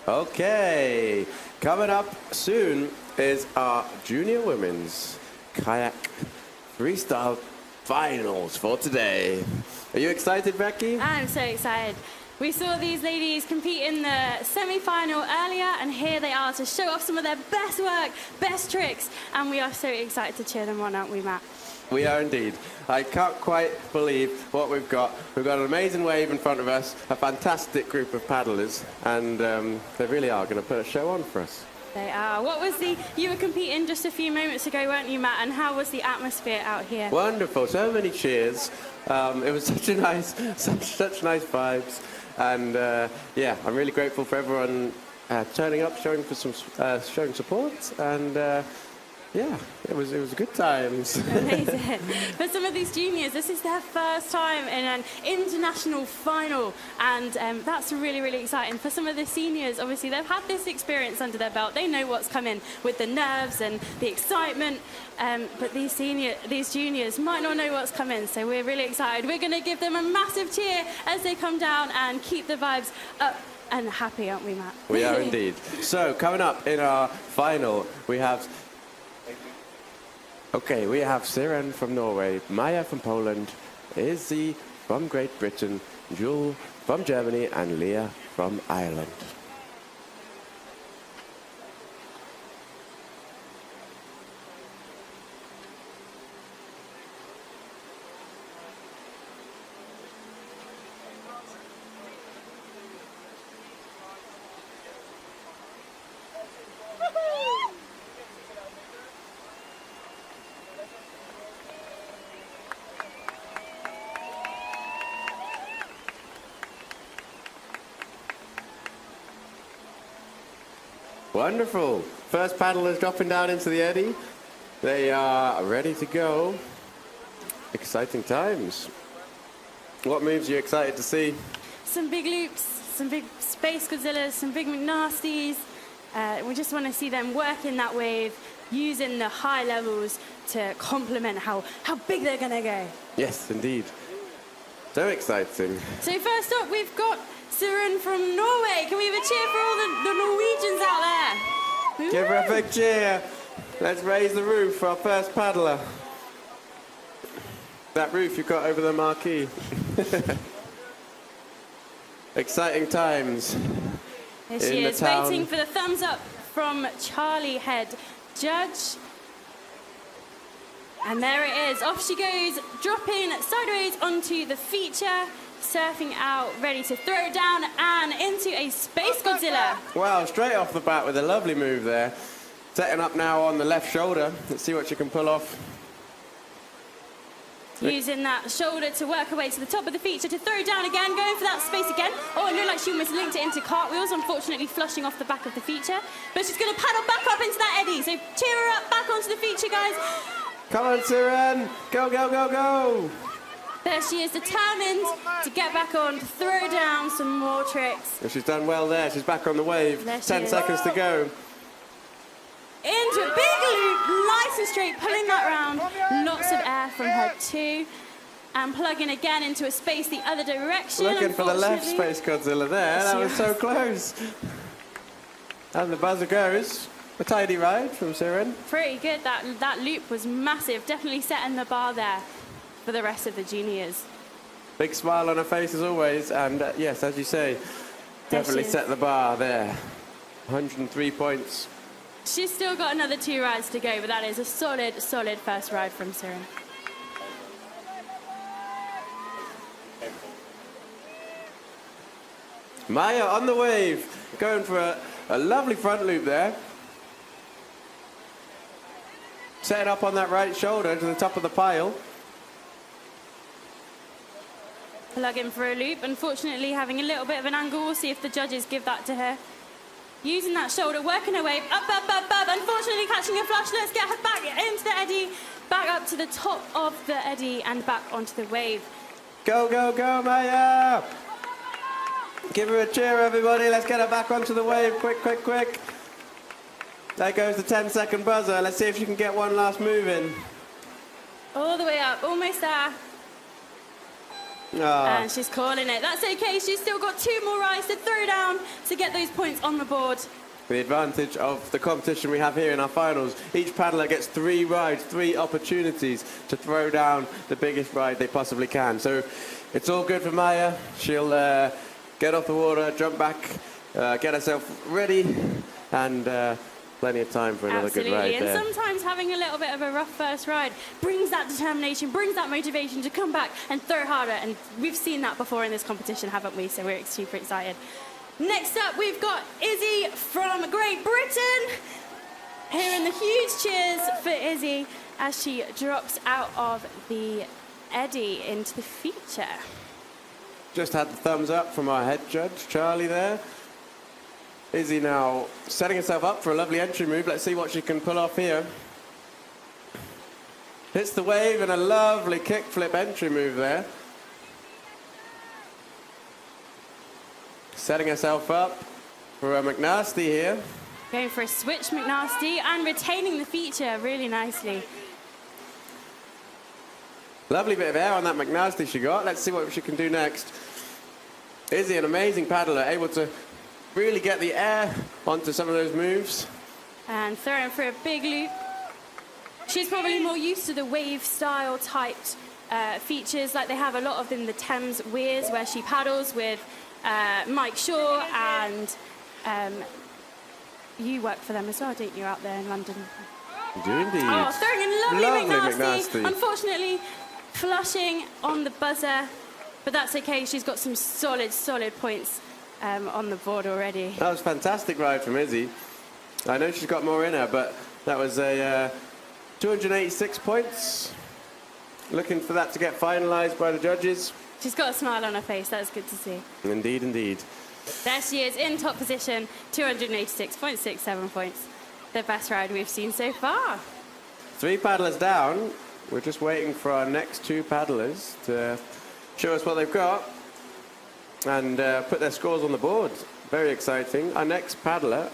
Okay, coming up soon is our Junior Women's Kayak Freestyle Finals for today. Are you excited, Becky? I'm so excited. We saw these ladies compete in the semi-final earlier, and here they are to show off some of their best work, best tricks, and we are so excited to cheer them on, aren't we, Matt? We are indeed. I can't quite believe what we've got. We've got an amazing wave in front of us, a fantastic group of paddlers, and they really are going to put a show on for us. They are. You were competing just a few moments ago, weren't you, Matt? And how was the atmosphere out here? Wonderful. So many cheers. It was such nice vibes. And yeah, I'm really grateful for everyone turning up, showing support, and yeah, it was good times. Amazing. For some of these juniors, this is their first time in an international final, and that's really, really exciting. For some of the seniors, obviously, they've had this experience under their belt. They know what's coming with the nerves and the excitement, but these juniors might not know what's coming, so we're really excited. We're going to give them a massive cheer as they come down and keep the vibes up and happy, aren't we, Matt? We are indeed. So, coming up in our final, we have Siren from Norway, Maya from Poland, Izzy from Great Britain, Jewel from Germany, and Leah from Ireland. Wonderful. First paddlers dropping down into the eddy. They are ready to go. Exciting times. What moves are you excited to see? Some big loops, some big Space Godzillas, some big McNasties. We just want to see them work in that wave, using the high levels to complement how big they're going to go. Yes, indeed. So exciting. So first up, we've got Siren from Norway. Can we have a cheer for all the Norwegians out there? Give her a big cheer. Let's raise the roof for our first paddler. That roof you've got over the marquee. Exciting times. Here she is, waiting for the thumbs up from Charlie Head Judge. And there it is. Off she goes, dropping sideways onto the feature, surfing out, ready to throw it down and into a Space Godzilla. Wow, straight off the bat with a lovely move there. Setting up now on the left shoulder. Let's see what she can pull off. Using that shoulder to work her way to the top of the feature to throw down again, going for that space again. Oh, it looked like she almost linked it into cartwheels, unfortunately flushing off the back of the feature. But she's going to paddle back up into that eddy. So cheer her up back onto the feature, guys. Come on, Siren. Go, go, go, go. There she is, determined to get back on, to throw down some more tricks. Well, she's done well there. She's back on the wave. 10 seconds to go. Into a big loop, nice and straight, pulling that round. Lots of air from her too. And plugging again into a space the other direction. Looking for the left Space Godzilla there. That was so close. And the buzzer goes. A tidy ride from Siren. Pretty good. That loop was massive. Definitely setting the bar there for the rest of the juniors. Big smile on her face as always. And yes, as you say, definitely set the bar there. 103 points. She's still got another 2 rides to go, but that is a solid first ride from Siren. Maya on the wave, going for a lovely front loop there. Setting up on that right shoulder to the top of the pile. Plugging for a loop, unfortunately having a little bit of an angle. We'll see if the judges give that to her. Using that shoulder, working her way up, up, up, up. Unfortunately catching a flush. Let's get her back into the eddy, back up to the top of the eddy and back onto the wave. Go, go, go, Maya! Give her a cheer, everybody. Let's get her back onto the wave. Quick, quick, quick. There goes the 10-second buzzer. Let's see if she can get one last move in. All the way up, almost there. And she's calling it. That's okay. She's still got 2 more rides to throw down to get those points on the board. The advantage of the competition we have here in our finals, each paddler gets 3 rides, 3 opportunities to throw down the biggest ride they possibly can. So it's all good for Maya. She'll get off the water, jump back, get herself ready, and plenty of time for another good ride there. And sometimes having a little bit of a rough first ride brings that determination, brings that motivation to come back and throw harder. And we've seen that before in this competition, haven't we? So we're super excited. Next up, we've got Izzy from Great Britain. Hearing the huge cheers for Izzy as she drops out of the eddy into the feature. Just had the thumbs up from our head judge, Charlie, there. Izzy now setting herself up for a lovely entry move. Let's see what she can pull off here. Hits the wave and a lovely kickflip entry move there. Setting herself up for a McNasty here. Going for a switch McNasty and retaining the feature really nicely. Lovely bit of air on that McNasty she got. Let's see what she can do next. Izzy, an amazing paddler, able to really get the air onto some of those moves. And throwing for a big loop. She's probably more used to the wave style typed features like they have a lot of in the Thames Weirs, where she paddles with Mike Shaw, and you work for them as well, don't you, out there in London? You do indeed. Oh, throwing in lovely McNasty. Unfortunately, flushing on the buzzer, but that's okay. She's got some solid points on the board already. That was a fantastic ride from Izzy. I know she's got more in her, but that was a 286 points. Looking for that to get finalised by the judges. She's got a smile on her face. That's good to see. Indeed, indeed. There she is in top position, 286.67 points. The best ride we've seen so far. 3 paddlers down. We're just waiting for our next 2 paddlers to show us what they've got and put their scores on the board. Very exciting. Our next paddler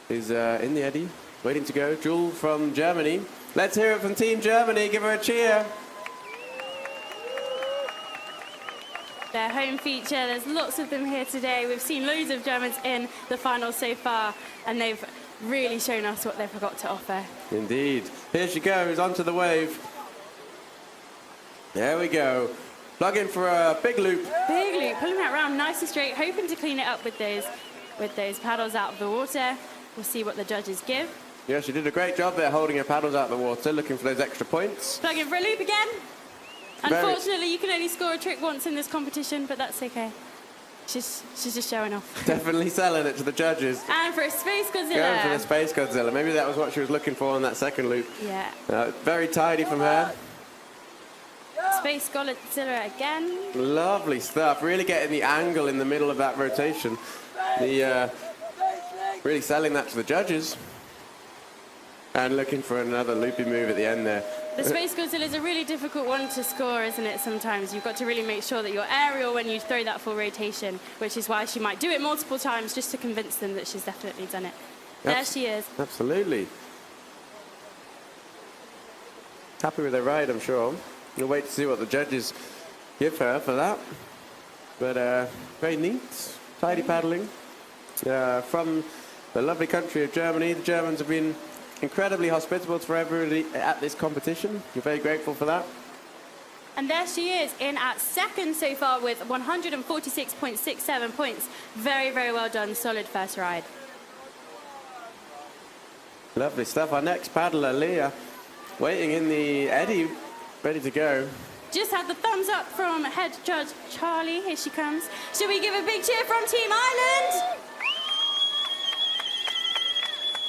is in the eddy, waiting to go. Jewel from Germany. Let's hear it from Team Germany. Give her a cheer. Their home feature, there's lots of them here today. We've seen loads of Germans in the finals so far, and they've really shown us what they've got to offer. Indeed. Here she goes, onto the wave. There we go. Plug in for a big loop. Big loop, pulling that round nice and straight, hoping to clean it up with those paddles out of the water. We'll see what the judges give. Yeah, she did a great job there, holding her paddles out of the water, looking for those extra points. Plug in for a loop again. Unfortunately, you can only score a trick once in this competition, but that's okay. She's just showing off. Definitely selling it to the judges. And for a Space Godzilla. Going for the Space Godzilla. Maybe that was what she was looking for on that second loop. Yeah. Very tidy from her. Space Godzilla again. Lovely stuff. Really getting the angle in the middle of that rotation. Really selling that to the judges. And looking for another loopy move at the end there. The Space Godzilla is a really difficult one to score, isn't it, sometimes? You've got to really make sure that you're aerial when you throw that full rotation, which is why she might do it multiple times just to convince them that she's definitely done it. There she is. Absolutely. Happy with her ride, I'm sure. We'll wait to see what the judges give her for that. But very neat, tidy paddling. From the lovely country of Germany, the Germans have been incredibly hospitable for everybody at this competition. We're very grateful for that. And there she is, in at second so far with 146.67 points. Very, very well done. Solid first ride. Lovely stuff. Our next paddler, Leah, waiting in the eddy, ready to go. Just had the thumbs up from head judge Charlie. Here she comes. Shall we give a big cheer from Team Ireland?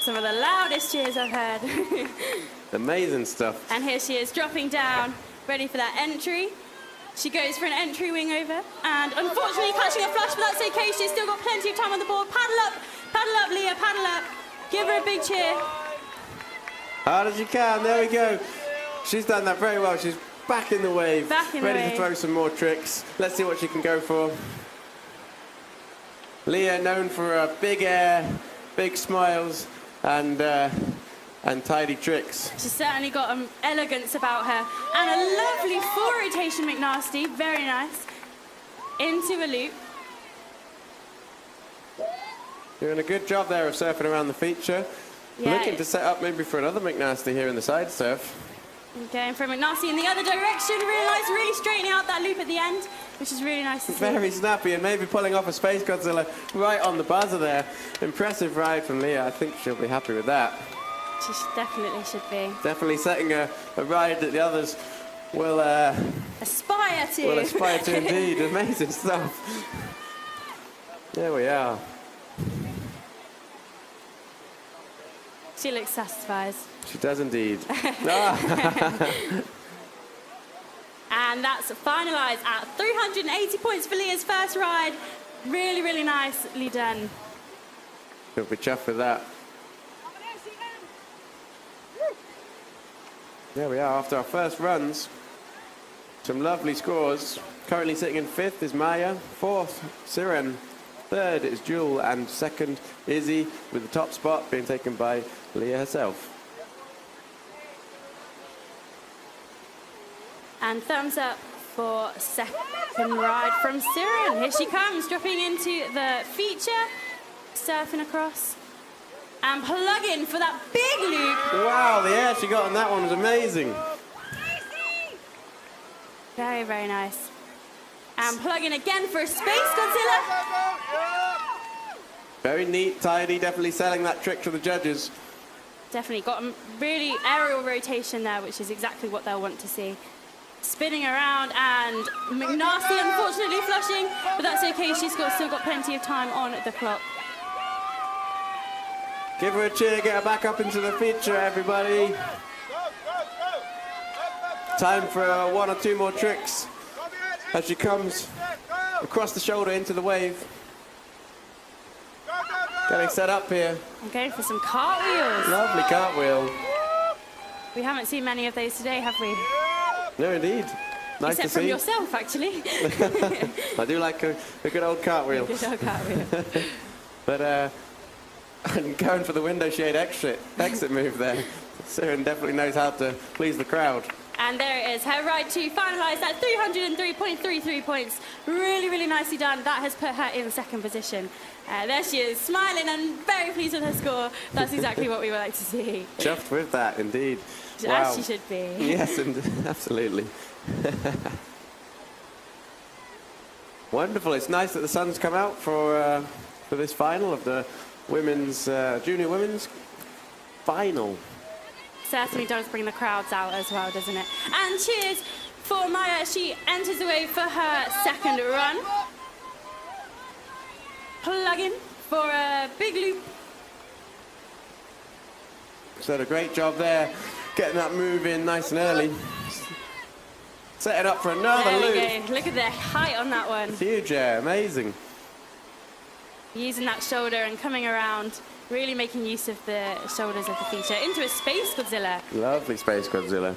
Some of the loudest cheers I've heard. Amazing stuff. And here she is, dropping down, ready for that entry. She goes for an entry wing over, and unfortunately catching a flush, but that's okay. She's still got plenty of time on the board. Paddle up, Leah, paddle up. Give her a big cheer. Hard as you can, there we go. She's done that very well. She's back in the wave, ready to throw some more tricks. Let's see what she can go for. Leah, known for a big air, big smiles, and and tidy tricks. She's certainly got elegance about her. And a lovely full rotation McNasty, very nice. Into a loop. Doing a good job there of surfing around the feature. Yeah. Looking to set up maybe for another McNasty here in the side surf. Going from McNasty in the other direction, really nice, really straightening out that loop at the end, which is really nice to see. Very snappy and maybe pulling off a Space Godzilla right on the buzzer there. Impressive ride from Leah. I think she'll be happy with that. She definitely should be. Definitely setting a ride that the others will aspire to. Will aspire to indeed. Amazing stuff. There we are. She looks satisfied. She does indeed. And that's finalised at 380 points for Leah's first ride. Really, really nicely done. She'll be chuffed with that. There we are, after our first runs. Some lovely scores. Currently sitting in 5th is Maya, 4th, Siren, 3rd is Jewel, and 2nd, Izzy, with the top spot being taken by Leah herself. And thumbs up for second ride from Siren. Here she comes, dropping into the feature, surfing across, and plugging for that big loop. Wow, the air she got on that one was amazing. Very, very nice. And plug in again for a Space Godzilla. Very neat, tidy, definitely selling that trick to the judges. Definitely got a really aerial rotation there, which is exactly what they'll want to see. Spinning around, and McNasty unfortunately flushing, but that's okay, she's still got plenty of time on the clock. Give her a cheer, get her back up into the feature, everybody. Time for 1 or 2 more tricks as she comes across the shoulder into the wave. Getting set up here. I'm going for some cartwheels. Lovely cartwheel. We haven't seen many of those today, have we? No, indeed. Nice Except to see. from yourself, actually. I do like a good old cartwheel. Good old cartwheel. But I'm going for the window shade exit move there. Siren definitely knows how to please the crowd. And there it is, her ride 2 finalised at 303.33 points. Really, really nicely done. That has put her in 2nd position. There she is, smiling and very pleased with her score. That's exactly what we would like to see. Chuffed with that, indeed. As Wow. she should be. Yes, absolutely. Wonderful. It's nice that the sun's come out for this final of the women's junior women's final. Certainly does bring the crowds out as well, doesn't it? And cheers for Maya. She enters the wave for her 2nd run. Plug in for a big loop. She's done a great job there, getting that move in nice and early. Setting up for another There loop. we go. Look at the height on that one. Huge air, amazing. Using that shoulder and coming around, really making use of the shoulders of the feature into a Space Godzilla. Lovely Space Godzilla.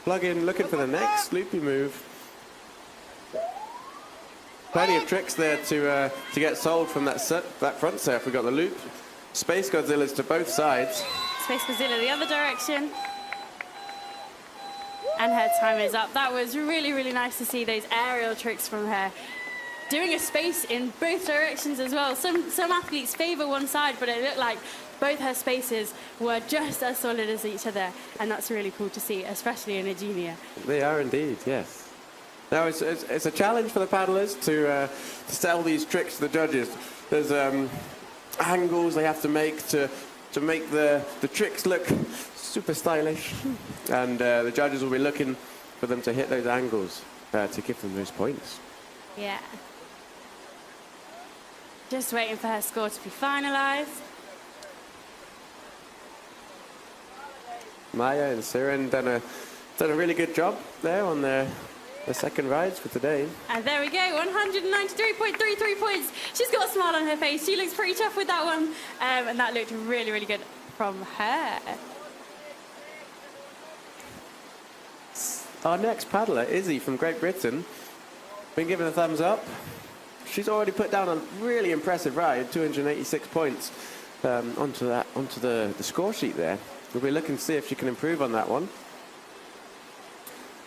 Plug in, looking for the next loopy move. Plenty of tricks there to get sold from that front surf. We've got the loop, Space Godzillas to both sides. Space Godzilla the other direction. And her time is up. That was really, really nice to see those aerial tricks from her. Doing a space in both directions as well. Some athletes favour one side, but it looked like both her spaces were just as solid as each other. And that's really cool to see, especially in a junior. They are indeed, yes. Now, it's a challenge for the paddlers to sell these tricks to the judges. There's angles they have to make to make the tricks look super stylish. And the judges will be looking for them to hit those angles to give them those points. Yeah. Just waiting for her score to be finalised. Maya and Siren done a really good job there on their second rides for today. And there we go, 193.33 points. She's got a smile on her face. She looks pretty tough with that one. And that looked really, really good from her. Our next paddler, Izzy from Great Britain, been given a thumbs up. she's already put down a really impressive ride, 286 points onto the score sheet there. We'll be looking to see if she can improve on that one.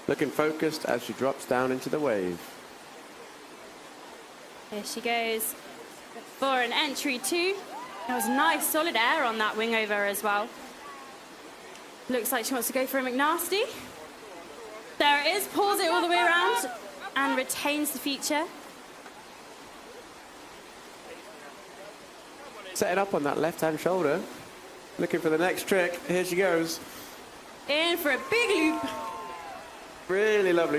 Looking focused as she drops down into the wave. Here she goes for an entry 2. There was nice solid air on that wing over as well. Looks like she wants to go for a McNasty. There it is, pulls it all the way around and retains the feature. Setting up on that left-hand shoulder. Looking for the next trick. Here she goes. In for a big loop. Really lovely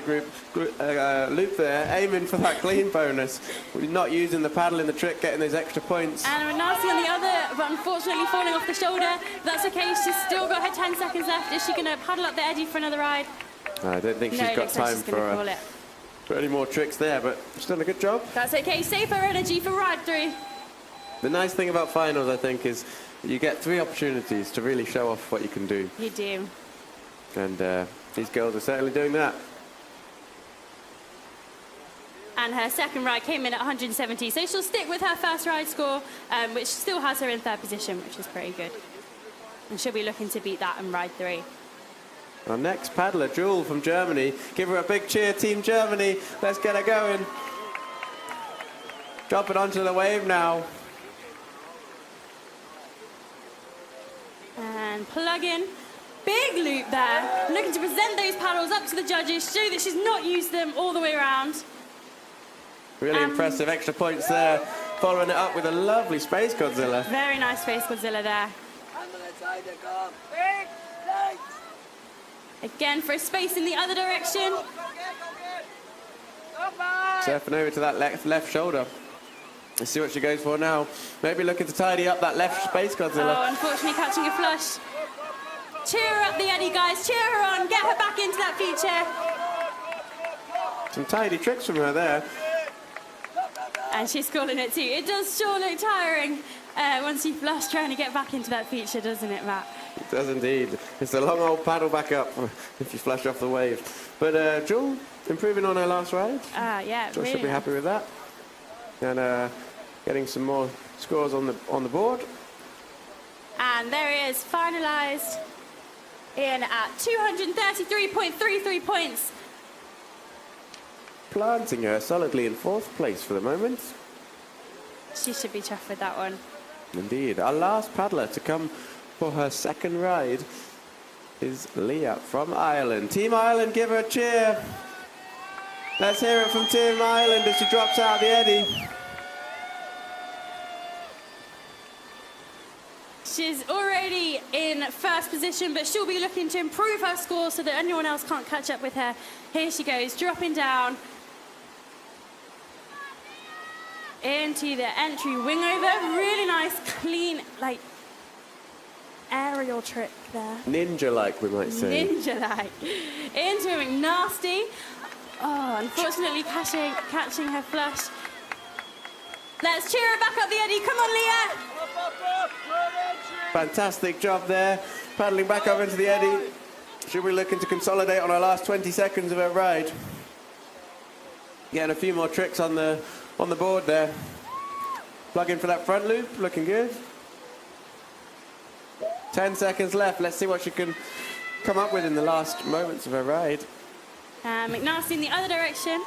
loop there, aiming for that clean bonus. We're not using the paddle in the trick, getting those extra points. And McNasty on the other, but unfortunately falling off the shoulder. That's okay, she's still got her 10 seconds left. Is she going to paddle up the eddy for another ride? I don't think she's got time for any more tricks there, but she's done a good job. That's okay, save her energy for ride 3. The nice thing about finals, I think, is you get 3 opportunities to really show off what you can do. You do. And these girls are certainly doing that. And her second ride came in at 170, so she'll stick with her first ride score, which still has her in 3rd position, which is pretty good. And she'll be looking to beat that in ride 3. Our next paddler, Jewel from Germany. Give her a big cheer, Team Germany. Let's get her going. Dropping onto the wave now. And plug in. Big loop there. Looking to present those paddles up to the judges, show that she's not used them all the way around. Really impressive extra points there. Following it up with a lovely Space Godzilla. Very nice Space Godzilla there. Again for a space in the other direction. Surfing over to that left shoulder. Let's see what she goes for now. Maybe looking to tidy up that left Space Godzilla. Oh, unfortunately catching a flush. Cheer her up the eddy, guys. Cheer her on. Get her back into that feature. Some tidy tricks from her there. And she's calling it too. It does sure look tiring once you flush trying to get back into that feature, doesn't it, Matt? It does indeed. It's a long old paddle back up if you flush off the wave. But Jewel, improving on her last ride. Yeah, So really she'll be happy with that. And getting some more scores on the board. And there it is, finalised in at 233.33 points. Planting her solidly in 4th place for the moment. She should be chuffed with that one. Indeed. Our last paddler to come for her second ride is Leah from Ireland. Team Ireland, give her a cheer. Let's hear it from Team Ireland as she drops out of the eddy. She's already in 1st position, but she'll be looking to improve her score so that anyone else can't catch up with her. Here she goes, dropping down into the entry wing over. Really nice, clean, like, aerial trick there. Ninja-like, we might say. Ninja-like. Into a McNasty. Oh, unfortunately catching her flush. Let's cheer her back up the eddy. Come on, Leah. Fantastic job there. Paddling back up into the eddy. She'll be looking to consolidate on her last 20 seconds of her ride. Getting a few more tricks on the board there. Plug in for that front loop. Looking good. 10 seconds left. Let's see what she can come up with in the last moments of her ride. McNasty in the other direction.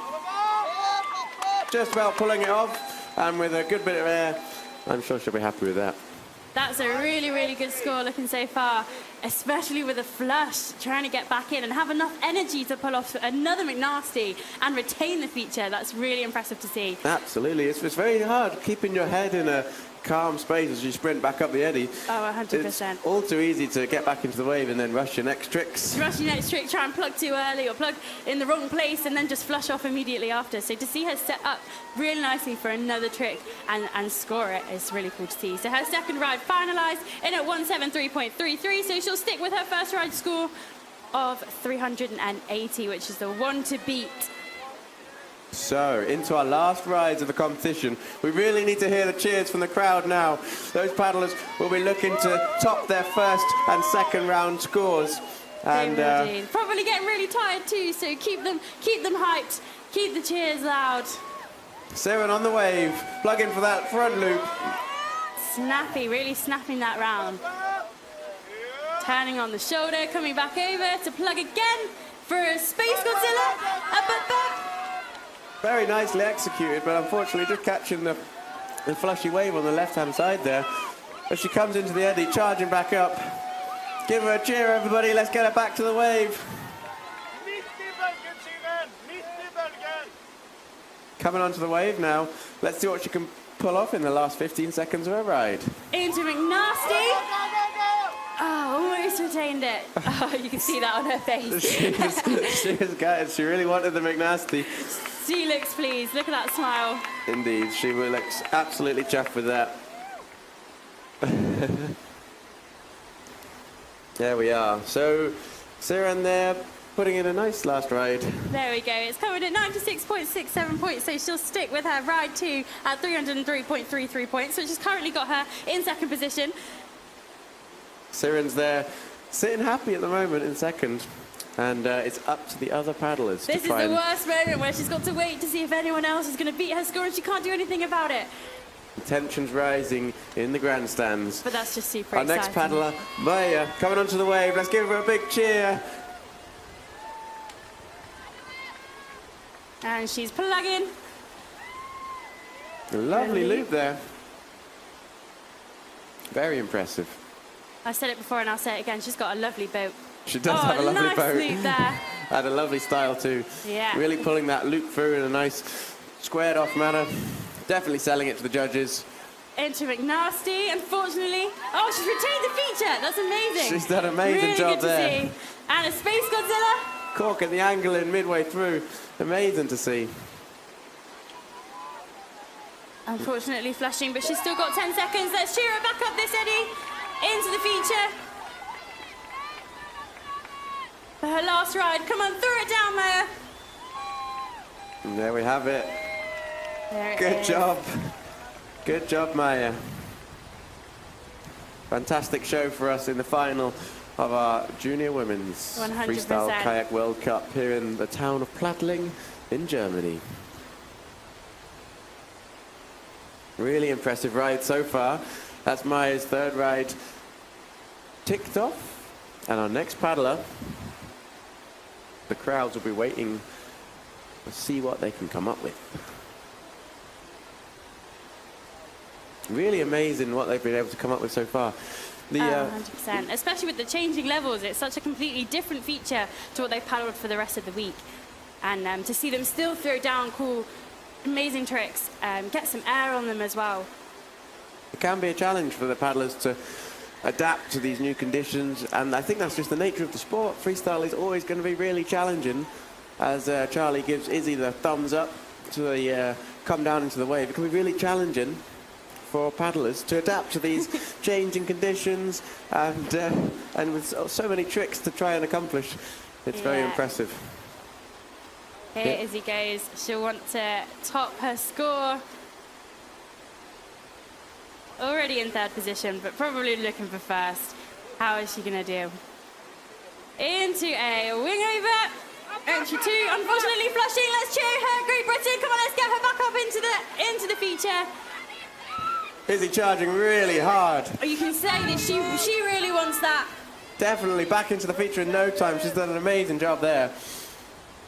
Just about pulling it off, and with a good bit of air, I'm sure she'll be happy with that. That's a really, really good score looking so far, especially with a flush, trying to get back in and have enough energy to pull off another McNasty and retain the feature. That's really impressive to see. Absolutely. It's very hard keeping your head in a calm space as you sprint back up the eddy. Oh, 100%. It's all too easy to get back into the wave and then rush your next tricks. Rush your next trick, try and plug too early or plug in the wrong place and then just flush off immediately after. So to see her set up really nicely for another trick and score it is really cool to see. So her second ride finalised in at 173.33, so she'll stick with her first ride score of 380, which is the one to beat. So, into our last rides of the competition. We really need to hear the cheers from the crowd now. Those paddlers will be looking to top their first and second round scores. And they will indeed. Probably getting really tired too, so keep them hyped, keep the cheers loud. Siren on the wave, plug in for that front loop. Snappy, really snapping that round. Turning on the shoulder, coming back over to plug again for a Space Godzilla. Up. Very nicely executed, but unfortunately just catching the flushy wave on the left-hand side there. As she comes into the eddy, charging back up. Give her a cheer, everybody. Let's get her back to the wave. Coming onto the wave now. Let's see what she can pull off in the last 15 seconds of her ride. Into McNasty. Oh, almost retained it. Oh, you can see that on her face. she was gutted. She really wanted the McNasty. She looks pleased. Look at that smile. Indeed, she looks absolutely chuffed with that. There we are. So, Siren there, putting in a nice last ride. There we go. It's coming at 96.67 points, so she'll stick with her ride 2 at 303.33 points, which has currently got her in second position. Siren's there, sitting happy at the moment in second. And it's up to the other paddlers This to try is the worst moment where she's got to wait to see if anyone else is going to beat her score, and she can't do anything about it. Tensions rising in the grandstands. But that's just super Our exciting. next paddler, Maya, coming onto the wave. Let's give her a big cheer. And she's plugging. A lovely loop there. Very impressive. I said it before and I'll say it again. She's got a lovely boat. She does have a lovely nice boat. loop there. Had a lovely style too. Yeah. Really pulling that loop through in a nice squared off manner. Definitely selling it to the judges. Into McNasty, unfortunately. Oh, she's retained the feature. That's amazing. She's done an amazing really job good to there. See. And a Space Godzilla. Cork at the angle in midway through. Amazing to see. Unfortunately flashing, but she's still got 10 seconds. Let's cheer her back up this eddy. Into the feature. For her last ride. Come on, throw it down, Maya. And there we have it. There it Good is. job. Good job, Maya. Fantastic show for us in the final of our Junior Women's 100%. Freestyle Kayak World Cup here in the town of Plattling in Germany. Really impressive ride so far. That's Maya's third ride ticked off. And our next paddler, the crowds will be waiting to see what they can come up with. Really amazing what they've been able to come up with so far. 100%. Especially with the changing levels. It's such a completely different feature to what they've paddled for the rest of the week. And to see them still throw down cool, amazing tricks, get some air on them as well. It can be a challenge for the paddlers to adapt to these new conditions, and I think that's just the nature of the sport. Freestyle is always going to be really challenging. As Charlie gives Izzy the thumbs up to the come down into the wave, it can be really challenging for paddlers to adapt to these changing conditions, and with so many tricks to try and accomplish. It's very impressive. Here Izzy goes. She'll want to top her score. Already in third position, but probably looking for first. How is she going to do? Into a wing over. Entry 2, unfortunately flushing. Let's cheer her, Great Britain. Come on, let's get her back up into the feature. Izzy charging really hard. You can say that she really wants that. Definitely back into the feature in no time. She's done an amazing job there.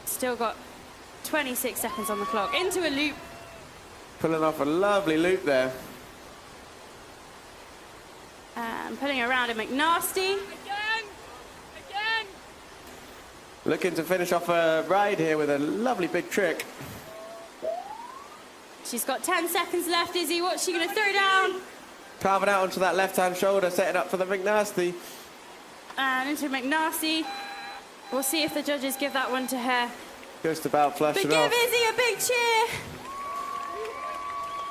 Still got 26 seconds on the clock. Into a loop. Pulling off a lovely loop there. Putting around a McNasty. Looking to finish off a ride here with a lovely big trick. She's got 10 seconds left, Izzy. What's she going to throw down? Carving out onto that left-hand shoulder, setting up for the McNasty. And into McNasty. We'll see if the judges give that one to her. Just about flushing But off. give Izzy a big cheer.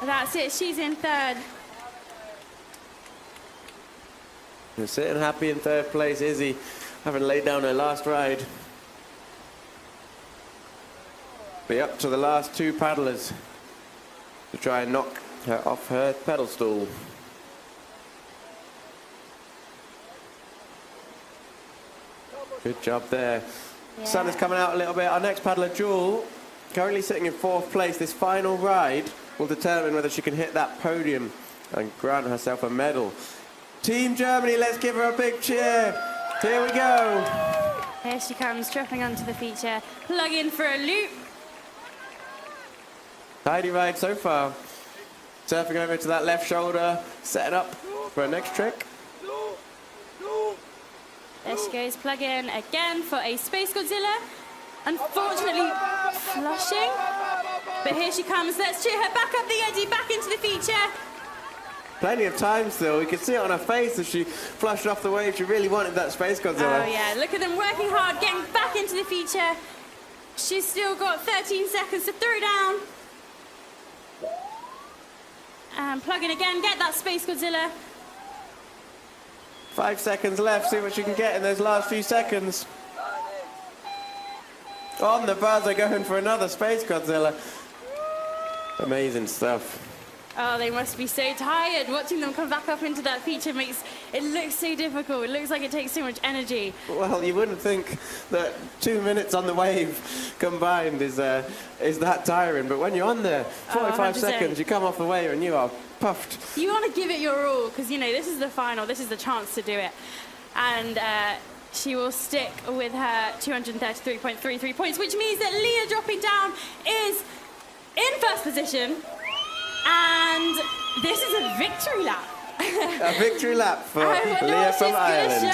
That's it. She's in third. You're sitting happy in third place, Izzy, having laid down her last ride. Be up to the last two paddlers to try and knock her off her pedal stool. Good job there. Yeah. Sun is coming out a little bit. Our next paddler, Jewel, currently sitting in 4th place. This final ride will determine whether she can hit that podium and grant herself a medal. Team Germany, let's give her a big cheer. Here we go. Here she comes, dropping onto the feature, plug in for a loop. Tidy ride so far. Surfing over to that left shoulder, setting up for her next trick. There she goes, plug in again for a Space Godzilla. Unfortunately, flushing. But here she comes, let's cheer her back up the eddy, back into the feature. Plenty of time still. You can see it on her face as she flushed off the wave. She really wanted that Space Godzilla. Oh yeah, look at them working hard, getting back into the feature. She's still got 13 seconds to throw down. And plug in again, get that Space Godzilla. 5 seconds left, see what she can get in those last few seconds. On the buzzer, going for another Space Godzilla. Amazing stuff. Oh, they must be so tired. Watching them come back up into that feature makes it look so difficult. It looks like it takes so much energy. Well, you wouldn't think that 2 minutes on the wave combined is that tiring, but when you're on there, 45 seconds, you come off the wave and you are puffed. You want to give it your all because, you know, this is the final. This is the chance to do it. And she will stick with her 233.33 points, which means that Leah dropping down is in first position. And this is a victory lap. A victory lap for Leah from Ireland.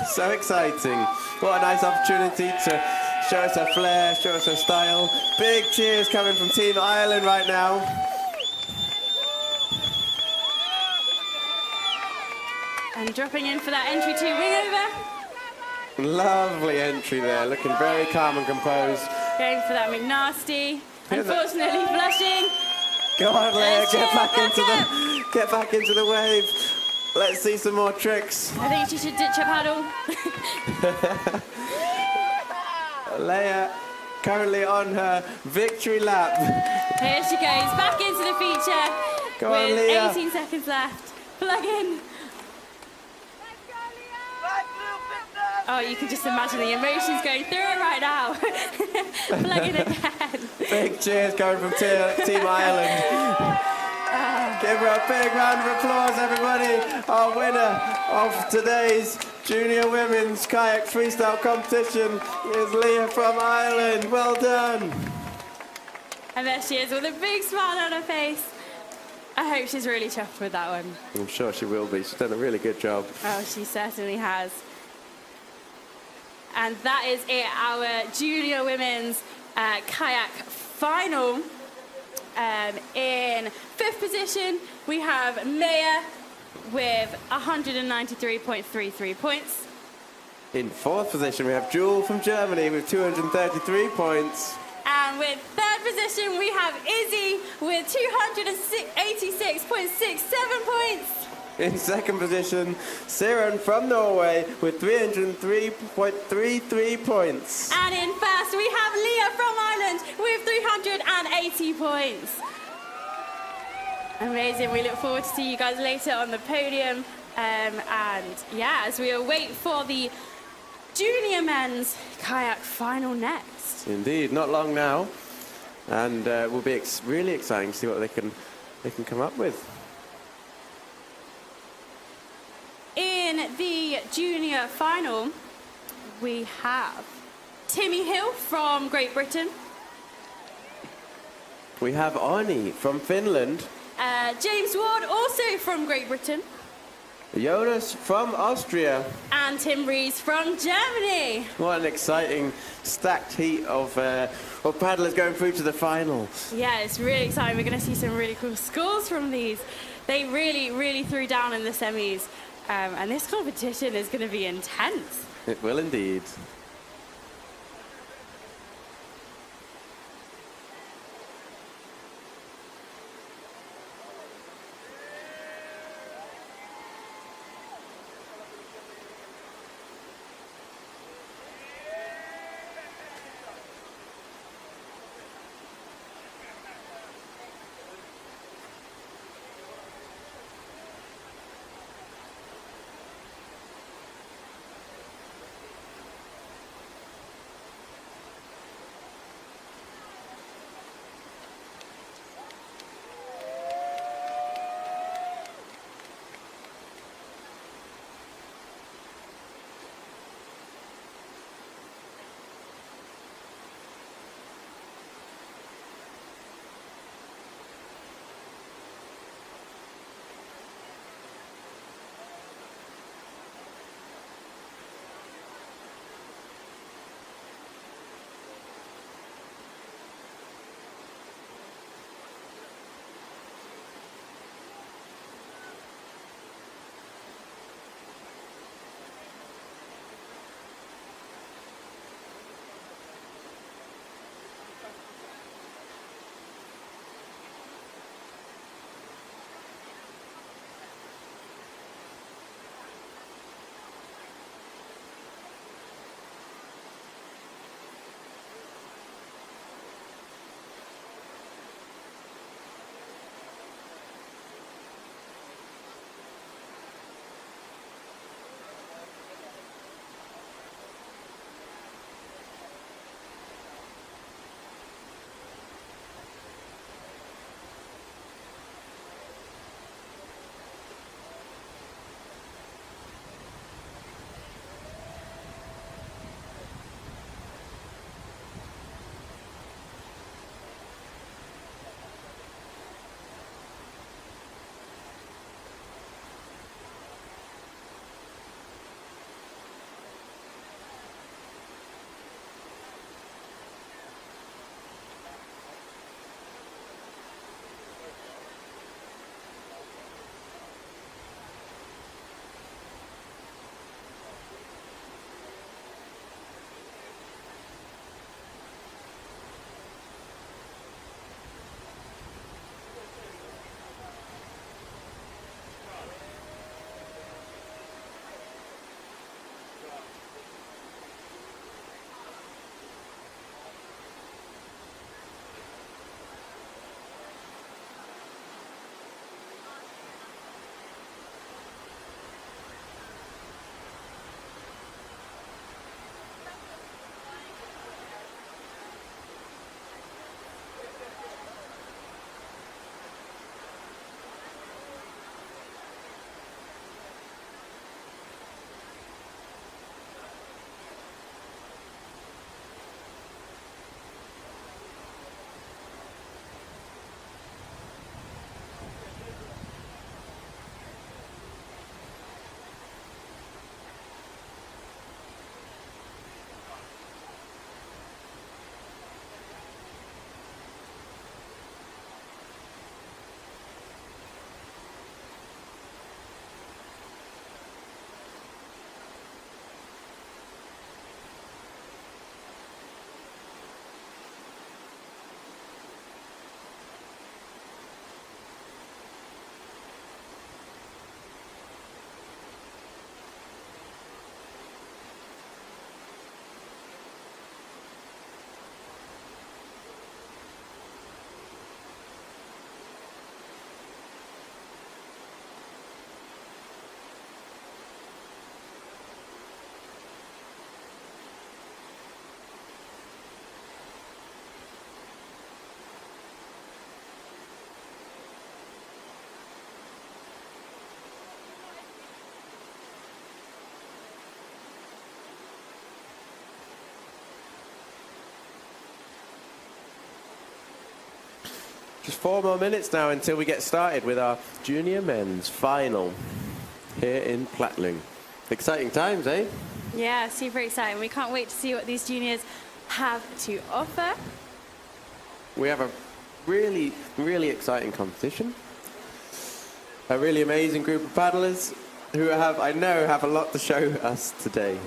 So exciting. What a nice opportunity to show us her flair, show us her style. Big cheers coming from Team Ireland right now. And dropping in for that entry to wing over. Lovely entry there, looking very calm and composed. Going for that McNasty. Unfortunately flushing. Go on, Leah, get back into the wave. Let's see some more tricks. I think she should ditch her paddle. Leah currently on her victory lap. Here she goes, back into the feature. Go with on, Leah. 18 seconds left. Plug in. Oh, you can just imagine the emotions going through it right now. Plug in again. Big cheers coming from Team Ireland. Give her a big round of applause, everybody. Our winner of today's Junior Women's Kayak Freestyle competition is Leah from Ireland. Well done. And there she is with a big smile on her face. I hope she's really chuffed with that one. I'm sure she will be. She's done a really good job. Oh, she certainly has. And that is it, our Junior Women's Kayak final. In 5th position, we have Maya with 193.33 points. In 4th position, we have Jewel from Germany with 233 points. And with 3rd position, we have Izzy with 286.67 points. In 2nd position, Siren from Norway with 303.33 points. And in 1st, we have Leah from Ireland with 380 points. Amazing. We look forward to see you guys later on the podium. And yeah, as we await for the Junior Men's Kayak final next. Indeed, not long now. And will be really exciting to see what they can come up with. In the junior final, we have Timmy Hill from Great Britain. We have Arnie from Finland. James Ward, also from Great Britain. Jonas from Austria. And Tim Rees from Germany. What an exciting, stacked heat of paddlers going through to the final. Yeah, it's really exciting. We're going to see some really cool scores from these. They really, really threw down in the semis. And this competition is going to be intense. It will indeed. Just 4 more minutes now until we get started with our junior men's final here in Plattling. Exciting times, eh? Yeah, super exciting. We can't wait to see what these juniors have to offer. We have a really, really exciting competition. A really amazing group of paddlers who I know have a lot to show us today.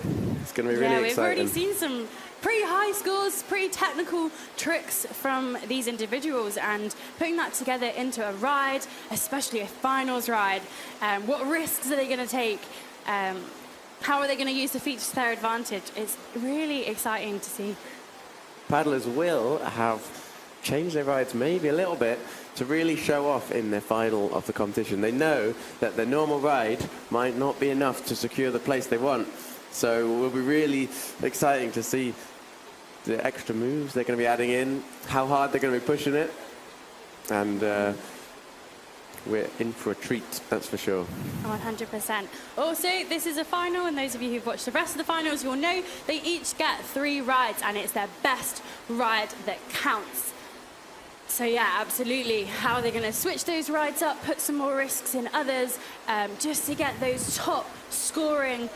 It's going to be really exciting. We've already seen some pretty high scores, pretty technical tricks from these individuals, and putting that together into a ride, especially a finals ride. What risks are they going to take? How are they going to use the features to their advantage? It's really exciting to see. Paddlers will have changed their rides maybe a little bit to really show off in their final of the competition. They know that their normal ride might not be enough to secure the place they want. So it will be really exciting to see the extra moves they're going to be adding in, how hard they're going to be pushing it. And we're in for a treat, that's for sure. 100%. Also, this is a final, and those of you who've watched the rest of the finals, you'll know they each get 3 rides, and it's their best ride that counts. So yeah, absolutely. How are they going to switch those rides up, put some more risks in others, just to get those top scoring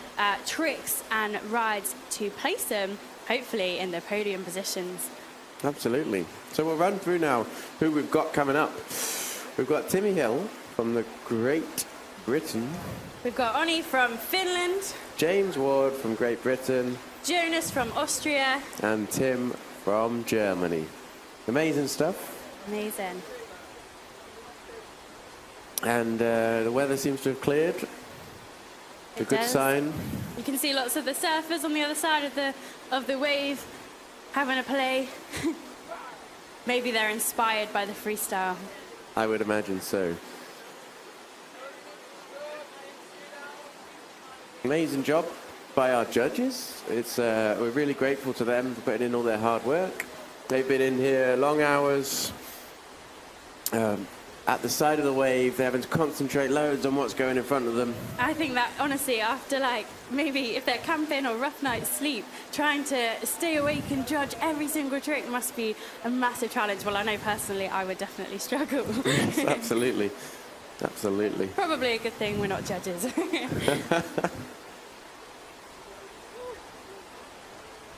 tricks and rides to place them, hopefully, in the podium positions. Absolutely. So we'll run through now who we've got coming up. We've got Timmy Hill from the Great Britain. We've got Oni from Finland. James Ward from Great Britain. Jonas from Austria. And Tim from Germany. Amazing stuff. Amazing. And the weather seems to have cleared. A good sign. You can see lots of the surfers on the other side of the wave having a play. Maybe they're inspired by the freestyle. I would imagine so. Amazing job by our judges. We're really grateful to them for putting in all their hard work. They've been in here long hours at the side of the wave. They're having to concentrate loads on what's going in front of them. I think that, honestly, after maybe if they're camping or rough night's sleep, trying to stay awake and judge every single trick must be a massive challenge. Well, I know personally I would definitely struggle. Yes, absolutely. Absolutely. Probably a good thing we're not judges.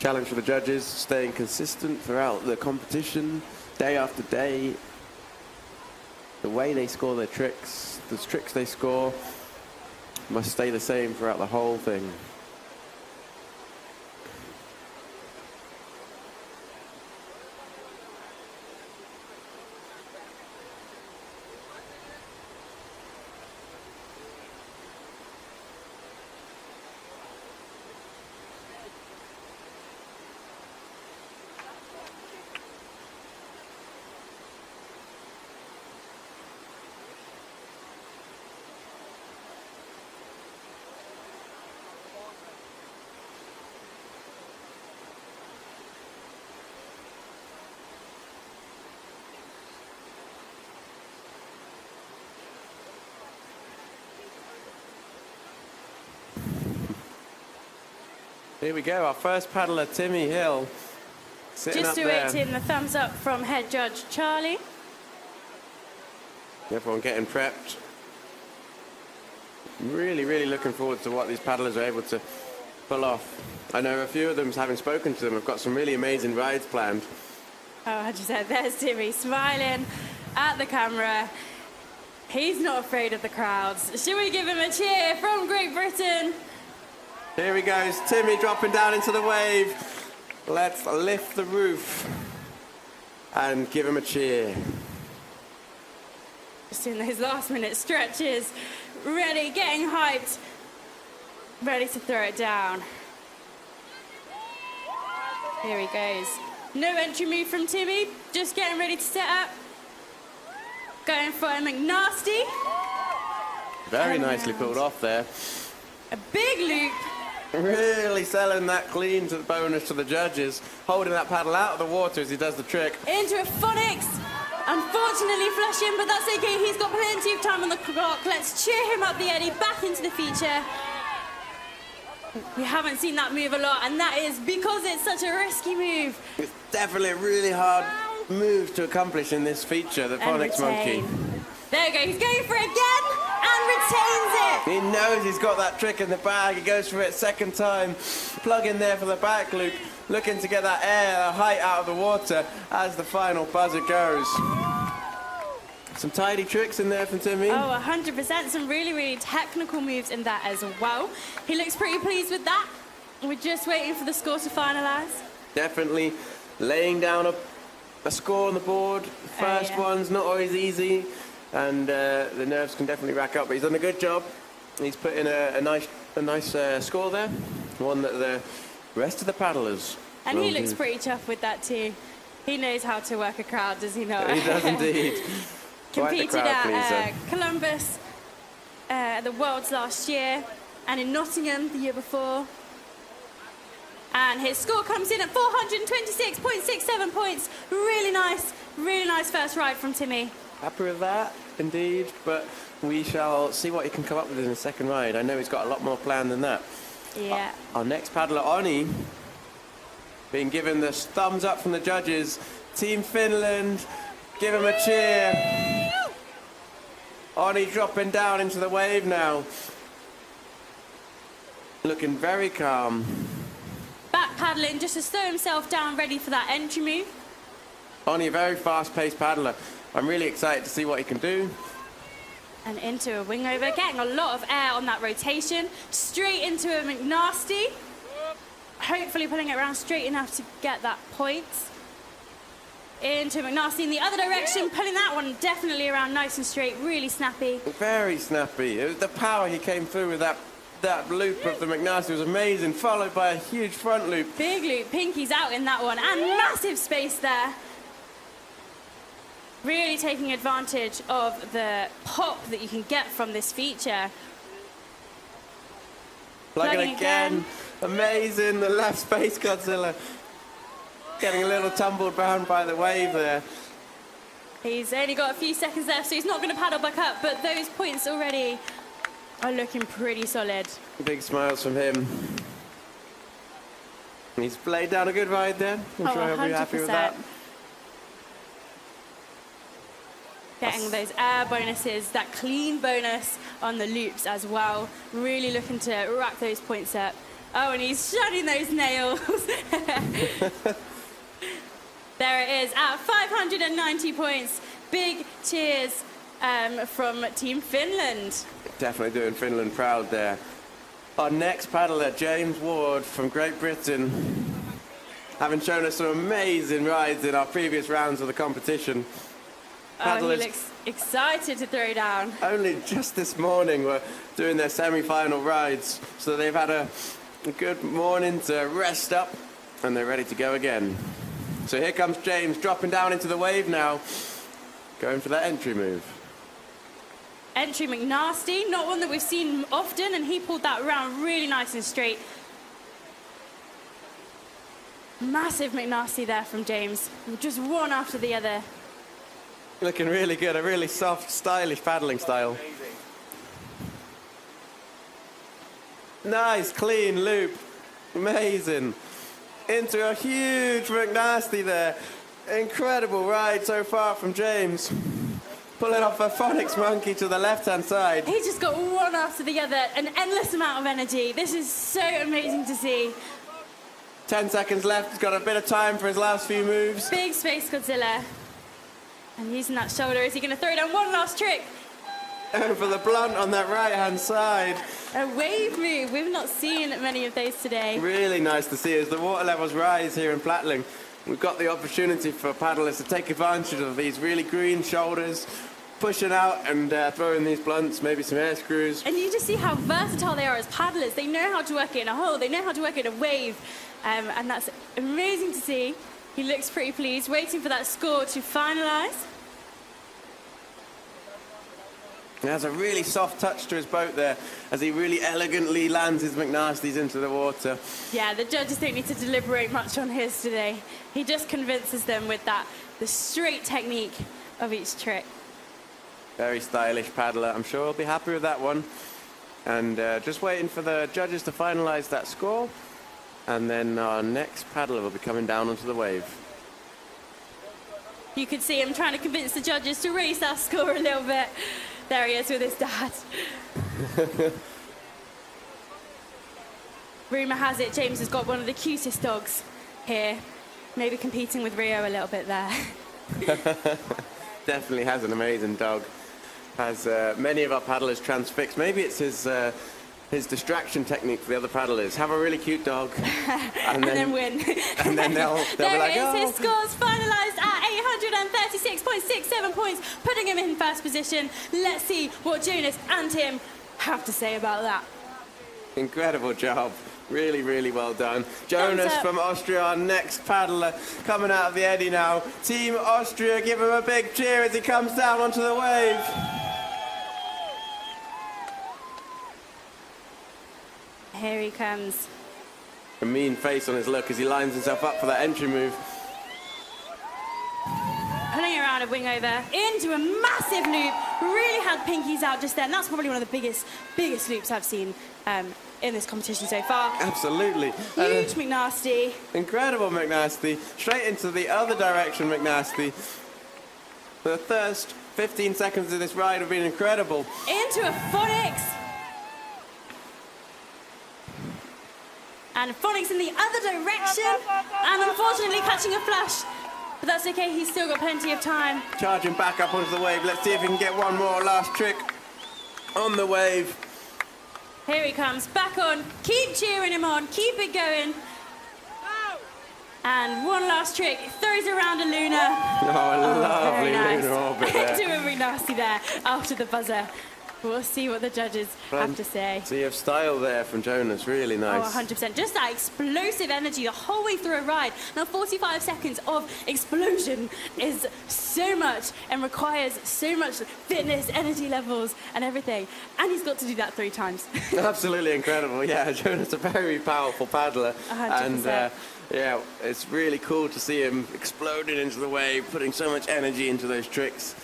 Challenge for the judges, staying consistent throughout the competition, day after day. The way they score their tricks, the tricks they score, must stay the same throughout the whole thing. Here we go, our first paddler, Timmy Hill, sitting Just up there. awaiting the thumbs up from head judge Charlie. Everyone getting prepped. Really, really looking forward to what these paddlers are able to pull off. I know a few of them, having spoken to them, have got some really amazing rides planned. Oh, 100%. There's Timmy smiling at the camera. He's not afraid of the crowds. Should we give him a cheer from Great Britain? Here he goes, Timmy dropping down into the wave. Let's lift the roof and give him a cheer. Just in those last minute stretches, ready, getting hyped, ready to throw it down. Here he goes. No entry move from Timmy, just getting ready to set up. Going for a McNasty. Very nicely pulled off there. A big loop. Really selling that clean to the bonus to the judges. Holding that paddle out of the water as he does the trick. Into a phonics. Unfortunately flushing, but that's okay. He's got plenty of time on the clock. Let's cheer him up the eddy, back into the feature. We haven't seen that move a lot, and that is because it's such a risky move. It's definitely a really hard moves to accomplish in this feature, the phonics monkey. There we go, he's going for it again and retains it. He knows he's got that trick in the bag. He goes for it second time. Plug in there for the back loop, looking to get that air, the height out of the water as the final buzzer goes. Some tidy tricks in there from Timmy. Oh, 100%. Some really, really technical moves in that as well. He looks pretty pleased with that. We're just waiting for the score to finalise. Definitely laying down a score on the board. First one's not always easy, and the nerves can definitely rack up, but he's done a good job. He's put in a nice score there, one that the rest of the paddlers And he will looks do. pretty chuffed with that too. He knows how to work a crowd, does he not? He does indeed. Quite the Competed crowd at pleaser. Columbus at the Worlds last year and in Nottingham the year before. And his score comes in at 426.67 points. Really nice first ride from Timmy. Happy with that, indeed, but we shall see what he can come up with in the second ride. I know he's got a lot more planned than that. Yeah. Our next paddler, Oni, being given the thumbs up from the judges. Team Finland, give him a cheer. Oni dropping down into the wave now. Looking very calm. Back paddling just to slow himself down, ready for that entry move. Oni, a very fast-paced paddler. I'm really excited to see what he can do. And into a wing over, getting a lot of air on that rotation. Straight into a McNasty. Hopefully pulling it around straight enough to get that point. Into McNasty in the other direction, pulling that one definitely around nice and straight, really snappy. Very snappy. It was the power he came through with that loop of the McNasty was amazing, followed by a huge front loop. Big loop, Pinky's out in that one, and massive space there. Really taking advantage of the pop that you can get from this feature. Plugging again. Amazing, the left space Godzilla. Getting a little tumbled down by the wave there. He's only got a few seconds left, so he's not going to paddle back up, but those points already are looking pretty solid. Big smiles from him. He's played down a good ride there. I'm sure he'll be happy with that. Getting those air bonuses, that clean bonus on the loops as well. Really looking to rack those points up. Oh, and he's shutting those nails. There it is at 590 points. Big cheers from Team Finland. Definitely doing Finland proud there. Our next paddler, James Ward from Great Britain, having shown us some amazing rides in our previous rounds of the competition. Oh, he looks excited to throw down. Only just this morning were doing their semi-final rides, so they've had a good morning to rest up, and they're ready to go again. So here comes James, dropping down into the wave now, going for that entry move. Entry McNasty, not one that we've seen often, and he pulled that around really nice and straight. Massive McNasty there from James, just one after the other. Looking really good, a really soft, stylish paddling style. Nice, clean loop. Amazing. Into a huge McNasty there. Incredible ride so far from James. Pulling off a phonics monkey to the left-hand side. He just got one after the other, an endless amount of energy. This is so amazing to see. 10 seconds left, he's got a bit of time for his last few moves. Big space Godzilla. And using that shoulder, is he going to throw down one last trick? And for the blunt on that right-hand side. A wave move. We've not seen many of those today. Really nice to see as the water levels rise here in Plattling. We've got the opportunity for paddlers to take advantage of these really green shoulders, pushing out and throwing these blunts, maybe some air screws. And you just see how versatile they are as paddlers. They know how to work it in a hole. They know how to work it in a wave. And that's amazing to see. He looks pretty pleased, waiting for that score to finalise. He has a really soft touch to his boat there as he really elegantly lands his McNasties into the water. Yeah, the judges don't need to deliberate much on his today. He just convinces them with the straight technique of each trick. Very stylish paddler. I'm sure he'll be happy with that one. And just waiting for the judges to finalise that score. And then our next paddler will be coming down onto the wave. You could see him trying to convince the judges to raise that score a little bit. There he is with his dad. Rumour has it James has got one of the cutest dogs here. Maybe competing with Rio a little bit there. Definitely has an amazing dog. Has many of our paddlers transfixed. Maybe it's his distraction technique for the other paddlers. Have a really cute dog. and then win. And then they'll be like, there oh. it is, his scores finalised at 836.67 points, putting him in first position. Let's see what Jonas and Tim have to say about that. Incredible job. Really, really well done. Jonas from Austria, our next paddler, coming out of the eddy now. Team Austria, give him a big cheer as he comes down onto the wave. Here he comes. A mean face on his look as he lines himself up for that entry move. Pulling around a wing over into a massive loop. Really had pinkies out just then. That's probably one of the biggest loops I've seen in this competition so far. Absolutely. Huge McNasty. Incredible McNasty. Straight into the other direction, McNasty. The first 15 seconds of this ride have been incredible. Into a Phonics. And Phonics in the other direction. And unfortunately catching a flash. But that's okay, he's still got plenty of time. Charging back up onto the wave. Let's see if he can get one more last trick on the wave. Here he comes, back on. Keep cheering him on, keep it going. And one last trick, throws around a Luna. Oh, lovely nice. Luna orbit there. Into a McNasty there after the buzzer. We'll see what the judges have to say. So you have style there from Jonas, really nice. Oh, 100%. Just that explosive energy the whole way through a ride. Now, 45 seconds of explosion is so much and requires so much fitness, energy levels, and everything. And he's got to do that 3 times. Absolutely incredible. Yeah, Jonas, a very powerful paddler. 100%. And yeah, it's really cool to see him exploding into the wave, putting so much energy into those tricks.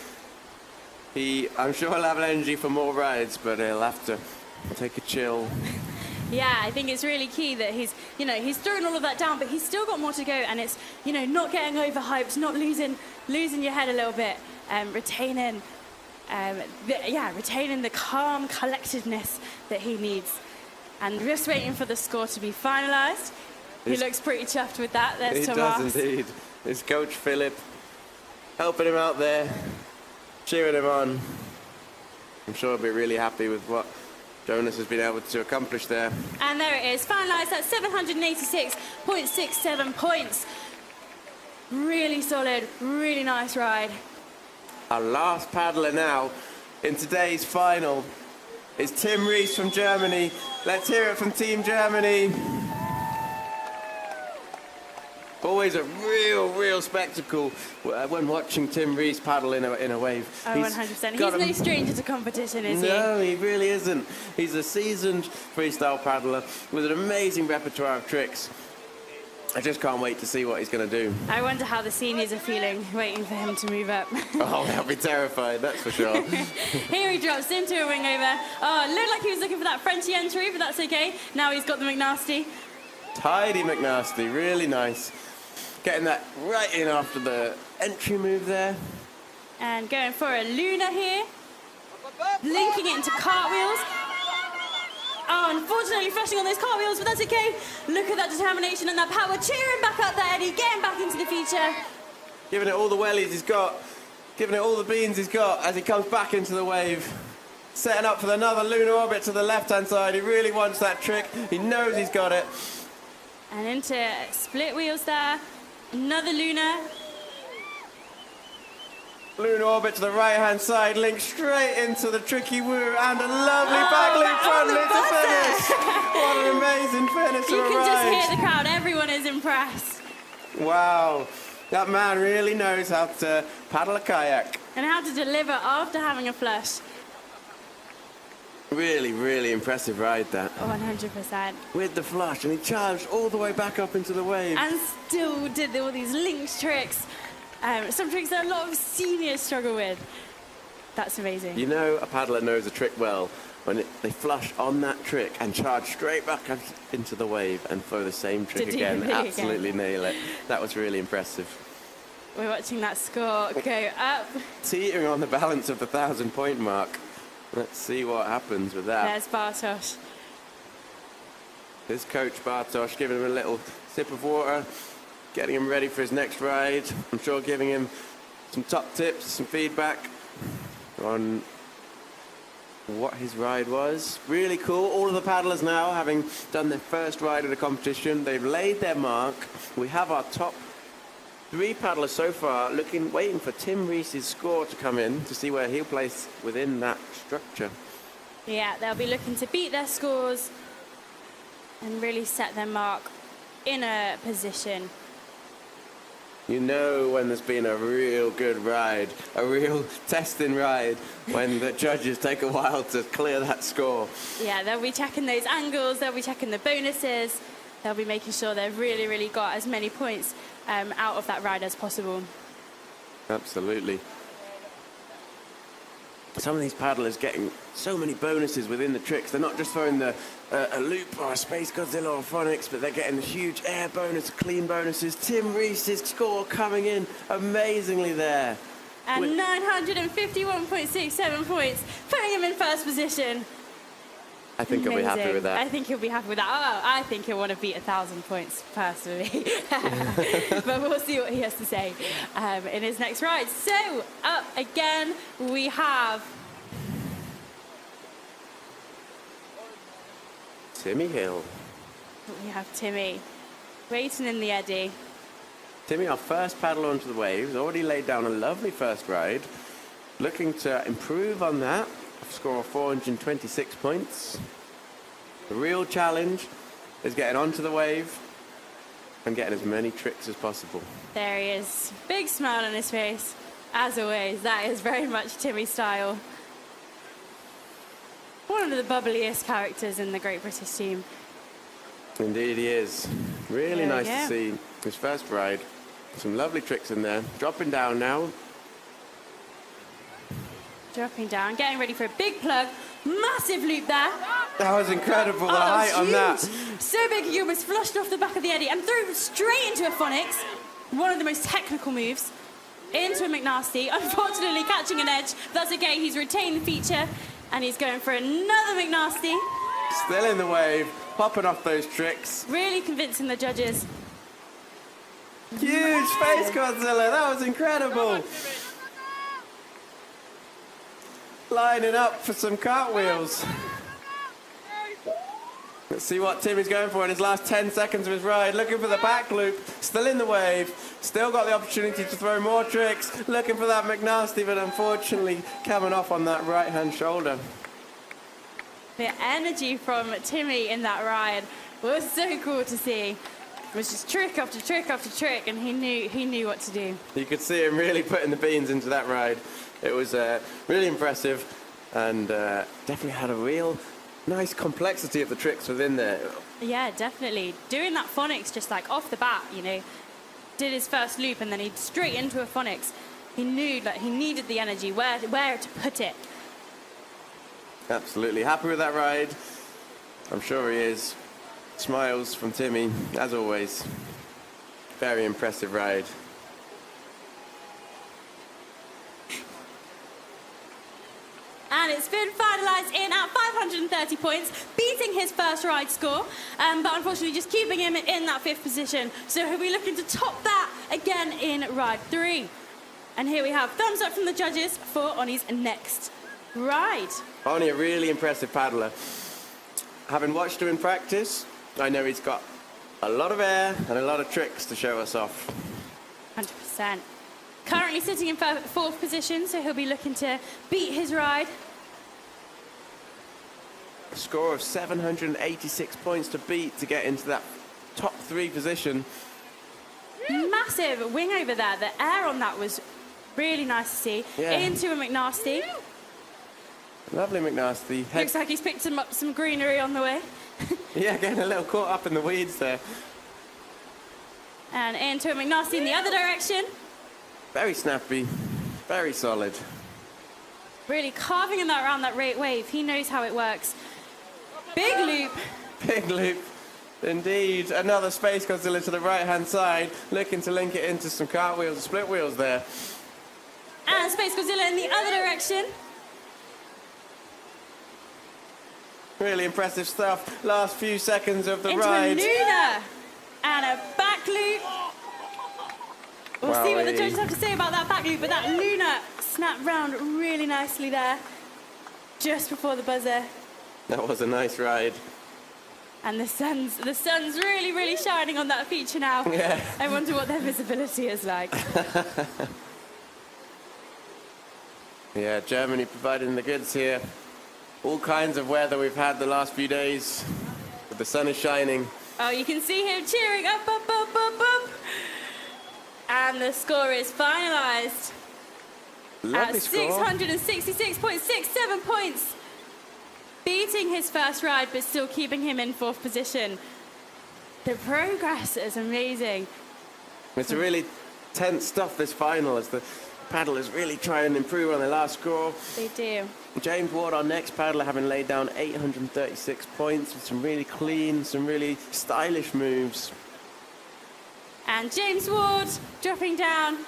I'm sure he'll have energy for more rides, but he'll have to take a chill. Yeah, I think it's really key that he's thrown all of that down, but he's still got more to go, and it's, not getting overhyped, not losing your head a little bit, retaining the calm collectedness that he needs. And just waiting for the score to be finalised. He looks pretty chuffed with that. There's Tomas. He does indeed. His coach, Philip, helping him out there. Cheering him on. I'm sure he'll be really happy with what Jonas has been able to accomplish there. And there it is, finalised at 786.67 points. Really solid, really nice ride. Our last paddler now in today's final is Tim Rees from Germany. Let's hear it from Team Germany. Always a real spectacle when watching Tim Rees paddle in a wave. Oh, 100%. He's no stranger to competition, is he? No, he really isn't. He's a seasoned freestyle paddler with an amazing repertoire of tricks. I just can't wait to see what he's going to do. I wonder how the seniors are feeling, waiting for him to move up. Oh, they'll be terrified, that's for sure. Here he drops into a wing over. Oh, it looked like he was looking for that Frenchy entry, but that's okay. Now he's got the McNasty. Tidy McNasty, really nice. Getting that right in after the entry move there. And going for a Luna here. Linking it into cartwheels. Oh, unfortunately flashing on those cartwheels, but that's okay. Look at that determination and that power. Cheering back up there, Eddie. Getting back into the future. Giving it all the wellies he's got. Giving it all the beans he's got as he comes back into the wave. Setting up for another lunar orbit to the left-hand side. He really wants that trick. He knows he's got it. And into split wheels there. Another Luna. Lunar orbit to the right-hand side, linked straight into the tricky woo, and a lovely back loop front loop to finish. What an amazing finish You to a can ride. just hear the crowd. Everyone is impressed. Wow, that man really knows how to paddle a kayak. And how to deliver after having a flush. Really impressive ride, that. Oh, 100%. With the flush, and he charged all the way back up into the wave. And still did all these linked tricks. Some tricks that a lot of seniors struggle with. That's amazing. You know a paddler knows a trick well when they flush on that trick and charge straight back up into the wave and throw the same trick again. Absolutely nail it. That was really impressive. We're watching that score go up. Teetering on the balance of the 1,000-point mark. Let's see what happens with that. There's Bartosz. His coach Bartosz giving him a little sip of water, getting him ready for his next ride. I'm sure giving him some top tips, some feedback on what his ride was. Really cool. All of the paddlers now, having done their first ride of the competition, they've laid their mark. We have our top 3 paddlers so far waiting for Tim Reese's score to come in to see where he'll place within that structure. Yeah, they'll be looking to beat their scores and really set their mark in a position. You know when there's been a real good ride, a real testing ride, when the judges take a while to clear that score. Yeah, they'll be checking those angles, they'll be checking the bonuses, they'll be making sure they've really got as many points out of that ride as possible. Absolutely. Some of these paddlers getting so many bonuses within the tricks. They're not just throwing a loop or a Space Godzilla or phonics, but they're getting huge air bonus, clean bonuses. Tim Reese's score coming in amazingly there. And 951.67 points, putting him in first position. I think he'll be happy with that. I think he'll be happy with that. Oh, I think he'll want to beat 1,000 points personally. But we'll see what he has to say in his next ride. So, up again, we have Timmy Hill. We have Timmy waiting in the eddy. Timmy, our first paddler onto the waves, already laid down a lovely first ride. Looking to improve on that. A score of 426 points. The real challenge is getting onto the wave and getting as many tricks as possible. There he is. Big smile on his face. As always, that is very much Timmy style. One of the bubbliest characters in the Great British team. Indeed he is. Really nice to see his first ride. Some lovely tricks in there. Dropping down now. Dropping down, getting ready for a big plug. Massive loop there. That was incredible, the height on that. So big he almost flushed off the back of the eddy and threw straight into a phonics. One of the most technical moves. Into a McNasty, unfortunately catching an edge. That's okay, he's retained the feature and he's going for another McNasty. Still in the wave, popping off those tricks. Really convincing the judges. Huge Space Godzilla, that was incredible. Lining up for some cartwheels. Let's see what Timmy's going for in his last 10 seconds of his ride. Looking for the back loop, still in the wave, still got the opportunity to throw more tricks. Looking for that McNasty, but unfortunately coming off on that right-hand shoulder. The energy from Timmy in that ride was so cool to see. It was just trick after trick after trick, and he knew what to do. You could see him really putting the beans into that ride. It was really impressive, and definitely had a real nice complexity of the tricks within there. Yeah, definitely. Doing that phonics just like off the bat, you know, did his first loop and then he'd straight into a phonics. He knew that he needed the energy, where to put it. Absolutely happy with that ride. I'm sure he is. Smiles from Timmy, as always. Very impressive ride. And it's been finalised in at 530 points, beating his first ride score, but unfortunately just keeping him in that 5th position. So he'll be looking to top that again in ride 3. And here we have thumbs up from the judges for Oni's next ride. Oni, a really impressive paddler. Having watched him in practice, I know he's got a lot of air and a lot of tricks to show us off. 100%. Currently sitting in 4th position, so he'll be looking to beat his ride. A score of 786 points to beat to get into that top 3 position. Massive wing over there. The air on that was really nice to see. Yeah. Into a McNasty. Lovely McNasty. Looks like he's picked up some greenery on the way. Yeah, getting a little caught up in the weeds there. And into a McNasty in the other direction. Very snappy, very solid. Really carving in that around that rate wave. He knows how it works. Big loop. Big loop. Indeed, another Space Godzilla to the right-hand side, looking to link it into some cartwheels and split wheels there. And Space Godzilla in the other direction. Really impressive stuff. Last few seconds of the Into ride. a Luna and a back loop. We'll see what the judges have to say about that back loop, but that Luna snapped round really nicely there, just before the buzzer. That was a nice ride. And the sun's really, really shining on that feature now. Yeah. I wonder what their visibility is like. Yeah, Germany providing the goods here. All kinds of weather we've had the last few days, but the sun is shining. Oh, you can see him cheering up, up, up, up, up. And the score is finalised Lovely at score. 666.67 points. Beating his first ride, but still keeping him in 4th position. The progress is amazing. It's a really tense stuff, this final, as the paddlers really try and improve on their last score. They do. James Ward, our next paddler, having laid down 836 points with some really clean, some really stylish moves. And James Ward dropping down,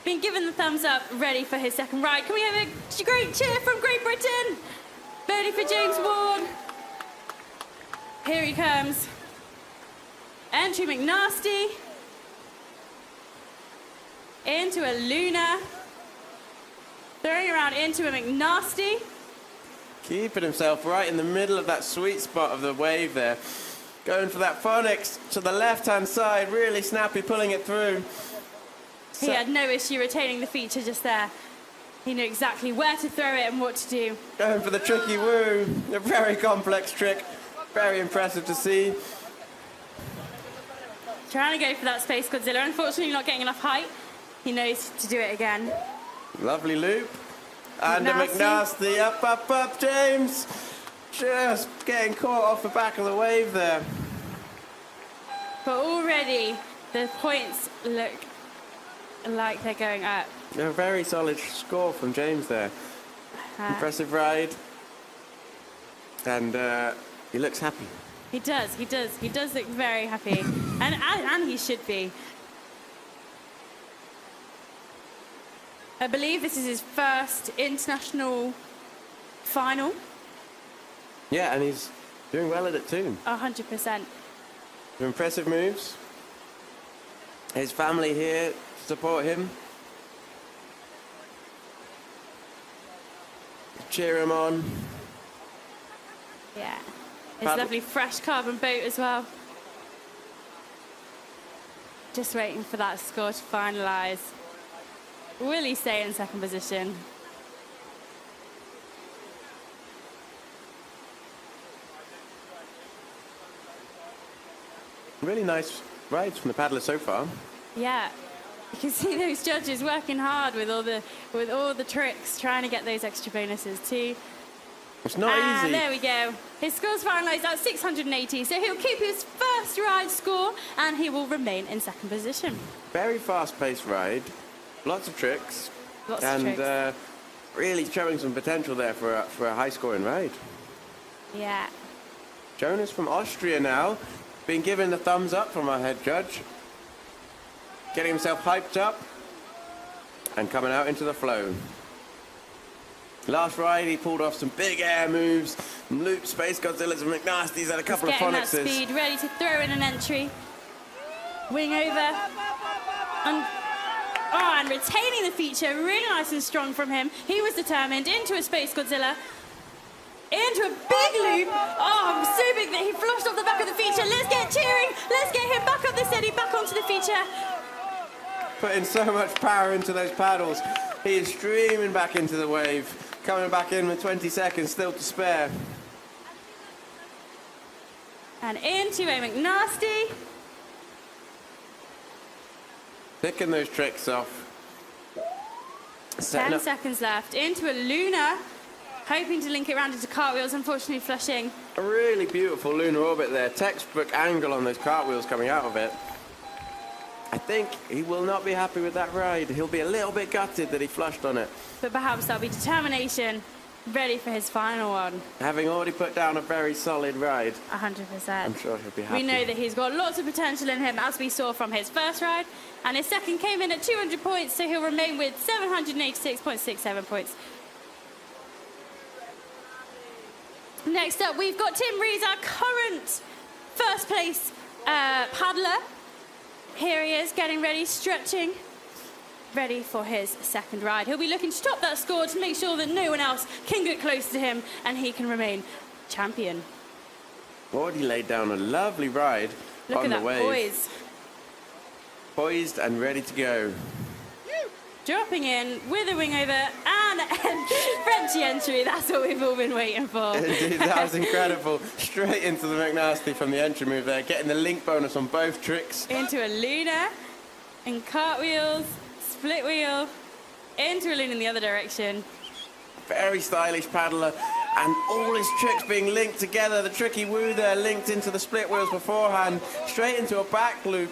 being given the thumbs up, ready for his second ride. Can we have a great cheer from Great Britain? Ready for James Ward. Here he comes. Entry McNasty. Into a Luna. Throwing around into a McNasty. Keeping himself right in the middle of that sweet spot of the wave there. Going for that phonics to the left-hand side, really snappy, pulling it through. He had no issue retaining the feature just there. He knew exactly where to throw it and what to do. Going for the tricky woo, a very complex trick, very impressive to see. Trying to go for that Space Godzilla, unfortunately not getting enough height. He knows to do it again. Lovely loop. And a McNasty, up, up, up, James. Just getting caught off the back of the wave there. But already the points look like they're going up. A very solid score from James there. Impressive ride. And he looks happy. He does look very happy. and he should be. I believe this is his first international final. Yeah, and he's doing well at it too. 100%. Impressive moves. His family here to support him. Cheer him on. Yeah. His lovely fresh carbon boat as well. Just waiting for that score to finalise. Will he stay in 2nd position? Really nice rides from the paddlers so far. Yeah. You can see those judges working hard with all the tricks, trying to get those extra bonuses too. It's not easy. There we go. His score's finalised at 680, so he'll keep his first ride score and he will remain in 2nd position. Very fast-paced ride. Lots of tricks. Lots of tricks. And really showing some potential there for a high-scoring ride. Yeah. Jonas from Austria now, being given the thumbs up from our head judge. Getting himself hyped up and coming out into the flow. Last ride, he pulled off some big air moves, some loop, Space Godzillas and McNasties, and a couple of getting phonics. that speed, ready to throw in an entry. Wing over. And retaining the feature, really nice and strong from him. He was determined, into a Space Godzilla. Into a big loop. Oh, so big that he flushed off the back of the feature. Let's get cheering. Let's get him back up the steady, back onto the feature. Putting so much power into those paddles. He is streaming back into the wave. Coming back in with 20 seconds still to spare. And into a McNasty. Picking those tricks off. 10 seconds left. Into a Luna. Hoping to link it round into cartwheels, unfortunately flushing. A really beautiful lunar orbit there. Textbook angle on those cartwheels coming out of it. I think he will not be happy with that ride. He'll be a little bit gutted that he flushed on it. But perhaps that'll be determination Ready for his final one. Having already put down a very solid ride. 100%. I'm sure he'll be happy. We know that he's got lots of potential in him, as we saw from his first ride. And his second came in at 200 points, so he'll remain with 786.67 points. Next up, we've got Tim Rees, our current first place paddler. Here he is, getting ready, stretching, ready for his second ride. He'll be looking to top that score to make sure that no one else can get close to him and he can remain champion. Already laid down a lovely ride Look on at the that wave. poise. Poised and ready to go. Dropping in with a wing over and Frenchy entry. That's what we've all been waiting for. Indeed, that was incredible. Straight into the McNasty from the entry move there, getting the link bonus on both tricks. Into a Luna, in cartwheels, split wheel, into a Luna in the other direction. Very stylish paddler, and all his tricks being linked together. The tricky woo there linked into the split wheels beforehand, straight into a back loop.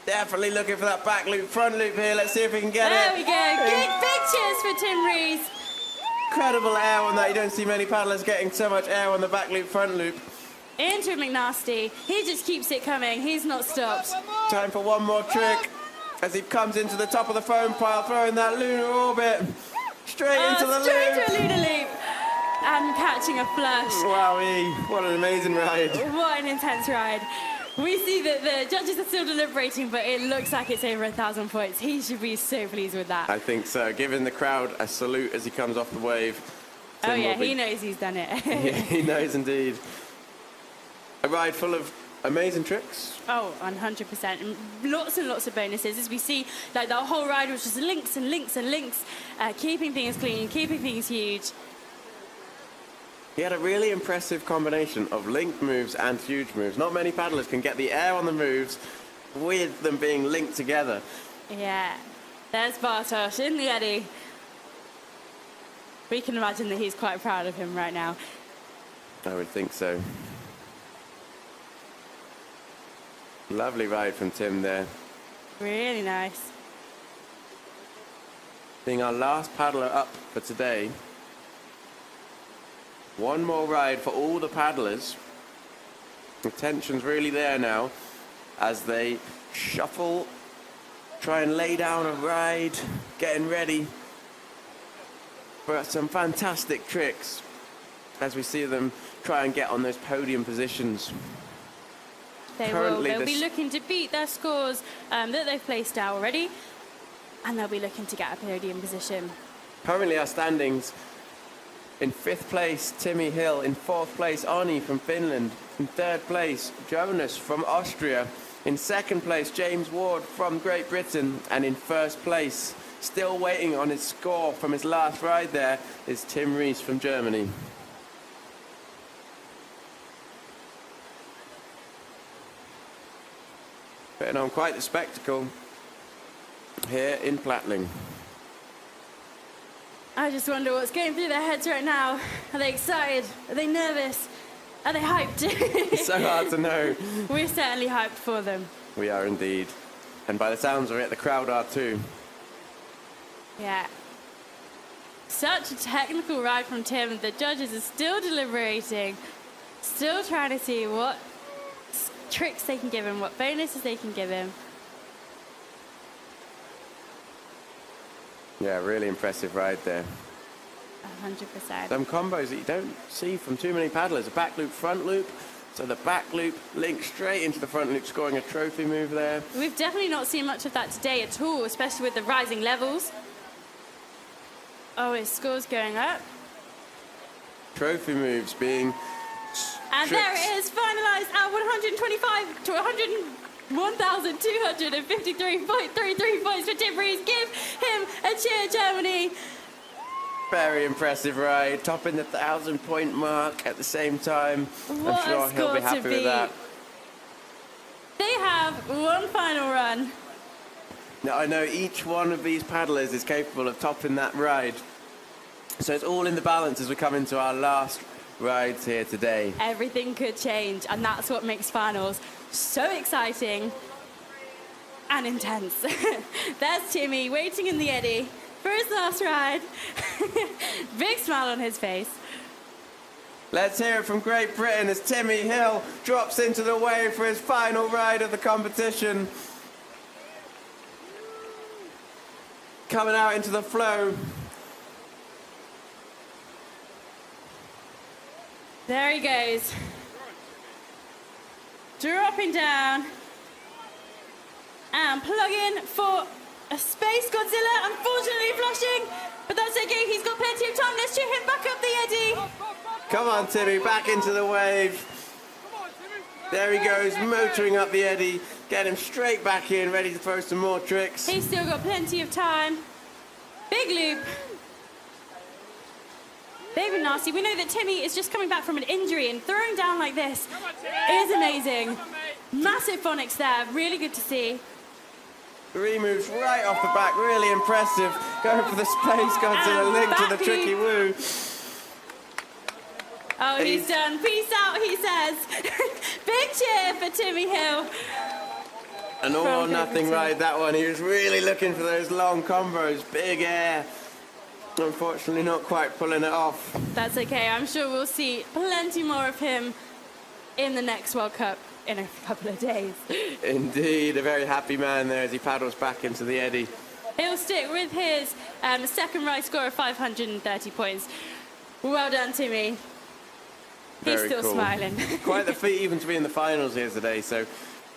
Definitely looking for that back loop, front loop here. Let's see if we can get There it. we go. Big cheers for Tim Rees. Incredible air on that. You don't see many paddlers getting so much air on the back loop, front loop. Into McNasty. He just keeps it coming. He's not stopped. Time for one more trick as he comes into the top of the foam pile, throwing that lunar orbit straight into the straight loop. to a Luna loop. And catching a flush. Wowee, what an amazing ride. What an intense ride. We see that the judges are still deliberating, but it looks like it's over 1,000 points. He should be so pleased with that. I think so. Giving the crowd a salute as he comes off the wave. Oh Tim yeah, will be- he knows he's done it. Yeah, he knows indeed. A ride full of amazing tricks. Oh, 100%. And lots and lots of bonuses. As we see, like the whole ride was just links and links and links, keeping things clean, keeping things huge. He had a really impressive combination of linked moves and huge moves. Not many paddlers can get the air on the moves with them being linked together. Yeah, there's Bartosz in the eddy. We can imagine that he's quite proud of him right now. I would think so. Lovely ride from Tim there. Really nice. Being our last paddler up for today. One more ride for all the paddlers. The tension's really there now as they shuffle, try and lay down a ride, getting ready for some fantastic tricks as we see them try and get on those podium positions. They will. They'll be looking to beat their scores that they've placed out already, and they'll be looking to get a podium position. Currently our standings: in 5th place, Timmy Hill. In 4th place, Arnie from Finland. In 3rd place, Jonas from Austria. In 2nd place, James Ward from Great Britain. And in 1st place, still waiting on his score from his last ride there, is Tim Rees from Germany. Putting on quite the spectacle here in Plattling. I just wonder what's going through their heads right now. Are they excited? Are they nervous? Are they hyped? So hard to know. We're certainly hyped for them. We are indeed. And by the sounds of it, the crowd are too. Yeah. Such a technical ride from Tim. The judges are still deliberating, still trying to see what tricks they can give him, what bonuses they can give him. Yeah, really impressive ride there. 100%. Some combos that you don't see from too many paddlers. A back loop, front loop. So the back loop links straight into the front loop, scoring a trophy move there. We've definitely not seen much of that today at all, especially with the rising levels. Oh, his score's going up. Trophy moves And there it is, finalised at 125 to 1,253.33 points for Tim Rees. Give him a cheer, Germany. Very impressive ride, topping the 1,000-point mark at the same time. What I'm sure a he'll be score to happy with that. They have one final run. Now, I know each one of these paddlers is capable of topping that ride. So it's all in the balance as we come into our last rides here today. Everything could change, and that's what makes finals so exciting and intense. There's Timmy waiting in the eddy, for his last ride. Big smile on his face. Let's hear it from Great Britain as Timmy Hill drops into the wave for his final ride of the competition. Coming out into the flow. There he goes. Dropping down. And plugging for a Space Godzilla. Unfortunately flushing, but that's okay. He's got plenty of time. Let's cheer him back up the eddy. Come on, Timmy, back into the wave. There he goes, motoring up the eddy. Get him straight back in, ready to throw some more tricks. He's still got plenty of time. Big loop. Big and nasty. We know that Timmy is just coming back from an injury, and throwing down like this is amazing. Massive phonics there. Really good to see. 3 moves right off the back, really impressive. Going for the Space Godzilla link to the tricky woo. Oh, he's done. Peace out, he says. Big cheer for Timmy Hill. An all or nothing ride, that one. He was really looking for those long combos, big air. Unfortunately, not quite pulling it off. That's okay. I'm sure we'll see plenty more of him in the next World Cup in a couple of days. Indeed, a very happy man there as he paddles back into the eddy. He'll stick with his second ride score of 530 points. Well done, Timmy. He's Very still cool. smiling. Quite the feat even to be in the finals here today, so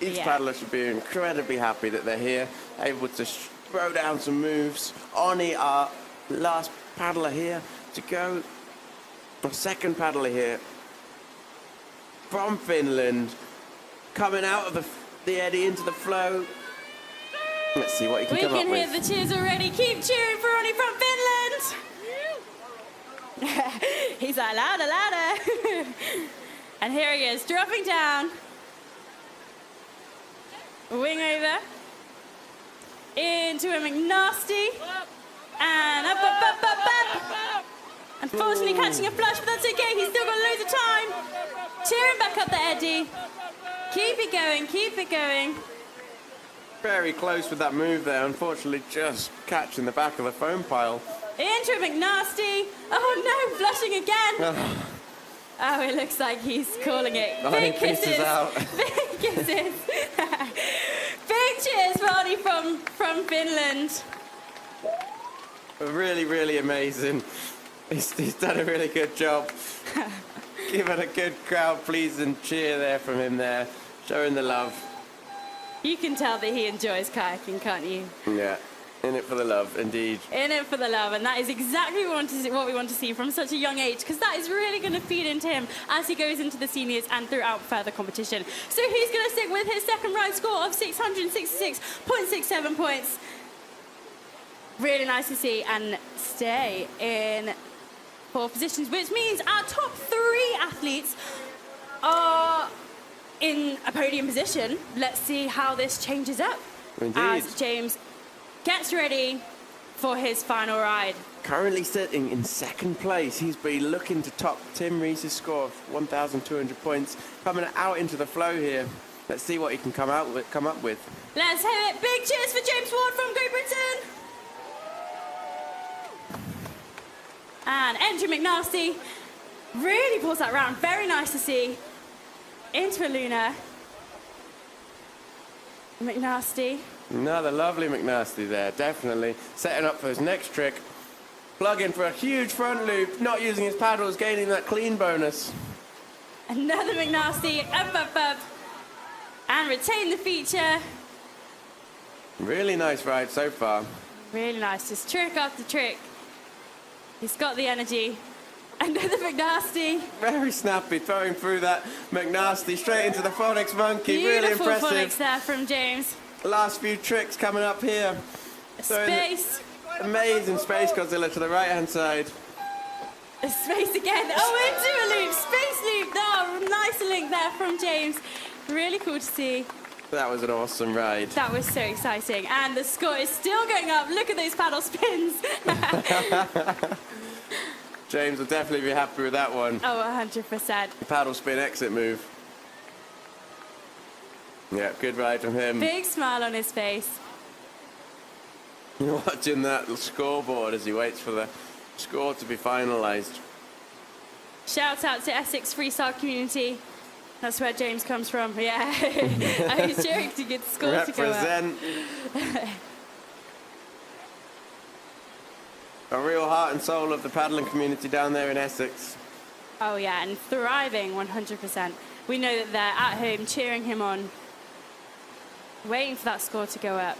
each paddler should be incredibly happy that they're here, able to throw down some moves. Oni, our last paddler here to go, our second paddler here from Finland, coming out of the eddy into the flow. Let's see what he can come up with. We can hear the cheers already. Keep cheering for Oni from Finland. He's like, louder, louder. And here he is, dropping down. Wing over. Into a McNasty. And up, up, up, up, up. Unfortunately catching a flush, but that's okay. He's still got loads of time. Cheering back up the eddy. Keep it going, keep it going. Very close with that move there. Unfortunately, just catching the back of the foam pile. Into a McNasty. Oh no, flushing again. Oh, it looks like he's calling it. Big kisses. Out. Big kisses. Big cheers for Oni from Finland. Really, really amazing. He's done a really good job. Give it a good crowd pleasing cheer there from him there. Showing the love. You can tell that he enjoys kayaking, can't you? Yeah. In it for the love, indeed. In it for the love, and that is exactly what we want to see from such a young age, because that is really going to feed into him as he goes into the seniors and throughout further competition. So he's going to stick with his second ride score of 666.67 points. Really nice to see, and stay in 4 positions, which means our top 3 athletes are in a podium position. Let's see how this changes up. Indeed. As James gets ready for his final ride. Currently sitting in second place. He's been looking to top Tim Rees's score of 1,200 points. Coming out into the flow here. Let's see what he can come up with. Let's hear it. Big cheers for James Ward from Great Britain. And Andrew McNasty really pulls that round. Very nice to see. Into a Luna. McNasty. Another lovely McNasty there, definitely. Setting up for his next trick. Plugging for a huge front loop, not using his paddles, gaining that clean bonus. Another McNasty, up, up, up. And retain the feature. Really nice ride so far. Really nice, just trick after trick. He's got the energy. Another McNasty. Very snappy, throwing through that McNasty straight into the phonics monkey. Really impressive. Beautiful phonics there from James. Last few tricks coming up here. Space. Amazing Space Godzilla to the right-hand side. A space again. Oh, into a loop. Space loop. Oh, nice link there from James. Really cool to see. That was an awesome ride. That was so exciting. And the score is still going up. Look at those paddle spins. James will definitely be happy with that one. Oh, 100%. Paddle spin exit move. Yeah, good ride from him. Big smile on his face. You're watching that scoreboard as he waits for the score to be finalised. Shout out to Essex Freestyle community. That's where James comes from. Yeah. I was cheering to get the score to go up. Represent. A real heart and soul of the paddling community down there in Essex. Oh yeah, and thriving 100%. We know that they're at home cheering him on, waiting for that score to go up.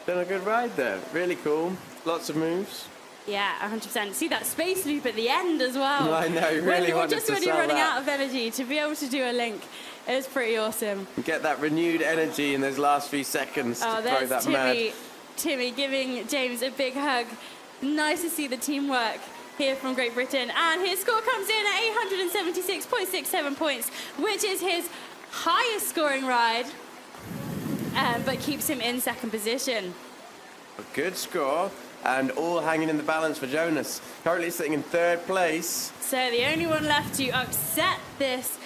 Done a good ride there. Really cool. Lots of moves. Yeah, 100%. See that space loop at the end as well. I know, you really wanted just to when sell you're running that. out of energy, to be able to do a link is pretty awesome. Get that renewed energy in those last few seconds Oh, to throw there's that mad. Timmy giving James a big hug. Nice to see the teamwork here from Great Britain. And his score comes in at 876.67 points, which is his highest scoring ride, but keeps him in second position. A good score, and all hanging in the balance for Jonas. Currently sitting in third place. So the only one left to upset this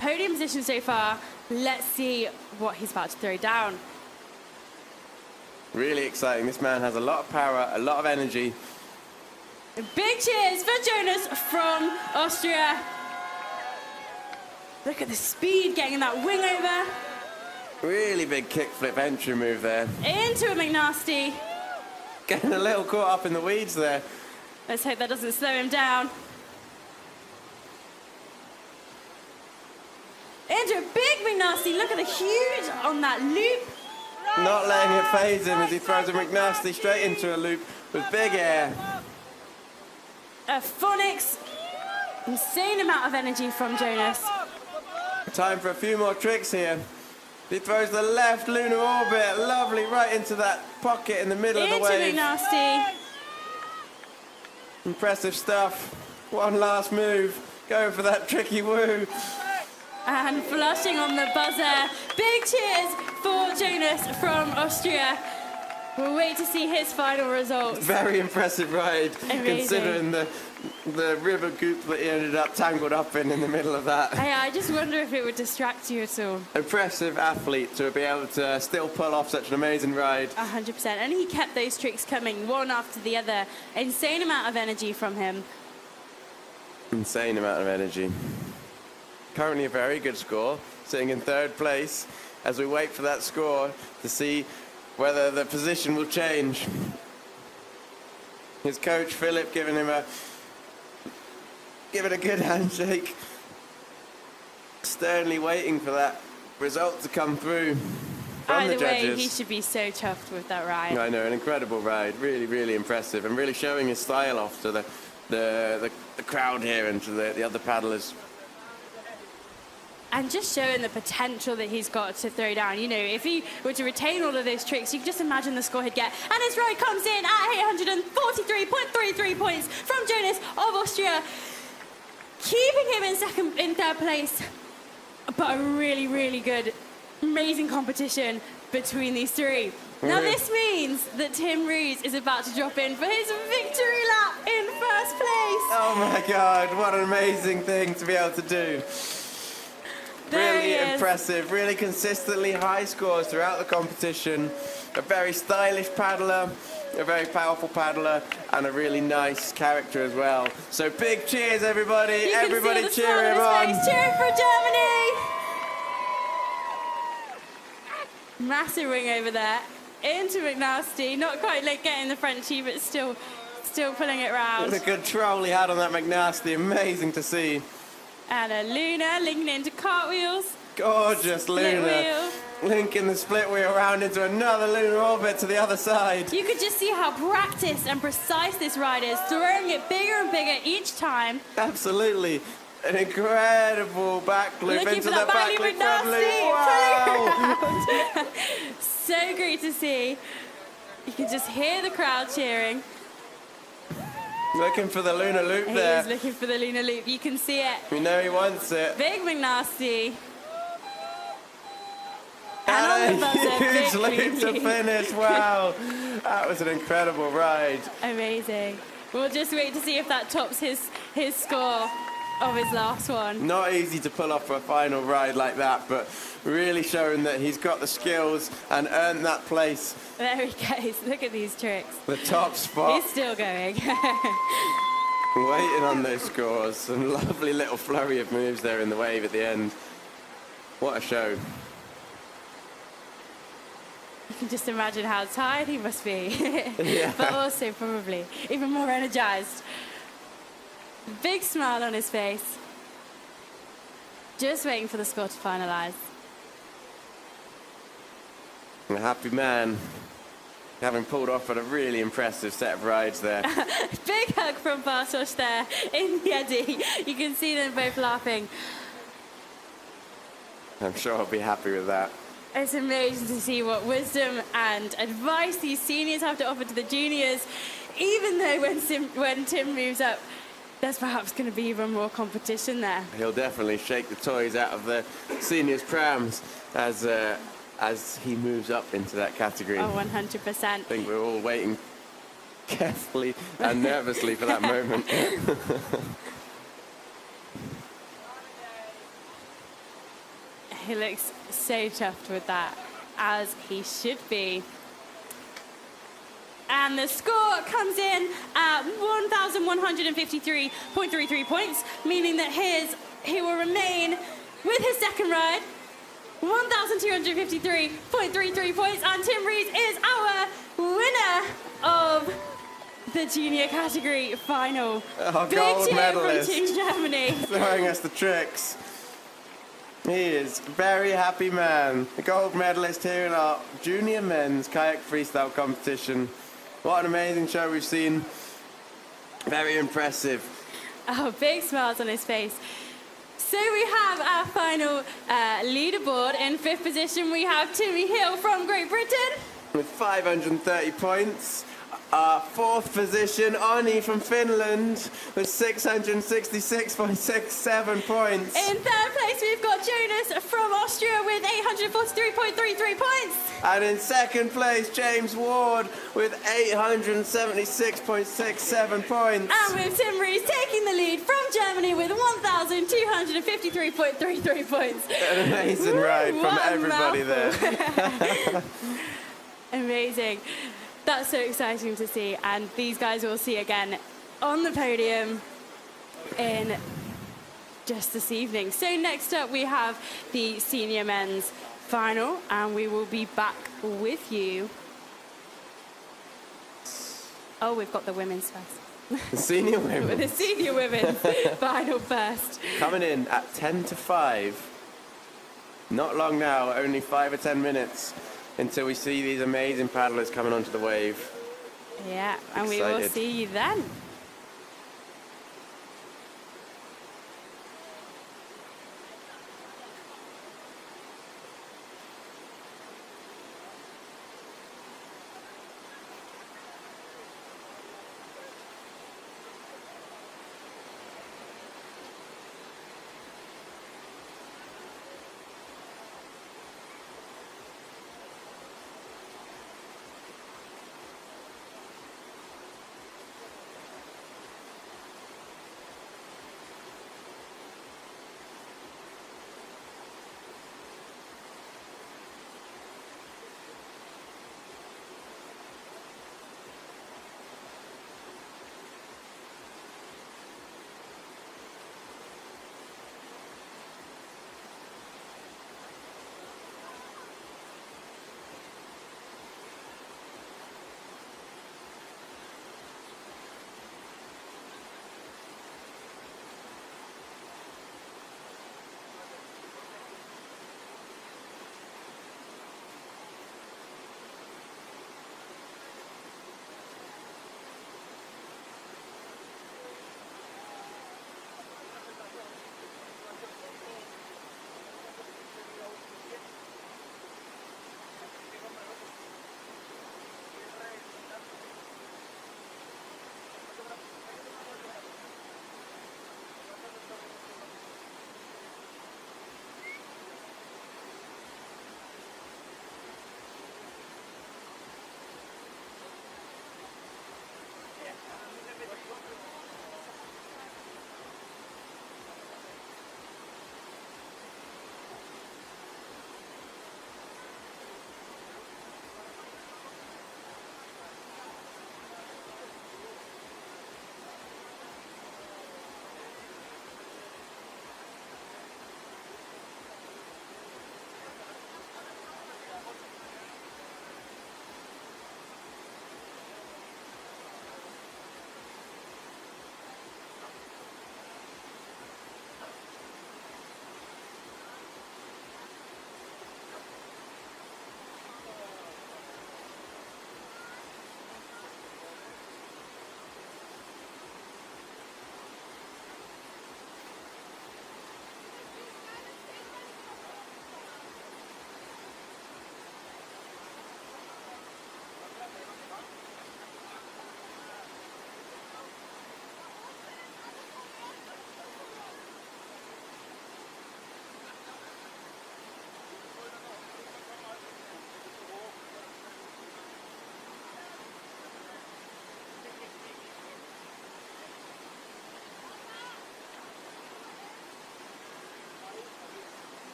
podium position so far. Let's see what he's about to throw down. Really exciting. This man has a lot of power, a lot of energy. Big cheers for Jonas from Austria. Look at the speed getting that wing over. Really big kickflip entry move there. Into a McNasty. Getting a little caught up in the weeds there. Let's hope that doesn't slow him down. Into a big McNasty. Look at the huge on that loop. Not letting it phase him as he throws a McNasty straight into a loop with big air. A phonics. Insane amount of energy from Jonas. Time for a few more tricks here. He throws the left lunar orbit, lovely, right into that pocket in the middle of the wave. Into McNasty. Impressive stuff. One last move, going for that tricky woo. And flushing on the buzzer. Big cheers for Jonas from Austria. We'll wait to see his final results. Very impressive ride, Amazing. considering the river goop that he ended up tangled up in the middle of that. I just wonder if it would distract you at all. Impressive athlete to be able to still pull off such an amazing ride. 100%. And he kept those tricks coming one after the other. Insane amount of energy from him. Insane amount of energy. Currently a very good score, sitting in third place as we wait for that score to see whether the position will change. His coach Philip giving him a good handshake, sternly waiting for that result to come through from the Either way, judges. he should be so chuffed with that ride. I know, an incredible ride, really, really impressive, and really showing his style off to the crowd here and to the other paddlers. And just showing the potential that he's got to throw down. You know, if he were to retain all of those tricks, you can just imagine the score he'd get. And his ride comes in at 843.33 points from Jonas of Austria, keeping him in third place. But a really, really good, amazing competition between these three. Now this means that Tim Rees is about to drop in for his victory lap in first place. Oh my God, what an amazing thing to be able to do. Really impressive, really consistently high scores throughout the competition. A very stylish paddler, a very powerful paddler, and a really nice character as well. So big cheers, everybody. Everybody cheer him on. Cheering for Germany. Massive wing over there. Into McNasty. Not quite like getting the Frenchie, but still pulling it round. What a good troll he had on that McNasty. Amazing to see. And a Luna linking into cartwheels. Gorgeous Luna. Linking the split wheel around into another lunar orbit to the other side. You could just see how practiced and precise this ride is, throwing it bigger and bigger each time. Absolutely. An incredible back loop Looking into for the that back loop loop. Wow! So great to see. You can just hear the crowd cheering. Looking for the lunar loop there. He is looking for the lunar loop. You can see it. We know he wants it. Big McNasty. And on the buzzer, huge big loop to finish. Wow. That was an incredible ride. Amazing. We'll just wait to see if that tops his score. of his last one. Not easy to pull off a final ride like that, but really showing that he's got the skills and earned that place. There he goes. Look at these tricks. The top spot. He's still going. Waiting on those scores. Some lovely little flurry of moves there in the wave at the end. What a show. You can just imagine how tired he must be. Yeah. But also probably even more energized. Big smile on his face. Just waiting for the score to finalize. A happy man. Having pulled off at a really impressive set of rides there. Big hug from Bartosz there in the eddy. You can see them both laughing. I'm sure I'll be happy with that. It's amazing to see what wisdom and advice these seniors have to offer to the juniors, even though when Tim moves up, there's perhaps going to be even more competition there. He'll definitely shake the toys out of the seniors' prams as he moves up into that category. Oh, 100%. I think we're all waiting carefully and nervously for that moment. He looks so chuffed with that, as he should be. And the score comes in at 1,153.33 points, meaning that he will remain with his second ride, 1,253.33 points, and Tim Rees is our winner of the junior category final. Our Big gold cheer medalist. from Team Germany. Throwing us the tricks. He is a very happy man. The gold medalist here in our junior men's kayak freestyle competition. What an amazing show we've seen. Very impressive. Oh, big smiles on his face. So we have our final leaderboard. In fifth position, we have Timmy Hill from Great Britain. With 530 points. Fourth position, Oni from Finland with 666.67 points. In third place, we've got Jonas from Austria with 843.33 points. And in second place, James Ward with 876.67 points. And with Tim Rees taking the lead from Germany with 1,253.33 points. An amazing ride from everybody there. Amazing. That's so exciting to see, and these guys we'll see again on the podium in just this evening. So next up we have the senior men's final, and we will be back with you. Oh, we've got the women's first. The senior women. The senior women's final first. Coming in at 10 to 5. Not long now, only 5 or 10 minutes. Until we see these amazing paddlers coming onto the wave. Yeah, and we will see you then.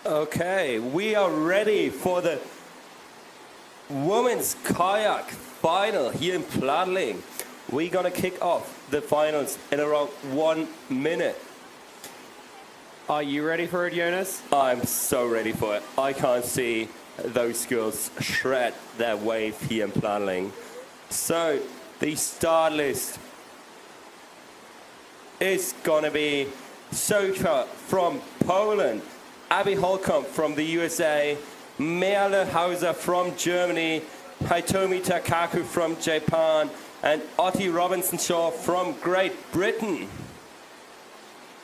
Okay, we are ready for the women's kayak final here in Plattling. We're gonna kick off the finals in around 1 minute. Are you ready for it, Jonas? I'm so ready for it. I can't see those girls shred their wave here in Plattling. So the start list is gonna be Soka from Poland, Abby Holcomb from the USA, Merle Hauser from Germany, Hitomi Takaku from Japan, and Otti Robinson-Shaw from Great Britain.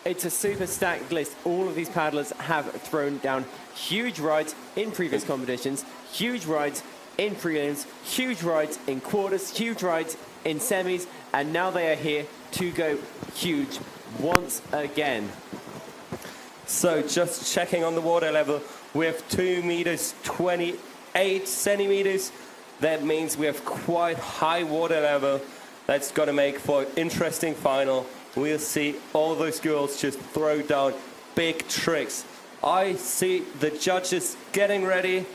It's a super stacked list. All of these paddlers have thrown down huge rides in previous competitions, huge rides in prelims, huge rides in quarters, huge rides in semis, and now they are here to go huge once again. So just checking on the water level, we have 2 meters 28 centimeters. That means we have quite high water level. That's going to make for an interesting final. We'll see all those girls just throw down big tricks. I see the judges getting ready.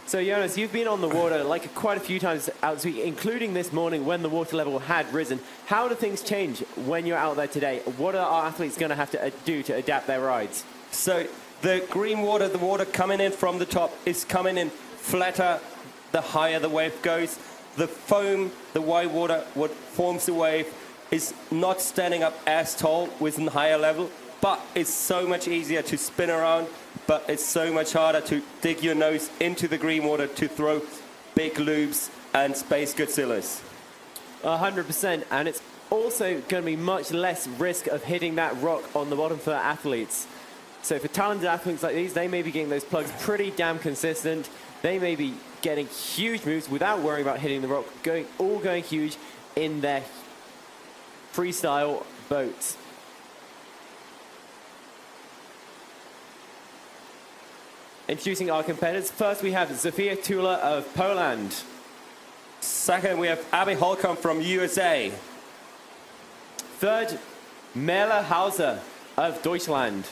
So Jonas, you've been on the water like quite a few times out this week, including this morning when the water level had risen. How do things change when you're out there today? What are our athletes going to have to do to adapt their rides? So the green water, the water coming in from the top, is coming in flatter the higher the wave goes. The foam, the white water, what forms the wave, is not standing up as tall with a higher level, but it's so much easier to spin around, but it's so much harder to dig your nose into the green water to throw big loops and Space Godzillas. 100%, and it's also going to be much less risk of hitting that rock on the bottom for athletes. So for talented athletes like these, they may be getting those plugs pretty damn consistent. They may be getting huge moves without worrying about hitting the rock, all going huge in their freestyle boats. Introducing our competitors. First, we have Zofia Tula of Poland. Second, we have Abby Holcomb from USA. Third, Merle Hauser of Deutschland.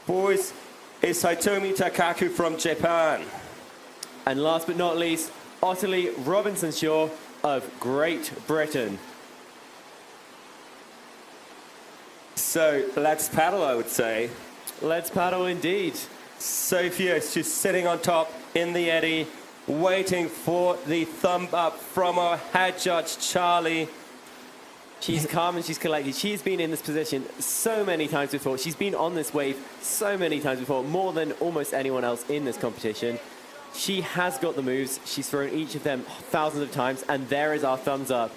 Fourth is Hitomi Takaku from Japan. And last but not least, Otti Robinson-Shaw of Great Britain. So let's paddle, I would say. Let's paddle indeed. Sophia is just sitting on top in the eddy, waiting for the thumb up from our head judge, Charlie. She's calm and she's collected. She's been in this position so many times before. She's been on this wave so many times before, more than almost anyone else in this competition. She has got the moves. She's thrown each of them thousands of times, and there is our thumbs up.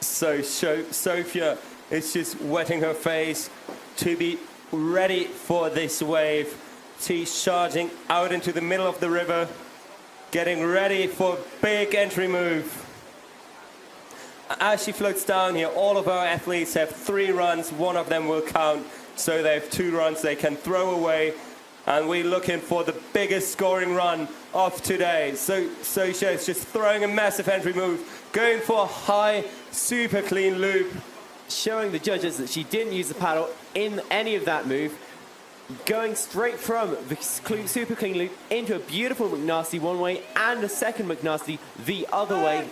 So Sophia is just wetting her face to be ready for this wave. She's charging out into the middle of the river, getting ready for a big entry move. As she floats down here, all of our athletes have 3 runs. One of them will count, so they have 2 runs they can throw away. And we're looking for the biggest scoring run of today. So Sophia is just throwing a massive entry move, going for a high, super clean loop. Showing the judges that she didn't use the paddle in any of that move. Going straight from the super clean loop into a beautiful McNasty one way and a second McNasty the other way.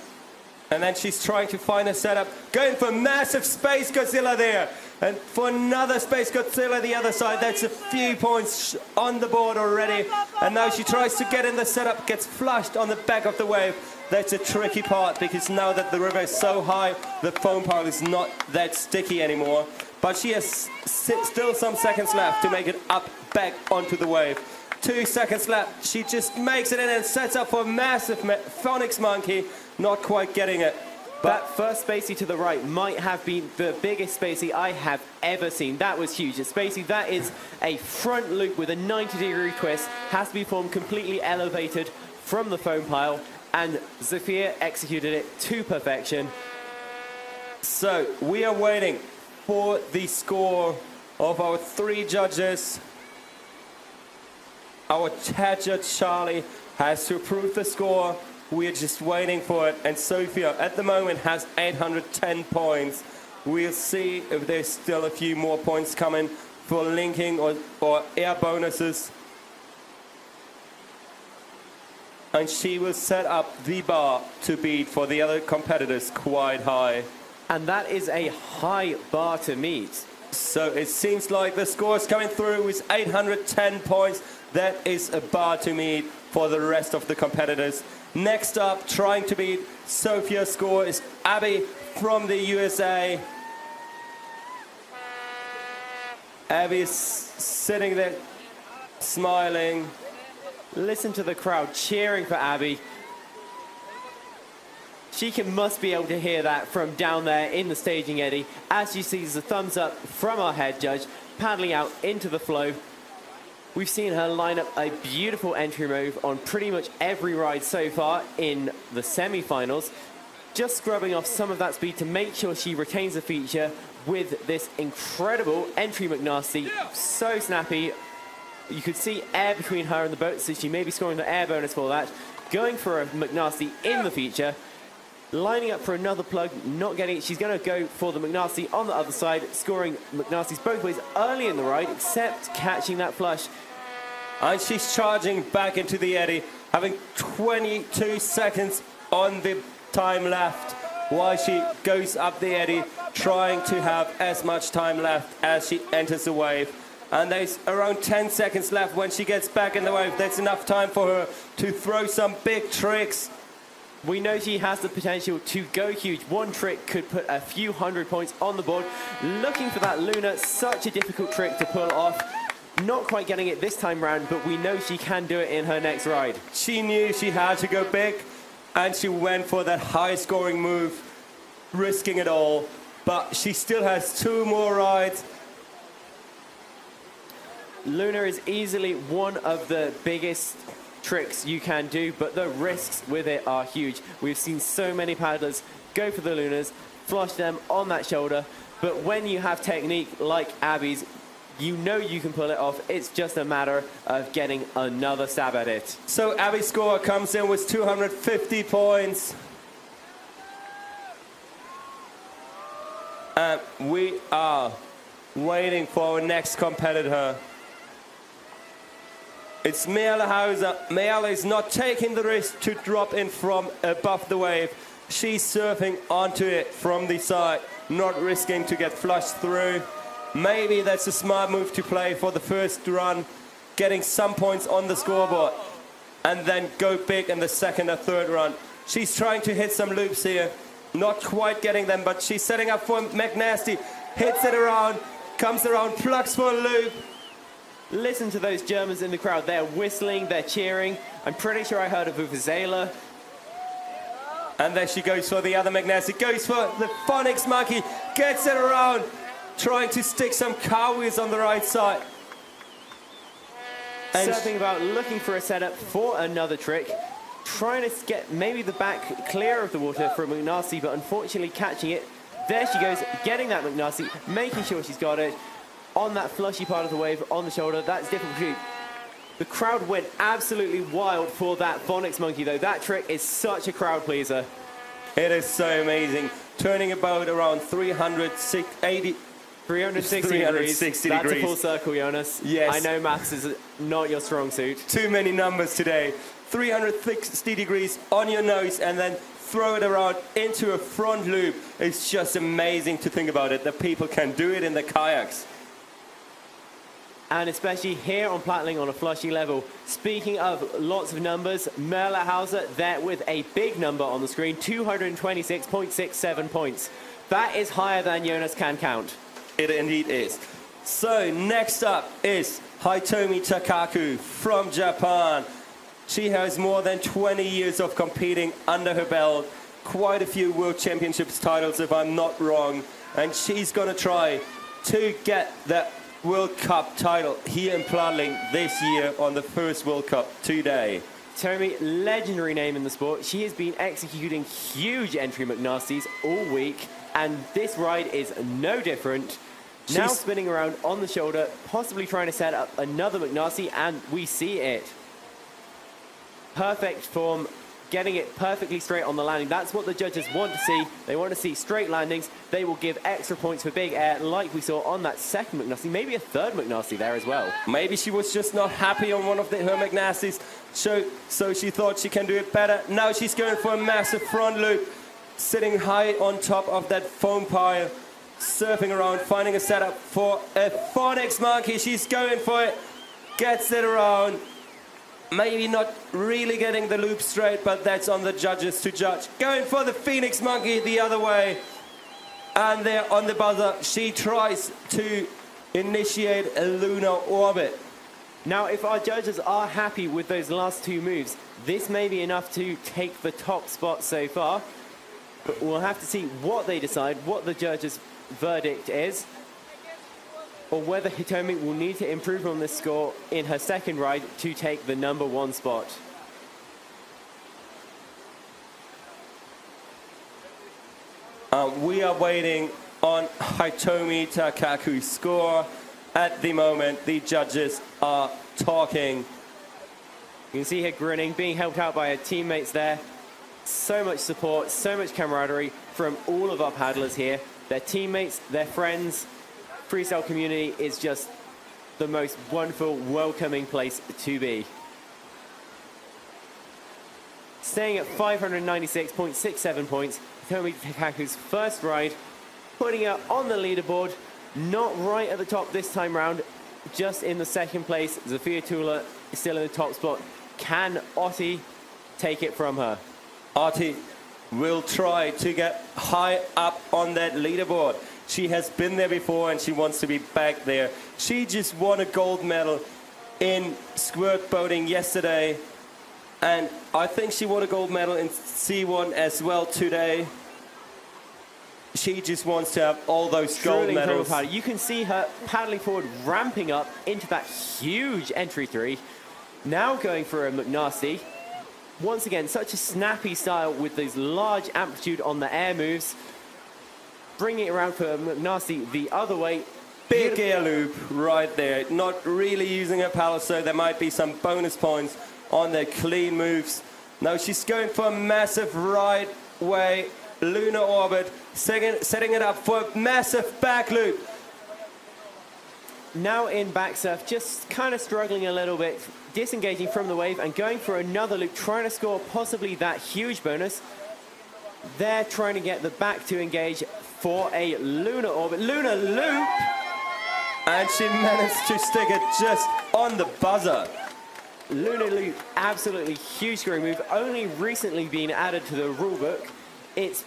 And then she's trying to find a setup, going for massive Space Godzilla there. And for another Space Godzilla the other side. That's a few points on the board already. And now she tries to get in the setup, gets flushed on the back of the wave. That's a tricky part, because now that the river is so high, the foam pile is not that sticky anymore. But she has still some seconds left to make it up back onto the wave. 2 seconds left. She just makes it in and sets up for a massive Phonics Monkey. Not quite getting it. That first Spacey to the right might have been the biggest Spacey I have ever seen. That was huge. A Spacey, that is a front loop with a 90-degree twist. Has to be formed completely elevated from the foam pile. And Zofia executed it to perfection. So we are waiting for the score of our 3 judges. Our head judge, Charlie, has to approve the score. We are just waiting for it. And Sophia, at the moment, has 810 points. We'll see if there's still a few more points coming for linking or air bonuses. And she will set up the bar to beat for the other competitors quite high. And that is a high bar to meet. So it seems like the score is coming through with 810 points. That is a bar to meet for the rest of the competitors. Next up, trying to beat Sophia's score is Abby from the USA. Abby's sitting there smiling. Listen to the crowd cheering for Abby. She must be able to hear that from down there in the staging eddy as she sees the thumbs up from our head judge paddling out into the flow. We've seen her line up a beautiful entry move on pretty much every ride so far in the semi-finals, just scrubbing off some of that speed to make sure she retains the feature with this incredible entry McNasty. So snappy. You could see air between her and the boat, so she may be scoring the air bonus for that. Going for a McNasty in the feature. Lining up for another plug, not getting it. She's going to go for the McNasty on the other side, scoring McNasties both ways early in the ride, except catching that flush. And she's charging back into the eddy, having 22 seconds on the time left while she goes up the eddy, trying to have as much time left as she enters the wave. And there's around 10 seconds left when she gets back in the wave. That's enough time for her to throw some big tricks. We know she has the potential to go huge. One trick could put a few hundred points on the board. Looking for that Luna, such a difficult trick to pull off. Not quite getting it this time round, but we know she can do it in her next ride. She knew she had to go big, and she went for that high-scoring move, risking it all. But she still has 2 more rides. Luna is easily one of the biggest tricks you can do, but the risks with it are huge. We've seen so many paddlers go for the Lunas, flush them on that shoulder, but when you have technique like Abby's, you know you can pull it off. It's just a matter of getting another stab at it. So Abby's score comes in with 250 points. And we are waiting for our next competitor. It's Merle Hauser. Merle is not taking the risk to drop in from above the wave. She's surfing onto it from the side, not risking to get flushed through. Maybe that's a smart move to play for the first run, getting some points on the scoreboard, and then go big in the second or third run. She's trying to hit some loops here, not quite getting them, but she's setting up for McNasty, hits it around, comes around, plugs for a loop. Listen to those Germans in the crowd. They're whistling, they're cheering. I'm pretty sure I heard a Vuvuzela. And there she goes for the other McNasty. Goes for the Phonics Monkey. Gets it around. Trying to stick some car wheels on the right side. Surfing about, looking for a setup for another trick. Trying to get maybe the back clear of the water for McNasty, but unfortunately catching it. There she goes, getting that McNasty, making sure she's got it. On that flushy part of the wave, on the shoulder, that's difficult to do. The crowd went absolutely wild for that Phonics Monkey, though. That trick is such a crowd pleaser. It is so amazing. Turning about around 360 degrees. That's a full circle, Jonas. Yes. I know maths is not your strong suit. Too many numbers today. 360 degrees on your nose and then throw it around into a front loop. It's just amazing to think about it, that people can do it in the kayaks. And especially here on Plattling on a flushy level. Speaking of lots of numbers, Merle Hauser there with a big number on the screen, 226.67 points. That is higher than Jonas can count. It indeed is. So next up is Hitomi Takaku from Japan. She has more than 20 years of competing under her belt. Quite a few World Championships titles, if I'm not wrong. And she's going to try to get the World Cup title here in Plattling this year on the first World Cup today. Tomi, legendary name in the sport. She has been executing huge entry McNasties all week, and this ride is no different. Now spinning around on the shoulder, possibly trying to set up another McNasty, and we see it. Perfect form, getting it perfectly straight on the landing. That's what the judges want to see. They want to see straight landings. They will give extra points for big air, like we saw on that second McNasty, maybe a third McNasty there as well. Maybe she was just not happy on one of her McNasties, so she thought she can do it better. Now she's going for a massive front loop, sitting high on top of that foam pile, surfing around, finding a setup for a Phoenix Monkey. She's going for it, gets it around. Maybe not really getting the loop straight, but that's on the judges to judge. Going for the Phoenix Monkey the other way. And there on the buzzer, she tries to initiate a lunar orbit. Now, if our judges are happy with those last two moves, this may be enough to take the top spot so far. But we'll have to see what they decide, what the judges' verdict is, or whether Hitomi will need to improve on this score in her second ride to take the #1 spot. We are waiting on Hitomi Takaku's score. At the moment, the judges are talking. You can see her grinning, being helped out by her teammates there. So much support, so much camaraderie from all of our paddlers here. Their teammates, their friends. Freestyle community is just the most wonderful, welcoming place to be. Staying at 596.67 points, Hitomi Takaku's first ride, putting her on the leaderboard, not right at the top this time round, just in the second place. Zofia Tula is still in the top spot. Can Otti take it from her? Otti will try to get high up on that leaderboard. She has been there before and she wants to be back there. She just won a gold medal in squirt boating yesterday. And I think she won a gold medal in C1 as well today. She just wants to have all those gold medals. You can see her paddling forward, ramping up into that huge entry three. Now going for a McNasty. Once again, such a snappy style with these large amplitude on the air moves. Bringing it around for a McNasty the other way. Big air loop right there. Not really using her paddle, so there might be some bonus points on their clean moves. Now she's going for a massive right way lunar orbit, setting it up for a massive back loop. Now in back surf, just kind of struggling a little bit, disengaging from the wave and going for another loop, trying to score possibly that huge bonus. They're trying to get the back to engage for a lunar orbit, lunar loop. And she managed to stick it just on the buzzer. Lunar loop, absolutely huge scoring move, only recently been added to the rulebook. It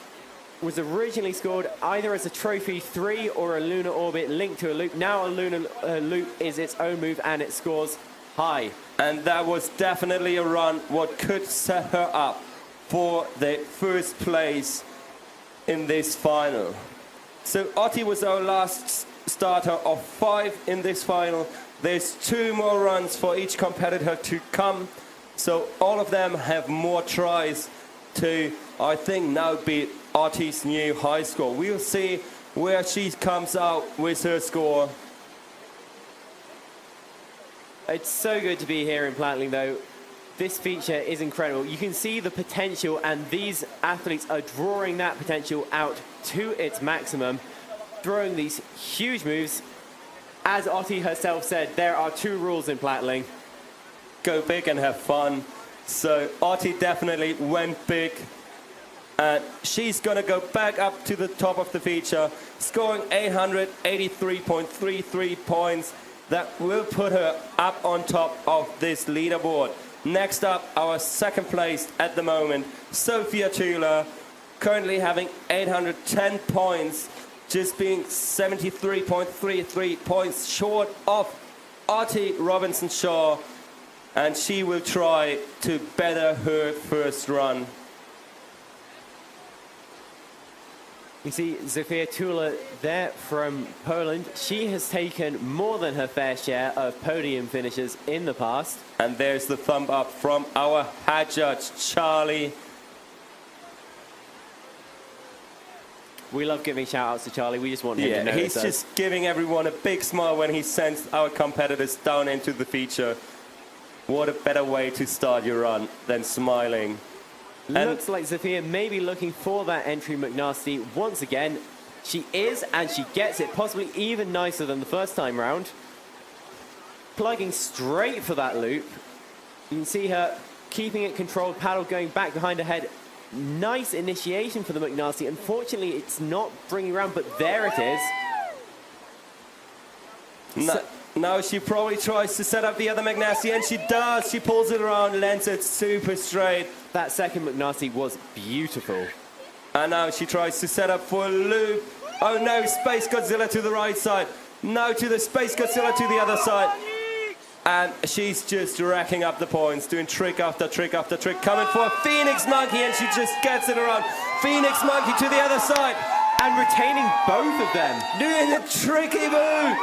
was originally scored either as a trophy 3 or a lunar orbit linked to a loop. Now a lunar loop is its own move and it scores high. And that was definitely a run what could set her up for the first place in this final. So Otti was our last starter of 5 in this final. There's 2 more runs for each competitor to come. So all of them have more tries to, I think, now beat Otti's new high score. We'll see where she comes out with her score. It's so good to be here in Plattling, though. This feature is incredible. You can see the potential, and these athletes are drawing that potential out to its maximum, throwing these huge moves. As Otti herself said, there are 2 rules in Plattling. Go big and have fun. So Otti definitely went big. And she's going to go back up to the top of the feature, scoring 883.33 points. That will put her up on top of this leaderboard. Next up, our second place at the moment, Zofia Tula, currently having 810 points, just being 73.33 points short of Otti Robinson-Shaw, and she will try to better her first run. You see Zofia Tula there from Poland. She has taken more than her fair share of podium finishes in the past. And there's the thumb up from our head judge, Charlie. We love giving shout-outs to Charlie. We just want him to know. He's just giving everyone a big smile when he sends our competitors down into the feature. What a better way to start your run than smiling. Looks like Zofia may be looking for that entry McNasty once again. She is, and she gets it, possibly even nicer than the first time round. Plugging straight for that loop. You can see her keeping it controlled, paddle going back behind her head. Nice initiation for the McNasty. Unfortunately, it's not bringing around, but there it is. Now she probably tries to set up the other McNasty, and she does. She pulls it around, lands it super straight. That second McNasty was beautiful. And now she tries to set up for a loop. Oh no, Space Godzilla to the right side. Now to the Space Godzilla to the other side. And she's just racking up the points, doing trick after trick after trick, coming for a Phoenix Monkey, and she just gets it around. Phoenix Monkey to the other side. And retaining both of them. Doing a tricky move.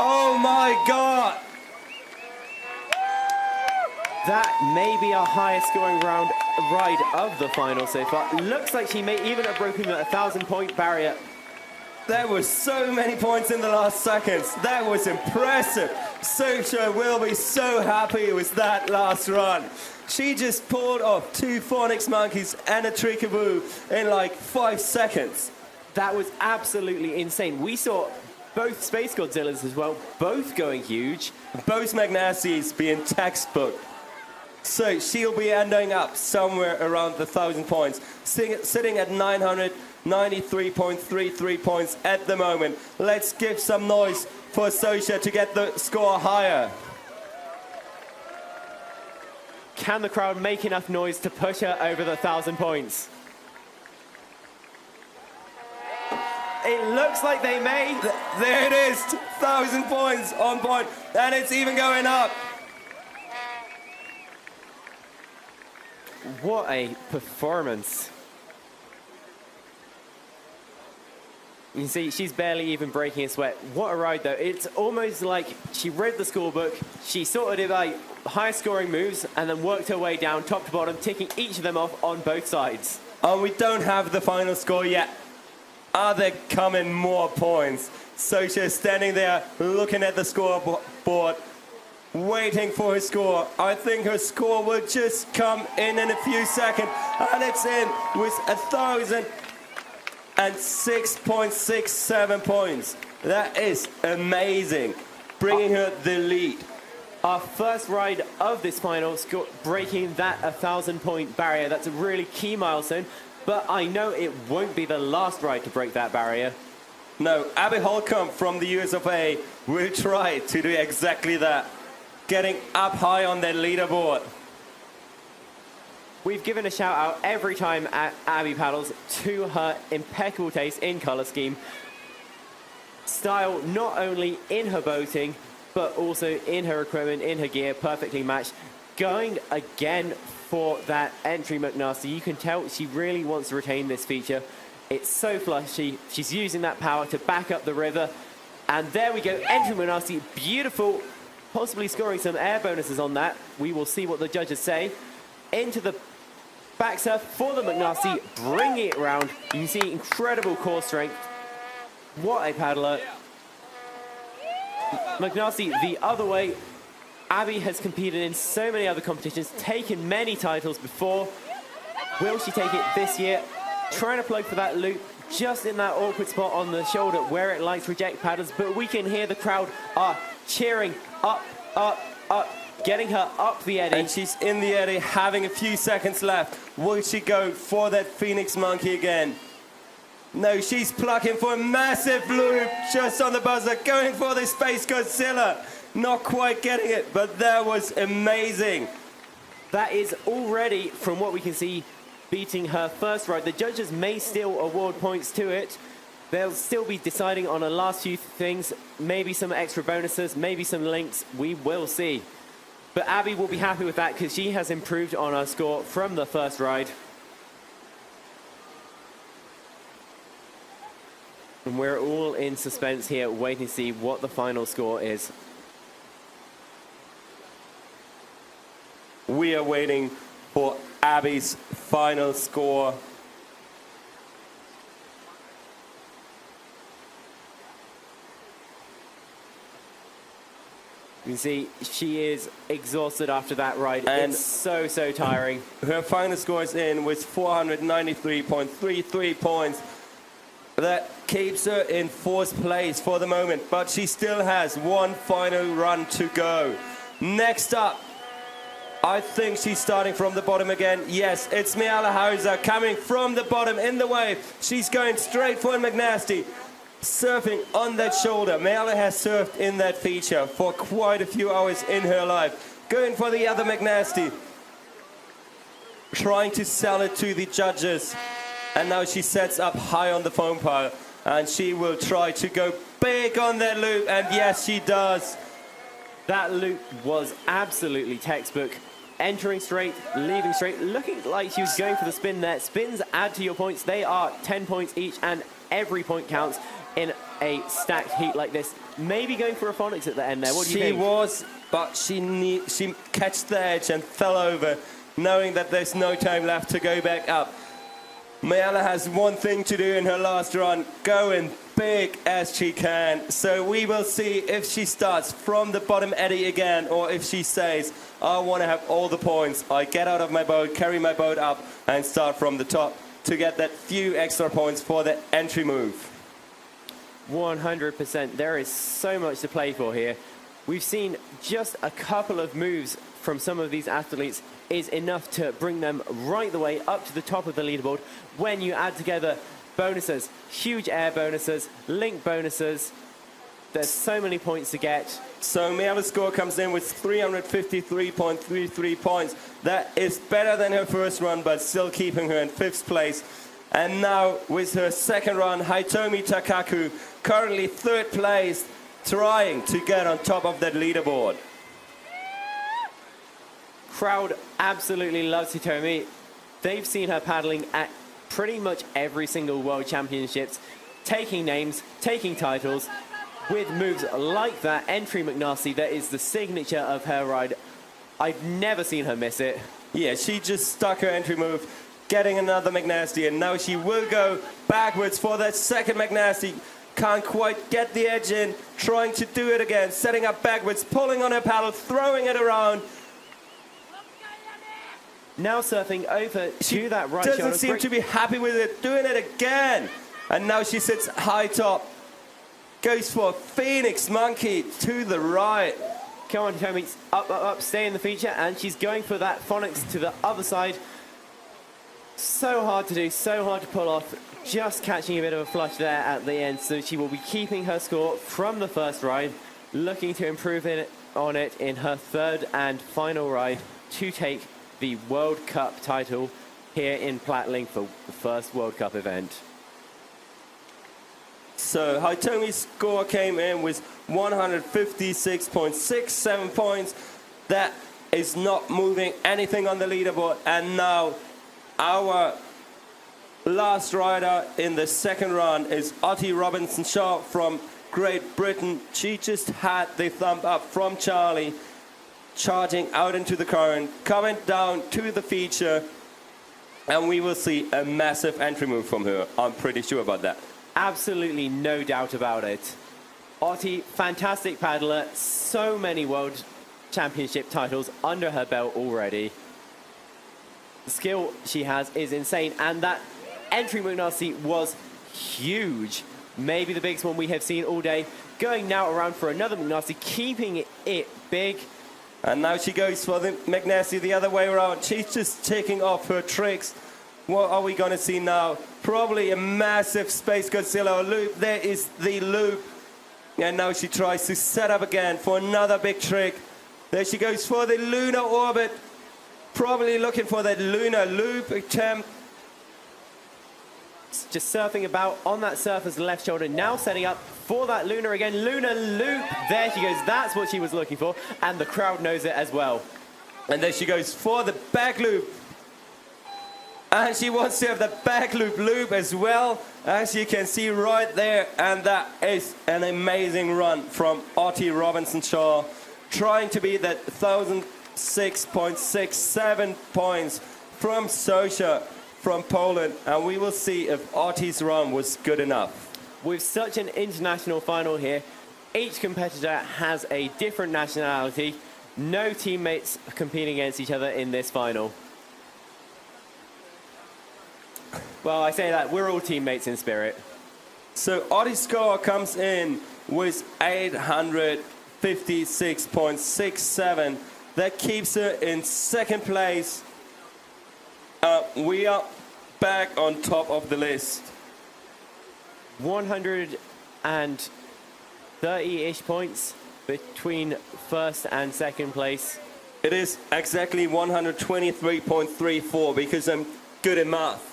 Oh my God. That may be our highest scoring ride of the final so far. Looks like she may even have broken the 1,000-point barrier. There were so many points in the last seconds. That was impressive. Sosha will be so happy with that last run. She just pulled off 2 Phoenix Monkeys and a Trickaboo in like 5 seconds. That was absolutely insane. We saw both Space Godzillas as well, both going huge. Both McNasties being textbook. So she'll be ending up somewhere around the 1,000 points, sitting at 993.33 points at the moment. Let's give some noise for Sosha to get the score higher. Can the crowd make enough noise to push her over the 1,000 points? It looks like they may. There it is, 1,000 points on point, and it's even going up. What a performance. You can see she's barely even breaking a sweat. What a ride, though. It's almost like she read the scorebook, she sorted it by high scoring moves, and then worked her way down top to bottom, ticking each of them off on both sides. And we don't have the final score yet. Are there coming more points? Sosha standing there looking at the scoreboard, waiting for her score. I think her score will just come in a few seconds, and it's in with 1,006.67 points. That is amazing, bringing her the lead. Our first ride of this final, breaking that 1,000-point barrier. That's a really key milestone, but I know it won't be the last ride to break that barrier. No, Abby Holcomb from the US of A will try to do exactly that, getting up high on that leaderboard. We've given a shout out every time Abby paddles to her impeccable taste in color scheme. Style not only in her boating, but also in her equipment, in her gear, perfectly matched. Going again for that entry McNasty. You can tell she really wants to retain this feature. It's so flushy. She's using that power to back up the river. And there we go, entry McNasty, beautiful. Possibly scoring some air bonuses on that. We will see what the judges say. Into the back surf for the McNasty, bringing it around. You can see incredible core strength. What a paddler. McNasty the other way. Abby has competed in so many other competitions, taken many titles before. Will she take it this year? Trying to plug for that loop, just in that awkward spot on the shoulder where it likes reject paddles, but we can hear the crowd are cheering up, up, up, getting her up the eddy. And she's in the eddy, having a few seconds left. Will she go for that Phoenix Monkey again? No, she's plucking for a massive loop just on the buzzer, going for the Space Godzilla. Not quite getting it, but that was amazing. That is already, from what we can see, beating her first ride. The judges may still award points to it. They'll still be deciding on the last few things, maybe some extra bonuses, maybe some links. We will see. But Abby will be happy with that because she has improved on her score from the first ride. And we're all in suspense here, waiting to see what the final score is. We are waiting for Abby's final score. You can see she is exhausted after that ride. And it's so tiring. Her final score is in with 493.33 points. That keeps her in 4th place for the moment, but she still has one final run to go. Next up, I think she's starting from the bottom again. Yes, it's Meala Hauser coming from the bottom in the wave. She's going straight for McNasty, surfing on that shoulder. Meala has surfed in that feature for quite a few hours in her life. Going for the other McNasty, trying to sell it to the judges. And now she sets up high on the foam pile, and she will try to go big on that loop, and yes, she does. That loop was absolutely textbook. Entering straight, leaving straight, looking like she was going for the spin there. Spins add to your points. They are 10 points each, and every point counts in a stacked heat like this. Maybe going for a phonics at the end there. What do you think? She was, but she catched the edge and fell over, knowing that there's no time left to go back up. Meala has one thing to do in her last run, going big as she can. So we will see if she starts from the bottom eddy again, or if she says, I want to have all the points. I get out of my boat, carry my boat up, and start from the top to get that few extra points for the entry move. 100%. There is so much to play for here. We've seen just a couple of moves from some of these athletes is enough to bring them right the way up to the top of the leaderboard. When you add together bonuses, huge air bonuses, link bonuses, there's so many points to get. So Meala's score comes in with 353.33 points. That is better than her first run, but still keeping her in 5th place. And now with her second run, Hitomi Takaku, currently 3rd place, trying to get on top of that leaderboard. Crowd absolutely loves Hitomi. They've seen her paddling at pretty much every single World Championships, taking names, taking titles, with moves like that entry McNasty. That is the signature of her ride. I've never seen her miss it. Yeah, she just stuck her entry move, getting another McNasty, and now she will go backwards for that second McNasty. Can't quite get the edge in, trying to do it again, setting up backwards, pulling on her paddle, throwing it around. Now surfing over to that right shoulder. Doesn't seem to be happy with it, doing it again. And now she sits high top. Goes for Phoenix Monkey to the right. Come on, Hitomi, up, stay in the feature, and she's going for that phonics to the other side. So hard to do, so hard to pull off. Just catching a bit of a flush there at the end, so she will be keeping her score from the first ride, looking to improve on it in her 3rd and final ride to take the World Cup title here in Plattling for the first World Cup event. So Hitomi's score came in with 156.67 points. That is not moving anything on the leaderboard. And now our last rider in the second run is Otti Robinson-Shaw from Great Britain. She just had the thumb up from Charlie, charging out into the current, coming down to the feature, and we will see a massive entry move from her. I'm pretty sure about that. Absolutely no doubt about it. Otti, fantastic paddler, so many World Championship titles under her belt already. The skill she has is insane, and that entry McNasty was huge. Maybe the biggest one we have seen all day. Going now around for another McNasty, keeping it big. And now she goes for the McNasty the other way around. She's just taking off her tricks. What are we going to see now? Probably a massive Space Godzilla loop. There is the loop. And now she tries to set up again for another big trick. There she goes for the lunar orbit. Probably looking for that lunar loop attempt. Just surfing about on that surfer's left shoulder, now setting up for that lunar again. Lunar loop. There she goes. That's what she was looking for. And the crowd knows it as well. And there she goes for the back loop. And she wants to have the back loop as well, as you can see right there. And that is an amazing run from Otti Robinson-Shaw, trying to beat that 1,006.67 points from Sosha from Poland. And we will see if Otti's run was good enough. With such an international final here, Each competitor has a different nationality. No teammates competing against each other in this final. Well, I say that, we're all teammates in spirit. So Audie's score comes in with 856.67. That keeps her in second place. We are back on top of the list. 130-ish points between first and second place. It is exactly 123.34 because I'm good in math.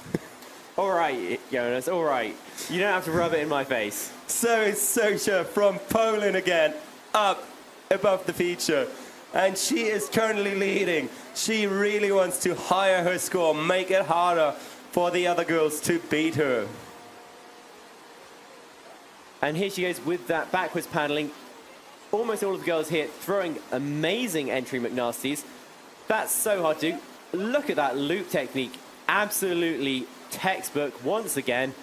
All right, Jonas, all right. You don't have to rub it in my face. So it's Sosha from Poland again, up above the feature. And she is currently leading. She really wants to higher her score, make it harder for the other girls to beat her. And here she goes with that backwards paddling. Almost all of the girls here throwing amazing entry McNasties. That's so hard to do. Look at that loop technique. Absolutely textbook once again.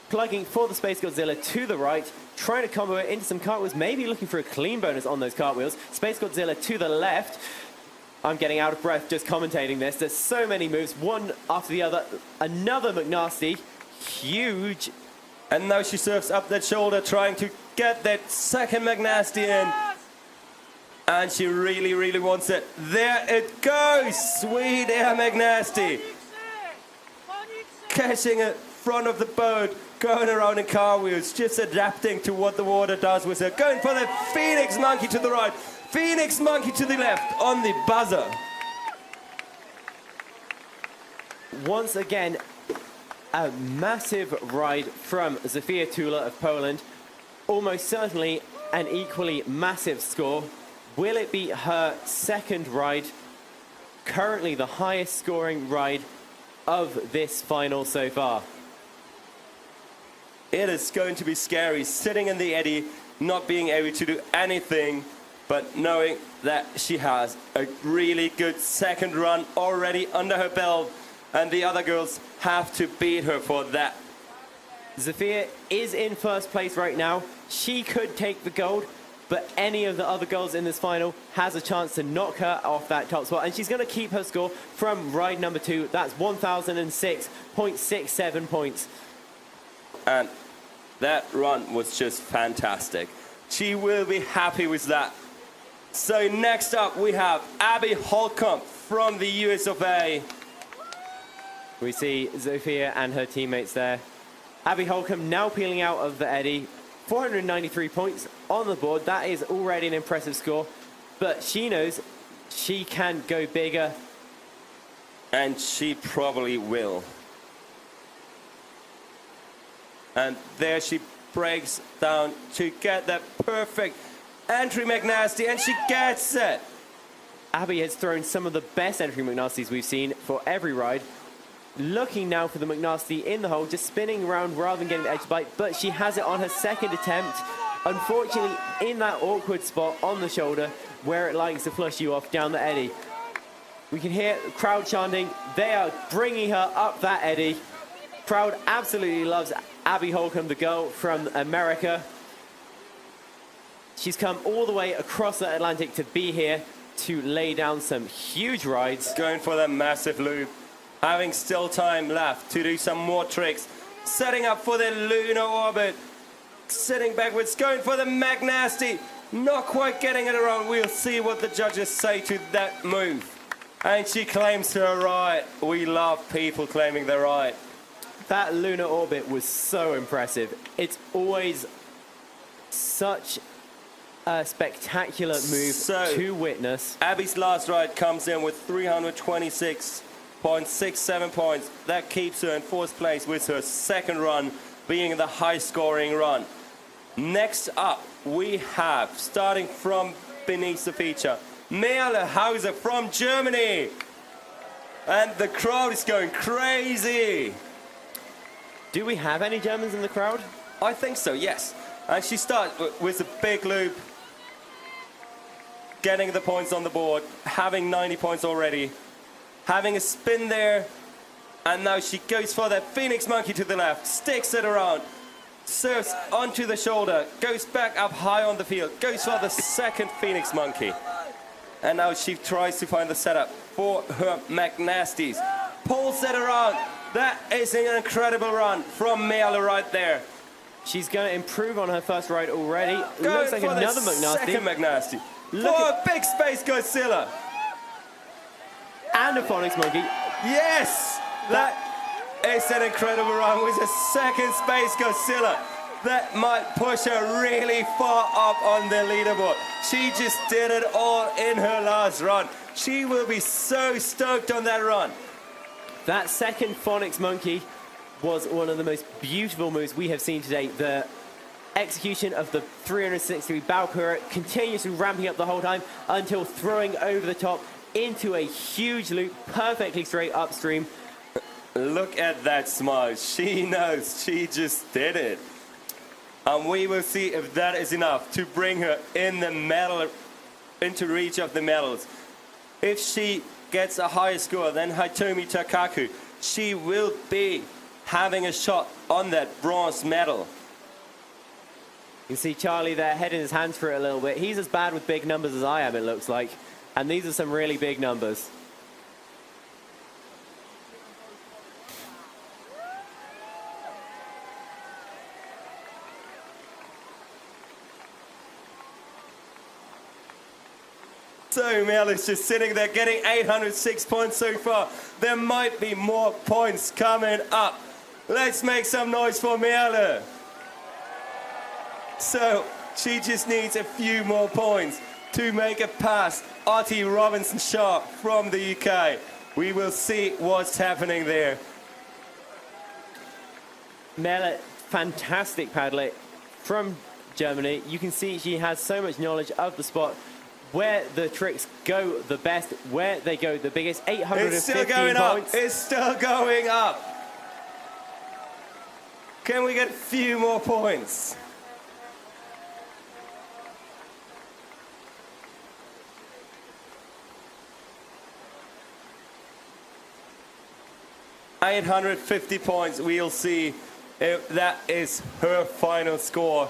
Plugging for the Space Godzilla to the right, trying to combo it into some cartwheels, maybe looking for a clean bonus on those cartwheels. Space Godzilla to the left. I'm getting out of breath just commentating this. There's so many moves, one after the other. Another McNasty, huge. And now she serves up that shoulder, trying to get that second McNasty in. And she really, really wants it. There it goes! Sweet air McNasty. Catching it front of the boat, going around in cartwheels, just adapting to what the water does with her. Going for the Phoenix Monkey to the right, Phoenix Monkey to the left on the buzzer. Once again, a massive ride from Zofia Tula of Poland. Almost certainly an equally massive score. Will it be her second ride? Currently the highest scoring ride of this final so far. It is going to be scary, sitting in the eddy, not being able to do anything, but knowing that she has a really good second run already under her belt, and the other girls have to beat her for that. Zofia is in first place right now. She could take the gold, but any of the other girls in this final has a chance to knock her off that top spot, and she's going to keep her score from ride number 2. That's 1,006.67 points. And that run was just fantastic. She will be happy with that. So next up we have Abby Holcomb from the US of A. We see Zofia and her teammates there. Abby Holcomb now peeling out of the eddy. 493 points on the board. That is already an impressive score. But she knows she can go bigger. And she probably will. And there she breaks down to get that perfect entry McNasty, and she gets it. Abby has thrown some of the best entry McNasties we've seen for every ride. Looking now for the McNasty in the hole, just spinning around rather than getting the edge bite, but she has it on her second attempt. Unfortunately, in that awkward spot on the shoulder where it likes to flush you off down the eddy. We can hear the crowd chanting. They are bringing her up that eddy. Crowd absolutely loves Abby Holcomb, the girl from America. She's come all the way across the Atlantic to be here to lay down some huge rides. Going for the massive loop. Having still time left to do some more tricks. Setting up for the lunar orbit. Sitting backwards, going for the McNasty. Not quite getting it around. We'll see what the judges say to that move. And she claims her right. We love people claiming their right. That lunar orbit was so impressive. It's always such a spectacular move to witness. Abby's last ride comes in with 326.67 points. That keeps her in fourth place with her second run being the high-scoring run. Next up, we have, starting from beneath the feature, Merle Hauser from Germany. And the crowd is going crazy. Do we have any Germans in the crowd? I think so, yes. And she starts with a big loop, getting the points on the board, having 90 points already, having a spin there, and now she goes for that Phoenix Monkey to the left, sticks it around, Surfs onto the shoulder, goes back up high on the field, goes for the second Phoenix Monkey. And now she tries to find the setup for her McNasties. Pulls it around. That is an incredible run from Merle right there. She's going to improve on her first ride already. Going Looks like for another the McNasty. second McNasty. Look for at a big space Godzilla. And a Phonics Monkey. Yes! That is an incredible run with a second space Godzilla. That might push her really far up on the leaderboard. She just did it all in her last run. She will be so stoked on that run. That second Phonics Monkey was one of the most beautiful moves we have seen today. The execution of the 360 bow pirouette continuously ramping up the whole time until throwing over the top into a huge loop, perfectly straight upstream. Look at that smile. She knows she just did it. And we will see if that is enough to bring her in the medal, into reach of the medals. If she gets a higher score than Hitomi Takaku, she will be having a shot on that bronze medal. You see Charlie there heading his hands for it a little bit. He's as bad with big numbers as I am, it looks like. And these are some really big numbers. So Mel is just sitting there getting 806 points so far. There might be more points coming up. Let's make some noise for Merle. So she just needs a few more points to make it past Artie Robinson-Sharp from the UK. We will see what's happening there. Merle, fantastic paddler from Germany. You can see she has so much knowledge of the spot, where the tricks go the best, where they go the biggest. 815 It's still going points. up. It's still going up. Can we get a few more points? $850 points. We'll see if that is her final score.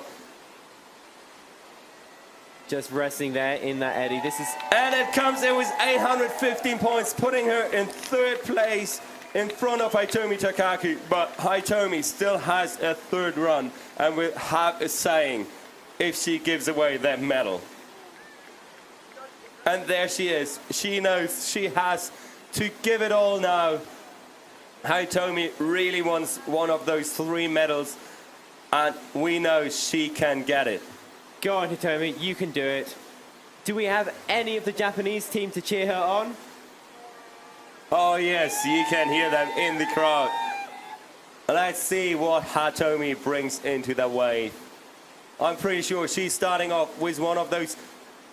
Just resting there in that eddy. This is... And it comes in with 815 points, putting her in third place in front of Hitomi Takaku. But Hitomi still has a third run and will have a saying if she gives away that medal. And there she is. She knows she has to give it all now. Hitomi really wants one of those 3 medals, and we know she can get it. Go on, Hitomi, you can do it. Do we have any of the Japanese team to cheer her on? Oh yes, you can hear them in the crowd. Let's see what Hitomi brings into the wave. I'm pretty sure she's starting off with one of those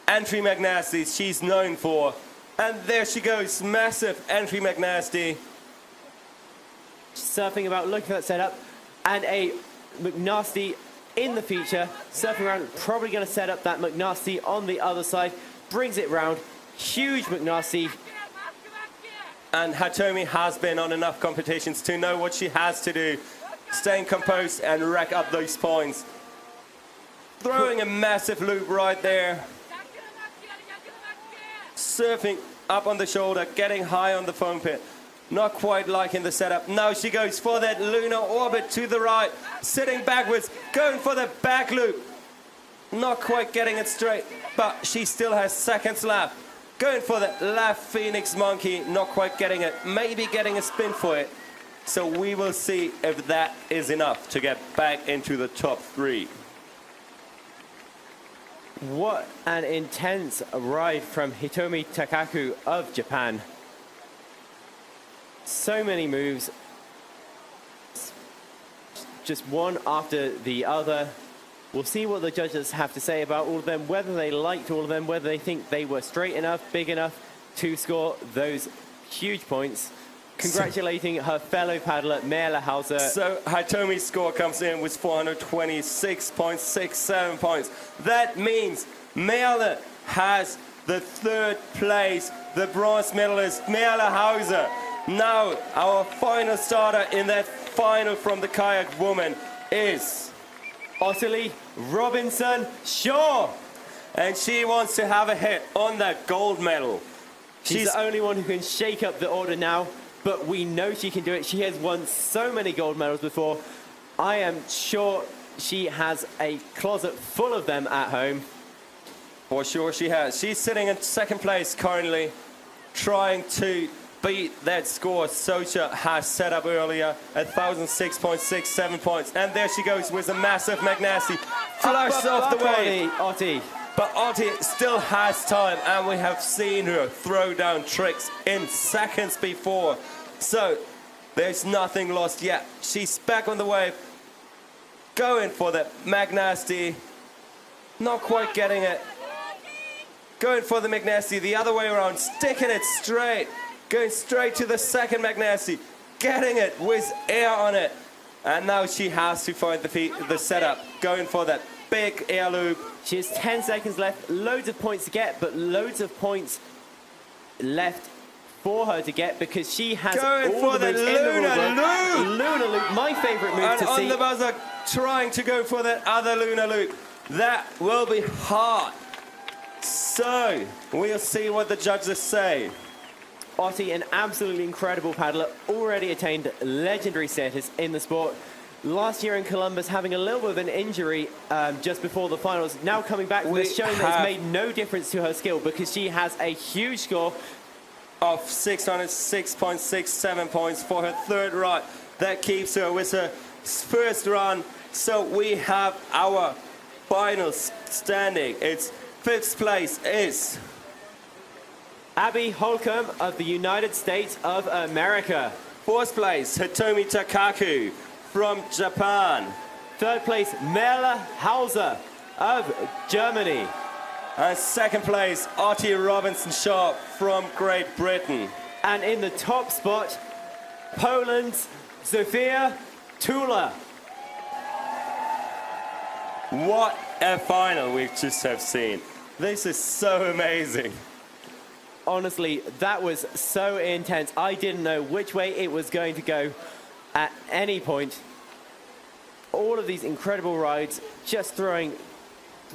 entry McNasties she's known for. And there she goes, massive entry McNasty. Surfing about, looking at that setup, and a McNasty in the feature, surfing around, probably going to set up that McNasty on the other side, brings it round, huge McNasty. And Hitomi has been on enough competitions to know what she has to do, staying composed and rack up those points. Throwing a massive loop right there. Surfing up on the shoulder, getting high on the foam pit. Not quite liking the setup. Now she goes for that lunar orbit to the right, sitting backwards, going for the back loop. Not quite getting it straight, but she still has seconds left. Going for the left Phoenix Monkey, not quite getting it, maybe getting a spin for it. So we will see if that is enough to get back into the top 3. What an intense ride from Hitomi Takaku of Japan. So many moves, just one after the other. We'll see what the judges have to say about all of them, whether they liked all of them, whether they think they were straight enough, big enough to score those huge points. Congratulating her fellow paddler, Merle Hauser. So Hitomi's score comes in with 426.67 points. That means Merle has the 3rd place, the bronze medalist, Merle Hauser. Now, our final starter in that final from the kayak woman is Ottilie Robinson-Shaw. And she wants to have a hit on that gold medal. She's the only one who can shake up the order now, but we know she can do it. She has won so many gold medals before. I am sure she has a closet full of them at home. For sure she has. She's sitting in second place currently, trying to beat that score Socha has set up earlier at 1,006.67 points. And there she goes with a massive McNasty. Flush off the way. Ottie. But Ottie still has time, and we have seen her throw down tricks in seconds before. So there's nothing lost yet. She's back on the wave, going for the McNasty. Not quite getting it. Going for the McNasty the other way around, sticking it straight. Going straight to the second McNasty, getting it with air on it. And now she has to find the setup, going for that big air loop. She has 10 seconds left, loads of points to get, but loads of points left for her to get because she has going all for the moves Luna in the rulebook. loop. Luna loop, my favorite move and to see. on the buzzer, trying to go for that other Luna loop. That will be hard. So, we'll see what the judges say. Ottie, an absolutely incredible paddler, already attained legendary status in the sport. Last year in Columbus, having a little bit of an injury just before the finals. Now coming back from this, showing that it's made no difference to her skill because she has a huge score of 606.67 points for her third run. That keeps her with her first run. So we have our finals standing. It's fifth place is Abby Holcomb of the United States of America. Fourth place, Hitomi Takaku from Japan. Third place, Mela Hauser of Germany. And second place, Ottie Robinson-Shaw from Great Britain. And in the top spot, Poland's Zofia Tula. What a final we just have seen. This is so amazing. Honestly, that was so intense. I didn't know which way it was going to go at any point. All of these incredible rides, just throwing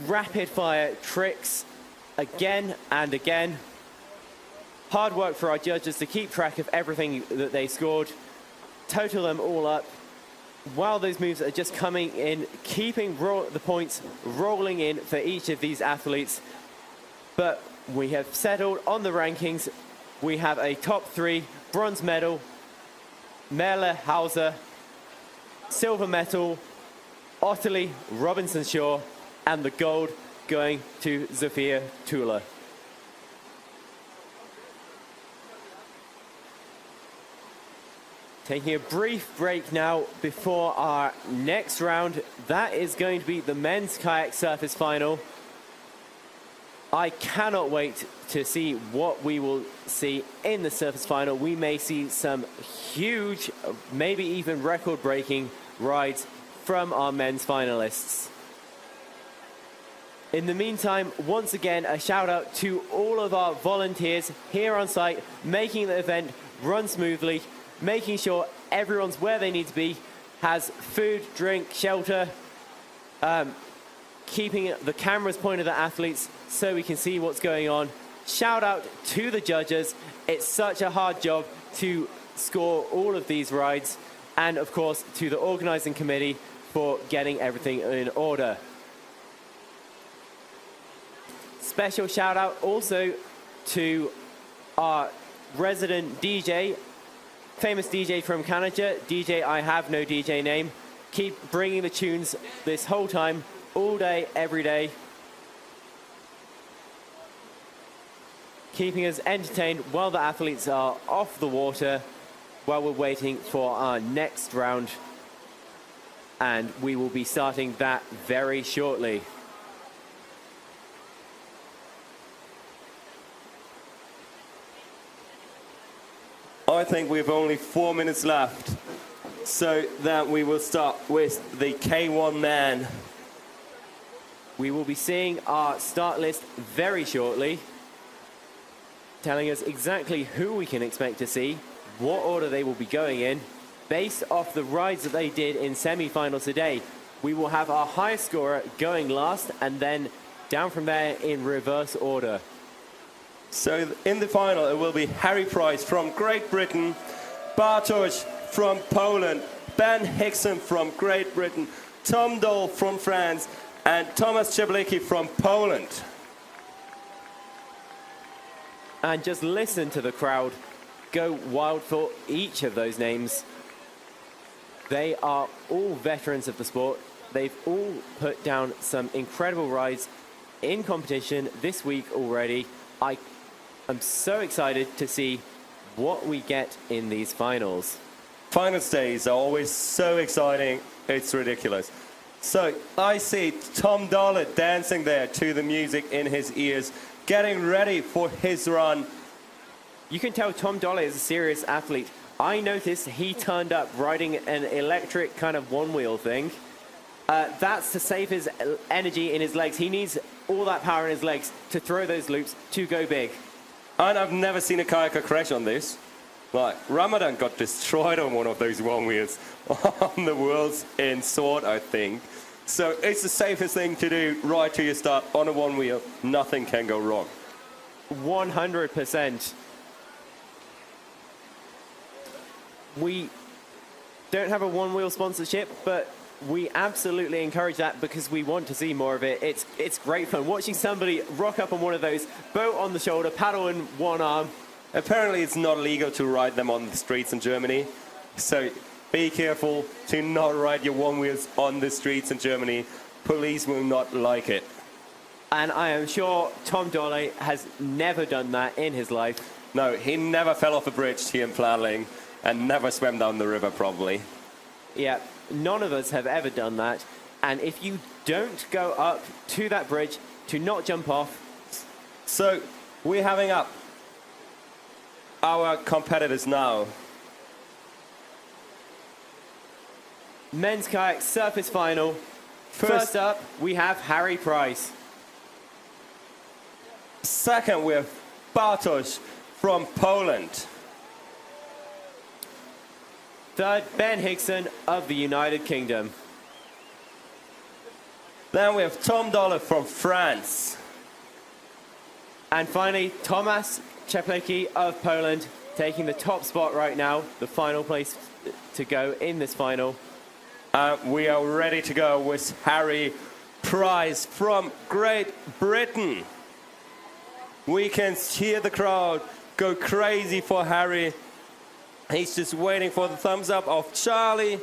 rapid fire tricks again and again. Hard work for our judges to keep track of everything that they scored, total them all up, while those moves are just coming in, keeping the points rolling in for each of these athletes. But we have settled on the rankings. We have a top three, bronze medal, Mela Hauser, silver medal, Ottilie Robinson-Shaw, and the gold going to Zofia Tula. Taking a brief break now before our next round. That is going to be the men's kayak surface final. I cannot wait to see what we will see in the surface final. We may see some huge, maybe even record-breaking rides from our men's finalists. In the meantime, once again, a shout out to all of our volunteers here on site, making the event run smoothly, making sure everyone's where they need to be, has food, drink, shelter, keeping the cameras pointed at athletes so we can see what's going on. Shout out to the judges. It's such a hard job to score all of these rides. And of course, to the organizing committee for getting everything in order. Special shout out also to our resident DJ, famous DJ from Canada, DJ I Have No DJ Name. Keep bringing the tunes this whole time, all day, every day. Keeping us entertained while the athletes are off the water, while we're waiting for our next round. And we will be starting that very shortly. I think we've only 4 minutes left, so that we will start with the K1 man. We will be seeing our start list very shortly, telling us exactly who we can expect to see, what order they will be going in, based off the rides that they did in semi-finals today. We will have our highest scorer going last, and then down from there in reverse order. So in the final, it will be Harry Price from Great Britain, Bartosz from Poland, Ben Hickson from Great Britain, Tom Dole from France, and Tomasz Ceblicki from Poland. And just listen to the crowd go wild for each of those names. They are all veterans of the sport. They've all put down some incredible rides in competition this week already. I am so excited to see what we get in these finals. Finals days are always so exciting, it's ridiculous. So I see Tom Dollett dancing there to the music in his ears, getting ready for his run. You can tell Tom Dollett is a serious athlete. I noticed he turned up riding an electric kind of one-wheel thing. That's to save his energy in his legs. He needs all that power in his legs to throw those loops, to go big. And I've never seen a kayaker crash on this. Like, Ramadan got destroyed on one of those one wheels on the Worlds in Sword, I think. So it's the safest thing to do right to your start on a one wheel. Nothing can go wrong. 100%. We don't have a one-wheel sponsorship, but we absolutely encourage that because we want to see more of it. It's great fun watching somebody rock up on one of those, boat on the shoulder, paddle in one arm. Apparently it's not legal to ride them on the streets in Germany, so be careful to not ride your one wheels on the streets in Germany. Police will not like it. And I am sure Tom Dolley has never done that in his life. No, he never fell off a bridge here in Plattling and never swam down the river probably. Yeah, none of us have ever done that. And if you don't go up to that bridge, to not jump off. So we're having up our competitors now. Men's kayak surface final. First up, we have Harry Price. Second, we have Bartosz from Poland. Third, Ben Hickson of the United Kingdom. Then we have Tom Dollett from France. And finally, Tomasz Ceblicki of Poland, taking the top spot right now, the final place to go in this final. We are ready to go with Harry Price from Great Britain. We can hear the crowd go crazy for Harry. He's just waiting for the thumbs up of Charlie.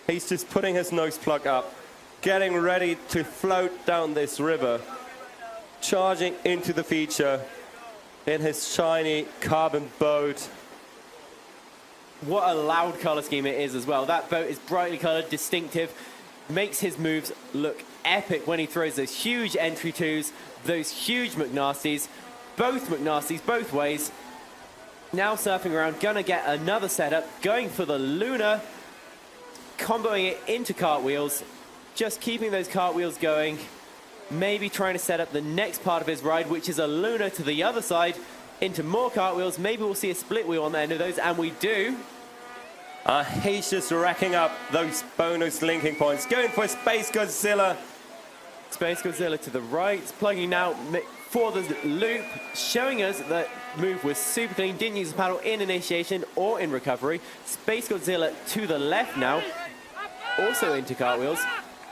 He's just putting his nose plug up, getting ready to float down this river, charging into the feature in his shiny carbon boat. What a loud color scheme it is as well. That boat is brightly colored, distinctive, makes his moves look epic when he throws those huge entry twos, those huge McNasties, both ways. Now surfing around, gonna get another setup, going for the Luna, comboing it into cartwheels, just keeping those cartwheels going, maybe trying to set up the next part of his ride, which is a Luna to the other side, into more cartwheels. Maybe we'll see a split wheel on the end of those, and we do. He's just racking up those bonus linking points, going for Space Godzilla. Space Godzilla to the right, plugging now for the loop, showing us that move was super clean, didn't use the paddle in initiation or in recovery. Space Godzilla to the left now, also into cartwheels.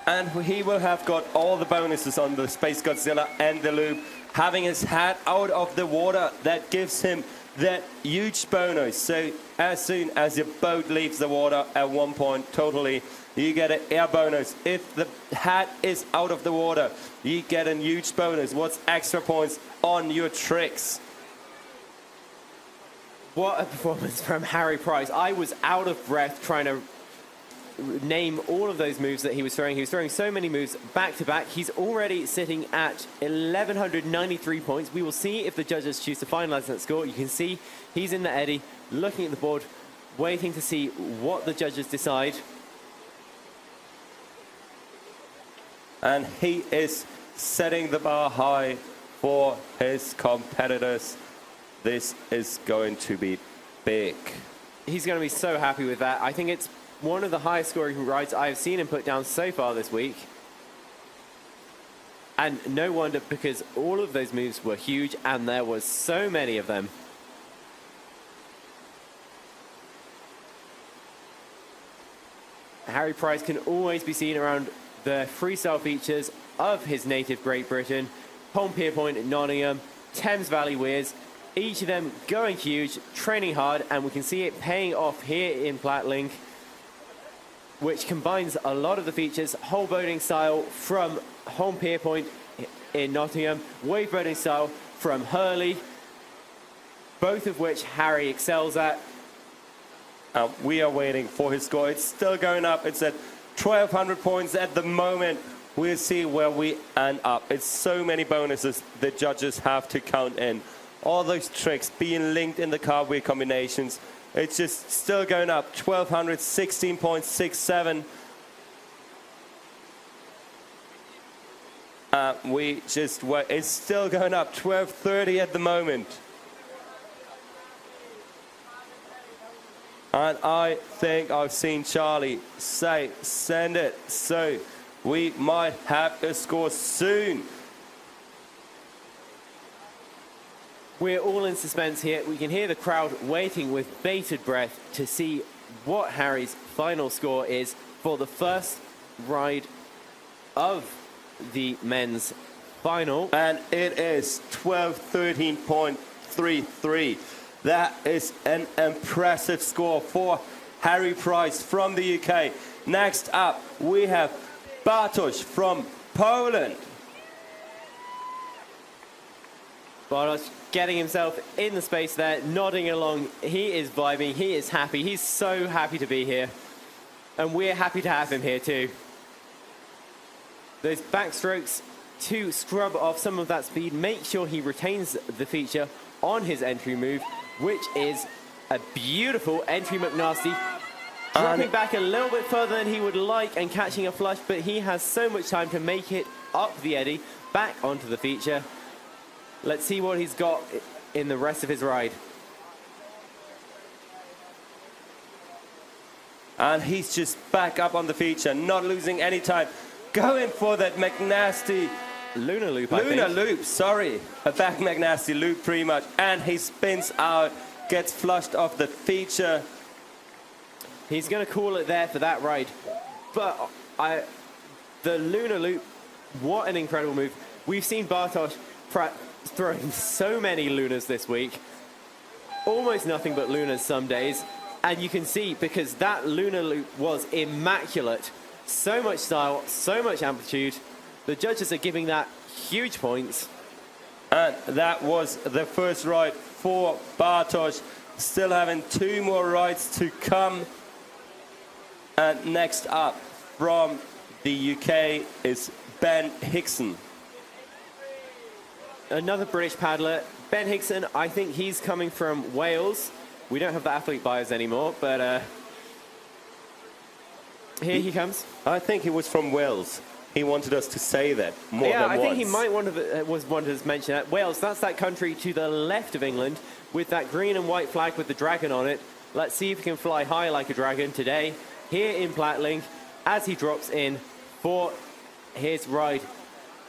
And he will have got all the bonuses on the Space Godzilla and the loop. Having his hat out of the water, that gives him that huge bonus. So as soon as your boat leaves the water at one point totally, you get an air bonus. If the hat is out of the water, you get a huge bonus. What's extra points on your tricks? What a performance from Harry Price. I was out of breath trying to name all of those moves that he was throwing. He was throwing so many moves back to back. He's already sitting at 1,193 points. We will see if the judges choose to finalize that score. You can see he's in the eddy, looking at the board, waiting to see what the judges decide. And he is setting the bar high for his competitors. This is going to be big. He's going to be so happy with that. I think it's one of the highest scoring rides I've seen him put down so far this week. And no wonder, because all of those moves were huge and there was so many of them. Harry Price can always be seen around the freestyle features of his native Great Britain, Home Pierpoint at Nottingham, Thames Valley Weirs, each of them going huge, training hard, and we can see it paying off here in Plattling, which combines a lot of the features, whole boating style from Home Pierpoint in Nottingham, wave boating style from Hurley, both of which Harry excels at. We are waiting for his score. It's still going up. It's at 1,200 points at the moment. We'll see where we end up. It's so many bonuses the judges have to count in. All those tricks being linked in the cartwheel combinations. It's just still going up. 1,200, 16.67. It's still going up. 1,230 at the moment. And I think I've seen Charlie say, send it. So we might have a score soon. We're all in suspense here. We can hear the crowd waiting with bated breath to see what Harry's final score is for the first ride of the men's final. And it is 1213.33. That is an impressive score for Harry Price from the UK. Next up, we have Bartosz from Poland. Bartosz getting himself in the space there, nodding along. He is vibing, he is happy. He's so happy to be here. And we're happy to have him here too. Those backstrokes to scrub off some of that speed, make sure he retains the feature on his entry move, which is a beautiful entry McNasty. Dropping back a little bit further than he would like and catching a flush, but he has so much time to make it up the eddy, back onto the feature. Let's see what he's got in the rest of his ride. And he's just back up on the feature, not losing any time. Going for that McNasty Lunar loop, Lunar loop, sorry. A back McNasty loop pretty much. And he spins out, gets flushed off the feature. He's going to call it there for that ride. But the Lunar loop, what an incredible move. We've seen Bartosz throwing so many Lunars this week. Almost nothing but Lunars some days. And you can see, because that Lunar loop was immaculate. So much style, so much amplitude. The judges are giving that huge points. And that was the first ride for Bartosz. Still having 2 more rides to come. And next up from the UK is Ben Hickson. Another British paddler. Ben Hickson, I think he's coming from Wales. We don't have the athlete bios anymore, but here he comes. I think he was from Wales. He wanted us to say that more than once. Yeah, I think he might wanted us to mention that. Wales, that's that country to the left of England with that green and white flag with the dragon on it. Let's see if he can fly high like a dragon today here in Plattling as he drops in for his ride.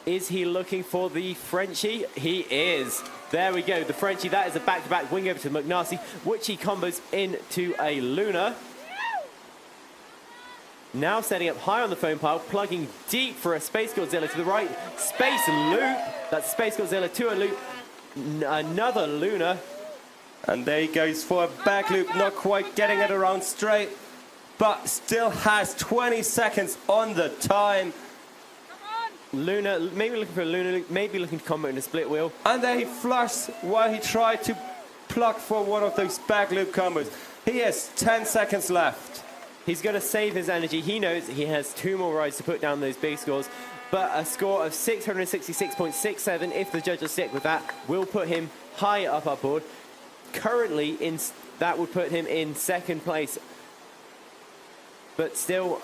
Is he looking for the Frenchie? He is. There we go, the Frenchie. That is a back-to-back wing over to McNasty, which he combos into a Lunar. Now setting up high on the foam pile, plugging deep for a Space Godzilla to the right. Space loop. That's Space Godzilla to a loop. Another Lunar. And there he goes for a back loop, not quite getting it around straight, but still has 20 seconds on the time. Lunar, maybe looking for a Lunar loop, maybe looking to combo in a split wheel. And there he flushed while he tried to pluck for one of those back loop combos. He has 10 seconds left. He's going to save his energy. He knows he has 2 more rides to put down those big scores. But a score of 666.67, if the judges stick with that, will put him high up our board. Currently, that would put him in 2nd place. But still,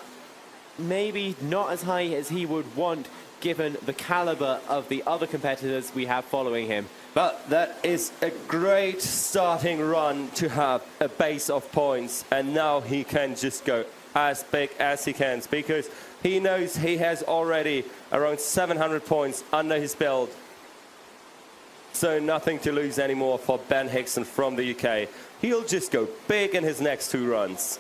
maybe not as high as he would want. given the caliber of the other competitors we have following him. But that is a great starting run to have a base of points, and now he can just go as big as he can, because he knows he has already around 700 points under his belt. So nothing to lose anymore for Ben Hickson from the UK. He'll just go big in his next 2 runs.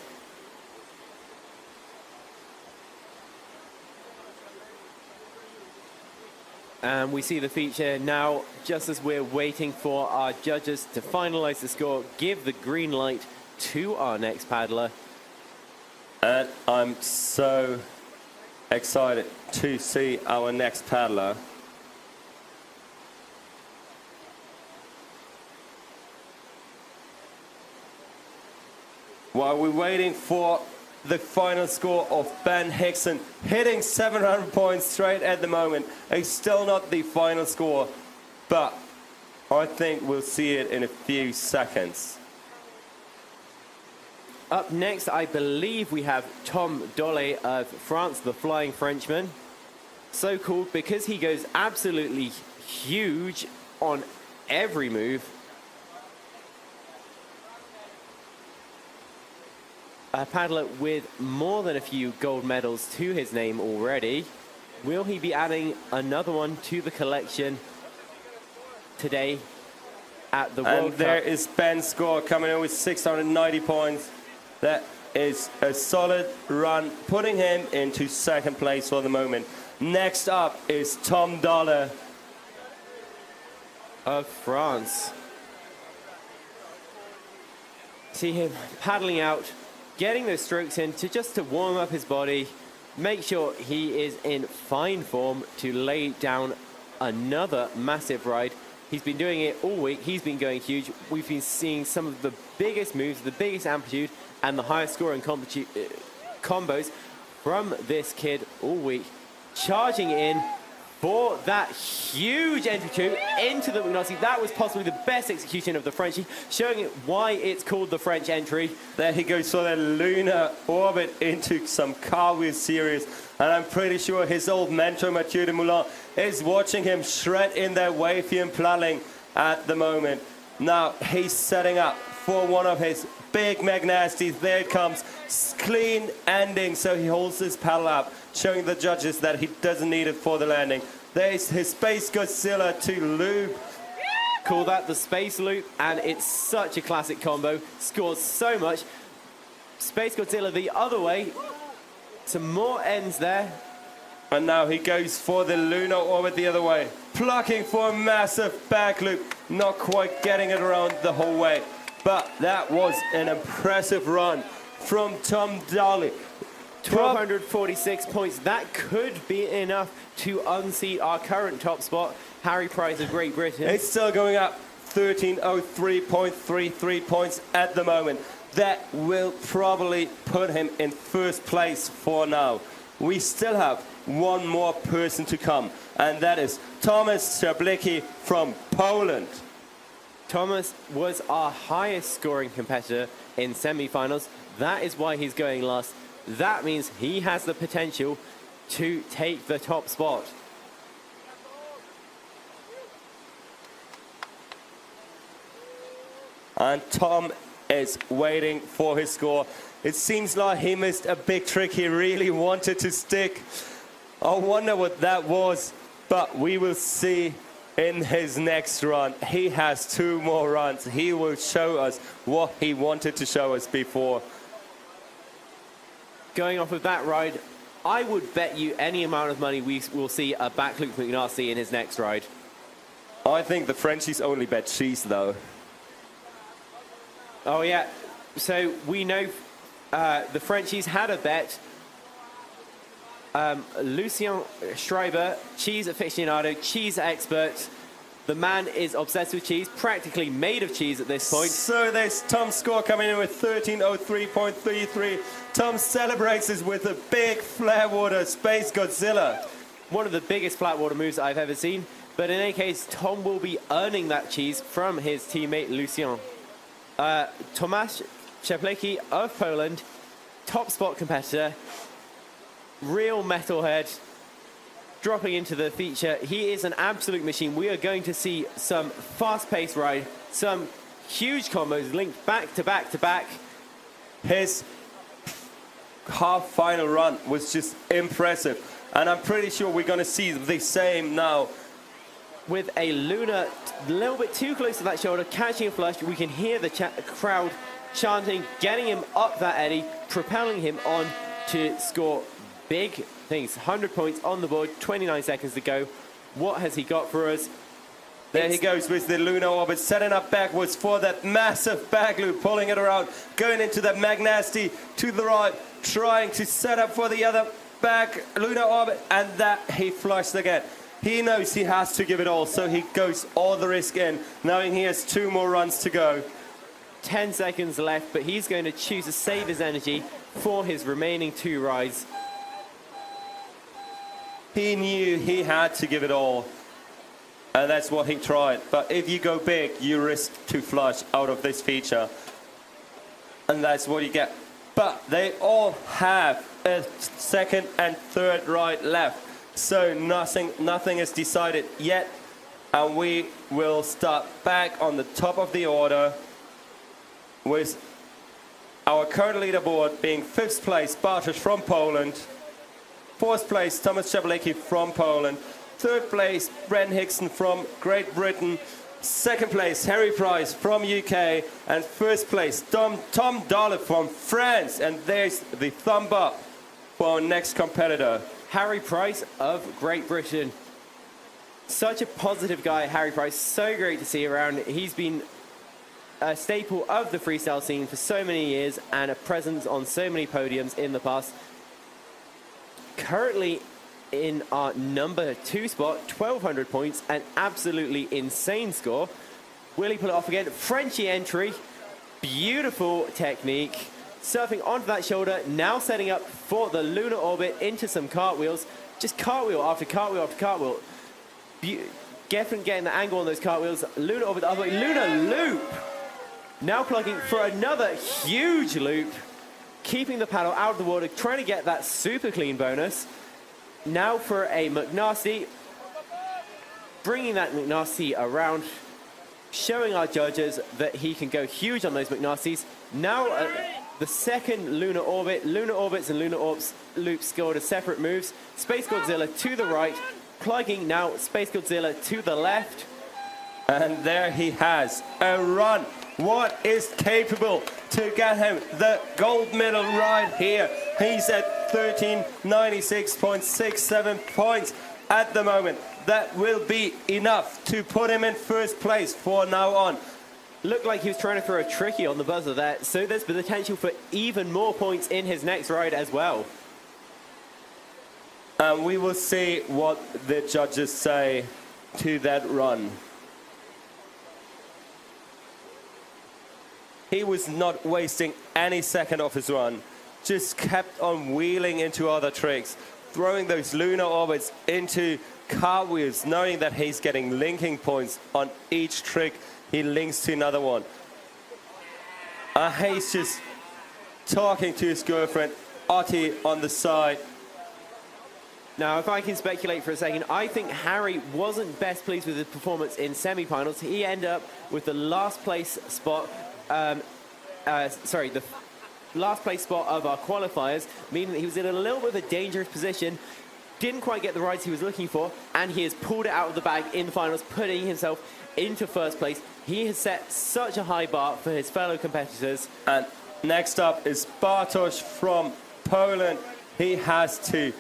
And we see the feature now, just as we're waiting for our judges to finalize the score, give the green light to our next paddler. And I'm so excited to see our next paddler. While we're waiting for the final score of Ben Hickson, hitting 700 points straight at the moment. It's still not the final score, but I think we'll see it in a few seconds. Up next, I believe we have Tom Dolly of France, the Flying Frenchman. So called because he goes absolutely huge on every move. A paddler with more than a few gold medals to his name already. Will he be adding another one to the collection today at the World Cup? And there is Ben's score coming in with 690 points. That is a solid run, putting him into 2nd place for the moment. Next up is Tom Dollar of France. See him paddling out, getting those strokes in to warm up his body, make sure he is in fine form to lay down another massive ride. He's been doing it all week. He's been going huge. We've been seeing some of the biggest moves, the biggest amplitude, and the highest scoring combos from this kid all week. Charging in for that huge entry two into the McNulty. That was possibly the best execution of the Frenchie, showing it why it's called the French entry. There he goes for the lunar orbit into some cartwheel series. And I'm pretty sure his old mentor, Mathieu de Moulin, is watching him shred in that wave here in Plattling at the moment. Now he's setting up for one of his big McNasties. There it comes. Clean ending, so he holds his paddle up, showing the judges that he doesn't need it for the landing. There's his Space Godzilla to loop. Call that the space loop, and it's such a classic combo. Scores so much. Space Godzilla the other way. Some more ends there. And now he goes for the lunar orbit the other way. Plucking for a massive back loop. Not quite getting it around the whole way. But that was an impressive run from Tom Dolly. 1,246 points. That could be enough to unseat our current top spot, Harry Price of Great Britain. It's still going up. 1303.33 points at the moment. That will probably put him in 1st place for now. We still have one more person to come, and that is Thomas Szablicki from Poland. Thomas was our highest scoring competitor in semi-finals. That is why he's going last. That means he has the potential to take the top spot. And Tom is waiting for his score. It seems like he missed a big trick he really wanted to stick. I wonder what that was, but we will see in his next run. He has 2 more runs. He will show us what he wanted to show us before. Going off of that ride, I would bet you any amount of money we will see a back loop McNasty in his next ride. I think the Frenchies only bet cheese, though. Oh, yeah. So we know the Frenchies had a bet. Lucien Schreiber, cheese aficionado, cheese expert. The man is obsessed with cheese, practically made of cheese at this point. So there's Tom's score coming in with 1303.33. Tom celebrates this with a big flat water Space Godzilla. One of the biggest flat water moves I've ever seen. But in any case, Tom will be earning that cheese from his teammate Lucien. Tomasz Szablicki of Poland, top spot competitor, real metalhead. dropping into the feature. He is an absolute machine. We are going to see some fast-paced ride, some huge combos linked back to back to back. His half final run was just impressive, and I'm pretty sure we're going to see the same now. With a Luna a little bit too close to that shoulder, catching a flush, we can hear the crowd chanting, getting him up that eddy, propelling him on to score big things. 100 points on the board, 29 seconds to go. What has he got for us? There he goes with the lunar orbit, setting up backwards for that massive back loop, pulling it around, going into the McNasty to the right, trying to set up for the other back lunar orbit, and that he flushed again. He knows he has to give it all, so he goes all the risk in, knowing he has 2 more runs to go. 10 seconds left, but he's going to choose to save his energy for his remaining 2 rides. He knew he had to give it all, and that's what he tried. But if you go big, you risk to flush out of this feature, and that's what you get. But they all have a second and third ride left, so nothing is decided yet, and we will start back on the top of the order with our current leaderboard being 5th place, Bartosz from Poland, 4th place, Tomasz Czapliki from Poland, 3rd place, Bren Hickson from Great Britain, 2nd place, Harry Price from UK, and 1st place, Tom Dollar from France. And there's the thumb up for our next competitor. Harry Price of Great Britain. Such a positive guy, Harry Price. So great to see around. He's been a staple of the freestyle scene for so many years and a presence on so many podiums in the past. Currently in our number 2 spot, 1,200 points, an absolutely insane score. Will he pull it off again? Frenchy entry, beautiful technique. Surfing onto that shoulder, now setting up for the lunar orbit into some cartwheels. Just cartwheel after cartwheel after cartwheel. Getting the angle on those cartwheels. Lunar orbit, the other way, lunar loop. Now plugging for another huge loop. Keeping the paddle out of the water, trying to get that super clean bonus. Now for a McNasty. Bringing that McNasty around. Showing our judges that he can go huge on those McNasties. Now the second lunar orbit. Lunar orbits and lunar orbs loops scored as separate moves. Space Godzilla to the right. Plugging now Space Godzilla to the left. And there he has a run. What is capable to get him the gold medal right here? He's at 1396.67 points at the moment. That will be enough to put him in 1st place for now on. Looked like he was trying to throw a tricky on the buzzer there, so there's the potential for even more points in his next ride as well. And we will see what the judges say to that run. He was not wasting any second of his run, just kept on wheeling into other tricks, throwing those lunar orbits into cartwheels, knowing that he's getting linking points on each trick he links to another one. He's just talking to his girlfriend, Otti, on the side. Now, if I can speculate for a second, I think Harry wasn't best pleased with his performance in semi-finals. He ended up with the last place spot, the last place spot of our qualifiers, meaning that he was in a little bit of a dangerous position, didn't quite get the rides he was looking for, and he has pulled it out of the bag in the finals, putting himself into 1st place. He has set such a high bar for his fellow competitors. And next up is Bartosz from Poland. He has to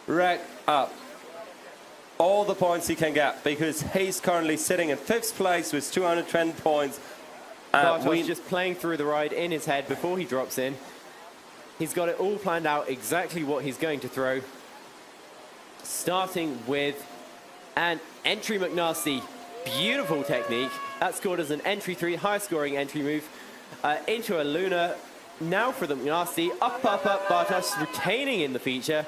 rack up all the points he can get because he's currently sitting in 5th place with 210 points. Bartosz just playing through the ride in his head before he drops in. He's got it all planned out, exactly what he's going to throw. Starting with an entry McNasty. Beautiful technique. That scored as an entry 3, highest scoring entry move. Into a lunar. Now for the McNasty. Up, up, up. Bartosz retaining in the feature.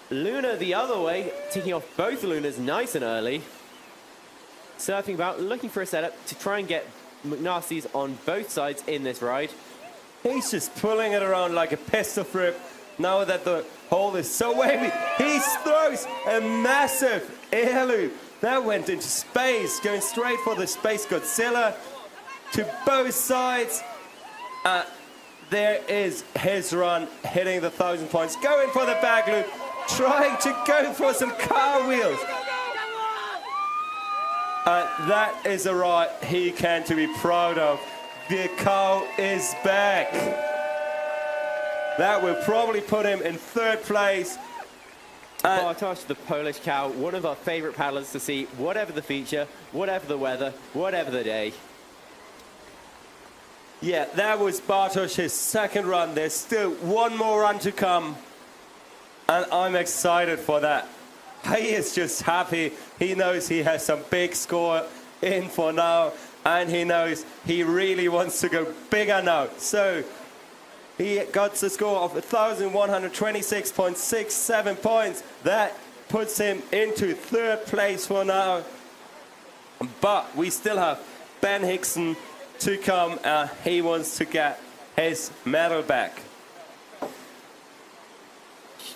Luna the other way, taking off both Lunas nice and early. Surfing about, looking for a setup to try and get McNasties on both sides in this ride. He's just pulling it around like a pistol whip, now that the hole is so wavy, he throws a massive air loop. That went into space, going straight for the Space Godzilla to both sides. There is his run, hitting the 1,000 points, going for the back loop, trying to go for some car wheels. That is a ride he can to be proud of. The cow is back. That will probably put him in 3rd place. Bartosz, the Polish cow, one of our favorite paddlers to see, whatever the feature, whatever the weather, whatever the day. Yeah, that was Bartosz, his 2nd run. There's still one more run to come, and I'm excited for that. He is just happy. He knows he has some big score in for now, and he knows he really wants to go bigger now. So he got the score of 1,126.67 points. That puts him into 3rd place for now. But we still have Ben Hickson to come. He wants to get his medal back.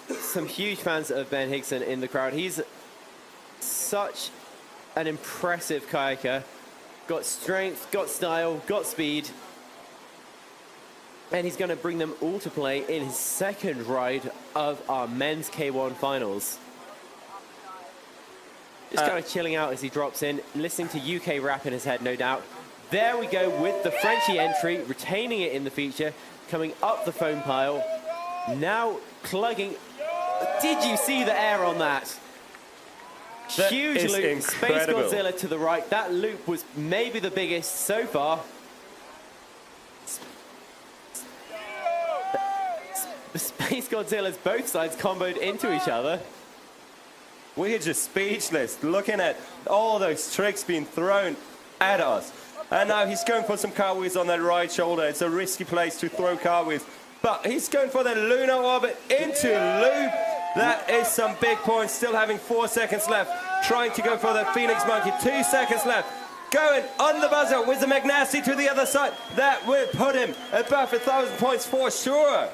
Some huge fans of Ben Hickson in the crowd. He's such an impressive kayaker. Got strength, got style, got speed. And he's going to bring them all to play in his 2nd ride of our men's K1 finals. Just kind of chilling out as he drops in, listening to UK rap in his head, no doubt. There we go with the Frenchie entry, retaining it in the feature, coming up the foam pile. Now plugging. Did you see the air on that? That Huge is loop, incredible. Space Godzilla to the right. That loop was maybe the biggest so far. The Space Godzillas, both sides comboed into each other. We're just speechless, looking at all those tricks being thrown at us. And now he's going for some car wheels on that right shoulder. It's a risky place to throw car wheels. But he's going for the lunar orbit into loop. That is some big points, still having 4 seconds left. Trying to go for the Phoenix Monkey, 2 seconds left. Going on the buzzer with the McNasty to the other side. That will put him above 1,000 points for sure.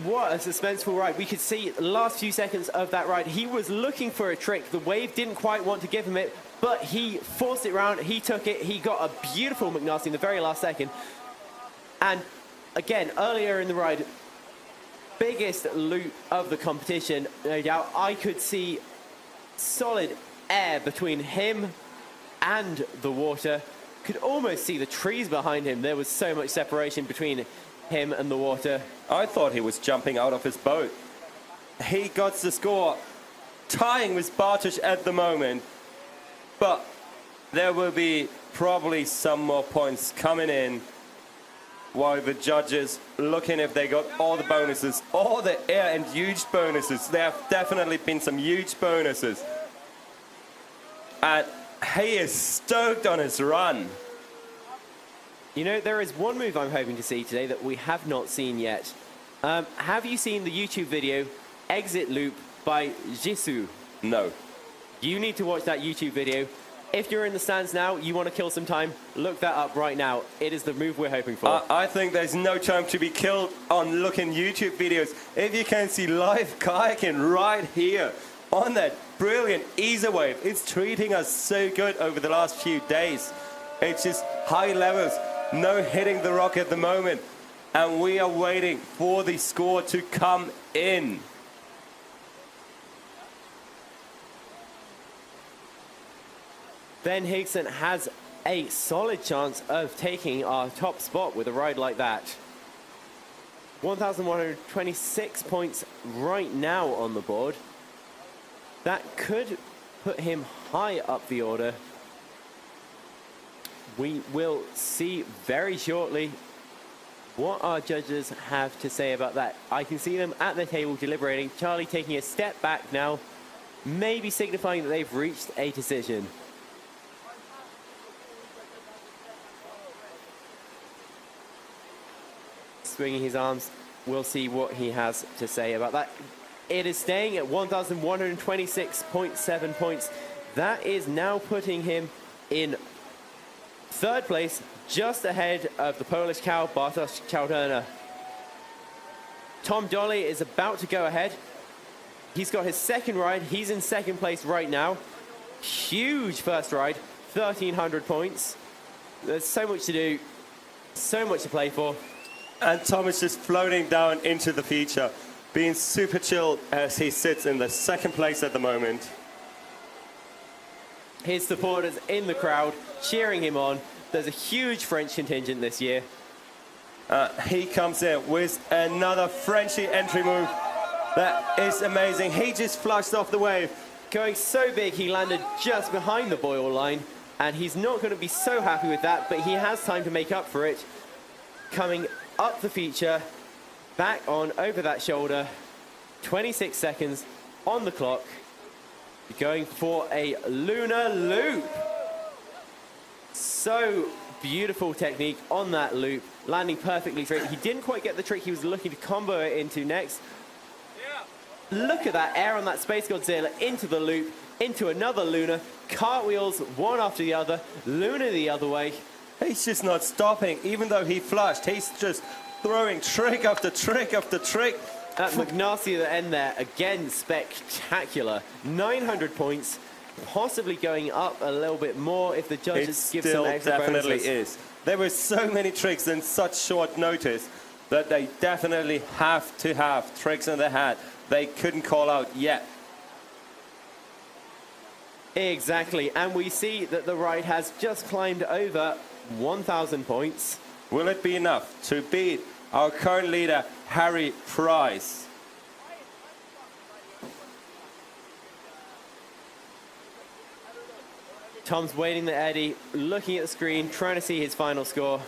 What a suspenseful ride. We could see the last few seconds of that ride. He was looking for a trick. The wave didn't quite want to give him it, but he forced it round. He took it. He got a beautiful McNasty in the very last second. And again, earlier in the ride, biggest loop of the competition, no doubt. I could see solid air between him and the water. Could almost see the trees behind him. There was so much separation between him and the water. I thought he was jumping out of his boat. He got the score, tying with Bartosz at the moment. But there will be probably some more points coming in while the judges looking if they got all the bonuses, all the air and huge bonuses. There have definitely been some huge bonuses. And he is stoked on his run. You know, there is one move I'm hoping to see today that we have not seen yet. Have you seen the YouTube video, Exit Loop by Jisoo? No. You need to watch that YouTube video. If you're in the stands now, you want to kill some time, look that up right now. It is the move we're hoping for. I think there's no time to be killed on looking YouTube videos. If you can see live kayaking right here on that brilliant Easer wave, it's treating us so good over the last few days. It's just high levels, no hitting the rock at the moment. And we are waiting for the score to come in. Ben Hickson has a solid chance of taking our top spot with a ride like that. 1,126 points right now on the board. That could put him high up the order. We will see very shortly what our judges have to say about that. I can see them at the table deliberating. Charlie taking a step back now, maybe signifying that they've reached a decision. Swinging his arms, we'll see what he has to say about that. It is staying at 1,126.7 points. That is now putting him in third place, just ahead of the Polish cow, Bartosz Czałderna. Tom Dolly is about to go ahead. He's got his second ride. He's in second place right now. Huge first ride, 1,300 points. There's so much to do, so much to play for. And Tom is just floating down into the future, being super chilled as he sits in the second place at the moment. His supporters in the crowd cheering him on. There's a huge French contingent this year. He comes in with another Frenchy entry move. That is amazing. He just flushed off the wave. Going so big, he landed just behind the boil line, and he's not going to be so happy with that, but he has time to make up for it. Coming up the feature, back on over that shoulder, 26 seconds on the clock, going for a lunar loop. So beautiful technique on that loop, landing perfectly straight. He didn't quite get the trick he was looking to combo it into next. Look at that air on that Space Godzilla into the loop, into another lunar, cartwheels one after the other, lunar the other way. He's just not stopping, even though he flushed. He's just throwing trick after trick after trick. That Magnasi at the end there, again, spectacular. 900 points, possibly going up a little bit more if the judges give some extra definitely bonuses. is. There were so many tricks in such short notice that they definitely have to have tricks in their hat they couldn't call out yet. Exactly, and we see that the ride has just climbed over 1,000 points. Will it be enough to beat our current leader, Harry Price? Tom's waiting the eddy, looking at the screen, trying to see his final score.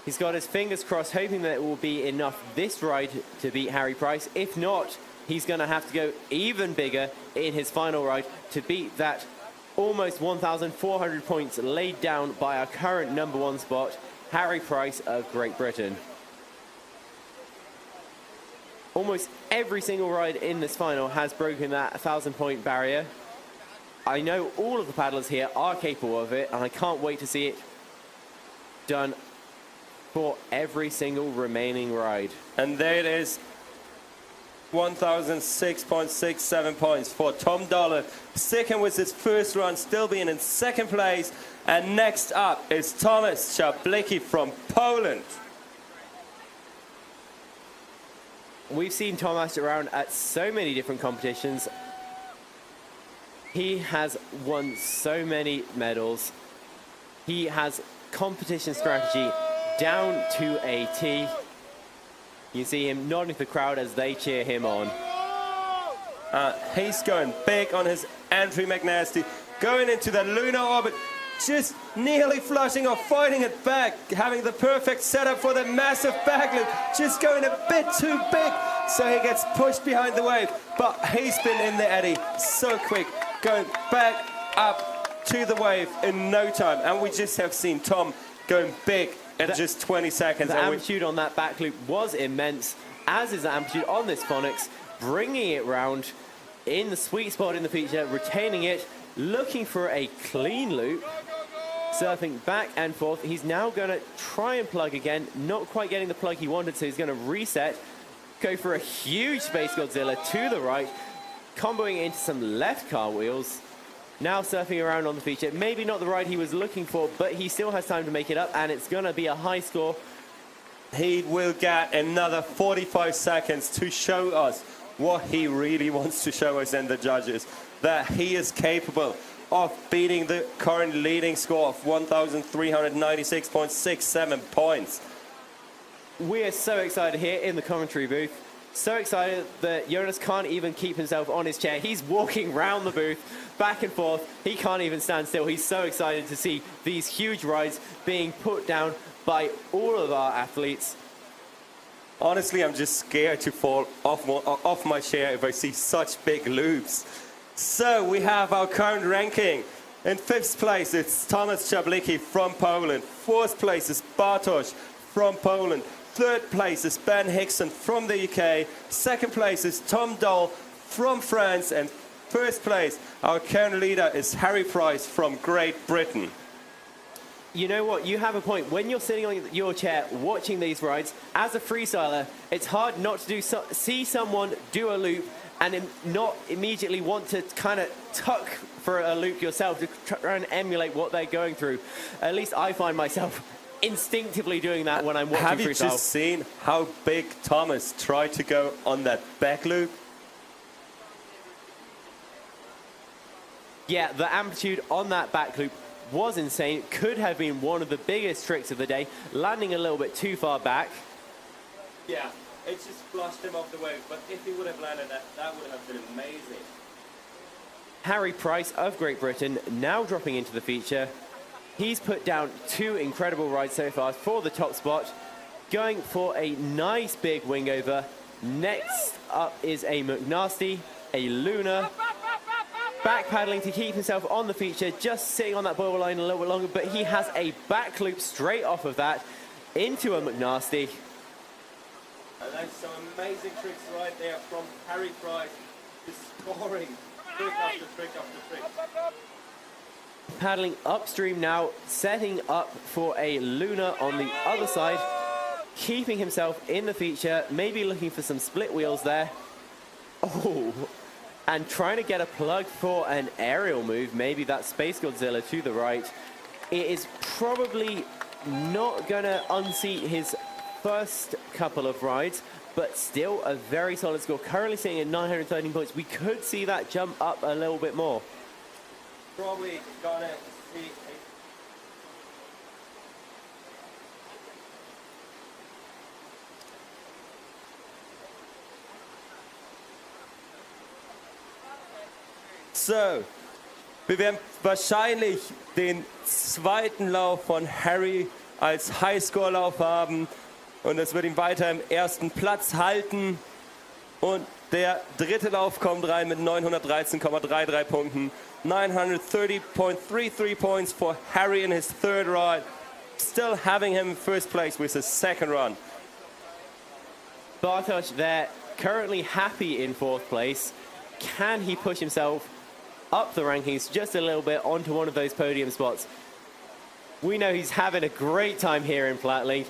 He's got his fingers crossed, hoping that it will be enough this ride to beat Harry Price. If not, he's going to have to go even bigger in his final ride to beat that almost 1,400 points laid down by our current #1 spot, Harry Price of Great Britain. Almost every single ride in this final has broken that 1,000-point barrier. I know all of the paddlers here are capable of it, and I can't wait to see it done for every single remaining ride. And there it is, 1,006.67 points for Tom Dollar. Second was his first run, still being in second place. And next up is Thomas Czaplicki from Poland. We've seen Tomasz around at so many different competitions. He has won so many medals. He has competition strategy down to a T. You see him nodding to the crowd as they cheer him on. He's going big on his entry McNasty, going into the lunar orbit, just nearly flushing or fighting it back, having the perfect setup for the massive backlift, just going a bit too big, so he gets pushed behind the wave. But he's been in the eddy so quick, going back up to the wave in no time. And we just have seen Tom going big in just 20 seconds. The amplitude on that back loop was immense, as is the amplitude on this Phonics, bringing it round in the sweet spot in the feature, retaining it, looking for a clean loop, surfing back and forth. He's now going to try and plug again, not quite getting the plug he wanted, so he's going to reset, go for a huge Space Godzilla to the right, comboing into some left cartwheels. Now surfing around on the feature. Maybe not the ride he was looking for, but he still has time to make it up, and it's going to be a high score. He will get another 45 seconds to show us what he really wants to show us and the judges, that he is capable of beating the current leading score of 1,396.67 points. We are so excited here in the commentary booth. So excited that Jonas can't even keep himself on his chair. He's walking round the booth, back and forth. He can't even stand still. He's so excited to see these huge rides being put down by all of our athletes. Honestly, I'm just scared to fall off my chair if I see such big loops. So we have our current ranking. In 5th place, it's Thomas Czaplicki from Poland. 4th place is Bartosz from Poland. 3rd place is Ben Hickson from the UK. 2nd place is Tom Doll from France. And 1st place, our current leader is Harry Price from Great Britain. You know what? You have a point. When you're sitting on your chair watching these rides, as a freestyler, it's hard not to see someone do a loop and not immediately want to kind of tuck for a loop yourself to try and emulate what they're going through. At least I find myself instinctively doing that when I'm watching freestyle. Have you just seen how big Thomas tried to go on that back loop? Yeah, the amplitude on that back loop was insane. Could have been one of the biggest tricks of the day, landing a little bit too far back. Yeah, it just flushed him off the wave, but if he would have landed that, that would have been amazing. Harry Price of Great Britain now dropping into the feature. He's put down 2 incredible rides so far for the top spot, going for a nice big wing over. Next up is a McNasty, a Luna, back paddling to keep himself on the feature, just sitting on that borderline a little bit longer, but he has a back loop straight off of that into a McNasty. And that's some amazing tricks right there from Harry Price, just scoring trick after trick after trick. Paddling upstream now, setting up for a Luna on the other side, keeping himself in the feature, maybe looking for some split wheels there. Oh, and trying to get a plug for an aerial move, maybe that Space Godzilla to the right. It is probably not going to unseat his first couple of rides, but still a very solid score. Currently sitting at 913 points. We could see that jump up a little bit more. Probably gonna see So, wir werden wahrscheinlich den zweiten Lauf von Harry als Highscore-Lauf haben und es wird ihn weiter im ersten Platz halten und der dritte Lauf kommt rein mit 913,33 Punkten. 930.33 points for Harry in his third ride, still having him in first place with his second run. Bartosz there, currently happy in 4th place. Can he push himself up the rankings just a little bit onto one of those podium spots? We know he's having a great time here in Plattling.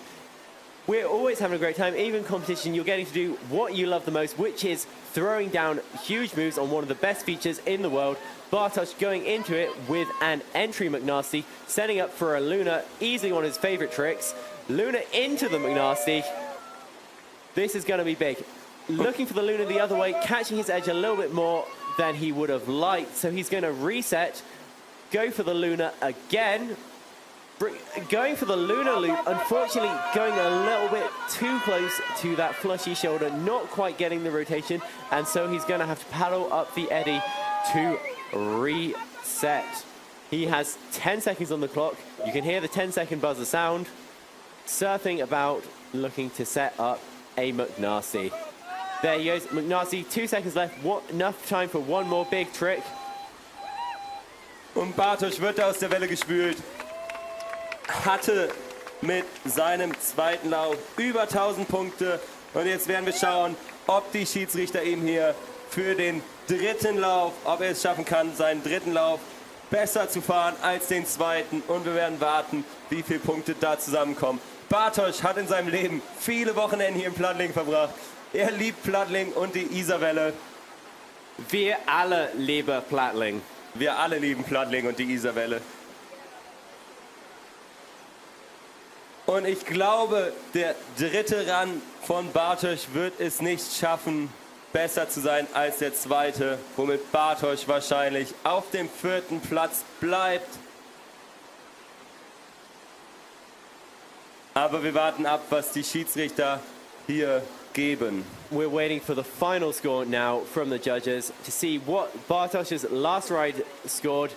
We're always having a great time, even competition. You're getting to do what you love the most, which is throwing down huge moves on one of the best features in the world. Bartosz going into it with an entry McNasty, setting up for a Luna, easily one of his favorite tricks. Luna into the McNasty. This is going to be big. Looking for the Luna the other way, catching his edge a little bit more than he would have liked. So he's going to reset, go for the Luna again. Going for the Luna loop, unfortunately going a little bit too close to that flushy shoulder, not quite getting the rotation, and so he's going to have to paddle up the eddy to reset. He has 10 seconds on the clock. You can hear the 10-second buzzer sound. Surfing about, looking to set up a McNasty. There he goes, McNasty, 2 seconds left. Enough time for one more big trick. Und Bartosz wird aus der Welle gespült. Hatte mit seinem zweiten Lauf über 1000 Punkte. Und jetzt werden wir schauen, ob die Schiedsrichter ihm hier für den dritten Lauf, ob er es schaffen kann, seinen dritten Lauf besser zu fahren als den zweiten. Und wir werden warten, wie viele Punkte da zusammenkommen. Bartosz hat in seinem Leben viele Wochenenden hier in Plattling verbracht. Er liebt Plattling und die Isarwelle. Wir alle lieben Plattling. Wir alle lieben Plattling und die Isarwelle. Und ich glaube, der dritte Run von Bartosz wird es nicht schaffen, besser zu sein als der zweite, womit Bartosz wahrscheinlich auf dem vierten Platz bleibt. Aber wir warten ab, was die Schiedsrichter hier geben. We're waiting for the final score now from the judges to see what Bartosz's last ride scored.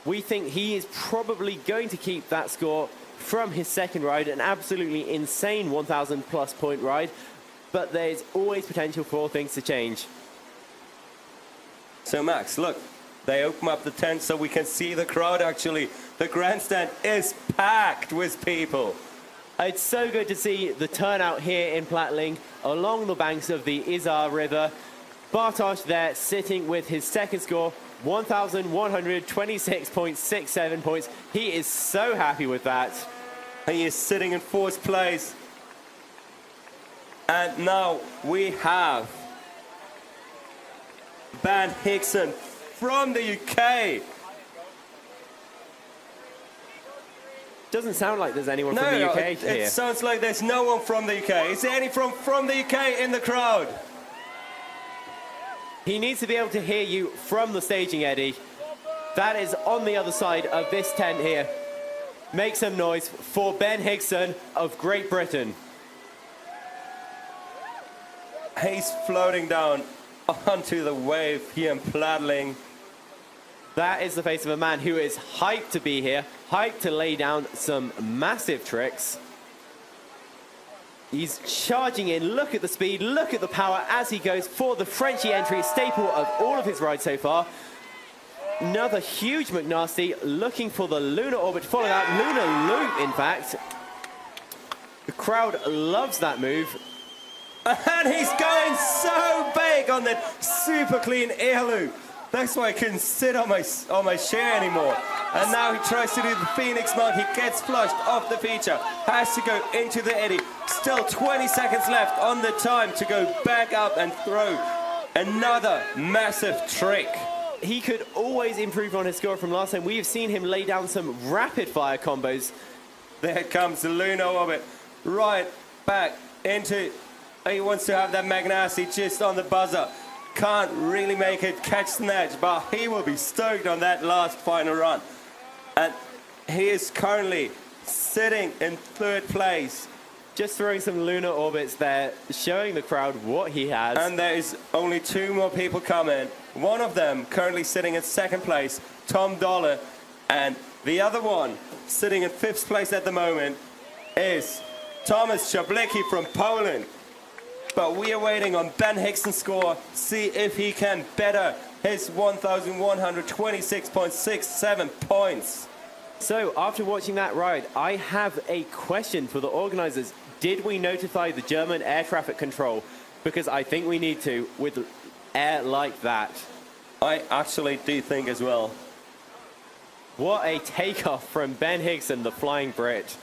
We think he is probably going to keep that score from his second ride, an absolutely insane 1,000+ point ride, but there's always potential for things to change. So Max, look, they open up the tent so we can see the crowd actually. The grandstand is packed with people. It's so good to see the turnout here in Plattling along the banks of the Isar River. Bartosz there sitting with his second score 1,126.67 points. He is so happy with that. He is sitting in 4th place. And now we have Ben Hickson from the UK. Doesn't sound like there's anyone from the UK here. It sounds like there's no one from the UK. Is there any from the UK in the crowd? He needs to be able to hear you from the staging, Eddie. That is on the other side of this tent here. Make some noise for Ben Hickson of Great Britain. He's floating down onto the wave here in Plattling. That is the face of a man who is hyped to be here, hyped to lay down some massive tricks. He's charging in. Look at the speed, look at the power as he goes for the Frenchy entry, staple of all of his rides so far. Another huge McNasty looking for the lunar orbit, following that lunar loop, in fact. The crowd loves that move. And he's going so big on that super clean air loop. That's why I couldn't sit on my chair anymore. And now he tries to do the Phoenix Mount. He gets flushed off the feature. Has to go into the eddy. Still 20 seconds left on the time to go back up and throw another massive trick. He could always improve on his score from last time. We've seen him lay down some rapid fire combos. There comes the lunar orbit. Right back into... He wants to have that McNasty just on the buzzer. Can't really make it catch the edge, but he will be stoked on that last final run. And he is currently sitting in 3rd place. Just throwing some lunar orbits there, showing the crowd what he has. And there is only 2 more people coming. One of them currently sitting in 2nd place, Tom Dollar. And the other one sitting in 5th place at the moment is Thomas Chablicki from Poland. But we are waiting on Ben Hickson's score, see if he can better his 1,126.67 points. So after watching that ride, I have a question for the organizers. Did we notify the German air traffic control? Because I think we need to with air like that. I actually do think as well. What a takeoff from Ben Hickson, the Flying Brit.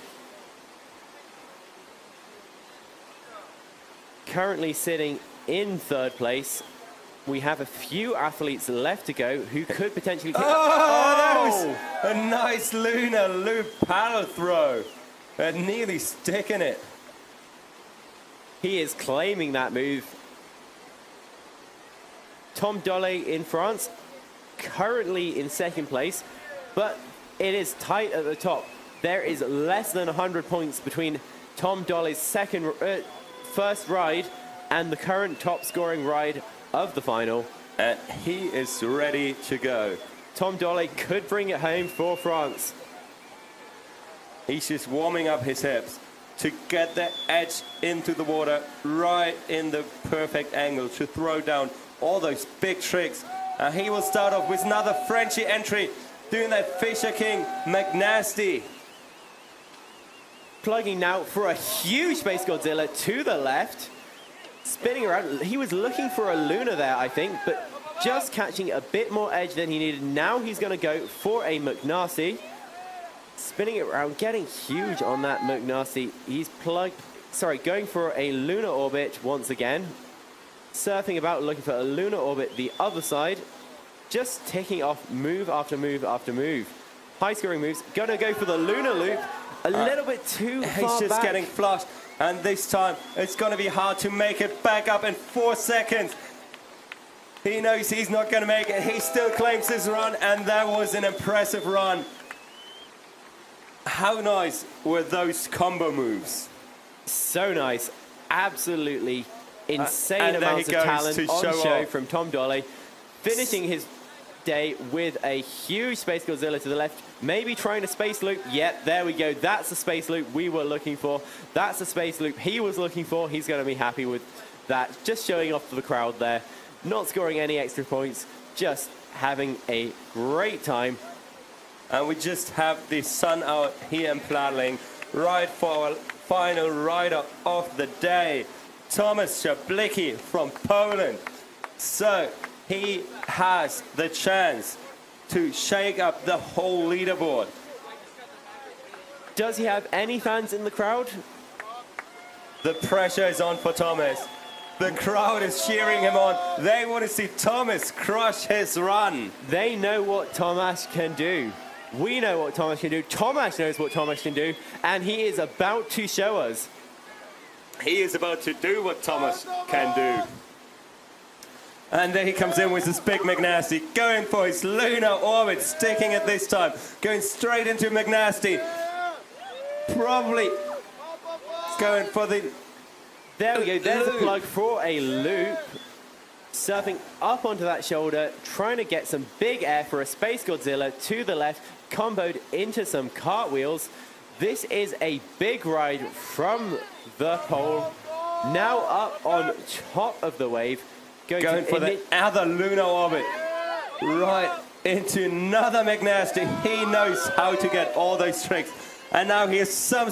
Currently sitting in 3rd place. We have a few athletes left to go who could potentially... That was a nice lunar loop paddle throw. Nearly sticking it. He is claiming that move. Tom Dolly in France, currently in 2nd place, but it is tight at the top. There is less than 100 points between Tom Dolly's first ride and the current top scoring ride of the final. And he is ready to go. Tom Dolly could bring it home for France. He's just warming up his hips to get the edge into the water right in the perfect angle to throw down all those big tricks. And he will start off with another Frenchy entry doing that Fisher King McNasty. Plugging now for a huge Space Godzilla to the left. Spinning around. He was looking for a lunar there, I think, but just catching a bit more edge than he needed. Now he's going to go for a McNasty. Spinning it around, getting huge on that McNasty. He's going for a lunar orbit once again. Surfing about, looking for a lunar orbit the other side. Just ticking off move after move after move. High scoring moves. Going to go for the lunar loop. A little bit too far He's just back. getting flushed. And this time, it's going to be hard to make it back up in 4 seconds. He knows he's not going to make it. He still claims his run, and that was an impressive run. How nice were those combo moves? So nice. Absolutely insane and amounts of talent on show off. from Tom Dolly. Finishing his day with a huge Space Godzilla to the left. Maybe trying a space loop. Yep, there we go. That's the space loop we were looking for. That's the space loop he was looking for. He's going to be happy with that. Just showing off to the crowd there. Not scoring any extra points. Just having a great time. And we just have the sun out here in Plattling. Right for our final rider of the day. Thomas Chablicki from Poland. So, He has the chance to shake up the whole leaderboard. Does he have any fans in the crowd? The pressure is on for Thomas. The crowd is cheering him on. They want to see Thomas crush his run. They know what Thomas can do. We know what Thomas can do. Thomas knows what Thomas can do, and he is about to show us. He is about to do what Thomas can do. And there he comes in with this big McNasty, going for his lunar orbit, sticking it this time, going straight into McNasty. Probably going for the... There we go, there's a plug for a loop. Surfing up onto that shoulder, trying to get some big air for a Space Godzilla to the left, comboed into some cartwheels. This is a big ride from the pole. Now up on top of the wave. Going for the other lunar orbit. Right into another McNasty. He knows how to get all those tricks. And now he has some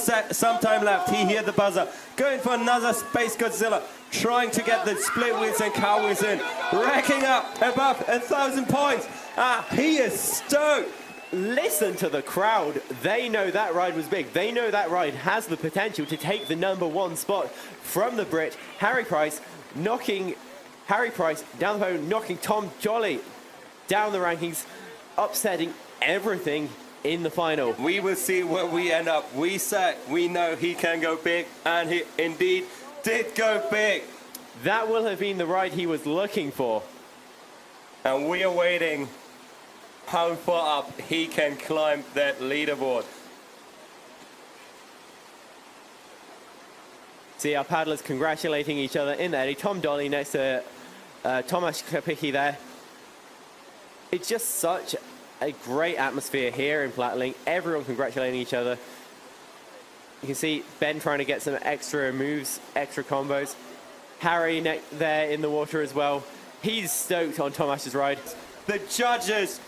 time left. He heard the buzzer. Going for another Space Godzilla. Trying to get the split wheels and car wheels in. Racking up above 1,000 points. He is stoked. Listen to the crowd. They know that ride was big. They know that ride has the potential to take the #1 spot from the Brit. Harry Price down the pole, knocking Tom Jolly down the rankings, upsetting everything in the final. We will see where we end up. We said we know he can go big, and he indeed did go big. That will have been the ride he was looking for. And we are waiting how far up he can climb that leaderboard. See our paddlers congratulating each other in the eddy. Tom Dolly next to Tomasz Klepicki there. It's just such a great atmosphere here in Plattling. Everyone congratulating each other. You can see Ben trying to get some extra moves, extra combos. Harry there in the water as well. He's stoked on Tomasz's ride. The judges,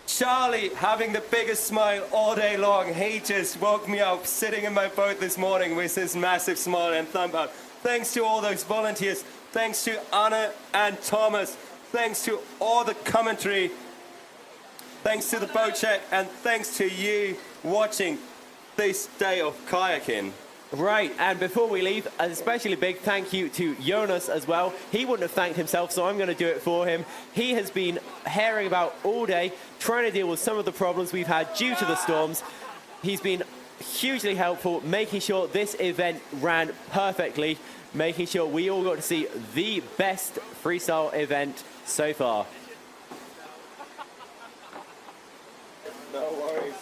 Charlie having the biggest smile all day long. He just woke me up sitting in my boat this morning with his massive smile and thumb up. Thanks to all those volunteers. Thanks to Anna and Thomas. Thanks to all the commentary. Thanks to the boat check. And thanks to you watching this day of kayaking. Right, and before we leave, a especially big thank you to Jonas as well. He wouldn't have thanked himself, so I'm going to do it for him. He has been herring about all day, trying to deal with some of the problems we've had due to the storms. He's been hugely helpful, making sure this event ran perfectly, making sure we all got to see the best freestyle event so far. No worries.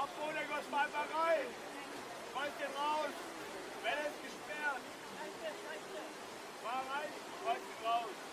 Abfuhr, Gott, mal rein! Schmeiß den raus! Welle ist gesperrt! Fahr rein, schmeiß den raus!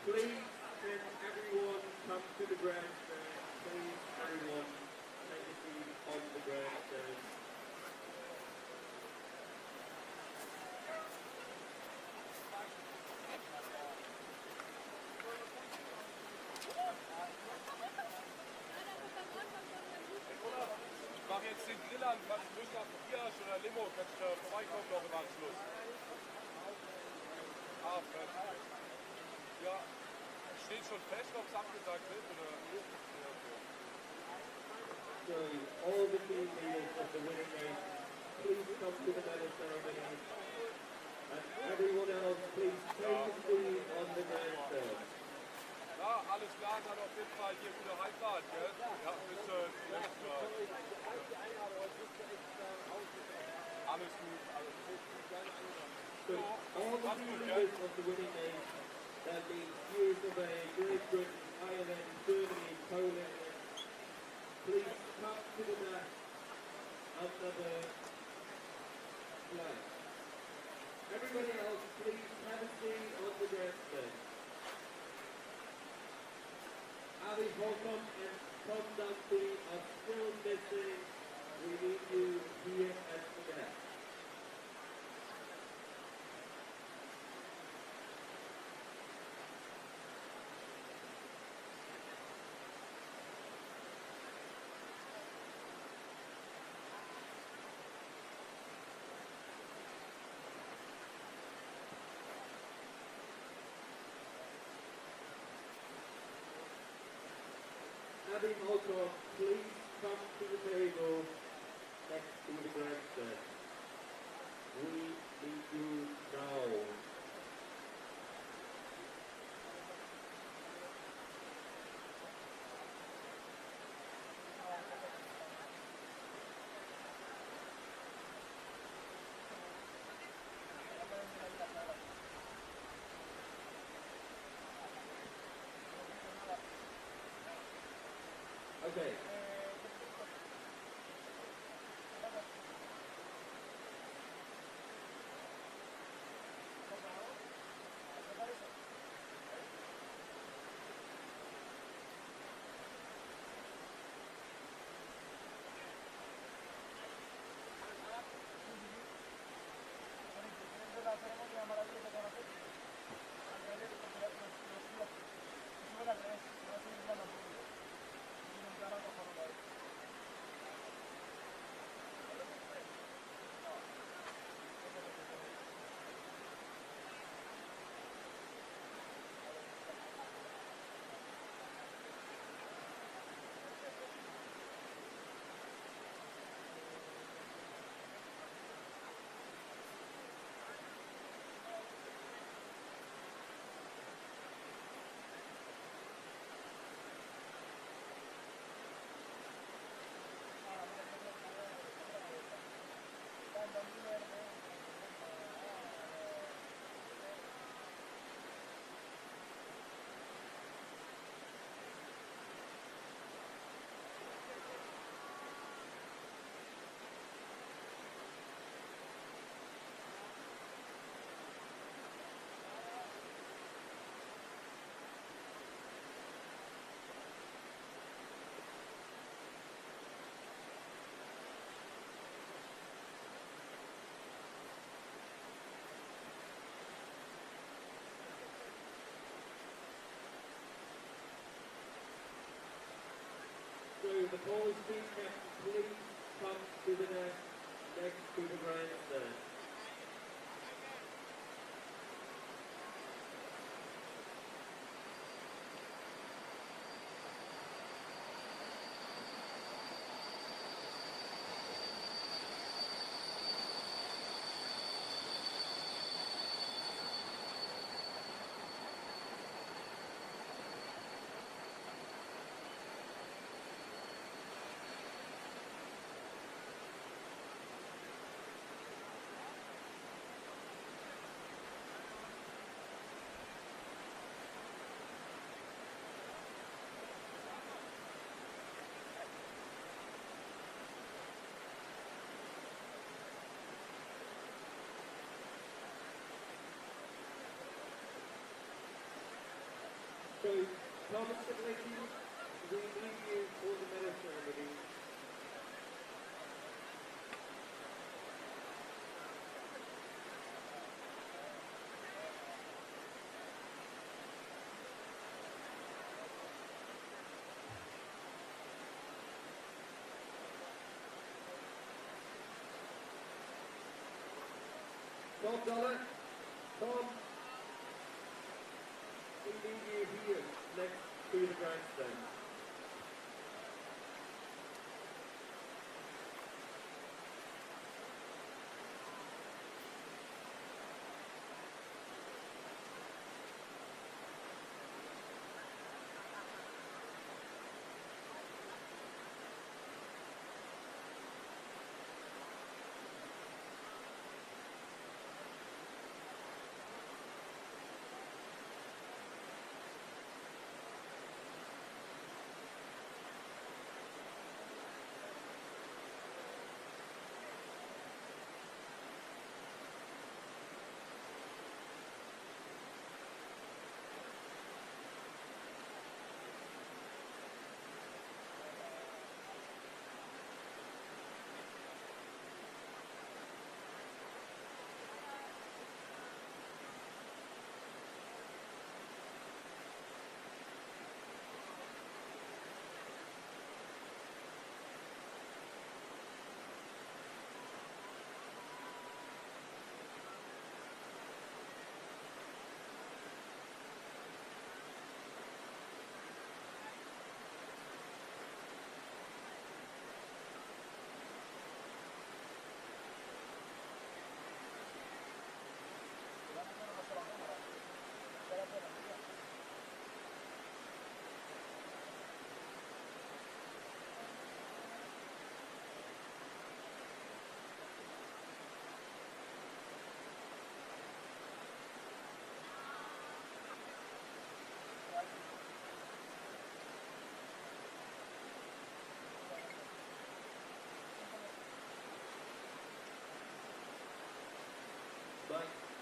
Please, can everyone come to the grandstand? Please, everyone, take a seat on the grandstand. Ich mache jetzt den Grill an, was Lust auf Bier oder Limo, kannst du vorbeikommen noch im Anschluss. Ah, fertig. Ja, steht schon fest, ob es abgesagt wird oder nicht? So, all the team leaders of the winning nation, please come to the medal ceremony. And everyone else, please take a seat on the grandstand. Ja, alles klar, dann auf jeden Fall hier wieder reinfahren, gell? Ja, bis nächstes Mal. Alles gut, alles gut. So, all the team leaders of the winning nation, that means USA, Great Britain, Ireland, Germany, Poland, please come to the mat under the flag. Everybody else, please have a seat on the grandstand. Ali Holcomb and Tom Dunphy are still missing. We need you here at the mat. Abby Holcomb, please come to the table next to the grandstand. We need you now. Okay. So the Polish team captain, please come to the net next to the grandstand. Thomas Chaplitsky, we need you for the medal ceremony. Tom Dollar, Tom, we need you here next to the grandstand.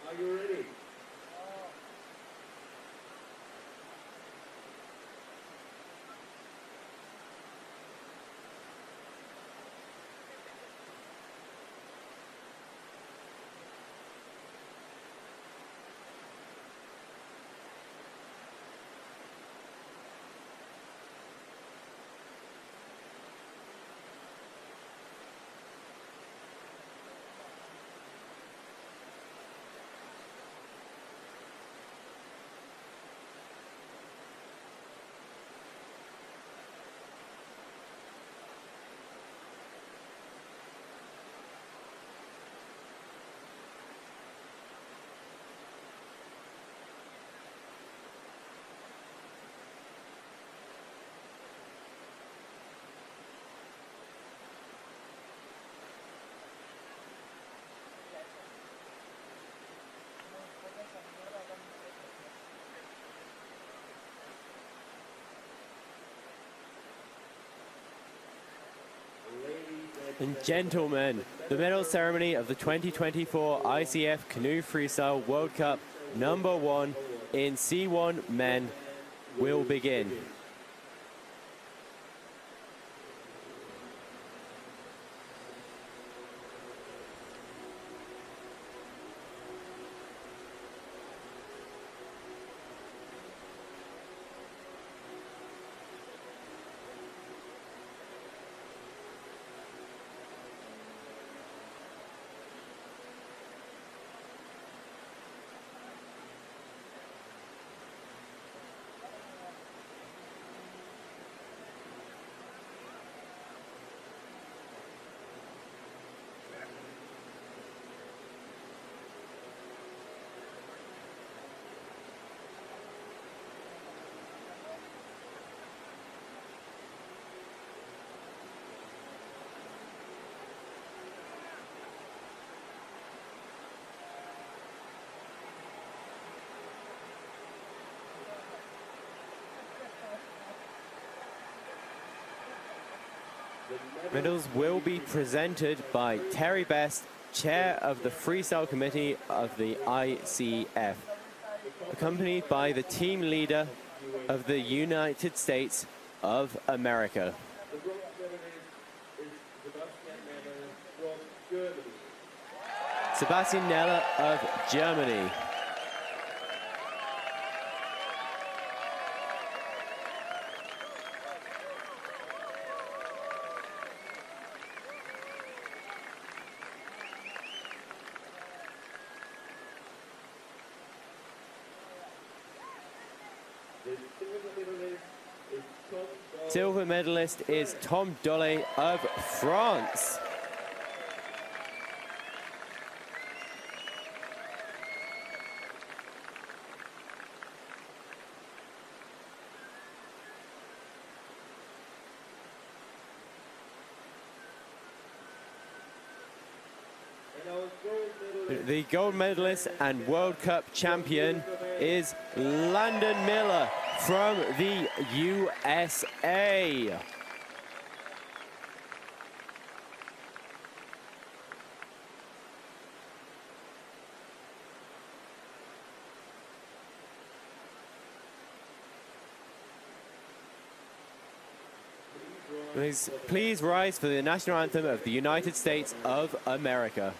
Are you ready? And gentlemen, the medal ceremony of the 2024 ICF Canoe Freestyle World Cup #1 in C1 men will begin. Medals will be presented by Terry Best, Chair of the Freestyle Committee of the ICF, accompanied by the team leader, of the United States of America. The bronze medalist is Sebastian Nenner from Germany. Sebastian Neller of Germany. Silver medalist is Tom Dolly of France. The gold medalist and World Cup champion is Landon Miller from the USA. Please rise for the national anthem of the United States of America.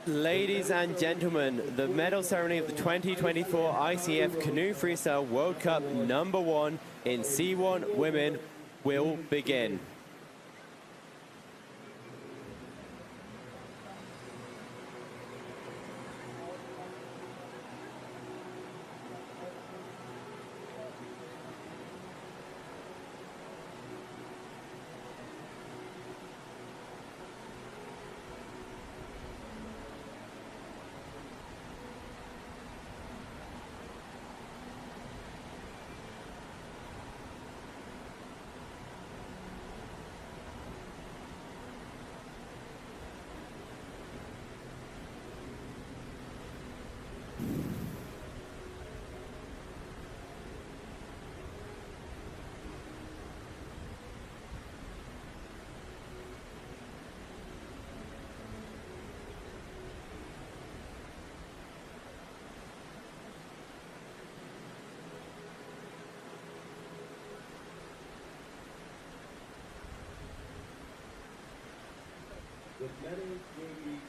Ladies and gentlemen, the medal ceremony of the 2024 ICF Canoe Freestyle World Cup #1 in C1 Women will begin.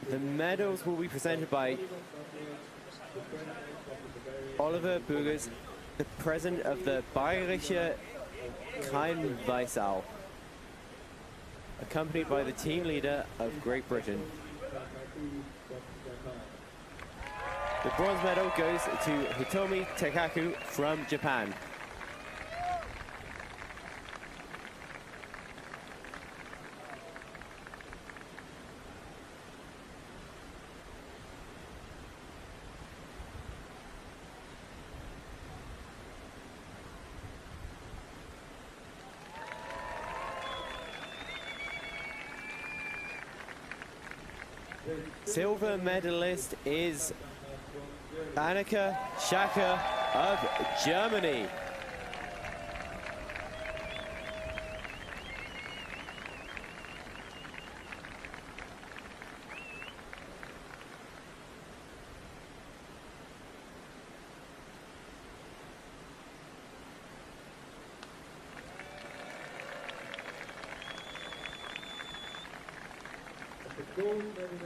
The medals will be presented by Oliver Bugers, the president of the Bayerische Kleinweisau, accompanied by the team leader of Great Britain. The bronze medal goes to Hitomi Tekaku from Japan. Silver medalist is Annika Schaka of Germany.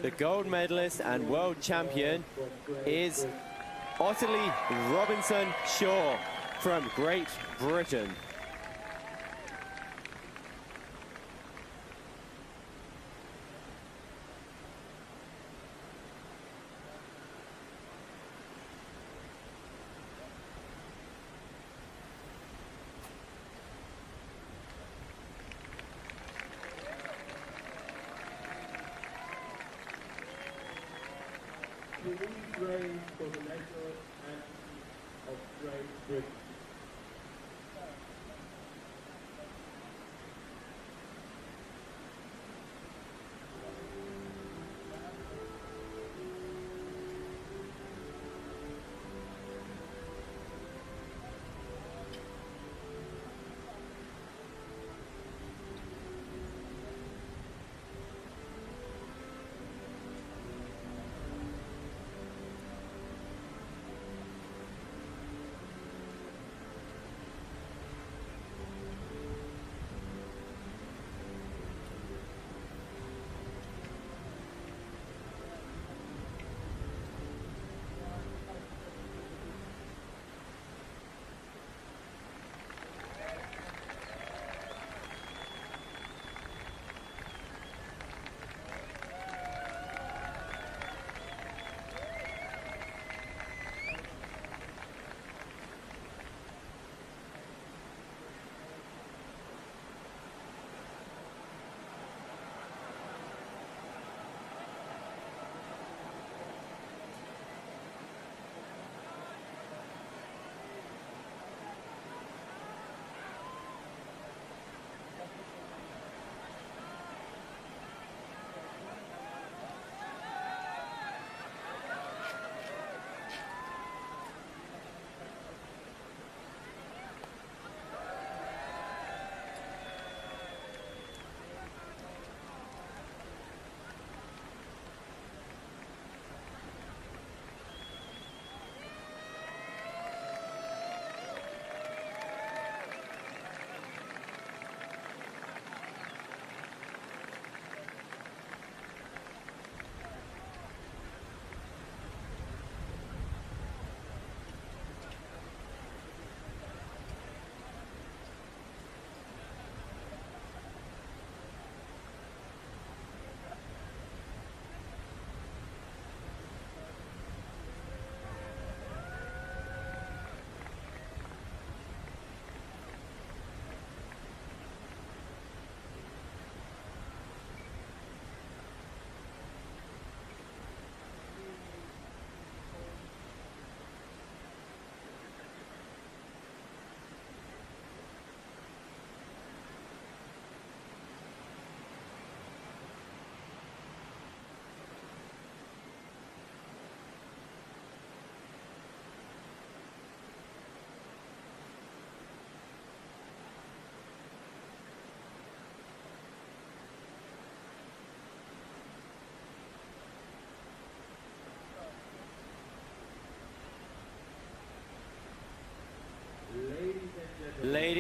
The gold medalist and world champion is Ottilie Robinson-Shaw from Great Britain. Rain for the national anthem of Great Britain.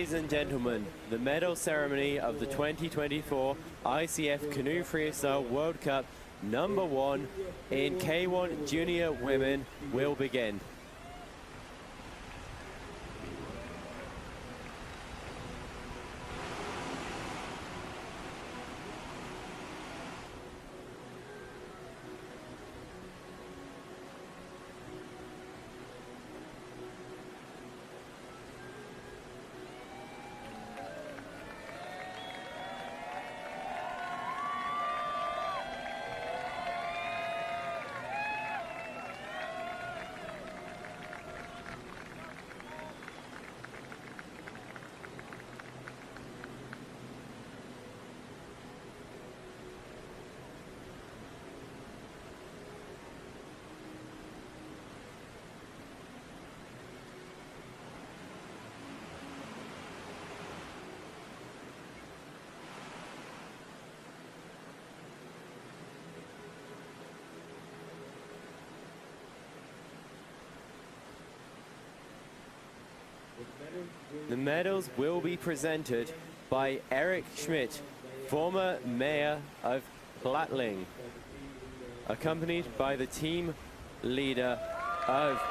Ladies and gentlemen, the medal ceremony of the 2024 ICF Canoe Freestyle World Cup #1 in K1 Junior Women will begin. The medals will be presented by Eric Schmidt, former mayor of Plattling, accompanied by the team leader of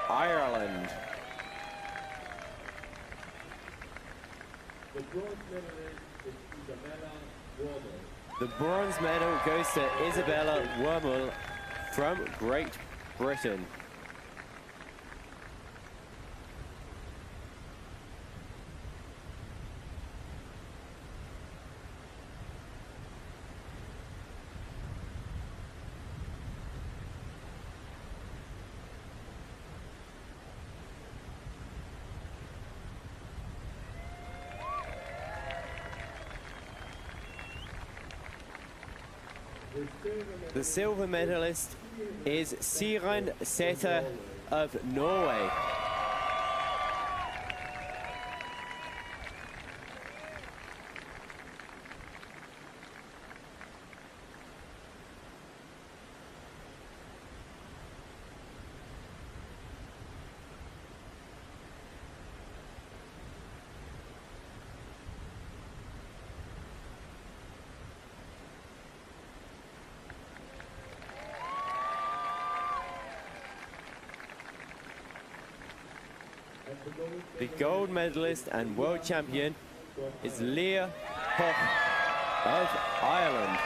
Ireland. The bronze medal goes to Isabella Wormel from Great Britain. The silver medalist is Siren Sæther of Norway. The gold medalist and world champion is Leah Hoff of Ireland.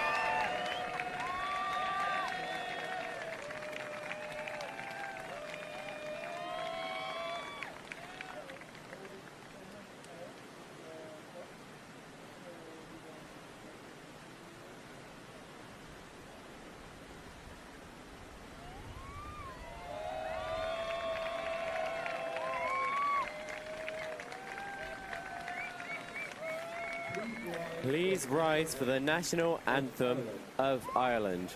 Please rise for the national anthem of Ireland.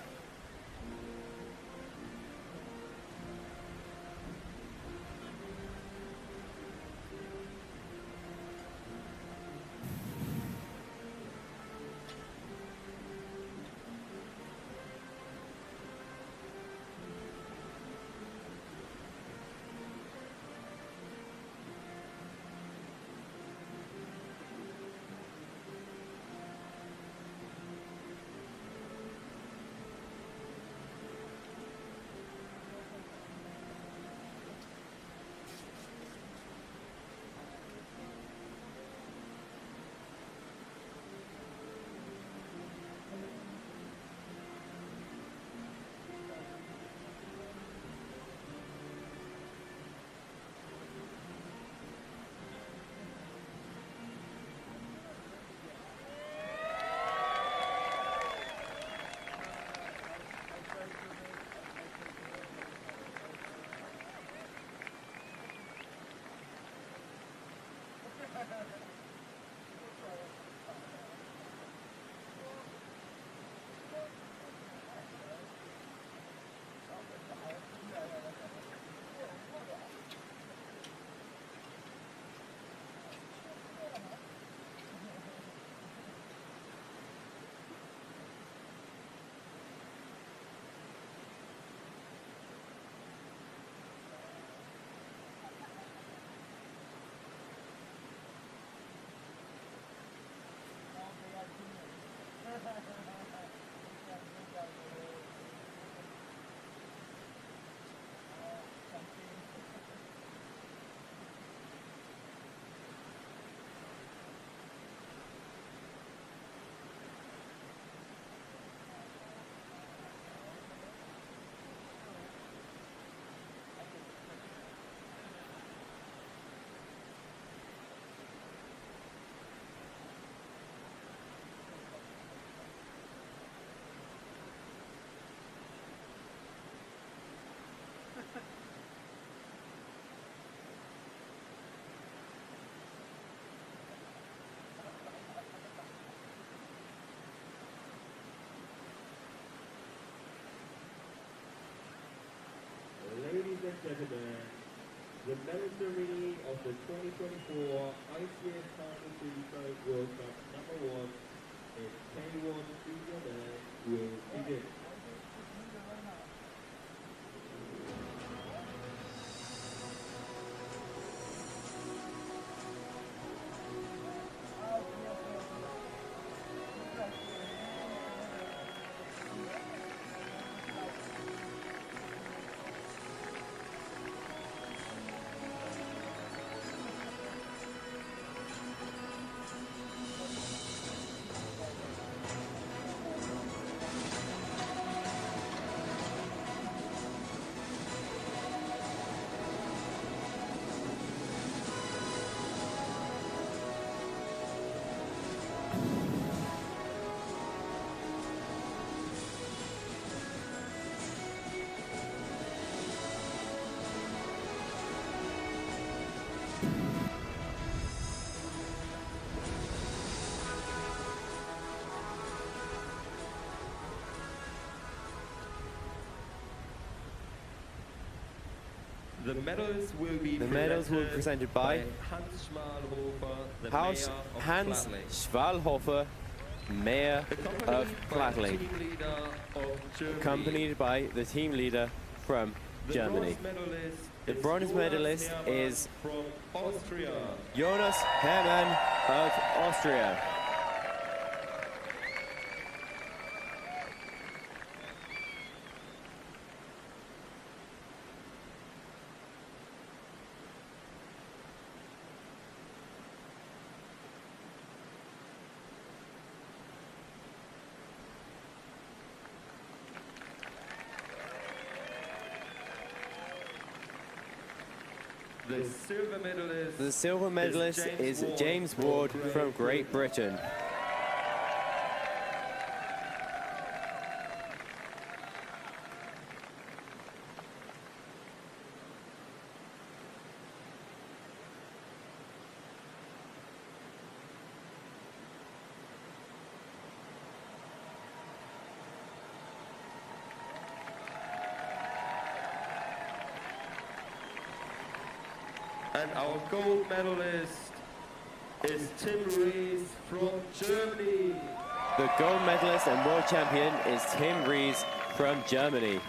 gentlemen, the medal ceremony of the 2024 ICF Final Freestyle World Cup #1 in K1 Junior Men will begin. The medals will be presented by Hans Schwalhofer, Mayor of Plattling, accompanied by the team leader from Germany. The bronze medalist is Jonas Hermann of Austria. The silver medalist is James Ward from Great Britain. And our gold medalist is Tim Rees from Germany. The gold medalist and world champion is Tim Rees from Germany.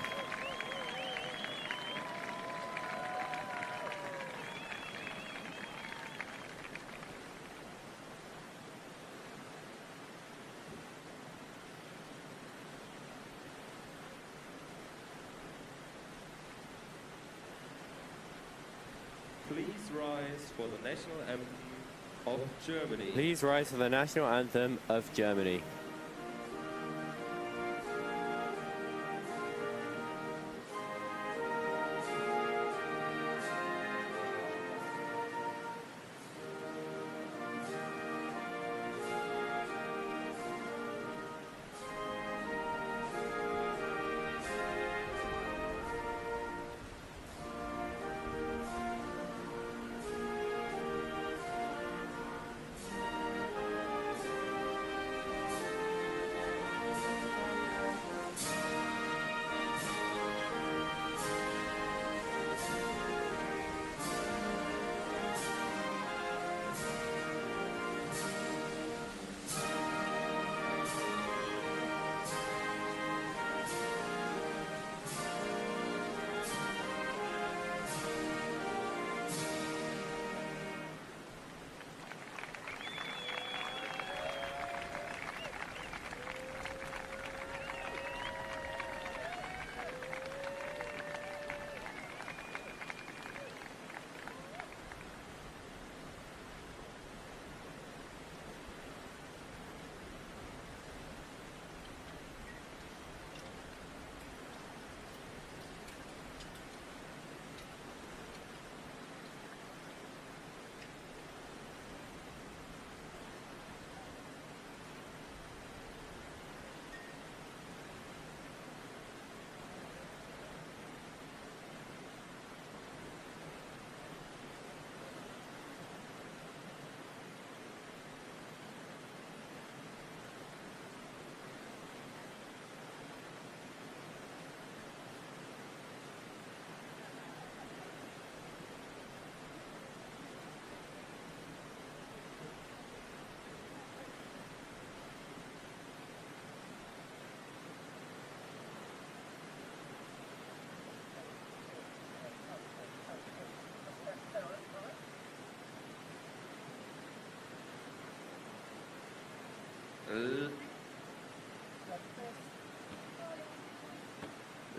Please rise for the national anthem of Germany. Please rise for the national anthem of Germany.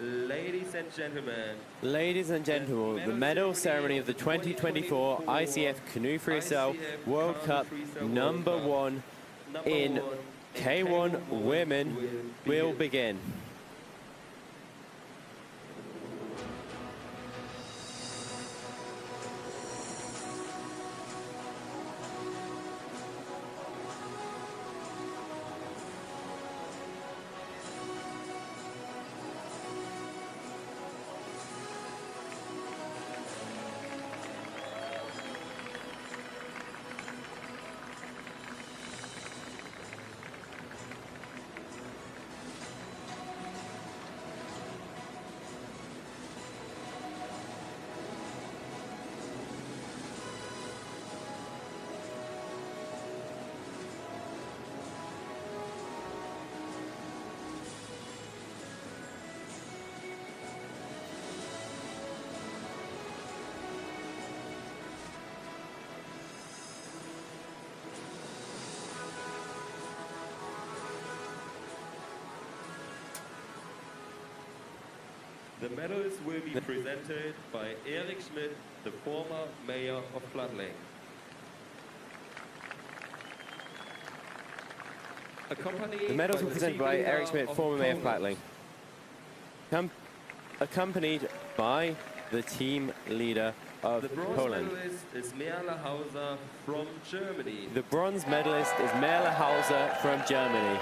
Ladies and gentlemen. Ladies and gentlemen, the medal ceremony of the 2024 ICF Canoe Freestyle World Cup number one in K1 Women will begin. The medals will be presented by Eric Schmidt, the former mayor of Plattling. The medals were presented by Eric Schmidt, former mayor of Plattling. Accompanied by the team leader of The bronze Poland. medalist is Merle Hauser from Germany. The bronze medalist is Merle Hauser from Germany.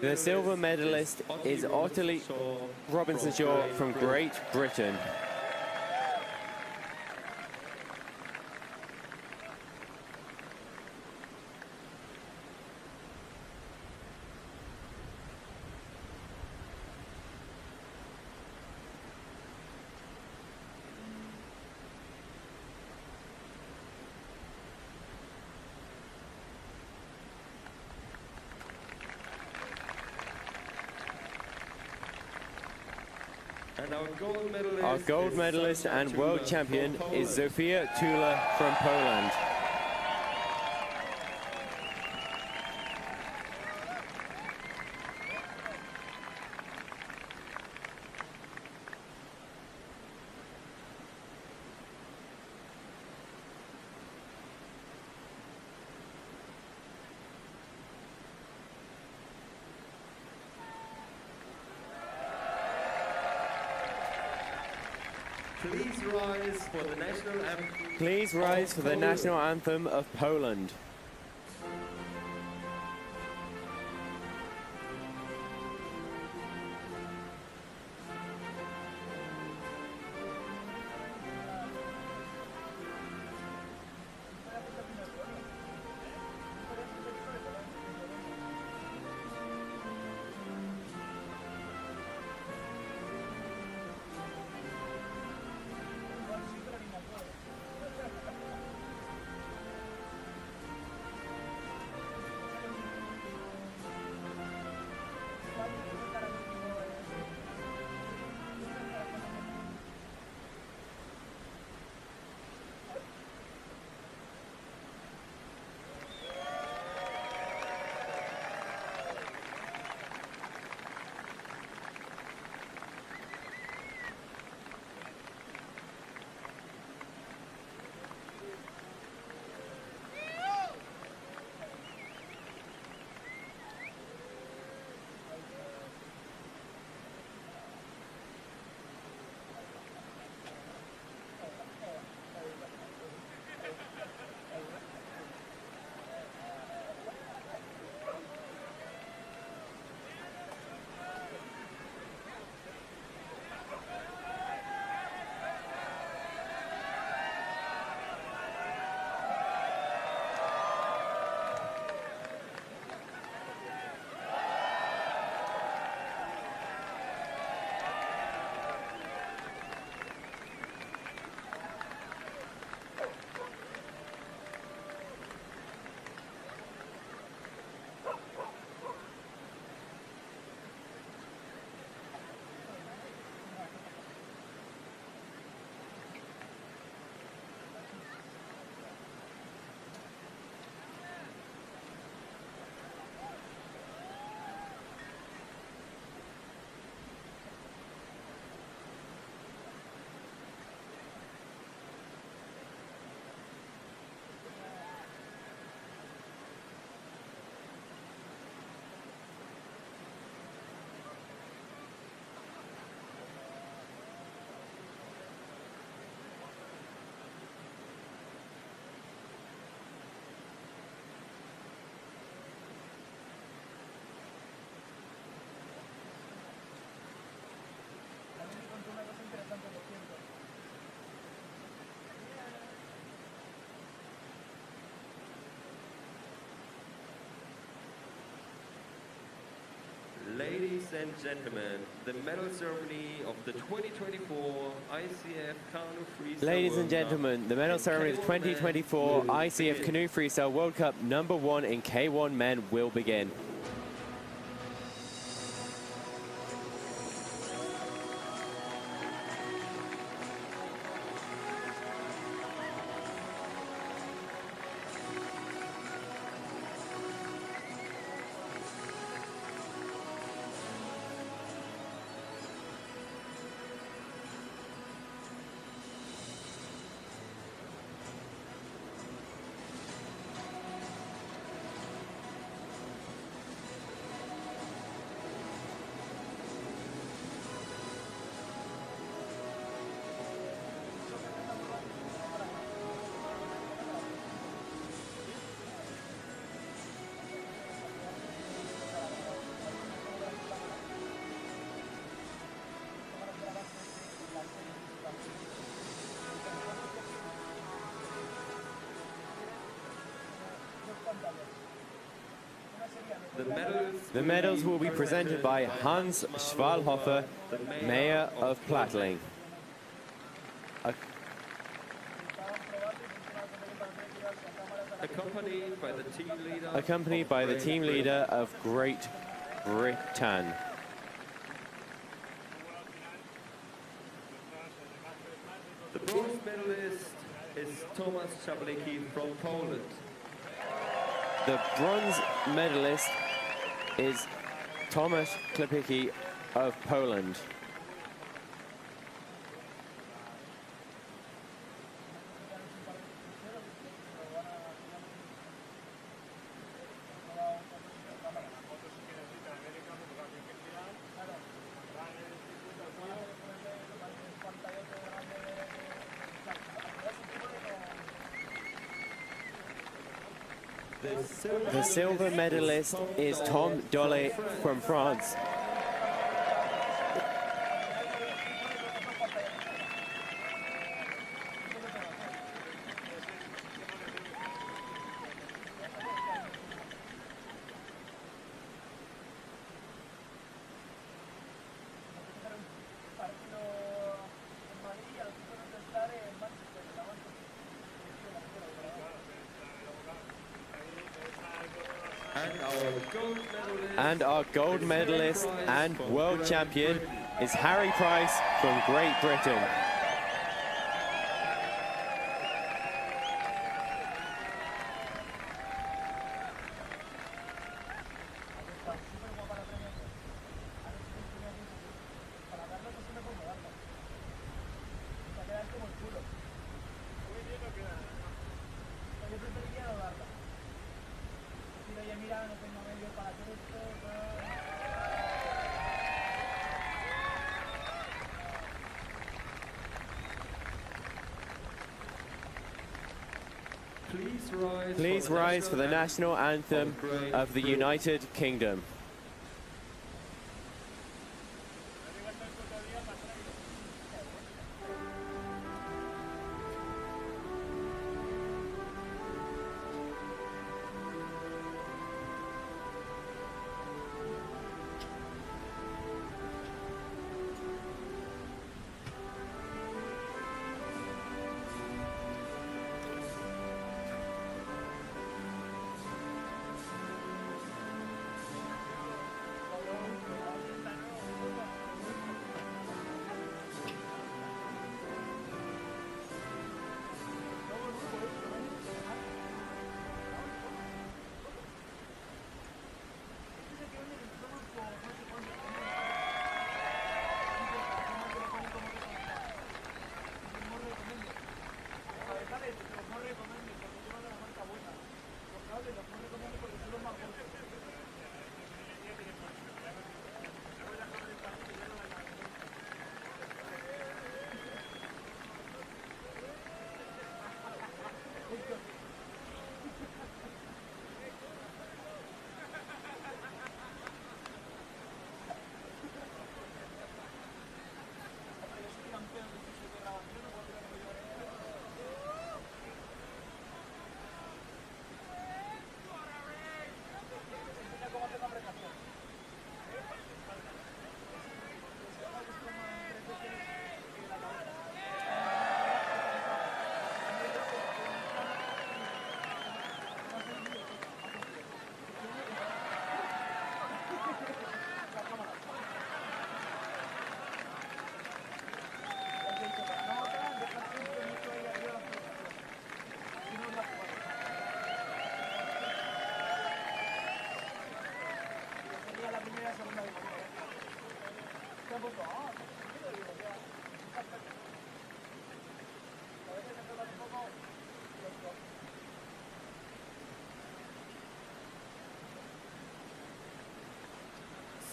The silver medalist is Ottilie Robinson-Shaw from Great Britain. And our gold medalist and world champion is Zofia Tula from Poland. Please rise for the national anthem. Please rise for the national anthem of Poland. Ladies and gentlemen, the medal ceremony of the 2024 ICF Canoe Freestyle Ladies and World Cup gentlemen, the medal in ceremony of the 2024 ICF begin. Canoe Freestyle World Cup #1 in K1 men will begin. The medals will be presented by Hans Schwalhofer, Mayor of Plattling. Accompanied by the team leader of Great Britain. The bronze medalist is Tomasz Czapliki from Poland. The bronze medalist is Tomasz Czapliki of Poland. The silver medalist is Tom Dolly from France. And our gold medalist and world champion is Harry Price from Great Britain. Please rise for the national anthem of the United Kingdom.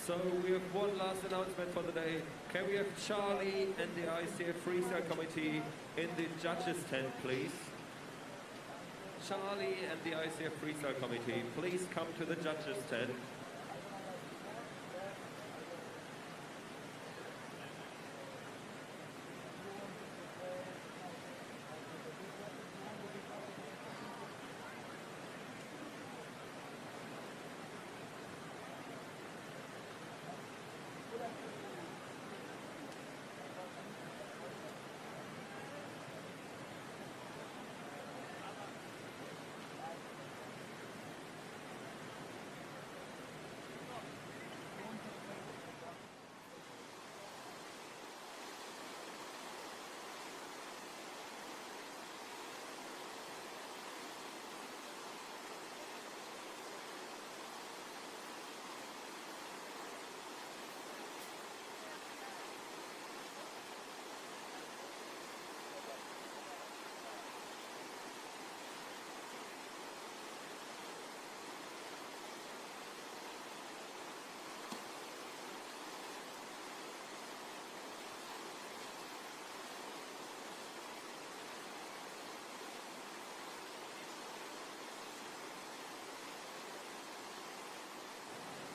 So we have one last announcement for the day. Can we have Charlie and the ICF Freestyle Committee in the judges' tent, please? Charlie and the ICF Freestyle Committee, please come to the judges' tent.